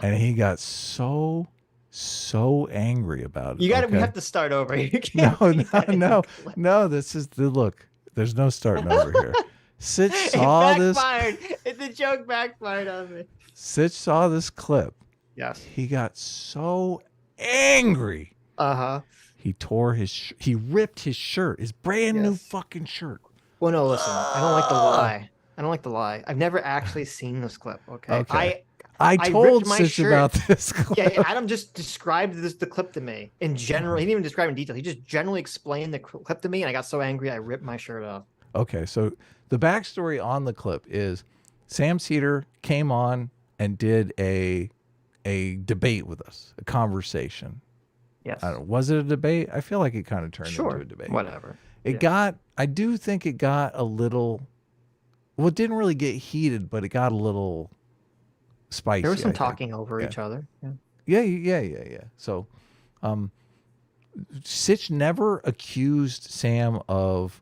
and he got so angry about it. We okay? have to start over. You can't No. This is the look. There's no starting over here. Sitch It saw this. backfired. The joke backfired on me. Sitch saw this clip. Yes. He got so angry. He tore he ripped his shirt, his brand new fucking shirt. Well, no, listen. I don't like the lie. I don't like the lie. I've never actually seen this clip. Okay. I ripped told my Sitch shirt. about this clip. Yeah, Adam just described the clip to me in general. He didn't even describe it in detail. He just generally explained the clip to me, and I got so angry I ripped my shirt off. Okay, so the backstory on the clip is Sam Seder came on and did a debate with us, a conversation. Yes. Was it a debate? I feel like it kind of turned into a debate. Whatever. I do think it got a little, well, it didn't really get heated, but it got a little spicy. There was some talking over each other. Yeah. So, Sitch never accused Sam of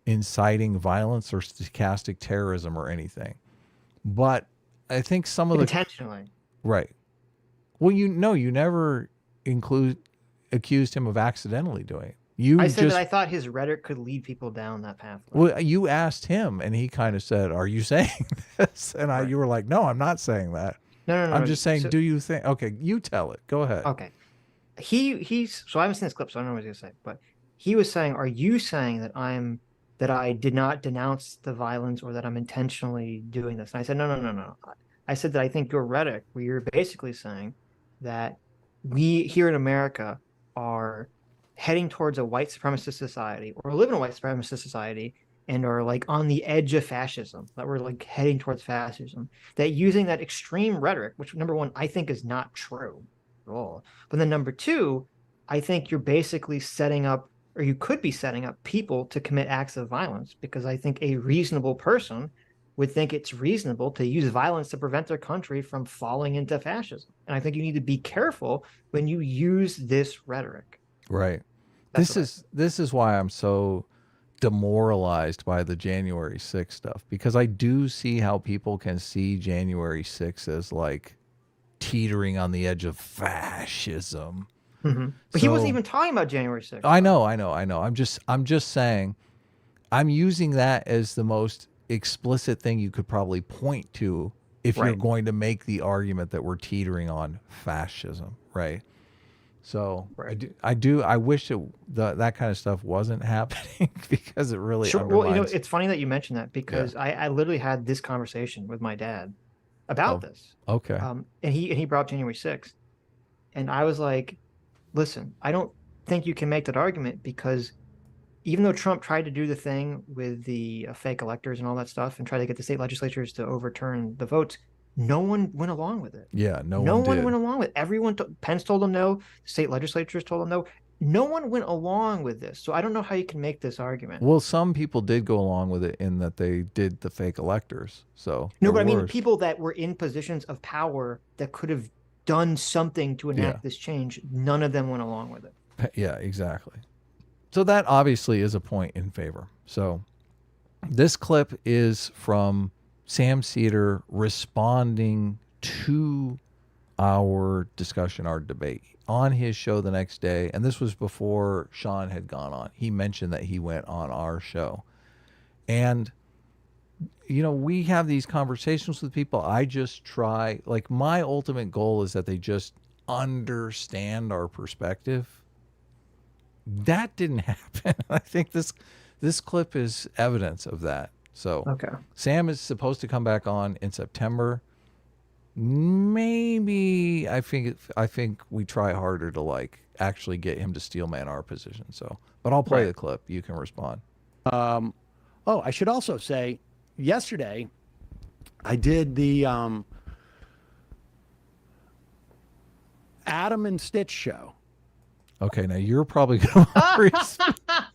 inciting violence or stochastic terrorism or anything. But I think some of intentionally. Right. Well, you never accused him of accidentally doing it. I said that I thought his rhetoric could lead people down that path. Well, you asked him, and he kind of said, "Are you saying this?" And you were like, "No, I'm not saying that. No. I'm just saying, do you think?" Okay, you tell it. Go ahead. Okay. He's so I haven't seen this clip, so I don't know what he's gonna say. But he was saying, "Are you saying that I did not denounce the violence or that I'm intentionally doing this?" And I said, No. I said that I think your rhetoric, where you're basically saying that we here in America are heading towards a white supremacist society, or live in a white supremacist society, and are like on the edge of fascism, that we're like heading towards fascism, that using that extreme rhetoric, which number one, I think is not true at all. But then number two, I think you're basically setting up, or you could be setting up people to commit acts of violence, because I think a reasonable person would think it's reasonable to use violence to prevent their country from falling into fascism. And I think you need to be careful when you use this rhetoric. Right. This is why I'm so demoralized by the January 6th stuff, because I do see how people can see January 6th as like teetering on the edge of fascism. Mm-hmm. But he wasn't even talking about January 6th. I know. I'm just saying, I'm using that as the most explicit thing you could probably point to if you're going to make the argument that we're teetering on fascism, right? So I wish that kind of stuff wasn't happening, because it really Well, it's funny that you mentioned that, because I literally had this conversation with my dad about this. Okay. And he brought up January 6th, and I was like, listen, I don't think you can make that argument, because even though Trump tried to do the thing with the fake electors and all that stuff and try to get the state legislatures to overturn the votes, no one went along with it. Yeah, no one went along with it. Everyone, Pence told them no. The state legislatures told them no. No one went along with this. So I don't know how you can make this argument. Well, some people did go along with it in that they did the fake electors. So no, but I mean, people that were in positions of power that could have done something to enact this change, none of them went along with it. Yeah, exactly. So that obviously is a point in favor. So this clip is from Sam Seder responding to our discussion, our debate, on his show the next day. And this was before Sean had gone on. He mentioned that he went on our show. And, we have these conversations with people. I just try, like, my ultimate goal is that they just understand our perspective. That didn't happen. I think this clip is evidence of that. So Sam is supposed to come back on in September. Maybe I think we try harder to like actually get him to steelman our position. So, but I'll play the clip. You can respond. I should also say, yesterday I did the Adam and Stitch show. Okay, now you're probably going to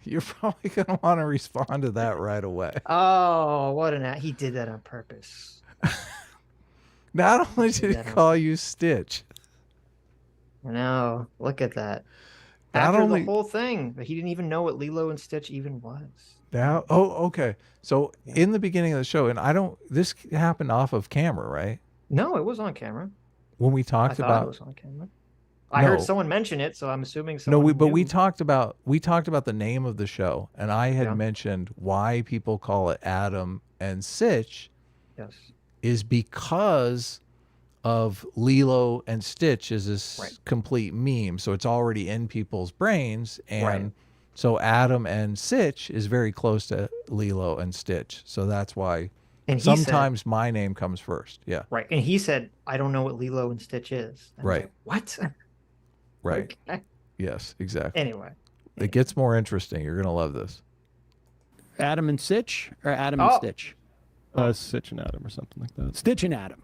you're probably going to want to respond to that right away. Oh, he did that on purpose. Not only did he call you Stitch. I know. Look at that. After the whole thing, he didn't even know what Lilo and Stitch even was. Now, okay. So in the beginning of the show, and this happened off of camera, right? No, it was on camera. When we talked about it was on camera. I heard someone mention it, so I'm assuming someone but we talked about the name of the show, and I had mentioned why people call it Adam and Sitch. Yes. Is because of Lilo and Stitch is this complete meme. So it's already in people's brains. And so Adam and Sitch is very close to Lilo and Stitch. So that's why sometimes my name comes first. Yeah. Right. And he said, I don't know what Lilo and Stitch is. Like, what? Right. Okay. Yes, exactly. Anyway. It gets more interesting. You're going to love this. Adam and Sitch or Adam and Stitch? Sitch and Adam or something like that. Stitch and Adam.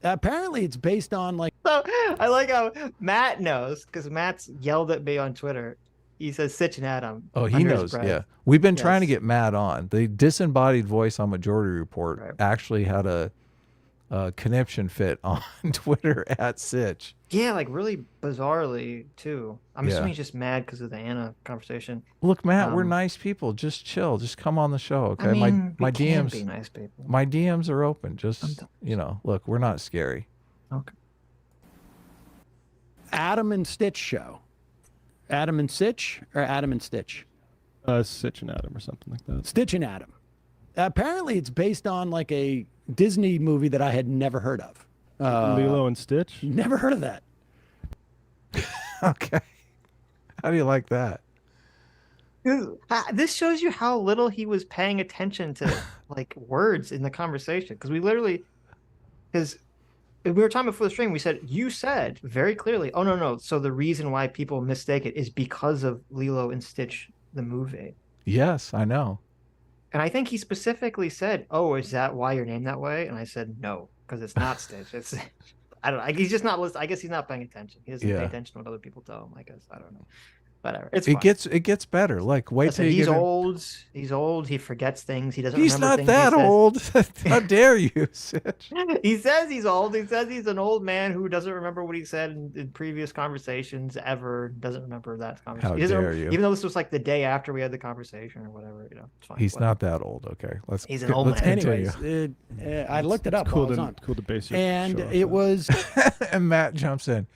Apparently, it's based on like. So I like how Matt knows because Matt's yelled at me on Twitter. He says Sitch and Adam. Oh, he knows. Yeah, we've been trying to get Matt on. The disembodied voice on Majority Report actually had a conniption fit on Twitter at Sitch. Yeah, like really bizarrely too. I'm assuming he's just mad because of the Anna conversation. Look, Matt, we're nice people. Just chill. Just come on the show, okay? I mean, my we can DMs, be nice people. my DMs are open. Just look, we're not scary. Okay. Adam and Stitch show. Adam and Sitch or Adam and Stitch? Sitch and Adam or something like that. Stitch and Adam. Apparently, it's based on like a Disney movie that I had never heard of. Lilo and Stitch? Never heard of that. Okay. How do you like that? This shows you how little he was paying attention to like words in the conversation. Because we were talking before the stream, we said, you said very clearly, oh, no. So the reason why people mistake it is because of Lilo and Stitch, the movie. Yes, I know. And I think he specifically said, oh, is that why you're named that way? And I said, no, because it's not Stitch. It's, I don't know. He's just not listening. I guess he's not paying attention. He doesn't pay attention to what other people tell him. I guess, I don't know. Whatever. It's fine. It gets better. Like, wait till he's old. He's old. He forgets things. He doesn't He's remember not things. that old. How dare you, Sitch? He says he's old. He says he's an old man who doesn't remember what he said in previous conversations ever. Doesn't remember that conversation. How dare you? Even though this was like the day after we had the conversation or whatever. You know, it's fine. He's not that old. Okay, he's an old man. Anyways, I looked it up. Cool to base your and show it was. And Matt jumps in.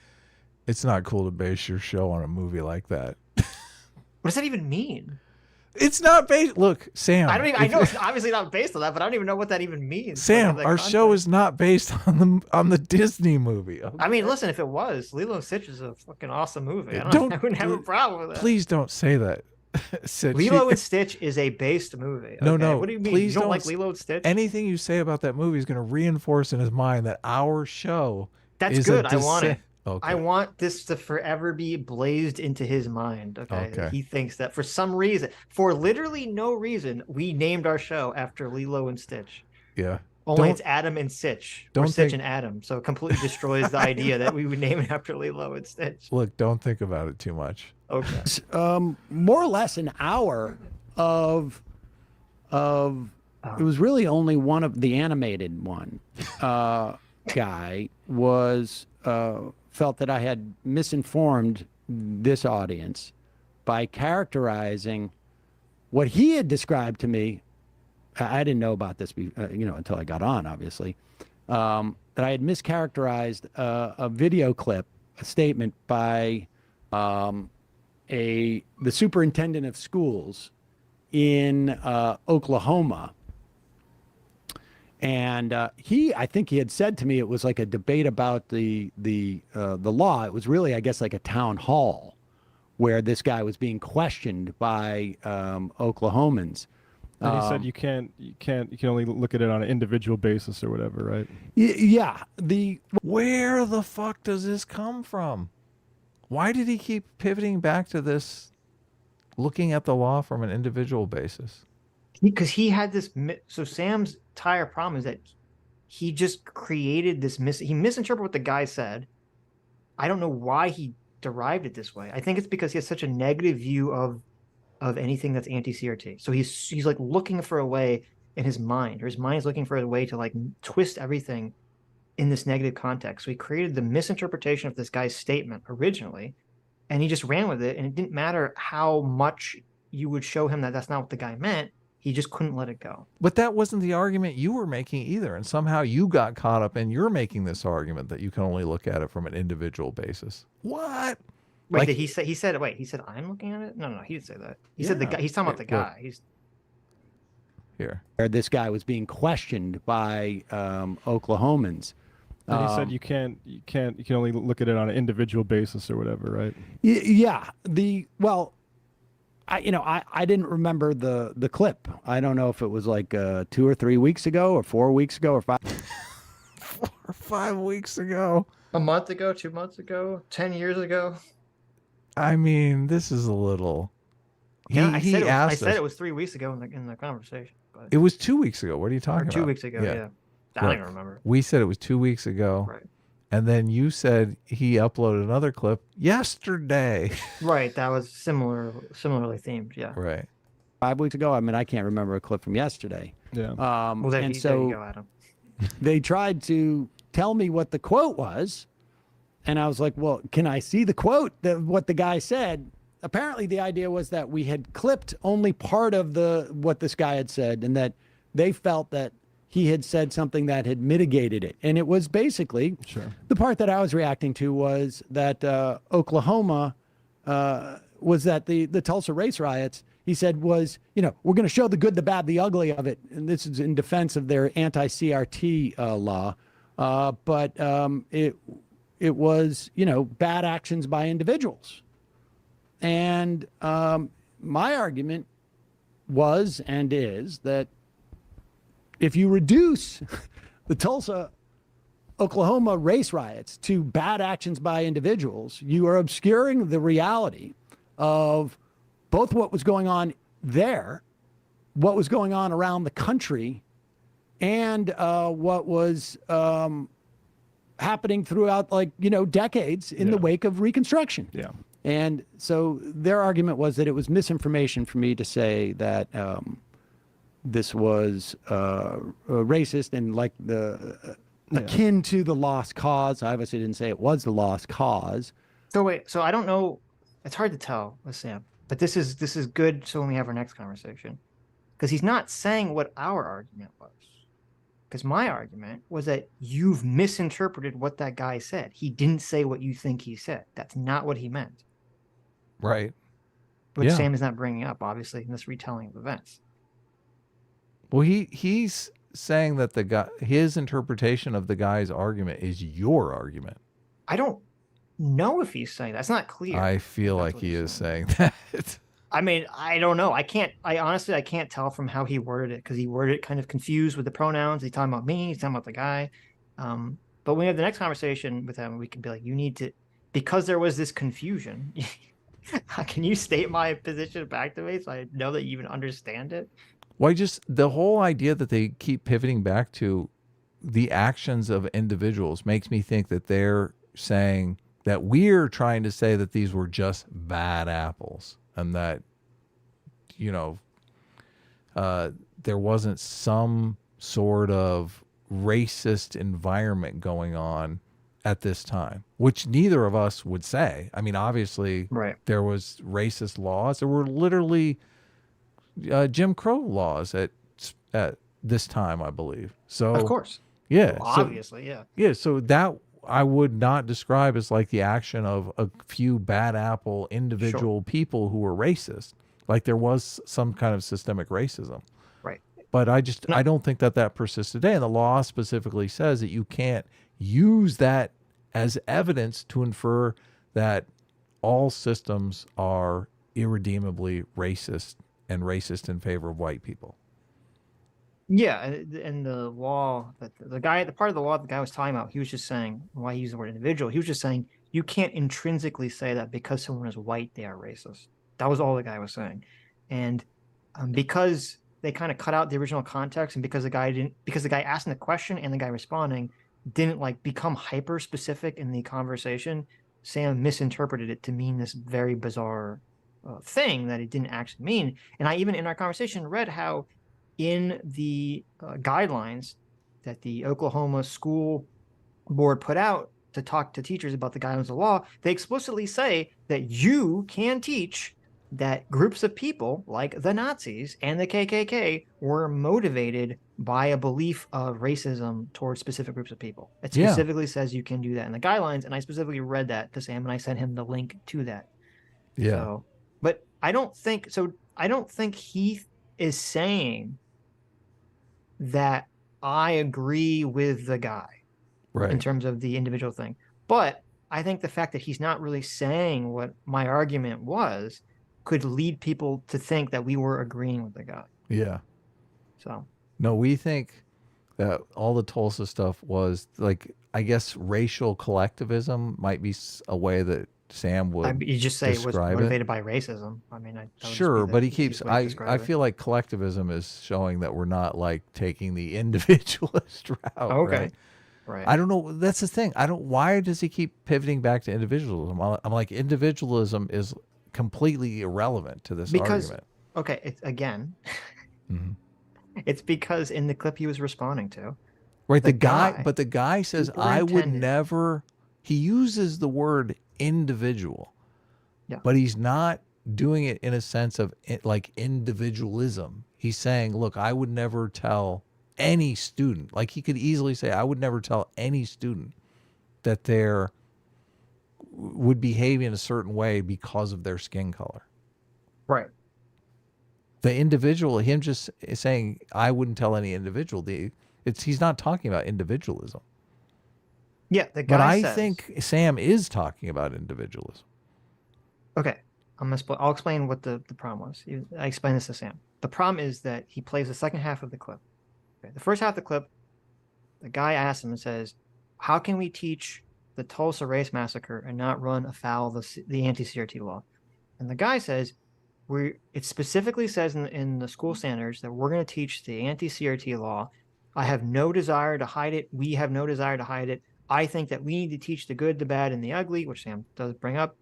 It's not cool to base your show on a movie like that. What does that even mean? It's not based. Look, Sam. I know it's obviously not based on that, but I don't even know what that even means. Sam, like, our show is not based on the Disney movie. Okay? I mean, listen, if it was, Lilo and Stitch is a fucking awesome movie. I wouldn't have a problem with that. Please don't say that. Lilo and Stitch is a based movie. Okay? No. What do you mean? Please you don't like Lilo and Stitch? Anything you say about that movie is going to reinforce in his mind that our show. That's good. I want it. Okay. I want this to forever be blazed into his mind. Okay. He thinks that for some reason, for literally no reason, we named our show after Lilo and Stitch. Yeah. Only it's Adam and Sitch. Or Sitch and Adam. So it completely destroys the idea that we would name it after Lilo and Stitch. Look, don't think about it too much. Okay. More or less an hour of it was really only one of the animated one guy was felt that I had misinformed this audience by characterizing what he had described to me. I didn't know about this, until I got on, obviously, that I had mischaracterized a video clip, a statement by the superintendent of schools in Oklahoma. And I think he had said to me it was like a debate about the law. It was really, I guess, like a town hall where this guy was being questioned by Oklahomans. And he said you can only look at it on an individual basis or whatever, right? Yeah. Where the fuck does this come from? Why did he keep pivoting back to this, looking at the law from an individual basis? Because he had this. So Sam's entire problem is that he just created this. He misinterpreted what the guy said. I don't know why he derived it this way. I think it's because he has such a negative view of anything that's anti-CRT. So he's like looking for a way in his mind, or his mind is looking for a way to like twist everything in this negative context. So he created the misinterpretation of this guy's statement originally, and he just ran with it. And it didn't matter how much you would show him that that's not what the guy meant. He just couldn't let it go. But that wasn't the argument you were making either. And somehow you got caught up and you're making this argument that you can only look at it from an individual basis. What? Wait, did he said I'm looking at it? No, he didn't say that. He said the guy. He's talking about the guy. He's here. This guy was being questioned by Oklahomans. And he said you can only look at it on an individual basis or whatever, right? Yeah. I didn't remember the clip. I don't know if it was like 2 or 3 weeks ago, or 4 weeks ago, or 5. 4 or 5 weeks ago. A month ago, 2 months ago, 10 years ago. I mean, this is a little I said asked us. it was 3 weeks ago in the conversation. But It was 2 weeks ago. What are you talking about? 2 weeks ago, yeah. I don't even remember. We said it was 2 weeks ago. Right. And then you said he uploaded another clip yesterday. Right. That was similarly themed. Yeah. Right. 5 weeks ago. I mean, I can't remember a clip from yesterday. Yeah. Well, there and you so go, Adam. they tried to tell me what the quote was, and I was like, "Well, can I see the quote? What the guy said?" Apparently, the idea was that we had clipped only part of what this guy had said, and that they felt that he had said something that had mitigated it. And it was basically the part that I was reacting to was that Oklahoma was that the Tulsa race riots, he said, was, we're going to show the good, the bad, the ugly of it. And this is in defense of their anti-CRT law. But it was, bad actions by individuals. And my argument was and is that if you reduce the Tulsa, Oklahoma race riots to bad actions by individuals, you are obscuring the reality of both what was going on there, what was going on around the country, and what was happening throughout, decades in the wake of Reconstruction. Yeah. And so their argument was that it was misinformation for me to say that this was racist and akin to the lost cause. I obviously didn't say it was the lost cause. So wait, so I don't know. It's hard to tell with Sam, but this is good. So when we have our next conversation, because he's not saying what our argument was. Because my argument was that you've misinterpreted what that guy said. He didn't say what you think he said. That's not what he meant. Right. Which Sam is not bringing up, obviously, in this retelling of events. Well, he's saying that his interpretation of the guy's argument is your argument. I don't know if he's saying that. It's not clear. I feel like he is saying that. I mean, I don't know. I honestly can't tell from how he worded it, because he worded it kind of confused with the pronouns. He's talking about me. He's talking about the guy. But when we have the next conversation with him, we can be like, you need to, because there was this confusion. Can you state my position back to me so I know that you even understand it? Well, the whole idea that they keep pivoting back to the actions of individuals makes me think that they're saying that we're trying to say that these were just bad apples and that, there wasn't some sort of racist environment going on at this time, which neither of us would say. I mean, obviously, there was racist laws. There were literally Jim Crow laws at this time, I believe. So, of course, yeah, well, obviously, yeah. So that I would not describe as like the action of a few bad apple individual people who were racist. Like there was some kind of systemic racism. Right. But I don't think that persists today. And the law specifically says that you can't use that as evidence to infer that all systems are irredeemably racist and racist in favor of white people. Yeah, and the law that the part of the law the guy was talking about, he was just saying, why he used the word individual, he was just saying you can't intrinsically say that because someone is white they are racist. That was all the guy was saying. And because they kind of cut out the original context, and because the guy asking the question and the guy responding didn't become hyper specific in the conversation, Sam misinterpreted it to mean this very bizarre thing that it didn't actually mean. And I even in our conversation read how in the guidelines that the Oklahoma school board put out to talk to teachers about the guidelines of law, they explicitly say that you can teach that groups of people like the Nazis and the KKK were motivated by a belief of racism towards specific groups of people. It specifically says you can do that in the guidelines, and I specifically read that to Sam, and I sent him the link to that. Yeah. So, but I don't think he is saying that I agree with the guy in terms of the individual thing. But I think the fact that he's not really saying what my argument was could lead people to think that we were agreeing with the guy. Yeah. So. No, we think that all the Tulsa stuff was I guess racial collectivism might be a way that Sam would you just say it was describe motivated by racism. I mean, that would just be Sure, the but he easiest keeps. way to describe I it. feel like collectivism is showing that we're not like taking the individualist route. Okay. Right. I don't know. That's the thing. I don't. Why does he keep piviting back to individualism? I'm like, individualism is completely irrelevant to this argument. Okay, it's again. It's because in the clip he was responding to, right? The guy says, "I would never." He uses the word individual, but he's not doing it in a sense of like individualism. He's saying, "Look, I would never tell any student." Like he could easily say, "I would never tell any student that they're would behave in a certain way because of their skin color." Right. The individual, him just saying, "I wouldn't tell any individual." He's not talking about individualism. Yeah, the guy but I says, think Sam is talking about individualism. Okay, I'll explain what the problem was. I explained this to Sam. The problem is that he plays the second half of the clip. Okay, the first half of the clip, the guy asks him and says, "How can we teach the Tulsa Race Massacre and not run afoul of the anti-CRT law?" And the guy says, it specifically says in the school standards that we're going to teach the anti-CRT law. I have no desire to hide it. We have no desire to hide it. I think that we need to teach the good, the bad, and the ugly, which Sam does bring up,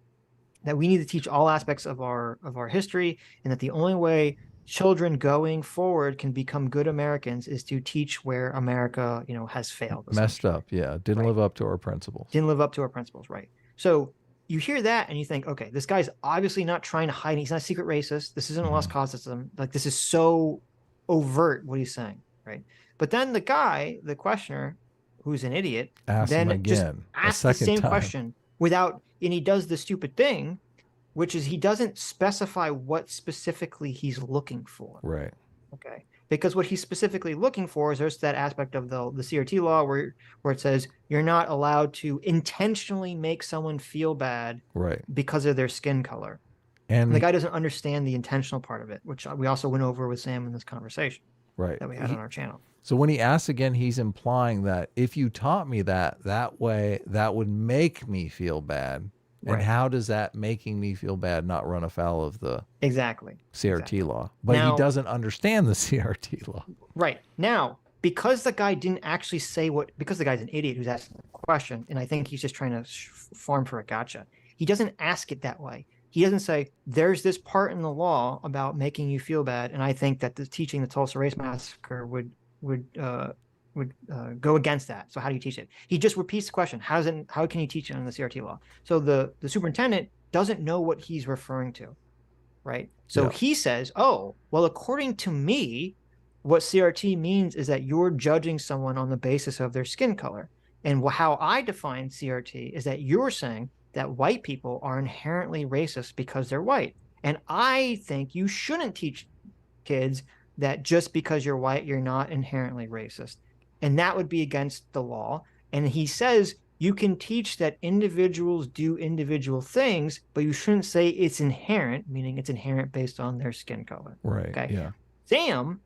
that we need to teach all aspects of our history, and that the only way children going forward can become good Americans is to teach where America, has failed. Messed up, yeah. Didn't live up to our principles. Didn't live up to our principles, right. So you hear that and you think, okay, this guy's obviously not trying to hide. He's not a secret racist. This isn't a lost cause system. Like, this is so overt what he's saying, right? But then the guy, the questioner, who's an idiot, Ask then him just again, asks the same question and he does the stupid thing, which is he doesn't specify what specifically he's looking for. Right. Okay. Because what he's specifically looking for is there's that aspect of the CRT law where it says you're not allowed to intentionally make someone feel bad because of their skin color. And the guy doesn't understand the intentional part of it, which we also went over with Sam in this conversation that we had on our channel. So when he asks again, he's implying that if you taught me that way, that would make me feel bad. And how does that making me feel bad not run afoul of the CRT law? But now, he doesn't understand the CRT law. Right. Now, because the guy didn't actually say because the guy's an idiot who's asking the question, and I think he's just trying to farm for a gotcha, he doesn't ask it that way. He doesn't say, there's this part in the law about making you feel bad, and I think that teaching the Tulsa Race Massacre would go against that. So how do you teach it? He just repeats the question. How can you teach it on the CRT law? So the superintendent doesn't know what he's referring to, right? So he says, oh, well, according to me, what CRT means is that you're judging someone on the basis of their skin color. And how I define CRT is that you're saying that white people are inherently racist because they're white. And I think you shouldn't teach kids that just because you're white, you're not inherently racist. And that would be against the law. And he says you can teach that individuals do individual things, but you shouldn't say it's inherent, meaning it's inherent based on their skin color. Right. Okay. Yeah. Sam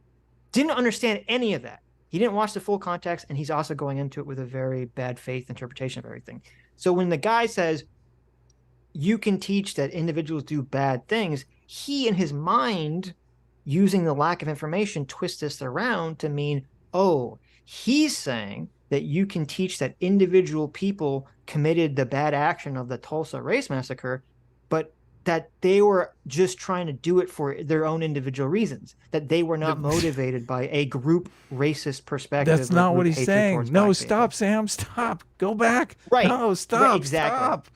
didn't understand any of that. He didn't watch the full context, and he's also going into it with a very bad faith interpretation of everything. So when the guy says you can teach that individuals do bad things, he in his mind, using the lack of information, twists this around to mean, oh, he's saying that you can teach that individual people committed the bad action of the Tulsa Race Massacre, but that they were just trying to do it for their own individual reasons, that they were not motivated by a group racist perspective. That's not what he's saying. No, stop, Sam, stop. Go back. Right. No, stop. Right, exactly. Stop.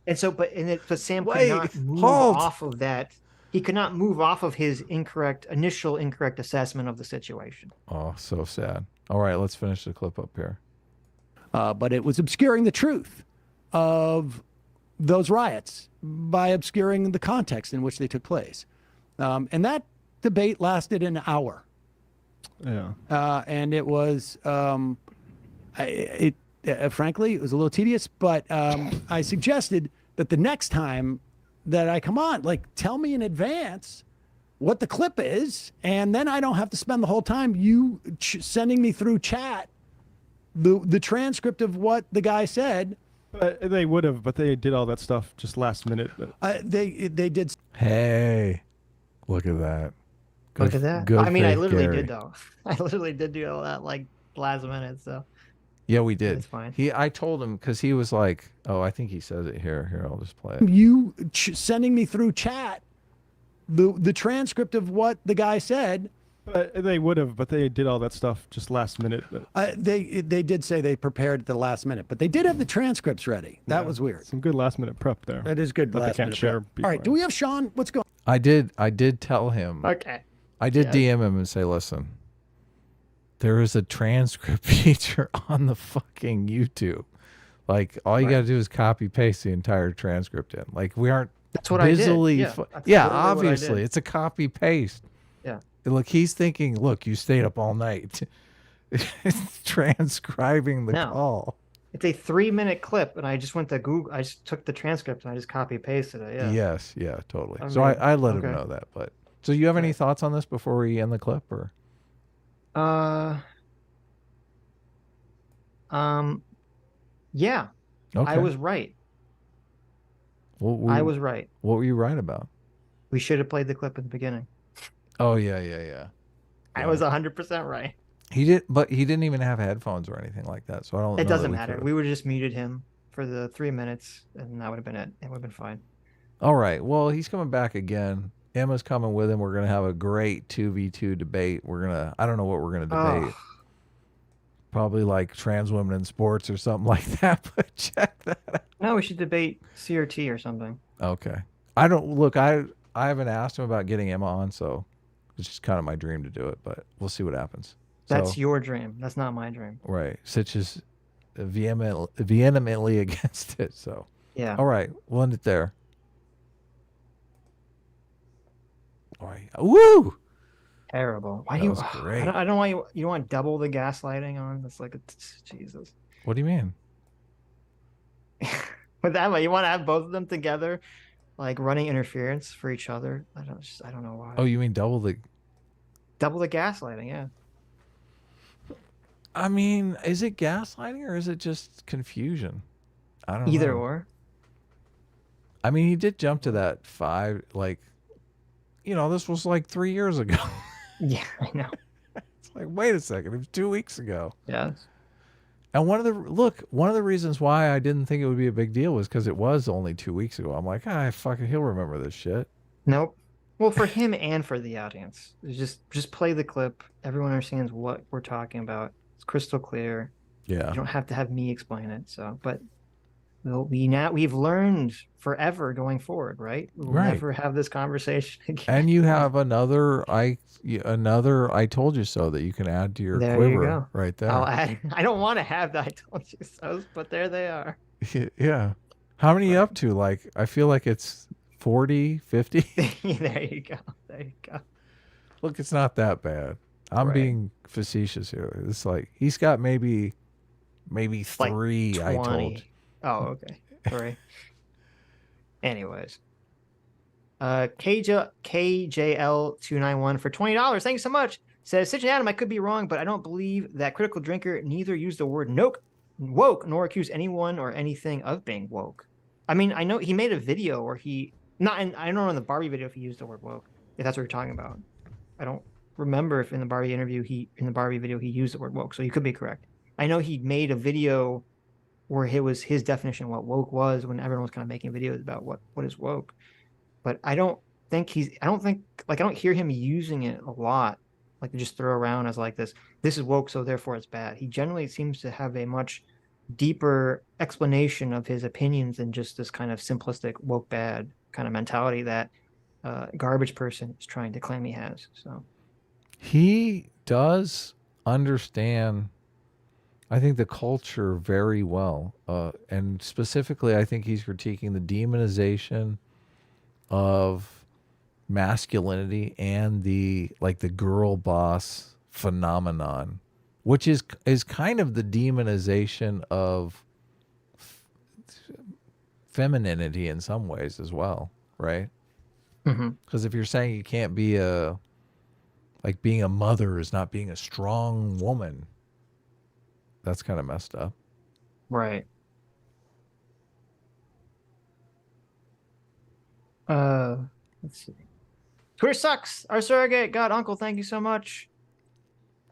And so, but Sam could not move off of that. He could not move off of his initial incorrect assessment of the situation. Oh, so sad. All right, let's finish the clip up here. But it was obscuring the truth of those riots by obscuring the context in which they took place. And that debate lasted an hour. Yeah. And it was, frankly, it was a little tedious, but I suggested that the next time that I come on, like, tell me in advance what the clip is, and then I don't have to spend the whole time sending me through chat the transcript of what the guy said, They would have, but they did all that stuff just last minute. They did. Hey, look at that. Look at that. Good I mean, I faith, literally Gary. did though. I literally did do all that like last minute. So Yeah, we did. it's fine. I told him because he was like, "Oh, I think he says it here. Here, I'll just play it." You sending me through chat the transcript of what the guy said. They would have, but they did all that stuff just last minute. They did say they prepared at the last minute, but they did have the transcripts ready. That was weird. Some good last minute prep there. That is good. But they last can't minute share. prep. All right, do we have Sean? What's going? I did tell him. Okay. I did Yeah. DM him and say, "Listen, there is a transcript feature on the fucking YouTube. Like, all you Right. got to do is copy paste the entire transcript in. Like, we aren't That's what I did. busily. Yeah, fu- that's yeah, literally what I obviously, did. it's a copy paste. Yeah. And look, he's thinking, look, you stayed up all night transcribing the No. call. It's a 3-minute clip, and I just went to Google. I just took the transcript and I just copy pasted it. Yeah. Yes, yeah, totally. I So mean, I let him okay. know that. But so you have any thoughts on this before we end the clip, or? Yeah. Okay. I was right. I was right. What were you right about? We should have played the clip at the beginning. Oh yeah. I was 100% right. He did, but he didn't even have headphones or anything like that. So I don't. It know doesn't that matter. could've- We would have just muted him for the 3 minutes, and that would have been it. It would have been fine. All right. Well, he's coming back again. Emma's coming with him. We're gonna have a great 2v2 debate. I don't know what we're gonna debate. Probably like trans women in sports or something like that. But check that out. No, we should debate CRT or something. Okay. I don't look. I haven't asked him about getting Emma on, so it's just kind of my dream to do it. But we'll see what happens. That's So, your dream. That's not my dream. right. Sitch is vehemently against it. So Yeah. all right, we'll end it there. All right. Woo! Terrible. Why That do you? was great. I don't want you don't want double the gaslighting on. That's like Jesus. What do you mean? With that way, you want to have both of them together, like running interference for each other. I don't know why. Oh, you mean double the? Double the gaslighting. Yeah. I mean, is it gaslighting or is it just confusion? I don't know. Either or. I mean, he did jump to that 5, like, this was like 3 years ago. Yeah, I know. It's like, wait a second, it was 2 weeks ago. Yeah. And one of the reasons why I didn't think it would be a big deal was because it was only 2 weeks ago. I'm like, fucking, he'll remember this shit. Nope. Well, for him and for the audience, just play the clip. Everyone understands what we're talking about. It's crystal clear. Yeah. You don't have to have me explain it. So, but we've learned forever going forward, right? We'll Right. never have this conversation again. And you have another I told you so that you can add to your There quiver you go. right there. I'll add. I don't want to have the I told you so, but there they are. Yeah. How many you up to? Like, I feel like it's 40, 50. There you go. There you go. Look, it's not that bad. I'm Right. being facetious here. It's like he's got maybe Like 3. I 20. told. Oh, okay. Sorry. Anyways. KJL291 for $20. Thank you so much. Says, Sitch and Adam, I could be wrong, but I don't believe that Critical Drinker neither used the word woke nor accused anyone or anything of being woke. I mean, I know he made a video where I don't know in the Barbie video if he used the word woke, if that's what you're talking about. I don't remember if in the Barbie video he used the word woke, so you could be correct. I know he made a video where it was his definition of what woke was when everyone was kind of making videos about what is woke. But I don't hear him using it a lot, like to just throw around as like this is woke, so therefore it's bad. He generally seems to have a much deeper explanation of his opinions than just this kind of simplistic woke bad kind of mentality that garbage person is trying to claim he has. So He does understand, I think, the culture very well. And specifically, I think he's critiquing the demonization of masculinity and the girl boss phenomenon, which is kind of the demonization of femininity in some ways as well, right? Because if you're saying you can't be being a mother is not being a strong woman, that's kind of messed up. right. Let's see. Twitter sucks. Our surrogate God Uncle, thank you so much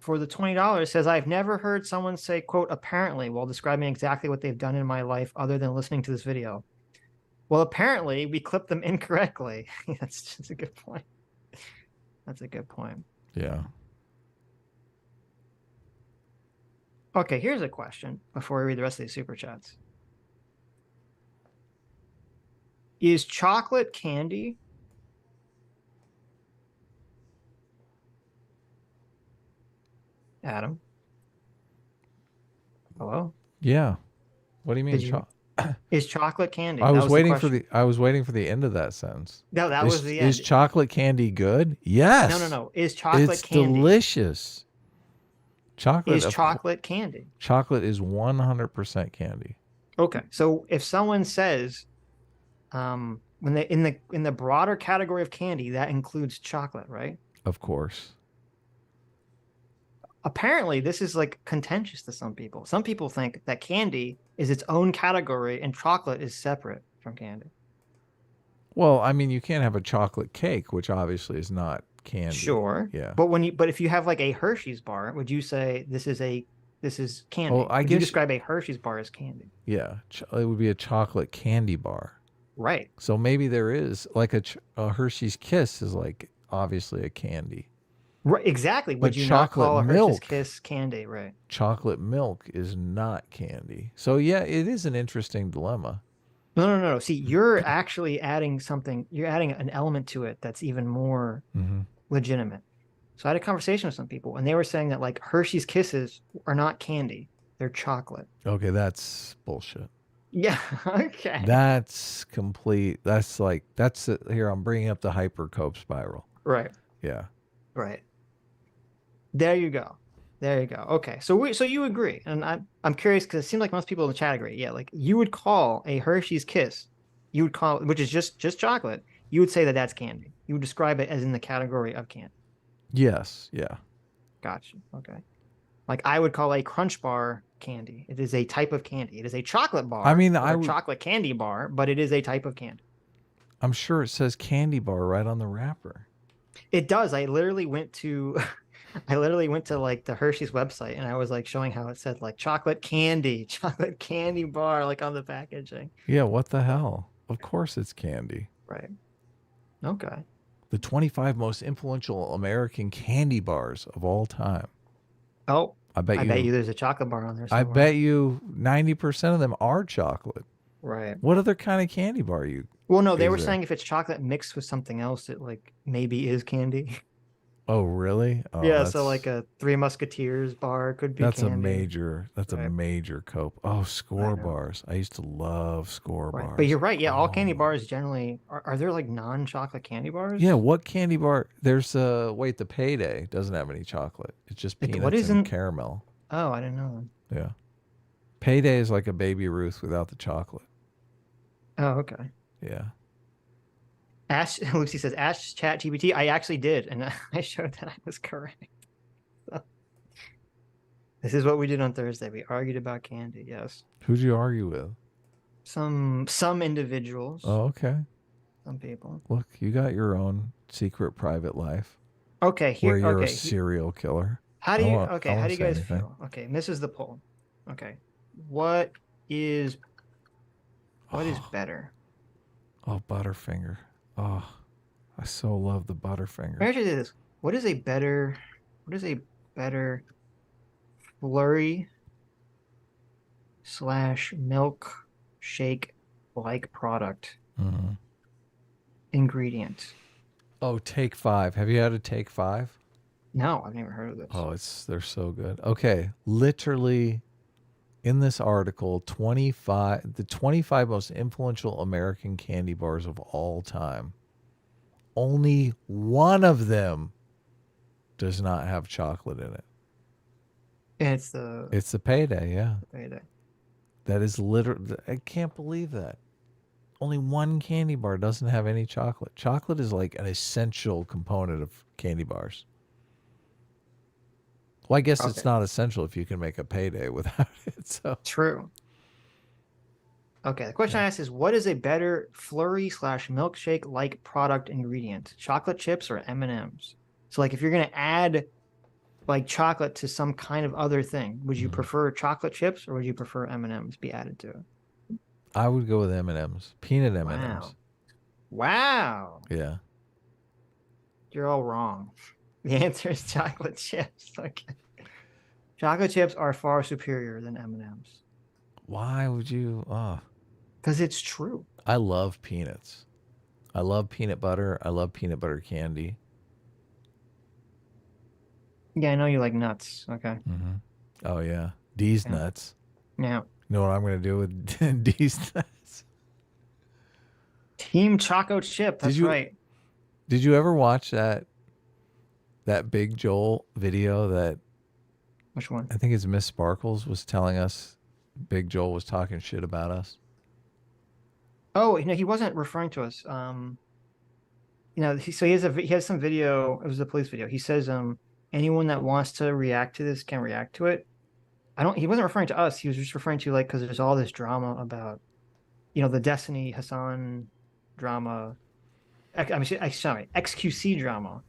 for the $20. Says, I've never heard someone say, quote, apparently, while describing exactly what they've done in my life other than listening to this video. Well, apparently, we clipped them incorrectly. That's just a good point. That's a good point. Yeah. Okay, here's a question before we read the rest of these super chats. Is chocolate candy? Adam? Hello? Yeah. What do you mean? Did you- Is chocolate candy? I That was waiting the for question. I was waiting for the end of that sentence. No, that was the end. Is chocolate candy good? Yes. No. Is chocolate it's candy? delicious. Chocolate Is chocolate candy? Chocolate is 100% candy. Okay, so if someone says, when they in the broader category of candy, that includes chocolate, right? Of course. Apparently, this is like contentious to some people. Some people think that candy is its own category and chocolate is separate from candy. Well, I mean, you can't have a chocolate cake, which obviously is not candy. Sure. Yeah. But if you have like a Hershey's bar, would you say this is candy? Oh, I Would you guess- describe a Hershey's bar as candy? Yeah. It would be a chocolate candy bar. Right. So maybe there is like a Hershey's Kiss is like obviously a candy. Right. Exactly. Would But you not call a chocolate Hershey's milk- Kiss candy? Right. Chocolate milk is not candy. So yeah, it is an interesting dilemma. No. See, you're actually adding something. You're adding an element to it that's even more legitimate. So I had a conversation with some people, and they were saying that like Hershey's Kisses are not candy; they're chocolate. Okay, that's bullshit. Yeah. Okay. That's complete. That's like here. I'm bringing up the hypercope spiral. Right. Yeah. Right. There you go. There you go. Okay. So you agree, and I'm curious because it seems like most people in the chat agree. Yeah, like you would call a Hershey's Kiss, you would call which is just chocolate. You would say that that's candy. You would describe it as in the category of candy. Yes. Yeah. Gotcha. Okay. Like I would call a Crunch Bar candy. It is a type of candy. It is a chocolate bar. I mean, or I a would- chocolate candy bar, but it is a type of candy. I'm sure it says candy bar right on the wrapper. It does. I literally went to like the Hershey's website and I was like showing how it said like chocolate candy bar like on the packaging. Yeah. What the hell? Of course it's candy. Right. Okay. The 25 most influential American candy bars of all time. Oh, I bet you there's a chocolate bar on there I somewhere. bet you 90% of them are chocolate. Right. What other kind of candy bar you? Well, no, they is were there? saying if it's chocolate mixed with something else, it like maybe is candy. Oh, really? Oh, Yeah, that's- so like a Three Musketeers bar could be That's candy. a major. That's a Right. major cope. Oh, score bars. I used to love score Right. bars. But you're right. Yeah, all candy Oh. bars generally are there like non-chocolate candy bars? Yeah, what candy bar? There's wait, the Payday doesn't have any chocolate. It's just What peanuts isn't- and caramel. Oh, I didn't know. Yeah. Payday is like a Baby Ruth without the chocolate. Oh, okay. Yeah. Ash Lucy says, Ash Chat GPT. I actually did, and I showed that I was correct. So, this is what we did on Thursday. We argued about candy. Yes, Who'd you argue with? some individuals, Oh, okay. some people. Look, you got your own secret private life Okay, where here. you're Okay, a serial killer. how do I you? won't- I Okay, how won't do you say guys anything. feel? Okay, and this is the poll. Okay, what is better? Oh, Butterfinger. Oh, I so love the Butterfinger. Let me actually do this. What is a better flurry / milk shake like product Mhm. ingredient? Oh, Take 5. Have you had a Take 5? No, I've never heard of this. Oh, they're so good. Okay, literally in this article, the 25 most influential American candy bars of all time. Only one of them does not have chocolate in it. And it's the It's the Payday, yeah. Payday. That is literally, I can't believe that. Only one candy bar doesn't have any chocolate. Chocolate is like an essential component of candy bars. Well, I guess it's Okay. not essential if you can make a Payday without it. So True. Okay, the question I asked is, what is a better flurry / milkshake-like product ingredient? Chocolate chips or M&Ms? So, like, if you're going to add, like, chocolate to some kind of other thing, would you prefer chocolate chips or would you prefer M&Ms be added to it? I would go with M&Ms. Peanut M&Ms. Wow. Yeah. You're all wrong. The answer is chocolate chips. Okay. Chocolate chips are far superior than M&Ms. Why would you? Because it's true. I love peanuts. I love peanut butter. I love peanut butter candy. Yeah, I know you like nuts. Okay. Oh, yeah. D's nuts. Yeah. You know what I'm going to do with D's nuts? Team Choco Chip. That's right. Did you ever watch that Big Joel video that... Which one? I think it's Miss Sparkles was telling us Big Joel was talking shit about us. Oh, he wasn't referring to us. So he has some video. It was a police video. He says, anyone that wants to react to this can react to it. He wasn't referring to us. He was just referring to, like, because there's all this drama about, the Destiny Hasan drama. XQC drama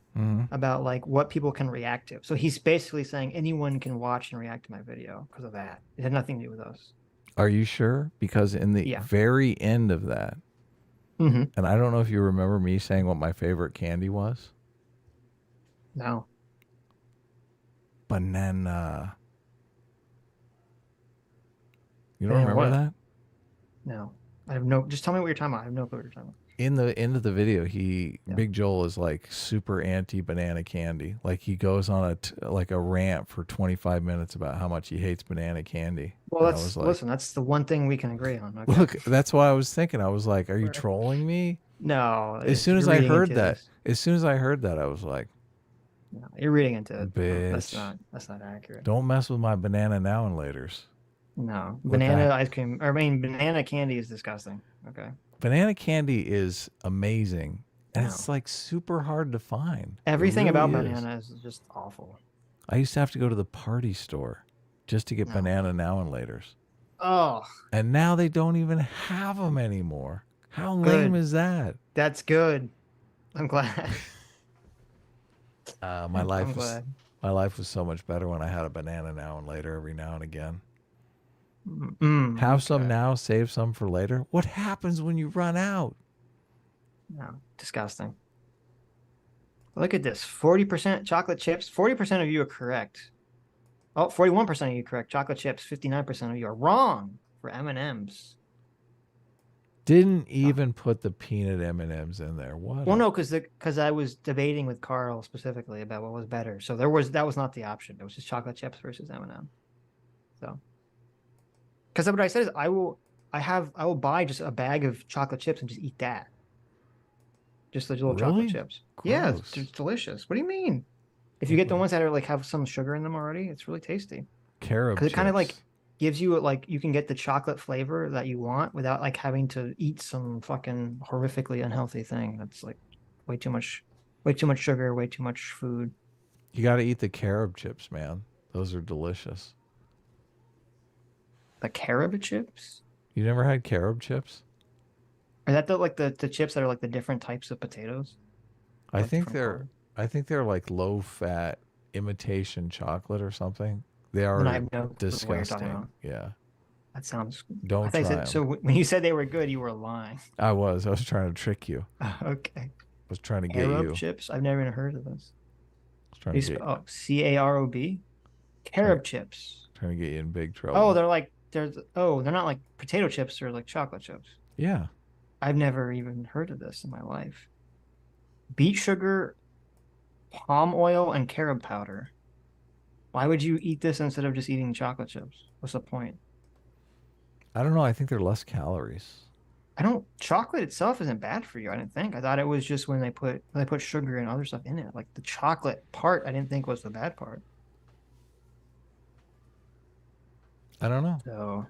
about, like, what people can react to. So he's basically saying anyone can watch and react to my video because of that. It had nothing to do with us. Are you sure? Because in the very end of that, and I don't know if you remember me saying what my favorite candy was. No. Banana. You don't remember that? No. I have no. Just tell me what you're talking about. I have no clue what you're talking about. In the end of the video, Big Joel is like super anti banana candy. Like he goes on a rant for 25 minutes about how much he hates banana candy. Well, listen, that's the one thing we can agree on. Okay? Look, that's why I was thinking. I was like, "Are you trolling me?" No. As soon as I heard that, I was like, "No, you're reading into it. Bitch, that's not accurate. Don't mess with my banana now and laters." No, banana ice cream. Banana candy is disgusting. Okay. Banana candy is amazing, and it's like super hard to find. Everything about banana is just awful. I used to have to go to the party store just to get banana now and laters. Oh. And now they don't even have them anymore. How lame is that? That's good. I'm glad. My life was so much better when I had a banana now and later every now and again. Have some now, save some for later. What happens when you run out? No, disgusting. Look at this. 40% chocolate chips. 40% of you are correct. Oh, 41% of you are correct. Chocolate chips. 59% of you are wrong for M&Ms. Didn't even put the peanut M&Ms in there. What? Well, no, because I was debating with Carl specifically about what was better. So that was not the option. It was just chocolate chips versus M&M. So. Because what I said is I will buy just a bag of chocolate chips and just eat that. Just the little chocolate chips. Gross. Yeah, it's delicious. What do you mean? If you get the ones that are like have some sugar in them already, it's really tasty. Carob Because it kind of like gives you you can get the chocolate flavor that you want without like having to eat some fucking horrifically unhealthy thing that's like way too much sugar, way too much food. You got to eat the carob chips, man. Those are delicious. The carob chips? You never had carob chips? Are that the chips that are like the different types of potatoes? I think they're like low fat imitation chocolate or something. They are disgusting. Yeah. That sounds. Don't try them. So when you said they were good, you were lying. I was trying to trick you. Okay. I was trying to get carob you. Chips? I've never even heard of this. I was trying to get CAROB? Carob chips. Trying to get you in big trouble. Oh, they're not like potato chips, they're like chocolate chips. Yeah. I've never even heard of this in my life. Beet sugar, palm oil, and carob powder. Why would you eat this instead of just eating chocolate chips? What's the point? I don't know. I think they're less calories. Chocolate itself isn't bad for you, I didn't think. I thought it was just when they put sugar and other stuff in it. Like the chocolate part, I didn't think was the bad part. I don't know. So,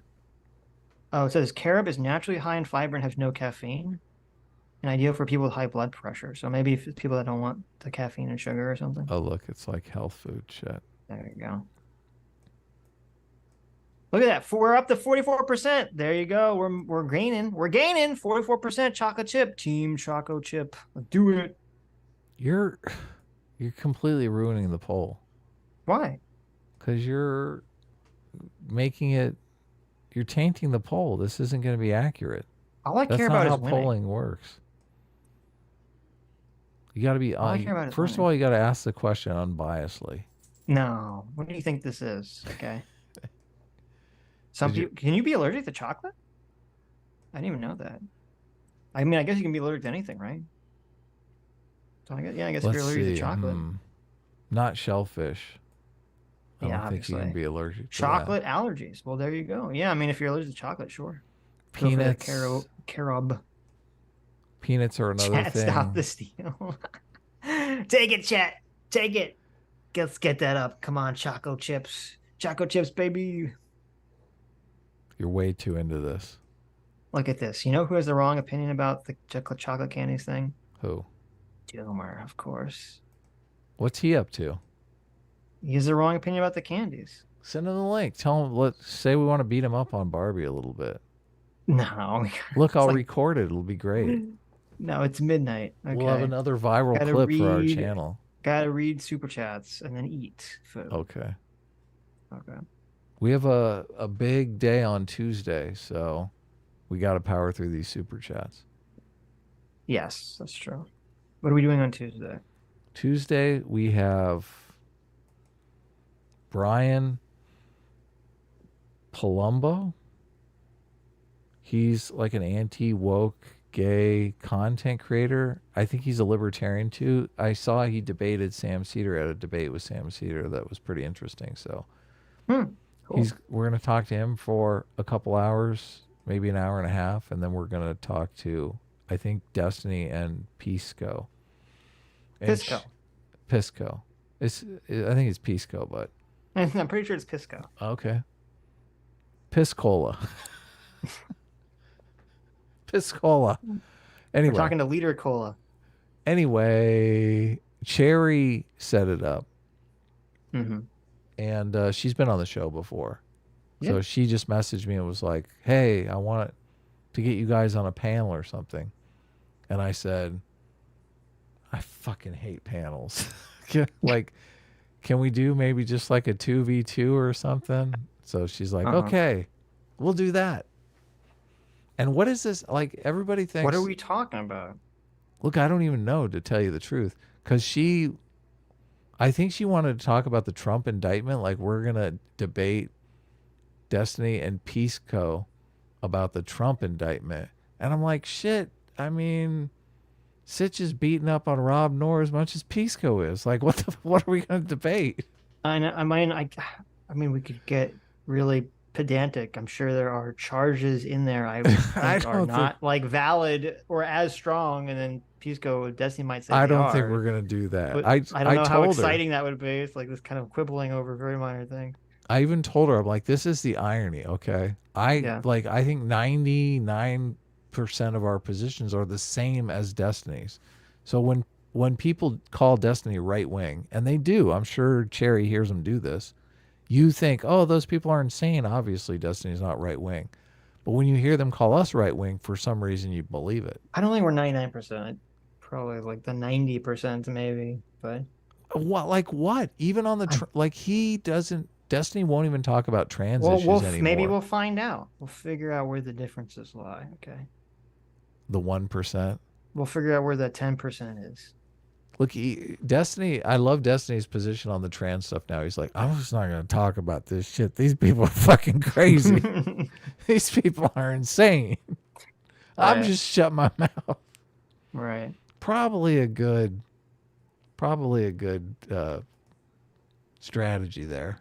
it says carob is naturally high in fiber and has no caffeine, and ideal for people with high blood pressure. So maybe if it's people that don't want the caffeine and sugar or something. Oh, look, it's like health food shit. There you go. Look at that. We're up to 44%. There you go. We're gaining. We're gaining 44% chocolate chip. Team Choco Chip. Let's do it. You're completely ruining the poll. Why? Because you're making it. You're tainting the poll. This isn't going to be accurate. All I That's care not about how is winning. polling works. You got to be All I care about is first of all, you got to ask the question unbiasedly. No. What do you think this is? Okay. Some people, can you be allergic to chocolate? I didn't even know that. I mean, I guess you can be allergic to anything, right? So I guess if you're allergic to chocolate. Not shellfish. I Yeah, don't think you can be allergic to chocolate allergies. Well, there you go. Yeah, I mean, if you're allergic to chocolate, sure. Peanuts. Carob. Peanuts are another Chat, thing. stop the steal. Take it, chat. Take it. Let's get that up. Come on, Choco Chips. Choco Chips, baby. You're way too into this. Look at this. You know who has the wrong opinion about the chocolate candies thing? Who? Doomer, of course. What's he up to? He has the wrong opinion about the candies. Send him the link. Tell him. Let's say we want to beat him up on Barbie a little bit. No. Look, I'll record it. It'll be great. No, it's midnight. Okay. We'll have another viral clip for our channel. Gotta read super chats and then eat food. Okay. Okay. We have a big day on Tuesday, so we got to power through these super chats. Yes, that's true. What are we doing on Tuesday? Tuesday, we have Brian Palumbo. He's like an anti-woke gay content creator. I think he's a libertarian too. I saw he debated Sam Cedar at a debate with Sam Cedar that was pretty interesting. So cool. We're going to talk to him for a couple hours, maybe an hour and a half, and then we're going to talk to, I think, Destiny and Pisco. Pisco. Pisco. I think it's Pisco, but I'm pretty sure it's Pisco. Okay. Piscola. Piscola. Anyway. We're talking to Leader Cola. Anyway, Cherry set it up. Mm-hmm. And she's been on the show before. Yeah. So she just messaged me and was like, hey, I want to get you guys on a panel or something. And I said, I fucking hate panels. Like, can we do maybe just like a 2v2 or something? So she's like, okay, we'll do that. And what is this? Like, everybody thinks. What are we talking about? Look, I don't even know, to tell you the truth. Because I think she wanted to talk about the Trump indictment. Like, we're going to debate Destiny and Pisco about the Trump indictment. And I'm like, shit, I mean, Sitch is beating up on Rob Noor as much as Pisco is. Like, what are we going to debate? I know. I mean, we could get really pedantic. I'm sure there are charges in there I would think are not like valid or as strong, and then Pisco Destiny might say I don't think we're gonna do that. But I don't know how exciting that would be. It's like this kind of quibbling over very minor thing. I even told her, I'm like, this is the irony, okay? I think 99% of our positions are the same as Destiny's. So when people call Destiny right wing, and they do, I'm sure Cherry hears them do this, you think, oh, those people are insane. Obviously, Destiny's not right wing. But when you hear them call us right wing, for some reason you believe it. I don't think we're 99%. Probably like the 90% maybe. But what? Like what? Even on the like he doesn't. Destiny won't even talk about trans issues anymore. Maybe we'll find out. We'll figure out where the differences lie. Okay. The 1%. We'll figure out where the 10% is. Look, Destiny, I love Destiny's position on the trans stuff now. He's like, I'm just not going to talk about this shit. These people are fucking crazy. These people are insane. Right. I'm just shut my mouth. Right. Probably a good strategy there.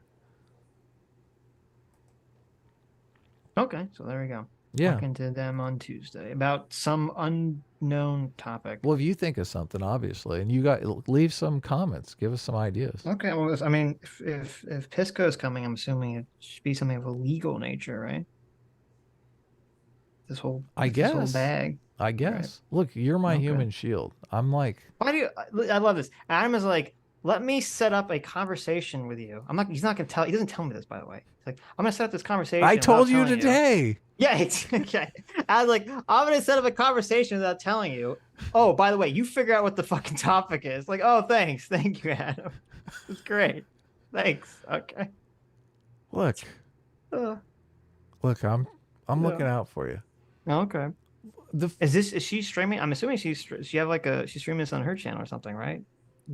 Okay, so there we go. Yeah. Talking to them on Tuesday about some unknown topic. Well, if you think of something, obviously, and you leave some comments, give us some ideas. Okay, well, I mean, if Pisco is coming, I'm assuming it should be something of a legal nature, right? This whole bag. I guess. Right. Look, you're my human shield. I'm like, why do you? I love this. Adam is like, let me set up a conversation with you. He's not gonna tell. He doesn't tell me this, by the way. It's like, I'm gonna set up this conversation. I told you telling today. Yeah, it's okay. I was like, I'm gonna set up a conversation without telling you. Oh, by the way, you figure out what the fucking topic is. Like, oh, thanks, thank you, Adam. It's great. Thanks. Okay. Look, look, I'm looking Yeah. out for you. Okay. Is she streaming? I'm assuming she's streaming this on her channel or something, right?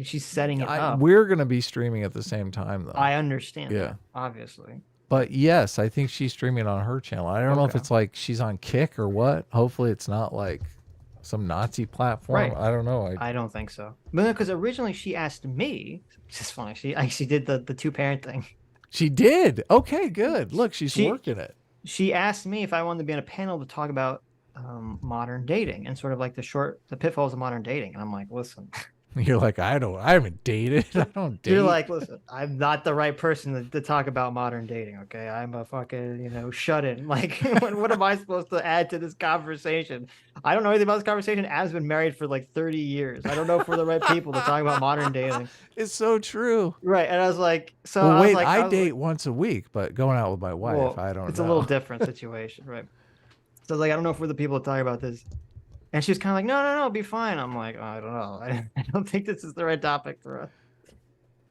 She's setting it up. We're gonna be streaming at the same time, though. I understand. Yeah. That, obviously. But yes, I think she's streaming on her channel. I don't know if Okay. it's like she's on Kick or what. Hopefully, it's not like some Nazi platform. Right. I don't know. I don't think so. But because originally she asked me, which is funny. She actually did the two parent thing. She did. Okay, good. Look, she's working it. She asked me if I wanted to be on a panel to talk about modern dating and sort of like the pitfalls of modern dating. And I'm like, listen. You're like, I haven't dated. I don't date. You're like, listen, I'm not the right person to talk about modern dating. Okay, I'm a fucking shut in. Like, what am I supposed to add to this conversation? I don't know anything about this conversation. Adam's been married for like 30 years. I don't know if we're the right people to talk about modern dating. It's so true. Right, and I was like, so well, I was wait, like, I date once a week, but going out with my wife, well, I don't. It's know. a little different situation, right? So I was like, I don't know if we're the people to talk about this. And she was kind of like, no, it'll be fine. I'm like, I don't know. I don't think this is the right topic for us.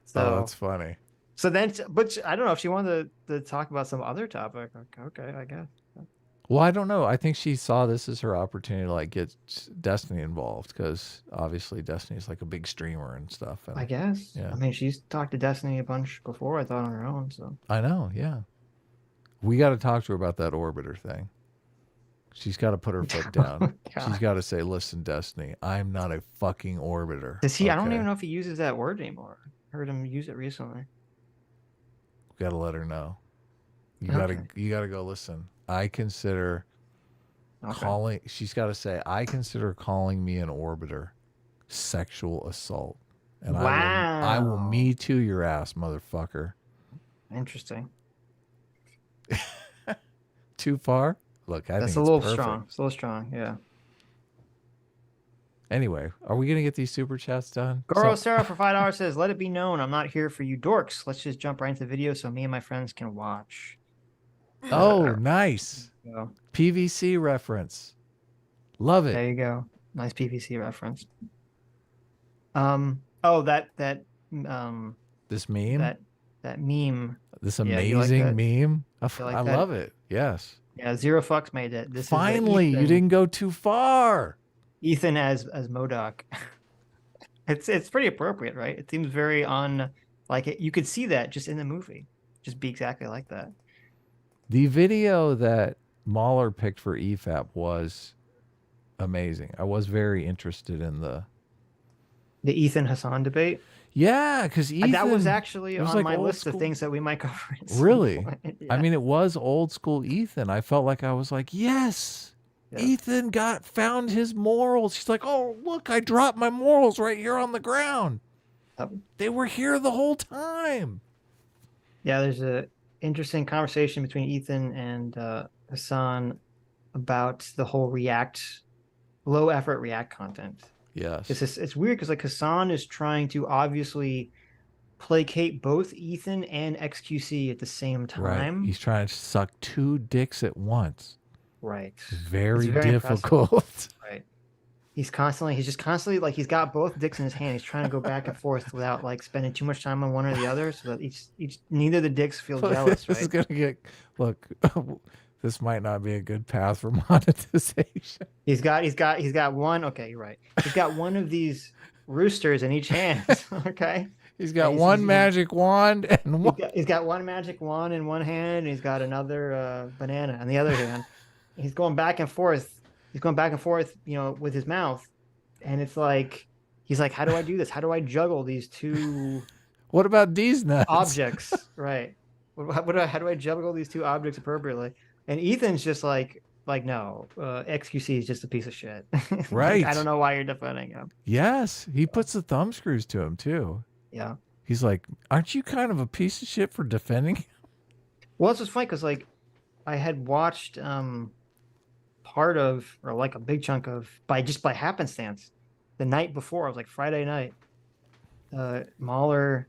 So Oh, that's funny. So then, but I don't know if she wanted to talk about some other topic. Okay, I guess. Well, I don't know. I think she saw this as her opportunity to like get Destiny involved because obviously Destiny's like a big streamer and stuff. And, I guess. Yeah. I mean, she's talked to Destiny a bunch before, I thought, on her own. So I know. Yeah. We got to talk to her about that orbiter thing. She's got to put her foot down. She's got to say, listen, Destiny, I'm not a fucking orbiter. Does he? I don't okay? even know if he uses that word anymore. Heard him use it recently. Got to let her know. You Okay. gotta go listen. I consider calling. She's got to say, I consider calling me an orbiter sexual assault, and I will me too your ass, motherfucker. Interesting. Too far? Look, I That's think a little it's perfect. strong. It's a little strong. Yeah. Anyway, are we gonna get these super chats done? Goro Sarah for $5 says, "Let it be known, I'm not here for you dorks. Let's just jump right into the video so me and my friends can watch." Oh, nice. Yeah. PVC reference. Love it. There you go. Nice PVC reference. Oh, that This meme. that meme. This Yeah, you like amazing that? meme. You like I that? love it. Yes. Yeah, Zero Fucks made it. This Finally, is you didn't go too far. Ethan as MODOK. It's pretty appropriate, right? It seems very on like it, you could see that just in the movie. Just be exactly like that. The video that Mauler picked for EFAP was amazing. I was very interested in the Ethan Hasan debate. Yeah, because Ethan, that was actually it was on like my old list of school- things that we might cover. at some Really? point. I Yeah. mean, it was old school Ethan. I felt like I was like, yes, Ethan found his morals. She's like, oh, look, I dropped my morals right here on the ground. They were here the whole time. Yeah, there's a interesting conversation between Ethan and Hasan about the whole low effort React content. Yes. It's weird because like Hasan is trying to obviously placate both Ethan and XQC at the same time. Right. He's trying to suck two dicks at once. Right. It's very impressive. difficult. Right. He's just constantly like he's got both dicks in his hand. He's trying to go back and forth without like spending too much time on one or the other, so that neither of the dicks feel jealous. This is Right. gonna look. This might not be a good path for monetization. He's got one. Okay, you're right. He's got one of these roosters in each hand. Okay. He's got one magic wand and one. He's got one magic wand in one hand, and he's got another banana in the other hand. He's going back and forth. With his mouth, and it's like he's like, how do I do this? How do I juggle these two? What about these nuts? Objects, right? How do I juggle these two objects appropriately? And Ethan's just like no, XQC is just a piece of shit. Right. I don't know why you're defending him. Yes, he puts the thumb screws to him too. Yeah. He's like, aren't you kind of a piece of shit for defending him? Well, it's just funny because like I had watched part of or like a big chunk of by happenstance the night before. I was like Friday night. Mauler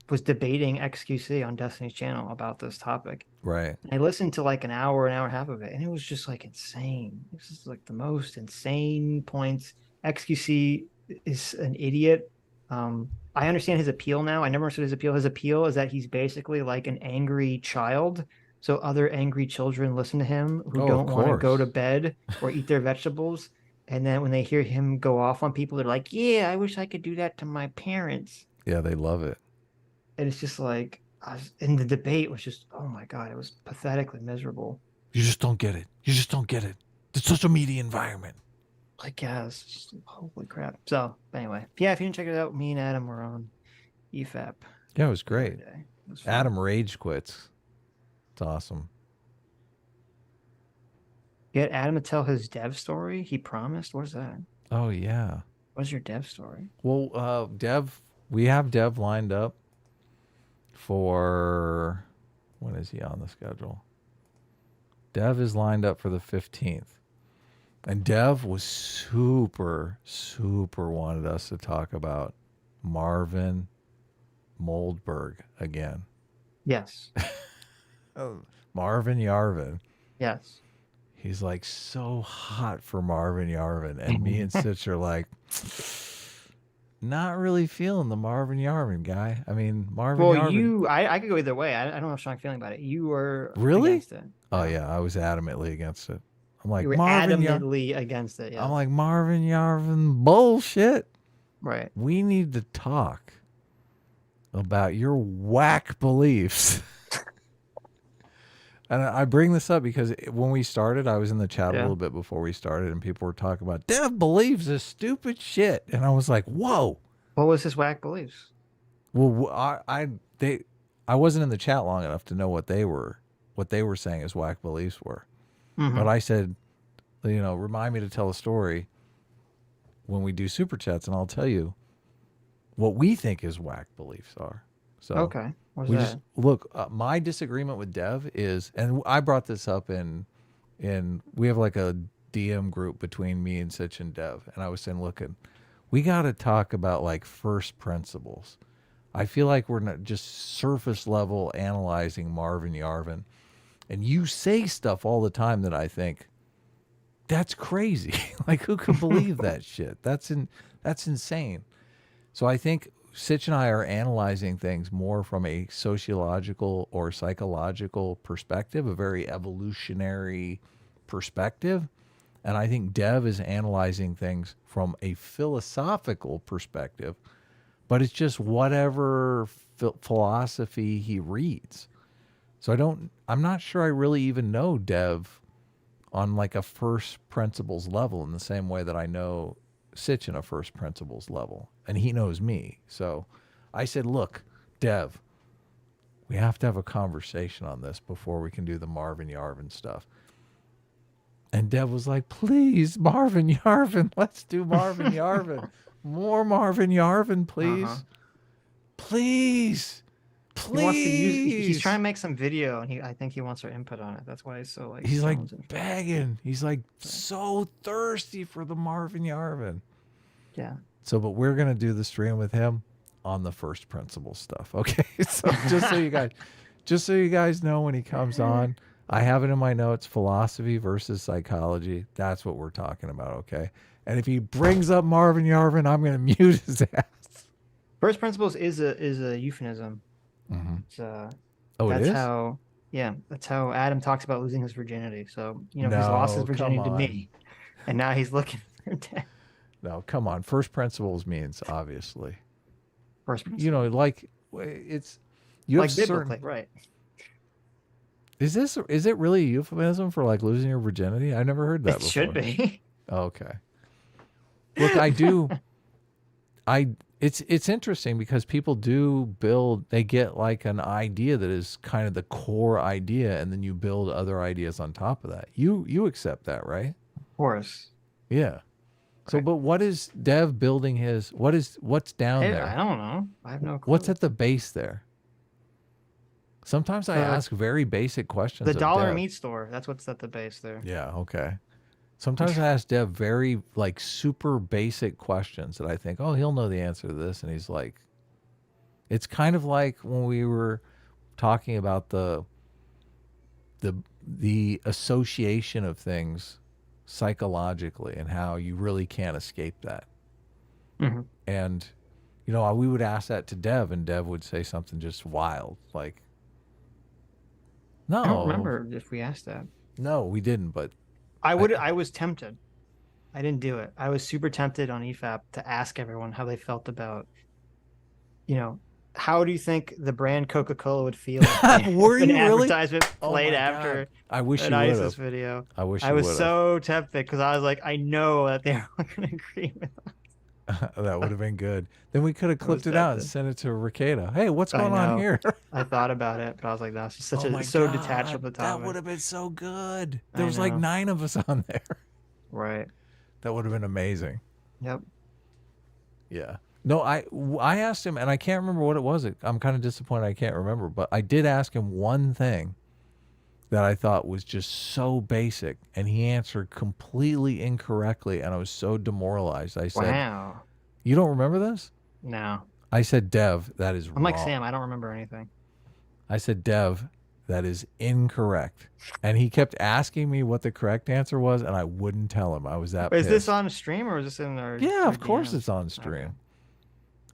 was debating XQC on Destiny's Channel about this topic. Right. I listened to like an hour and a half of it, and it was just like insane. This is like the most insane points. XQC is an idiot. I understand his appeal now. I never understood his appeal. His appeal is that he's basically like an angry child. So other angry children listen to him who don't want to go to bed or eat their vegetables. And then when they hear him go off on people, they're like, yeah, I wish I could do that to my parents. Yeah, they love it. And it's just like, and the debate was just, oh my God, it was pathetically miserable. You just don't get it. You just don't get it. The social media environment. Like, yeah, it's just, holy crap. So, anyway, yeah, if you didn't check it out, me and Adam were on EFAP. Yeah, it was great. It was Adam rage quits. It's awesome. Get Adam to tell his dev story. He promised. What is that? Oh yeah. What's your dev story? Well, we have Dev lined up for, when is he on the schedule? Dev is lined up for the 15th. And Dev was super wanted us to talk about Marvin Moldberg again. Yes. Marvin Yarvin. Yes. He's like so hot for Marvin Yarvin. And me and Sitch are like, not really feeling the Marvin Yarvin guy. I mean, Marvin Yarvin. I could go either way. I don't have a strong feeling about it. You were really against it. Oh yeah, I was adamantly against it. I'm like, you were adamantly against it. Yeah. I'm like, Marvin Yarvin bullshit. Right. We need to talk about your whack beliefs. And I bring this up because when we started, I was in the chat a little bit before we started, and people were talking about Dev believes this stupid shit, and I was like, "Whoa!" What was his whack beliefs? Well, I wasn't in the chat long enough to know what they were saying his whack beliefs were, but I said, remind me to tell a story when we do super chats, and I'll tell you what we think his whack beliefs are. So okay. What's we that? just look. My disagreement with Dev is, and I brought this up in we have like a DM group between me and Sitch and Dev, and I was saying, look, we got to talk about like first principles. I feel like we're not just surface level analyzing Marvin Yarvin, and you say stuff all the time that I think that's crazy. Like, who could believe that shit? That's insane. So I think Sitch and I are analyzing things more from a sociological or psychological perspective, a very evolutionary perspective. And I think Dev is analyzing things from a philosophical perspective, but it's just whatever philosophy he reads. So I'm not sure I really even know Dev on like a first principles level in the same way that I know Sitch in a first principles level, and he knows me. So I said, look, Dev, we have to have a conversation on this before we can do the Marvin Yarvin stuff. And Dev was like, please, Marvin Yarvin, let's do Marvin Yarvin. More Marvin Yarvin, please. Please. Please. He's trying to make some video, and I think he wants our input on it. That's why he's so like. He's like begging. He's like so thirsty for the Marvin Yarvin. Yeah. So, but we're gonna do the stream with him on the first principle stuff. Okay. So just so you guys know when he comes on, I have it in my notes: philosophy versus psychology. That's what we're talking about. Okay. And if he brings up Marvin Yarvin, I'm gonna mute his ass. First principles is a euphemism. It's, that's how that's how Adam talks about losing his virginity. So he's lost his virginity to me, and now he's looking for death. No, come on. First principles means obviously. First principles. Like it's you like have biblically, certain, right? Is it really a euphemism for like losing your virginity? I never heard that It before. should be. Okay. Look, it's interesting because people they get like an idea that is kind of the core idea, and then you build other ideas on top of that. You accept that, right? Of course. Yeah. So, but what is Dev building what's down there? I don't know. I have no clue. What's at the base there? Sometimes I ask very basic questions. The dollar Dev. meat store. That's what's at the base there. Yeah. Okay. Sometimes I ask Dev very like super basic questions that I think, oh, he'll know the answer to this, and he's like, It's kind of like when we were talking about the association of things psychologically and how you really can't escape that. Mhm. And you know, we would ask that to Dev, and Dev would say something just wild, like, "No, I don't remember if we asked that. No, we didn't. But I was tempted. I didn't do it. I was super tempted on EFAP to ask everyone how they felt about, you know, how do you think the brand Coca-Cola would feel if Were an you really? advertisement Oh played my after God. I wish an you ISIS would've. video? I wish I you was would've. so tempted because I was like, I know that they're not going to agree with us. That would have been good. Then we could have clipped it out and sent it to Ricada. Hey, what's going on here? I thought about it, but I was like, that's just such Oh my so God, detached from the topic. That would have been so good. I There was like know. 9 of us on there. Right. That would have been amazing. Yep. Yeah. No, I asked him, and I can't remember what it was. I'm kind of disappointed I can't remember, but I did ask him one thing that I thought was just so basic, and he answered completely incorrectly, and I was so demoralized. I said, Wow. "You don't remember this?" No. I said, "Dev, that is wrong." I'm like Sam. I don't remember anything. I said, "Dev, that is incorrect." And he kept asking me what the correct answer was, and I wouldn't tell him. I was that Is pissed. this on stream or is this in our? Yeah, our of course DMs? it's on stream.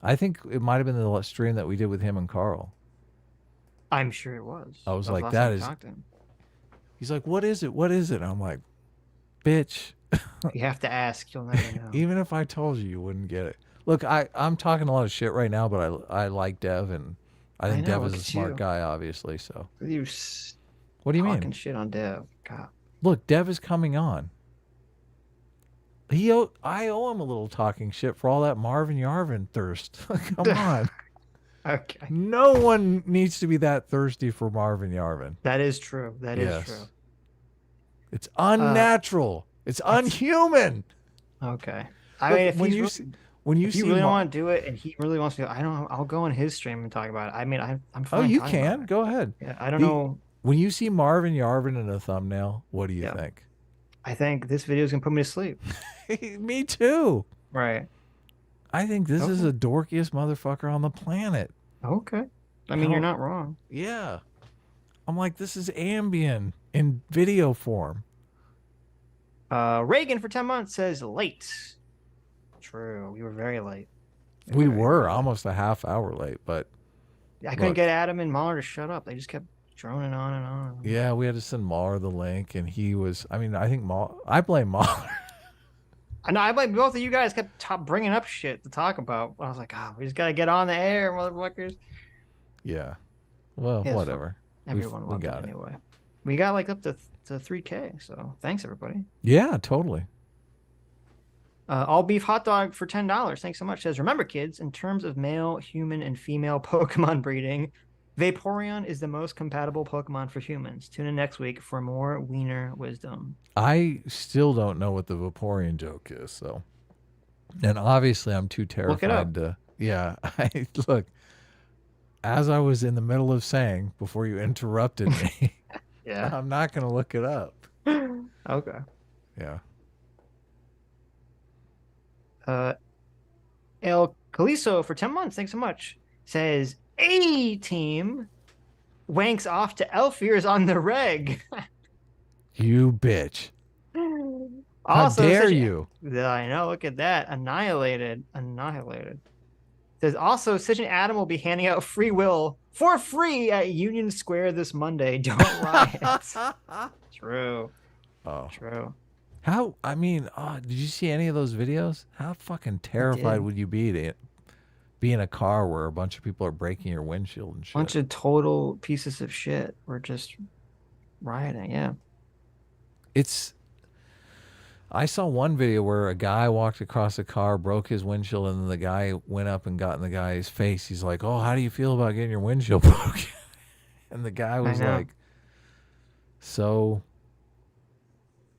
I think it might have been the stream that we did with him and Carl. I'm sure it was. I was That like, last that time we is. talked to him. He's like, what is it? What is it? I'm like, bitch. You have to ask. You'll never know. Even if I told you, you wouldn't get it. Look, I'm talking a lot of shit right now, but I like Dev, and I think know, Dev look is a at smart you. guy, obviously. So You what do you talking mean? shit on Dev. God. Look, Dev is coming on. I owe him a little talking shit for all that Marvin Yarvin thirst. Come on. Okay. No one needs to be that thirsty for Marvin Yarvin. That is true. That is Yes. true. It's unnatural. It's unhuman. Okay. I Look, mean, if when he's you really, see, when you if see you really Mar- want to do it and he really wants to, I don't. I'll go on his stream and talk about it. I mean, I'm Oh, fine. you talking about can. it. Go ahead. Yeah, I don't know. When you see Marvin Yarvin in a thumbnail, what do you think? I think this video is gonna put me to sleep. Me too. Right. I think this is the dorkiest motherfucker on the planet. Okay. I mean, you're not wrong. Yeah. I'm like, this is Ambien in video form. Reagan for 10 months says late. True. We were very late. We were almost a half hour late, but I couldn't look, get Adam and Mauler to shut up. They just kept droning on and on. yeah, we had to send Mauler the link, and he was. I mean, I think I blame Mauler. I know. I blame both of you guys. Kept bringing up shit to talk about. I was like, we just gotta get on the air, motherfuckers. Yeah. Well, Yeah, it's whatever. fine. Everyone we loved got it it. anyway. We got like up to 3K. So thanks everybody. Yeah, totally. All beef hot dog for $10. Thanks so much. Says, remember, kids, in terms of male, human, and female Pokemon breeding, Vaporeon is the most compatible Pokemon for humans. Tune in next week for more wiener wisdom. I still don't know what the Vaporeon joke is, so. And obviously, I'm too terrified to. Yeah, look. As I was in the middle of saying before you interrupted me, Yeah. I'm not going to look it up. Okay. Yeah. El Caliso for 10 months. Thanks so much. Says, A-Team wanks off to Elfears on the reg. You bitch. How Also, dare such- you? Yeah, I know. Look at that. Annihilated. Says also, Sitch and Adam will be handing out free will for free at Union Square this Monday. Don't riot. True. Oh. True. How, I mean, did you see any of those videos? How fucking terrified did. would you be to be in a car where a bunch of people are breaking your windshield and shit? Bunch of total pieces of shit. We're just rioting. Yeah. I saw one video where a guy walked across a car, broke his windshield, and then the guy went up and got in the guy's face. He's like, "Oh, how do you feel about getting your windshield broken?" And the guy was know. like, "So."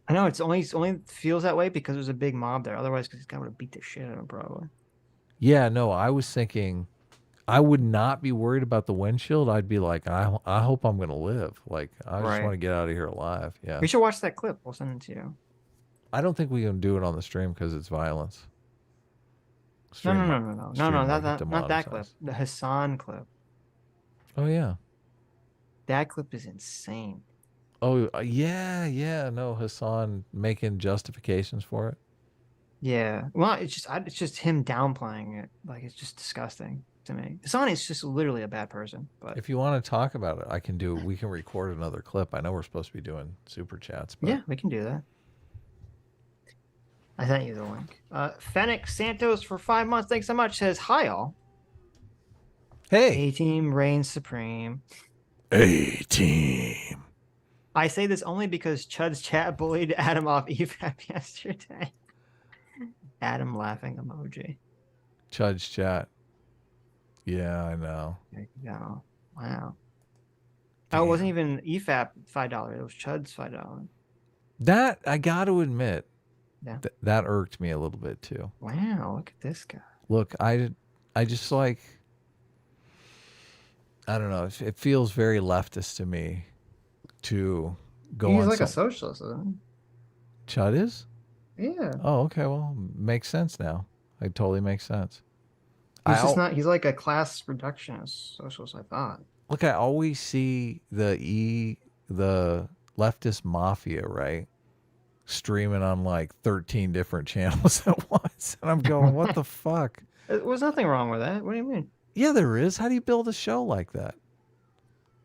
I know it's only feels that way because there's a big mob there. Otherwise, because this guy would have beat the shit out of him probably. Yeah, no, I was thinking I would not be worried about the windshield. I'd be like, I hope I'm going to live. Like, I just Right. want to get out of here alive. Yeah. We should watch that clip. We'll send it to you. I don't think we can do it on the stream because it's violence. No, Stream no, no, might- no, no, no, stream no, might get not that clip. demonetized. The Hasan clip. Oh yeah. That clip is insane. Oh yeah, yeah. No, Hasan making justifications for it. Yeah. Well, it's just him downplaying it. Like it's just disgusting to me. Hasan is just literally a bad person. But If you want to talk about it, I can do. We can record another clip. I know we're supposed to be doing super chats, but yeah, we can do that. I sent you the link. Fennec Santos for 5 months. Thanks so much. Says hi all. Hey. A-Team reigns supreme. A-Team. I say this only because Chud's chat bullied Adam off EFAP yesterday. Adam laughing emoji. Chud's chat. Yeah, I know. There you go. Wow. Oh, it wasn't even EFAP $5. It was Chud's $5. That I got to admit, Yeah. that irked me a little bit too. Wow, look at this guy. Look, I just like, I don't know. It feels very leftist to me to go He's on. like a socialist, isn't Chud is? he? Yeah. Oh, okay. Well, makes sense now. It totally makes sense. He's just not. He's like a class reductionist socialist. I thought. Look, I always see the leftist mafia, right? Streaming on like 13 different channels at once. And I'm going, what the fuck? There was nothing wrong with that. What do you mean? Yeah, there is. How do you build a show like that?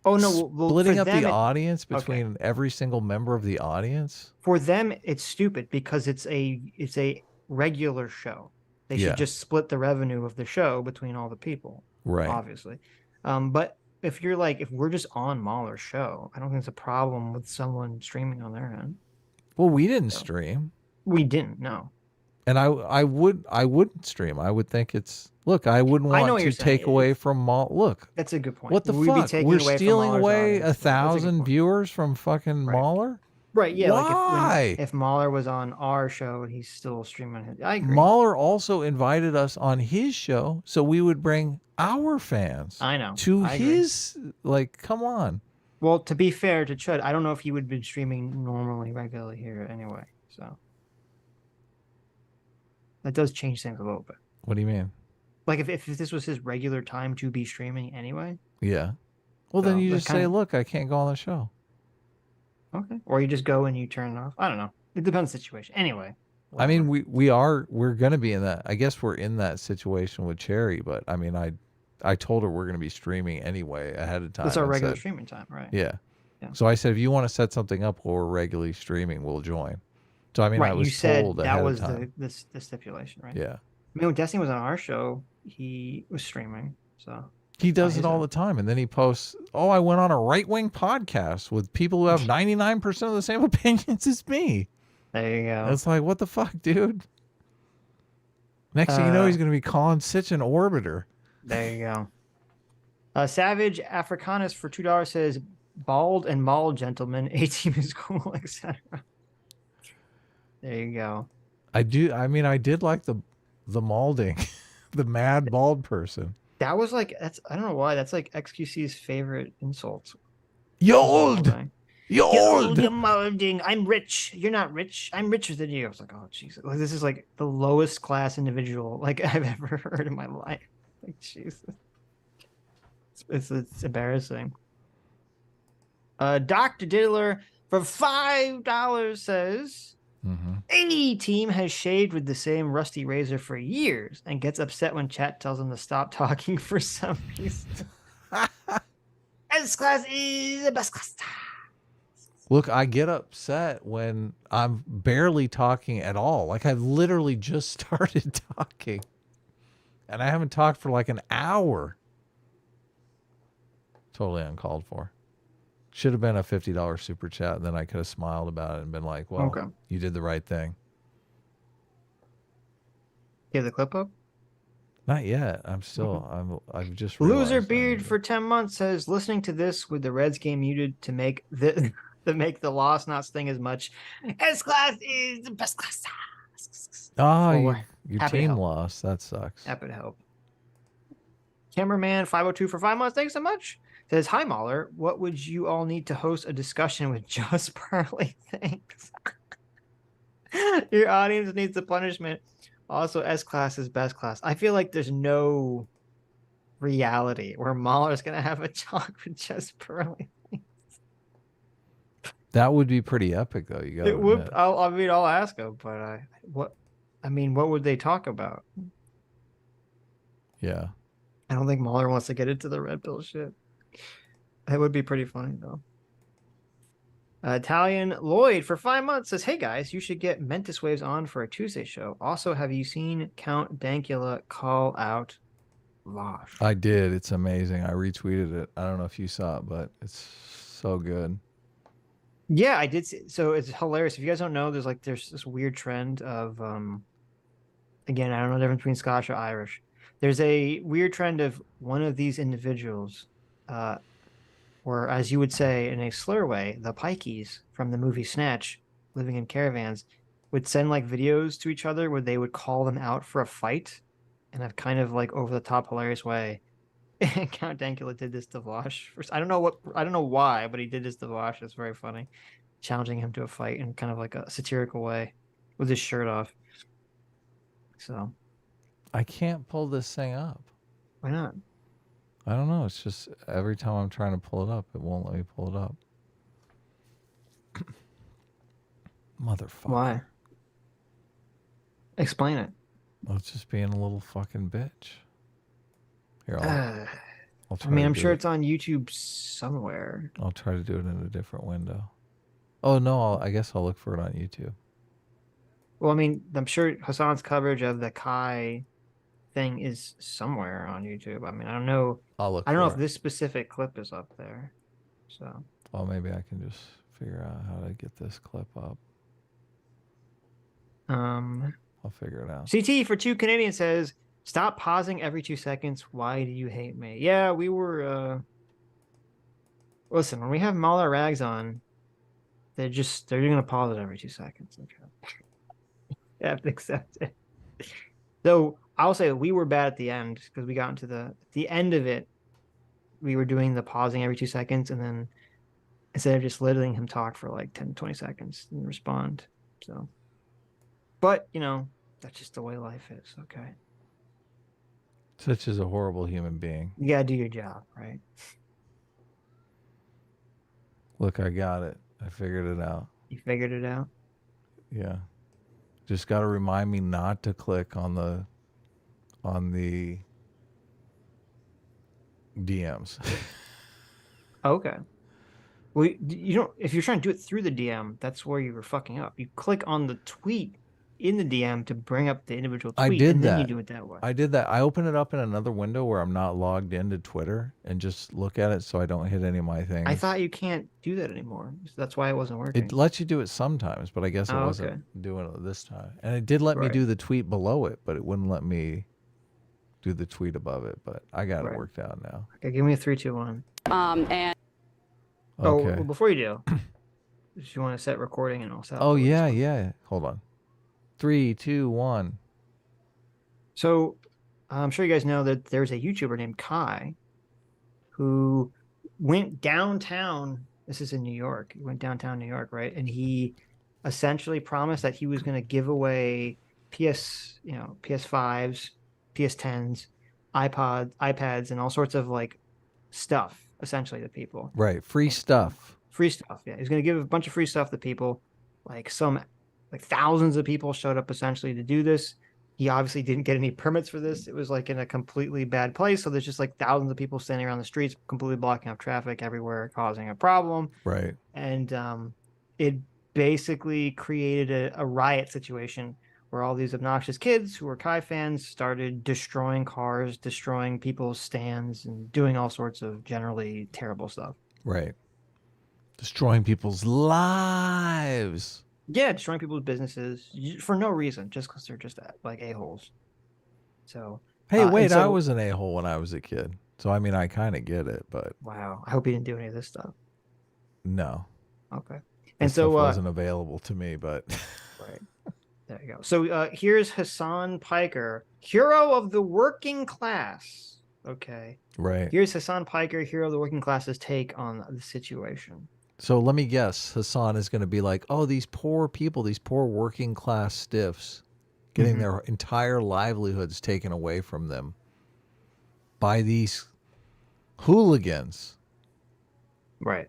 Oh no, well, Splitting for up them, the it- audience between every single member of the audience? For them, it's stupid because it's a regular show. They Yeah. should just split the revenue of the show between all the people. Right. Obviously. But if we're just on Mauler's show, I don't think it's a problem with someone streaming on their end. Well, we didn't stream. We didn't, no. And I wouldn't stream. I would think it's look, I wouldn't I know want what to you're take saying. away from Look. That's a good point. What the We'd be fuck? taking We're away from stealing Mauler's away audience. That's a good 1,000 viewers from fucking Mauler? Right, yeah. Why? Like if Mauler was on our show, he's still streaming his. I agree. Mauler also invited us on his show so we would bring our fans I know. to I agree. his like come on. Well, to be fair to Chud, I don't know if he would have been streaming normally, regularly here anyway. So that does change things a little bit. What do you mean? Like if this was his regular time to be streaming anyway. Yeah. Well, then So, you that just say, kinda- look, I can't go on the show. Okay. Or you just go and you turn it off. I don't know. It depends on the situation. Anyway. I mean, we're going to be in that. I guess we're in that situation with Cherry, but I mean, I told her we're going to be streaming anyway ahead of time. That's our and regular said- streaming time, right? Yeah. Yeah. So I said, if you want to set something up while we're regularly streaming, we'll join. So I mean, right. I was You said told that ahead was of time. the stipulation, right? Yeah. I mean, when Destiny was on our show, he was streaming. So He does it all the time, and then he posts, "Oh, I went on a right-wing podcast with people who have 99% of the same opinions as me." There you go. It's like, what the fuck, dude? Next thing you know, he's going to be calling Sitch an orbiter. There you go. Savage Africanus for $2 says, "Bald and mauled gentleman, A-Team is cool, etc." There you go. I did like the malding, the mad bald person. That was like I don't know why that's like XQC's favorite insult. You old, you old. You're molding. I'm rich. You're not rich. I'm richer than you. I was like, oh Jesus! Like this is like the lowest class individual like I've ever heard in my life. Like Jesus, it's embarrassing. Dr. Diddler for $5 says. A-Team has shaved with the same rusty razor for years and gets upset when chat tells him to stop talking for some reason. S-Class is the best class. Look, I get upset when I'm barely talking at all. Like I've literally just started talking. And I haven't talked for like an hour. Totally uncalled for. Should have been a $50 super chat, and then I could have smiled about it and been like, well, Okay. you did the right thing. You have the clip up? Not yet. I'm still, I've just Loser realized Beard for 10 months says, listening to this with the Reds game muted to make the loss not sting as much. S-Class is the best class. your happy to team help. lost. That sucks. Happy to help. Cameraman 502 for 5 months. Thanks so much. Says, hi, Mauler. What would you all need to host a discussion with just Pearly things? Your audience needs the punishment. Also, S class is best class. I feel like there's no reality where Mauler's gonna have a talk with just Pearly. That would be pretty epic, though. You got It to would. admit. I'll ask him, but what would they talk about? Yeah. I don't think Mauler wants to get into the red pill shit. That would be pretty funny though. Italian Lloyd for 5 months says, "Hey guys, you should get Mentis Waves on for a Tuesday show. Also, have you seen Count Dankula call out Vosh?" I did. It's amazing. I retweeted it. I don't know if you saw it, but it's so good. Yeah, I did see. So it's hilarious. If you guys don't know, there's this weird trend of again, I don't know the difference between Scottish or Irish. There's a weird trend of one of these individuals, or as you would say in a slur way, the pikeys from the movie Snatch, living in caravans, would send like videos to each other where they would call them out for a fight in a kind of like over the top hilarious way. And Count Dankula did this to Vosh. I don't know why, but he did this to Vosh. It's very funny, challenging him to a fight in kind of like a satirical way, with his shirt off. So, I can't pull this thing up. why not? I don't know. It's just every time I'm trying to pull it up, it won't let me pull it up. Motherfucker. Why? Explain it. Well, it's just being a little fucking bitch. Here, I'll try I mean, to I'm do sure it. it's on YouTube somewhere. I'll try to do it in a different window. Oh, no, I guess I'll look for it on YouTube. Well, I mean, I'm sure Hasan's coverage of the Kai thing is somewhere on YouTube. I mean, I don't know. I'll look I don't know for if it. this specific clip is up there. So, Well, maybe I can just figure out how to get this clip up. I'll figure it out. CT for 2 Canadian says, "Stop pausing every 2 seconds. Why do you hate me?" Yeah, we were. Listen, when we have Mauler Rags on, they're gonna pause it every 2 seconds. Okay. You have to accept it. Though I'll say we were bad at the end because we got into the end of it. We were doing the pausing every 2 seconds, and then instead of just letting him talk for like 10 to 20 seconds and respond. So, but that's just the way life is. Okay. Sitch is a horrible human being. You gotta do your job, right? Look, I got it. I figured it out. You figured it out? Yeah. Just got to remind me not to click on the DMs. Okay. Well, if you're trying to do it through the DM, that's where you were fucking up. You click on the tweet in the DM to bring up the individual tweet, I did and that. then you do it that way. I did that. I open it up in another window where I'm not logged into Twitter and just look at it so I don't hit any of my things. I thought you can't do that anymore. So that's why it wasn't working. It lets you do it sometimes, but I guess it wasn't doing it this time. And it did let me do the tweet below it, but it wouldn't let me do the tweet above it. But I got it worked out now. Okay, give me a 3, 2, 1. Okay. Well, before you do, if you want to set recording and all that. Oh yeah. Hold on. 3, 2, 1. So, I'm sure you guys know that there's a YouTuber named Kai who went downtown. This is in New York. He went downtown New York, right? And he essentially promised that he was going to give away PS5s, PS10s, iPads, and all sorts of like stuff, essentially, to people. Right. Free stuff. Free stuff. Yeah. He's going to give a bunch of free stuff to people. Like thousands of people showed up essentially to do this. He obviously didn't get any permits for this. It was like in a completely bad place. So there's just like thousands of people standing around the streets, completely blocking up traffic everywhere, causing a problem. Right. And it basically created a riot situation where all these obnoxious kids who were Kai fans started destroying cars, destroying people's stands, and doing all sorts of generally terrible stuff. Right. Destroying people's lives. Yeah, destroying people's businesses for no reason, just because they're just like a-holes. So, hey, wait, I was an a-hole when I was a kid. So, I mean, I kind of get it, but... Wow. I hope you didn't do any of this stuff. No. Okay. And so... Stuff wasn't available to me, but... Right. There you go. So, here's Hasan Piker, hero of the working class. Okay. Right. Here's Hasan Piker, hero of the working class's take on the situation. So let me guess, Hasan is going to be like, oh, these poor people, these poor working class stiffs getting their entire livelihoods taken away from them by these hooligans. Right.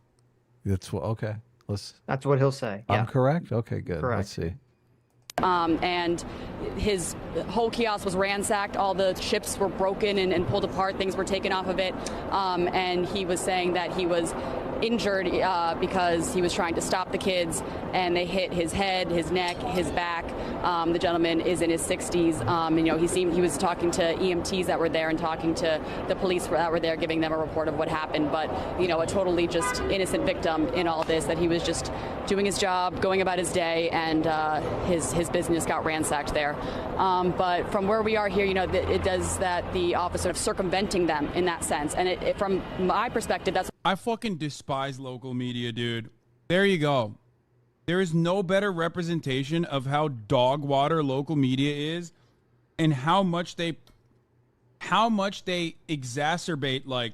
That's what. Okay. That's what he'll say. Yeah. I'm correct. Okay. Good. Correct. Let's see. And his whole kiosk was ransacked. All the chips were broken and pulled apart. Things were taken off of it. And he was saying that he was injured because he was trying to stop the kids, and they hit his head, his neck, his back. The gentleman is in his 60s. And, you know, he was talking to EMTs that were there and talking to the police that were there, giving them a report of what happened. But, you know, a totally just innocent victim in all this, that he was just doing his job, going about his day, and his business got ransacked there. But from where we are here, you know, it does that the officer of circumventing them in that sense. And from my perspective, that's... I fucking despise local media, dude. There you go. There is no better representation of how dog water local media is, and how much they exacerbate like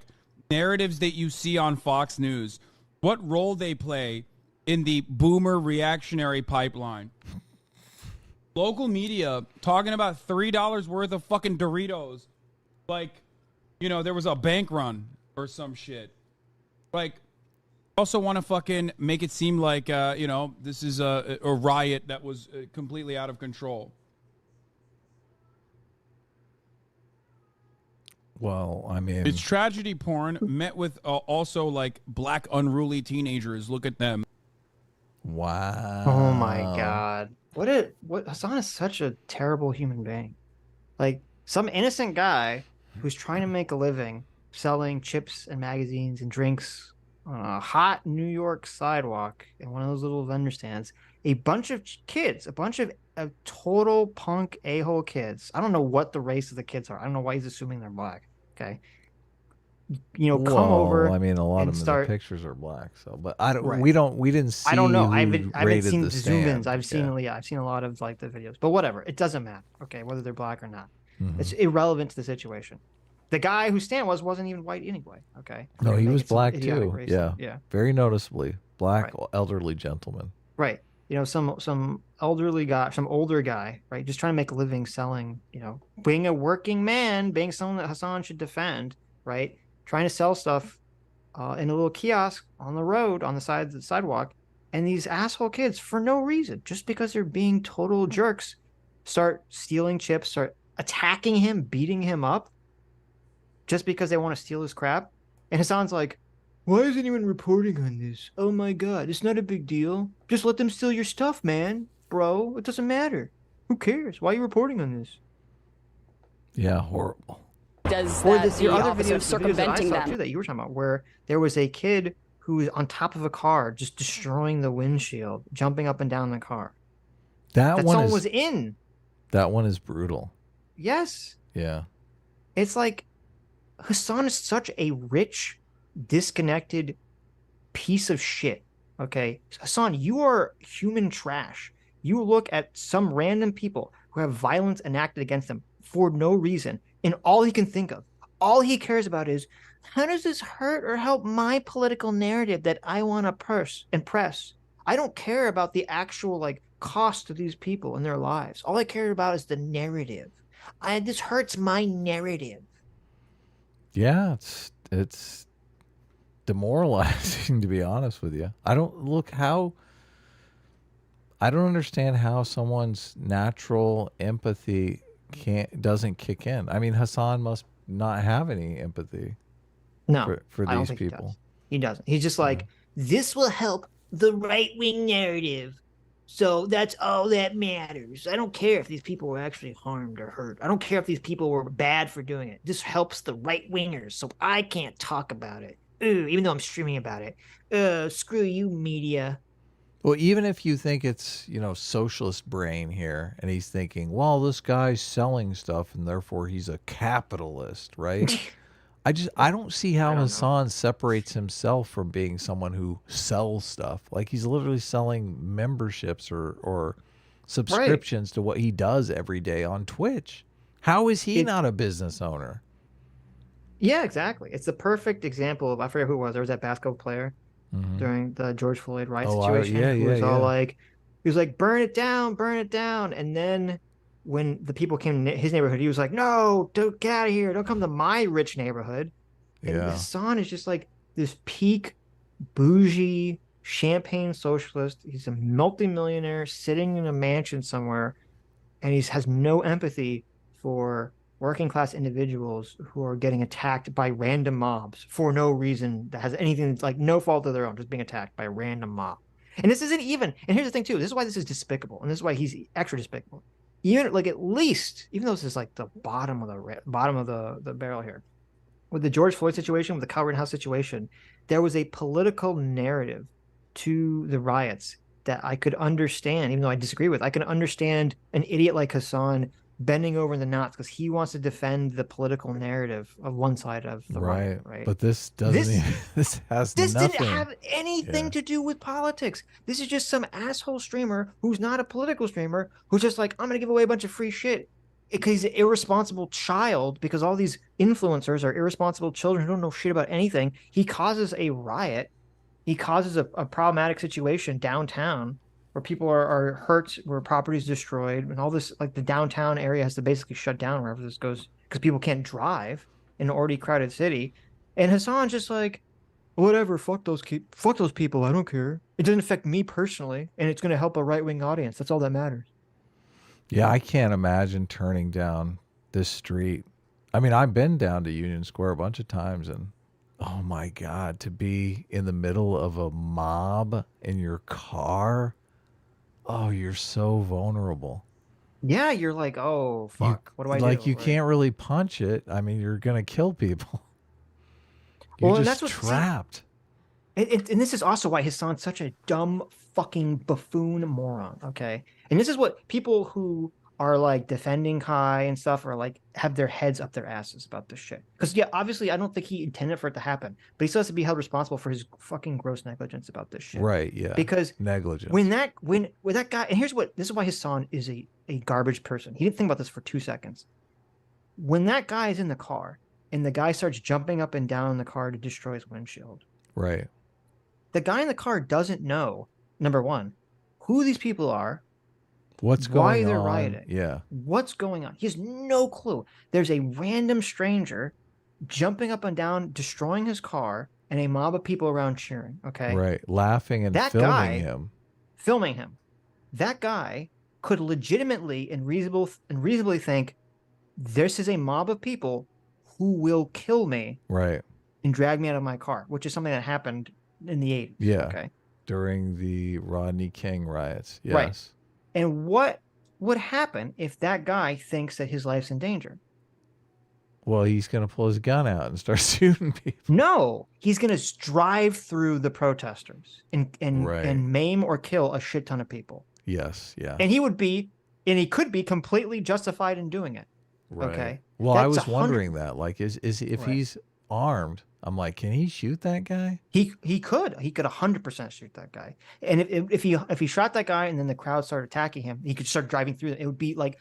narratives that you see on Fox News. What role they play in the boomer reactionary pipeline. Local media talking about $3 worth of fucking Doritos. Like, you know, there was a bank run or some shit. Like, also want to fucking make it seem like, you know, this is a riot that was completely out of control. Well, I mean... It's tragedy porn met with also, like, black unruly teenagers. Look at them. Wow. Oh, my God. Hasan is such a terrible human being. Like, some innocent guy who's trying to make a living selling chips and magazines and drinks on a hot New York sidewalk in one of those little vendor stands. A bunch of kids, a bunch of total punk a-hole kids. I don't know what the race of the kids are. I don't know why he's assuming they're black. Okay. You know, come over. I mean, a lot of the pictures are black. So, but I don't. Right. We didn't see. I don't know. I haven't seen the zoom-ins. I've seen a lot of like the videos. But whatever. It doesn't matter. Okay, whether they're black or not. It's irrelevant to the situation. The guy whose stand wasn't even white anyway. Okay. No, he was black too. Yeah. Yeah. Very noticeably black, elderly gentleman. Right. You know, some elderly guy, some older guy, right? Just trying to make a living selling, you know, being a working man, being someone that Hasan should defend, right? Trying to sell stuff in a little kiosk on the road, on the side of the sidewalk. And these asshole kids, for no reason, just because they're being total jerks, start stealing chips, start attacking him, beating him up, just because they want to steal his crap. And Hasan's like, why is anyone reporting on this? Oh my God, it's not a big deal. Just let them steal your stuff, man. Bro, it doesn't matter. Who cares? Why are you reporting on this? Yeah, horrible. Does or that your the other officer videos, of circumventing that I saw them. too, that you were talking about, where there was a kid who was on top of a car, just destroying the windshield, jumping up and down the car. That one was in. That one is brutal. Yes. Yeah. It's like Hasan is such a rich, disconnected piece of shit. Okay, Hasan, you are human trash. You look at some random people who have violence enacted against them for no reason, and all he can think of, all he cares about is, how does this hurt or help my political narrative that I want to impress? I don't care about the actual like cost to these people in their lives. All I care about is the narrative. This hurts my narrative. Yeah, it's demoralizing, to be honest with you. I don't understand how someone's natural empathy doesn't kick in. I mean, Hasan must not have any empathy. No, for I don't these think people. He doesn't. He's just like, this will help the right-wing narrative. So that's all that matters. I don't care if these people were actually harmed or hurt. I don't care if these people were bad for doing it. This helps the right-wingers, so I can't talk about it. Ooh, even though I'm streaming about it. Screw you, media. Well, even if you think it's, you know, socialist brain here, and he's thinking, well, this guy's selling stuff, and therefore he's a capitalist, right? I don't see how Hasan separates himself from being someone who sells stuff. Like, he's literally selling memberships or subscriptions to what he does every day on Twitch. How is he not a business owner? Yeah, exactly. It's the perfect example of, I forget who it was. There was that basketball player during the George Floyd riot situation. He was like, burn it down. And then when the people came to his neighborhood, he was like, no, don't get out of here. Don't come to my rich neighborhood. And Yeah. Hasan is just like this peak bougie champagne socialist. He's a multimillionaire sitting in a mansion somewhere, and he has no empathy for working class individuals who are getting attacked by random mobs for no reason that has anything, like no fault of their own, just being attacked by a random mob. And this isn't even, and here's the thing too, this is why this is despicable, and this is why he's extra despicable. Even like, at least, even though this is like the bottom of the barrel here, with the George Floyd situation, with the Kyle Rittenhouse situation, there was a political narrative to the riots that I could understand, even though I disagree with. I can understand an idiot like Hasan bending over in the knots because he wants to defend the political narrative of one side of the riot, right? But this doesn't. This has This nothing. didn't have anything to do with politics. This is just some asshole streamer who's not a political streamer who's just like, I'm gonna give away a bunch of free shit because he's an irresponsible child, because all these influencers are irresponsible children who don't know shit about anything. He causes a riot. He causes a problematic situation downtown where people are hurt, where property is destroyed, and all this, like the downtown area has to basically shut down wherever this goes because people can't drive in an already crowded city. And Hasan's just like, whatever, fuck those people, I don't care. It doesn't affect me personally, and it's going to help a right-wing audience. That's all that matters. Yeah, I can't imagine turning down this street. I mean, I've been down to Union Square a bunch of times, and oh my God, to be in the middle of a mob in your car, oh, you're so vulnerable. Yeah, you're like, oh, fuck, what do I do? Like, you can't really punch it. I mean, you're going to kill people. You're Well, and just that's what's trapped. And this is also why Hasan's such a dumb fucking buffoon moron, okay? And this is what people who are like defending Kai and stuff are like, have their heads up their asses about this shit. Because yeah, obviously I don't think he intended for it to happen, but he still has to be held responsible for his fucking gross negligence about this shit. Right, yeah. Because negligence. when that guy, and this is why Hasan is a garbage person. He didn't think about this for 2 seconds. When that guy is in the car and the guy starts jumping up and down in the car to destroy his windshield. Right. The guy in the car doesn't know, number one, who these people are, what's why going they're on. rioting, Yeah. what's going on. He has no clue. There's a random stranger jumping up and down, destroying his car, and a mob of people around cheering. Okay. Right. Laughing and That filming guy, him. Filming him. That guy could legitimately and reasonably think, this is a mob of people who will kill me. Right. And drag me out of my car, which is something that happened in the 80s. Yeah. Okay. During the Rodney King riots. Yes. Right. And what would happen if that guy thinks that his life's in danger? Well, he's going to pull his gun out and start shooting people. No, he's going to drive through the protesters and Right. maim or kill a shit ton of people. Yes. Yeah. And he could be completely justified in doing it. Right. Okay. Well, I That's was wondering that, like, is if Right. he's armed, I'm like, can he shoot that guy? He could 100% shoot that guy. And if he shot that guy and then the crowd started attacking him, he could start driving through. It would be like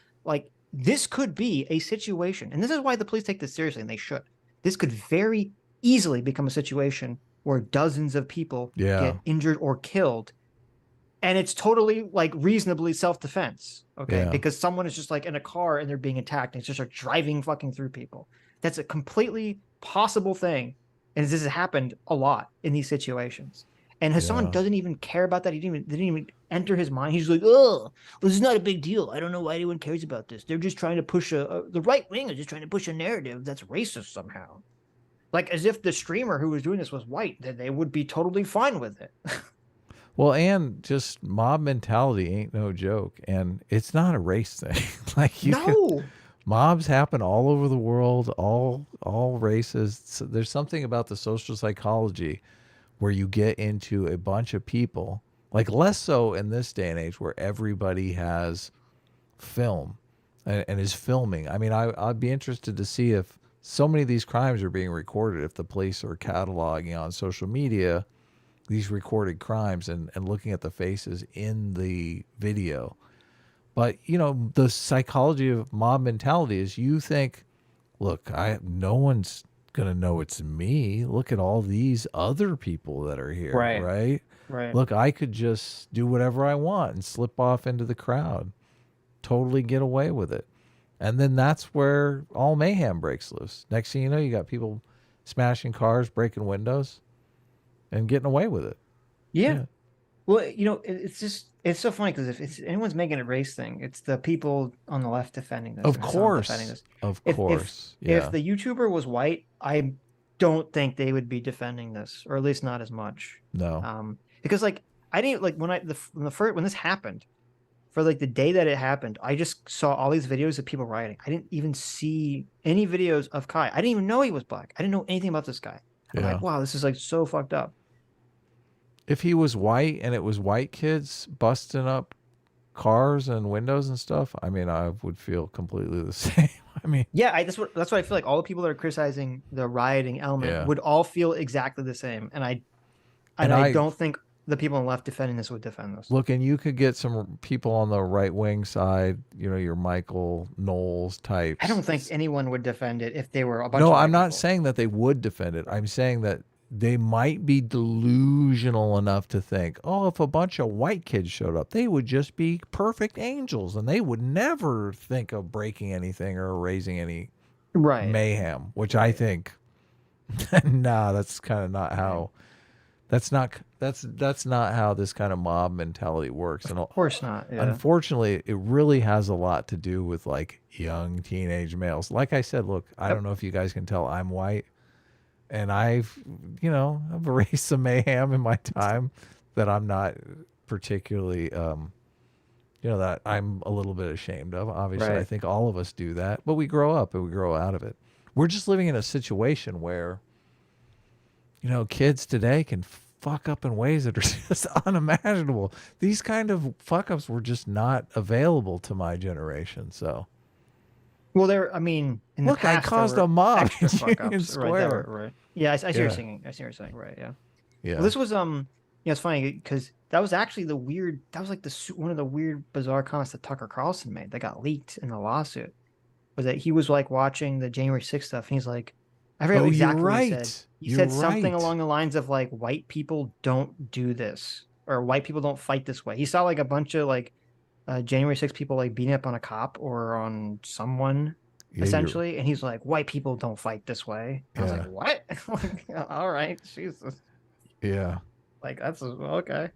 this could be a situation, and this is why the police take this seriously, and they should. This could very easily become a situation where dozens of people get injured or killed, and it's totally like reasonably self-defense, okay? Yeah. Because someone is just like in a car and they're being attacked, and it's just like driving fucking through people. That's a completely possible thing, and this has happened a lot in these situations. And Hasan doesn't even care about that. He didn't even enter his mind. He's like, oh, well, this is not a big deal. I don't know why anyone cares about this. They're just trying to push the right wing is just trying to push a narrative that's racist somehow. Like as if the streamer who was doing this was white, that they would be totally fine with it. Well, and just mob mentality ain't no joke, and it's not a race thing. Like mobs happen all over the world, all races. So there's something about the social psychology where you get into a bunch of people, like less so in this day and age where everybody has film and is filming. I mean, I'd be interested to see if so many of these crimes are being recorded, if the police are cataloging on social media these recorded crimes and looking at the faces in the video. But, you know, the psychology of mob mentality is you think, look, no one's going to know it's me. Look at all these other people that are here, right? Right. Look, I could just do whatever I want and slip off into the crowd. totally get away with it. And then that's where all mayhem breaks loose. Next thing you know, you got people smashing cars, breaking windows, and getting away with it. Yeah. Well, you know, it's just, it's so funny because if anyone's making a race thing, it's the people on the left defending this. Of and Hassan course. defending this. Of If- course. If the YouTuber was white, I don't think they would be defending this, or at least not as much. No. Because like I didn't like when this happened, for like the day that it happened, I just saw all these videos of people rioting. I didn't even see any videos of Kai. I didn't even know he was black. I didn't know anything about this guy. I'm like, wow, this is like so fucked up. If he was white and it was white kids busting up cars and windows and stuff, I mean, I would feel completely the same. I mean, yeah, that's what I feel like. All the people that are criticizing the rioting element would all feel exactly the same, and I don't think the people on the left defending this would defend this. Look, and you could get some people on the right wing side, you know, your Michael Knowles types. I don't think anyone would defend it if they were a bunch No, of I'm not saying that they would defend it. I'm saying that they might be delusional enough to think, oh, if a bunch of white kids showed up, they would just be perfect angels and they would never think of breaking anything or raising any mayhem, which I think, nah, that's kind of not how, that's not how this kind of mob mentality works. And of course not. Yeah. Unfortunately, it really has a lot to do with like young teenage males. Like I said, look, I don't know if you guys can tell I'm white. And I've erased some mayhem in my time that I'm not particularly, that I'm a little bit ashamed of. Obviously, I think all of us do that, but we grow up and we grow out of it. We're just living in a situation where, kids today can fuck up in ways that are just unimaginable. These kind of fuck ups were just not available to my generation. So. Well, in the past, I caused a mob in Union Right, Square. right. Yeah, I see what you're saying. I see what you're saying. Right. Yeah. Yeah. Well, this was it's funny because that was actually that was like one of the weird, bizarre comments that Tucker Carlson made that got leaked in the lawsuit. Was that he was like watching the January 6th stuff, and he's like, I forget exactly what he said. He said something along the lines of like, white people don't do this, or white people don't fight this way. He saw like a bunch of like January 6th people like beating up on a cop or on someone essentially, and he's like, white people don't fight this way. I was like, what? Like, all right, Jesus. Yeah. Like that's okay.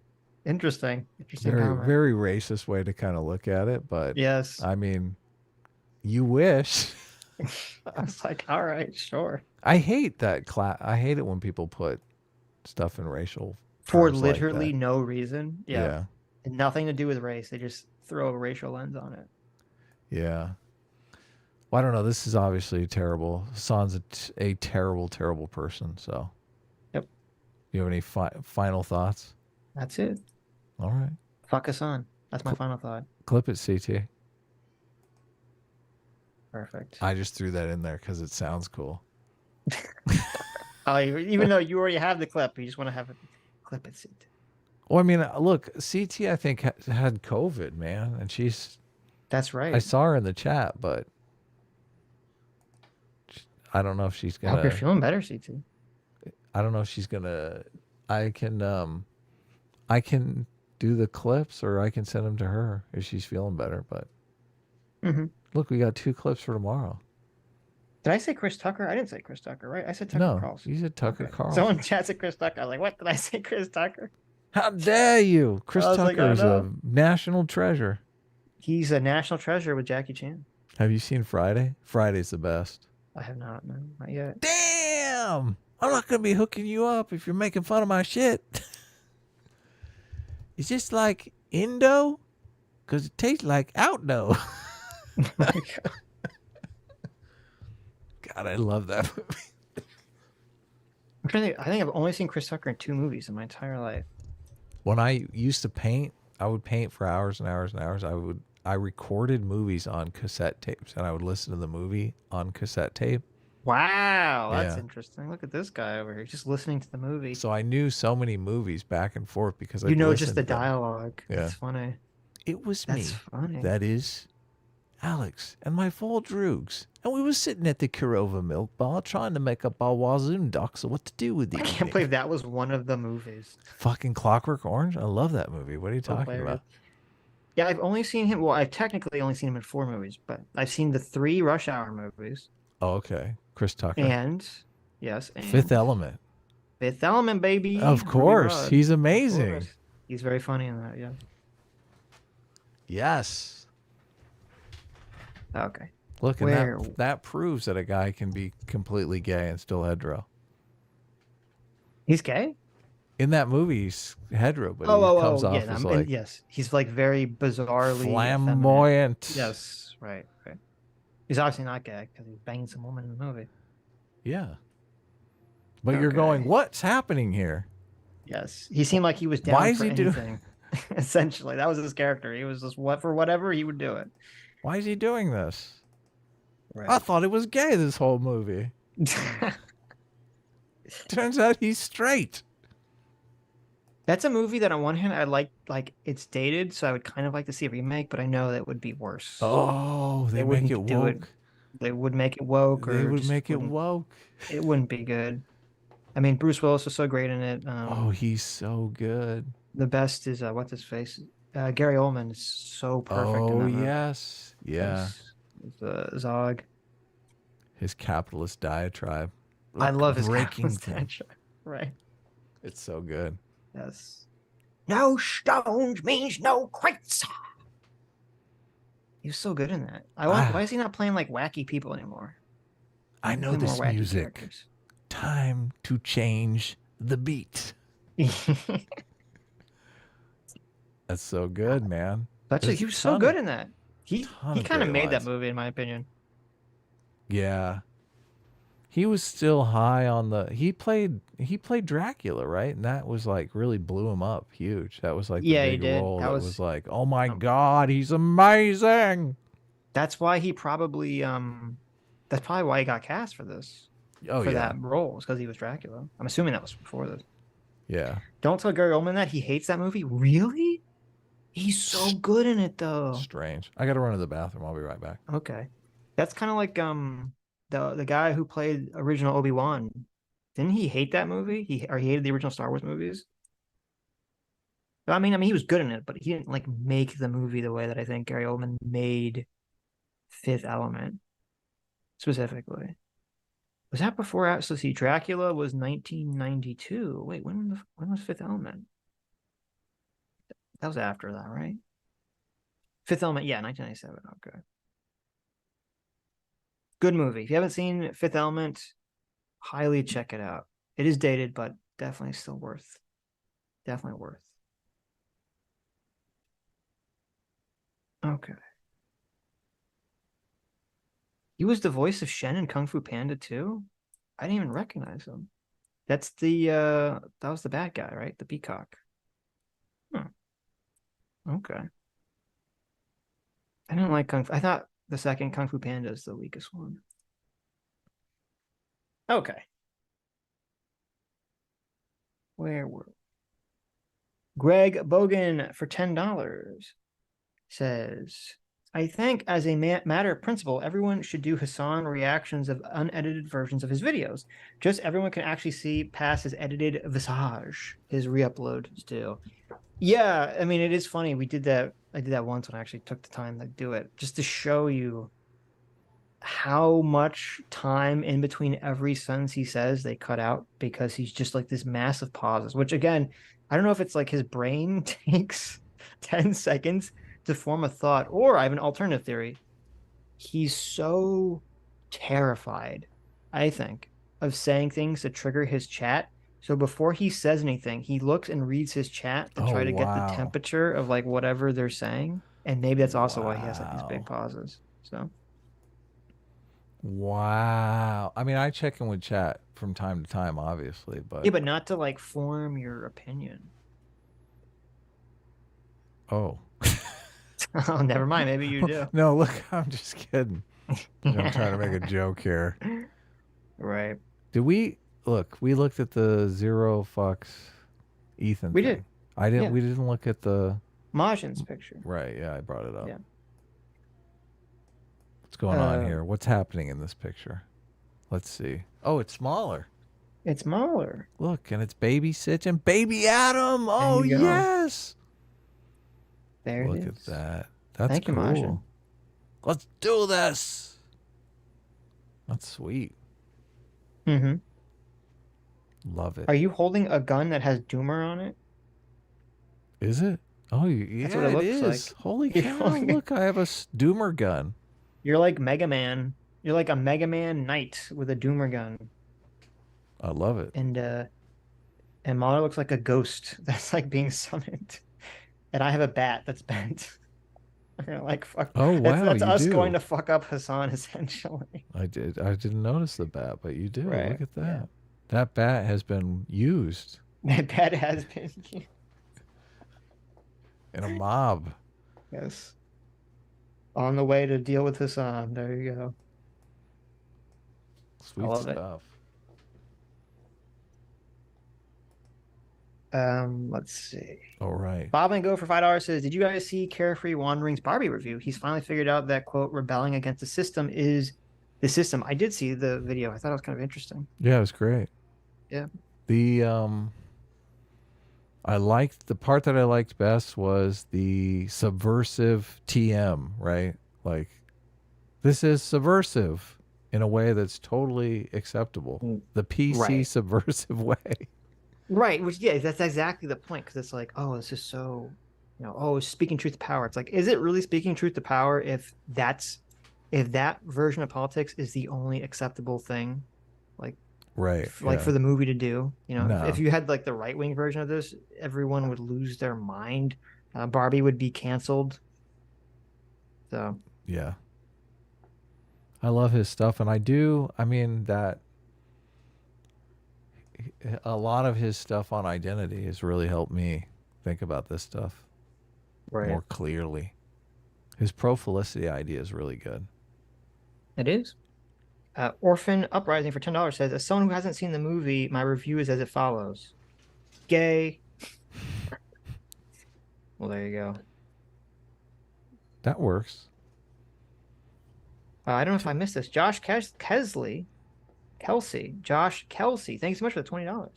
Interesting Very, comment. very racist way to kind of look at it, but yes, I mean, you wish. I was like, all right, sure. I hate that I hate it when people put stuff in racial for terms literally like that. no reason. Yeah. And nothing to do with race. They just throw a racial lens on it. Yeah. Well, I don't know. This is obviously terrible. Hasan's a terrible, terrible person. So. Yep. You have any final thoughts? That's it. All right. Fuck Hasan. That's my final thought. Clip it, CT. Perfect. I just threw that in there because it sounds cool. Even though you already have the clip, you just want to have it. Clip it, CT. Well, I mean, look, CT, I think, had COVID, man. And she's... That's right. I saw her in the chat, but... I don't know if she's going I to... hope you're feeling better, CT. I don't know if she's going to... I can do the clips or I can send them to her if she's feeling better, but... Look, we got 2 clips for tomorrow. Did I say Chris Tucker? I didn't say Chris Tucker, right? I said Tucker Carlson. You said Tucker Carlson. Someone in chat said Chris Tucker. I was like, what? Did I say Chris Tucker? How dare you? Chris Tucker is a national treasure. He's a national treasure with Jackie Chan. Have you seen Friday? Friday's the best. I have not, no, not yet. Damn! I'm not going to be hooking you up if you're making fun of my shit. It's just like Indo, because it tastes like outdo. God, I love that movie. I'm trying to think. I think I've only seen Chris Tucker in 2 movies in my entire life. When I used to paint, I would paint for hours and hours and hours. I recorded movies on cassette tapes, and I would listen to the movie on cassette tape. Wow, that's interesting. Look at this guy over here, just listening to the movie. So I knew so many movies back and forth because I just the dialogue. Yeah. That's funny. It was me. That's funny. That is Alex and my 4 droogs. And we were sitting at the Kurova milk bar trying to make up our Wazoon docs of what to do with the I can't believe that was one of the movies. Fucking Clockwork Orange? I love that movie. What are you talking about? Yeah, I've only seen him. Well, I've technically only seen him in 4 movies, but I've seen the 3 Rush Hour movies. Oh, okay. Chris Tucker. And yes, and Fifth Element. Fifth Element, baby. Of course, Rudd. he's amazing. Course. He's very funny in that. Yeah. Yes. Okay. Look, and that proves that a guy can be completely gay and still hetero. He's gay? In that movie, he's hetero, but he comes off as like... Yes, he's like very bizarrely... flamboyant. Effeminate. Yes, right. He's obviously not gay because he's banging some woman in the movie. Yeah. But you're going, what's happening here? Yes. He seemed like he was down Why is for he anything. Essentially, that was his character. He was just for whatever, he would do it. Why is he doing this? Right. I thought he was gay this whole movie. Turns out he's straight. That's a movie that on one hand I like it's dated, so I would kind of like to see a remake, but I know that would be worse. Oh, they make it woke. They would make it woke. They would make it woke. It wouldn't be good. I mean, Bruce Willis was so great in it. Oh, he's so good. The best is what's his face? Gary Oldman is so perfect. Oh, in that yes. Yeah. Zog. His capitalist diatribe. I love his breaking diatribe. Right. It's so good. Yes. No stones means no crates. He was so good in that. Why is he not playing like wacky people anymore? I know this music. Characters. Time to change the beat. That's so good, man. He was so good in that. He kind of made that movie, in my opinion. Yeah. He was still high on the he played Dracula, right? And that was like really blew him up huge. That was like the big role. That was like, oh my God, he's amazing. That's why he probably that's probably why he got cast for this. Oh, for yeah. that role, because he was Dracula. I'm assuming that was before this. Yeah. Don't tell Gary Oldman that he hates that movie. Really? He's so good in it though. Strange. I gotta run to the bathroom. I'll be right back. Okay. That's kind of like the guy who played original Obi-Wan. Didn't he hate that movie? He hated the original Star Wars movies. But I mean he was good in it, but he didn't like make the movie the way that I think Gary Oldman made Fifth Element specifically. Was that before? So see, Dracula was 1992. Wait, when was Fifth Element? That was after that, right? Fifth Element, yeah, 1997. Okay. Good movie. If you haven't seen Fifth Element, highly check it out. It is dated, but definitely still worth. Definitely worth. Okay. He was the voice of Shen in Kung Fu Panda too? I didn't even recognize him. That's that was the bad guy, right? The peacock. Okay. I didn't like Kung Fu. I thought the second Kung Fu Panda is the weakest one. Okay. Where were we? Greg Bogan for $10 says, I think as a matter of principle, everyone should do Hasan reactions of unedited versions of his videos. Just everyone can actually see past his edited visage, his re-uploads do. Yeah, I mean, it is funny. We did that. I did that once when I actually took the time to do it, just to show you how much time in between every sentence he says they cut out because he's just like this massive pauses, which again, I don't know if it's like his brain takes 10 seconds to form a thought, or I have an alternative theory. He's so terrified, I think, of saying things that trigger his chat. So before he says anything, he looks and reads his chat to try to get the temperature of like whatever they're saying. And maybe that's also why he has like these big pauses. So. Wow. I mean, I check in with chat from time to time, obviously, but yeah, but not to like form your opinion. Oh. Oh, never mind. Maybe you do. No, look, I'm just kidding. I'm trying to make a joke here. Right. Did we look? We looked at the Zero Fucks Ethan. We thing. did. I didn't. Yeah. We didn't look at the Majin's picture. Right. Yeah, I brought it up. Yeah. What's going on here? What's happening in this picture? Let's see. Oh, it's smaller. It's Mauler. Look, and it's Baby Sitch and Baby Adam. Oh, yes. There it Look is. at that. That's Thank you, cool. Maja. Let's do this. That's sweet. Mm-hmm. Love it. Are you holding a gun that has Doomer on it? Is it? Oh, yeah, That's what it looks is. like. Holy You're cow! holding- Look, I have a Doomer gun. You're like Mega Man. You're like a Mega Man knight with a Doomer gun. I love it. And Mauler looks like a ghost that's like being summoned. And I have a bat that's bent. I'm gonna like fuck. Oh, wow, That's you us do. going to fuck up Hasan essentially. I didn't notice the bat, but you do. Right, Look at that. yeah. That bat has been used That bat has been in a mob. yes. On the way to deal with Hasan. There you go. Sweet love it. stuff. Let's see. All right. Bob and Go for $5 says, "Did you guys see Carefree Wandering's Barbie review? He's finally figured out that quote rebelling against the system is the system." I did see the video. I thought it was kind of interesting. Yeah, it was great. Yeah. The I liked the part that I liked best was the subversive TM, right? Like, this is subversive in a way that's totally acceptable. The PC Right. subversive way. Right, which yeah, that's exactly the point, because it's like, oh, this is so, oh, speaking truth to power. It's like, is it really speaking truth to power if that version of politics is the only acceptable thing, like, Right. like yeah. for the movie to do? No. If you had like the right wing version of this, everyone would lose their mind. Barbie would be canceled. So Yeah. I love his stuff, and I mean that a lot of his stuff on identity has really helped me think about this stuff more clearly. His pro-felicity idea is really good. it is. Orphan Uprising for $10 says, "As someone who hasn't seen the movie, my review is as it follows: gay." Well, there you go. That works. I don't know if I missed this. Josh Josh Kelsey, thanks so much for the $20.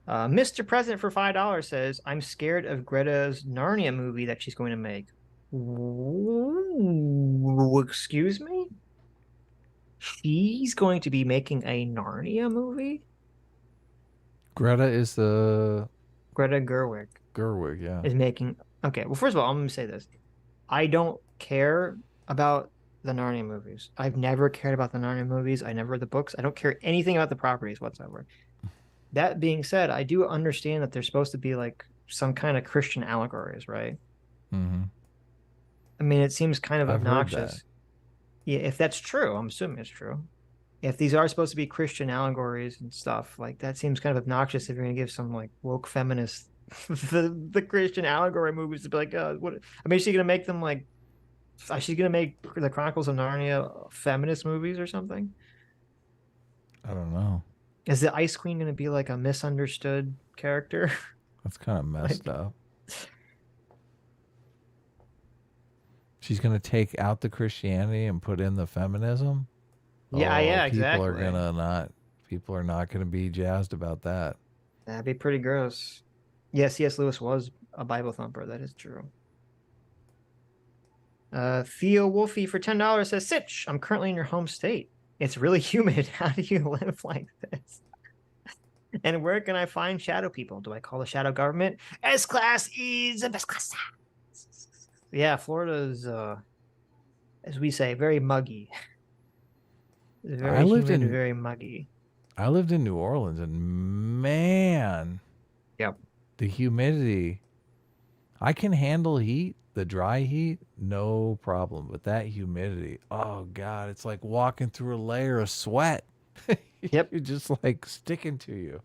Mr. President for $5 says, "I'm scared of Greta's Narnia movie that she's going to make." Ooh, excuse me? She's going to be making a Narnia movie? Greta is the Greta Gerwig yeah. is making... Okay, well, first of all, I'm going to say this. I don't care about the Narnia movies. I've never cared about the Narnia movies. I never read the books. I don't care anything about the properties whatsoever. That being said, I do understand that they're supposed to be like some kind of Christian allegories, right? Mm-hmm. I mean, it seems kind of I've heard obnoxious. that. Yeah, if that's true, I'm assuming it's true. If these are supposed to be Christian allegories and stuff, like that seems kind of obnoxious if you're going to give some like woke feminist the Christian allegory movies to be like, what? I mean, is she going to make them like? Is she going to make the Chronicles of Narnia feminist movies or something? I don't know. Is the Ice Queen going to be like a misunderstood character? That's kind of messed up. She's going to take out the Christianity and put in the feminism? Yeah, yeah, exactly. People are not going to be jazzed about that. That'd be pretty gross. Yes, C.S. Lewis was a Bible thumper. That is true. Theo Wolfie for $10 says, "Sitch, I'm currently in your home state. It's really humid. How do you live like this? And where can I find shadow people? Do I call the shadow government? S-Class is the best class." Yeah, Florida's, as we say, very muggy. Very humid, very muggy. I lived in New Orleans, and man, yep, the humidity. I can handle heat, the dry heat, no problem. But that humidity, oh God, it's like walking through a layer of sweat. Yep, you're just like sticking to you.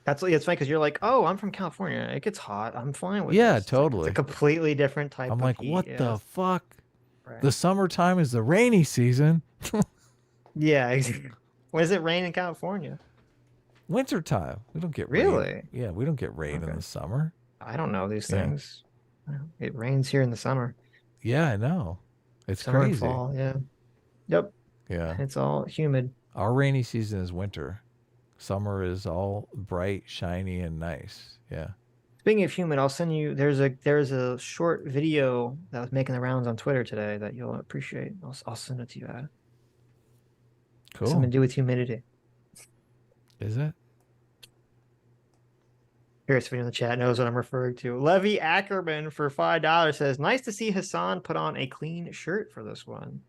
It's funny because you're like, oh, I'm from California. It gets hot. I'm fine with Yeah, this. totally. It's a completely different type I'm of like, heat. what Yeah. the fuck? Right. The summertime is the rainy season. Yeah, exactly. When does it rain in California? Wintertime. We don't get Really? rain. Yeah, we don't get rain in the summer. I don't know these Yeah. things. It rains here in the summer. Yeah, I know. It's Summer and crazy. fall, yeah. Yep. Yeah. It's all humid. Our rainy season is winter. Summer is all bright, shiny, and nice. Yeah. Speaking of human, I'll send you. There's a short video that was making the rounds on Twitter today that you'll appreciate. I'll send it to you. Ad. Cool. Something to do with humidity. Is it? Here's video in the chat knows what I'm referring to. Levy Ackerman for $5 says, "Nice to see Hasan put on a clean shirt for this one."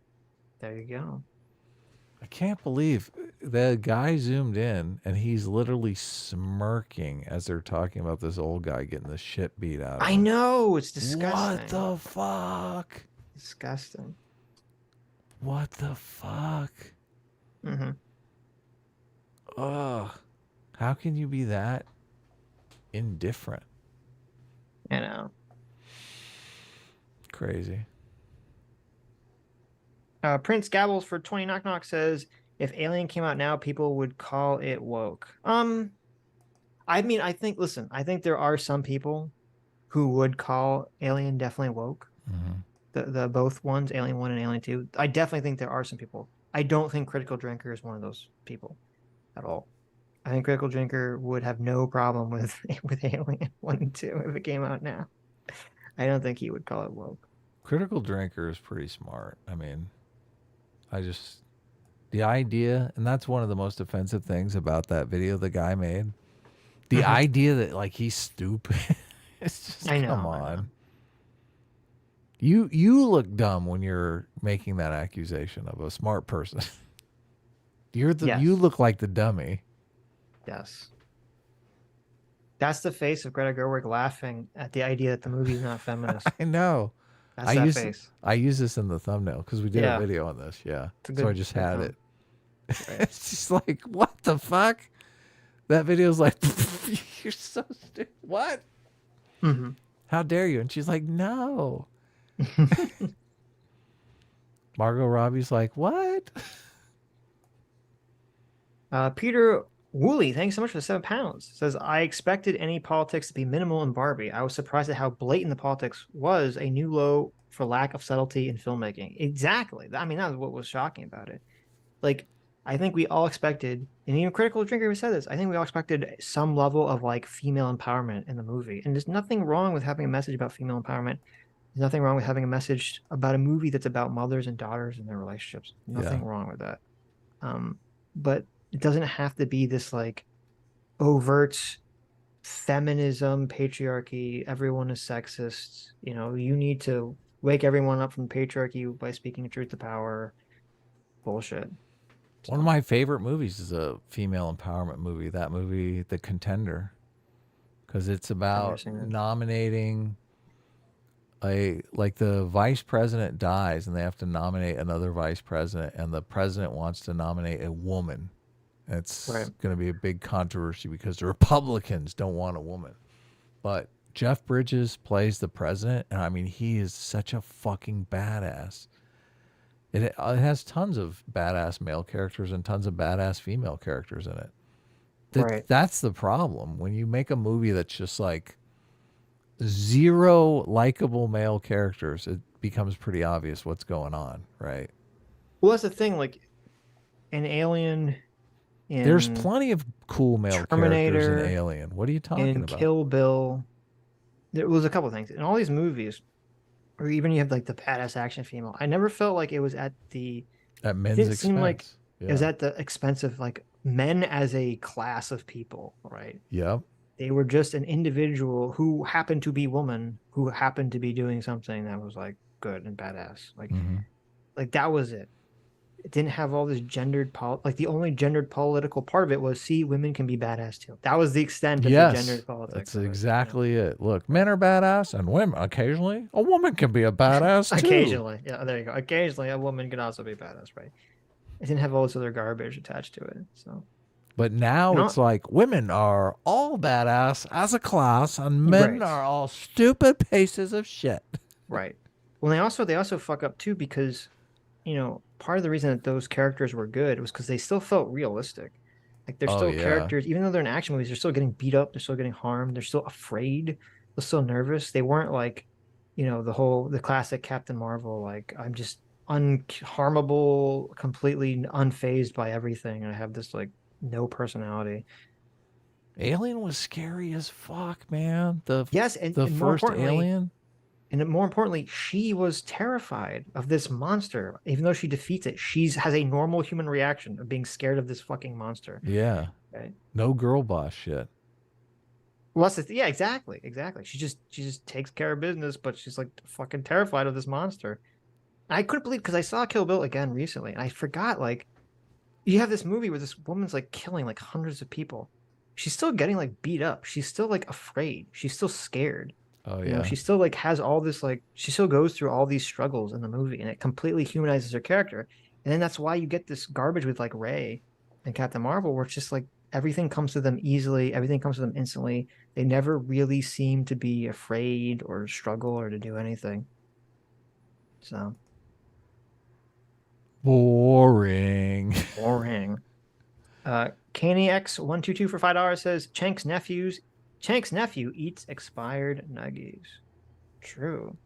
There you go. I can't believe the guy zoomed in and he's literally smirking as they're talking about this old guy getting the shit beat out of him. I know, it's disgusting. What the fuck? Disgusting. What the fuck? Mm-hmm. Ugh. How can you be that indifferent? I know. Crazy. Prince Gabbles for 20 knock knock says, if Alien came out now, people would call it woke. I mean, I think there are some people who would call Alien definitely woke. Mm-hmm. The both ones, Alien 1 and Alien 2. I definitely think there are some people. I don't think Critical Drinker is one of those people at all. I think Critical Drinker would have no problem with Alien 1 and 2 if it came out now. I don't think he would call it woke. Critical Drinker is pretty smart. I mean, the idea, and that's one of the most offensive things about that video the guy made. The idea that like he's stupid. It's just, come on. You look dumb when you're making that accusation of a smart person. You look like the dummy. Yes. That's the face of Greta Gerwig laughing at the idea that the movie is not feminist. I know. That's that face. I use this in the thumbbell because we did a video on this. Yeah. So I just had it. Right. It's just like, what the fuck? That video's like, you're so stupid. What? Mm-hmm. How dare you? And she's like, no. Margot Robbie's like, what? Peter Woolley, thanks so much for the £7. Says, I expected any politics to be minimal in Barbie. I was surprised at how blatant the politics was, a new low for lack of subtlety in filmmaking. Exactly. I mean, that was what was shocking about it. Like, I think we all expected, and even Critical Drinker said this, I think we all expected some level of like female empowerment in the movie. And there's nothing wrong with having a message about female empowerment. There's nothing wrong with having a message about a movie that's about mothers and daughters and their relationships. Nothing wrong with that. But it doesn't have to be this like overt feminism, patriarchy, everyone is sexist. You know, you need to wake everyone up from patriarchy by speaking truth to power. Bullshit. One of my favorite movies is a female empowerment movie. That movie, The Contender, because it's about nominating the vice president dies and they have to nominate another vice president, and the president wants to nominate a woman. It's going to be a big controversy because the Republicans don't want a woman. But Jeff Bridges plays the president, and I mean, he is such a fucking badass. It has tons of badass male characters and tons of badass female characters in it. That's the problem. When you make a movie that's just like zero likable male characters, it becomes pretty obvious what's going on, right? Well, that's the thing. Like, an Alien... There's plenty of cool male characters in Alien. What are you talking about? Kill Bill. There was a couple of things. In all these movies, or even you have like the badass action female, I never felt like it was at men's expense. Seem like it was at the expense of like men as a class of people, right? Yep. They were just an individual who happened to be woman, who happened to be doing something that was like good and badass. Like, like that was it. It didn't have all this gendered like the only gendered political part of it was, see, women can be badass too. That was the extent of the gendered politics. That's exactly it. Look, men are badass, and women occasionally a woman can be a badass too. Occasionally, yeah, there you go. Occasionally, a woman can also be badass, right? It didn't have all this other garbage attached to it. So, but now it's like women are all badass as a class, and men are all stupid pieces of shit. Right. Well, they also fuck up too because, you know, part of the reason that those characters were good was because they still felt realistic. Like they're still characters, even though they're in action movies, they're still getting beat up, they're still getting harmed, they're still afraid, they're still nervous. They weren't like, you know, the classic Captain Marvel, like I'm just unharmable, completely unfazed by everything, and I have this like no personality. Alien was scary as fuck, man. Yes, and the and more first importantly, Alien. and more importantly, she was terrified of this monster. Even though she defeats it, has a normal human reaction of being scared of this fucking monster. Yeah. Right? No girl boss shit. Well, yeah, exactly. She just takes care of business, but she's like fucking terrified of this monster. I couldn't believe, because I saw Kill Bill again recently, and I forgot, like, you have this movie where this woman's like killing like hundreds of people. She's still getting like beat up. She's still like afraid. She's still scared. Oh You yeah. know, she still like has all this, like, she still goes through all these struggles in the movie, and it completely humanizes her character. And then that's why you get this garbage with like Rey and Captain Marvel, where it's just like everything comes to them easily, everything comes to them instantly. They never really seem to be afraid or struggle or to do anything. So boring. Boring. Canny X122 for $5 says Chank's nephew eats expired nuggies. True.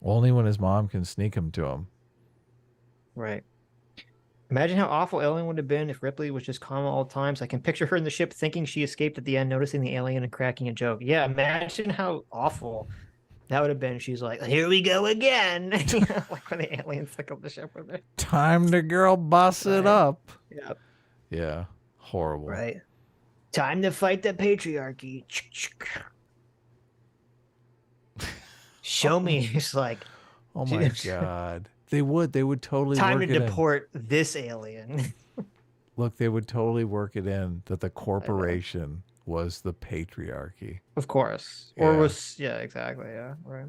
Only when his mom can sneak him to him. Right. Imagine how awful Alien would have been if Ripley was just calm at all times. I can picture her in the ship thinking she escaped at the end, noticing the alien and cracking a joke. Yeah, imagine how awful that would have been. She's like, here we go again. You know, like when the aliens took up the ship with her. Time to girl boss it up. Yep. Yeah. Horrible. Right. Time to fight the patriarchy. Show me. It's like, oh my god. They would totally time work to it deport this alien. Look, they would totally work it in that the corporation was the patriarchy. Of course. Yeah. Or was, yeah, exactly. Yeah, right.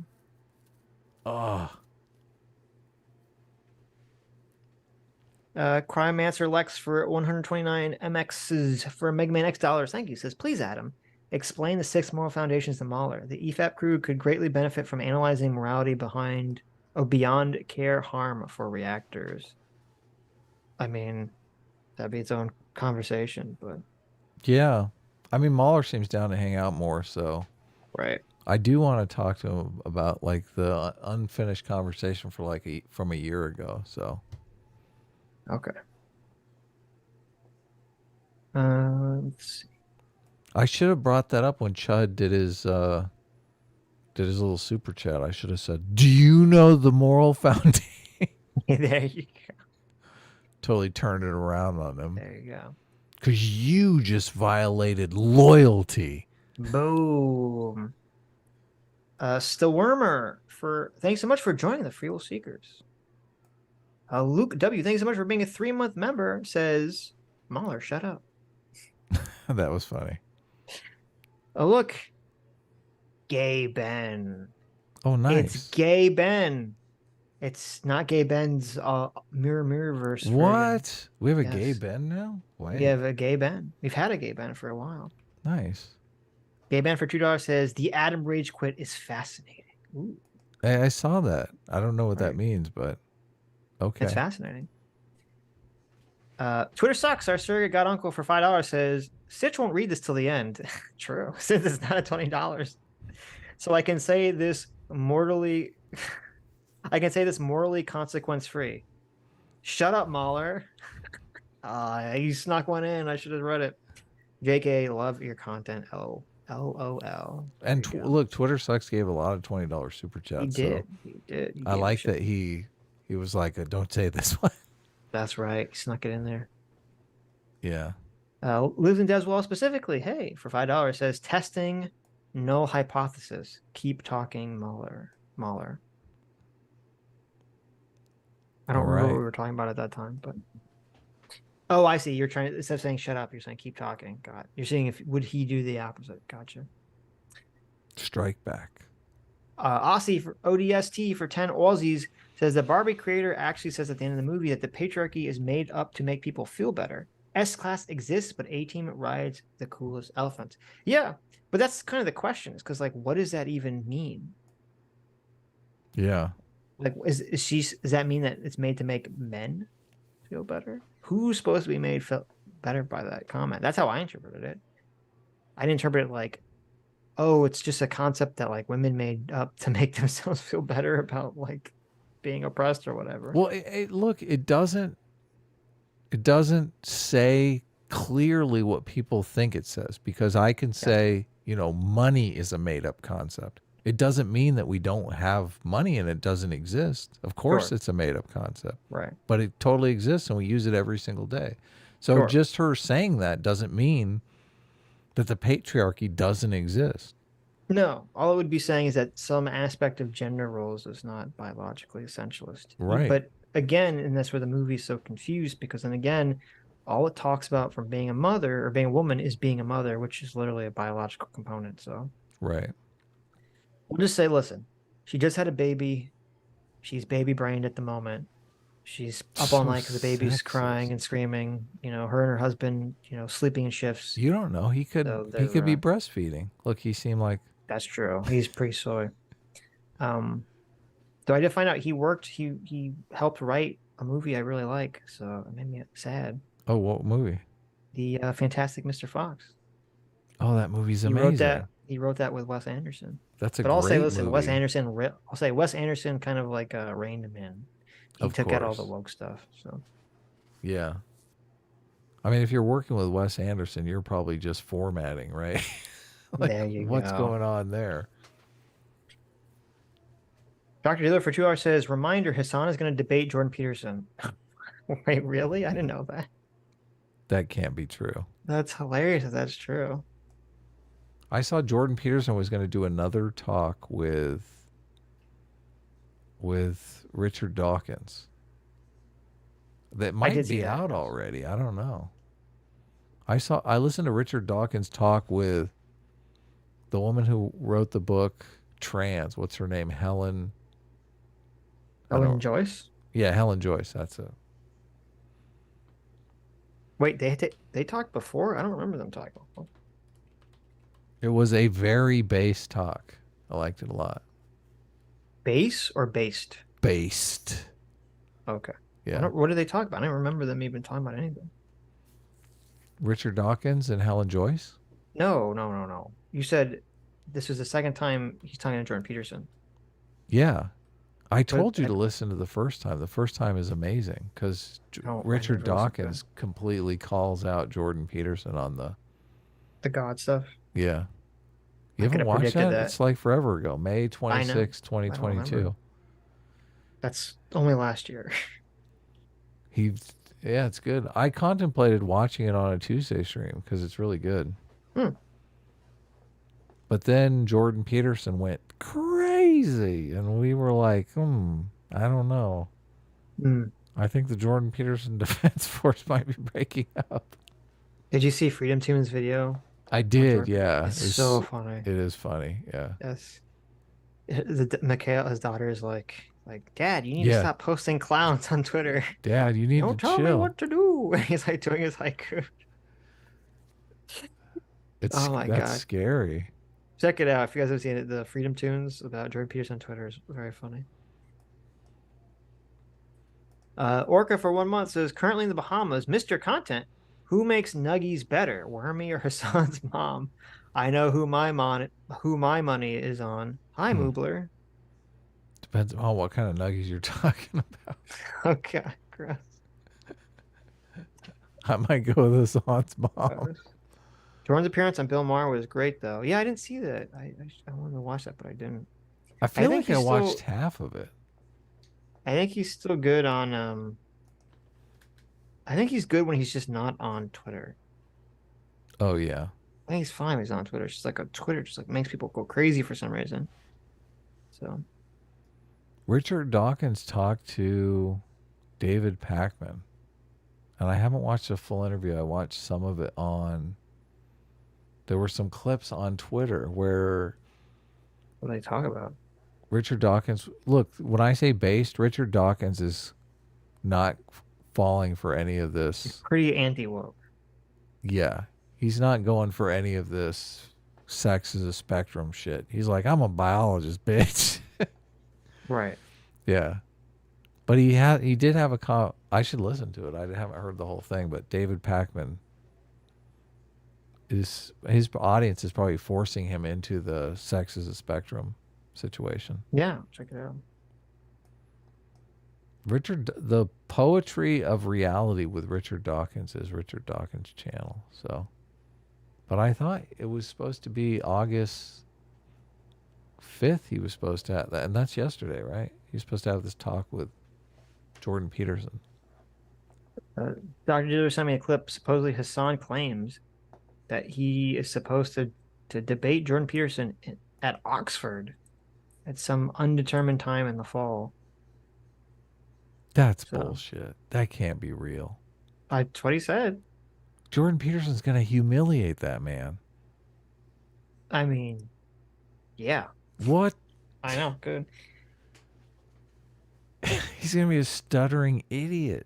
Cryomancer Lex for 129 MXs for Mega Man X dollars. Thank you. Says, please, Adam, explain the 6 moral foundations to Mauler. The EFAP crew could greatly benefit from analyzing morality beyond care harm for reactors. I mean, that'd be its own conversation, but Yeah. I mean, Mauler seems down to hang out more, so. Right. I do want to talk to him about like the unfinished conversation for from a year ago, so. Okay. Let's see. I should have brought that up when Chud did his little super chat. I should have said, "Do you know the moral foundation?" There you go. Totally turned it around on him. There you go. Because you just violated loyalty. Boom. Stillwormer thanks so much for joining the Free Will Seekers. Luke W, thanks so much for being a 3-month member, says, Mauler, shut up. That was funny. Oh, look. Gay Ben. Oh, nice. It's Gay Ben. It's not Gay Ben's Mirror verse. What? We have a Gay Ben now? We have a Gay Ben. We've had a Gay Ben for a while. Nice. Gay Ben for $2 says, the Adam Rage Quit is fascinating. Ooh. I saw that. I don't know what that means, but okay. It's fascinating. Twitter sucks. Our surrogate god uncle for $5 says, Sitch won't read this till the end. True. Since it's not at $20. So I can say this morally consequence free. Shut up, Mauler. You snuck one in. I should have read it. JK, love your content. LOL. And look, Twitter sucks gave a lot of $20 super chats. He did. He did. I like that he was like, don't say this one. That's right. He snuck it in there. Yeah. Lives in Deswell specifically, hey, for $5 says, testing, null hypothesis. Keep talking, Mauler. I don't remember what we were talking about at that time, but oh, I see. You're trying to, instead of saying shut up, you're saying keep talking. God, you're seeing would he do the opposite? Gotcha. Strike back. Aussie for ODST for 10 Aussies says the Barbie creator actually says at the end of the movie that the patriarchy is made up to make people feel better. S-Class exists, but A-Team rides the coolest elephants. Yeah, but that's kind of the question, is because, like, what does that even mean? Yeah. Like, does that mean that it's made to make men feel better? Who's supposed to be made feel better by that comment? That's how I interpreted it. I didn't interpret it like, oh, it's just a concept that, like, women made up to make themselves feel better about, like, being oppressed or whatever. Well, look, it doesn't say clearly what people think it says, because I can say, you know, money is a made up concept. It doesn't mean that we don't have money and it doesn't exist. Of course, Sure. it's a made up concept. Right. But it totally exists and we use it every single day. So Sure. just her saying that doesn't mean that the patriarchy doesn't exist. No, all it would be saying is that some aspect of gender roles is not biologically essentialist. Right. But again, and that's where the movie's so confused, because then again, all it talks about from being a mother or being a woman is being a mother, which is literally a biological component. So Right. we'll just say, listen, she just had a baby. She's baby brained at the moment. She's up all So night because the baby's sexist. crying and screaming. You know, her and her husband, you know, sleeping in shifts. You don't know. He could So he could be they're, breastfeeding. Look, he seemed like That's true. He's pretty soy. Though I did find out he helped write a movie I really like, so it made me sad. Oh, what movie? The Fantastic Mr. Fox. Oh, that movie's He amazing. wrote that with Wes Anderson. That's a But I'll say, great listen, Wes movie. Anderson kind of like reined him in. He Of took out all course. the woke stuff. So Yeah. I mean, if you're working with Wes Anderson, you're probably just formatting, right? Like, there you what's go. going on there? Dr. Dealer for 2 hours says, reminder, Hasan is going to debate Jordan Peterson. Wait, really? I didn't know that. That can't be true. That's hilarious if that's true. I saw Jordan Peterson was going to do another talk with Richard Dawkins. That might did see be that. out already. I don't know. I listened to Richard Dawkins talk with the woman who wrote the book Trans. What's her name? Helen Joyce? Yeah, Helen Joyce. That's it. Wait, they talked before? I don't remember them talking before. It was a very base talk. I liked it a lot. Base or based? Based. Okay. Yeah. What did they talk about? I don't remember them even talking about anything. Richard Dawkins and Helen Joyce? No. You said this was the second time he's talking to Jordan Peterson. Yeah. I told you to listen to the first time. The first time is amazing because Richard Dawkins completely calls out Jordan Peterson on the God stuff. Yeah. You I could haven't have watched predicted that? that. It's like forever ago. May 26, I don't 2022. remember. That's only last year. Yeah, it's good. I contemplated watching it on a Tuesday stream because it's really good. But then Jordan Peterson went crazy, and we were like, I don't know. I think the Jordan Peterson Defense Force might be breaking up. Did you see Freedom Tune's video? I did, yeah. It's so funny. It is funny, yeah. Yes. Mikhail, his daughter, is like, Dad, you need to stop posting clowns on Twitter. Dad, you need Don't to tell chill. me what to do. He's like doing his haiku. Oh my That's God. scary. Check it out if you guys have seen it. The Freedom Tunes about Jordan Peterson on Twitter is very funny. Orca for 1 month says, currently in the Bahamas, Mr. Content, who makes nuggies better, Wormy or Hasan's mom? I know who my money is on. Hi, Moobler. Depends on what kind of nuggies you're talking about. Okay, gross. I might go with Hasan's mom. Jordan's appearance on Bill Maher was great, though. Yeah, I didn't see that. I wanted to watch that, but I didn't. I feel think like I he's watched still- half of it. I think he's still good on. I think he's good when he's just not on Twitter. Oh, yeah. I think he's fine when he's on Twitter. It's just like Twitter just like makes people go crazy for some reason. So Richard Dawkins talked to David Pakman. And I haven't watched a full interview. I watched some of it on... There were some clips on Twitter where... What do they talk about? Richard Dawkins... Look, when I say based, Richard Dawkins is not falling for any of this. He's pretty anti-woke. Yeah. He's not going for any of this sex is a spectrum shit. He's like, I'm a biologist, bitch. Right. Yeah. But he did have a I should listen to it. I haven't heard the whole thing, but David Pakman his audience is probably forcing him into the sex is a spectrum situation. Yeah, check it out. The Poetry of Reality with Richard Dawkins is Richard Dawkins' channel. So, but I thought it was supposed to be August 5th. He was supposed to have that, and that's yesterday, right? He was supposed to have this talk with Jordan Peterson. Dr. Diller sent me a clip. Supposedly, Hasan claims that he is supposed to debate Jordan Peterson at Oxford at some undetermined time in the fall. That's bullshit. That can't be real. That's what he said. Jordan Peterson's going to humiliate that man. I mean, yeah. What? I know. Good. He's going to be a stuttering idiot.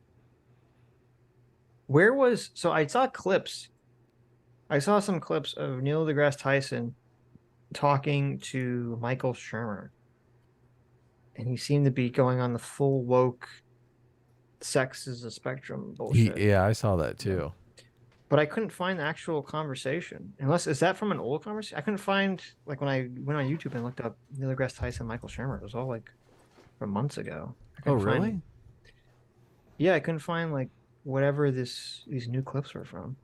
So I saw clips. I saw some clips of Neil deGrasse Tyson talking to Michael Shermer. And he seemed to be going on the full woke sex is a spectrum bullshit. Yeah, I saw that too. But I couldn't find the actual conversation. Is that from an old conversation? I couldn't find, like, when I went on YouTube and looked up Neil deGrasse Tyson, Michael Shermer. It was all like from months ago. Oh, really? Yeah, I couldn't find like whatever these new clips were from.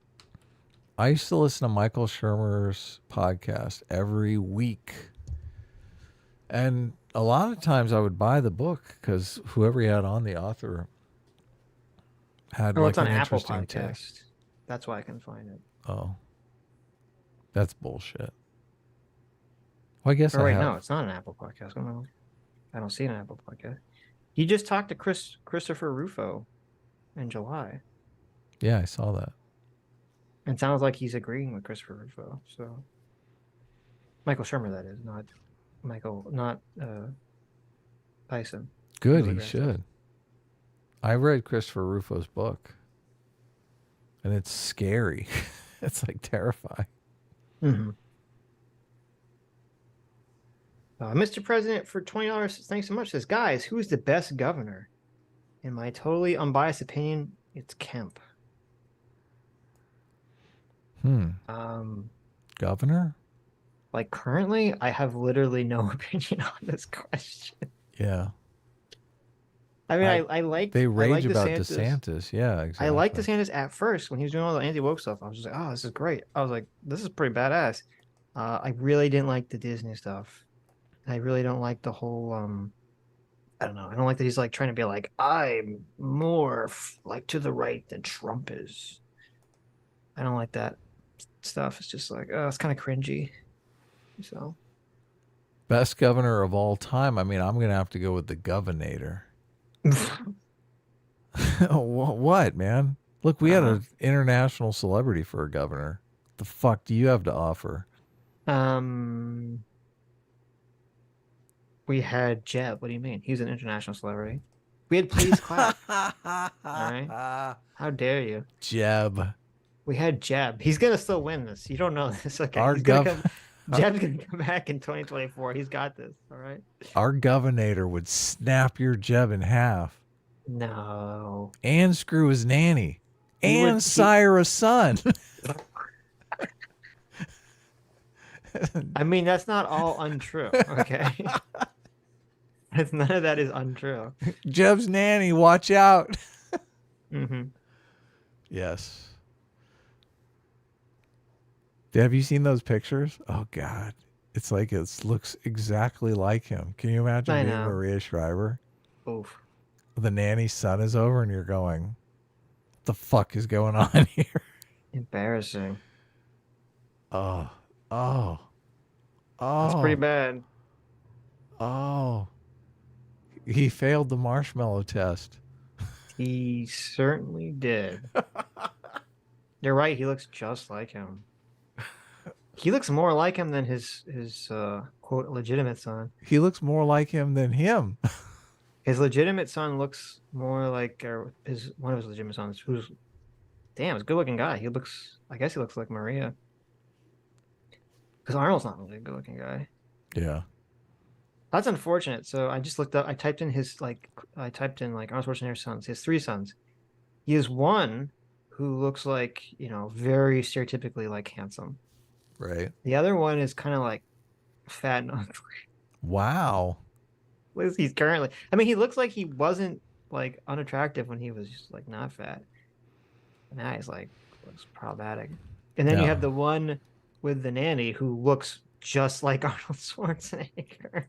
I used to listen to Michael Shermer's podcast every week. And a lot of times I would buy the book because whoever he had on, the author, had it's an on Apple interesting take. Podcast. That's why I couldn't find it. Oh. That's bullshit. Well, I guess No, it's not an Apple Podcast. I don't see an Apple Podcast. He just talked to Christopher Rufo in July. Yeah, I saw that. And it sounds like he's agreeing with Christopher Rufo. So Michael Shermer, that is, not Tyson. Good, he should. I read Christopher Rufo's book, and it's scary. It's like terrifying. Mm-hmm. Mr. President, for $20, thanks so much, says, guys, who's the best governor? In my totally unbiased opinion, it's Kemp. Governor? Like, currently, I have literally no opinion on this question. Yeah. I mean, I like... They rage like about DeSantis. Yeah, exactly. I liked DeSantis at first when he was doing all the anti-woke stuff. I was just like, oh, this is great. I was like, this is pretty badass. I really didn't like the Disney stuff. I really don't like the whole... I don't know. I don't like that he's like trying to be like, I'm more like to the right than Trump is. I don't like that stuff. It's just like, oh, it's kind of cringy. So, best governor of all time. I mean, I'm gonna have to go with the Governator. What, man? Look, we had an international celebrity for a governor. The fuck do you have to offer? We had Jeb. What do you mean? He's an international celebrity. We had Please Clap. All right. How dare you? Jeb. We had Jeb. He's gonna still win this. You don't know this. Okay. Jeb's gonna come back in 2024. He's got this. All right. Our Governator would snap your Jeb in half. No. And screw his nanny. And sire a son. I mean, that's not all untrue. Okay. None of that is untrue. Jeb's nanny, watch out. Mm-hmm. Yes. Have you seen those pictures? Oh God, it's like it looks exactly like him. Can you imagine being Maria Shriver? Oof. The nanny's son is over, and you're going, "What the fuck is going on here?" Embarrassing. Oh. That's pretty bad. Oh. He failed the marshmallow test. He certainly did. You're right. He looks just like him. He looks more like him than his quote legitimate son. He looks more like him than him. His legitimate son looks more like one of his legitimate sons, who's he's a good looking guy. I guess he looks like Maria. Because Arnold's not really a good looking guy. Yeah. That's unfortunate. So I just looked up, I typed in Arnold Schwarzenegger's sons. He has 3 sons. He has one who looks like, very stereotypically like handsome. Right. The other one is kind of like fat and ugly. Wow. He's currently, he looks like he wasn't like unattractive when he was just like not fat. And now he's like looks problematic. And then you have the one with the nanny who looks just like Arnold Schwarzenegger.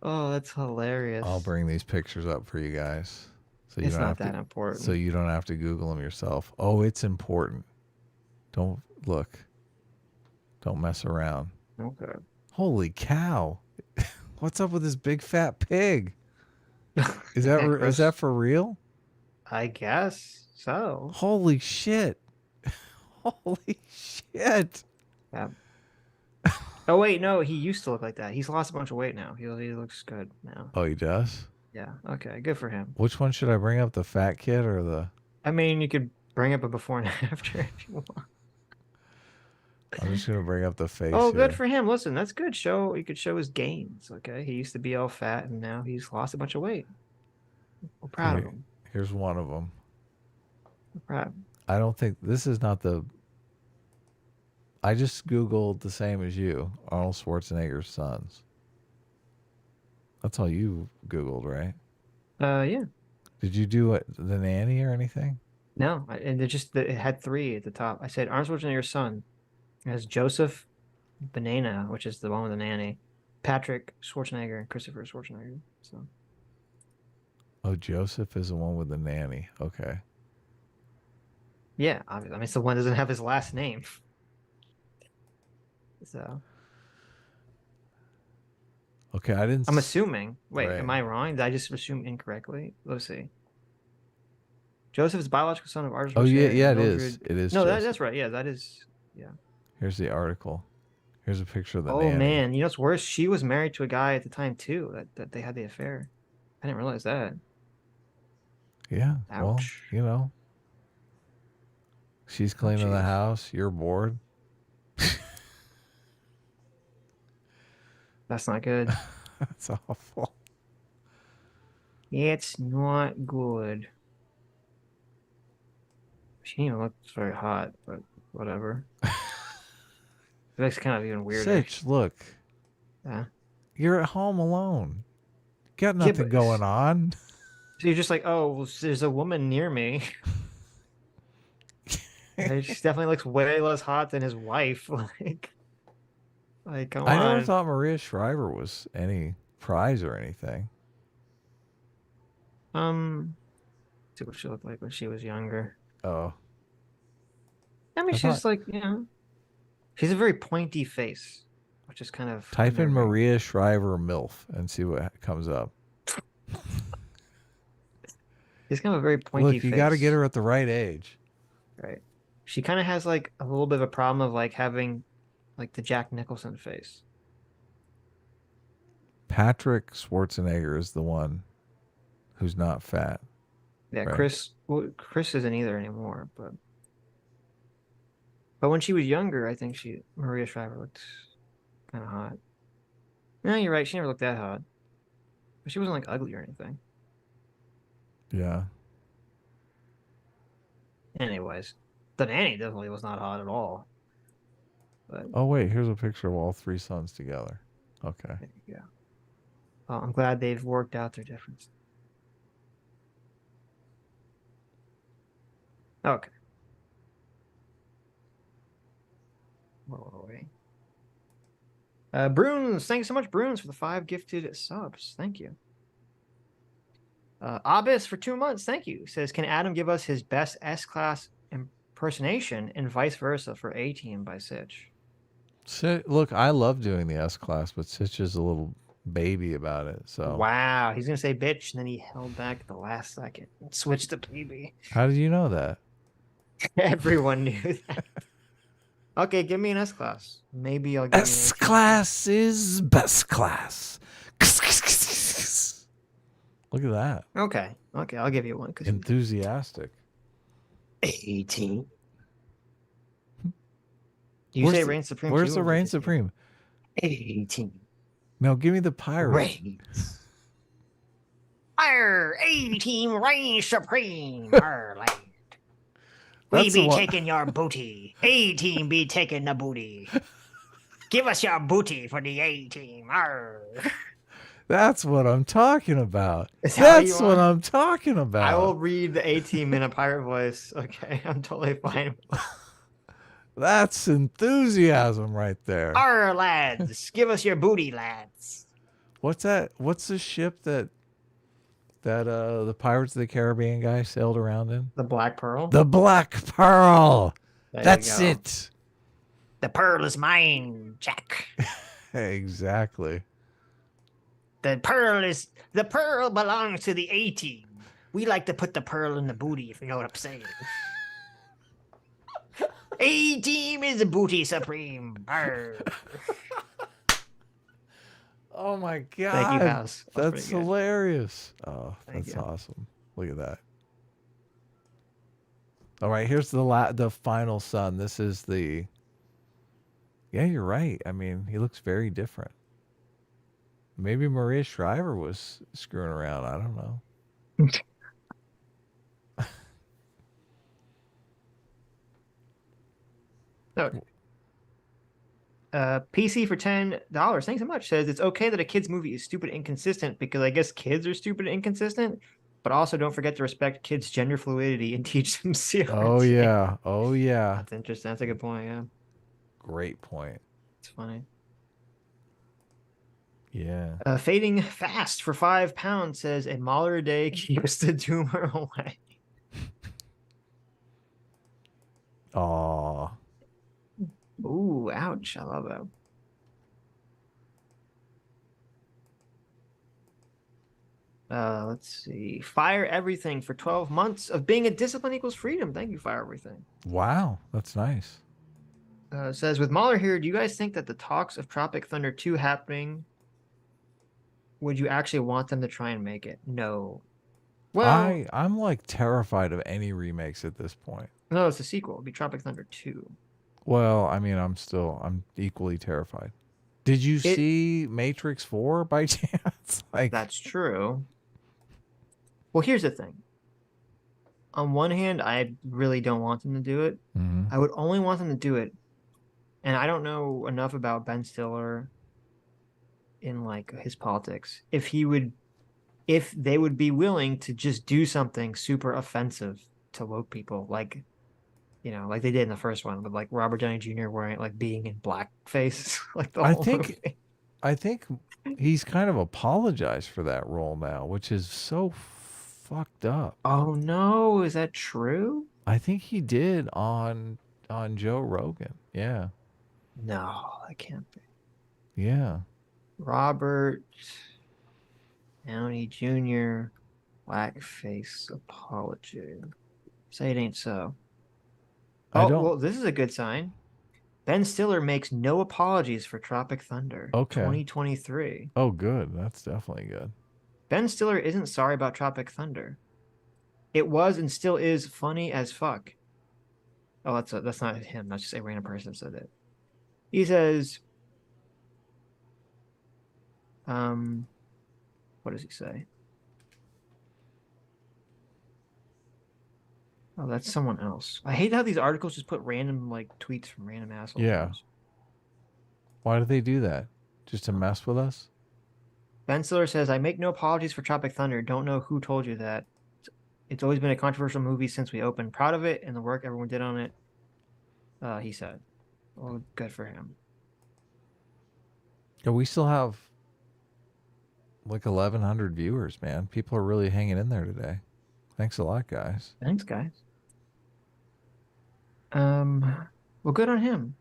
Oh, that's hilarious. I'll bring these pictures up for you guys. So you It's don't not have that to, important. So you don't have to Google them yourself. Oh, it's important. Don't look. Don't mess around. Okay. Holy cow. What's up with this big fat pig? Is that for real? I guess so. Holy shit. Holy shit. Yeah. Oh wait, no, he used to look like that. He's lost a bunch of weight now. He looks good now. Oh, he does? Yeah. Okay. Good for him. Which one should I bring up? The fat kid or the... I mean, you could bring up a before and after if you want. I'm just going to bring up the face. Oh, good here. for him. Listen, that's good. You could show his gains. Okay. He used to be all fat and now he's lost a bunch of weight. We're proud of him. Here's one of them. We're proud. I don't think this is not the... I just Googled the same as you. Arnold Schwarzenegger's sons. That's all you Googled, right? Yeah. Did you do it, the nanny or anything? No, and it had 3 at the top. I said Arnold Schwarzenegger's son. It has Joseph Banana, which is the one with the nanny, Patrick Schwarzenegger, and Christopher Schwarzenegger. So. Oh, Joseph is the one with the nanny. Okay. Yeah, obviously. I mean, it's the one that doesn't have his last name. So. Okay, I didn't. I'm assuming. Wait, Right. am I wrong? Did I just assume incorrectly? Let's see. Joseph is the biological son of Arnold Schwarzenegger. Oh yeah, yeah, it Mildred- is. It is. No, Joseph. that's right. Yeah, that is. Yeah. Here's the article. Here's a picture of the Oh nanny. man, you know what's worse? She was married to a guy at the time too. That they had the affair. I didn't realize that. Yeah. Well, Ouch. you know. She's cleaning the house. You're bored. That's not good. That's awful. It's not good. She didn't even look very hot, but whatever. It looks kind of even weirder. Sitch, look. Yeah. You're at home alone. Got Yeah, nothing but- going on. So you're just like, oh, well, there's a woman near me. And she definitely looks way less hot than his wife. Like, come I on. never thought Maria Shriver was any prize or anything. See what she looked like when she was younger. Oh. I mean, I she's thought- like, you know, she's a very pointy face, which is kind of Type in unnerving. Maria Shriver MILF and see what comes up. She's kind of a very pointy Look, face. you got to get her at the right age. Right. She kind of has like a little bit of a problem of like having like the Jack Nicholson face. Patrick Schwarzenegger is the one who's not fat. Yeah, Right. Chris isn't either anymore, but when she was younger, I think Maria Shriver looked kind of hot. No, you're right. She never looked that hot, but she wasn't like ugly or anything. Yeah. Anyways, the nanny definitely was not hot at all. But Oh, wait. Here's a picture of all 3 sons together. Okay. yeah, well, I'm glad they've worked out their difference. Okay. Where were we? Bruins, thanks so much, Bruins, for the 5 gifted subs. Thank you. Abyss for 2 months. Thank you. Says, can Adam give us his best S-Class impersonation and vice versa for A-Team by Sitch? Look, I love doing the S-Class, but Sitch is a little baby about it. So Wow, he's gonna say bitch, and then he held back at the last second and switched to PB. How did you know that? Everyone knew that. Okay, give me an S-Class. Maybe I'll give you an S-Class is best class. Look at that. Okay, I'll give you one. Enthusiastic. A-Team. You say Reign Supreme. Where's too, the or Reign just- Supreme? A-Team. No, give me the pirate. Reigns. Arr, A-Team Reign Supreme. Arr, land. We That's the be one- taking your booty. A-Team be taking the booty. Give us your booty for the A-Team. Arr. That's what I'm talking about. Is that what you That's what want? I'm talking about. I will read the A-Team in a pirate voice. Okay, I'm totally fine. That's enthusiasm right there. Arr, lads, give us your booty, lads. What's that? What's the ship that the Pirates of the Caribbean guy sailed around in? The Black Pearl? The Black Pearl. There you That's go. it. The pearl is mine, Jack. Exactly. The pearl belongs to the A-Team. We like to put the pearl in the booty, if you know what I'm saying. A-Team is the booty supreme. Arr. Oh my god. Thank you, House. That's hilarious. Oh, Thank that's you. awesome. Look at that. All right, here's the final son. This is the. Yeah, you're right. I mean, he looks very different. Maybe Maria Shriver was screwing around. I don't know. PC for $10. Thanks so much. Says it's okay that a kid's movie is stupid and inconsistent because I guess kids are stupid and inconsistent, but also don't forget to respect kids' gender fluidity and teach them CRT. Oh yeah. Oh yeah. That's interesting. That's a good point. Yeah, Great point. it's funny. Yeah. Fading fast for £5 says a Mauler a day keeps the tumor away. Aw. Ooh, ouch. I love that. Let's see. Fire Everything for 12 months of being a discipline equals freedom. Thank you, Fire Everything. Wow, that's nice. Says, with Mauler here, do you guys think that the talks of Tropic Thunder 2 happening, would you actually want them to try and make it? No. Well, I'm like terrified of any remakes at this point. no, it's a sequel. It'd be Tropic Thunder 2. Well, I mean, I'm equally terrified. Did you see Matrix 4 by chance? Like, that's true. Well, here's the thing. On one hand, I really don't want them to do it. Mhm. I would only want them to do it, and I don't know enough about Ben Stiller in like his politics. If they would be willing to just do something super offensive to woke people, like, you know, like they did in the first one with like Robert Downey Jr. wearing like being in blackface, like the whole movie. I think he's kind of apologized for that role now, which is so fucked up. Oh no, is that true? I think he did on Joe Rogan. Yeah. No, that can't be. Yeah. Robert Downey Jr. blackface apology. Say it ain't so. I Oh, don't- well, this is a good sign. Ben Stiller makes no apologies for Tropic Thunder. Okay. 2023. Oh, good. That's definitely good. Ben Stiller isn't sorry about Tropic Thunder. It was and still is funny as fuck. Oh, that's not him. That's just a random person said it. He says, what does he say? Oh, that's someone else. I hate how these articles just put random like tweets from random assholes. Yeah. Why do they do that? Just to mess with us? Ben Stiller says, I make no apologies for Tropic Thunder. Don't know who told you that. It's always been a controversial movie since we opened. Proud of it and the work everyone did on it. He said. Well, good for him. Yeah, we still have like 1,100 viewers, man. People are really hanging in there today. Thanks a lot, guys. Thanks, guys. Well, good on him.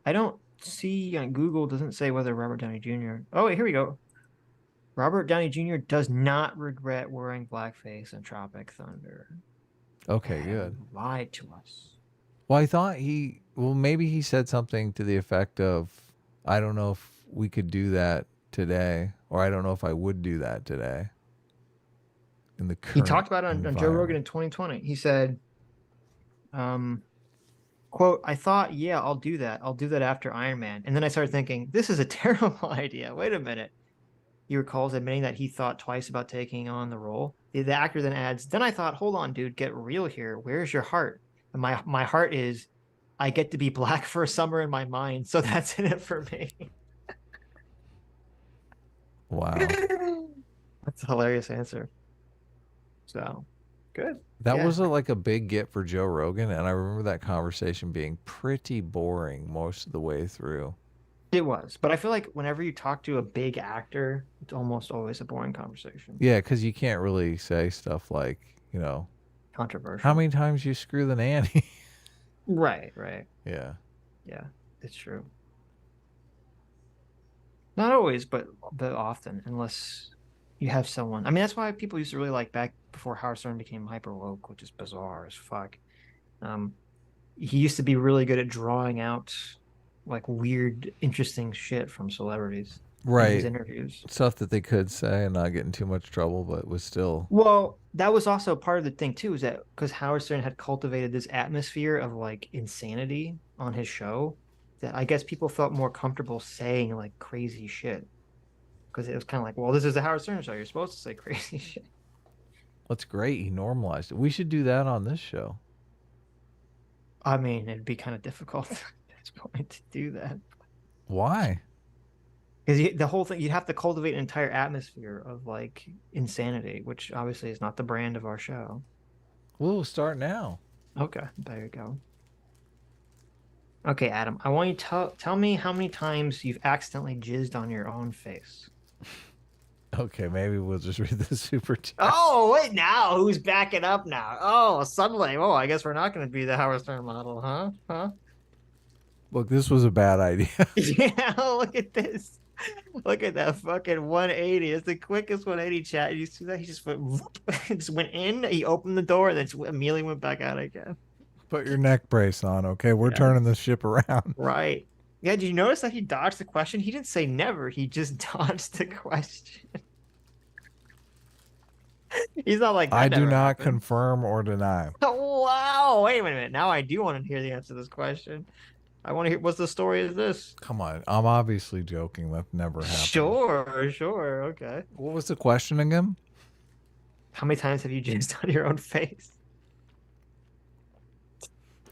I don't see on Google, doesn't say whether Robert Downey Jr. Oh, wait, here we go. Robert Downey Jr. does not regret wearing blackface in Tropic Thunder. Okay, good. Lied to us. Well, I thought maybe he said something to the effect of, I don't know if we could do that today, or I don't know if I would do that today. In the He talked about it on Joe Rogan in 2020. He said, quote, I thought, yeah, I'll do that. I'll do that after Iron Man. And then I started thinking, this is a terrible idea. Wait a minute. He recalls admitting that he thought twice about taking on the role. The actor then adds, then I thought, hold on, dude, get real here. Where's your heart? And my heart is, I get to be black for a summer in my mind. So that's in it for me. Wow. That's a hilarious answer. So, good. That Yeah. was like a big get for Joe Rogan, and I remember that conversation being pretty boring most of the way through. It was, but I feel like whenever you talk to a big actor, it's almost always a boring conversation. Yeah, because you can't really say stuff like, Controversial. how many times you screw the nanny? Right. Yeah. Yeah, it's true. Not always, but often, unless you have someone. I mean, that's why people used to really like back before Howard Stern became hyper woke, which is bizarre as fuck. He used to be really good at drawing out like weird, interesting shit from celebrities. In his interviews. Stuff that they could say and not get in too much trouble, but was still. Well, that was also part of the thing too, is that because Howard Stern had cultivated this atmosphere of like insanity on his show, that I guess people felt more comfortable saying like crazy shit. Because it was kind of like, well, this is the Howard Stern show. You're supposed to say crazy shit. That's great. He normalized it. We should do that on this show. I mean, it'd be kind of difficult at this point to do that. Why? Because the whole thing, you'd have to cultivate an entire atmosphere of like insanity, which obviously is not the brand of our show. We'll start now. Okay, there you go. Okay, Adam, I want you to tell me how many times you've accidentally jizzed on your own face. Okay, maybe we'll just read the super chat. Oh, wait, now who's backing up now? Oh, suddenly, I guess we're not going to be the Howard Stern model, huh? Look, this was a bad idea. Yeah, look at this. Look at that fucking 180. It's the quickest 180 chat. You see that? He just went, just went in, he opened the door, and then immediately went back out again. Put your neck brace on, okay? We're turning this ship around. Right. Yeah, did you notice that he dodged the question? He didn't say never. He just dodged the question. He's not like, I do not confirm or deny. Oh, wow. Wait a minute. Now I do want to hear the answer to this question. I want to hear, what's the story of this? Come on. I'm obviously joking. That never happened. Sure. Okay. What was the question again? How many times have you jizzed on your own face?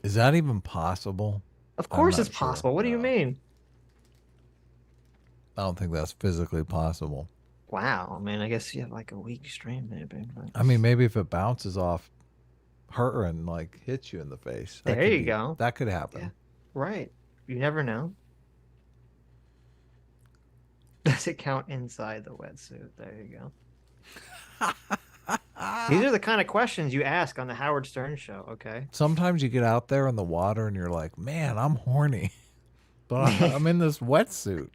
Is that even possible? Of course I'm it's not sure. possible. What do you mean? I don't think that's physically possible. Wow, man. I guess you have like a weak stream maybe. But... I mean, maybe if it bounces off her and like hits you in the face. There you go. That could happen. Yeah. Right. You never know. Does it count inside the wetsuit? There you go. These are the kind of questions you ask on the Howard Stern show, okay? Sometimes you get out there in the water and you're like, man, I'm horny. But I'm in this wetsuit.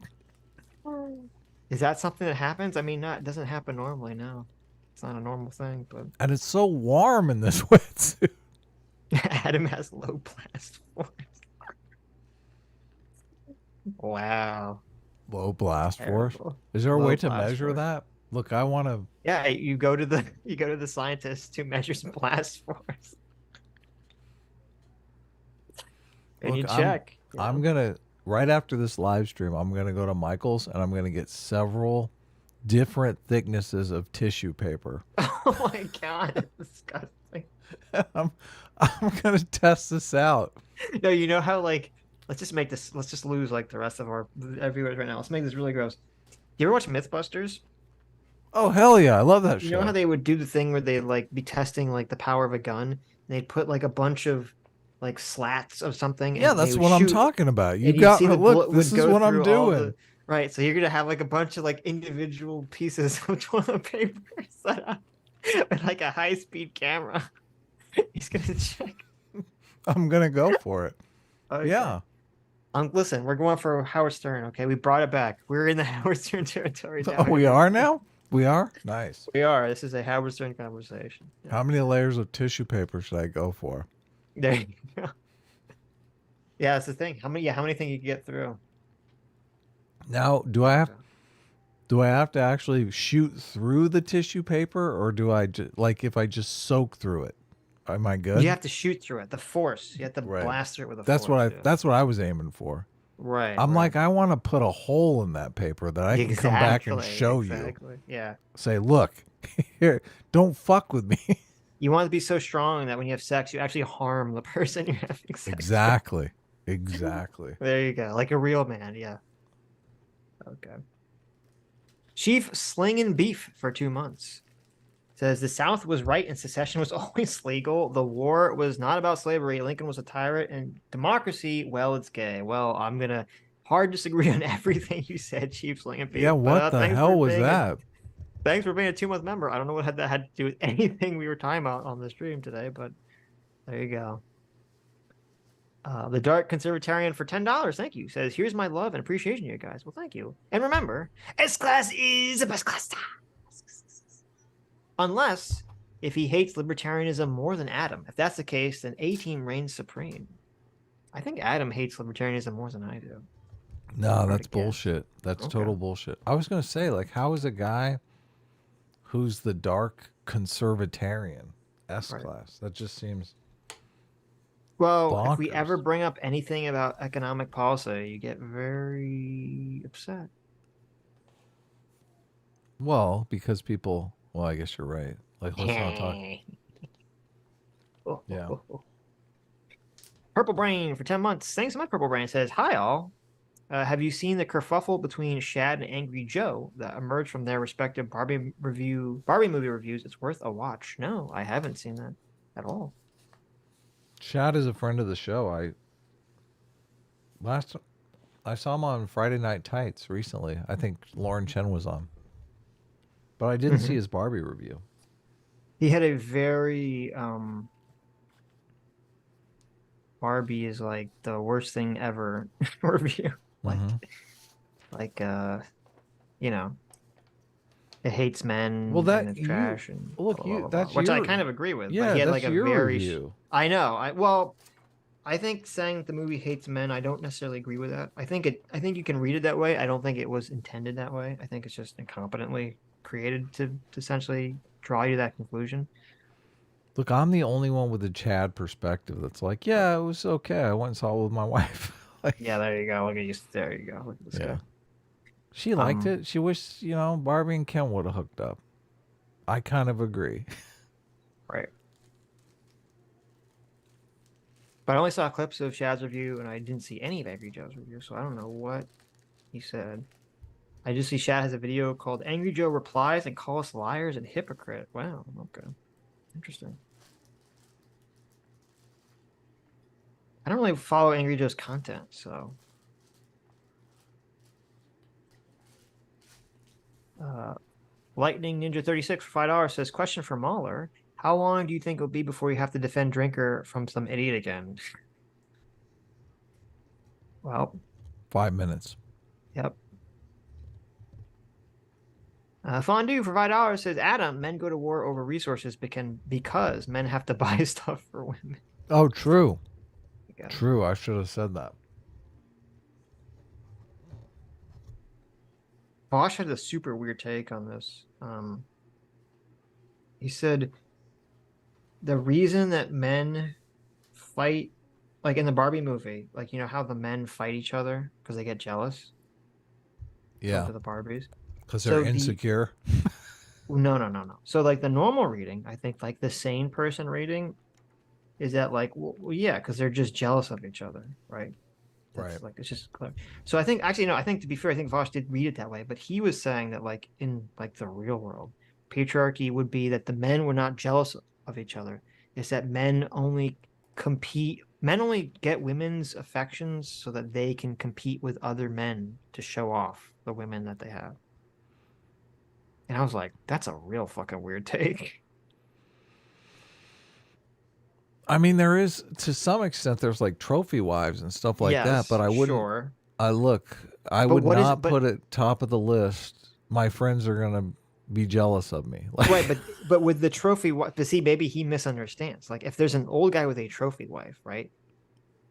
Is that something that happens? I mean, it doesn't happen normally, no. It's not a normal thing, but... And it's so warm in this wetsuit. Adam has low blast force. Wow. Low blast force? Terrible. Is there a Low way to blast measure force. that? Look, I want to... Yeah, you go to the scientists to measure some blast force. And Look, you check. I'm going to... Right after this live stream, I'm going to go to Michael's and I'm going to get several different thicknesses of tissue paper. Oh my God, it's disgusting. I'm going to test this out. No, you know how like let's just lose like the rest of our viewers right now. Let's make this really gross. You ever watch Mythbusters? Oh hell yeah, I love that show. You know how they would do the thing where they'd like be testing like the power of a gun, and they'd put like a bunch of like slats of something. Yeah, and that's they would what I'm shoot, talking about. You and you'd got see the look, bullet this would is go what I'm through all doing. Right, so you're gonna have like a bunch of like individual pieces of toilet paper set up with like a high-speed camera. He's gonna check. I'm gonna go for it. Okay. Yeah. Listen, we're going for Howard Stern. Okay, we brought it back. We're in the Howard Stern territory now. Oh, we are now? We are? Nice. We are. This is a Howard Stern conversation. Yeah. How many layers of tissue paper should I go for? There you go. Yeah, that's the thing. How many things you can get through? Now, do I have to actually shoot through the tissue paper, or do I like if I just soak through it? Am I good? You have to shoot through it. The force. You have to blast through it with a That's force. that's what I was aiming for. Right. I'm like, I want to put a hole in that paper that I can come back and show you. Yeah. Say, look, here, don't fuck with me. You want to be so strong that when you have sex, you actually harm the person you're having sex with. Exactly. Exactly. There you go. Like a real man. Yeah. Okay. Chief slinging beef for 2 months. Says the South was right and secession was always legal. The war was not about slavery. Lincoln was a tyrant, and democracy, well, it's gay. Well, I'm gonna hard disagree on everything you said, Chief slinging beef. Yeah, what the hell was that? Thanks for being a 2-month member. I don't know what that had to do with anything we were talking about on the stream today, but there you go. The Dark Conservatarian for $10, thank you, says, here's my love and appreciation to you guys. Well, thank you. And remember, S-Class is the best class. Unless if he hates libertarianism more than Adam. If that's the case, then A-Team reigns supreme. I think Adam hates libertarianism more than I do. No, that's bullshit. That's total bullshit. I was going to say, like, how is a guy who's the dark conservatarian S-Class? That just seems... Well, bonkers. if we ever bring up anything about economic policy, you get very upset. Well, because people... Well, I guess you're right. Like, let's not talk... Yeah. Purple Brain for 10 months. Thanks so much, Purple Brain. Says, hi, all. Have you seen the kerfuffle between Shad and Angry Joe that emerged from their respective Barbie movie reviews? It's worth a watch. No, I haven't seen that at all. Shad is a friend of the show. I saw him on Friday Night Tights recently. I think Lauren Chen was on. But I didn't see his Barbie review. He had a very Barbie is like the worst thing ever review. Like you know, it hates men. Well, that and it's trash and look, blah, blah, blah, that's which I your- kind of agree with. Yeah, but he had that's like a your very. review. I know. I think saying that the movie hates men, I don't necessarily agree with that. I think you can read it that way. I don't think it was intended that way. I think it's just incompetently created to essentially draw you to that conclusion. Look, I'm the only one with a Chad perspective that's like, yeah, it was okay. I went and saw it with my wife. Yeah, there you go. Look at you. There you go. Look at this guy. She liked it. She wished, Barbie and Ken would have hooked up. I kind of agree. Right. But I only saw clips of Shad's review, and I didn't see any of Angry Joe's review, so I don't know what he said. I just see Shad has a video called Angry Joe Replies and Call Us Liars and Hypocrite. Wow, okay. Interesting. I don't really follow Angry Joe's content, so... Lightning Ninja 36 for $5 says, question for Mauler. How long do you think it'll be before you have to defend Drinker from some idiot again? Well, 5 minutes. Yep. Fondue for $5 says, Adam, men go to war over resources because men have to buy stuff for women. Oh, true. True. I should have said that. Bosch had a super weird take on this. He said the reason that men fight, like in the Barbie movie, like, how the men fight each other because they get jealous. Yeah. Over the Barbies. Because they're insecure. No. So like the normal reading, I think like the sane person reading is that like, well yeah, because they're just jealous of each other, right? That's like, it's just clear. So I think actually, no, I think to be fair, I think Vosh did read it that way, but he was saying that like in like the real world, patriarchy would be that the men were not jealous of each other. It's that men only get women's affections so that they can compete with other men to show off the women that they have. And I was like, that's a real fucking weird take. I mean, there is, to some extent, there's like trophy wives and stuff like that, but I wouldn't. Sure. I would not put it top of the list. My friends are gonna be jealous of me. Right, but with the trophy wife, but see, maybe he misunderstands. Like, if there's an old guy with a trophy wife, right?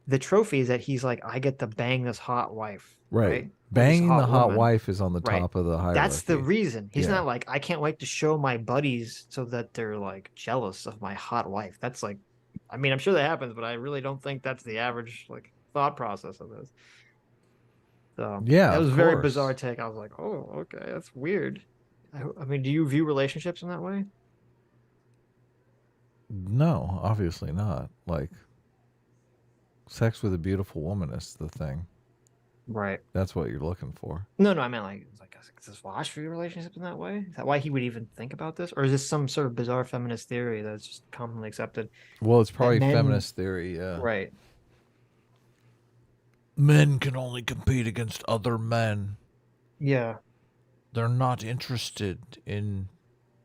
The trophy is that he's like, I get to bang this hot wife. Right. Banging the hot woman. wife is on the top of the hierarchy. That's the reason. He's not like, I can't wait to show my buddies so that they're like jealous of my hot wife. That's like, I mean, I'm sure that happens, but I really don't think that's the average like thought process of this. So yeah, that was a very bizarre take. I was like, oh, okay, that's weird. I mean, do you view relationships in that way? No, obviously not. Like, sex with a beautiful woman is the thing. Right. That's what you're looking for. No, I meant like, is this wash for your relationship in that way? Is that why he would even think about this? Or is this some sort of bizarre feminist theory that's just commonly accepted? Well, it's probably men, feminist theory, yeah. Right. Men can only compete against other men. Yeah. They're not interested in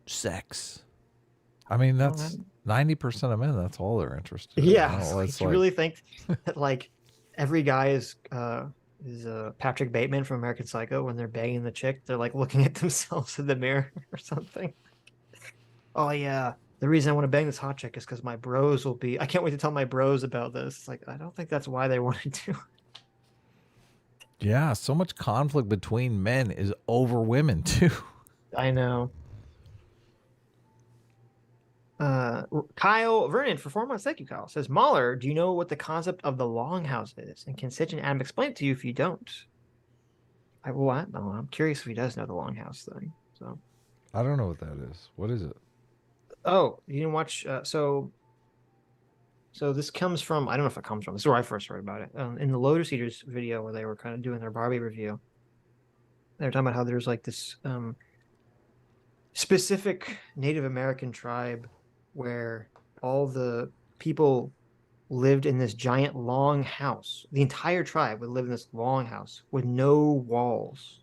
sex. I mean, that's 90% of men. That's all they're interested in. Yeah. You know? You really think that like every guy is Patrick Bateman from American Psycho when they're banging the chick? They're like looking at themselves in the mirror or something. Oh yeah. The reason I want to bang this hot chick is because my bros will be. I can't wait to tell my bros about this. It's like I don't think that's why they wanted to. Yeah, so much conflict between men is over women too. I know. Kyle Vernon for 4 months. Thank you, Kyle. Says Mauler, do you know what the concept of the longhouse is? And can Sitch and Adam explain it to you if you don't? I'm curious if he does know the longhouse thing. So I don't know what that is. What is it? Oh, you didn't watch? So this comes from, I don't know if it comes from, this is where I first heard about it. In the Lotus Eaters video where they were kind of doing their Barbie review, they were talking about how there's like this specific Native American tribe where all the people lived in this giant long house. The entire tribe would live in this long house with no walls,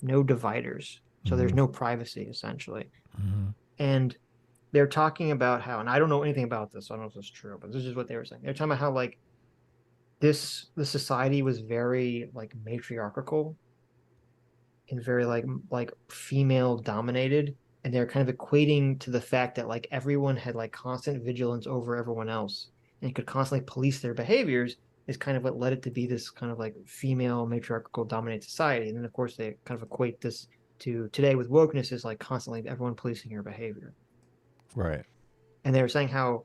no dividers. So there's no privacy, essentially. And they're talking about how, and I don't know anything about this, so I don't know if this is true, but this is what they were saying. They're talking about how like the society was very like matriarchal and very like female dominated, and they're kind of equating to the fact that like everyone had like constant vigilance over everyone else and could constantly police their behaviors is kind of what led it to be this kind of like female matriarchal dominated society. And then of course they kind of equate this to today with wokeness is like constantly everyone policing your behavior. Right. And they were saying how,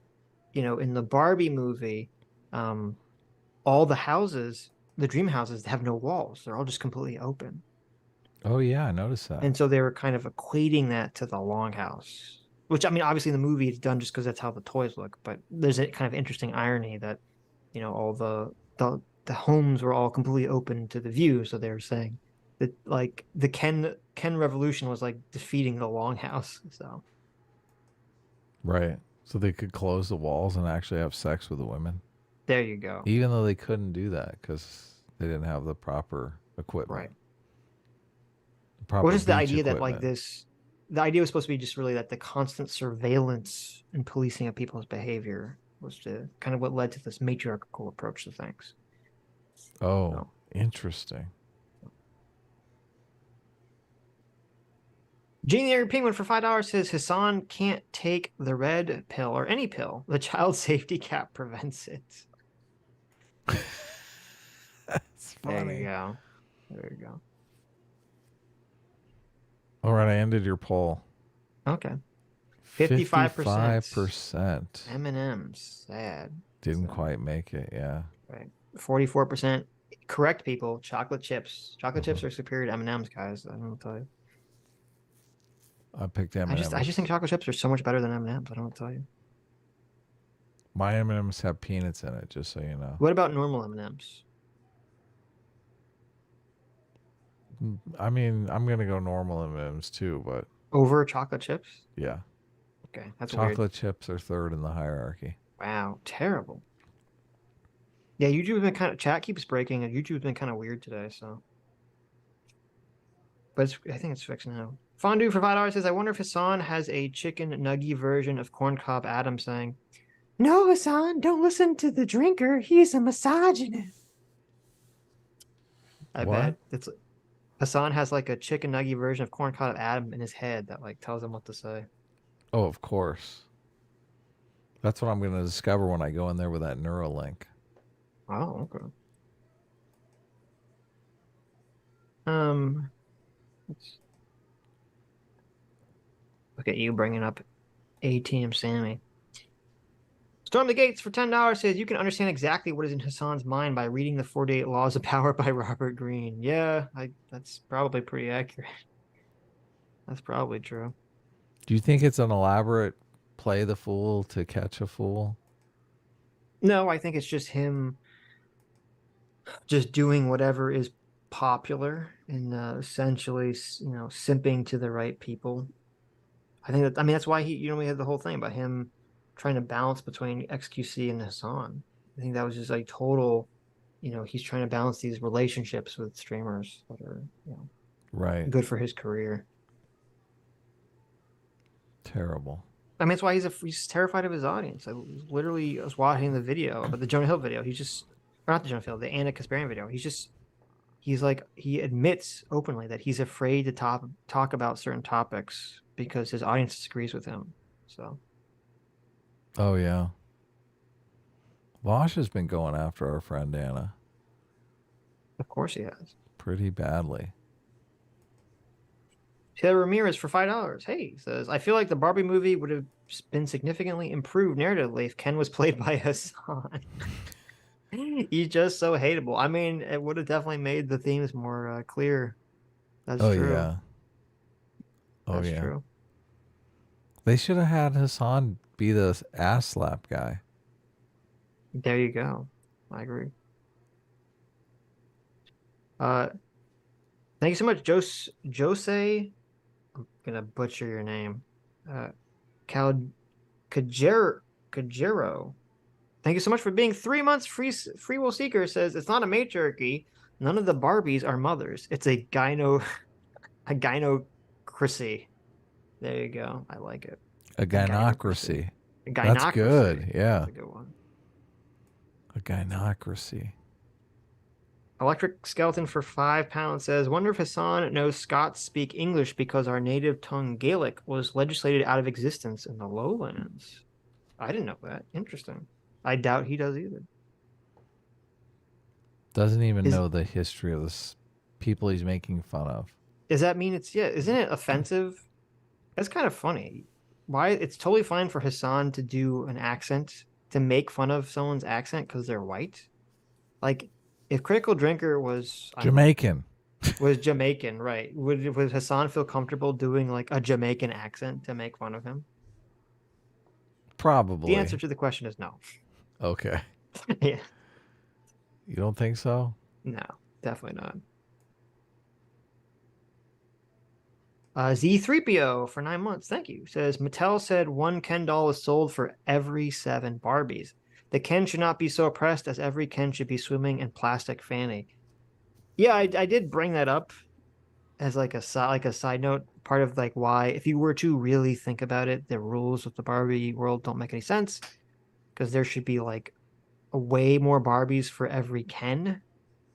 in the Barbie movie, all the houses, the dream houses, have no walls. They're all just completely open. Oh, yeah, I noticed that. And so they were kind of equating that to the longhouse, which, I mean, obviously in the movie it's done just because that's how the toys look. But there's a kind of interesting irony that, all the homes were all completely open to the view. So they were saying that like the Ken revolution was like defeating the longhouse. So. Right. So they could close the walls and actually have sex with the women. There you go. Even though they couldn't do that because they didn't have the proper equipment. Right. Proper What is the idea equipment. that like this? The idea was supposed to be just really that the constant surveillance and policing of people's behavior was to kind of what led to this matriarchal approach to things. Oh, interesting. Genie Penguin for $5 says Hasan can't take the red pill or any pill. The child safety cap prevents it. That's funny. There you go. There you go. All right, I ended your poll. Okay. 55%. 55%. M&M's. Sad. Didn't quite make it, yeah. Right. 44%. Correct, people. Chocolate chips. Chocolate chips are superior to M&M's, guys. I don't know what to tell you. I picked M&M's. I just think chocolate chips are so much better than M&M's. I don't know what to tell you. My M&M's have peanuts in it, just so you know. What about normal M&M's? I mean, I'm gonna go normal M&M's too, but over chocolate chips? Yeah. Okay, that's chocolate weird. chips are third in the hierarchy. Wow, terrible. Yeah, YouTube's been kind of chat keeps breaking, and YouTube's been kind of weird today. So, but I think it's fixed now. Fondue for $5 says, I wonder if Hasan has a chicken nugget version of Corn Cob Adam saying, "No, Hasan, don't listen to the drinker. He's a misogynist." I bet it's Hasan has like a chicken nugget version of Corn Cob Adam in his head that like tells him what to say. Oh, of course. That's what I'm going to discover when I go in there with that Neuralink. Oh, okay. Look at you bringing up ATM Sammy. Storm the Gates for $10 says you can understand exactly what is in Hasan's mind by reading the 48 Laws of Power by Robert Greene. Yeah, that's probably pretty accurate. That's probably true. Do you think it's an elaborate play the fool to catch a fool? No, I think it's just him just doing whatever is popular and essentially, simping to the right people. I mean, that's why we had the whole thing about him trying to balance between XQC and Hasan. I think that was just like total, he's trying to balance these relationships with streamers that are, Right. good for his career. Terrible. I mean, that's why he's terrified of his audience. I was watching the video, but the Jonah Hill video. Or not the Jonah Hill, the Anna Kasparian video. He admits openly that he's afraid to talk about certain topics because his audience disagrees with him. So. Oh yeah. Vosh has been going after our friend Anna. Of course he has. Pretty badly. Taylor Ramirez for $5. Hey, he says, I feel like the Barbie movie would have been significantly improved narratively if Ken was played by Hasan. He's just so hateable. I mean, it would have definitely made the themes more clear. That's true. Yeah. That's true. They should have had Hasan be the ass slap guy. There you go. I agree. Thank you so much, Jose. I'm gonna butcher your name. Kajero. Thank you so much for being 3 months free will seeker. Says it's not a matriarchy. None of the Barbies are mothers. It's a gynocracy. There you go. I like it. A gynocracy. Gynocracy. That's good. Yeah. That's a good one. A gynocracy. Electric Skeleton for £5 says, wonder if Hasan knows Scots speak English because our native tongue Gaelic was legislated out of existence in the lowlands. I didn't know that. Interesting. I doubt he does either. Doesn't even know the history of the people he's making fun of. Does that mean isn't it offensive? That's kind of funny. Why? It's totally fine for Hasan to do an accent, to make fun of someone's accent because they're white. Like, if Critical Drinker was Jamaican, right? Would Hasan feel comfortable doing like a Jamaican accent to make fun of him? Probably. The answer to the question is no. Okay. Yeah. You don't think so? No, definitely not. Z3PO for 9 months. Thank you. Says Mattel said one Ken doll is sold for every 7 Barbies. The Ken should not be so oppressed as every Ken should be swimming in plastic fanny. Yeah, I did bring that up as like a side note, part of like why, if you were to really think about it, the rules of the Barbie world don't make any sense, because there should be like a way more Barbies for every Ken,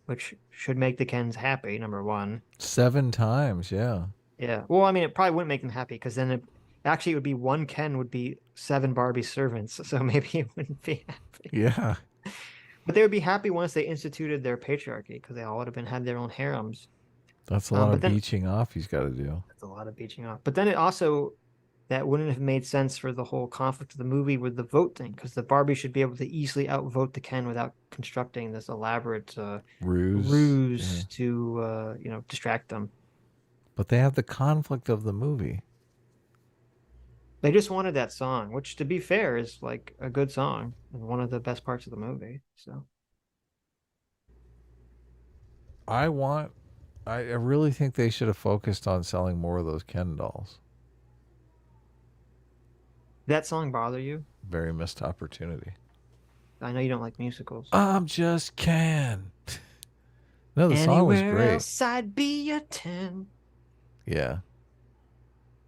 which should make the Kens happy, number one. 7 times, yeah. Yeah. Well, I mean, it probably wouldn't make them happy because then it would be one Ken would be 7 Barbie servants, so maybe it wouldn't be happy. Yeah. But they would be happy once they instituted their patriarchy because they all would have had their own harems. That's a lot of beaching off he's got to do. That's a lot of beaching off. But then that wouldn't have made sense for the whole conflict of the movie with the vote thing, because the Barbie should be able to easily outvote the Ken without constructing this elaborate ruse to distract them. But they have the conflict of the movie. They just wanted that song, which, to be fair, is like a good song and one of the best parts of the movie. So I really think they should have focused on selling more of those Ken dolls. That song bother you? Very missed opportunity. I know you don't like musicals. I'm just Ken. No, the song was great. Anywhere else I'd be a 10. Yeah.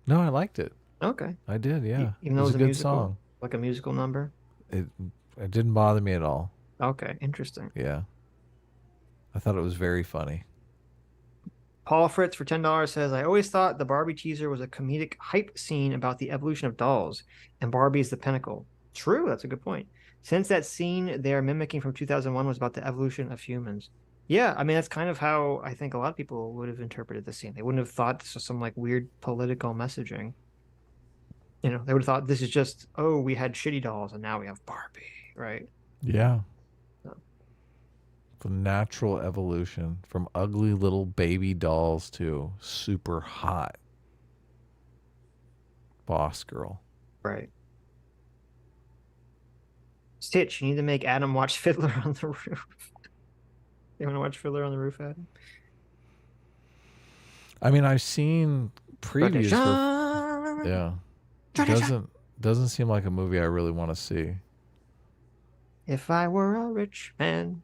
No, I liked it. Okay. I did, yeah. Even though it was a good musical, song. like a musical number? It didn't bother me at all. Okay, interesting. Yeah. I thought it was very funny. Paul Fritz for $10 says, I always thought the Barbie teaser was a comedic hype scene about the evolution of dolls, and Barbie is the pinnacle. True, that's a good point. Since that scene they are mimicking from 2001 was about the evolution of humans. Yeah, I mean, that's kind of how I think a lot of people would have interpreted the scene. They wouldn't have thought this was some like weird political messaging. They would have thought this is just, oh, we had shitty dolls and now we have Barbie, right? Yeah. The natural evolution from ugly little baby dolls to super hot boss girl. Right. Stitch, you need to make Adam watch Fiddler on the Roof. You want to watch Fiddler on the Roof, Adam? I mean, I've seen previews for, yeah. Doesn't seem like a movie I really want to see. If I Were a Rich Man.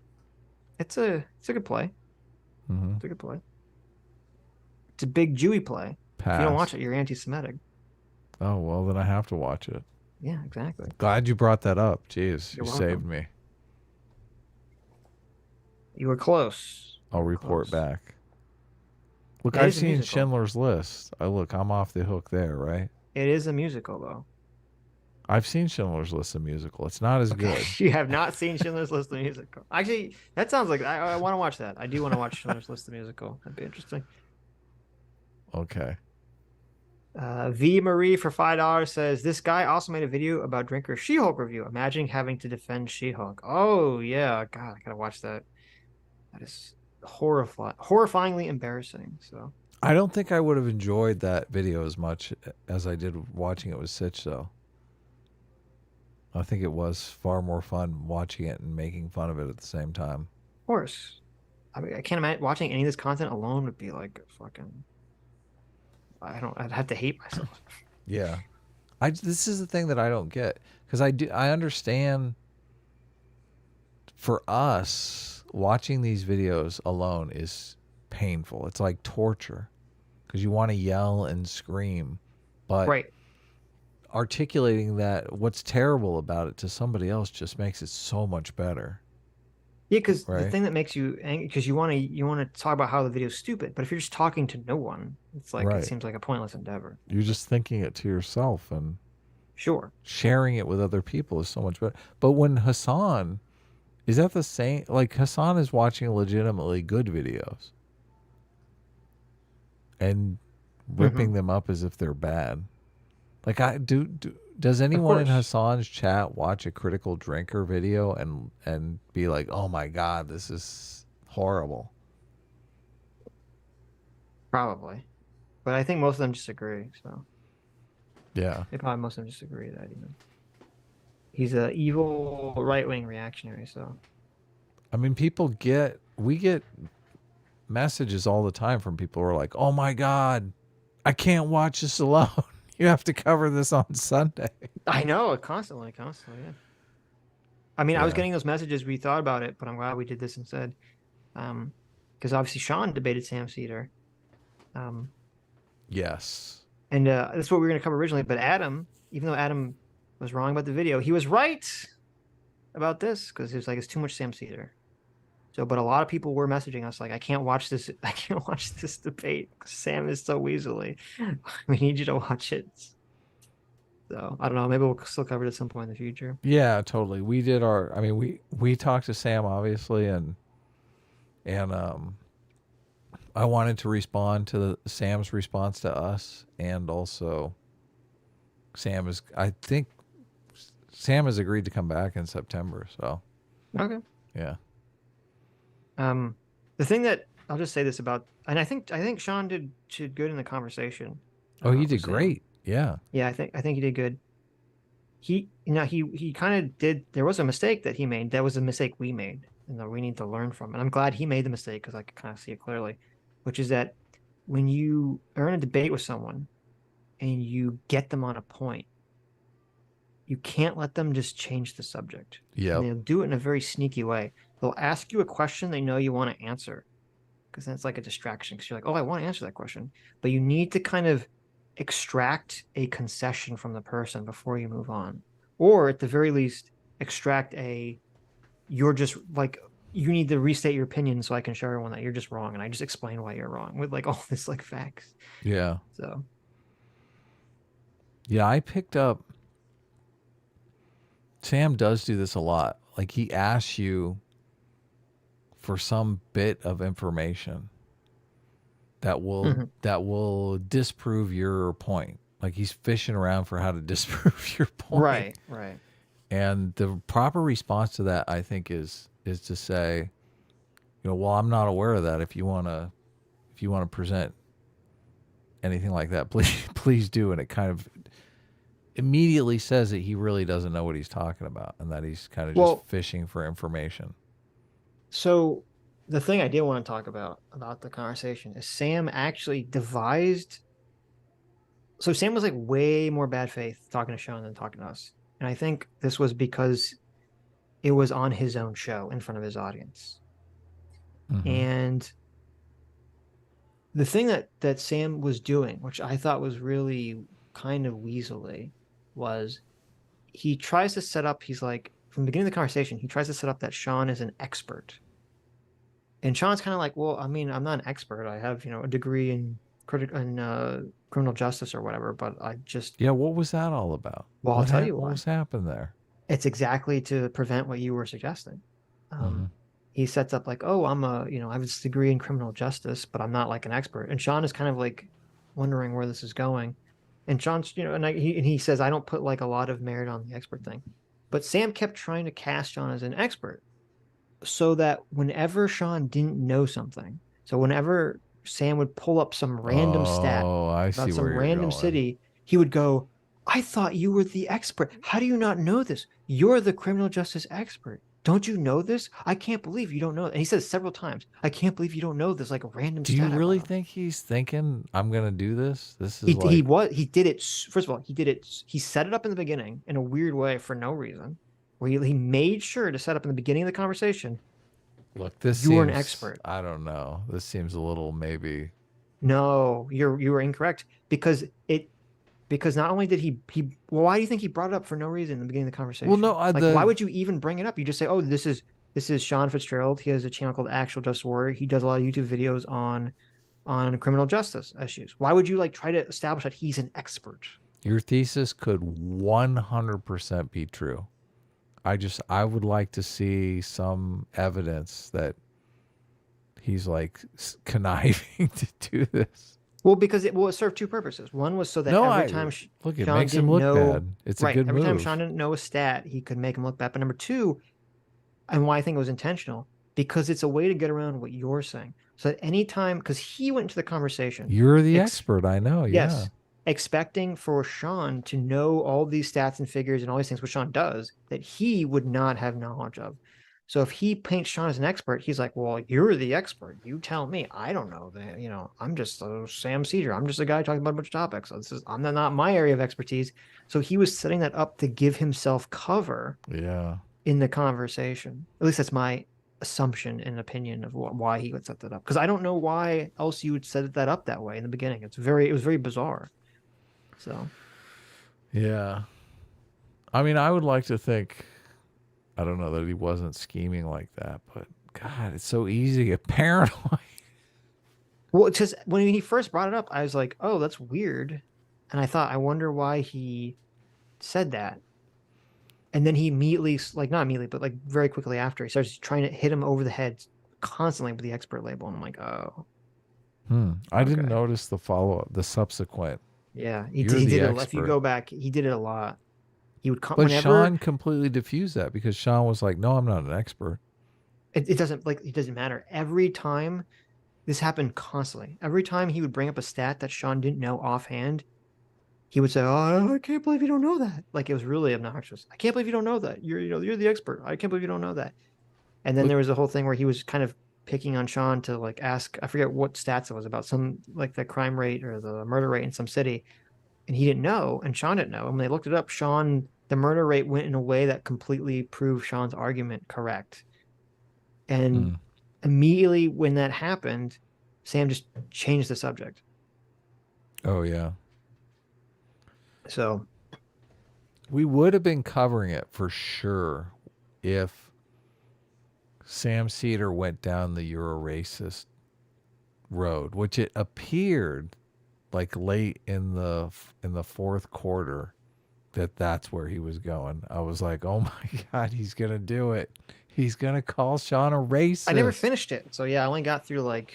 It's a good play. It's a good play. It's a big Jewy play. Pass. If you don't watch it, you're anti-Semitic. Oh, well, then I have to watch it. Yeah, exactly. Glad you brought that up. Jeez, You're you welcome. saved me. You were close. I'll report back. Look, It I've is a seen musical. Schindler's List. I'm off the hook there, right? It is a musical, though. I've seen Schindler's List, the musical. It's not as good. You have not seen Schindler's List, the musical. Actually, that sounds like I want to watch that. I do want to watch Schindler's List, the musical. That'd be interesting. Okay. V Marie for $5 says, this guy also made a video about Drinker's She-Hulk review. Imagining having to defend She-Hulk. Oh, yeah. God, I gotta watch that. That is horrifyingly embarrassing. So I don't think I would have enjoyed that video as much as I did watching it with Sitch, though. I think it was far more fun watching it and making fun of it at the same time. of course. I mean, I can't imagine watching any of this content alone would be like fucking. I'd have to hate myself. Yeah. This is the thing that I don't get, because I understand for us watching these videos alone is painful. It's like torture because you want to yell and scream, but Right. articulating that what's terrible about it to somebody else just makes it so much better. Yeah, because the Right. thing that makes you angry, because you want to talk about how the video's stupid, but if you're just talking to no one, it's like Right. it seems like a pointless endeavor. You're just thinking it to yourself, and Sure. sharing it with other people is so much better. But when Hasan, is that the same? Like, Hasan is watching legitimately good videos and ripping them up as if they're bad. Like, does anyone in course. Hasan's chat watch a Critical Drinker video and be like, oh my God, this is horrible? Probably. But I think most of them just agree, so Yeah. they probably most of them just agree that he's a evil right-wing reactionary, so I mean, we get messages all the time from people who are like, oh my God, I can't watch this alone. You have to cover this on Sunday. I know, constantly, yeah. I mean, I was Yeah. getting those messages, we thought about it, but I'm glad we did this instead. Because obviously Sean debated Sam Cedar. Yes. And that's what we were going to cover originally. But Adam, even though Adam was wrong about the video, he was right about this because he was like, it's too much Sam Cedar. So, but a lot of people were messaging us like, I can't watch this. I can't watch this debate because Sam is so weaselly. We need you to watch it. So I don't know. Maybe we'll still cover it at some point in the future. Yeah, totally. We did I mean, we talked to Sam, obviously, and I wanted to respond to Sam's response to us, and also I think Sam has agreed to come back in September, so. Okay. Yeah. The thing that I'll just say this about, and I think Sean did good in the conversation. Oh, he did with Sam. great. Yeah. Yeah, I think he did good. He kind of did. There was a mistake that he made. That was a mistake we made, and that we need to learn from. And I'm glad he made the mistake because I could kind of see it clearly, which is that when you are in a debate with someone and you get them on a point, you can't let them just change the subject. Yeah. They'll do it in a very sneaky way. They'll ask you a question they know you want to answer, because then it's like a distraction. Because you're like, oh, I want to answer that question, but you need to kind of extract a concession from the person before you move on, or at the very least extract you're just like, you need to restate your opinion so I can show everyone that you're just wrong, and I just explain why you're wrong with like all this like facts. Yeah. So yeah, I picked up, Sam does do this a lot. Like, he asks you for some bit of information that will disprove your point. Like, he's fishing around for how to disprove your point. Right. And the proper response to that, I think, is to say, well, I'm not aware of that. If you want to present anything like that, please do. And it kind of immediately says that he really doesn't know what he's talking about, and that he's kind of just fishing for information. So the thing I did want to talk about the conversation is Sam actually devised. So Sam was like way more bad faith talking to Sean than talking to us, and I think this was because it was on his own show in front of his audience. And the thing that Sam was doing, which I thought was really kind of weaselly, was he tries to set up, he's like, from the beginning of the conversation, he tries to set up that Sean is an expert. And Sean's kind of like, well, I mean, I'm not an expert. I have, a degree in criminal justice or whatever, but I just... Yeah, what was that all about? Well, I'll tell you what was happening there. It's exactly to prevent what you were suggesting. He sets up like, oh, I'm I have this degree in criminal justice, but I'm not like an expert. And Sean is kind of like wondering where this is going. And Sean's, and he says, I don't put like a lot of merit on the expert thing. But Sam kept trying to cast Sean as an expert so that whenever Sean didn't know something, so whenever Sam would pull up some random stat about some random city, he would go, I thought you were the expert. How do you not know this? You're the criminal justice expert. Don't you know this? I can't believe you don't know. And he says several times, I can't believe you don't know this, like a random Do stat. you really think he's thinking, I'm going to do this? This is he did it. First of all, he set it up in the beginning in a weird way for no reason, where he made sure to set up in the beginning of the conversation. Look, this you're seems, an expert. I don't know. This seems a little maybe. No, you were incorrect because not only did he well, why do you think he brought it up for no reason in the beginning of the conversation? Well, no, why would you even bring it up? You just say, oh, this is Sean Fitzgerald. He has a channel called Actual Justice Warrior. He does a lot of YouTube videos on criminal justice issues. Why would you like try to establish that he's an expert? Your thesis could 100% be true. I would like to see some evidence that he's like conniving to do this. Well, because it served two purposes. One was so that every time look, it Sean makes him look bad. It's a good every time move. Sean didn't know a stat, he could make him look bad. But number two, and why I think it was intentional, because it's a way to get around what you're saying. So that anytime, because he went into the conversation. You're the expert, I know. Yes. Expecting for Sean to know all these stats and figures and all these things, which Sean does, that he would not have knowledge of. So if he paints Sean as an expert, he's like, well, you're the expert. You tell me. I don't know that. I'm just Sam Cedar. I'm just a guy talking about a bunch of topics. So I'm not my area of expertise. So he was setting that up to give himself cover. Yeah. In the conversation. At least that's my assumption and opinion of why he would set that up. Because I don't know why else you would set that up that way in the beginning. It was very bizarre. So. Yeah. I mean, I would like to think, I don't know that he wasn't scheming like that, but God, it's so easy to get paranoid. Well, because when he first brought it up, I was like, oh, that's weird. And I thought, I wonder why he said that. And then he immediately, like not immediately, but like very quickly after, he starts trying to hit him over the head constantly with the expert label. And I'm like, oh. I didn't notice the follow-up, the subsequent. Yeah, he did it. If you go back, he did it a lot. He would come. But Sean completely diffused that because Sean was like, no, I'm not an expert. It doesn't matter. Every time, this happened constantly. Every time he would bring up a stat that Sean didn't know offhand, he would say, oh, I can't believe you don't know that. Like, it was really obnoxious. I can't believe you don't know that. You're the expert. I can't believe you don't know that. And then there was a whole thing where he was kind of picking on Sean to like ask, I forget what stats it was about, some like the crime rate or the murder rate in some city. And he didn't know, and Sean didn't know. And when they looked it up, the murder rate went in a way that completely proved Sean's argument correct. And immediately when that happened, Sam just changed the subject. Oh, yeah. So we would have been covering it for sure if Sam Cedar went down the Euro racist road, which it appeared like late in the fourth quarter that's where he was going. I was like, oh my God, he's going to do it. He's going to call Sean a racist. I never finished it. So yeah, I only got through like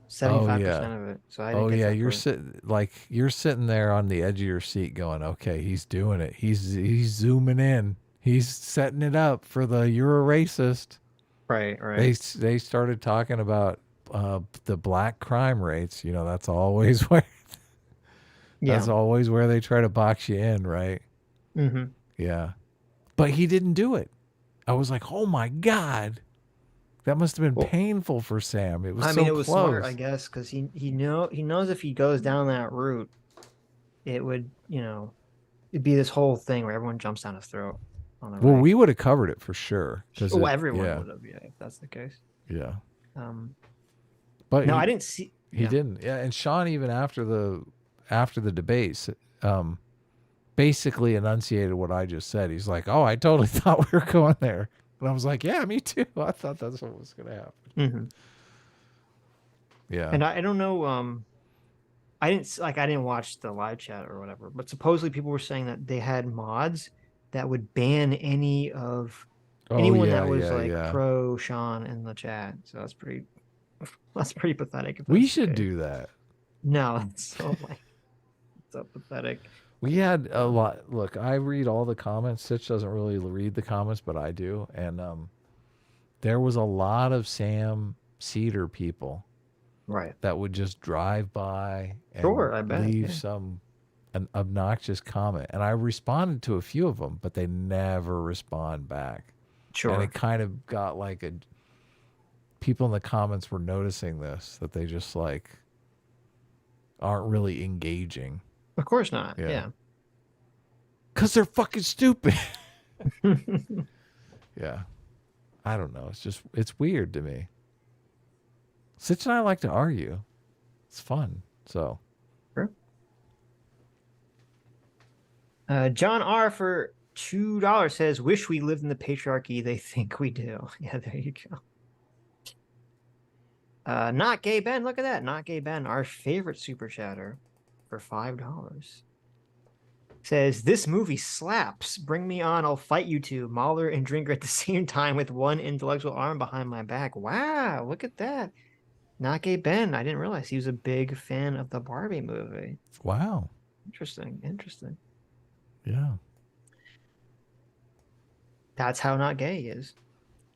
75% of it. So I didn't you're sitting there on the edge of your seat going, okay, he's doing it. He's zooming in. He's setting it up for the Euro racist. Right. They started talking about the black crime rates. That's always where that's always where they try to box you in, right? Mm-hmm. Yeah. But he didn't do it. I was like, oh my God. That must have been painful for Sam. It was I so mean, it was close. smart, I guess, because he knows if he goes down that route, it would, it'd be this whole thing where everyone jumps down his throat on the Well, right. we would have covered it for sure. Well, everyone would have, if that's the case. Yeah. But no, I didn't see. He didn't. Yeah, and Sean, even after the debates, basically enunciated what I just said. He's like, "Oh, I totally thought we were going there," and I was like, "Yeah, me too. I thought that's what was going to happen." Mm-hmm. Yeah. And I don't know. I didn't watch the live chat or whatever, but supposedly people were saying that they had mods that would ban anyone that was pro Sean in the chat. So that's pretty pathetic. We should do that. No, it's so pathetic. We had a lot. Look, I read all the comments. Sitch doesn't really read the comments, but I do. And there was a lot of Sam Cedar people, right, that would just drive by and I bet, leave an obnoxious comment. And I responded to a few of them, but they never respond back. Sure. And it kind of got like people in the comments were noticing this, that they just like aren't really engaging. Of course not. Yeah. Because they're fucking stupid. Yeah. I don't know. It's weird to me. Sitch and I like to argue. It's fun. So. Sure. John R. for $2 says, "Wish we lived in the patriarchy they think we do." Yeah, there you go. Not Gay Ben, look at that. Not Gay Ben, our favorite super chatter, for $5. Says, "This movie slaps. Bring me on. I'll fight you two, Mauler and Drinker, at the same time with one intellectual arm behind my back." Wow, look at that. Not Gay Ben. I didn't realize he was a big fan of the Barbie movie. Wow. Interesting. Yeah. That's how not gay is.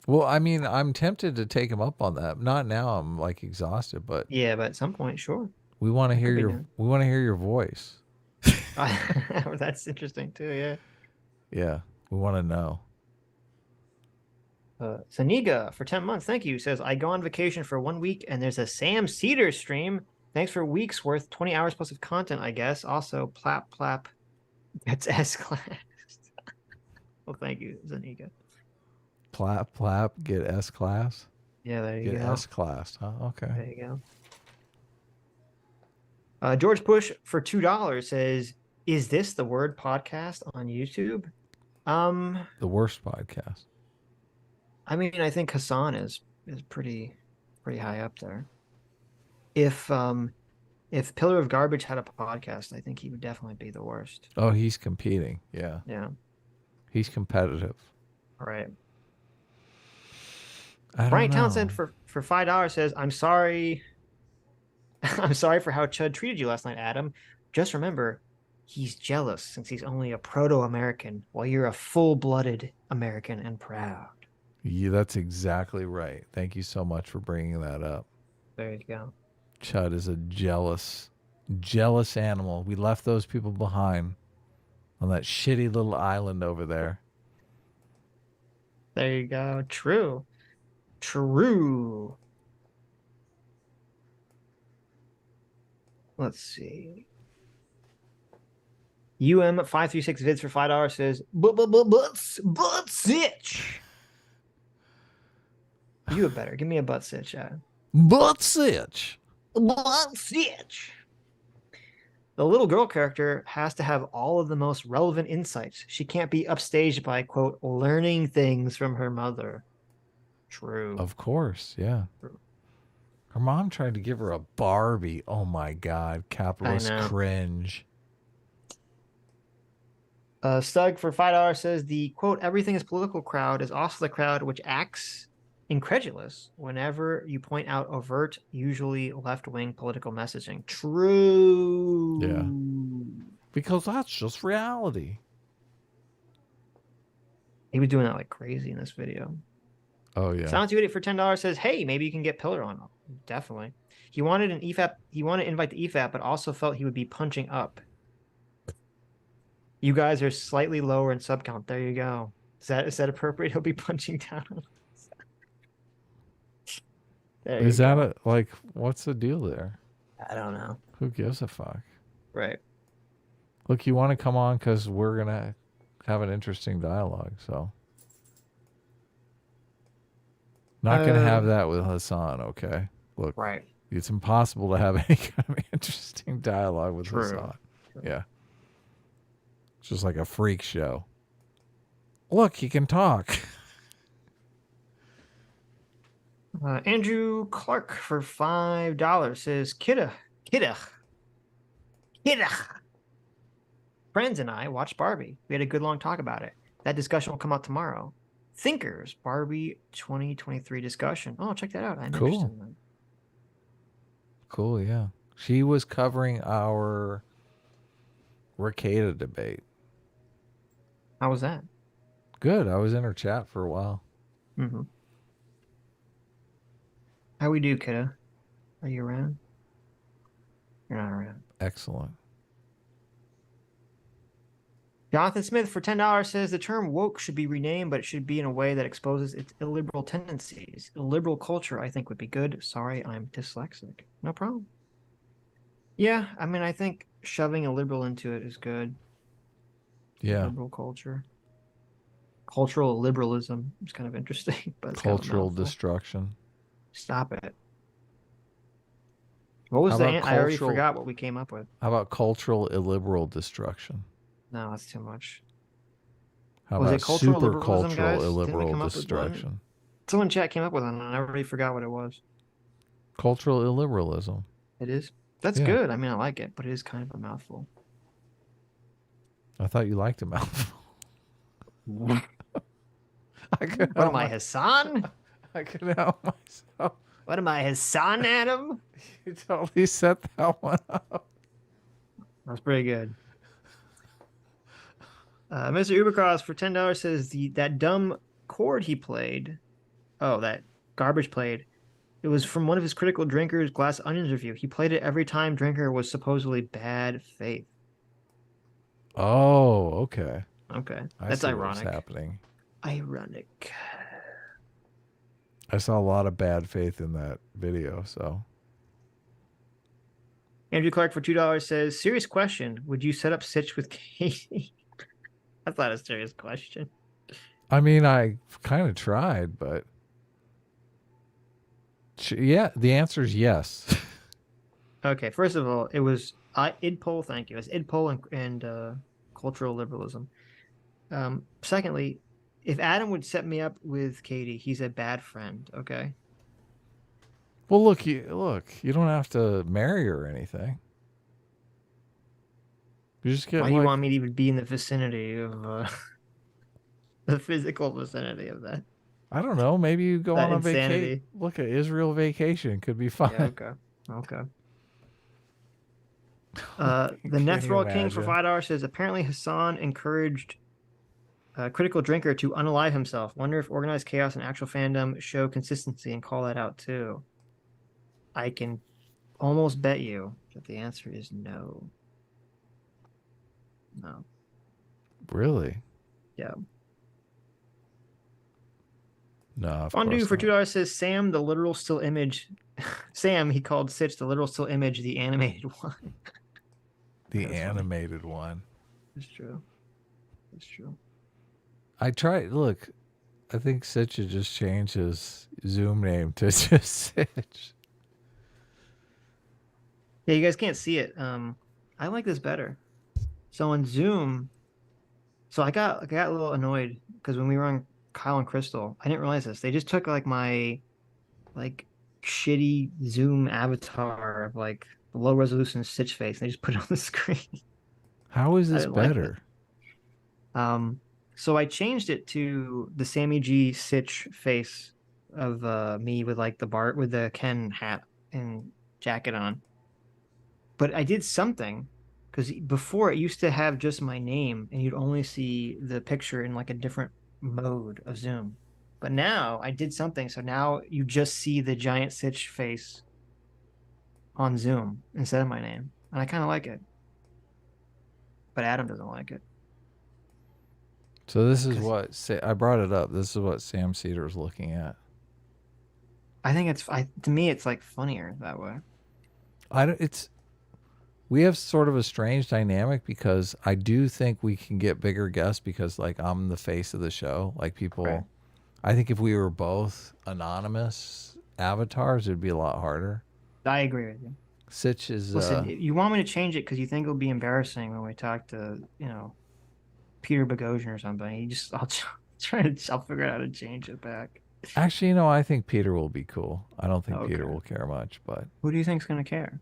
Well, I mean, I'm tempted to take him up on that. Not now. I'm like exhausted, but yeah, but at some point, sure. We want to hear your voice. That's interesting too. Yeah. Yeah, we want to know. Saniga for 10 months. Thank you. Says, "I go on vacation for 1 week and there's a Sam Cedar stream. Thanks for weeks worth, 20 hours plus of content, I guess. Also, plap plap. It's S class." Well, thank you, Zaniga. Plap plap, get S class. Yeah, there you get go. S class. Huh? Okay. There you go. George Push for $2 says, "Is this the Word podcast on YouTube?" The worst podcast. I mean, I think Hasan is pretty high up there. If Pillar of Garbage had a podcast, I think he would definitely be the worst. Oh, he's competing. Yeah. Yeah. He's competitive. All right. Brian Townsend for $5 says, "I'm sorry. I'm sorry for how Chud treated you last night, Adam. Just remember, he's jealous since he's only a proto-American while you're a full-blooded American and proud." Yeah, that's exactly right. Thank you so much for bringing that up. There you go. Chud is a jealous animal. We left those people behind on that shitty little island over there. There you go. True. Let's see. UM536 vids for $5 says, but Sitch. You had better. Give me a butt Sitch. Butt Sitch. Butt Sitch. The little girl character has to have all of the most relevant insights. She can't be upstaged by, quote, learning things from her mother. True. Of course, yeah. True. Her mom tried to give her a Barbie. Oh my God, capitalist cringe. Stug for $5 says, "The, quote, everything is political crowd is also the crowd which acts incredulous whenever you point out overt, usually left-wing political messaging." True. Yeah. Because that's just reality. He was doing that like crazy in this video. Oh yeah. Silence Idiot for $10 says, "Hey, maybe you can get Pillar on." Definitely. He wanted an EFAP. He wanted to invite the EFAP, but also felt he would be punching up. You guys are slightly lower in sub count. There you go. Is that appropriate? He'll be punching down. There Is you that go. like what's the deal there? I don't know. Who gives a fuck? Right. Look, you want to come on because we're gonna have an interesting dialogue. So, not gonna have that with Hasan. Okay. Look. Right. It's impossible to have any kind of interesting dialogue with True. Hasan. Yeah. It's just like a freak show. Look, he can talk. Andrew Clark for $5 says, Kidda. Friends and I watched Barbie. We had a good long talk about it. That discussion will come out tomorrow. Thinkers, Barbie 2023 discussion. Oh, check that out. I'm Cool. interested in that. Cool, yeah. She was covering our Ricada debate. How was that? Good. I was in her chat for a while. Mm-hmm. How we do, Kidda? Are you around? You're not around. Excellent. Jonathan Smith for $10 says the term woke should be renamed, but it should be in a way that exposes its illiberal tendencies. Illiberal culture, I think, would be good. Sorry, I'm dyslexic. No problem. Yeah, I mean, I think shoving a liberal into it is good. Yeah. Liberal culture. Cultural liberalism is kind of interesting, but it's Cultural kind of a mouthful. destruction. Stop it. What was How the? about I already cultural- forgot what we came up with. How about cultural illiberal destruction? No, that's too much. How Was about it cultural super liberalism, cultural guys? Didn't we illiberal come up with one? destruction? Someone in chat came up with one, and I already forgot what it was. Cultural illiberalism. It is. That's Yeah. good. I mean, I like it, but it is kind of a mouthful. I thought you liked a mouthful. What am I, Hasan? I can help myself. What am I, Hasan, Adam? You totally set that one up. That's pretty good. Mr. Ubercross for $10 says that dumb chord he played. Oh, that garbage played. It was from one of his Critical Drinkers Glass Onions review. He played it every time Drinker was supposedly bad faith. Oh, okay. Okay, I that's see ironic. what's happening. Ironic. I saw a lot of bad faith in that video, so. Andrew Clark for $2 says, serious question. Would you set up Sitch with Katie? That's not a serious question. I mean, I kind of tried, but yeah, the answer is yes. Okay, first of all, it was IDPOL, thank you. It's IDPOL and cultural liberalism. Secondly, if Adam would set me up with Katie, he's a bad friend, okay? Well, look, you don't have to marry her or anything. You just get Why do you want me to even be in the vicinity of the physical vicinity of that? I don't know. Maybe you go That on a insanity. vacation. Look at Israel vacation. Could be fun. Yeah, okay. The Nethrall King for imagine? $5 says apparently Hasan encouraged Critical Drinker to unalive himself. Wonder if organized chaos and actual fandom show consistency and call that out too. I can almost bet you that the answer is no. No. Really? Yeah. No. Of Fondue course for not. $2 says Sam, the literal still image. Sam, he called Sitch the literal still image, the animated one. The animated one. It's true. It's true. I tried. Look, I think Sitch should just change his Zoom name to just Sitch. Yeah, you guys can't see it. I like this better. So on Zoom, so I got a little annoyed because when we were on Kyle and Crystal, I didn't realize this. They just took like my shitty Zoom avatar of like low resolution Sitch face and they just put it on the screen. How is I this didn't like better? So I changed it to the Sammy G Sitch face of me with like with the Ken hat and jacket on. But I did something because before it used to have just my name and you'd only see the picture in like a different mode of Zoom. But now I did something. So now you just see the giant Sitch face on Zoom instead of my name. And I kind of like it. But Adam doesn't like it. So this is what I brought it up. This is what Sam Cedar's looking at. I think to me it's like funnier that way. We have sort of a strange dynamic because I do think we can get bigger guests because like I'm the face of the show. Like people, Right. I think if we were both anonymous avatars, it'd be a lot harder. I agree with you. Sitch is. Listen, you want me to change it because you think it'll be embarrassing when we talk to, Peter Boghossian or something. I'll figure out how to change it back. Actually, I think Peter will be cool. I don't think Peter will care much, but Who do you think's gonna care?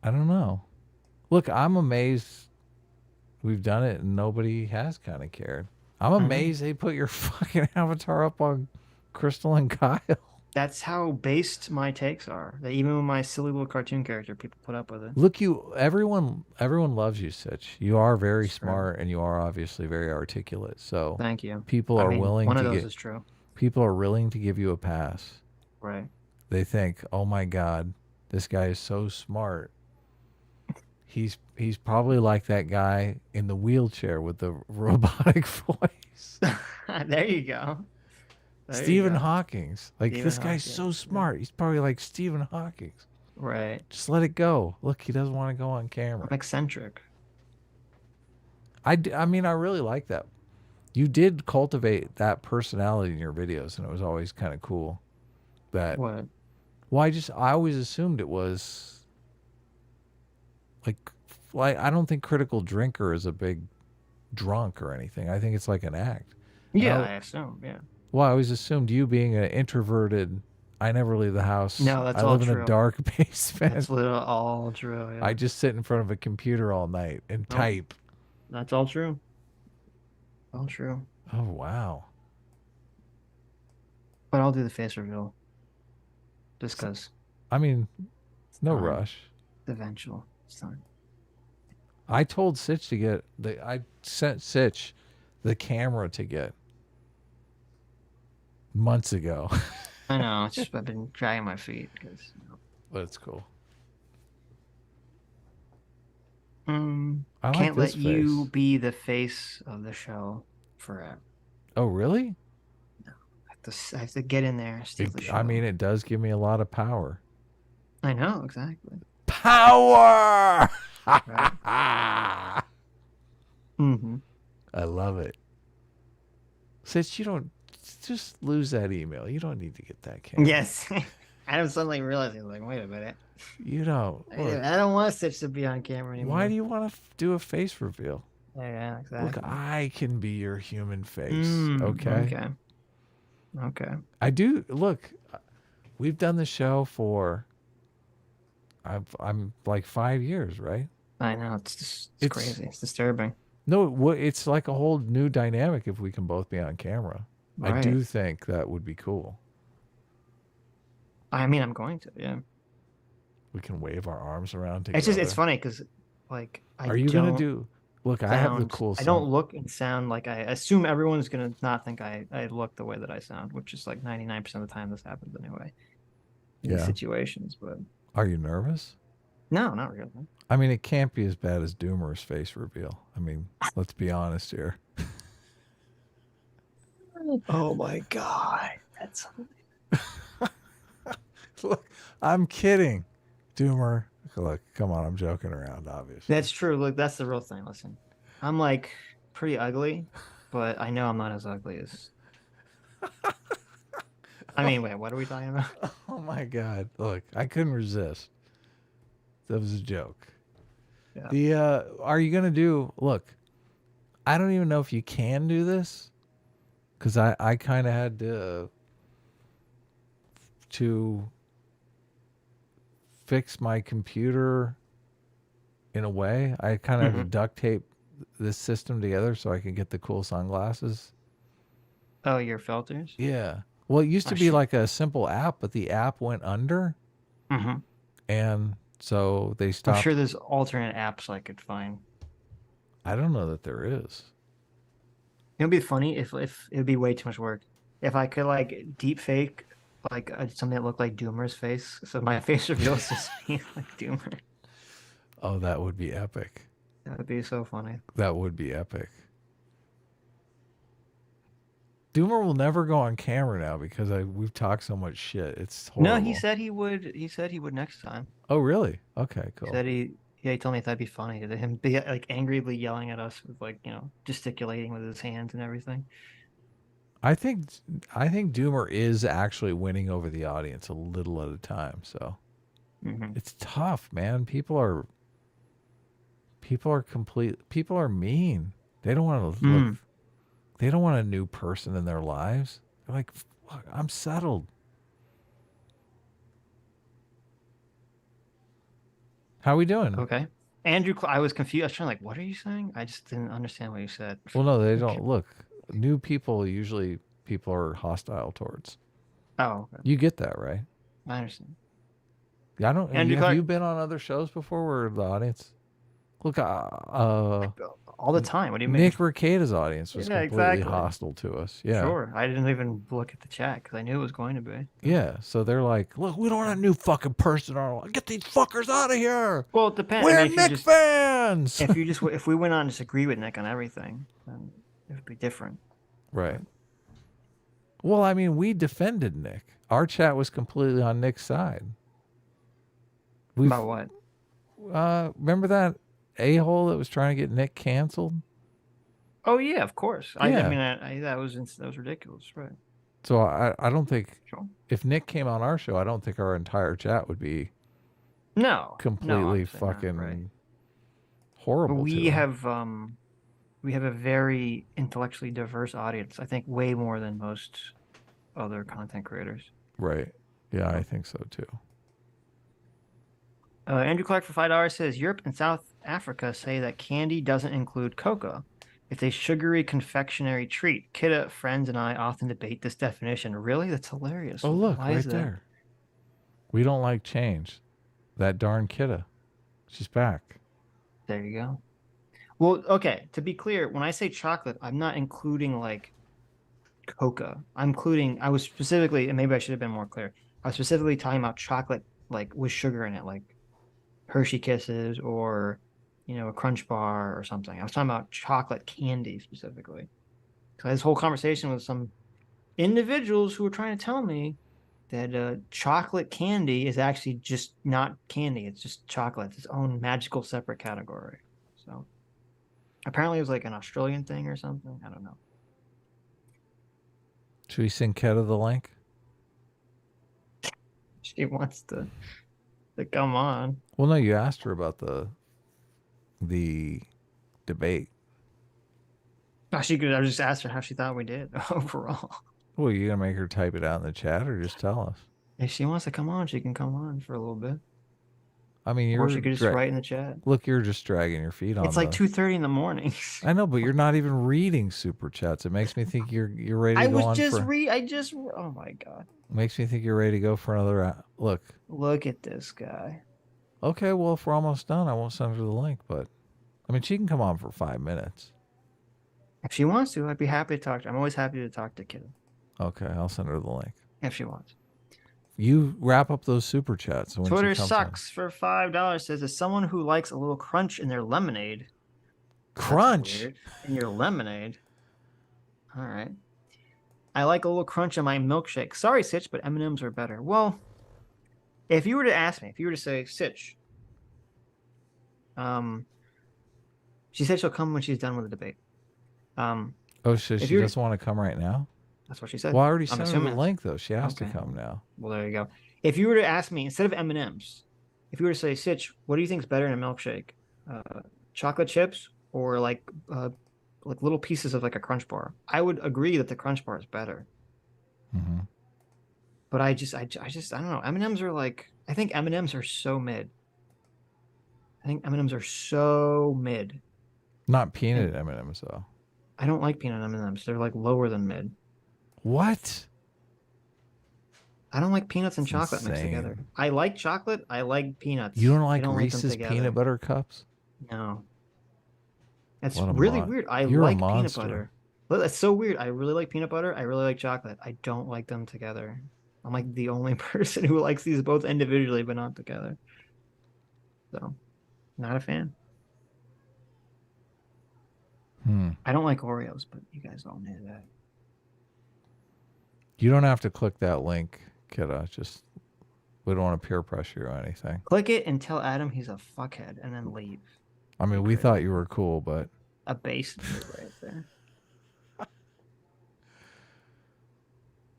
I don't know. Look, I'm amazed we've done it and nobody has kind of cared. I'm amazed they put your fucking avatar up on Crystal and Kyle. That's how based my takes are. That even with my silly little cartoon character, people put up with it. Look, everyone loves you, Sitch. You are very smart and you are obviously very articulate. So thank you. People are willing one to of those is true. People are willing to give you a pass. Right. They think, oh my God, this guy is so smart. He's probably like that guy in the wheelchair with the robotic voice. There you go. Stephen Hawking's. Like, this guy's so smart. He's probably like Stephen Hawking's. Right. Just let it go. Look, he doesn't want to go on camera. I'm eccentric. I mean, I really like that. You did cultivate that personality in your videos, and it was always kind of cool. That what? Well, I always assumed it was like I don't think Critical Drinker is a big drunk or anything. I think it's like an act. Yeah, I assume. Yeah. Well, I always assumed you being an introverted. I never leave the house. No, that's I all live true. in a dark basement. That's literally all true. Yeah. I just sit in front of a computer all night and type. That's all true. All true. Oh wow. But I'll do the face reveal. Just because. I mean, it's no rush. Eventual. It's time. I told Sitch to get I sent Sitch the camera to get months ago. I know. It's just I've been dragging my feet because. But it's cool. I can't let you be the face of the show forever. Oh really? No, I have to get in there. Steal the show. I mean, it does give me a lot of power. I know exactly. Power. Right. I love it. Since you don't just lose that email, you don't need to get that camera. Yes. Adam suddenly realized, he was like, wait a minute. You don't. Look, I don't want Sitch to be on camera anymore. why do you want to do a face reveal? Yeah, exactly. Look, I can be your human face. Okay. Okay. I do. Look, we've done the show for. I'm like 5 years, right? I know it's crazy. It's disturbing. No, it's like a whole new dynamic if we can both be on camera. Right. I do think that would be cool. I mean, I'm going to. Yeah. We can wave our arms around together. It's just it's funny because like are you gonna do? Look, I have the cool sound. I don't look and sound like I assume everyone's gonna not think I look the way that I sound, which is like 99% of the time this happens anyway. In these situations, but are you nervous? No, not really. I mean, it can't be as bad as Doomer's face reveal. I mean, let's be honest here. Oh my God, that's. Look, I'm kidding, Doomer. Look, come on, I'm joking around, obviously. That's true. Look, that's the real thing. Listen, I'm like pretty ugly, but I know I'm not as ugly as. I mean, wait, what are we talking about? Oh my God! Look, I couldn't resist. That was a joke. Yeah. Are you gonna do? Look, I don't even know if you can do this, because I kind of had to fix my computer in a way. I kind of had to duct tape this system together so I could get the cool sunglasses. Oh, your filters? Yeah. Well, it used to be like a simple app, but the app went under. And so they stopped. I'm sure there's alternate apps I could find. I don't know that there is. It would be funny if it would be way too much work. If I could like deep fake like something that looked like Doomer's face, so my face reveals just me like Doomer. Oh, that would be epic. That would be so funny. That would be epic. Doomer will never go on camera now because we've talked so much shit. It's horrible. No, he said he would. He said he would next time. Oh, really? Okay, cool. He said he told me that'd be funny to him be like angrily yelling at us with like, you know, gesticulating with his hands and everything. I think Doomer is actually winning over the audience a little at a time. So it's tough, man. People are mean. They don't want to look. They don't want a new person in their lives. They're like, fuck, I'm settled. How we doing? Okay. Andrew, I was confused. I was trying to like, what are you saying? I just didn't understand what you said. Well, no, they don't. Look, new people, usually people are hostile towards. Oh, okay. You get that, right? I understand. Yeah, I don't. Andrew, Have you been on other shows before where the audience... Look, all the time. What do you mean? Nick Recada's audience was completely hostile to us. Yeah. Sure. I didn't even look at the chat because I knew it was going to be. Yeah. So they're like, look, we don't want a new fucking person. Get these fuckers out of here. Well, it depends. We're I mean, Nick fans. If we went on to disagree with Nick on everything, then it would be different. Right. Well, I mean, we defended Nick. Our chat was completely on Nick's side. About what? Remember that a-hole that was trying to get Nick canceled? Oh yeah, of course. Yeah. I mean, that was ridiculous, right? So I don't think if Nick came on our show, I don't think our entire chat would be completely fucking horrible. But we have a very intellectually diverse audience. I think way more than most other content creators. Right. Yeah, I think so too. Andrew Clark for $5 says Europe and South Africa say that candy doesn't include cocoa. It's a sugary confectionery treat. Kidda, friends, and I often debate this definition. Really? That's hilarious. Oh, look, Why right there. We don't like change. That darn Kidda. She's back. There you go. Well, okay, to be clear, when I say chocolate, I'm not including like cocoa. I was specifically, and maybe I should have been more clear. I was specifically talking about chocolate like with sugar in it, like Hershey Kisses or, you know, a Crunch Bar or something. I was talking about chocolate candy specifically. So I had this whole conversation with some individuals who were trying to tell me that chocolate candy is actually just not candy. It's just chocolate. It's its own magical separate category. So apparently it was like an Australian thing or something. I don't know. Should we sing Kidda the link? She wants to come on. Well, no, you asked her about the debate. I just asked her how she thought we did overall. Well, you gonna make her type it out in the chat or just tell us? If she wants to come on, she can come on for a little bit. I mean, or she could just write in the chat. Look, you're just dragging your feet on. It's like 2:30 in the morning. I know, but you're not even reading super chats. It makes me think you're ready to go on. Oh my god. Makes me think you're ready to go for another. Look at this guy. Okay, well, if we're almost done, I won't send her the link, but I mean, she can come on for 5 minutes. If she wants to, I'd be happy to talk to her. I'm always happy to talk to Kidda. Okay, I'll send her the link. If she wants. You wrap up those super chats. So when Twitter she comes sucks for $5 says, as someone who likes a little crunch in their lemonade. Crunch? In your lemonade? All right. I like a little crunch in my milkshake. Sorry, Sitch, but M&M's are better. Well, if you were to ask me, if you were to say, Sitch, she said she'll come when she's done with the debate. so she doesn't want to come right now? That's what she said. Well, I already sent her the link, though. She has to come now. Well, there you go. If you were to ask me, instead of M&M's, if you were to say, Sitch, what do you think is better in a milkshake? Chocolate chips or like little pieces of like a Crunch Bar? I would agree that the Crunch Bar is better. Mm-hmm. But I don't know. M&M's are like, I think M&M's are so mid. Not peanut M&M's, though. I don't like peanut M&M's. They're like lower than mid. What? I don't like peanuts and chocolate mixed together. I like chocolate. I like peanuts. You don't like Reese's peanut butter cups? No. That's really weird. I You're like a peanut monster. butter. Well, that's so weird. I really like peanut butter. I really like chocolate. I don't like them together. I'm like the only person who likes these both individually, but not together. So, not a fan. I don't like Oreos, but you guys all know that. You don't have to click that link, kiddo. Just we don't want to peer pressure you or anything. Click it and tell Adam he's a fuckhead, and then leave. I mean, we thought you were cool, but A base right there.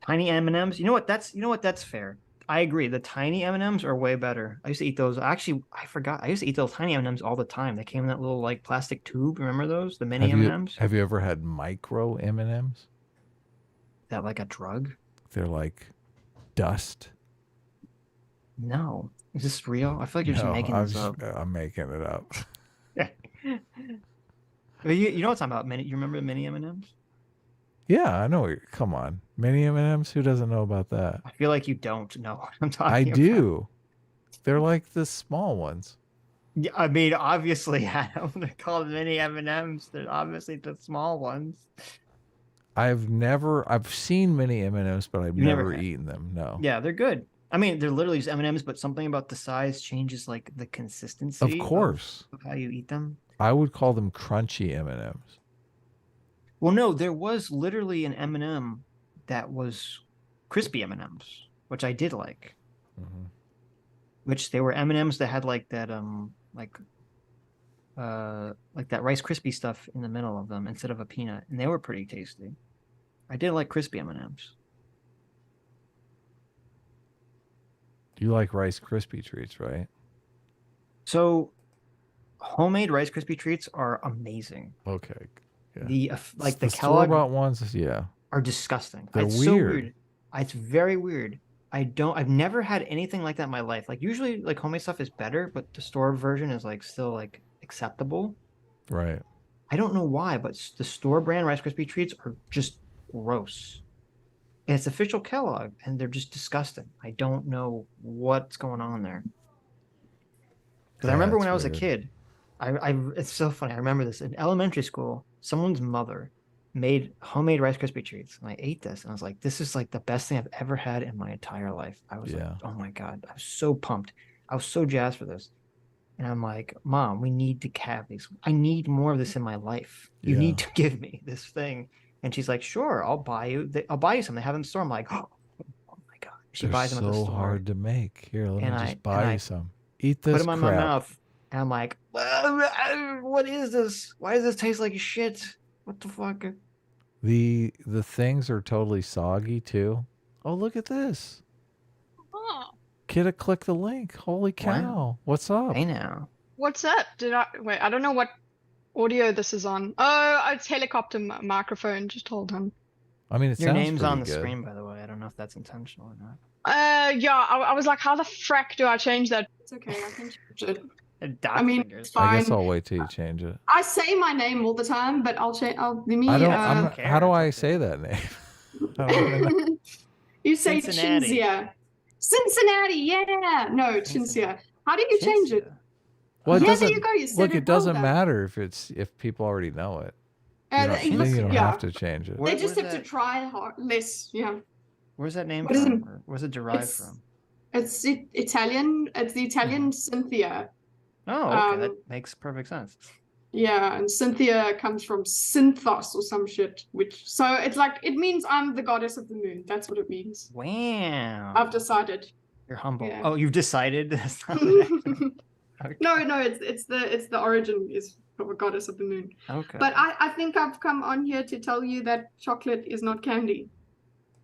Tiny M&Ms. You know what? That's fair. I agree. The tiny M&Ms are way better. I used to eat those. Actually, I forgot. I used to eat those tiny M&Ms all the time. They came in that little like plastic tube. Remember those? The mini M&Ms. Have you ever had micro M&Ms? Is that like a drug? They're like dust. No. Is this real? I feel like you're just making this up. I'm making it up. You know what I'm talking about? You remember the mini M&Ms? Yeah, I know. Come on. Mini M&Ms? Who doesn't know about that? I feel like you don't know what I'm talking I about. do. They're like the small ones. Yeah, I mean, obviously, Adam, they're called mini M&Ms. They're obviously the small ones. I've seen mini M&Ms, but I've never eaten them. No. Yeah, they're good. I mean, they're literally just M&Ms, but something about the size changes like the consistency. Of course. Of how you eat them. I would call them crunchy M&Ms. Well, no, there was literally an M&M that was crispy M&Ms, which I did like. Mm-hmm. Which they were M&Ms that had like that like that Rice Krispie stuff in the middle of them instead of a peanut, and they were pretty tasty. I did like crispy M&Ms. You like Rice Krispie treats, right? So, homemade Rice Krispie treats are amazing. Okay. Yeah. The Kellogg store-bought ones, yeah, are disgusting. They're it's weird. So weird. It's very weird. I've never had anything like that in my life. Like usually like homemade stuff is better, but the store version is like still like acceptable. Right. I don't know why, but the store brand Rice Krispie treats are just gross. And it's official Kellogg, and they're just disgusting. I don't know what's going on there. Because I remember when I was a kid, it's so funny. I remember this in elementary school. Someone's mother made homemade Rice Krispie treats, and I ate this, and I was like, "This is like the best thing I've ever had in my entire life." I was like, "Oh my god!" I was so pumped. I was so jazzed for this, and I'm like, "Mom, we need to have these. I need more of this in my life. You need to give me this thing." And she's like, "Sure, I'll buy you. I'll buy you some. They have them in the store." I'm like, "Oh my god!" She buys them at the store. So hard to make. Here, let me just buy you some. Eat this. Put them in my mouth, and I'm like, "What is this? Why does this taste like shit? What the fuck?" The things are totally soggy too. Oh, look at this. Oh. Kidda, click the link. Holy cow. Wow. What's up? Hey now. What's up? Wait, I don't know what audio this is on. Oh, it's helicopter microphone. Just hold on. I mean, Your name's on the good. screen, by the way. I don't know if that's intentional or not. Yeah, I was like, how the frack do I change that? It's okay, I can change it. I mean, it's fine. I guess I'll wait till you change it. I say my name all the time, but I'll change. Let me. How do I say that name? I don't even know. You say Cincinnati. Cinzia. Cincinnati, yeah. No, Cinzia. How do you change it? Well, it yeah, doesn't, there you go. You said look, it doesn't well, matter if people already know it. You don't have to change it. They just have to try hard, less. Yeah. Where's that name What is from? Where's it derived from? It's Italian. It's the Italian Cynthia. Oh, okay. That makes perfect sense. Yeah, and Cynthia comes from synthos or some shit, so it's like it means I'm the goddess of the moon. That's what it means. Wow. I've decided. You're humble. Yeah. Oh, you've decided. Okay. No, it's the origin is of a goddess of the moon. Okay. But I think I've come on here to tell you that chocolate is not candy.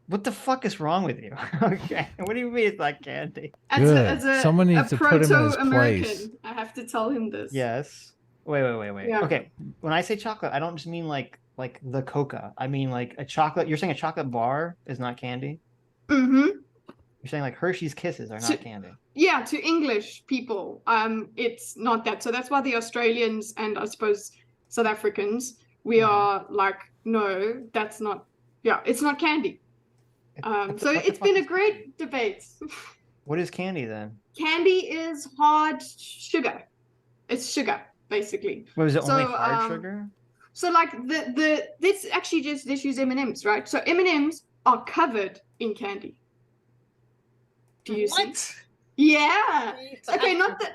What the fuck is wrong with you? Okay. What do you mean it's not candy? As a Someone needs to put him in his Proto-American, place. I have to tell him this. Yes. Wait. Yeah. Okay. When I say chocolate, I don't just mean like the coca. I mean like a chocolate. You're saying a chocolate bar is not candy? Mm-hmm. You're saying like Hershey's Kisses are not candy. Yeah, to English people, it's not that. So that's why the Australians and I suppose South Africans, we are like, no, that's not. Yeah, it's not candy. So it's been a great debate. What is candy then? Candy is hard sugar. It's sugar, basically. What is it? Only hard sugar? So like this actually just use M&Ms, right? So M&Ms are covered in candy. Do you see? Yeah. Okay, not the.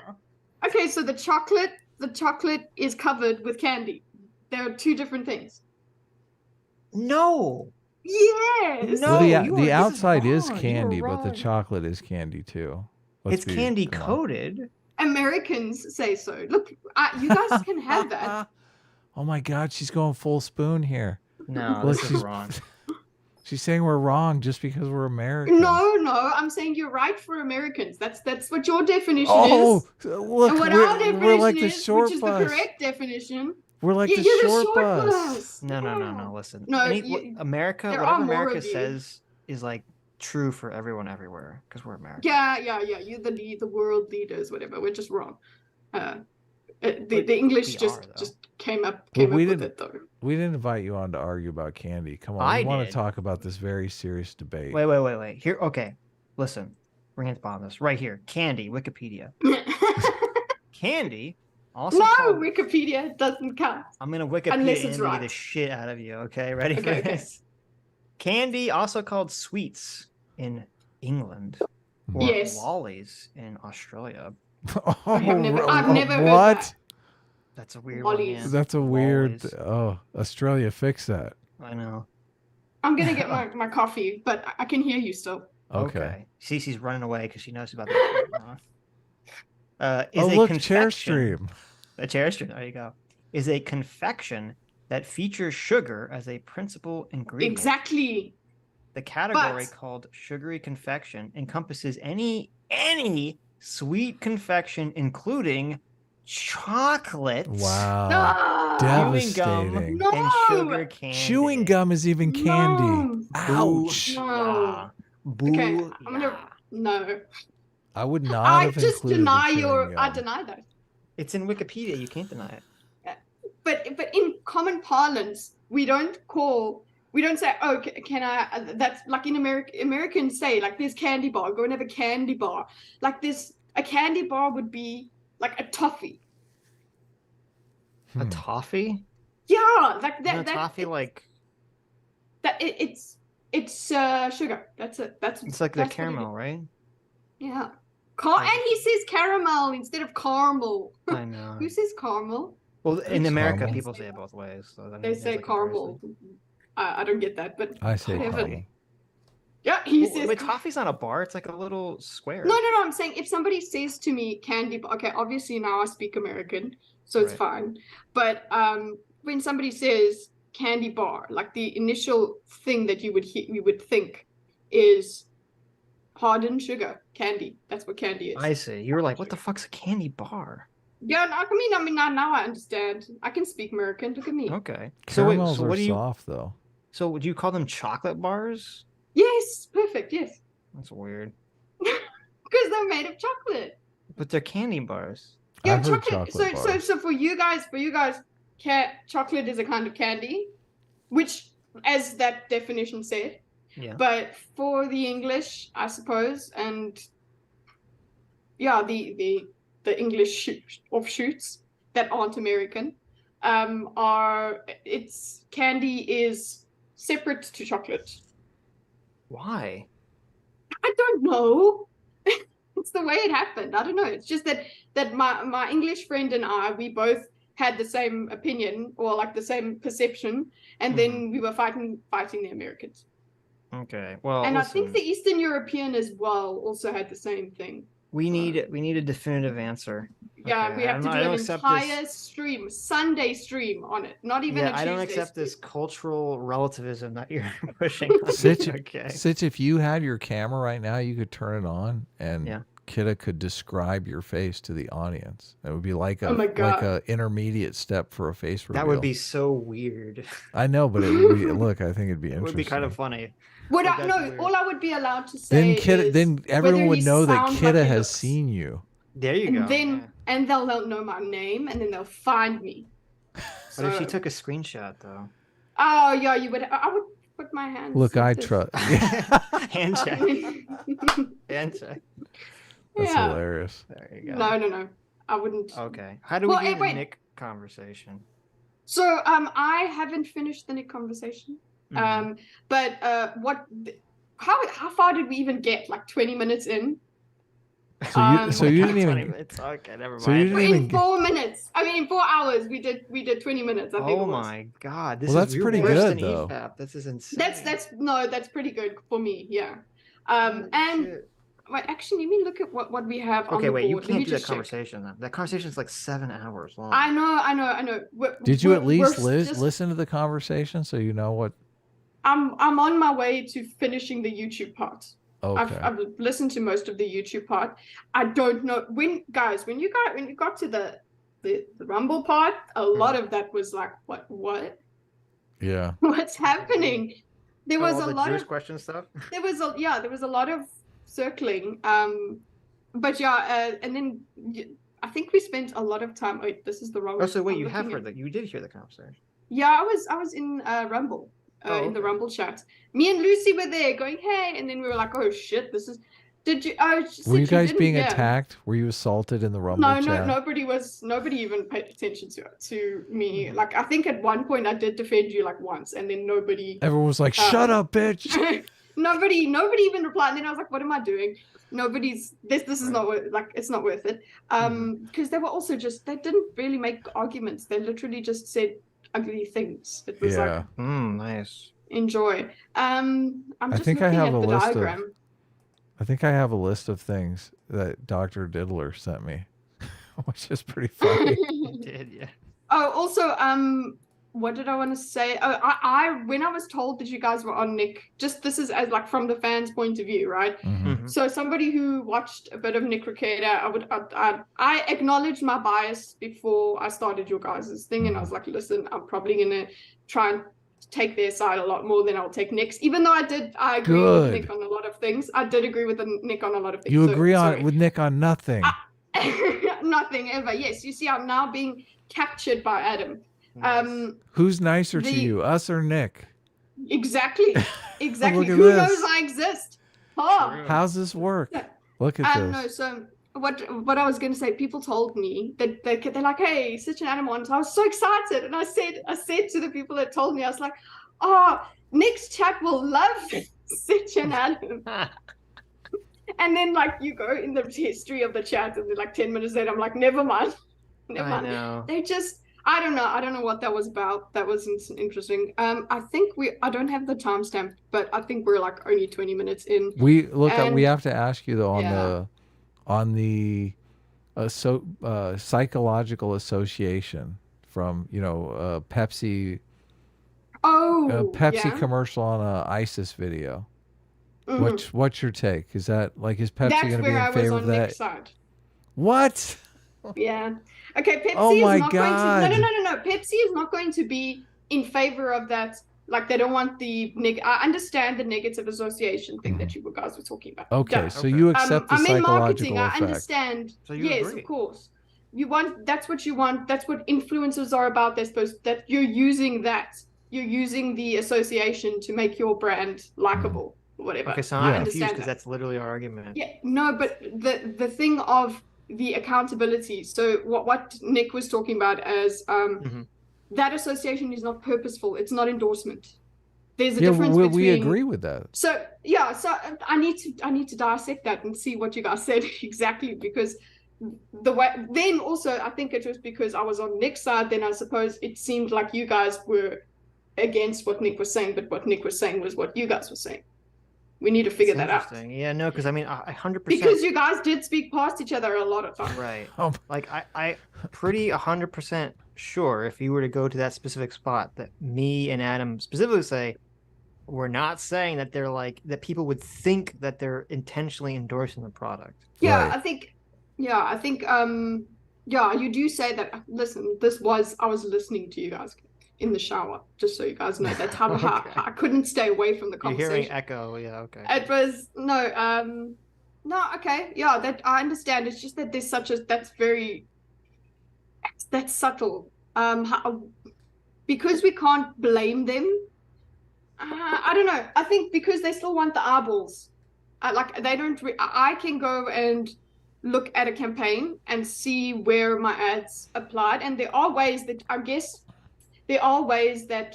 Okay, so the chocolate is covered with candy. There are two different things. No. Yes. No, Well, you the are- this outside is wrong. You candy, were but the wrong. chocolate is candy too. It's candy come on. coated. Americans say so. Look, you guys can have that. Oh my God, she's going full spoon here. No, Look, this she's is wrong. She's saying we're wrong just because we're Americans. No, I'm saying you're right for Americans. That's what your definition Oh, is. look, and what our definition we're like the is, short which is bus. the correct definition. We're like Yeah, the you're short bus. No. Listen. No, America, there whatever are more America of you. says is like true for everyone everywhere because we're America. Yeah. You're the world leaders, whatever. We're just wrong. The English just came up Well, with it though. We didn't invite you on to argue about candy. Come on, I we want did. to talk about this very serious debate. Wait. Here, okay. Listen, we're gonna bomb this right here. Candy, Wikipedia. Candy, also No, called... Wikipedia doesn't count. I'm gonna Wikipedia Unless it's the right. shit out of you. Okay, ready for Okay. this? Candy, also called sweets in England, or Yes. lollies in Australia. I've never heard what? that. That's a weird Lollies. one. Man. That's a weird. Lollies. Oh, Australia, fix that. I know. I'm gonna get my coffee, but I can hear you still. Okay. Cece's running away because she knows about that. Oh, a look, confection, chair stream. A chair stream. There you go. Is a confection that features sugar as a principal ingredient. Exactly. The category But- called sugary confection encompasses any sweet confection, including chocolate. Wow. No. Chewing gum Devastating. No. and sugar candy. Chewing gum is even candy. No. Ouch. No. Boo. Okay, I'm gonna no. I would not I have just included deny the chewing I gum. deny that. It's in Wikipedia. You can't deny it. But in common parlance, we don't say, oh, can I? That's like in Americans say, like, there's candy bar, go and have a candy bar. Like a candy bar would be like a toffee. A toffee? Yeah, like that. Isn't a toffee like It's sugar. That's it. it's like the that's what it caramel, is. right? Yeah. And he says caramel instead of caramel. I know. Who says caramel? Well, in It's America, caramel. people say it both ways. So that They means say there's, like, a caramel. I don't get that, but I say whatever. caramel. Yeah, he Well, says. wait, toffee's not a bar. It's like a little square. No. I'm saying if somebody says to me candy bar, okay, obviously now I speak American, so it's Right. fine. But when somebody says candy bar, like the initial thing that you would think is hardened sugar candy. That's what candy is. I see. You were like, what the fuck's a candy bar? Yeah, no, I mean, now I understand. I can speak American. Look at me. Okay. Caramels so are what do you? soft though. So would you call them chocolate bars? Yes, perfect. Yes, That's weird. because they're made of chocolate. But they're candy bars. Yeah, I've heard chocolate. So for you guys, chocolate is a kind of candy, which, as that definition said. Yeah. But for the English, I suppose, and yeah, the English offshoots that aren't American, candy is separate to chocolate. Why? I don't know. It's the way it happened. I don't know. It's just that my English friend and we both had the same opinion or like the same perception, and then we were fighting the Americans. Okay. Well, And listen, I think the Eastern European as well also had the same thing. we need a definitive answer. Yeah, Okay, we have to I do don't an accept entire stream, Sunday stream on it. Not even a I don't Tuesday accept stream. this cultural relativism that you're pushing. on me. Sitch, Okay. Sitch, if you had your camera right now, you could turn it on and Yeah. Kidda could describe your face to the audience. It would be like Oh my God. a intermediate step for a face reveal. That would be so weird. I know, but it would be look, I think it'd be It interesting. would be kind of funny. Would But I, that's no, weird. all I would be allowed to say Then everyone whether would he know that sounds Kidda like he has looks. seen you. There you And go. then yeah. and they'll know my name, and then they'll find me. What if she So- took a screenshot though? Oh yeah, you would. I would put my hands. Look, like I this. trust. Hand check. Hand check. That's Yeah. hilarious. There you go. No. I wouldn't. Okay. How do Well, we do the wait. Nick conversation? So I haven't finished the Nick conversation. Mhm. But how far did we even get? Like 20 minutes in? So you didn't 20 even. minutes. Okay, never So you mind. didn't even. In 4 minutes. I mean, in 4 hours, we did 20 minutes. I think. Oh it was. my god, this Well, is that's you're pretty worse good, than though. EFAP. This is insane. That's pretty good for me. Yeah. Holy And shit. wait, actually, let me look at what we have on Okay, the wait, you board. Let me can't do that just check. conversation then. That conversation is like 7 hours long. I know. Did you at least just- listen to the conversation so you know what? I'm on my way to finishing the YouTube part. Okay. I've listened to most of the YouTube part. I don't know when you got to the Rumble part, a lot of that was like what Yeah. what's happening? There was all a the lot Jewish of question stuff. there was a lot of circling. But yeah, and then I think we spent a lot of time. Wait, this is the wrong. Oh, so wait, I'm you have looking heard at- that? You did hear the conversation. Yeah, I was in Rumble. In the Rumble chat. Me and Lucy were there going, hey, and then we were like, oh shit, this is. Did you? Were you guys being yeah. attacked? Were you assaulted in the Rumble No, chat? nobody even paid attention to me. Like I think at one point I did defend you like once, and then nobody. Everyone was like, "Shut up, bitch!" nobody even replied. And then I was like, what am I doing? Nobody's. This is not it's not worth it. Because they were also they didn't really make arguments. They literally just said ugly things. It was like nice. Enjoy. I'm just think I looking have at a the list of- diagram. I think I have a list of things that Dr. Diddler sent me, which is pretty funny. You did, yeah. Oh, also, what did I want to say? Oh, I when I was told that you guys were on Nick, this is as like from the fans' point of view, right? Mm-hmm. So somebody who watched a bit of Nick Rekieta, I acknowledged my bias before I started your guys' thing, and I was like, listen, I'm probably gonna try and take their side a lot more than I'll take Nick's. Even though I agree with Nick on a lot of things. I did agree with Nick on a lot of things. You agree with Nick on nothing. Nothing ever. Yes, you see, I'm now being captured by Adam. Who's nicer to the- you, us or Nick? Exactly. Exactly. Look at Who this. knows I exist? Oh. How's this work? Look at this. No, so what I was gonna say, people told me that they're like, hey, Sitch and Adam on. So I was so excited, and I said to the people that told me, I was like, oh, next chat will love Sitch and Adam. And then like you go in the history of the chat, and then like 10 minutes later, I'm like, never mind. I know. They just I don't know what that was about. That was interesting. I think I don't have the timestamp, but I think we're like only 20 minutes in. We have to ask you though on the psychological association from Pepsi. Pepsi commercial on a ISIS video. Mm-hmm. What's your take? Is that is Pepsi going to be in favor of that? Nick's side. What? Yeah. Okay. Pepsi Oh my is not God. going to. No. Pepsi is not going to be in favor of that. Like they don't want the I understand the negative association thing that you guys were talking about. Okay, so you accept the I'm in psychological marketing. effect. I understand. So you yes, agree. of course. That's what you want. That's what influencers are about. They're supposed that you're using that. You're using the association to make your brand likable or whatever. Okay, so I'm I confused understand because that's literally our argument. Yeah, no, but the thing of the accountability. So what Nick was talking about as that association is not purposeful. It's not endorsement. There's a difference between. We agree with that. So yeah, so I need to dissect that and see what you guys said exactly, because the way then also I think it was because I was on Nick's side. Then I suppose it seemed like you guys were against what Nick was saying, but what Nick was saying was what you guys were saying. We need to figure that out. Yeah, no, because I mean, 100%. Because you guys did speak past each other a lot of times. Right. Oh. Like I pretty 100% sure if you were to go to that specific spot that me and Adam specifically say, we're not saying that they're that people would think that they're intentionally endorsing the product. Yeah, Right. I think you do say that. Listen, I was listening to you guys in the shower, just so you guys know. That's how Okay. I couldn't stay away from the You're conversation. hearing echo, yeah, okay. It was okay, yeah, that I understand. It's just that there's that's subtle. Because we can't blame them. I don't know. I think because they still want the eyeballs. They don't. I can go and look at a campaign and see where my ads applied, and there are ways that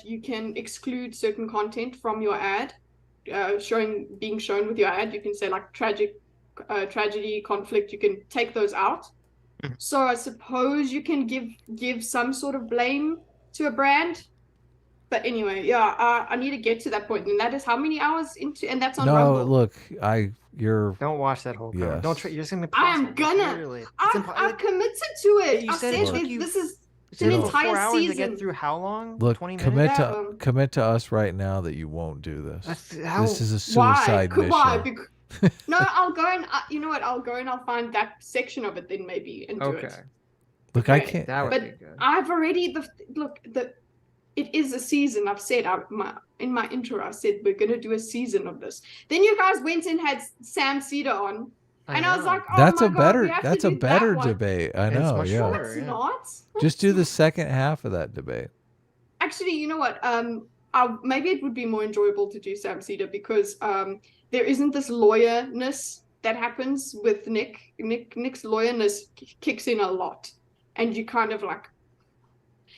you can exclude certain content from your ad, being shown with your ad. You can say like tragic tragedy, conflict, you can take those out. So I suppose you can give some sort of blame to a brand. But anyway, yeah, I need to get to that point, and that is how many hours into, and that's on No, Rumble. look, you're. Don't watch that whole. Yes. Don't try. You're just gonna. Be I am gonna. I've committed to it. You I said said it took you- this is It's an It'll- entire 4 hours season. to get through how long? Look, 20 commit minutes? commit to us right now that you won't do this. How- This is a Why? suicide mission. Why? No, I'll go and you know what? I'll go and I'll find that section of it then maybe and do it. Look, I Okay. can't. But I've already it is a season. I've said in my intro. I said we're gonna do a season of this. Then you guys went and had Sam Cedar on, and I was like, oh That's my a God, better. we have to That's a do that better one. debate. I know. Yeah. No, it's not. Just do the second half of that debate. Actually, you know what? Maybe it would be more enjoyable to do Sam Cedar because there isn't this lawyerness that happens with Nick. Nick's lawyerness kicks in a lot, and you kind of like,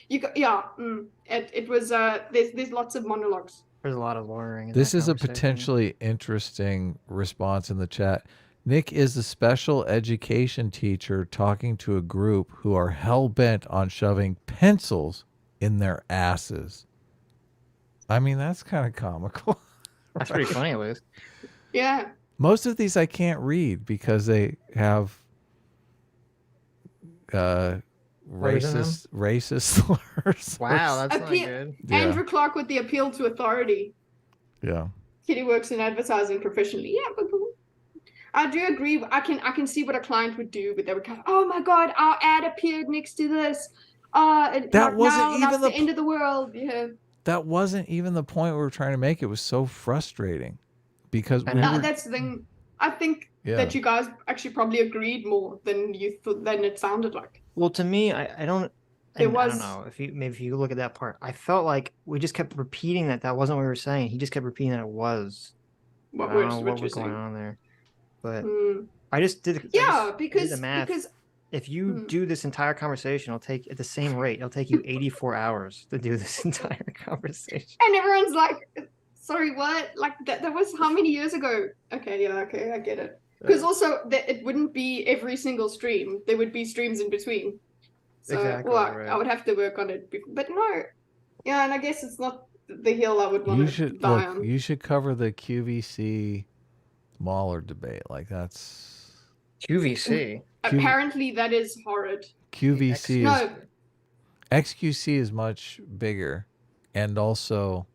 it was there's lots of monologues. There's a lot of lawyering. In This that is a conversation. potentially interesting response in the chat. Nick is a special education teacher talking to a group who are hell-bent on shoving pencils in their asses. I mean, that's kind of comical. That's pretty funny, at least. Yeah. Most of these I can't read because they have racist slurs. Wow, that's not Appeal- good. Yeah. Andrew Clark with the appeal to authority. Yeah. Kitty works in advertising professionally. Yeah, but I do agree. I can see what a client would do, but they would go, "Oh my God, our ad appeared next to this. That wasn't even the end of the world." Yeah. That wasn't even the point we were trying to make. It was so frustrating because we were, That's the thing. I think Yeah. that you guys actually probably agreed more than you thought than it sounded like. Well, to me, I don't. There and I don't was- know if you look at that part. I felt like we just kept repeating that wasn't what we were saying. He just kept repeating that it was. What I don't we're- know what what you're was going saying. on there, but Hmm. I just did. Yeah, I just did because- the math. because- if you do this entire conversation, it'll take at the same rate. It'll take you 84 hours to do this entire conversation. And everyone's like, "Sorry, what? Like that was how many years ago?" Okay, yeah, okay, I get it. Because also it wouldn't be every single stream. There would be streams in between. So Exactly, well, right. I would have to work on it. But no, yeah, and I guess it's not the hill I would want you to should die look. on. You should cover the QVC Mauler debate. Like that's QVC. Apparently, that is horrid. QVC No. is XQC is much bigger, and also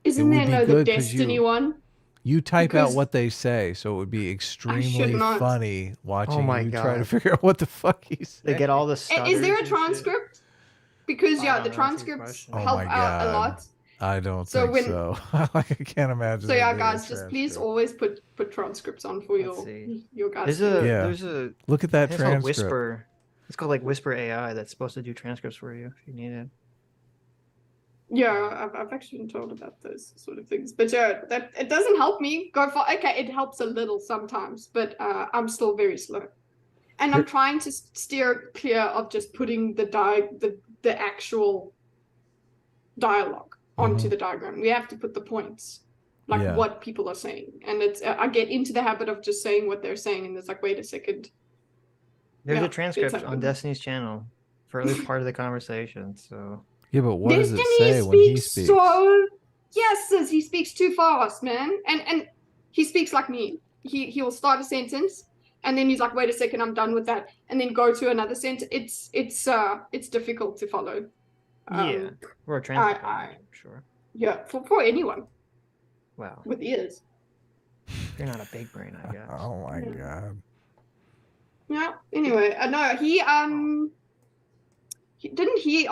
Isn't it there would be no the good 'cause Destiny one? You type out Because- what they say, so it would be extremely not. funny watching my you try to God. figure out what the fuck he's They saying. get all the Is stutters there a and shit. transcript? Because yeah, don't the know, that's a good transcripts question. Oh help my out a God. lot. I don't So think when- so. Like I can't imagine. So there yeah, being a guys, just please transcript. always put transcripts on for your guys. There's a Look at that I think it's called transcript. Whisper. It's called like Whisper AI that's supposed to do transcripts for you if you need it. Yeah, I've actually been told about those sort of things, but yeah, that it doesn't help me go for. Okay, it helps a little sometimes, but I'm still very slow, and I'm trying to steer clear of just putting the actual dialogue onto the diagram. We have to put the points, like Yeah. what people are saying, and it's I get into the habit of just saying what they're saying, and it's like, wait a second. There's Yeah, a transcript it's on happened. Destiny's channel for at least part of the conversation. So Yeah, but what does it Destiny say when he speaks? So yes, sis, he speaks too fast, man, and he speaks like me. He will start a sentence and then he's like, wait a second, I'm done with that, and then go to another sentence. It's difficult to follow. yeah, we're a transcript. I- Sure. Yeah, for anyone Wow. with ears. You're not a big brain, I guess. Oh my God. Yeah. Anyway, no, he didn't he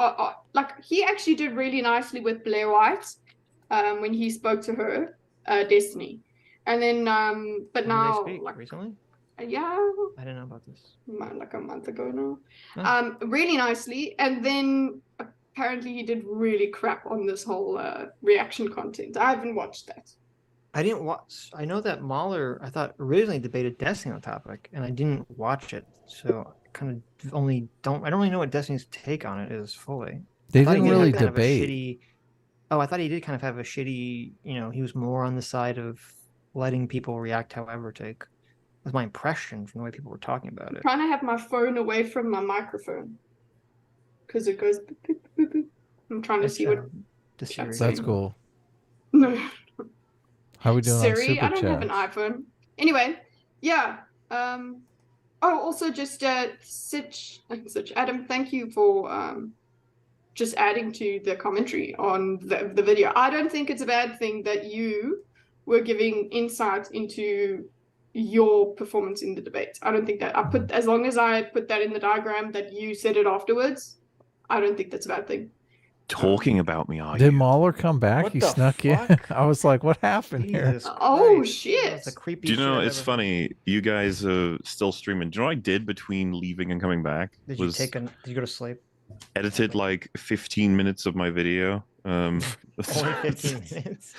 like he actually did really nicely with Blair White when he spoke to her, Destiny, and then but When did now they speak? like Recently? yeah, I didn't know about this. like a month ago now, Oh. really nicely, and then apparently he did really crap on this whole reaction content. I haven't watched that. I didn't watch. I know that Mauler, I thought, originally debated Destiny on the topic, and I didn't watch it, so I kind of only don't. I don't really know what Destiny's take on it is fully. They I thought he didn't did have really kind of a debate. shitty- oh, I thought he did kind of have a shitty. You know, he was more on the side of letting people react however take. was my impression from the way people were talking about it. Trying to have my phone away from my microphone because it goes. Boop, boop, boop, boop. I'm trying to see what. That's cool. No. How are we doing Siri, on Super I don't have an Chat? iPhone. Anyway, yeah. Oh, also just Sitch, Adam, thank you for just adding to the commentary on the video. I don't think it's a bad thing that you were giving insight into your performance in the debate. I don't think that as long as I put that in the diagram that you said it afterwards, I don't think that's a bad thing. Talking about me, are Did you? Mauler come back? What he the snuck in. I was like, what happened here? Oh shit! That's a creepy. Do you know, shit I've it's ever funny, you guys are still streaming. Do you know what I did between leaving and coming back? Did you Did you go to sleep? Edited like 15 minutes of my video. Only 15 minutes.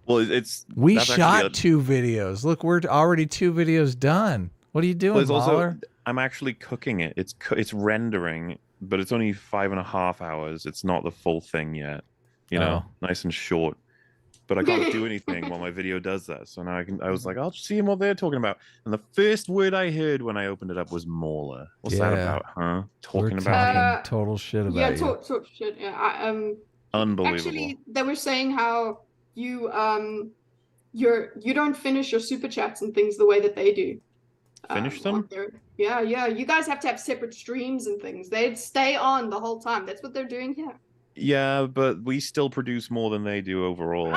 Well, it's We that's shot actually 2 videos. Look, we're already 2 videos done. What are you doing, well, it's also Mauler? I'm actually cooking it. It's rendering, but it's only 5.5 hours. It's not the full thing yet. You know, nice and short. But I can't do anything while my video does that. So now I was like, I'll just see what they're talking about. And the first word I heard when I opened it up was Mauler. What's that about, huh? Talking We're about talking total shit about Yeah, you. talk shit. Yeah, Unbelievable. Actually, they were saying how you you don't finish your super chats and things the way that they do. Finish them? Yeah. You guys have to have separate streams and things. They'd stay on the whole time. That's what they're doing here. Yeah, but we still produce more than they do overall.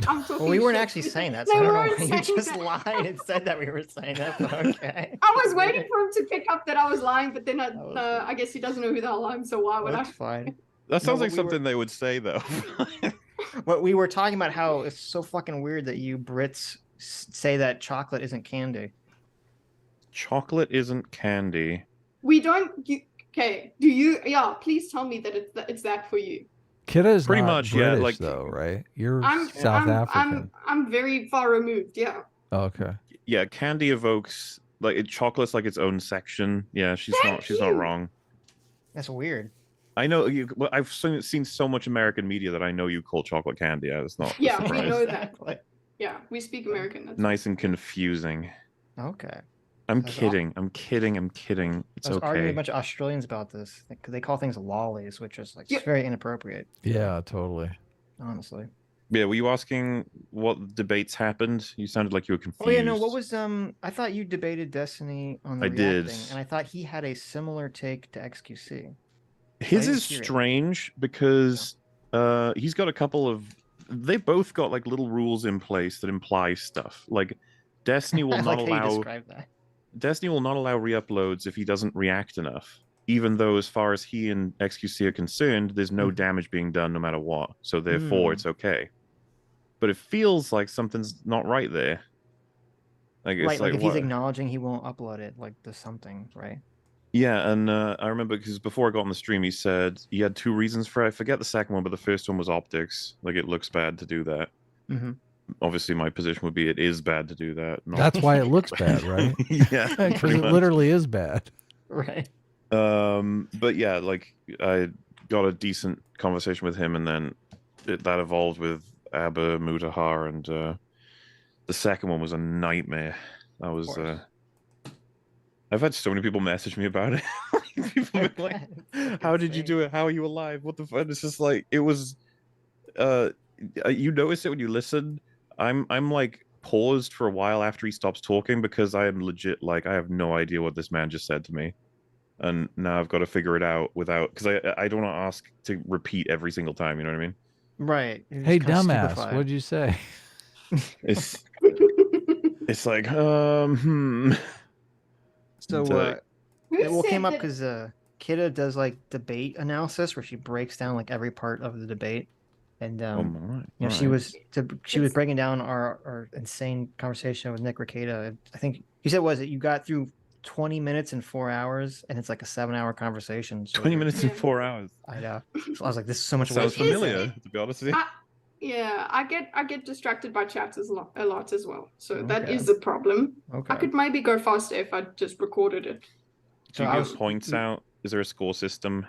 I'm talking Well, we weren't shit. actually saying that, They so I don't know weren't why you saying just that. lied and said that we were saying that. But okay. I was waiting for him to pick up that I was lying, but then I guess he doesn't know who the hell I am, so why would That's I? fine. That sounds No, like we something they would say, though. What we were talking about, how it's so fucking weird that you Brits say that chocolate isn't candy. Chocolate isn't candy. We don't. Okay, do you? Yeah, please tell me that it's that for you. Kidda is Pretty not much, British, yeah, like- though, right? You're I'm South African. I'm very far removed. Yeah. Oh, okay. Yeah, candy evokes chocolate's like its own section. Yeah, she's not wrong. That's weird. I know you. Well, I've seen so much American media that I know you call chocolate candy. It's not. Yeah, a we surprise. know that. Yeah, we speak American. That's Nice and confusing. Okay. I'm That's kidding. I'm kidding. I'm kidding. It's I was arguing with okay. a bunch of Australians about this because they call things lollies, which is like Yeah. it's very inappropriate. Yeah, totally. Honestly. Yeah, were you asking what debates happened? You sounded like you were confused. Oh yeah, no. What was I thought you debated Destiny on the I did. Reacting, and I thought he had a similar take to XQC. His I didn't is hear it. strange because he's got a couple of. They both got like little rules in place that imply stuff. Like Destiny will I not like how you allow. described that. Destiny will not allow re-uploads if he doesn't react enough. Even though, as far as he and XQC are concerned, there's no damage being done no matter what. So therefore, it's okay. But it feels like something's not right there. Like it's Right, like if what? he's acknowledging he won't upload it, like there's something, right? Yeah, and I remember because before I got on the stream, he said he had 2 reasons for it. I forget the second one, but the first one was optics. Like it looks bad to do that. Mm-hmm. Obviously, my position would be it is bad to do that. not- That's why it looks bad, right? Yeah, Because pretty it much. literally is bad. Right. But yeah, like I got a decent conversation with him, and then that evolved with Abba Mutahar, and the second one was a nightmare. That was. I've had so many people message me about it. People have been like, "How did you do it? How are you alive? What the fuck?" It's just like it was. You notice it when you listen. I'm like paused for a while after he stops talking because I am legit like I have no idea what this man just said to me, and now I've got to figure it out without because I don't want to ask to repeat every single time. You know what I mean? Right. You're Hey, just kinda dumbass, stupefied. what'd you say? It's like So It's like- it Who came said up that- because Kidda does like debate analysis where she breaks down like every part of the debate, and you know she was breaking down our insane conversation with Nick Rekieta. I think you said was it you got through 20 minutes in 4 hours, and it's like a 7-hour conversation. So 20 minutes in 4 hours. I know. So I was like, this is so much. Sounds worse. familiar, to be honest with you. Yeah, I get distracted by chats a lot as well. So that Okay. is a problem. Okay. I could maybe go faster if I just recorded it. Do you give points out? Is there a score system?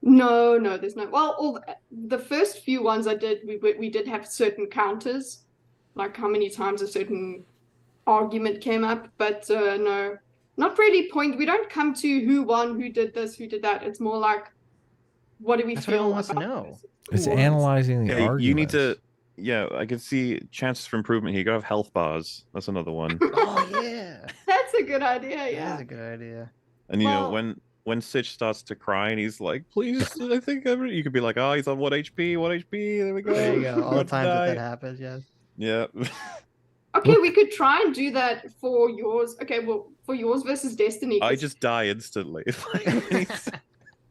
No, there's no. Well, all the first few ones I did, we did have certain counters, like how many times a certain argument came up, but no, not really point. We don't come to who won, who did this, who did that. It's more like, what do we That's what feel everyone wants to about know. It's analyzing the Yeah, arguments. you need to. Yeah, I can see chances for improvement here. You gotta have health bars. That's another one. Oh yeah, That's a good idea. that Yeah. is a good idea. And you know Well- when Sitch starts to cry and he's like, "Please, I think you could be like, oh, he's on 1 HP, 1 HP. There we go. There you go. All the About to times that die." happens, yes. Yeah. Okay, we could try and do that for yours. Okay, well, for yours versus Destiny. I 'cause- just die instantly.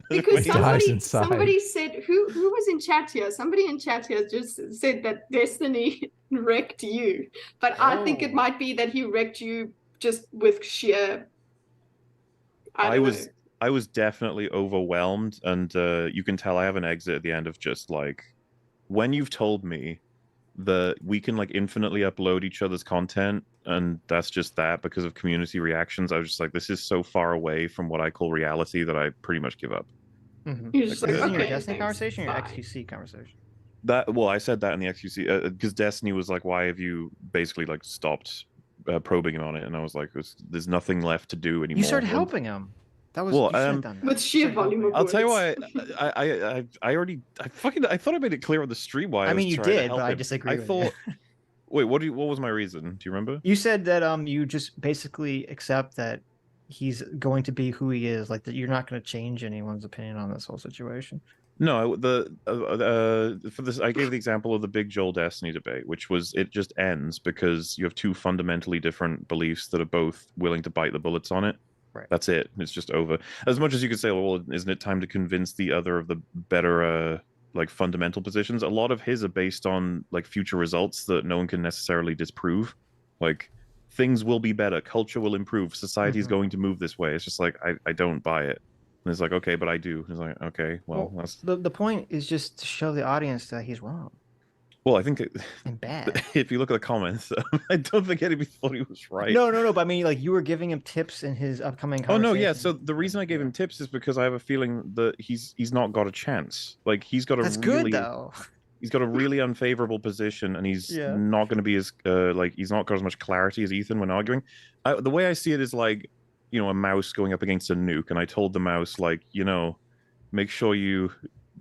because dies somebody, inside. somebody said who was in chat here? Somebody in chat here just said that Destiny wrecked you, but I think it Oh. might be that he wrecked you just with sheer. I don't know. I was definitely overwhelmed, and you can tell I have an exit at the end of just like, when you've told me that we can like infinitely upload each other's content, and that's just that because of community reactions. I was just like, this is so far away from what I call reality that I pretty much give up. You're just Is this like, in your okay, Destiny thanks, conversation or your bye. XQC conversation? That well, I said that in the XQC because Destiny was like, why have you basically like stopped probing him on it? And I was like, there's nothing left to do anymore. You started helping him. That was Well, you should have done that. With sheer Started volume helping. of I'll tell you words. why. I thought I made it clear on the stream why. I mean, you was trying to did, help but I him. disagree I with thought. you. Wait, what was my reason? Do you remember? You said that you just basically accept that he's going to be who he is, like that you're not going to change anyone's opinion on this whole situation. No, for this, I gave the example of the Big Joel Destiny debate, which was it just ends because you have two fundamentally different beliefs that are both willing to bite the bullets on it. Right. That's it. It's just over. As much as you could say, well, isn't it time to convince the other of the better, like fundamental positions? A lot of his are based on like future results that no one can necessarily disprove. Like things will be better, culture will improve, society is going to move this way. It's just like I don't buy it. And it's like, okay, but I do. It's like, okay, well, that's the point is just to show the audience that he's wrong well. I think and bad. if you look at the comments, I don't think anybody thought he was right. No, but I mean, like you were giving him tips in his upcoming. Oh no, yeah. conversation. So the reason I gave him tips is because I have a feeling that he's not got a chance. Like he's got a That's really, good though. he's got a really unfavorable position, and he's Yeah. not going to be as like he's not got as much clarity as Ethan when arguing. The way I see it is like, you know, a mouse going up against a nuke, and I told the mouse like, you know, make sure you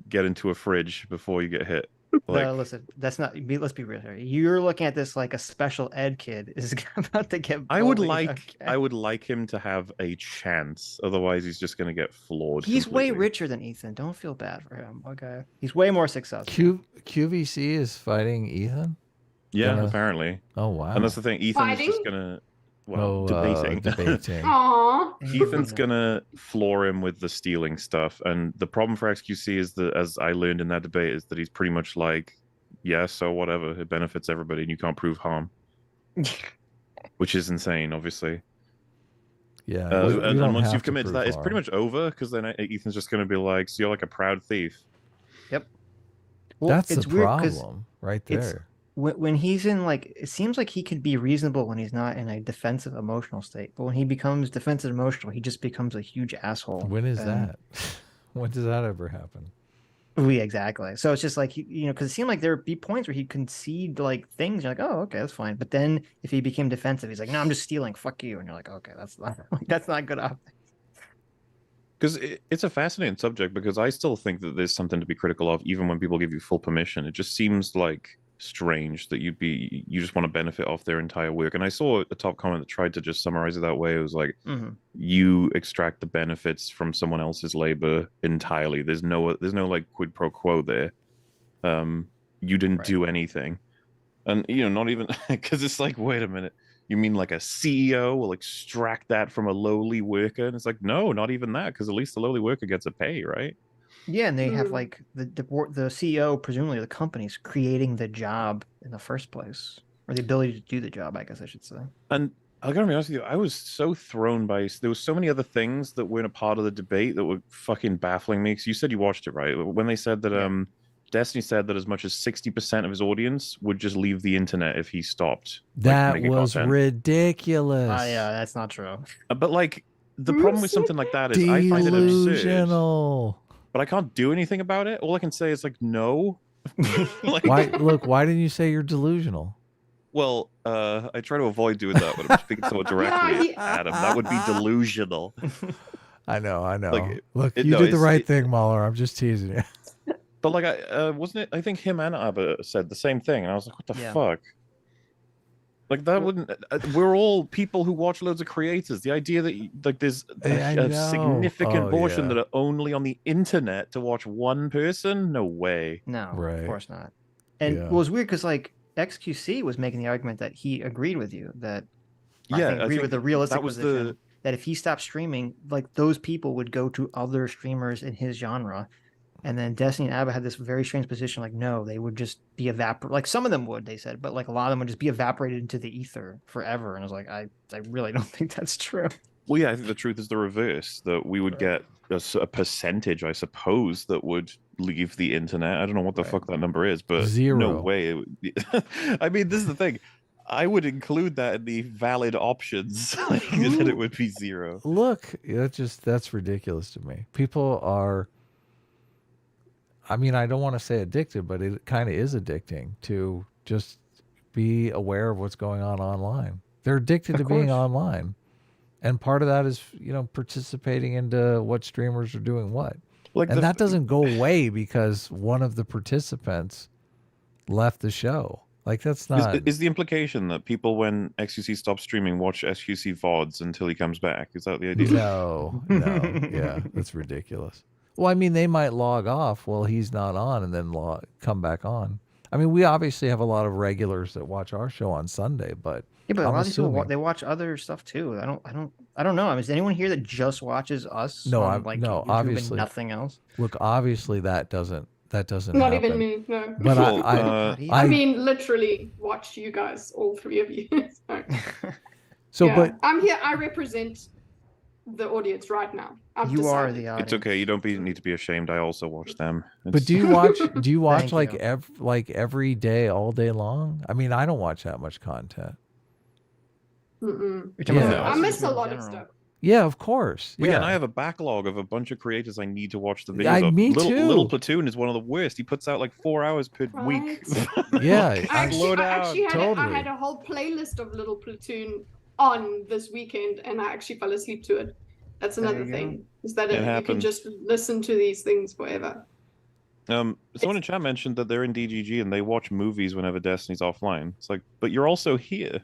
get into a fridge before you get hit. Like, No, listen, that's not. Let's be real here. You're looking at this like a special ed kid is about to get. I would bullied, like okay? I would like him to have a chance. Otherwise, he's just going to get floored. He's way completely. richer than Ethan. Don't feel bad for him. Okay, he's way more successful. QVC is fighting Ethan. Yeah, apparently. Oh wow. And that's the thing. Ethan's just Fighting? gonna Oh, debating. debating. Aww. Ethan's gonna floor him with the stealing stuff, and the problem for XQC is that, as I learned in that debate, is that he's pretty much like, yeah, so whatever, it benefits everybody, and you can't prove harm, which is insane, obviously. Yeah. And once you've committed to that, it's pretty much over because then Ethan's just gonna be like, so you're like a proud thief. Yep. Well, That's it's the weird 'cause problem right it's- there. when he's in like, it seems like he could be reasonable when he's not in a defensive emotional state, but when he becomes defensive emotional, he just becomes a huge asshole. When is And- that? When does that ever happen? Exactly. So it's just like, you know, because it seemed like there'd be points where he'd concede like things. You're like, oh, okay, that's fine. But then if he became defensive, he's like, no, I'm just stealing. Fuck you. And you're like, okay, that's not that's not good optics. Because it's a fascinating subject, because I still think that there's something to be critical of, even when people give you full permission. It just seems like strange that you just want to benefit off their entire work. And I saw a top comment that tried to just summarize it that way. It was like, you extract the benefits from someone else's labor entirely. There's no like quid pro quo there. You didn't do anything, and you know, not even because it's like, wait a minute, you mean like a CEO will extract that from a lowly worker? And it's like, no, not even that, because at least the lowly worker gets a pay, right? Yeah, and they have like the CEO, presumably the company's creating the job in the first place, or the ability to do the job, I guess I should say. And I gotta be honest with you, I was so thrown by, there was so many other things that weren't a part of the debate that were fucking baffling me. Because you said you watched it, right? When they said that Destiny said that as much as 60% of his audience would just leave the internet if he stopped. That making was content. ridiculous. Yeah, that's not true. But like, the problem with something like that is I find it absurd. Delusional. But I can't do anything about it. All I can say is like, no. Like, Why? Look, why didn't you say you're delusional? Well, I try to avoid doing that when I'm speaking to someone directly he- at him. That would be delusional. I know. Like, Look, it- you no, did the it's- right it- thing, Mauler. I'm just teasing you. But like, wasn't it? I think him and Abba said the same thing, and I was like, what the Yeah. fuck? Like that wouldn't. We're all people who watch loads of creators. The idea that like there's I a know. significant Oh, portion yeah. that are only on the internet to watch one person. No way. No, Right. of course not. And Yeah. well, it was weird because like XQC was making the argument that he agreed with you that Yeah, I think agreed with the realistic that was position that if he stopped streaming, like those people would go to other streamers in his genre. And then Destiny and Abba had this very strange position, like no, they would just be evaporated. Like some of them would, they said, but like a lot of them would just be evaporated into the ether forever. And I was like, I really don't think that's true. Well, yeah, I think the truth is the reverse. That we would get a percentage, I suppose, that would leave the internet. I don't know what the fuck that number is, but no 0. way. It would be... I mean, this is the thing. I would include that in the valid options, like, that it would be 0. Look, that's ridiculous to me. People are. I mean, I don't want to say addicted, but it kind of is addicting to just be aware of what's going on online. They're addicted to being online. And part of that is, participating into what streamers are doing what. Like and that doesn't go away because one of the participants left the show. Like, that's not... Is the implication that people, when XQC stops streaming, watch SQC VODs until he comes back? Is that the idea? No. Yeah, that's ridiculous. Well, I mean, they might log off while he's not on and then come back on. I mean, we obviously have a lot of regulars that watch our show on Sunday, but Yeah, but a I'm lot of these people assuming- they watch other stuff too. I don't know. I mean, is anyone here that just watches us? No, on, like no, YouTube obviously and nothing else. Look, obviously that doesn't Not happen. even me, no. But I mean, literally watch you guys, all 3 of you. So, Yeah, but I'm here. I represent the audience right now. I've You are decided. the audience. It's okay. You don't need to be ashamed. I also watch them. But do you watch? Do you watch Thank like every day, all day long? I mean, I don't watch that much content. Mm-mm. You're talking about I us miss a in lot of general. stuff. Yeah, of course. Well, yeah, and Yeah, I have a backlog of a bunch of creators I need to watch the videos I- of. me Little too. Platoon is one of the worst. He puts out like 4 hours per week. yeah. I actually had totally. I had a whole playlist of Little Platoon on this weekend, and I actually fell asleep to it. That's There another you go. thing, is that It you can happens. just listen to these things forever. Someone in chat mentioned that they're in DGG and they watch movies whenever Destiny's offline. It's like, but you're also here.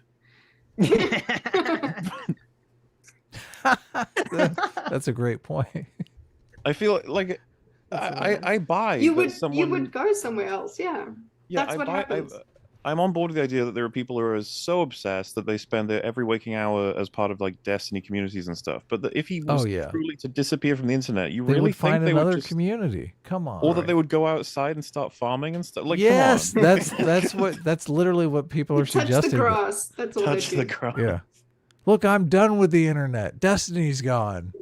That's a great point. I feel like I buy. You that would someone... you would go somewhere else, yeah. Yeah, That's I what buy. happens. I'm on board with the idea that there are people who are so obsessed that they spend their every waking hour as part of like Destiny communities and stuff. But that if he was truly to disappear from the internet, you They really would think find they another would just, community. Come on. or that they would go outside and start farming and stuff? Like, yes, come on. that's literally what people are Touch suggesting. the grass. That's all Touch they the do. grass. Yeah. Look, I'm done with the internet. Destiny's gone.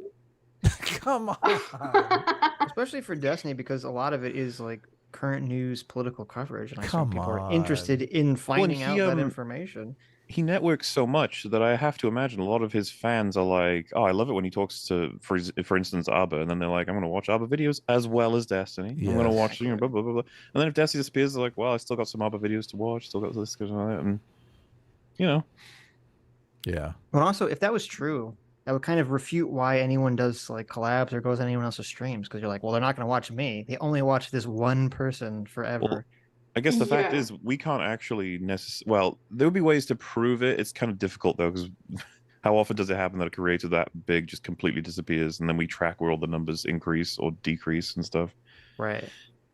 Come on. Especially for Destiny, because a lot of it is like current news, political coverage, and I Come think people are on. interested in finding out he, that information. He networks so much that I have to imagine a lot of his fans are like, "Oh, I love it when he talks to, for instance, Abba," and then they're like, "I'm going to watch Abba videos as well as Destiny. I'm going to Yes. watch, blah blah blah blah." And then if Destiny disappears, they're like, "Well, I still got some Abba videos to watch, still got this, and that," and Yeah. But also, if that was true, that would kind of refute why anyone does like collabs or goes on anyone else's streams, because you're like, well, they're not going to watch me. They only watch this one person forever. Well, I guess the fact Yeah. is we can't actually well, there would be ways to prove it. It's kind of difficult though, because how often does it happen that a creator that big just completely disappears, and then we track where all the numbers increase or decrease and stuff? Right.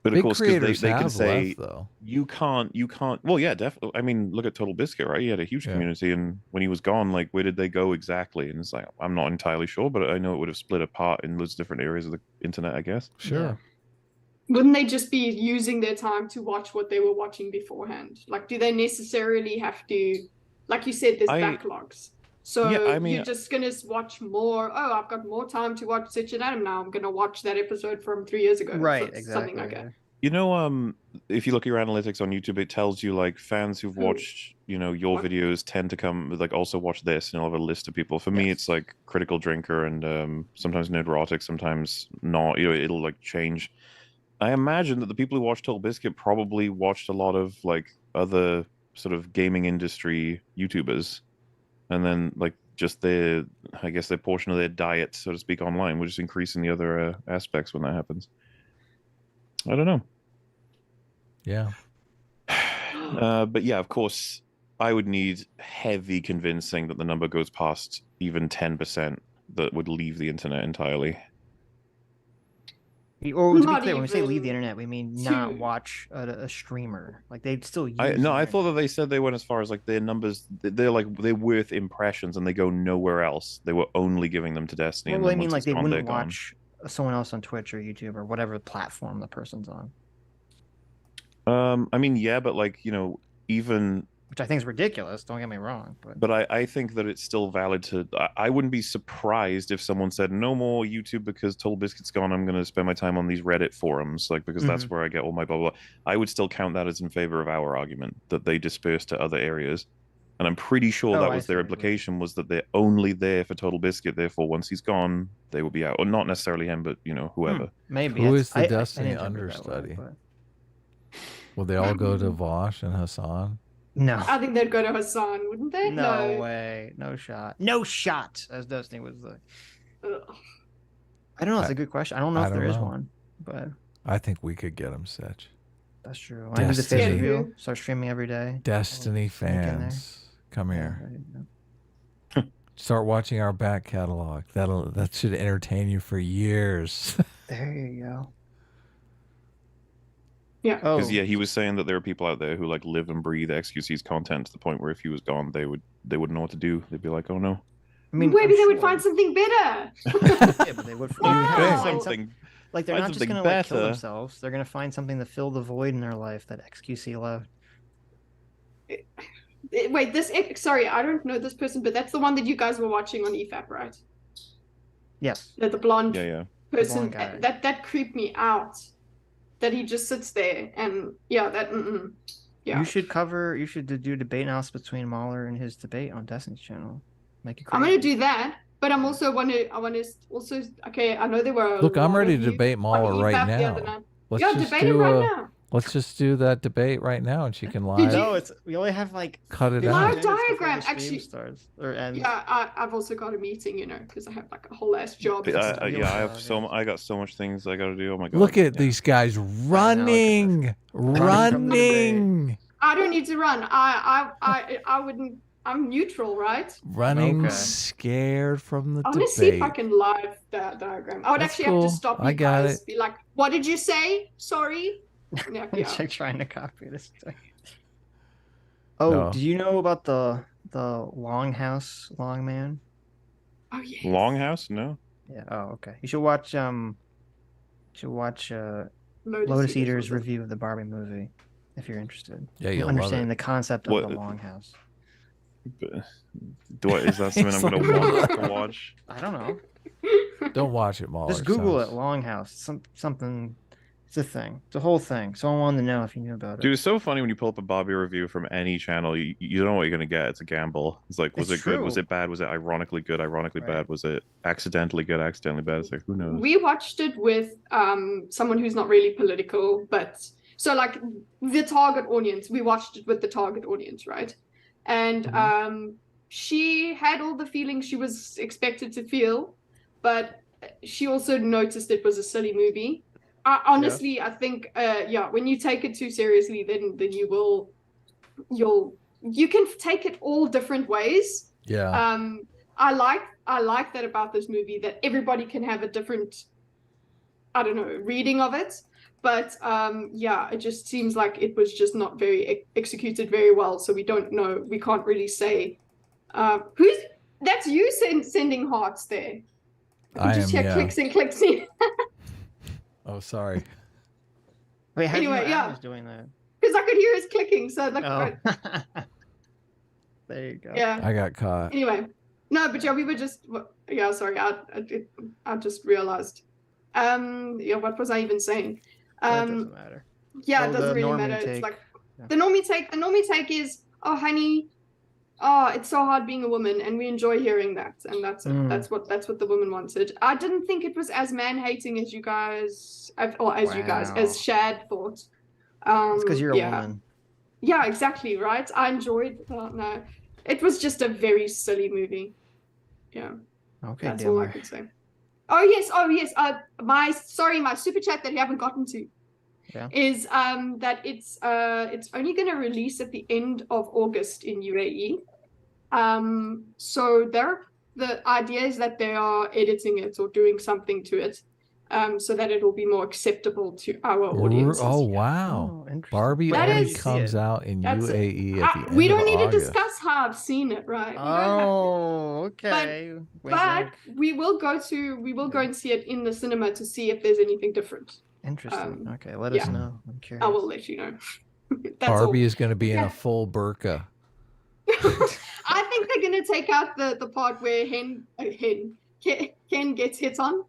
But of Big course, because creators they can have say left, though. you can't. Well, yeah, definitely. I mean, look at Total Biscuit, right? He had a huge Yeah. community, and when he was gone, like, where did they go exactly? And it's like, I'm not entirely sure, but I know it would have split apart in loads of different areas of the internet, I guess. Sure. Wouldn't they just be using their time to watch what they were watching beforehand? Like, do they necessarily have to, like you said, there's backlogs. So Yeah, I mean- you're just gonna watch more. Oh, I've got more time to watch Sitch and Adam now. I'm gonna watch that episode from 3 years ago. Right, So- Something like exactly. that. You know, if you look at your analytics on YouTube, it tells you like fans who've watched, your What? videos tend to come like also watch this, and you'll have a list of people. For me, it's like Critical Drinker and sometimes Nerdrotic, sometimes not. It'll like change. I imagine that the people who watched Total Biscuit probably watched a lot of like other sort of gaming industry YouTubers, and then like just their, I guess their portion of their diet, so to speak, online, will just increase in the other aspects when that happens. I don't know. Yeah. But yeah, of course, I would need heavy convincing that the number goes past even 10% that would leave the internet entirely. Or to be clear, when we say leave the internet, we mean not watch a streamer. Like they'd still use. I thought that they said they went as far as like their numbers. They're like they're worth impressions, and they go nowhere else. They were only giving them to Destiny. Well, and I mean, like they gone, wouldn't watch someone else on Twitch or YouTube or whatever platform the person's on. I mean, yeah, but like, you know, even, which I think is ridiculous. Don't get me wrong, but I think that it's still valid to. I wouldn't be surprised if someone said no more YouTube because Total Biscuit's gone. I'm going to spend my time on these Reddit forums, like because that's where I get all my blah, blah blah. I would still count that as in favor of our argument that they disperse to other areas, and I'm pretty sure that was their implication, was that they're only there for Total Biscuit. Therefore, once he's gone, they will be out, or not necessarily him, but you know, whoever. Maybe. Who is the Destiny understudy? Will they all go to Vosh and Hasan? No. I think they'd go to Hasan, wouldn't they? No way. No shot. No shot, as Destiny was the. I don't know. It's a good question. I don't know if there is one, but I think we could get him, Sitch. That's true. I do the face review. Start streaming every day. Destiny fans, come here. Start watching our back catalog. That should entertain you for years. There you go. Yeah. Because he was saying that there are people out there who like live and breathe XQC's content to the point where if he was gone, they wouldn't know what to do. They'd be like, oh no. I mean, maybe they would find something better. Yeah, but they would find something. Like they're not just gonna like kill themselves. They're gonna find something to fill the void in their life that XQC left. Wait, sorry, I don't know this person, but that's the one that you guys were watching on EFAP, right? Yes. The blonde The person. blonde That creeped me out. That he just sits there and yeah. You should do debate analysis between Mauler and his debate on Destiny's channel. Make it. I'm gonna do that, but I want to also. Okay, I know there were. Look, I'm ready to debate Mauler right now. Let's just do that debate right now, and she can live. No, we only have like cut it live out. diagram actually starts yeah. I've also got a meeting, you know, because I have like a whole ass job. I got so much things I got to do. Oh my god! Look at these guys running. I don't need to run. I wouldn't. I'm neutral, right? Running scared from the debate. I'm gonna see if I can live that diagram. I would actually have to stop you guys. Be like, what did you say? Sorry. Yeah. Like trying to copy this thing. Oh, do you know about the Longhouse Long Man? Oh yeah. Longhouse? No. Yeah. Oh, okay. You should watch Lotus Eater's review of the Barbie movie if you're interested. Yeah, you'll understand the concept of the Longhouse. Is that something I'm gonna want to watch? I don't know. Don't watch it, Mauler. Just Google it, Longhouse. Something. It's a thing. It's a whole thing. Someone wanted to know if you knew about it. Dude, it's so funny when you pull up a Barbie review from any channel. You don't know what you're gonna get. It's a gamble. It's like, was it good? Was it bad? Was it ironically good? Ironically bad? Was it accidentally good? Accidentally bad? It's like, who knows? We watched it with someone who's not really political, but so like the target audience. We watched it with the target audience, right? And she had all the feelings she was expected to feel, but she also noticed it was a silly movie. Honestly, I think when you take it too seriously, then you can take it all different ways. Yeah. I like that about this movie, that everybody can have a different, I don't know, reading of it. But it just seems like it was just not very executed very well. So we don't know. We can't really say that's you sending hearts there. I just am, hear clicks and clicks. Oh, sorry. Wait, how anyway, I was doing that? Because I could hear his clicking. So like, there you go. Yeah. I got caught. Anyway, no, but we were just sorry. I just realized. What was I even saying? That doesn't matter. Yeah, it doesn't really matter. It's like the normie take. The normie take is, oh honey, it's so hard being a woman, and we enjoy hearing that, and that's it. That's what the woman wanted. I didn't think it was as man-hating as you guys, as Shad thought. It's because you're a woman. Yeah, exactly, right? I enjoyed, no, it was just a very silly movie. Yeah. Okay, That's all I Dimmer. could say. Oh yes, my super chat that you haven't gotten to Yeah. is that it's only going to release at the end of August in UAE. So the idea is that they are editing it or doing something to it, so that it will be more acceptable to our audience. Oh wow! Barbie That only is- comes out in That's it. UAE at the end We of don't need to August. discuss how I've seen it, right? We don't have to. Oh, okay. Wink, But wink. we will go and see it in the cinema to see if there's anything different. Interesting. Okay, let us yeah. know. I'm curious. I will let you know. That's Barbie all. is going to be in Yeah. a full burqa. I think they're gonna take out the part where Ken gets hit on.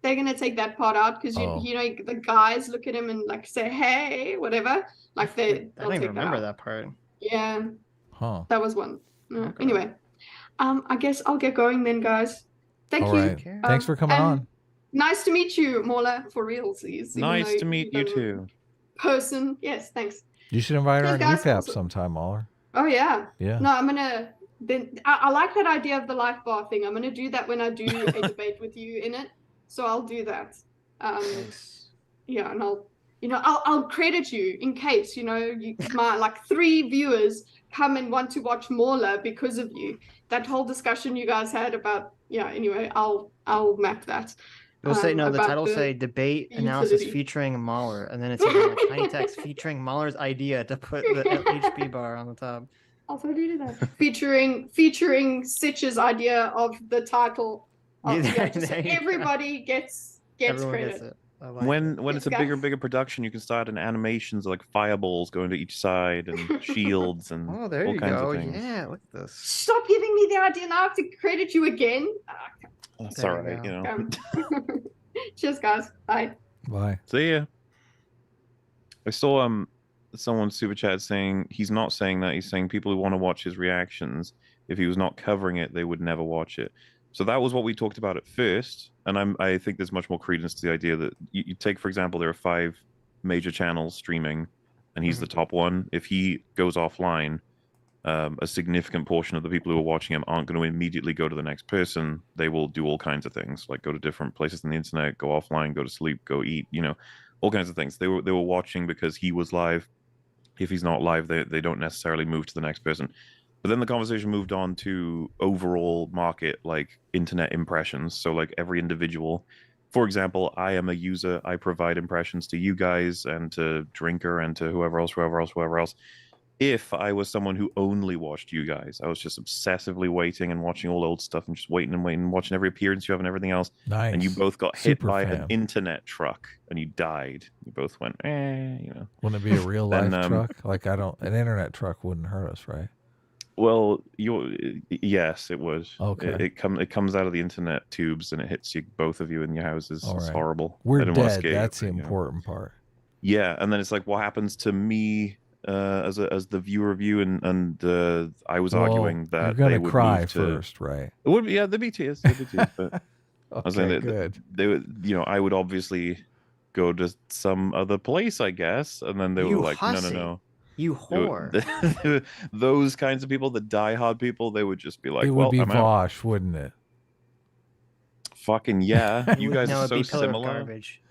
They're gonna take that part out because you know the guys look at him and like say hey whatever like I they'll don't even take remember out. that part. Yeah, Huh. that was one. Okay. Anyway, I guess I'll get going then, guys. Thank All you. right. Thanks for coming and on. Nice to meet you, Mauler, for realsies. even Nice though to meet you don't too. Person, yes, thanks. You should invite her Cheers, on guys. EPAP Also- sometime, Mauler. Oh yeah. Yeah. No, I'm gonna. Then I like that idea of the life bar thing. I'm gonna do that when I do a debate with you in it. So I'll do that. Yeah, and I'll credit you in case my like 3 viewers come and want to watch Mauler because of you. That whole discussion you guys had about Anyway, I'll map that. It'll say no. The about title say debate analysis utility. featuring Mauler, and then it's like tiny text featuring Mauler's idea to put the HP bar on the top. I'll totally do that. featuring Sitch's idea of the title. Just there you go. everybody gets Everyone credit. gets it. I like When it. it's a bigger production, you can start in animations like fireballs going to each side and shields and Oh, there all you kinds go. of things. Yeah, look at this. Stop giving me the idea. Now I have to credit you again. That's There all you right, go. you know. Cheers, guys. Bye. Bye. See ya. I saw someone super chat saying he's not saying that. He's saying people who want to watch his reactions, if he was not covering it, they would never watch it. So that was what we talked about at first, and I think there's much more credence to the idea that you take, for example, there are 5 major channels streaming, and he's the top one. If he goes offline, a significant portion of the people who are watching him aren't going to immediately go to the next person. They will do all kinds of things, like go to different places on the internet, go offline, go to sleep, go eat, all kinds of things. They were watching because he was live. If he's not live, they don't necessarily move to the next person. But then the conversation moved on to overall market, like internet impressions. So like every individual, for example, I am a user. I provide impressions to you guys and to Drinker and to whoever else. If I was someone who only watched you guys, I was just obsessively waiting and watching all old stuff and just waiting, watching every appearance you have and everything else. Nice. And you both got hit Super by fan. an internet truck and you died. You both went, Wouldn't it be a real life truck? Like an internet truck wouldn't hurt us, right? Well, yes, it would. Okay. It comes out of the internet tubes and it hits you, both of you in your houses. All It's right. horrible. I We're didn't wanna dead. scare you, That's the but, important part. Yeah, and then it's like, what happens to me as the viewer of you? And I was arguing that you're gonna they would cry move to, first, right? It would be, yeah, there'd be tears. But I was saying Okay, that good. they would, I would obviously go to some other place, I guess, and then they You were like, hussy. no. You whore. Those kinds of people, the diehard people, they would just be like, it would well, be I'm out. Vosh, wouldn't it? Fucking yeah. You guys No, are it'd so be Pillar of similar. Garbage.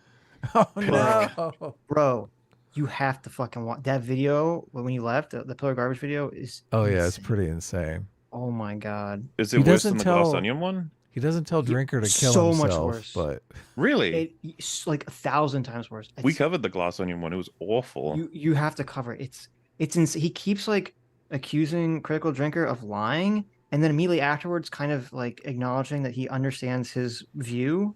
Oh no. Bro, you have to fucking watch that video when you left. The Pillar of Garbage video is. Oh yeah, it's insane. pretty insane. Oh my god. Is He it worse doesn't than the glass tell- onion one? He doesn't tell Drinker to kill so himself, much worse. but Really? It's like 1,000 times worse. We It's- covered the glass onion one. It was awful. You have to cover it. It's insane. He keeps like accusing Critical Drinker of lying, and then immediately afterwards, kind of like acknowledging that he understands his view.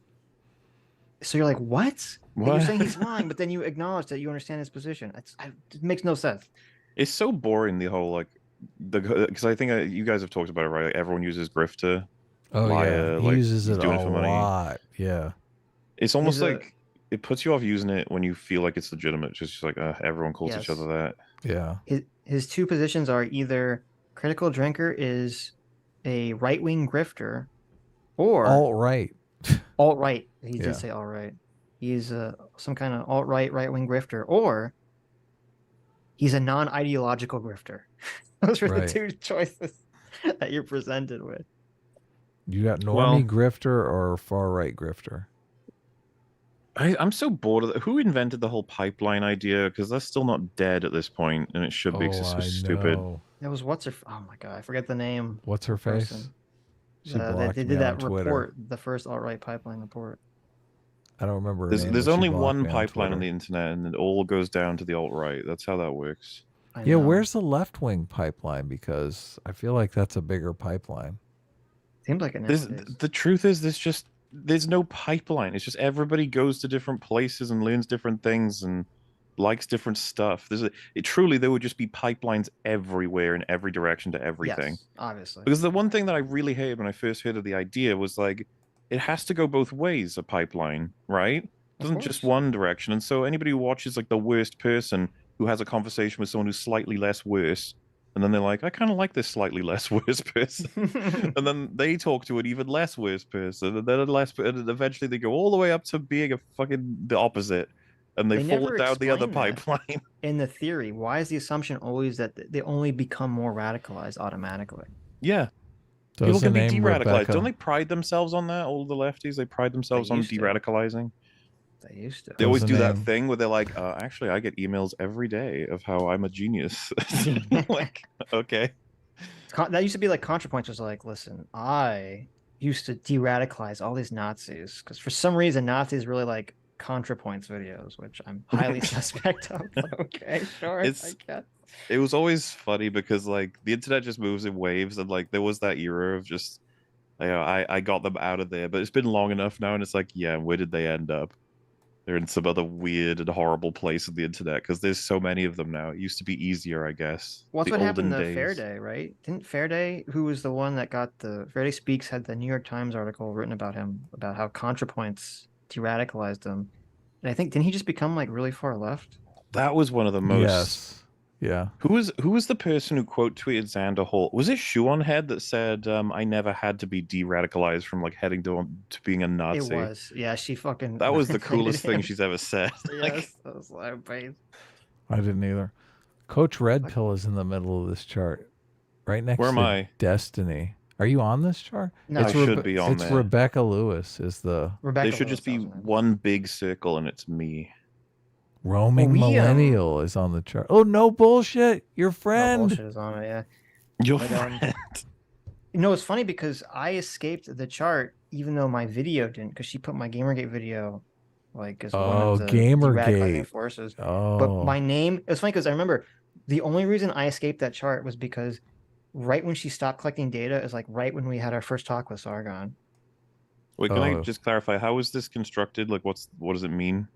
So you're like, what? And you're What? saying he's lying, but then you acknowledge that you understand his position. It makes no sense. It's so boring, the whole like because I think you guys have talked about it, right? Like, everyone uses grifter. oh liar, yeah, he like, uses he's it doing a it for money. lot. Yeah. It's almost There's a- like it puts you off using it when you feel like it's legitimate. Just like everyone calls each Yes. other that. Yeah. His two positions are either Critical Drinker is a right-wing grifter, or Alt-right. alt-right. He Yeah. did say alt-right. He's some kind of alt-right, right-wing grifter, or he's a non-ideological grifter. Those were the Right. two choices that you're presented with. You got normie Well- grifter or far right grifter? I'm so bored of that. Who invented the whole pipeline idea? Because that's still not dead at this point, and it should be. 'Cause it's so stupid. It was oh my god, I forget the name. What's her of the face? person. She They blocked did me that on Twitter. report, the first alt-right pipeline report. I don't remember her name, There's but she only blocked one me on pipeline on Twitter. the internet, and it all goes down to the alt right. That's how that works. Yeah, where's the left wing pipeline? Because I feel like that's a bigger pipeline. Seems like it The truth is, there's no pipeline. It's just everybody goes to different places and learns different things and likes different stuff. Truly, there would just be pipelines everywhere in every direction to everything. Yes, obviously. Because the one thing that I really hated when I first heard of the idea was like, it has to go both ways, a pipeline, right? It doesn't just one direction. And so anybody who watches like the worst person who has a conversation with someone who's slightly less worse, and then they're like, I kind of like this slightly less worse person. And then they talk to an even less worse person, and then and eventually they go all the way up to being the opposite, and they fall never down the other explain that pipeline. in the theory. Why is the assumption always that they only become more radicalized automatically? Yeah. People can be de-radicalized. Don't they pride themselves on that? All the lefties, they pride themselves on de-radicalizing. They used to. They always do that thing where they're like, actually, I get emails every day of how I'm a genius. Like, okay. That used to be like ContraPoints was like, listen, I used to de-radicalize all these Nazis because for some reason Nazis really like ContraPoints videos, which I'm highly suspect of. Okay, sure. I guess. It was always funny because like the internet just moves in waves, and like there was that era of just, I got them out of there, but it's been long enough now, and it's like, yeah, where did they end up? They're in some other weird and horrible place of the internet because there's so many of them now. It used to be easier, I guess. Well, that's The what happened to olden days. Faraday, right? Didn't Faraday, who was the one that got Faraday Speaks, had the New York Times article written about him, about how ContraPoints de-radicalized him. And I think, didn't he just become like really far left? That was one of the most. Yes. Yeah. Who was the person who quote tweeted Xander Hall? Was it Shoe on Head that said, "I never had to be de-radicalized from like heading to being a Nazi"? It was. Yeah, she fucking. That was the coolest thing she's ever said. Yes, that was loud praise. I didn't either. Coach Red Pill is in the middle of this chart, right next Where am to I? Destiny. Are you on this chart? No. I should be on it's there. Rebecca Lewis is the There should just be one big circle, and it's me. roaming millennial is on the chart. Oh, no bullshit. Your friend. No bullshit is on it, yeah. Your But, friend. You know, it's funny because I escaped the chart even though my video didn't, because she put my Gamergate video like as one of the Gamergate. de-radicalizing forces. But Oh. my name, it was funny because I remember the only reason I escaped that chart was because right when she stopped collecting data is like right when we had our first talk with Sargon. Wait, can I Oh. just clarify? How is this constructed? Like, what does it mean?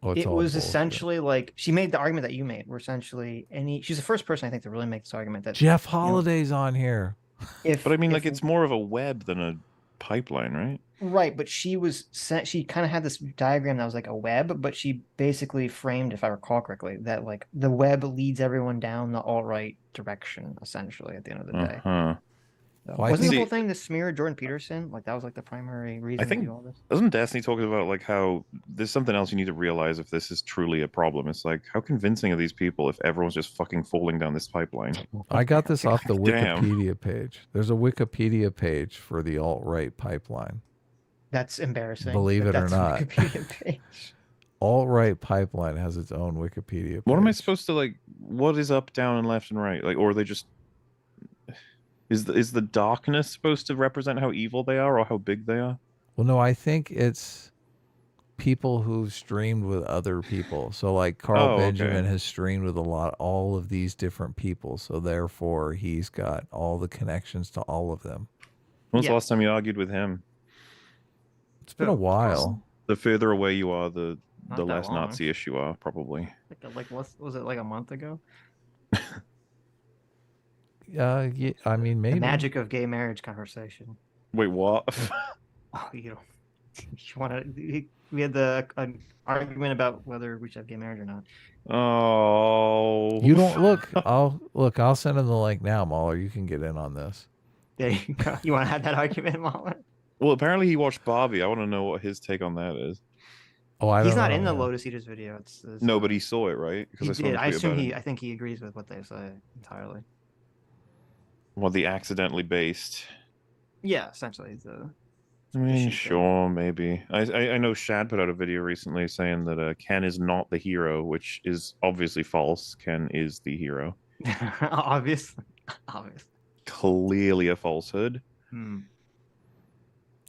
Oh, it's It all was bullshit. essentially like she made the argument that you made, where essentially she's the first person I think to really make this argument that Jeff you know, Holiday's on here. if But I mean, if like, it's more of a web than a pipeline, right? right, but she kind of had this diagram that was like a web, but she basically framed, if I recall correctly, that like the web leads everyone down the alt-right direction, essentially, at the end of the day. Uh-huh. So, Well, I wasn't the think- whole thing to smear Jordan Peterson? Like that was like the primary reason I think to do all this? doesn't Destiny talk about like how there's something else you need to realize if this is truly a problem? It's like, how convincing are these people if everyone's just fucking falling down this pipeline? I got this off the Damn. Wikipedia page. There's a Wikipedia page for the alt-right pipeline. That's embarrassing. Believe that it or that's a not. Wikipedia page. Alt-right pipeline has its own Wikipedia page. What am I supposed to like? What is up, down, and left and right? Like, or are they just? Is the darkness supposed to represent how evil they are or how big they are? Well, no, I think it's people who've streamed with other people. So like Carl Oh, okay. Benjamin has streamed with all of these different people. So therefore he's got all the connections to all of them. When was Yeah. the last time you argued with him? It's been a while. The further away you are, the Not the that less long. Nazi-ish you are, probably. Like was it like a month ago? Yeah, I mean, maybe. The magic of gay marriage conversation. Wait, what? Oh, you know, you want to? We had an argument about whether we should have gay marriage or not. Oh. You don't look. I'll send him the link now, Mauler. You can get in on this. There you go. You want to have that argument, Mauler? Well, apparently he watched Barbie. I want to know what his take on that is. Oh, I don't He's not know, in the yeah. Lotus Eaters video. It's Nobody saw it, right? He I saw did. a I tweet assume about he. it. I think he agrees with what they say entirely. Well, the accidentally based. Yeah, essentially the. I mean, sure, maybe. I know Shad put out a video recently saying that Ken is not the hero, which is obviously false. Ken is the hero. Obviously. Clearly a falsehood.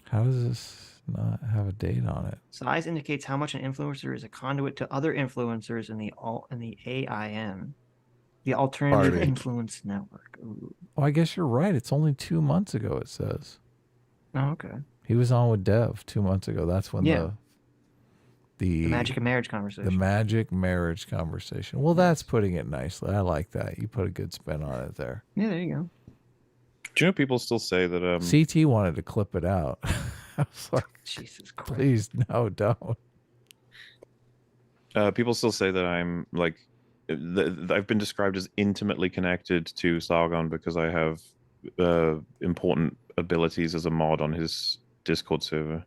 How does this not have a date on it? Size indicates how much an influencer is a conduit to other influencers in the AIN, the Alternative Barbie. Influence Network. Ooh. Oh, I guess you're right. It's only 2 months ago, it says. Oh, okay. He was on with Dev 2 months ago. That's when the magic of marriage conversation. The magic marriage conversation. Well, that's putting it nicely. I like that. You put a good spin on it there. Yeah, there you go. Do you know people still say that CT wanted to clip it out. I was like, Jesus Christ. Please, no, don't. People still say that I'm like I've been described as intimately connected to Sargon because I have important abilities as a mod on his Discord server.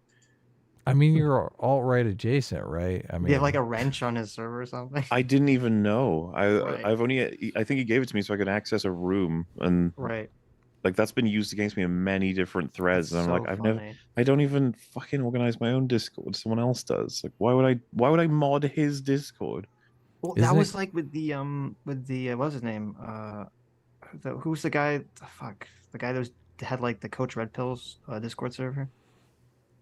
I mean, you're alt-right adjacent, right? I mean, You have like a wrench on his server or something. I didn't even know. Right. I think he gave it to me so I could access a room, and Right. like that's been used against me in many different threads. That's And I'm so like, funny. I don't even fucking organize my own Discord. Someone else does. Like, why would I mod his Discord? Well, that was like with the what's his name? Who's the guy? Fuck, the guy that had like the Coach Red Pills Discord server.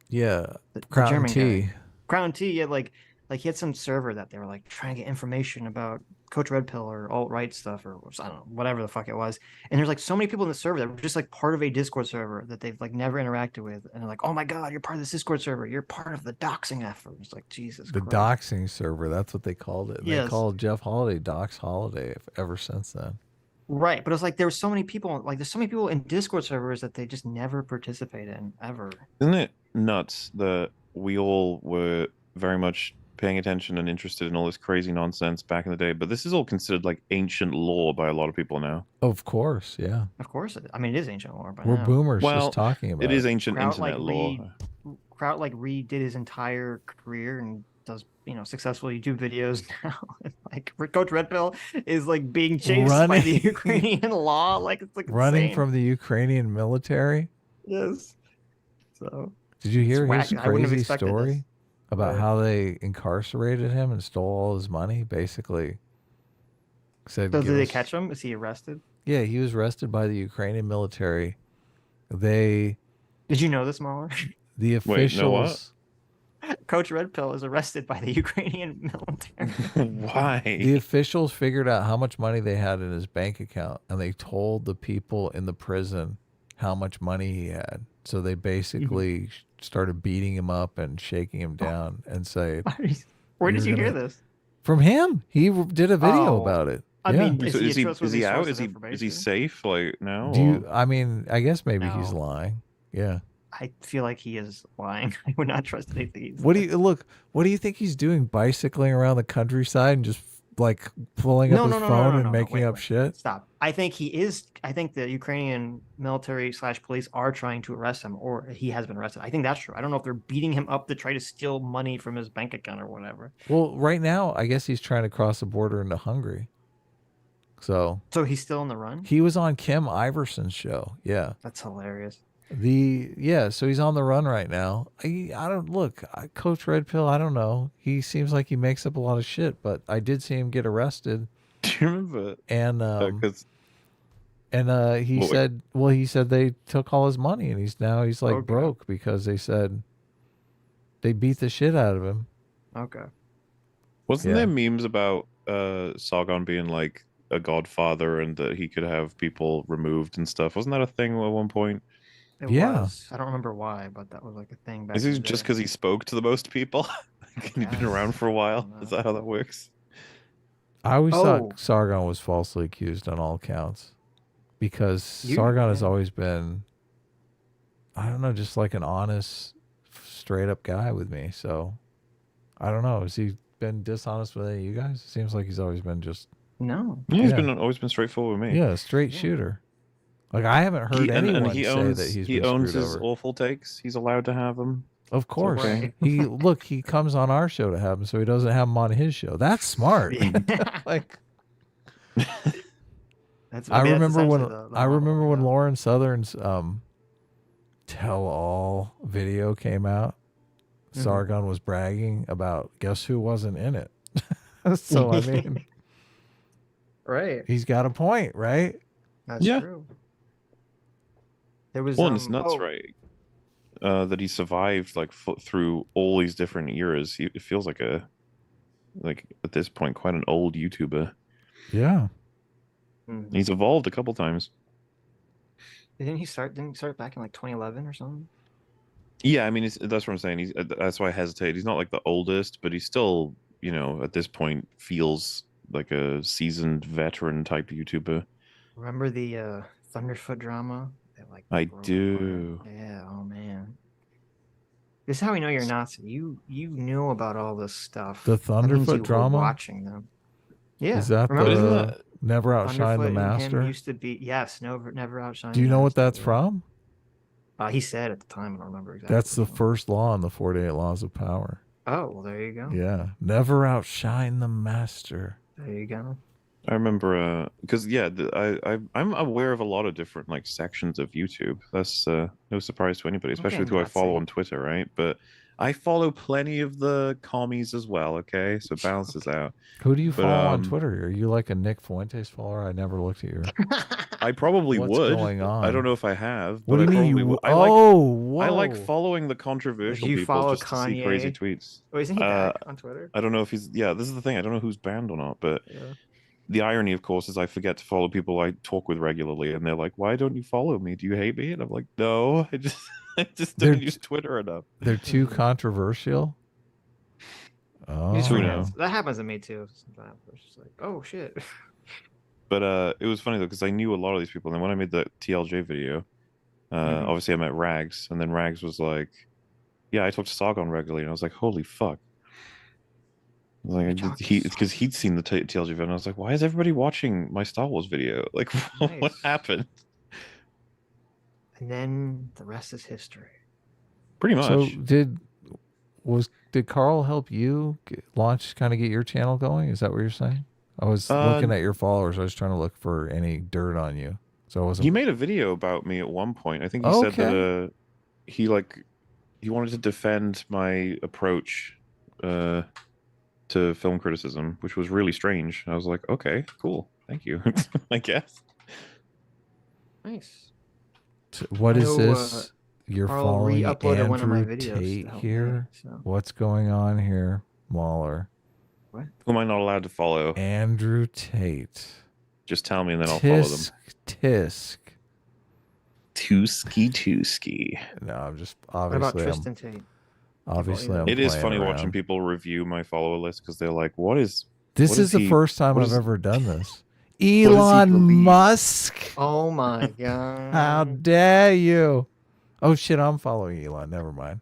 yeah, The Crown German T. guy. Crown T, yeah, like he had some server that they were like trying to get information about Coach Red Pill or alt-right stuff or I don't know, whatever the fuck it was. And there's like so many people in the server that were just like part of a Discord server that they've like never interacted with. And they're like, oh my God, you're part of this Discord server. You're part of the doxing effort. It's like, Jesus The Christ. doxing server, that's what they called it. Yes. They called Jeff Holiday Dox Holiday ever since then. Right. But it's like there were so many people, like there's so many people in Discord servers that they just never participate in ever. Isn't it nuts that we all were very much paying attention and interested in all this crazy nonsense back in the day, but this is all considered like ancient lore by a lot of people now. Of course, yeah. Of course. I mean, it is ancient lore. By We're now. boomers Well, just talking about it is ancient Kraut, internet like, lore. Kraut like redid his entire career and does successful YouTube videos now. Like Coach Red Pill is like being chased by the Ukrainian law. Like it's like running insane. from the Ukrainian military. Yes. So Did you hear it's his whack. I wouldn't have crazy expected story this. about Right. how they incarcerated him and stole all his money? Basically, said. So "Give did they us-" catch him? Is he arrested? Yeah, he was arrested by the Ukrainian military. They. Did you know this, Mauler? The officials. Coach Red Pill is arrested by the Ukrainian military. Why? The officials figured out how much money they had in his bank account, and they told the people in the prison how much money he had. So they basically started beating him up and shaking him down and say, Where did "You're you hear gonna-" this? From him. He did a video Oh. about it. I Yeah. mean, So is he a is he trustworthy out? source Is of he information? safe like now? Do you? or- I mean, I guess maybe he's No. lying. Yeah. I feel like he is lying. I would not trust anything he's What do you look? What do you think he's doing? Bicycling around the countryside and just like pulling up his phone and making up shit? Stop. I think he is. I think the Ukrainian military / police are trying to arrest him, or he has been arrested. I think that's true. I don't know if they're beating him up to try to steal money from his bank account or whatever. Well, right now, I guess he's trying to cross the border into Hungary. So he's still on the run? He was on Kim Iverson's show. Yeah. That's hilarious. So he's on the run right now. Coach Red Pill, I don't know. He seems like he makes up a lot of shit, but I did see him get arrested. Do you remember? And he Well, said, he said they took all his money, and he's like broke because they said they beat the shit out of him. Okay. Wasn't Yeah. there memes about Sargon being like a godfather and that he could have people removed and stuff? Wasn't that a thing at one point? It Yeah. was. I don't remember why, but that was like a thing back Is in it the just day. because he spoke to the most people? He'd been around for a while. Is that how that works? I always Oh. thought Sargon was falsely accused on all counts because Sargon has always been, I don't know, just like an honest, straight up guy with me. So I don't know. Has he been dishonest with any of you guys? It seems like he's always been just No. Yeah, he's Yeah. always been straightforward with me. a straight shooter. Like I haven't heard anyone say that he's he been owns screwed his over. awful takes. He's allowed to have them. Of course. Okay. He comes on our show to have him, so he doesn't have him on his show. That's smart. Like, I remember when Lauren Southern's Tell All video came out. Sargon was bragging about guess who wasn't in it. So I mean, right? He's got a point, right? That's true. There was it's nuts, right? That he survived like through all these different eras. It feels like at this point quite an old YouTuber. Yeah. He's evolved a couple times. Didn't he start back in like 2011 or something? Yeah, I mean that's what I'm saying. That's why I hesitate. He's not like the oldest, but he's still, at this point feels like a seasoned veteran type YouTuber. Remember the Thunderfoot drama? I do. Yeah. Oh man. This is how we know you're Nazi. You knew about all this stuff. The Thunderfoot drama. Watching them. Yeah. Is that the Never Outshine the Master? Him used to be never outshine. Do you know what that's from? He said at the time. I don't remember exactly. That's the first law in the 48 Laws of Power. Oh, well, there you go. Yeah. Never outshine the master. There you go. I remember, because I'm aware of a lot of different like sections of YouTube. That's no surprise to anybody, especially with who I follow on Twitter, right? But I follow plenty of the commies as well. Okay, so it balances out. Who do you follow on Twitter? Are you like a Nick Fuentes follower? I never looked at your. I probably What's would. going on? I don't know if I have. What but do you I mean? probably would. I like following the controversial you people follow just to see crazy tweets. Oh, isn't he back on Twitter? I don't know if he's. Yeah, this is the thing. I don't know who's banned or not, but. Yeah. The irony, of course, is I forget to follow people I talk with regularly, and they're like, "Why don't you follow me? Do you hate me?" And I'm like, "No, I just don't use Twitter enough." They're too controversial. Oh, that happens to me too. Sometimes it's just like, "Oh shit." But it was funny though because I knew a lot of these people, and then when I made the TLJ video, obviously I met Rags, and then Rags was like, "Yeah, I talk to Sargon regularly," and I was like, "Holy fuck." Like because he'd seen the TLG video, and I was like, "Why is everybody watching my Star Wars video? Like, what happened?" And then the rest is history. Pretty much. So did Carl help you kind of get your channel going? Is that what you're saying? I was looking at your followers. I was trying to look for any dirt on you. So I wasn't. He made a video about me at one point. I think he said that he wanted to defend my approach. To film criticism, which was really strange. I was like, okay, cool, thank you. I guess. Nice. What is this? You're Carl following re-uploaded one of my Andrew videos Tate to help here? me, so. What's going on here, Mauler? What? Who am I not allowed to follow? Andrew Tate. Just tell me and then I'll follow them. Tisk. Tooski. No, I'm just What about Tristan Tate? Obviously, it is funny watching people review my follow list because they're like, "What is?" This is the first time I've ever done this. Elon Musk. Oh my god! How dare you? Oh shit! I'm following Elon. Never mind.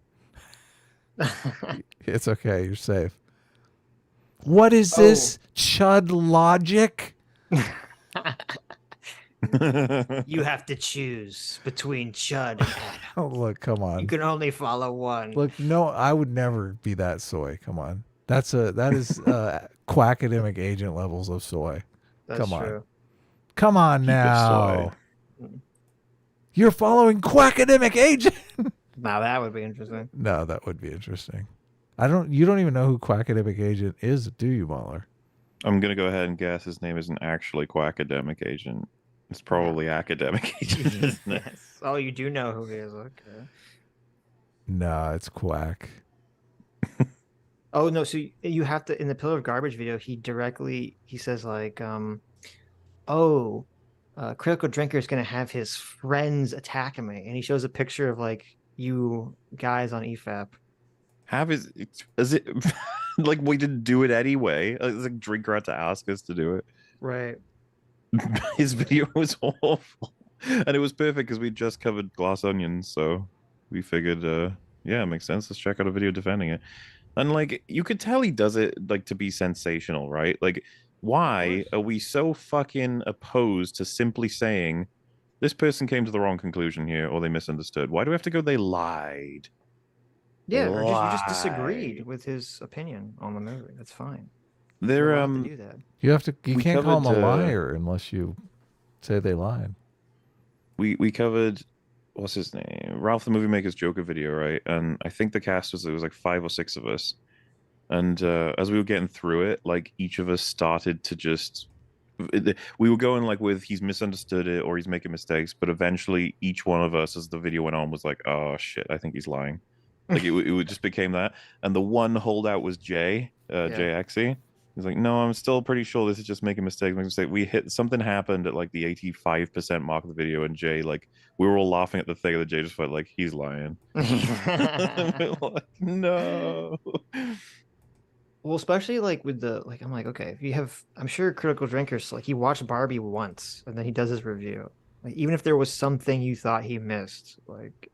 It's okay. You're safe. What is this? Chud logic? You have to choose between Chud and Adam. Oh, look, come on. You can only follow one. Look, no, I would never be that soy. Come on. That is quackademic agent levels of soy. That's come on. true. Come on now. You're following quackademic agent. Now that would be interesting. No, that would be interesting. You don't even know who quackademic agent is, do you, Mauler? I'm gonna go ahead and guess his name isn't actually quackademic agent. It's probably academic agent, isn't it? Yes. Oh, you do know who he is. Okay. No, it's Quack. Oh no! So you have to in the Pillar of Garbage video. He says like, Critical Drinker is gonna have his friends attacking me, and he shows a picture of like you guys on EFAP. Is it like we didn't do it anyway? It's like Drinker had to ask us to do it. Right. His video was awful, and it was perfect because we just covered Glass Onions, so we figured, yeah, it makes sense. Let's check out a video defending it. And like, you could tell he does it like to be sensational, right? Like, why are we so fucking opposed to simply saying this person came to the wrong conclusion here, or they misunderstood? Why do we have to go? They lied. Yeah, or just you just disagreed with his opinion on the movie. That's fine. They're You're allowed to do that. You have to. You We can't call them a covered, liar unless you say they lied. we covered what's his name? Ralph the Movie Maker's Joker video, right? And I think the cast was, it was like 5 or 6 of us. And as we were getting through it, like each of us started to just we were going like with he's misunderstood it or he's making mistakes, but eventually each one of us as the video went on was like, oh shit, I think he's lying. Like it just became that. And the one holdout was Jay, Jay Axie. He's like, no, I'm still pretty sure this is just making mistakes, making mistakes. We hit something happened at like the 85% mark of the video, and Jay, like, we were all laughing at the thing that Jay just felt like he's lying. We're like, no. Well, especially like with the I'm like, okay, if you have, I'm sure Critical Drinkers, like he watched Barbie once and then he does his review. Like even if there was something you thought he missed, like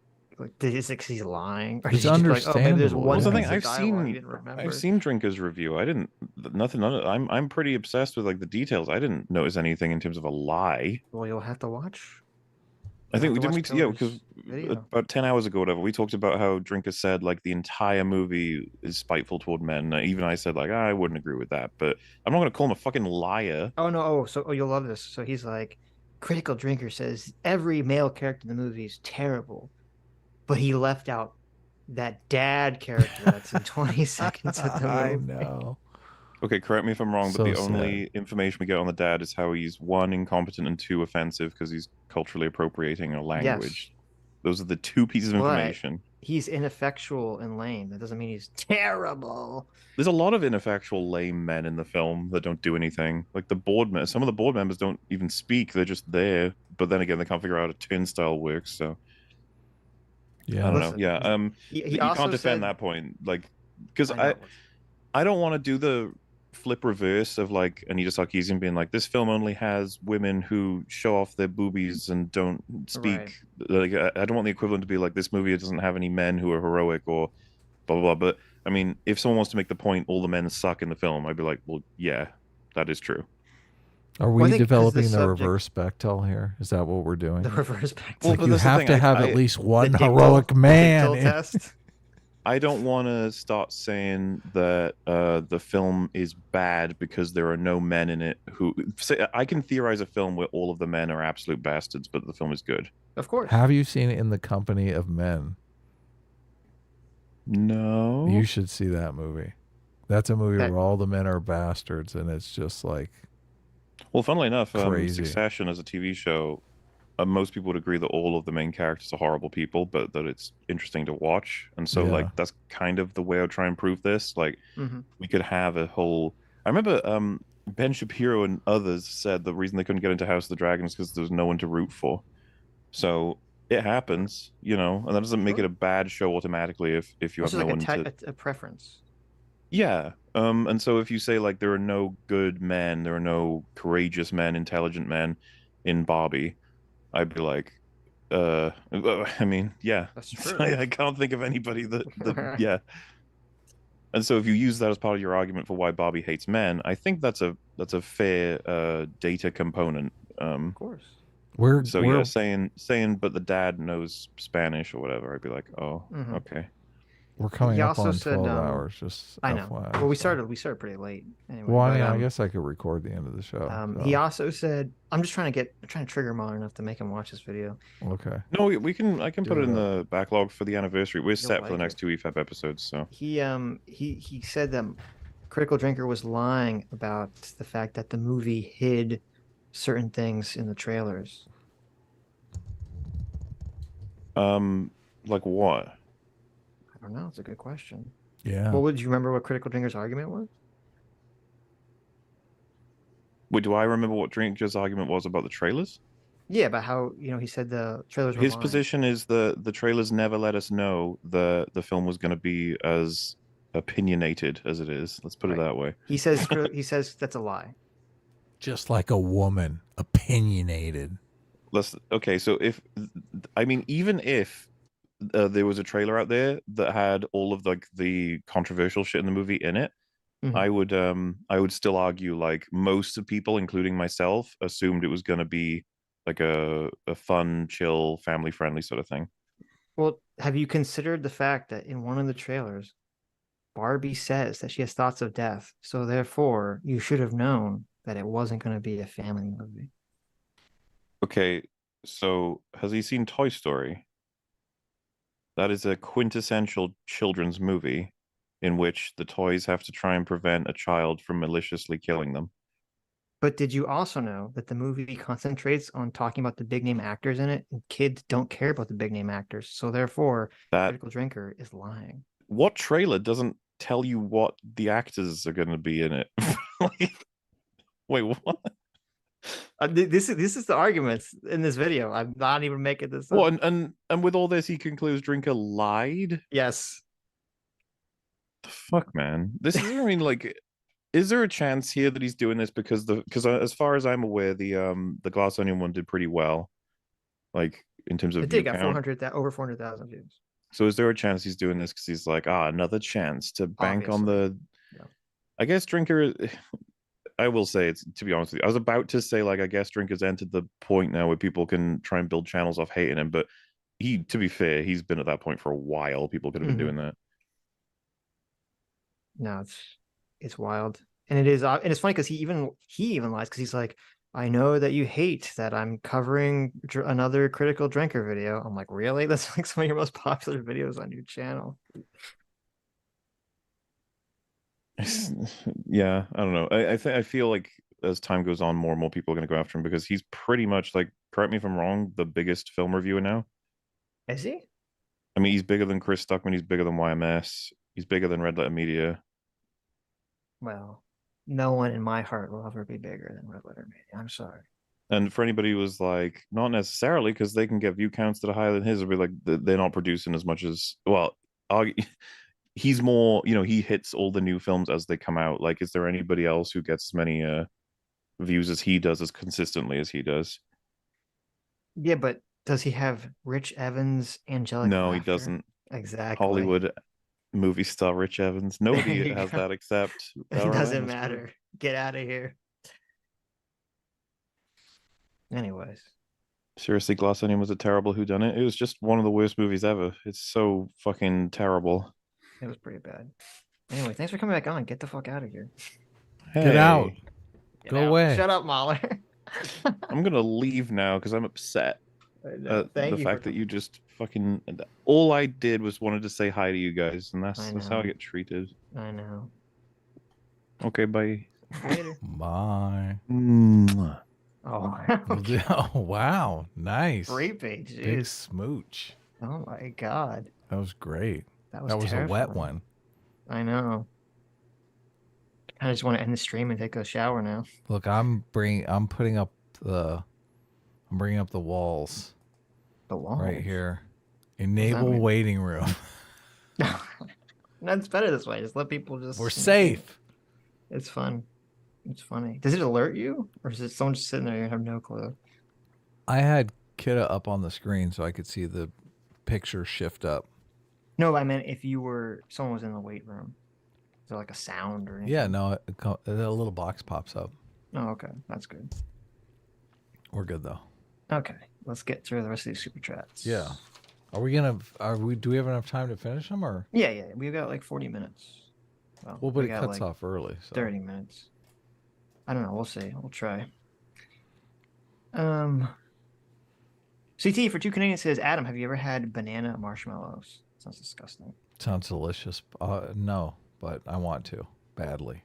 is it 'cause he's lying? Or It's is he just like, oh, maybe there's understandable. one What's the piece thing? of dialogue he didn't remember. I've seen Drinker's review. I didn't nothing. I'm pretty obsessed with like the details. I didn't notice anything in terms of a lie. Well, you'll have to watch. I think You'll we have didn't to we watch because Pillar's video. about 10 hours ago, whatever, we talked about how Drinker said like the entire movie is spiteful toward men. Even I said like I wouldn't agree with that, but I'm not gonna call him a fucking liar. Oh no! You'll love this. So he's like, Critical Drinker says every male character in the movie is terrible, but he left out that dad character that's in 20 seconds of the movie. I know. Okay, correct me if I'm wrong, but So the sad. only information we get on the dad is how he's 1, incompetent, and 2, offensive because he's culturally appropriating a language. Those are the 2 pieces of But information. he's ineffectual and lame. That doesn't mean he's terrible. There's a lot of ineffectual, lame men in the film that don't do anything. Like the board members, some of the board members don't even speak; they're just there. But then again, they can't figure out how a turnstile works. So Yeah, I don't Listen, know. Yeah, he you also can't defend said- that point, like because I know. I don't want to do the flip reverse of like Anita Sarkeesian being like, this film only has women who show off their boobies and don't speak. Like I don't want the equivalent to be like, this movie doesn't have any men who are heroic or blah blah blah. But I mean, if someone wants to make the point all the men suck in the film, I'd be like, well, yeah, that is true. Are Well, I we think 'cause developing the subject- reverse Bechdel here? Is that what we're doing? The reverse Bechdel. It's like but you that's the have thing, to I- have I- at least one The Dick heroic Dole- man. Dick Dole test. I don't want to start saying that the film is bad because there are no men in it who say I can theorize a film where all of the men are absolute bastards, but the film is good. Of course. Have you seen In the Company of Men? No. You should see that movie. That's a movie That- where all the men are bastards, and it's just like Well, funnily enough, Crazy. Succession as a TV show, most people would agree that all of the main characters are horrible people, but that it's interesting to watch. And so, Yeah. like, that's kind of the way I try and prove this. Like, Mhm. we could have a whole. I remember Ben Shapiro and others said the reason they couldn't get into House of the Dragon is because there's no one to root for. So it happens, you know, and that doesn't make it a bad show automatically if you This have is no like one to. a preference. Yeah. And so if you say like there are no good men, there are no courageous men, intelligent men in Barbie, I'd be like, I mean, yeah. That's true. I can't think of anybody that yeah. And so if you use that as part of your argument for why Barbie hates men, I think that's a fair data component. Of course. we're So we're yeah, saying but the dad knows Spanish or whatever, I'd be like, oh, Mhm. okay. we're coming He up also on said, 12 hours. Just I know. FYI, Well, we so. started pretty late. Anyway, Well, I but, mean, I guess I could record the end of the show. He so. also said, I'm trying to trigger him on enough to make him watch this video. Okay. No, we can. I can put Do it in it the backlog for the anniversary. We're set for the like next 2 EFAP episodes. So He said that Critical Drinker was lying about the fact that the movie hid certain things in the trailers. like what? I don't know. It's a good question. Yeah. What would you remember? What Critical Drinker's argument was? Wait, do I remember what Drinker's argument was about the trailers? Yeah, about how he said the trailers were His lying. position is the trailers never let us know the film was going to be as opinionated as it is. Let's put it that way. He says that's a lie. Just like a woman, opinionated. Okay, so even if there was a trailer out there that had all of like the controversial shit in the movie in it, Mhm. I would still argue like most of people, including myself, assumed it was going to be like a fun, chill, family friendly sort of thing. Well, have you considered the fact that in one of the trailers, Barbie says that she has thoughts of death, so therefore you should have known that it wasn't going to be a family movie. Okay, so has he seen Toy Story? That is a quintessential children's movie in which the toys have to try and prevent a child from maliciously killing them. But did you also know that the movie concentrates on talking about the big name actors in it, and kids don't care about the big name actors, so therefore Critical Drinker is lying. What trailer doesn't tell you what the actors are going to be in it? Like, wait, what? This is the arguments in this video. I'm not even making this up. Well, and with all this, he concludes Drinker lied. Yes. The fuck, man. This is, I mean, like, is there a chance here that he's doing this because as far as I'm aware, the Glass Onion one did pretty well, like in terms of It did view got count. over 400,000 views. So is there a chance he's doing this because he's like, another chance to bank on the? Yeah. I guess Drinker. I will say, it's, to be honest with you, I was about to say, like, I guess Drinker's entered the point now where people can try and build channels off hating him, but to be fair, he's been at that point for a while. People could have been doing that. No, it's wild, and it is, and it's funny because he even lies because he's like, I know that you hate that I'm covering another Critical Drinker video. I'm like, really? That's like some of your most popular videos on your channel. Yeah, I don't know. I feel like as time goes on, more and more people are going to go after him because he's pretty much, like, correct me if I'm wrong, the biggest film reviewer now. Is he? I mean, he's bigger than Chris Stuckman. He's bigger than YMS. He's bigger than Red Letter Media. Well, no one in my heart will ever be bigger than Red Letter Media. I'm sorry. And for anybody who was like, not necessarily, because they can get view counts that are higher than his, it'll be like they're not producing as much as, well, he's more, he hits all the new films as they come out. Like, is there anybody else who gets as many views as he does, as consistently as he does? Yeah, but does he have Rich Evans, angelic No, laughter? he doesn't. Exactly. Hollywood movie star Rich Evans. Nobody has that except it doesn't matter. Get out of here. Anyways. Seriously, Glass Onion was a terrible whodunit. It was just one of the worst movies ever. It's so fucking terrible. It was pretty bad. Anyway, thanks for coming back on. Get the fuck out of here. Hey. Get out. Get Go out. away. Shut up, Mauler. I'm gonna leave now because I'm upset. Thank the you fact that you just fucking, all I did was wanted to say hi to you guys, and that's how I get treated. I know. Okay, bye. Later. Bye. Mwah. Oh. Oh, wow. Nice. Creepy. Big Jeez. smooch. Oh my god. That was great. That was a wet terrifying. one. I know. I just want to end the stream and take a shower now. Look, I'm bringing up the walls. The walls? Right here. Enable waiting room. That's better this way. Just let people just. We're safe. It's fun. It's funny. Does it alert you, or is it someone just sitting there and have no clue? I had Kidda up on the screen so I could see the picture shift up. No, I meant if someone was in the weight room. Is there like a sound or anything? Yeah, no, a little box pops up. Oh, okay. That's good. We're good though. Okay. Let's get through the rest of these super chats. Yeah. Do we have enough time to finish them or? Yeah. We've got like 40 minutes. Well, but it cuts off early. So. 30 minutes. I don't know. We'll see. We'll try. CT for 2 Canadians says, Adam, have you ever had banana marshmallows? Sounds disgusting. Sounds delicious. No, but I want to badly.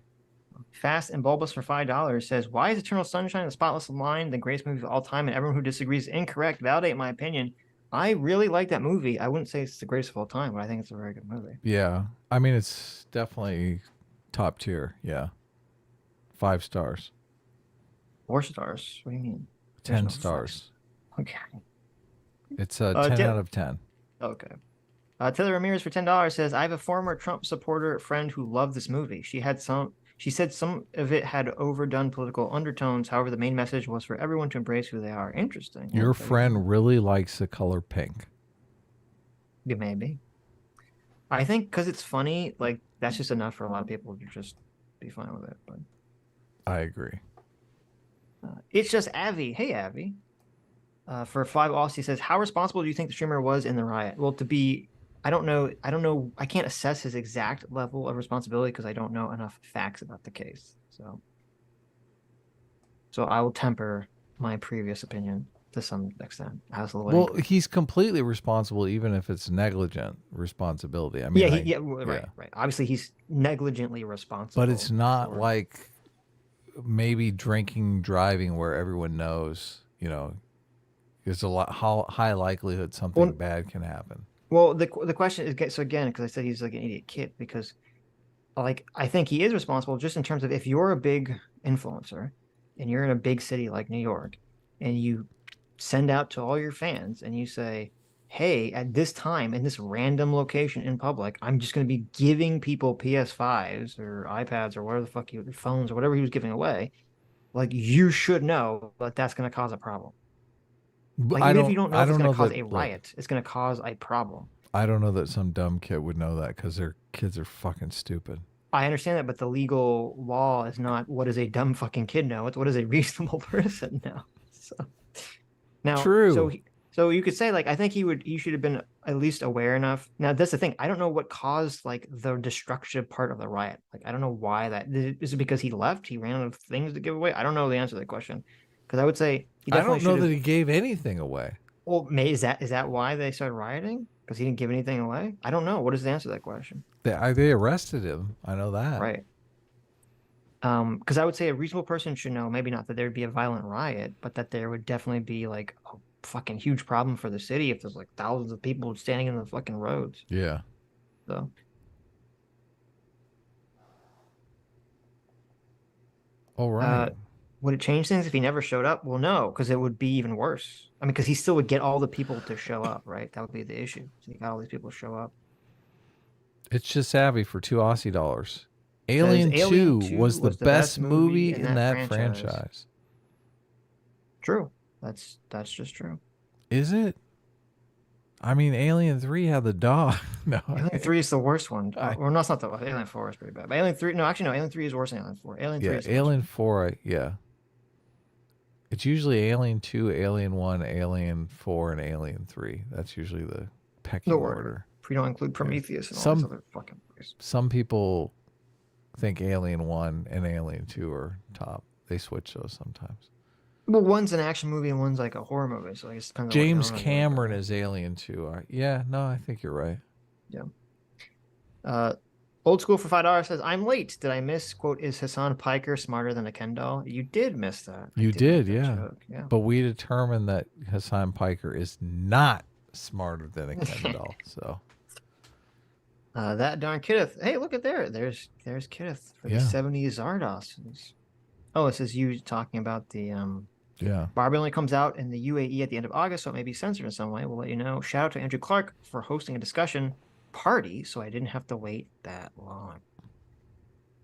Fast and Bulbous for $5 says, why is Eternal Sunshine of the Spotless Mind the greatest movie of all time? And everyone who disagrees is incorrect. Validate my opinion. I really like that movie. I wouldn't say it's the greatest of all time, but I think it's a very good movie. Yeah. I mean, it's definitely top tier. Yeah. 5 stars. 4 stars? What do you mean? 10 stars. Okay. It's a 10 out of 10. Okay. Taylor Ramirez for $10 says, I have a former Trump supporter friend who loved this movie. She said some of it had overdone political undertones. However, the main message was for everyone to embrace who they are. Interesting. Your friend really likes the color pink. Yeah, maybe. I think because it's funny, like, that's just enough for a lot of people to just be fine with it. But I agree. it's just Avi. Hey, Avi. For 5 Aussie says, how responsible do you think the streamer was in the riot? Well, I don't know. I can't assess his exact level of responsibility because I don't know enough facts about the case. So I will temper my previous opinion to some extent. Well, he's completely responsible, even if it's negligent responsibility. I mean, right. Obviously, he's negligently responsible. But it's not like maybe drinking, driving, where everyone knows, there's a high likelihood something bad can happen. Well, the question is, so again, because I said he's like an idiot kid, because like I think he is responsible just in terms of if you're a big influencer and you're in a big city like New York and you send out to all your fans and you say, hey, at this time in this random location in public, I'm just going to be giving people PS5s or iPads or whatever the fuck phones or whatever he was giving away. Like, you should know that that's going to cause a problem. Like, even if you don't know if it's going to cause a riot, it's going to cause a problem. I don't know that some dumb kid would know that because their kids are fucking stupid. I understand that, but the legal law is not what does a dumb fucking kid know. It's what does a reasonable person know. So now, true. So you could say, like, I think he should have been at least aware enough. Now, that's the thing. I don't know what caused like the destructive part of the riot. Like, I don't know why that is. It because he left? He ran out of things to give away? I don't know the answer to that question. Because I would say he definitely I don't know that he gave anything away. Well, is that why they started rioting? Because he didn't give anything away? I don't know. What is the answer to that question? They arrested him. I know that. Right. Because I would say a reasonable person should know, maybe not that there'd be a violent riot, but that there would definitely be like a fucking huge problem for the city if there's like thousands of people standing in the fucking roads. Yeah. So. All right. Would it change things if he never showed up? Well, no, because it would be even worse. I mean, because he still would get all the people to show up, right? That would be the issue. So you got all these people to show up. It's just savvy for $2 Alien 2 was the best movie in that franchise. True. That's just true. Is it? I mean, Alien 3 had the dog. No, Alien 3 is the worst one. Or no, it's not the Alien 4 is pretty bad. But Alien 3, no, actually, no, Alien 3 is worse than Alien 4. Alien 3 is Alien 4, yeah. It's usually Alien 2, Alien 1, Alien 4, and Alien 3. That's usually the pecking order. If we don't include Prometheus and all these other fucking movies. Some people think Alien 1 and Alien 2 are top. They switch those sometimes. Well, one's an action movie and one's like a horror movie, so I guess it depends on James Cameron is Alien 2. Yeah, no, I think you're right. Yeah. Old School for $5 says, I'm late. Did I miss, quote, is Hasan Piker smarter than a Ken doll? You did miss that. You did, yeah. Yeah. But we determined that Hasan Piker is not smarter than a Ken doll, so. That darn Kenneth. Hey, look at there. There's Kenneth for the 70s Zardos. Oh, this is you talking about the Barbie only comes out in the UAE at the end of August, so it may be censored in some way. We'll let you know. Shout out to Andrew Clark for hosting a discussion party, so I didn't have to wait that long.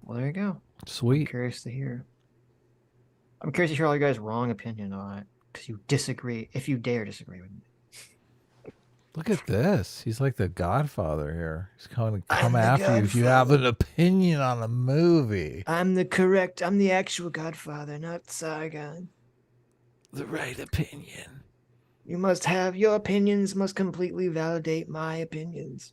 Well, there you go. Sweet. I'm curious to hear all you guys' wrong opinion on it, because you disagree, if you dare disagree with me. Look at this. He's like the Godfather here. He's going to come after you if you have an opinion on a movie. I'm the actual Godfather, not Sargon. The right opinion. Your opinions must completely validate my opinions.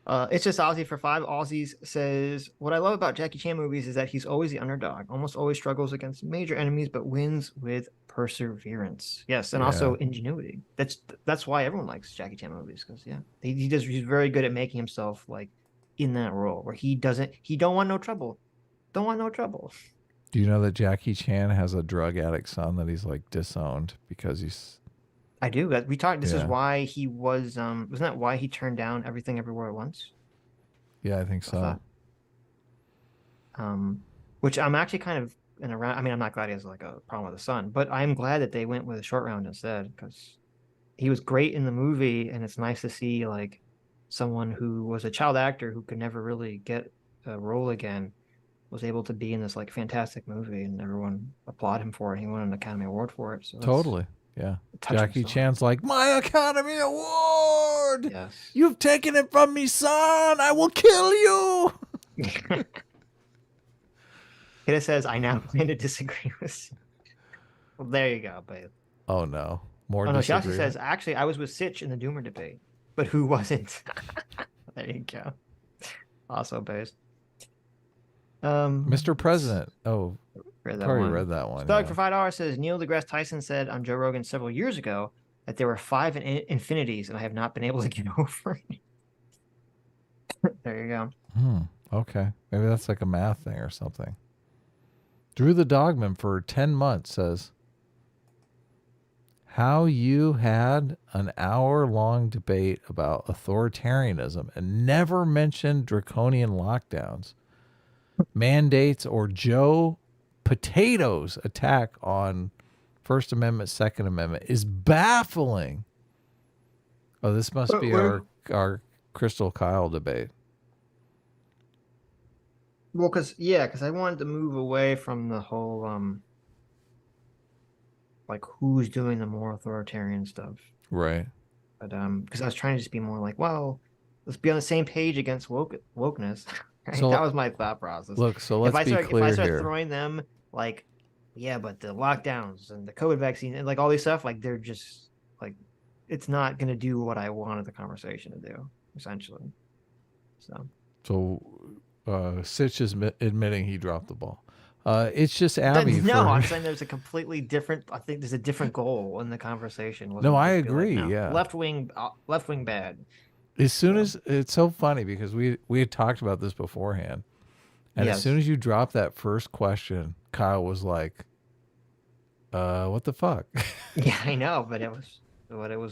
It's just Aussie for 5 Aussies says, what I love about Jackie Chan movies is that he's always the underdog, almost always struggles against major enemies, but wins with perseverance. Yes, and also ingenuity. That's why everyone likes Jackie Chan movies, because he's very good at making himself like in that role where he don't want no trouble. Don't want no trouble. Do you know that Jackie Chan has a drug addict son that he's like disowned because he's... I do. We talked. This is why he was. Wasn't that why he turned down Everything Everywhere at Once? Yeah, I think so. Which I'm actually kind of in a round. I mean, I'm not glad he has like a problem with the son, but I'm glad that they went with a short round instead, because he was great in the movie, and it's nice to see like someone who was a child actor who could never really get a role again was able to be in this like fantastic movie, and everyone applauded him for it. He won an Academy Award for it. So totally. Yeah. Jackie Chan's like, my Academy Award! Yes. You've taken it from me, son! I will kill you! It says, I now plan to disagree with Well, there you go, babe. Oh no, more. Oh no, she also disagreement? says, actually, I was with Sitch in the Doomer debate, but who wasn't? There you go. Also based. Mr. President. Oh, read that probably one. read that one. Doug yeah. for $5 says Neil deGrasse Tyson said on Joe Rogan several years ago that there were 5 infinities, and I have not been able to get over it. There you go. Okay, maybe that's like a math thing or something. Drew the Dogman for 10 months says, how you had an hour-long debate about authoritarianism and never mentioned draconian lockdowns, mandates, or Joe Potatoes attack on First Amendment, Second Amendment is baffling. Oh, this must be our Crystal Kyle debate. Well, because I wanted to move away from the whole like who's doing the more authoritarian stuff, right? But because I was trying to just be more like, well, let's be on the same page against wokeness. Right? So, that was my thought process. Look, so let's be clear if I start here. throwing them like, yeah, but the lockdowns and the COVID vaccine and like all these stuff, like they're just like, it's not going to do what I wanted the conversation to do, essentially. So Sitch is admitting he dropped the ball. It's just Abby. No, I'm saying there's a completely different. I think there's a different goal in the conversation. No, I agree. Yeah, left wing bad. As soon as it's so funny because we had talked about this beforehand, and as soon as you dropped that first question, Kyle was like, "What the fuck?" Yeah, I know, but it was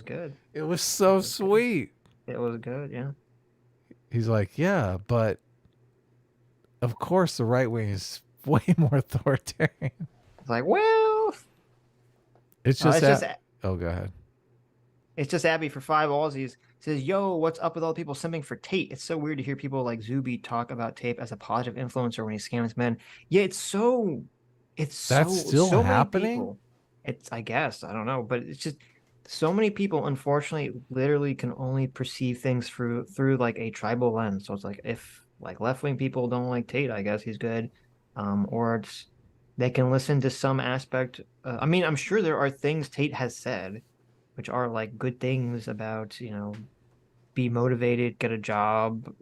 good. It was so sweet. It was good. Yeah. He's like, "Yeah, but of course the right wing is way more authoritarian." It's like, well, it's just oh, go ahead. It's just Abby for 5 Aussies says, yo, what's up with all the people simping for Tate? It's so weird to hear people like Zuby talk about Tate as a positive influencer when he scams men. Yeah, that's still so happening. I guess, I don't know, but it's just so many people, unfortunately, literally can only perceive things through like a tribal lens. So it's like, if like left-wing people don't like Tate, I guess he's good. Or they can listen to some aspect. I mean, I'm sure there are things Tate has said which are like good things about, be motivated, get a job,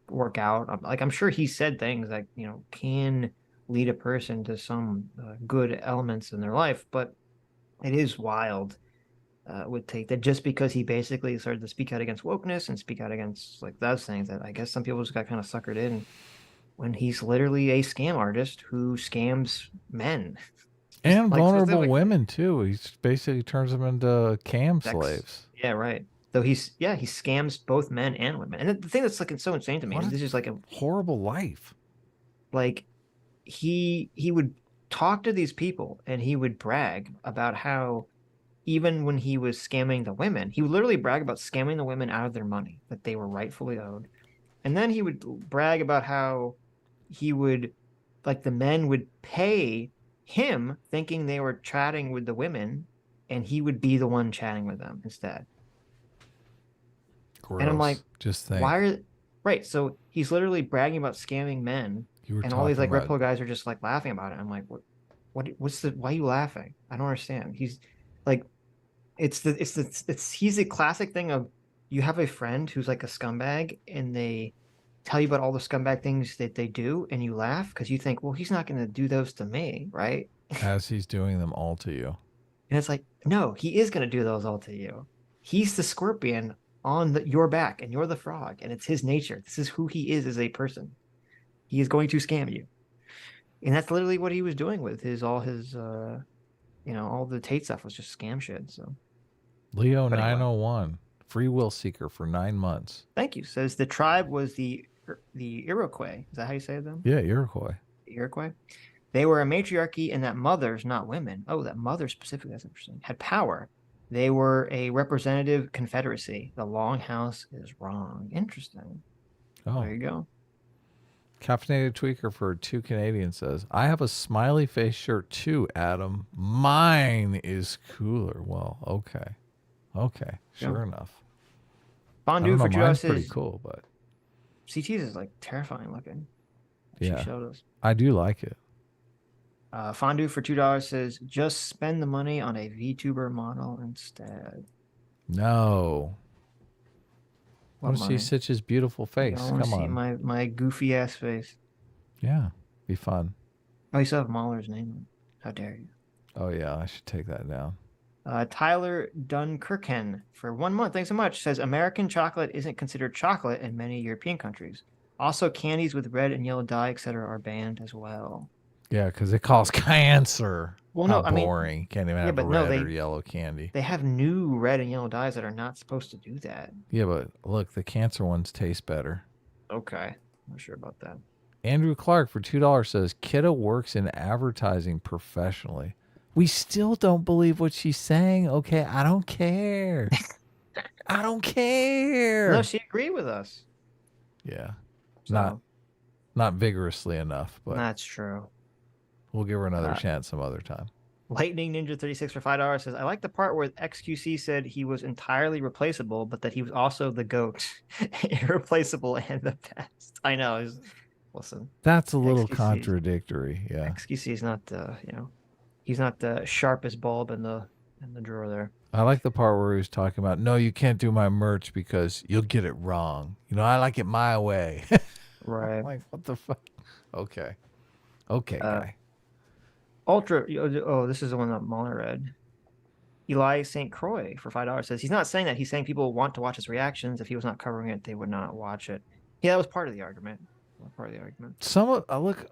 work out. Like, I'm sure he said things that, can lead a person to some good elements in their life. But it is wild with Tate that just because he basically started to speak out against wokeness and speak out against like those things, that I guess some people just got kind of suckered in when he's literally a scam artist who scams men. And like, vulnerable women too. He basically turns them into cam slaves. Yeah, right. So he scams both men and women. And the thing that's like so insane to me is this is like a horrible life. Like he would talk to these people and he would brag about how even when he was scamming the women, he would literally brag about scamming the women out of their money that they were rightfully owed. And then he would brag about how he would, like, the men would pay him thinking they were chatting with the women, and he would be the one chatting with them instead. Gross. And I'm like, just think. Right? So he's literally bragging about scamming men, and all these like red pill guys are just like laughing about it. I'm like, why are you laughing? I don't understand. He's like, he's the classic thing of, you have a friend who's like a scumbag and they tell you about all the scumbag things that they do, and you laugh because you think, well, he's not going to do those to me, right? As he's doing them all to you. And it's like, no, he is going to do those all to you. He's the scorpion on your back, and you're the frog, and it's his nature. This is who he is as a person. He is going to scam you. And that's literally what he was doing with all the Tate stuff was just scam shit. So Leo 901, free will seeker for 9 months. Thank you. Says the tribe was the Iroquois. Is that how you say them? Yeah, Iroquois. Iroquois. They were a matriarchy, and that mothers, not women. Oh, that mothers specifically, that's interesting, had power. They were a representative confederacy. The Longhouse is wrong. Interesting. Oh, there you go. Caffeinated Tweaker for 2 Canadian says, I have a smiley face shirt too, Adam. Mine is cooler. Well, okay. Okay, sure enough. Fondue for mine's Justice. pretty cool, but CT's is like terrifying looking. Yeah. She showed us. I do like it. Fondue for $2 says, just spend the money on a VTuber model instead. No. I want to see mine? Sitch's beautiful face. I want to Come see on. my goofy ass face. Yeah, be fun. Oh, you still have Mauler's name. How dare you? Oh yeah, I should take that down. Tyler Dunkirken for 1 month. Thanks so much. Says American chocolate isn't considered chocolate in many European countries. Also, candies with red and yellow dye, etc., are banned as well. Yeah, because it causes cancer. Well, no, How I mean, boring. Can't even yeah, have but red no, or yellow candy. They have new red and yellow dyes that are not supposed to do that. Yeah, but look, the cancer ones taste better. Okay, not sure about that. Andrew Clark for $2 says Kidda works in advertising professionally. We still don't believe what she's saying. Okay, I don't care. I don't care. No, she agreed with us. Yeah, So- not vigorously enough, but That's true. we'll give her another chance some other time. Lightning Ninja 36 for $5 says, I like the part where XQC said he was entirely replaceable, but that he was also the GOAT, irreplaceable, and the best. I know. Listen, That's a little XQC contradictory. Yeah. XQC is not the, he's not the sharpest bulb in the drawer there. I like the part where he was talking about, no, you can't do my merch because you'll get it wrong. I like it my way. Right. I'm like, what the fuck? Okay. Okay, guy. Ultra. Oh, this is the one that Mauler read. Eli St. Croix for $5 says he's not saying that. He's saying people want to watch his reactions. If he was not covering it, they would not watch it. Yeah, that was part of the argument. Look,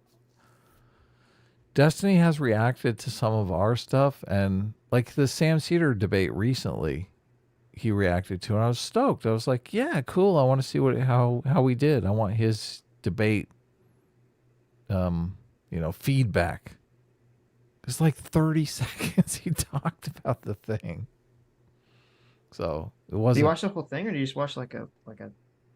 Destiny has reacted to some of our stuff, and like the Sam Cedar debate recently, he reacted to, and I was stoked. I was like, yeah, cool. I want to see how we did. I want his debate, feedback. It's like 30 seconds he talked about the thing. So it wasn't. Did you watch the whole thing, or did you just watch like a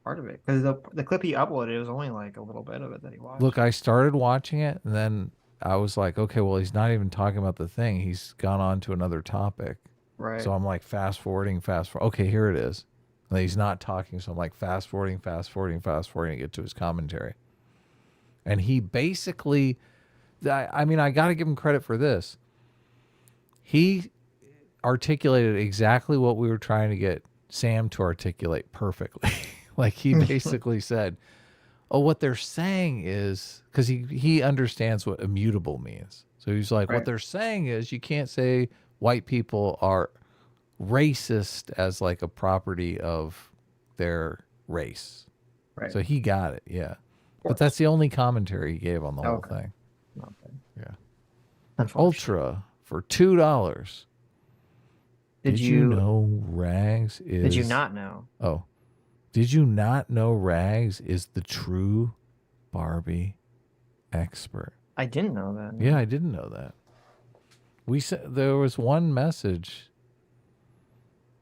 part of it? Because the clip he uploaded, it was only like a little bit of it that he watched. Look, I started watching it, and then I was like, okay, well, he's not even talking about the thing. He's gone on to another topic. Right. So I'm like fast forwarding. Okay, here it is. And he's not talking, so I'm like fast forwarding to get to his commentary. And he basically, I mean, I got to give him credit for this. He articulated exactly what we were trying to get Sam to articulate perfectly. Like he basically said, oh, what they're saying is, because he understands what immutable means. So he's like, what they're saying is you can't say white people are racist as like a property of their race. Right. So he got it, yeah. But that's the only commentary he gave on the whole thing. Not bad. Yeah. Ultra for $2. Did you know Rags is... Did you not know? Oh. Did you not know Rags is the true Barbie expert? I didn't know that. Yeah, I didn't know that. We said there was one message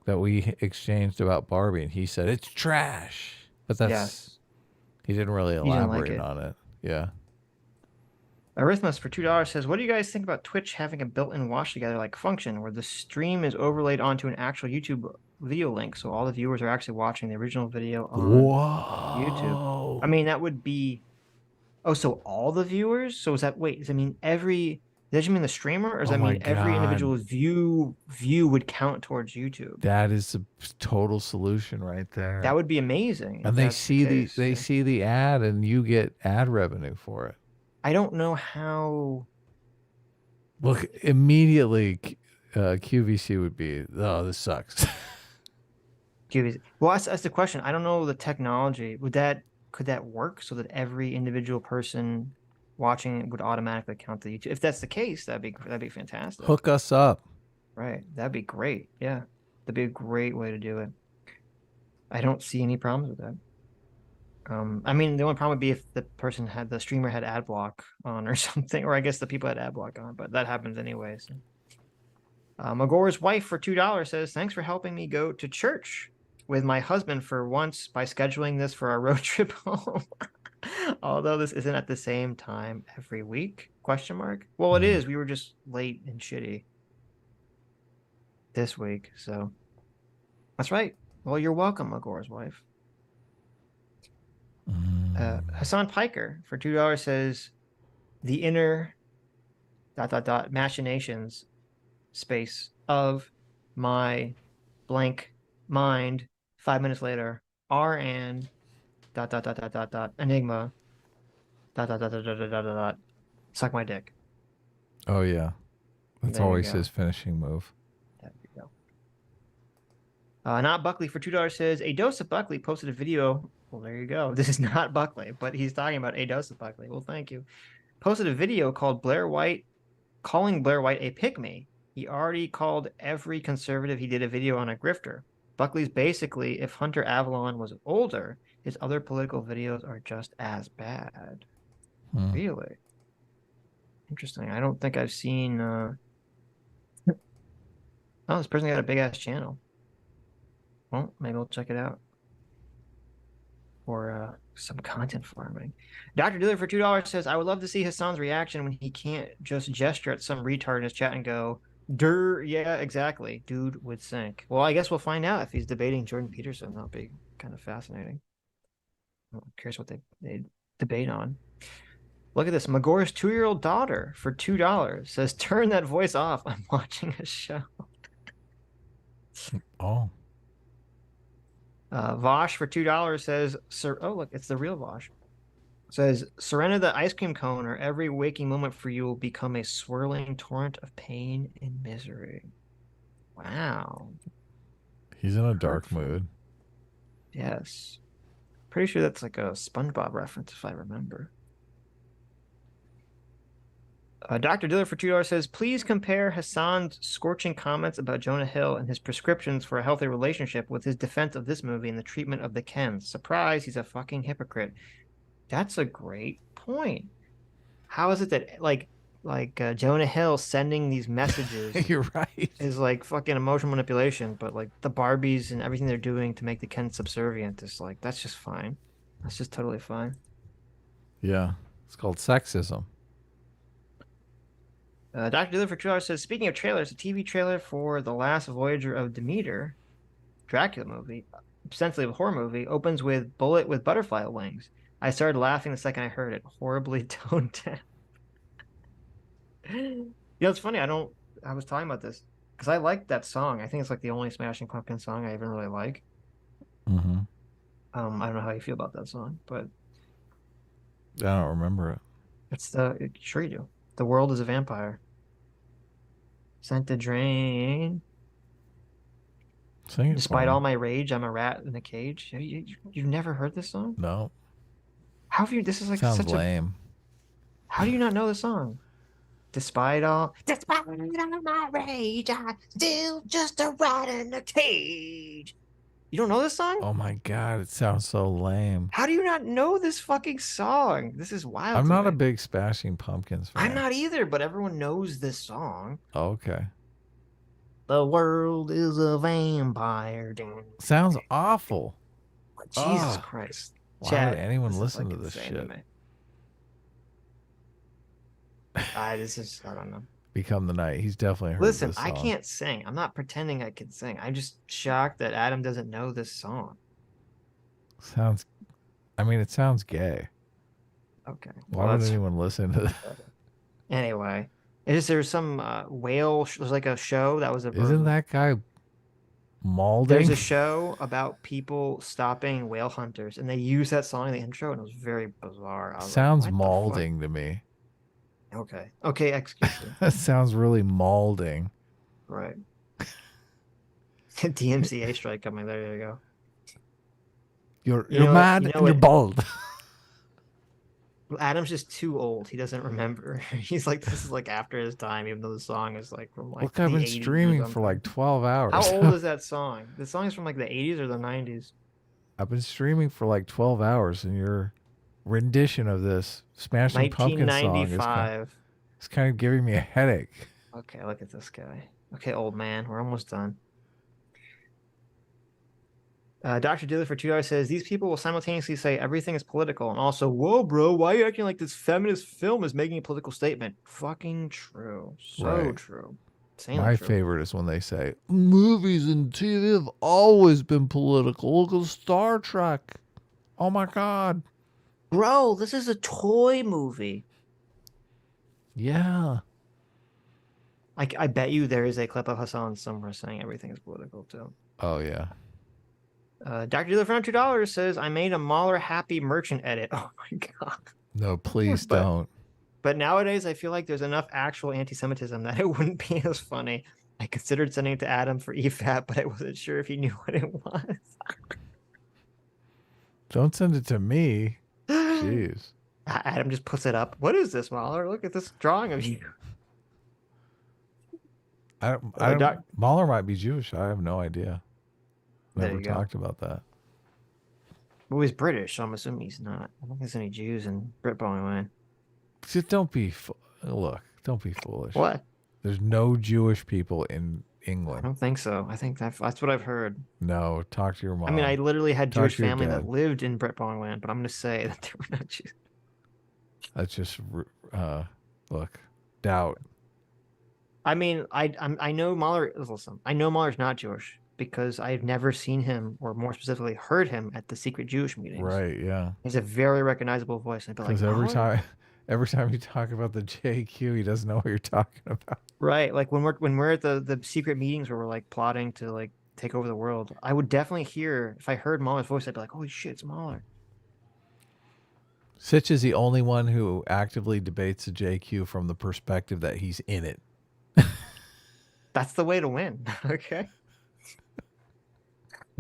that we exchanged about Barbie, and he said it's trash. But that's he didn't really elaborate on it. Yeah. Arithmus for $2 says, what do you guys think about Twitch having a built-in watch together like function where the stream is overlaid onto an actual YouTube video link, so all the viewers are actually watching the original video on YouTube? I mean, that would be... Oh, so all the viewers? So is that... Wait, does that mean every... Does that mean the streamer, or does that mean every individual view would count towards YouTube? That is a total solution right there. That would be amazing. And they see see the ad, and you get ad revenue for it. I don't know how. Look, immediately, QVC would be, oh, this sucks. QVC. Well, that's the question. I don't know the technology. Could that work so that every individual person watching it would automatically count the YouTube? If that's the case, that'd be fantastic. Hook us up. Right. That'd be great. Yeah. That'd be a great way to do it. I don't see any problems with that. I mean, the only problem would be if the streamer had ad block on or something, or I guess the people had ad block on, but that happens anyway. So. Magore's wife for $2 says, thanks for helping me go to church with my husband for once by scheduling this for our road trip home. Although this isn't at the same time every week, ? Well, it is. We were just late and shitty this week. So that's right. Well, you're welcome, Magore's wife. Hasan Piker for $2 says, the inner machinations space of my blank mind. 5 minutes later, RN ... enigma ... suck my dick. Oh yeah, that's There you always go. his finishing move. There you go. Not Buckley for $2 says a dose of Buckley posted a video. Well, there you go. This is not Buckley, but he's talking about a dose of Buckley. Well, thank you. Posted a video called calling Blair White a pygmy. He already called every conservative he did a video on a grifter. Buckley's basically, if Hunter Avalon was older, his other political videos are just as bad. Really? Interesting. I don't think I've seen... Oh, this person got a big-ass channel. Well, maybe I'll check it out. Or some content farming. Dr. Dealer for $2 says, I would love to see Hasan's reaction when he can't just gesture at some retard in his chat and go, "Durr, yeah, exactly. Dude would sink." Well, I guess we'll find out if he's debating Jordan Peterson. That'll be kind of fascinating. I'm curious what they debate on. Look at this. Magore's 2-year-old daughter for $2 says, turn that voice off. I'm watching a show. Oh. Vosh for $2 says, oh, look, it's the real Vosh. Says, surrender the ice cream cone or every waking moment for you will become a swirling torrent of pain and misery. Wow. He's in a dark mood. Yes. Pretty sure that's like a SpongeBob reference, if I remember. Dr. Diller for $2 says, please compare Hasan's scorching comments about Jonah Hill and his prescriptions for a healthy relationship with his defense of this movie and the treatment of the Kens. Surprise, he's a fucking hypocrite. That's a great point. How is it that like Jonah Hill sending these messages You're right. is like fucking emotional manipulation, but like the Barbies and everything they're doing to make the Kens subservient is like, that's just fine. That's just totally fine. Yeah. It's called sexism. Dr. Diller for $2 says, speaking of trailers, a TV trailer for The Last Voyager of Demeter, Dracula movie, essentially a horror movie, opens with bullet with butterfly wings. I started laughing the second I heard it. Horribly toned down. You know, it's funny. I was talking about this because I like that song. I think it's like the only Smashing Pumpkins song I even really like. Mm-hmm. I don't know how you feel about that song, but I don't remember it. Sure you do. The world is a vampire. Sent to drain. Sing it. Despite all my rage, I'm a rat in a cage. You've never heard this song? No. How have you? This is like Sounds such lame. How do you not know the song? Despite all my rage, I'm still just a rat in a cage. You don't know this song? Oh my god, it sounds so lame. How do you not know this fucking song? This is wild. I'm not a big Smashing Pumpkins fan. I'm not either, but everyone knows this song. Oh, okay. The world is a vampire. Sounds awful. Jesus Christ. Why Chad, would anyone this is, listen like, to this insane shit? to me. This is, I don't know. Become the Night. He's definitely heard Listen, this I song. can't sing. I'm not pretending I can sing. I'm just shocked that Adam doesn't know this song. Sounds, I mean, it sounds gay. Okay. Why would anyone listen to that? Anyway, there's some whale, there's like a show that was a... Isn't that guy Maulding? There's a show about people stopping whale hunters, and they use that song in the intro, and it was very bizarre. I was Sounds like, what the fuck? Maulding to me. Okay. Okay, excuse me. That sounds really Maulding. Right. DMCA strike coming. There you go. You're mad and you're bald. Adam's just too old. He doesn't remember. He's like, this is like after his time, even though the song is like from like Look, I've the been 80s or streaming for something. like 12 hours. How old is that song? The song is from like the 80s or the 90s. I've been streaming for like 12 hours, and your rendition of this Smashing Pumpkins song is kind of giving me a headache. Okay, look at this guy. Okay, old man, we're almost done. Dr. Dilly for $2 says, these people will simultaneously say everything is political and also, whoa, bro, why are you acting like this feminist film is making a political statement? Fucking true. So Right. true. Insanely My true. favorite is when they say, movies and TV have always been political. Look at Star Trek. Oh my God. Bro, this is a toy movie. Yeah. I bet you there is a clip of Hasan somewhere saying everything is political too. Oh yeah. Dr. Dealer for $2 says, I made a Mauler happy merchant edit. Oh my god. No, please don't. But nowadays I feel like there's enough actual anti-Semitism that it wouldn't be as funny. I considered sending it to Adam for EFAT, but I wasn't sure if he knew what it was. Don't send it to me. Jeez. Adam just puts it up. What is this, Mauler? Look at this drawing of you. Mauler might be Jewish. I have no idea. There Never you go. talked about that. Well, he's British, so I'm assuming he's not. I don't think there's any Jews in Brit Bowling Lane. Just don't be don't be foolish. What? There's no Jewish people in I England. don't think so. I think that's what I've heard. No, talk to your mom. I mean, I literally had Talk Jewish to your family that dad. lived in Brit Bowling Land, but I'm going to say that they were not Jews. That's just look, doubt. I mean, I know Mahler. Listen, I know Mahler's not Jewish because I've never seen him, or more specifically, heard him at the secret Jewish meetings. Right? Yeah. He's a very recognizable voice. I'd be like, Because Mahler? every time you talk about the JQ, he doesn't know what you're talking about. Right, like when we're at the secret meetings where we're like plotting to like take over the world, I would definitely hear, if I heard Mahler's voice, I'd be like, holy shit, it's Mahler. Sitch is the only one who actively debates the JQ from the perspective that he's in it. That's the way to win. Okay.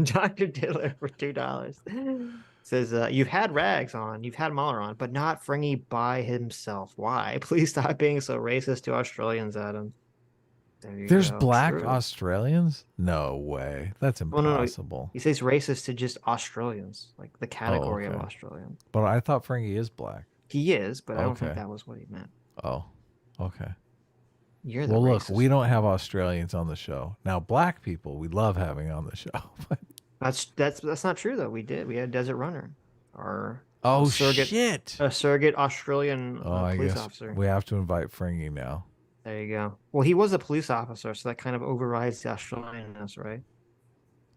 Dr. Diller for $2 says, you've had Rags on, you've had Mahler on, but not Fringy by himself. Why? Please stop being so racist to Australians, Adam. There's go. black True. Australians? No way. That's Well, no, impossible. he says racist to just Australians, like the category of okay. Australian. But I thought Frankie is black. He is, but I don't think Okay. that was what he meant. Oh, okay. You're the Well, look, racist. we don't have Australians on the show. Now, black people, we love having on the show. That's not true though. We had Desert Runner, or Oh, surrogate, shit. a surrogate Australian I police guess officer. we have to invite Frankie now. There you go. Well, he was a police officer, so that kind of overrides the Australianness, right?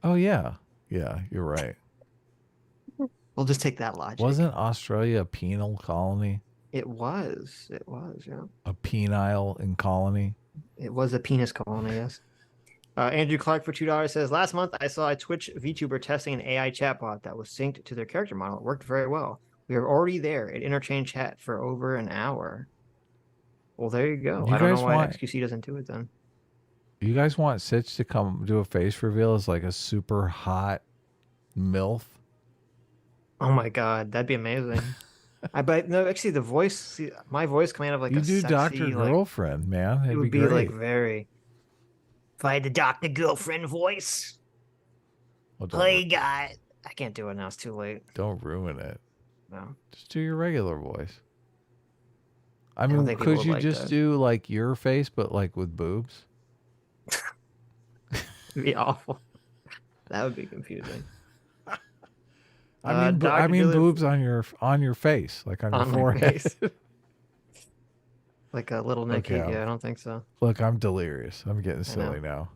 Oh, yeah. Yeah, you're right. We'll just take that logic. Wasn't Australia a penal colony? It was, yeah. A penile in colony? It was a penis colony, yes. Andrew Clark for $2 says, last month I saw a Twitch VTuber testing an AI chatbot that was synced to their character model. It worked very well. We are already there at Interchange Chat for over an hour. Well, there you go. You I don't know guys why want- XQC doesn't do it then. You guys want Sitch to come do a face reveal as like a super hot MILF? Oh my god, that'd be amazing. But no, actually, the voice, my voice coming out of like You a do sexy, Dr. like, Girlfriend, man. it It'd would be be great. like very. If I had the Dr. Girlfriend voice, Well, play guy. I can't do it now. It's too late. Don't ruin it. No. Just do your regular voice. I don't mean, think people could would you like just that. do like your face, but like with boobs? It'd be awful. That would be confusing. I mean, Dr. Diller- boobs on your face, like on your On my forehead. face. Like a little Nick Okay, Cage. Yeah, I don't think so. Look, I'm delirious. I'm getting know. silly now.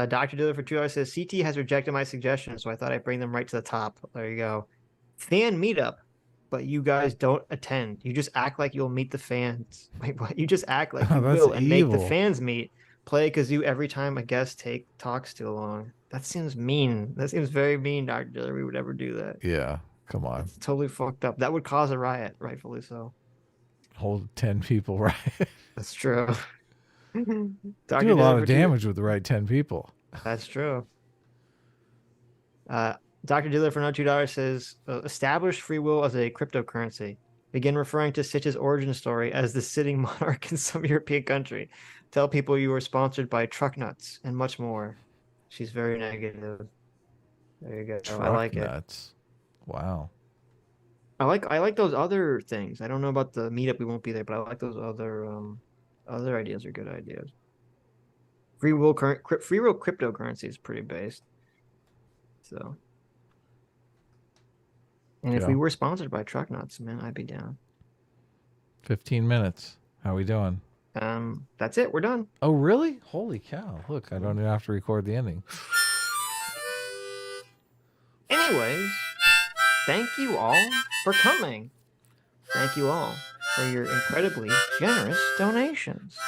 Dr. Diller for $2 says, CT has rejected my suggestion, so I thought I'd bring them right to the top. There you go. Fan meetup, but you guys don't attend. You just act like you'll meet the fans. Wait, what? You just act like you That's will and make the evil. fans meet. Play kazoo every time a guest talks too long. That seems mean. That seems very mean, Dr. Diller. We would never do that. Yeah, come on. It's totally fucked up. That would cause a riot, rightfully so. Hold 10 people right. That's true. Dr. Do a Diller lot for of two- damage with the right 10 people. That's true. Dr. Dealer for another $2 says, establish free will as a cryptocurrency. Begin referring to Sitch's origin story as the sitting monarch in some European country. Tell people you were sponsored by truck nuts and much more. She's very negative. There you go. I like nuts. Wow. it. I like those other things. I don't know about the meetup. We won't be there, but I like those other ideas are good ideas. Free will cryptocurrency is pretty based. So, and if Yeah. we were sponsored by truck nuts, man, I'd be down. 15 minutes. How we doing? That's it. We're done. Oh, really? Holy cow. Look, I don't even have to record the ending. Anyways, thank you all for coming. Thank you all for your incredibly generous donations.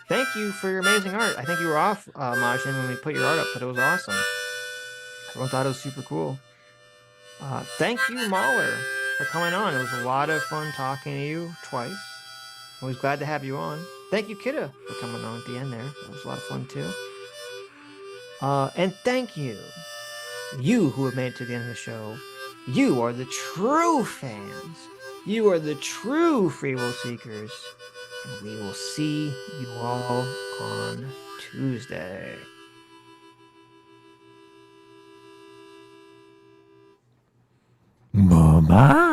thank you for your amazing art. I think you were off, Majin, when we put your art up, but it was awesome. Everyone thought it was super cool. Thank you, Mauler, for coming on. It was a lot of fun talking to you twice. Always glad to have you on. Thank you, Kidda, for coming on at the end there. That was a lot of fun, too. And thank you, you who have made it to the end of the show. You are the true fans. You are the true free will seekers. And we will see you all on Tuesday. Mama?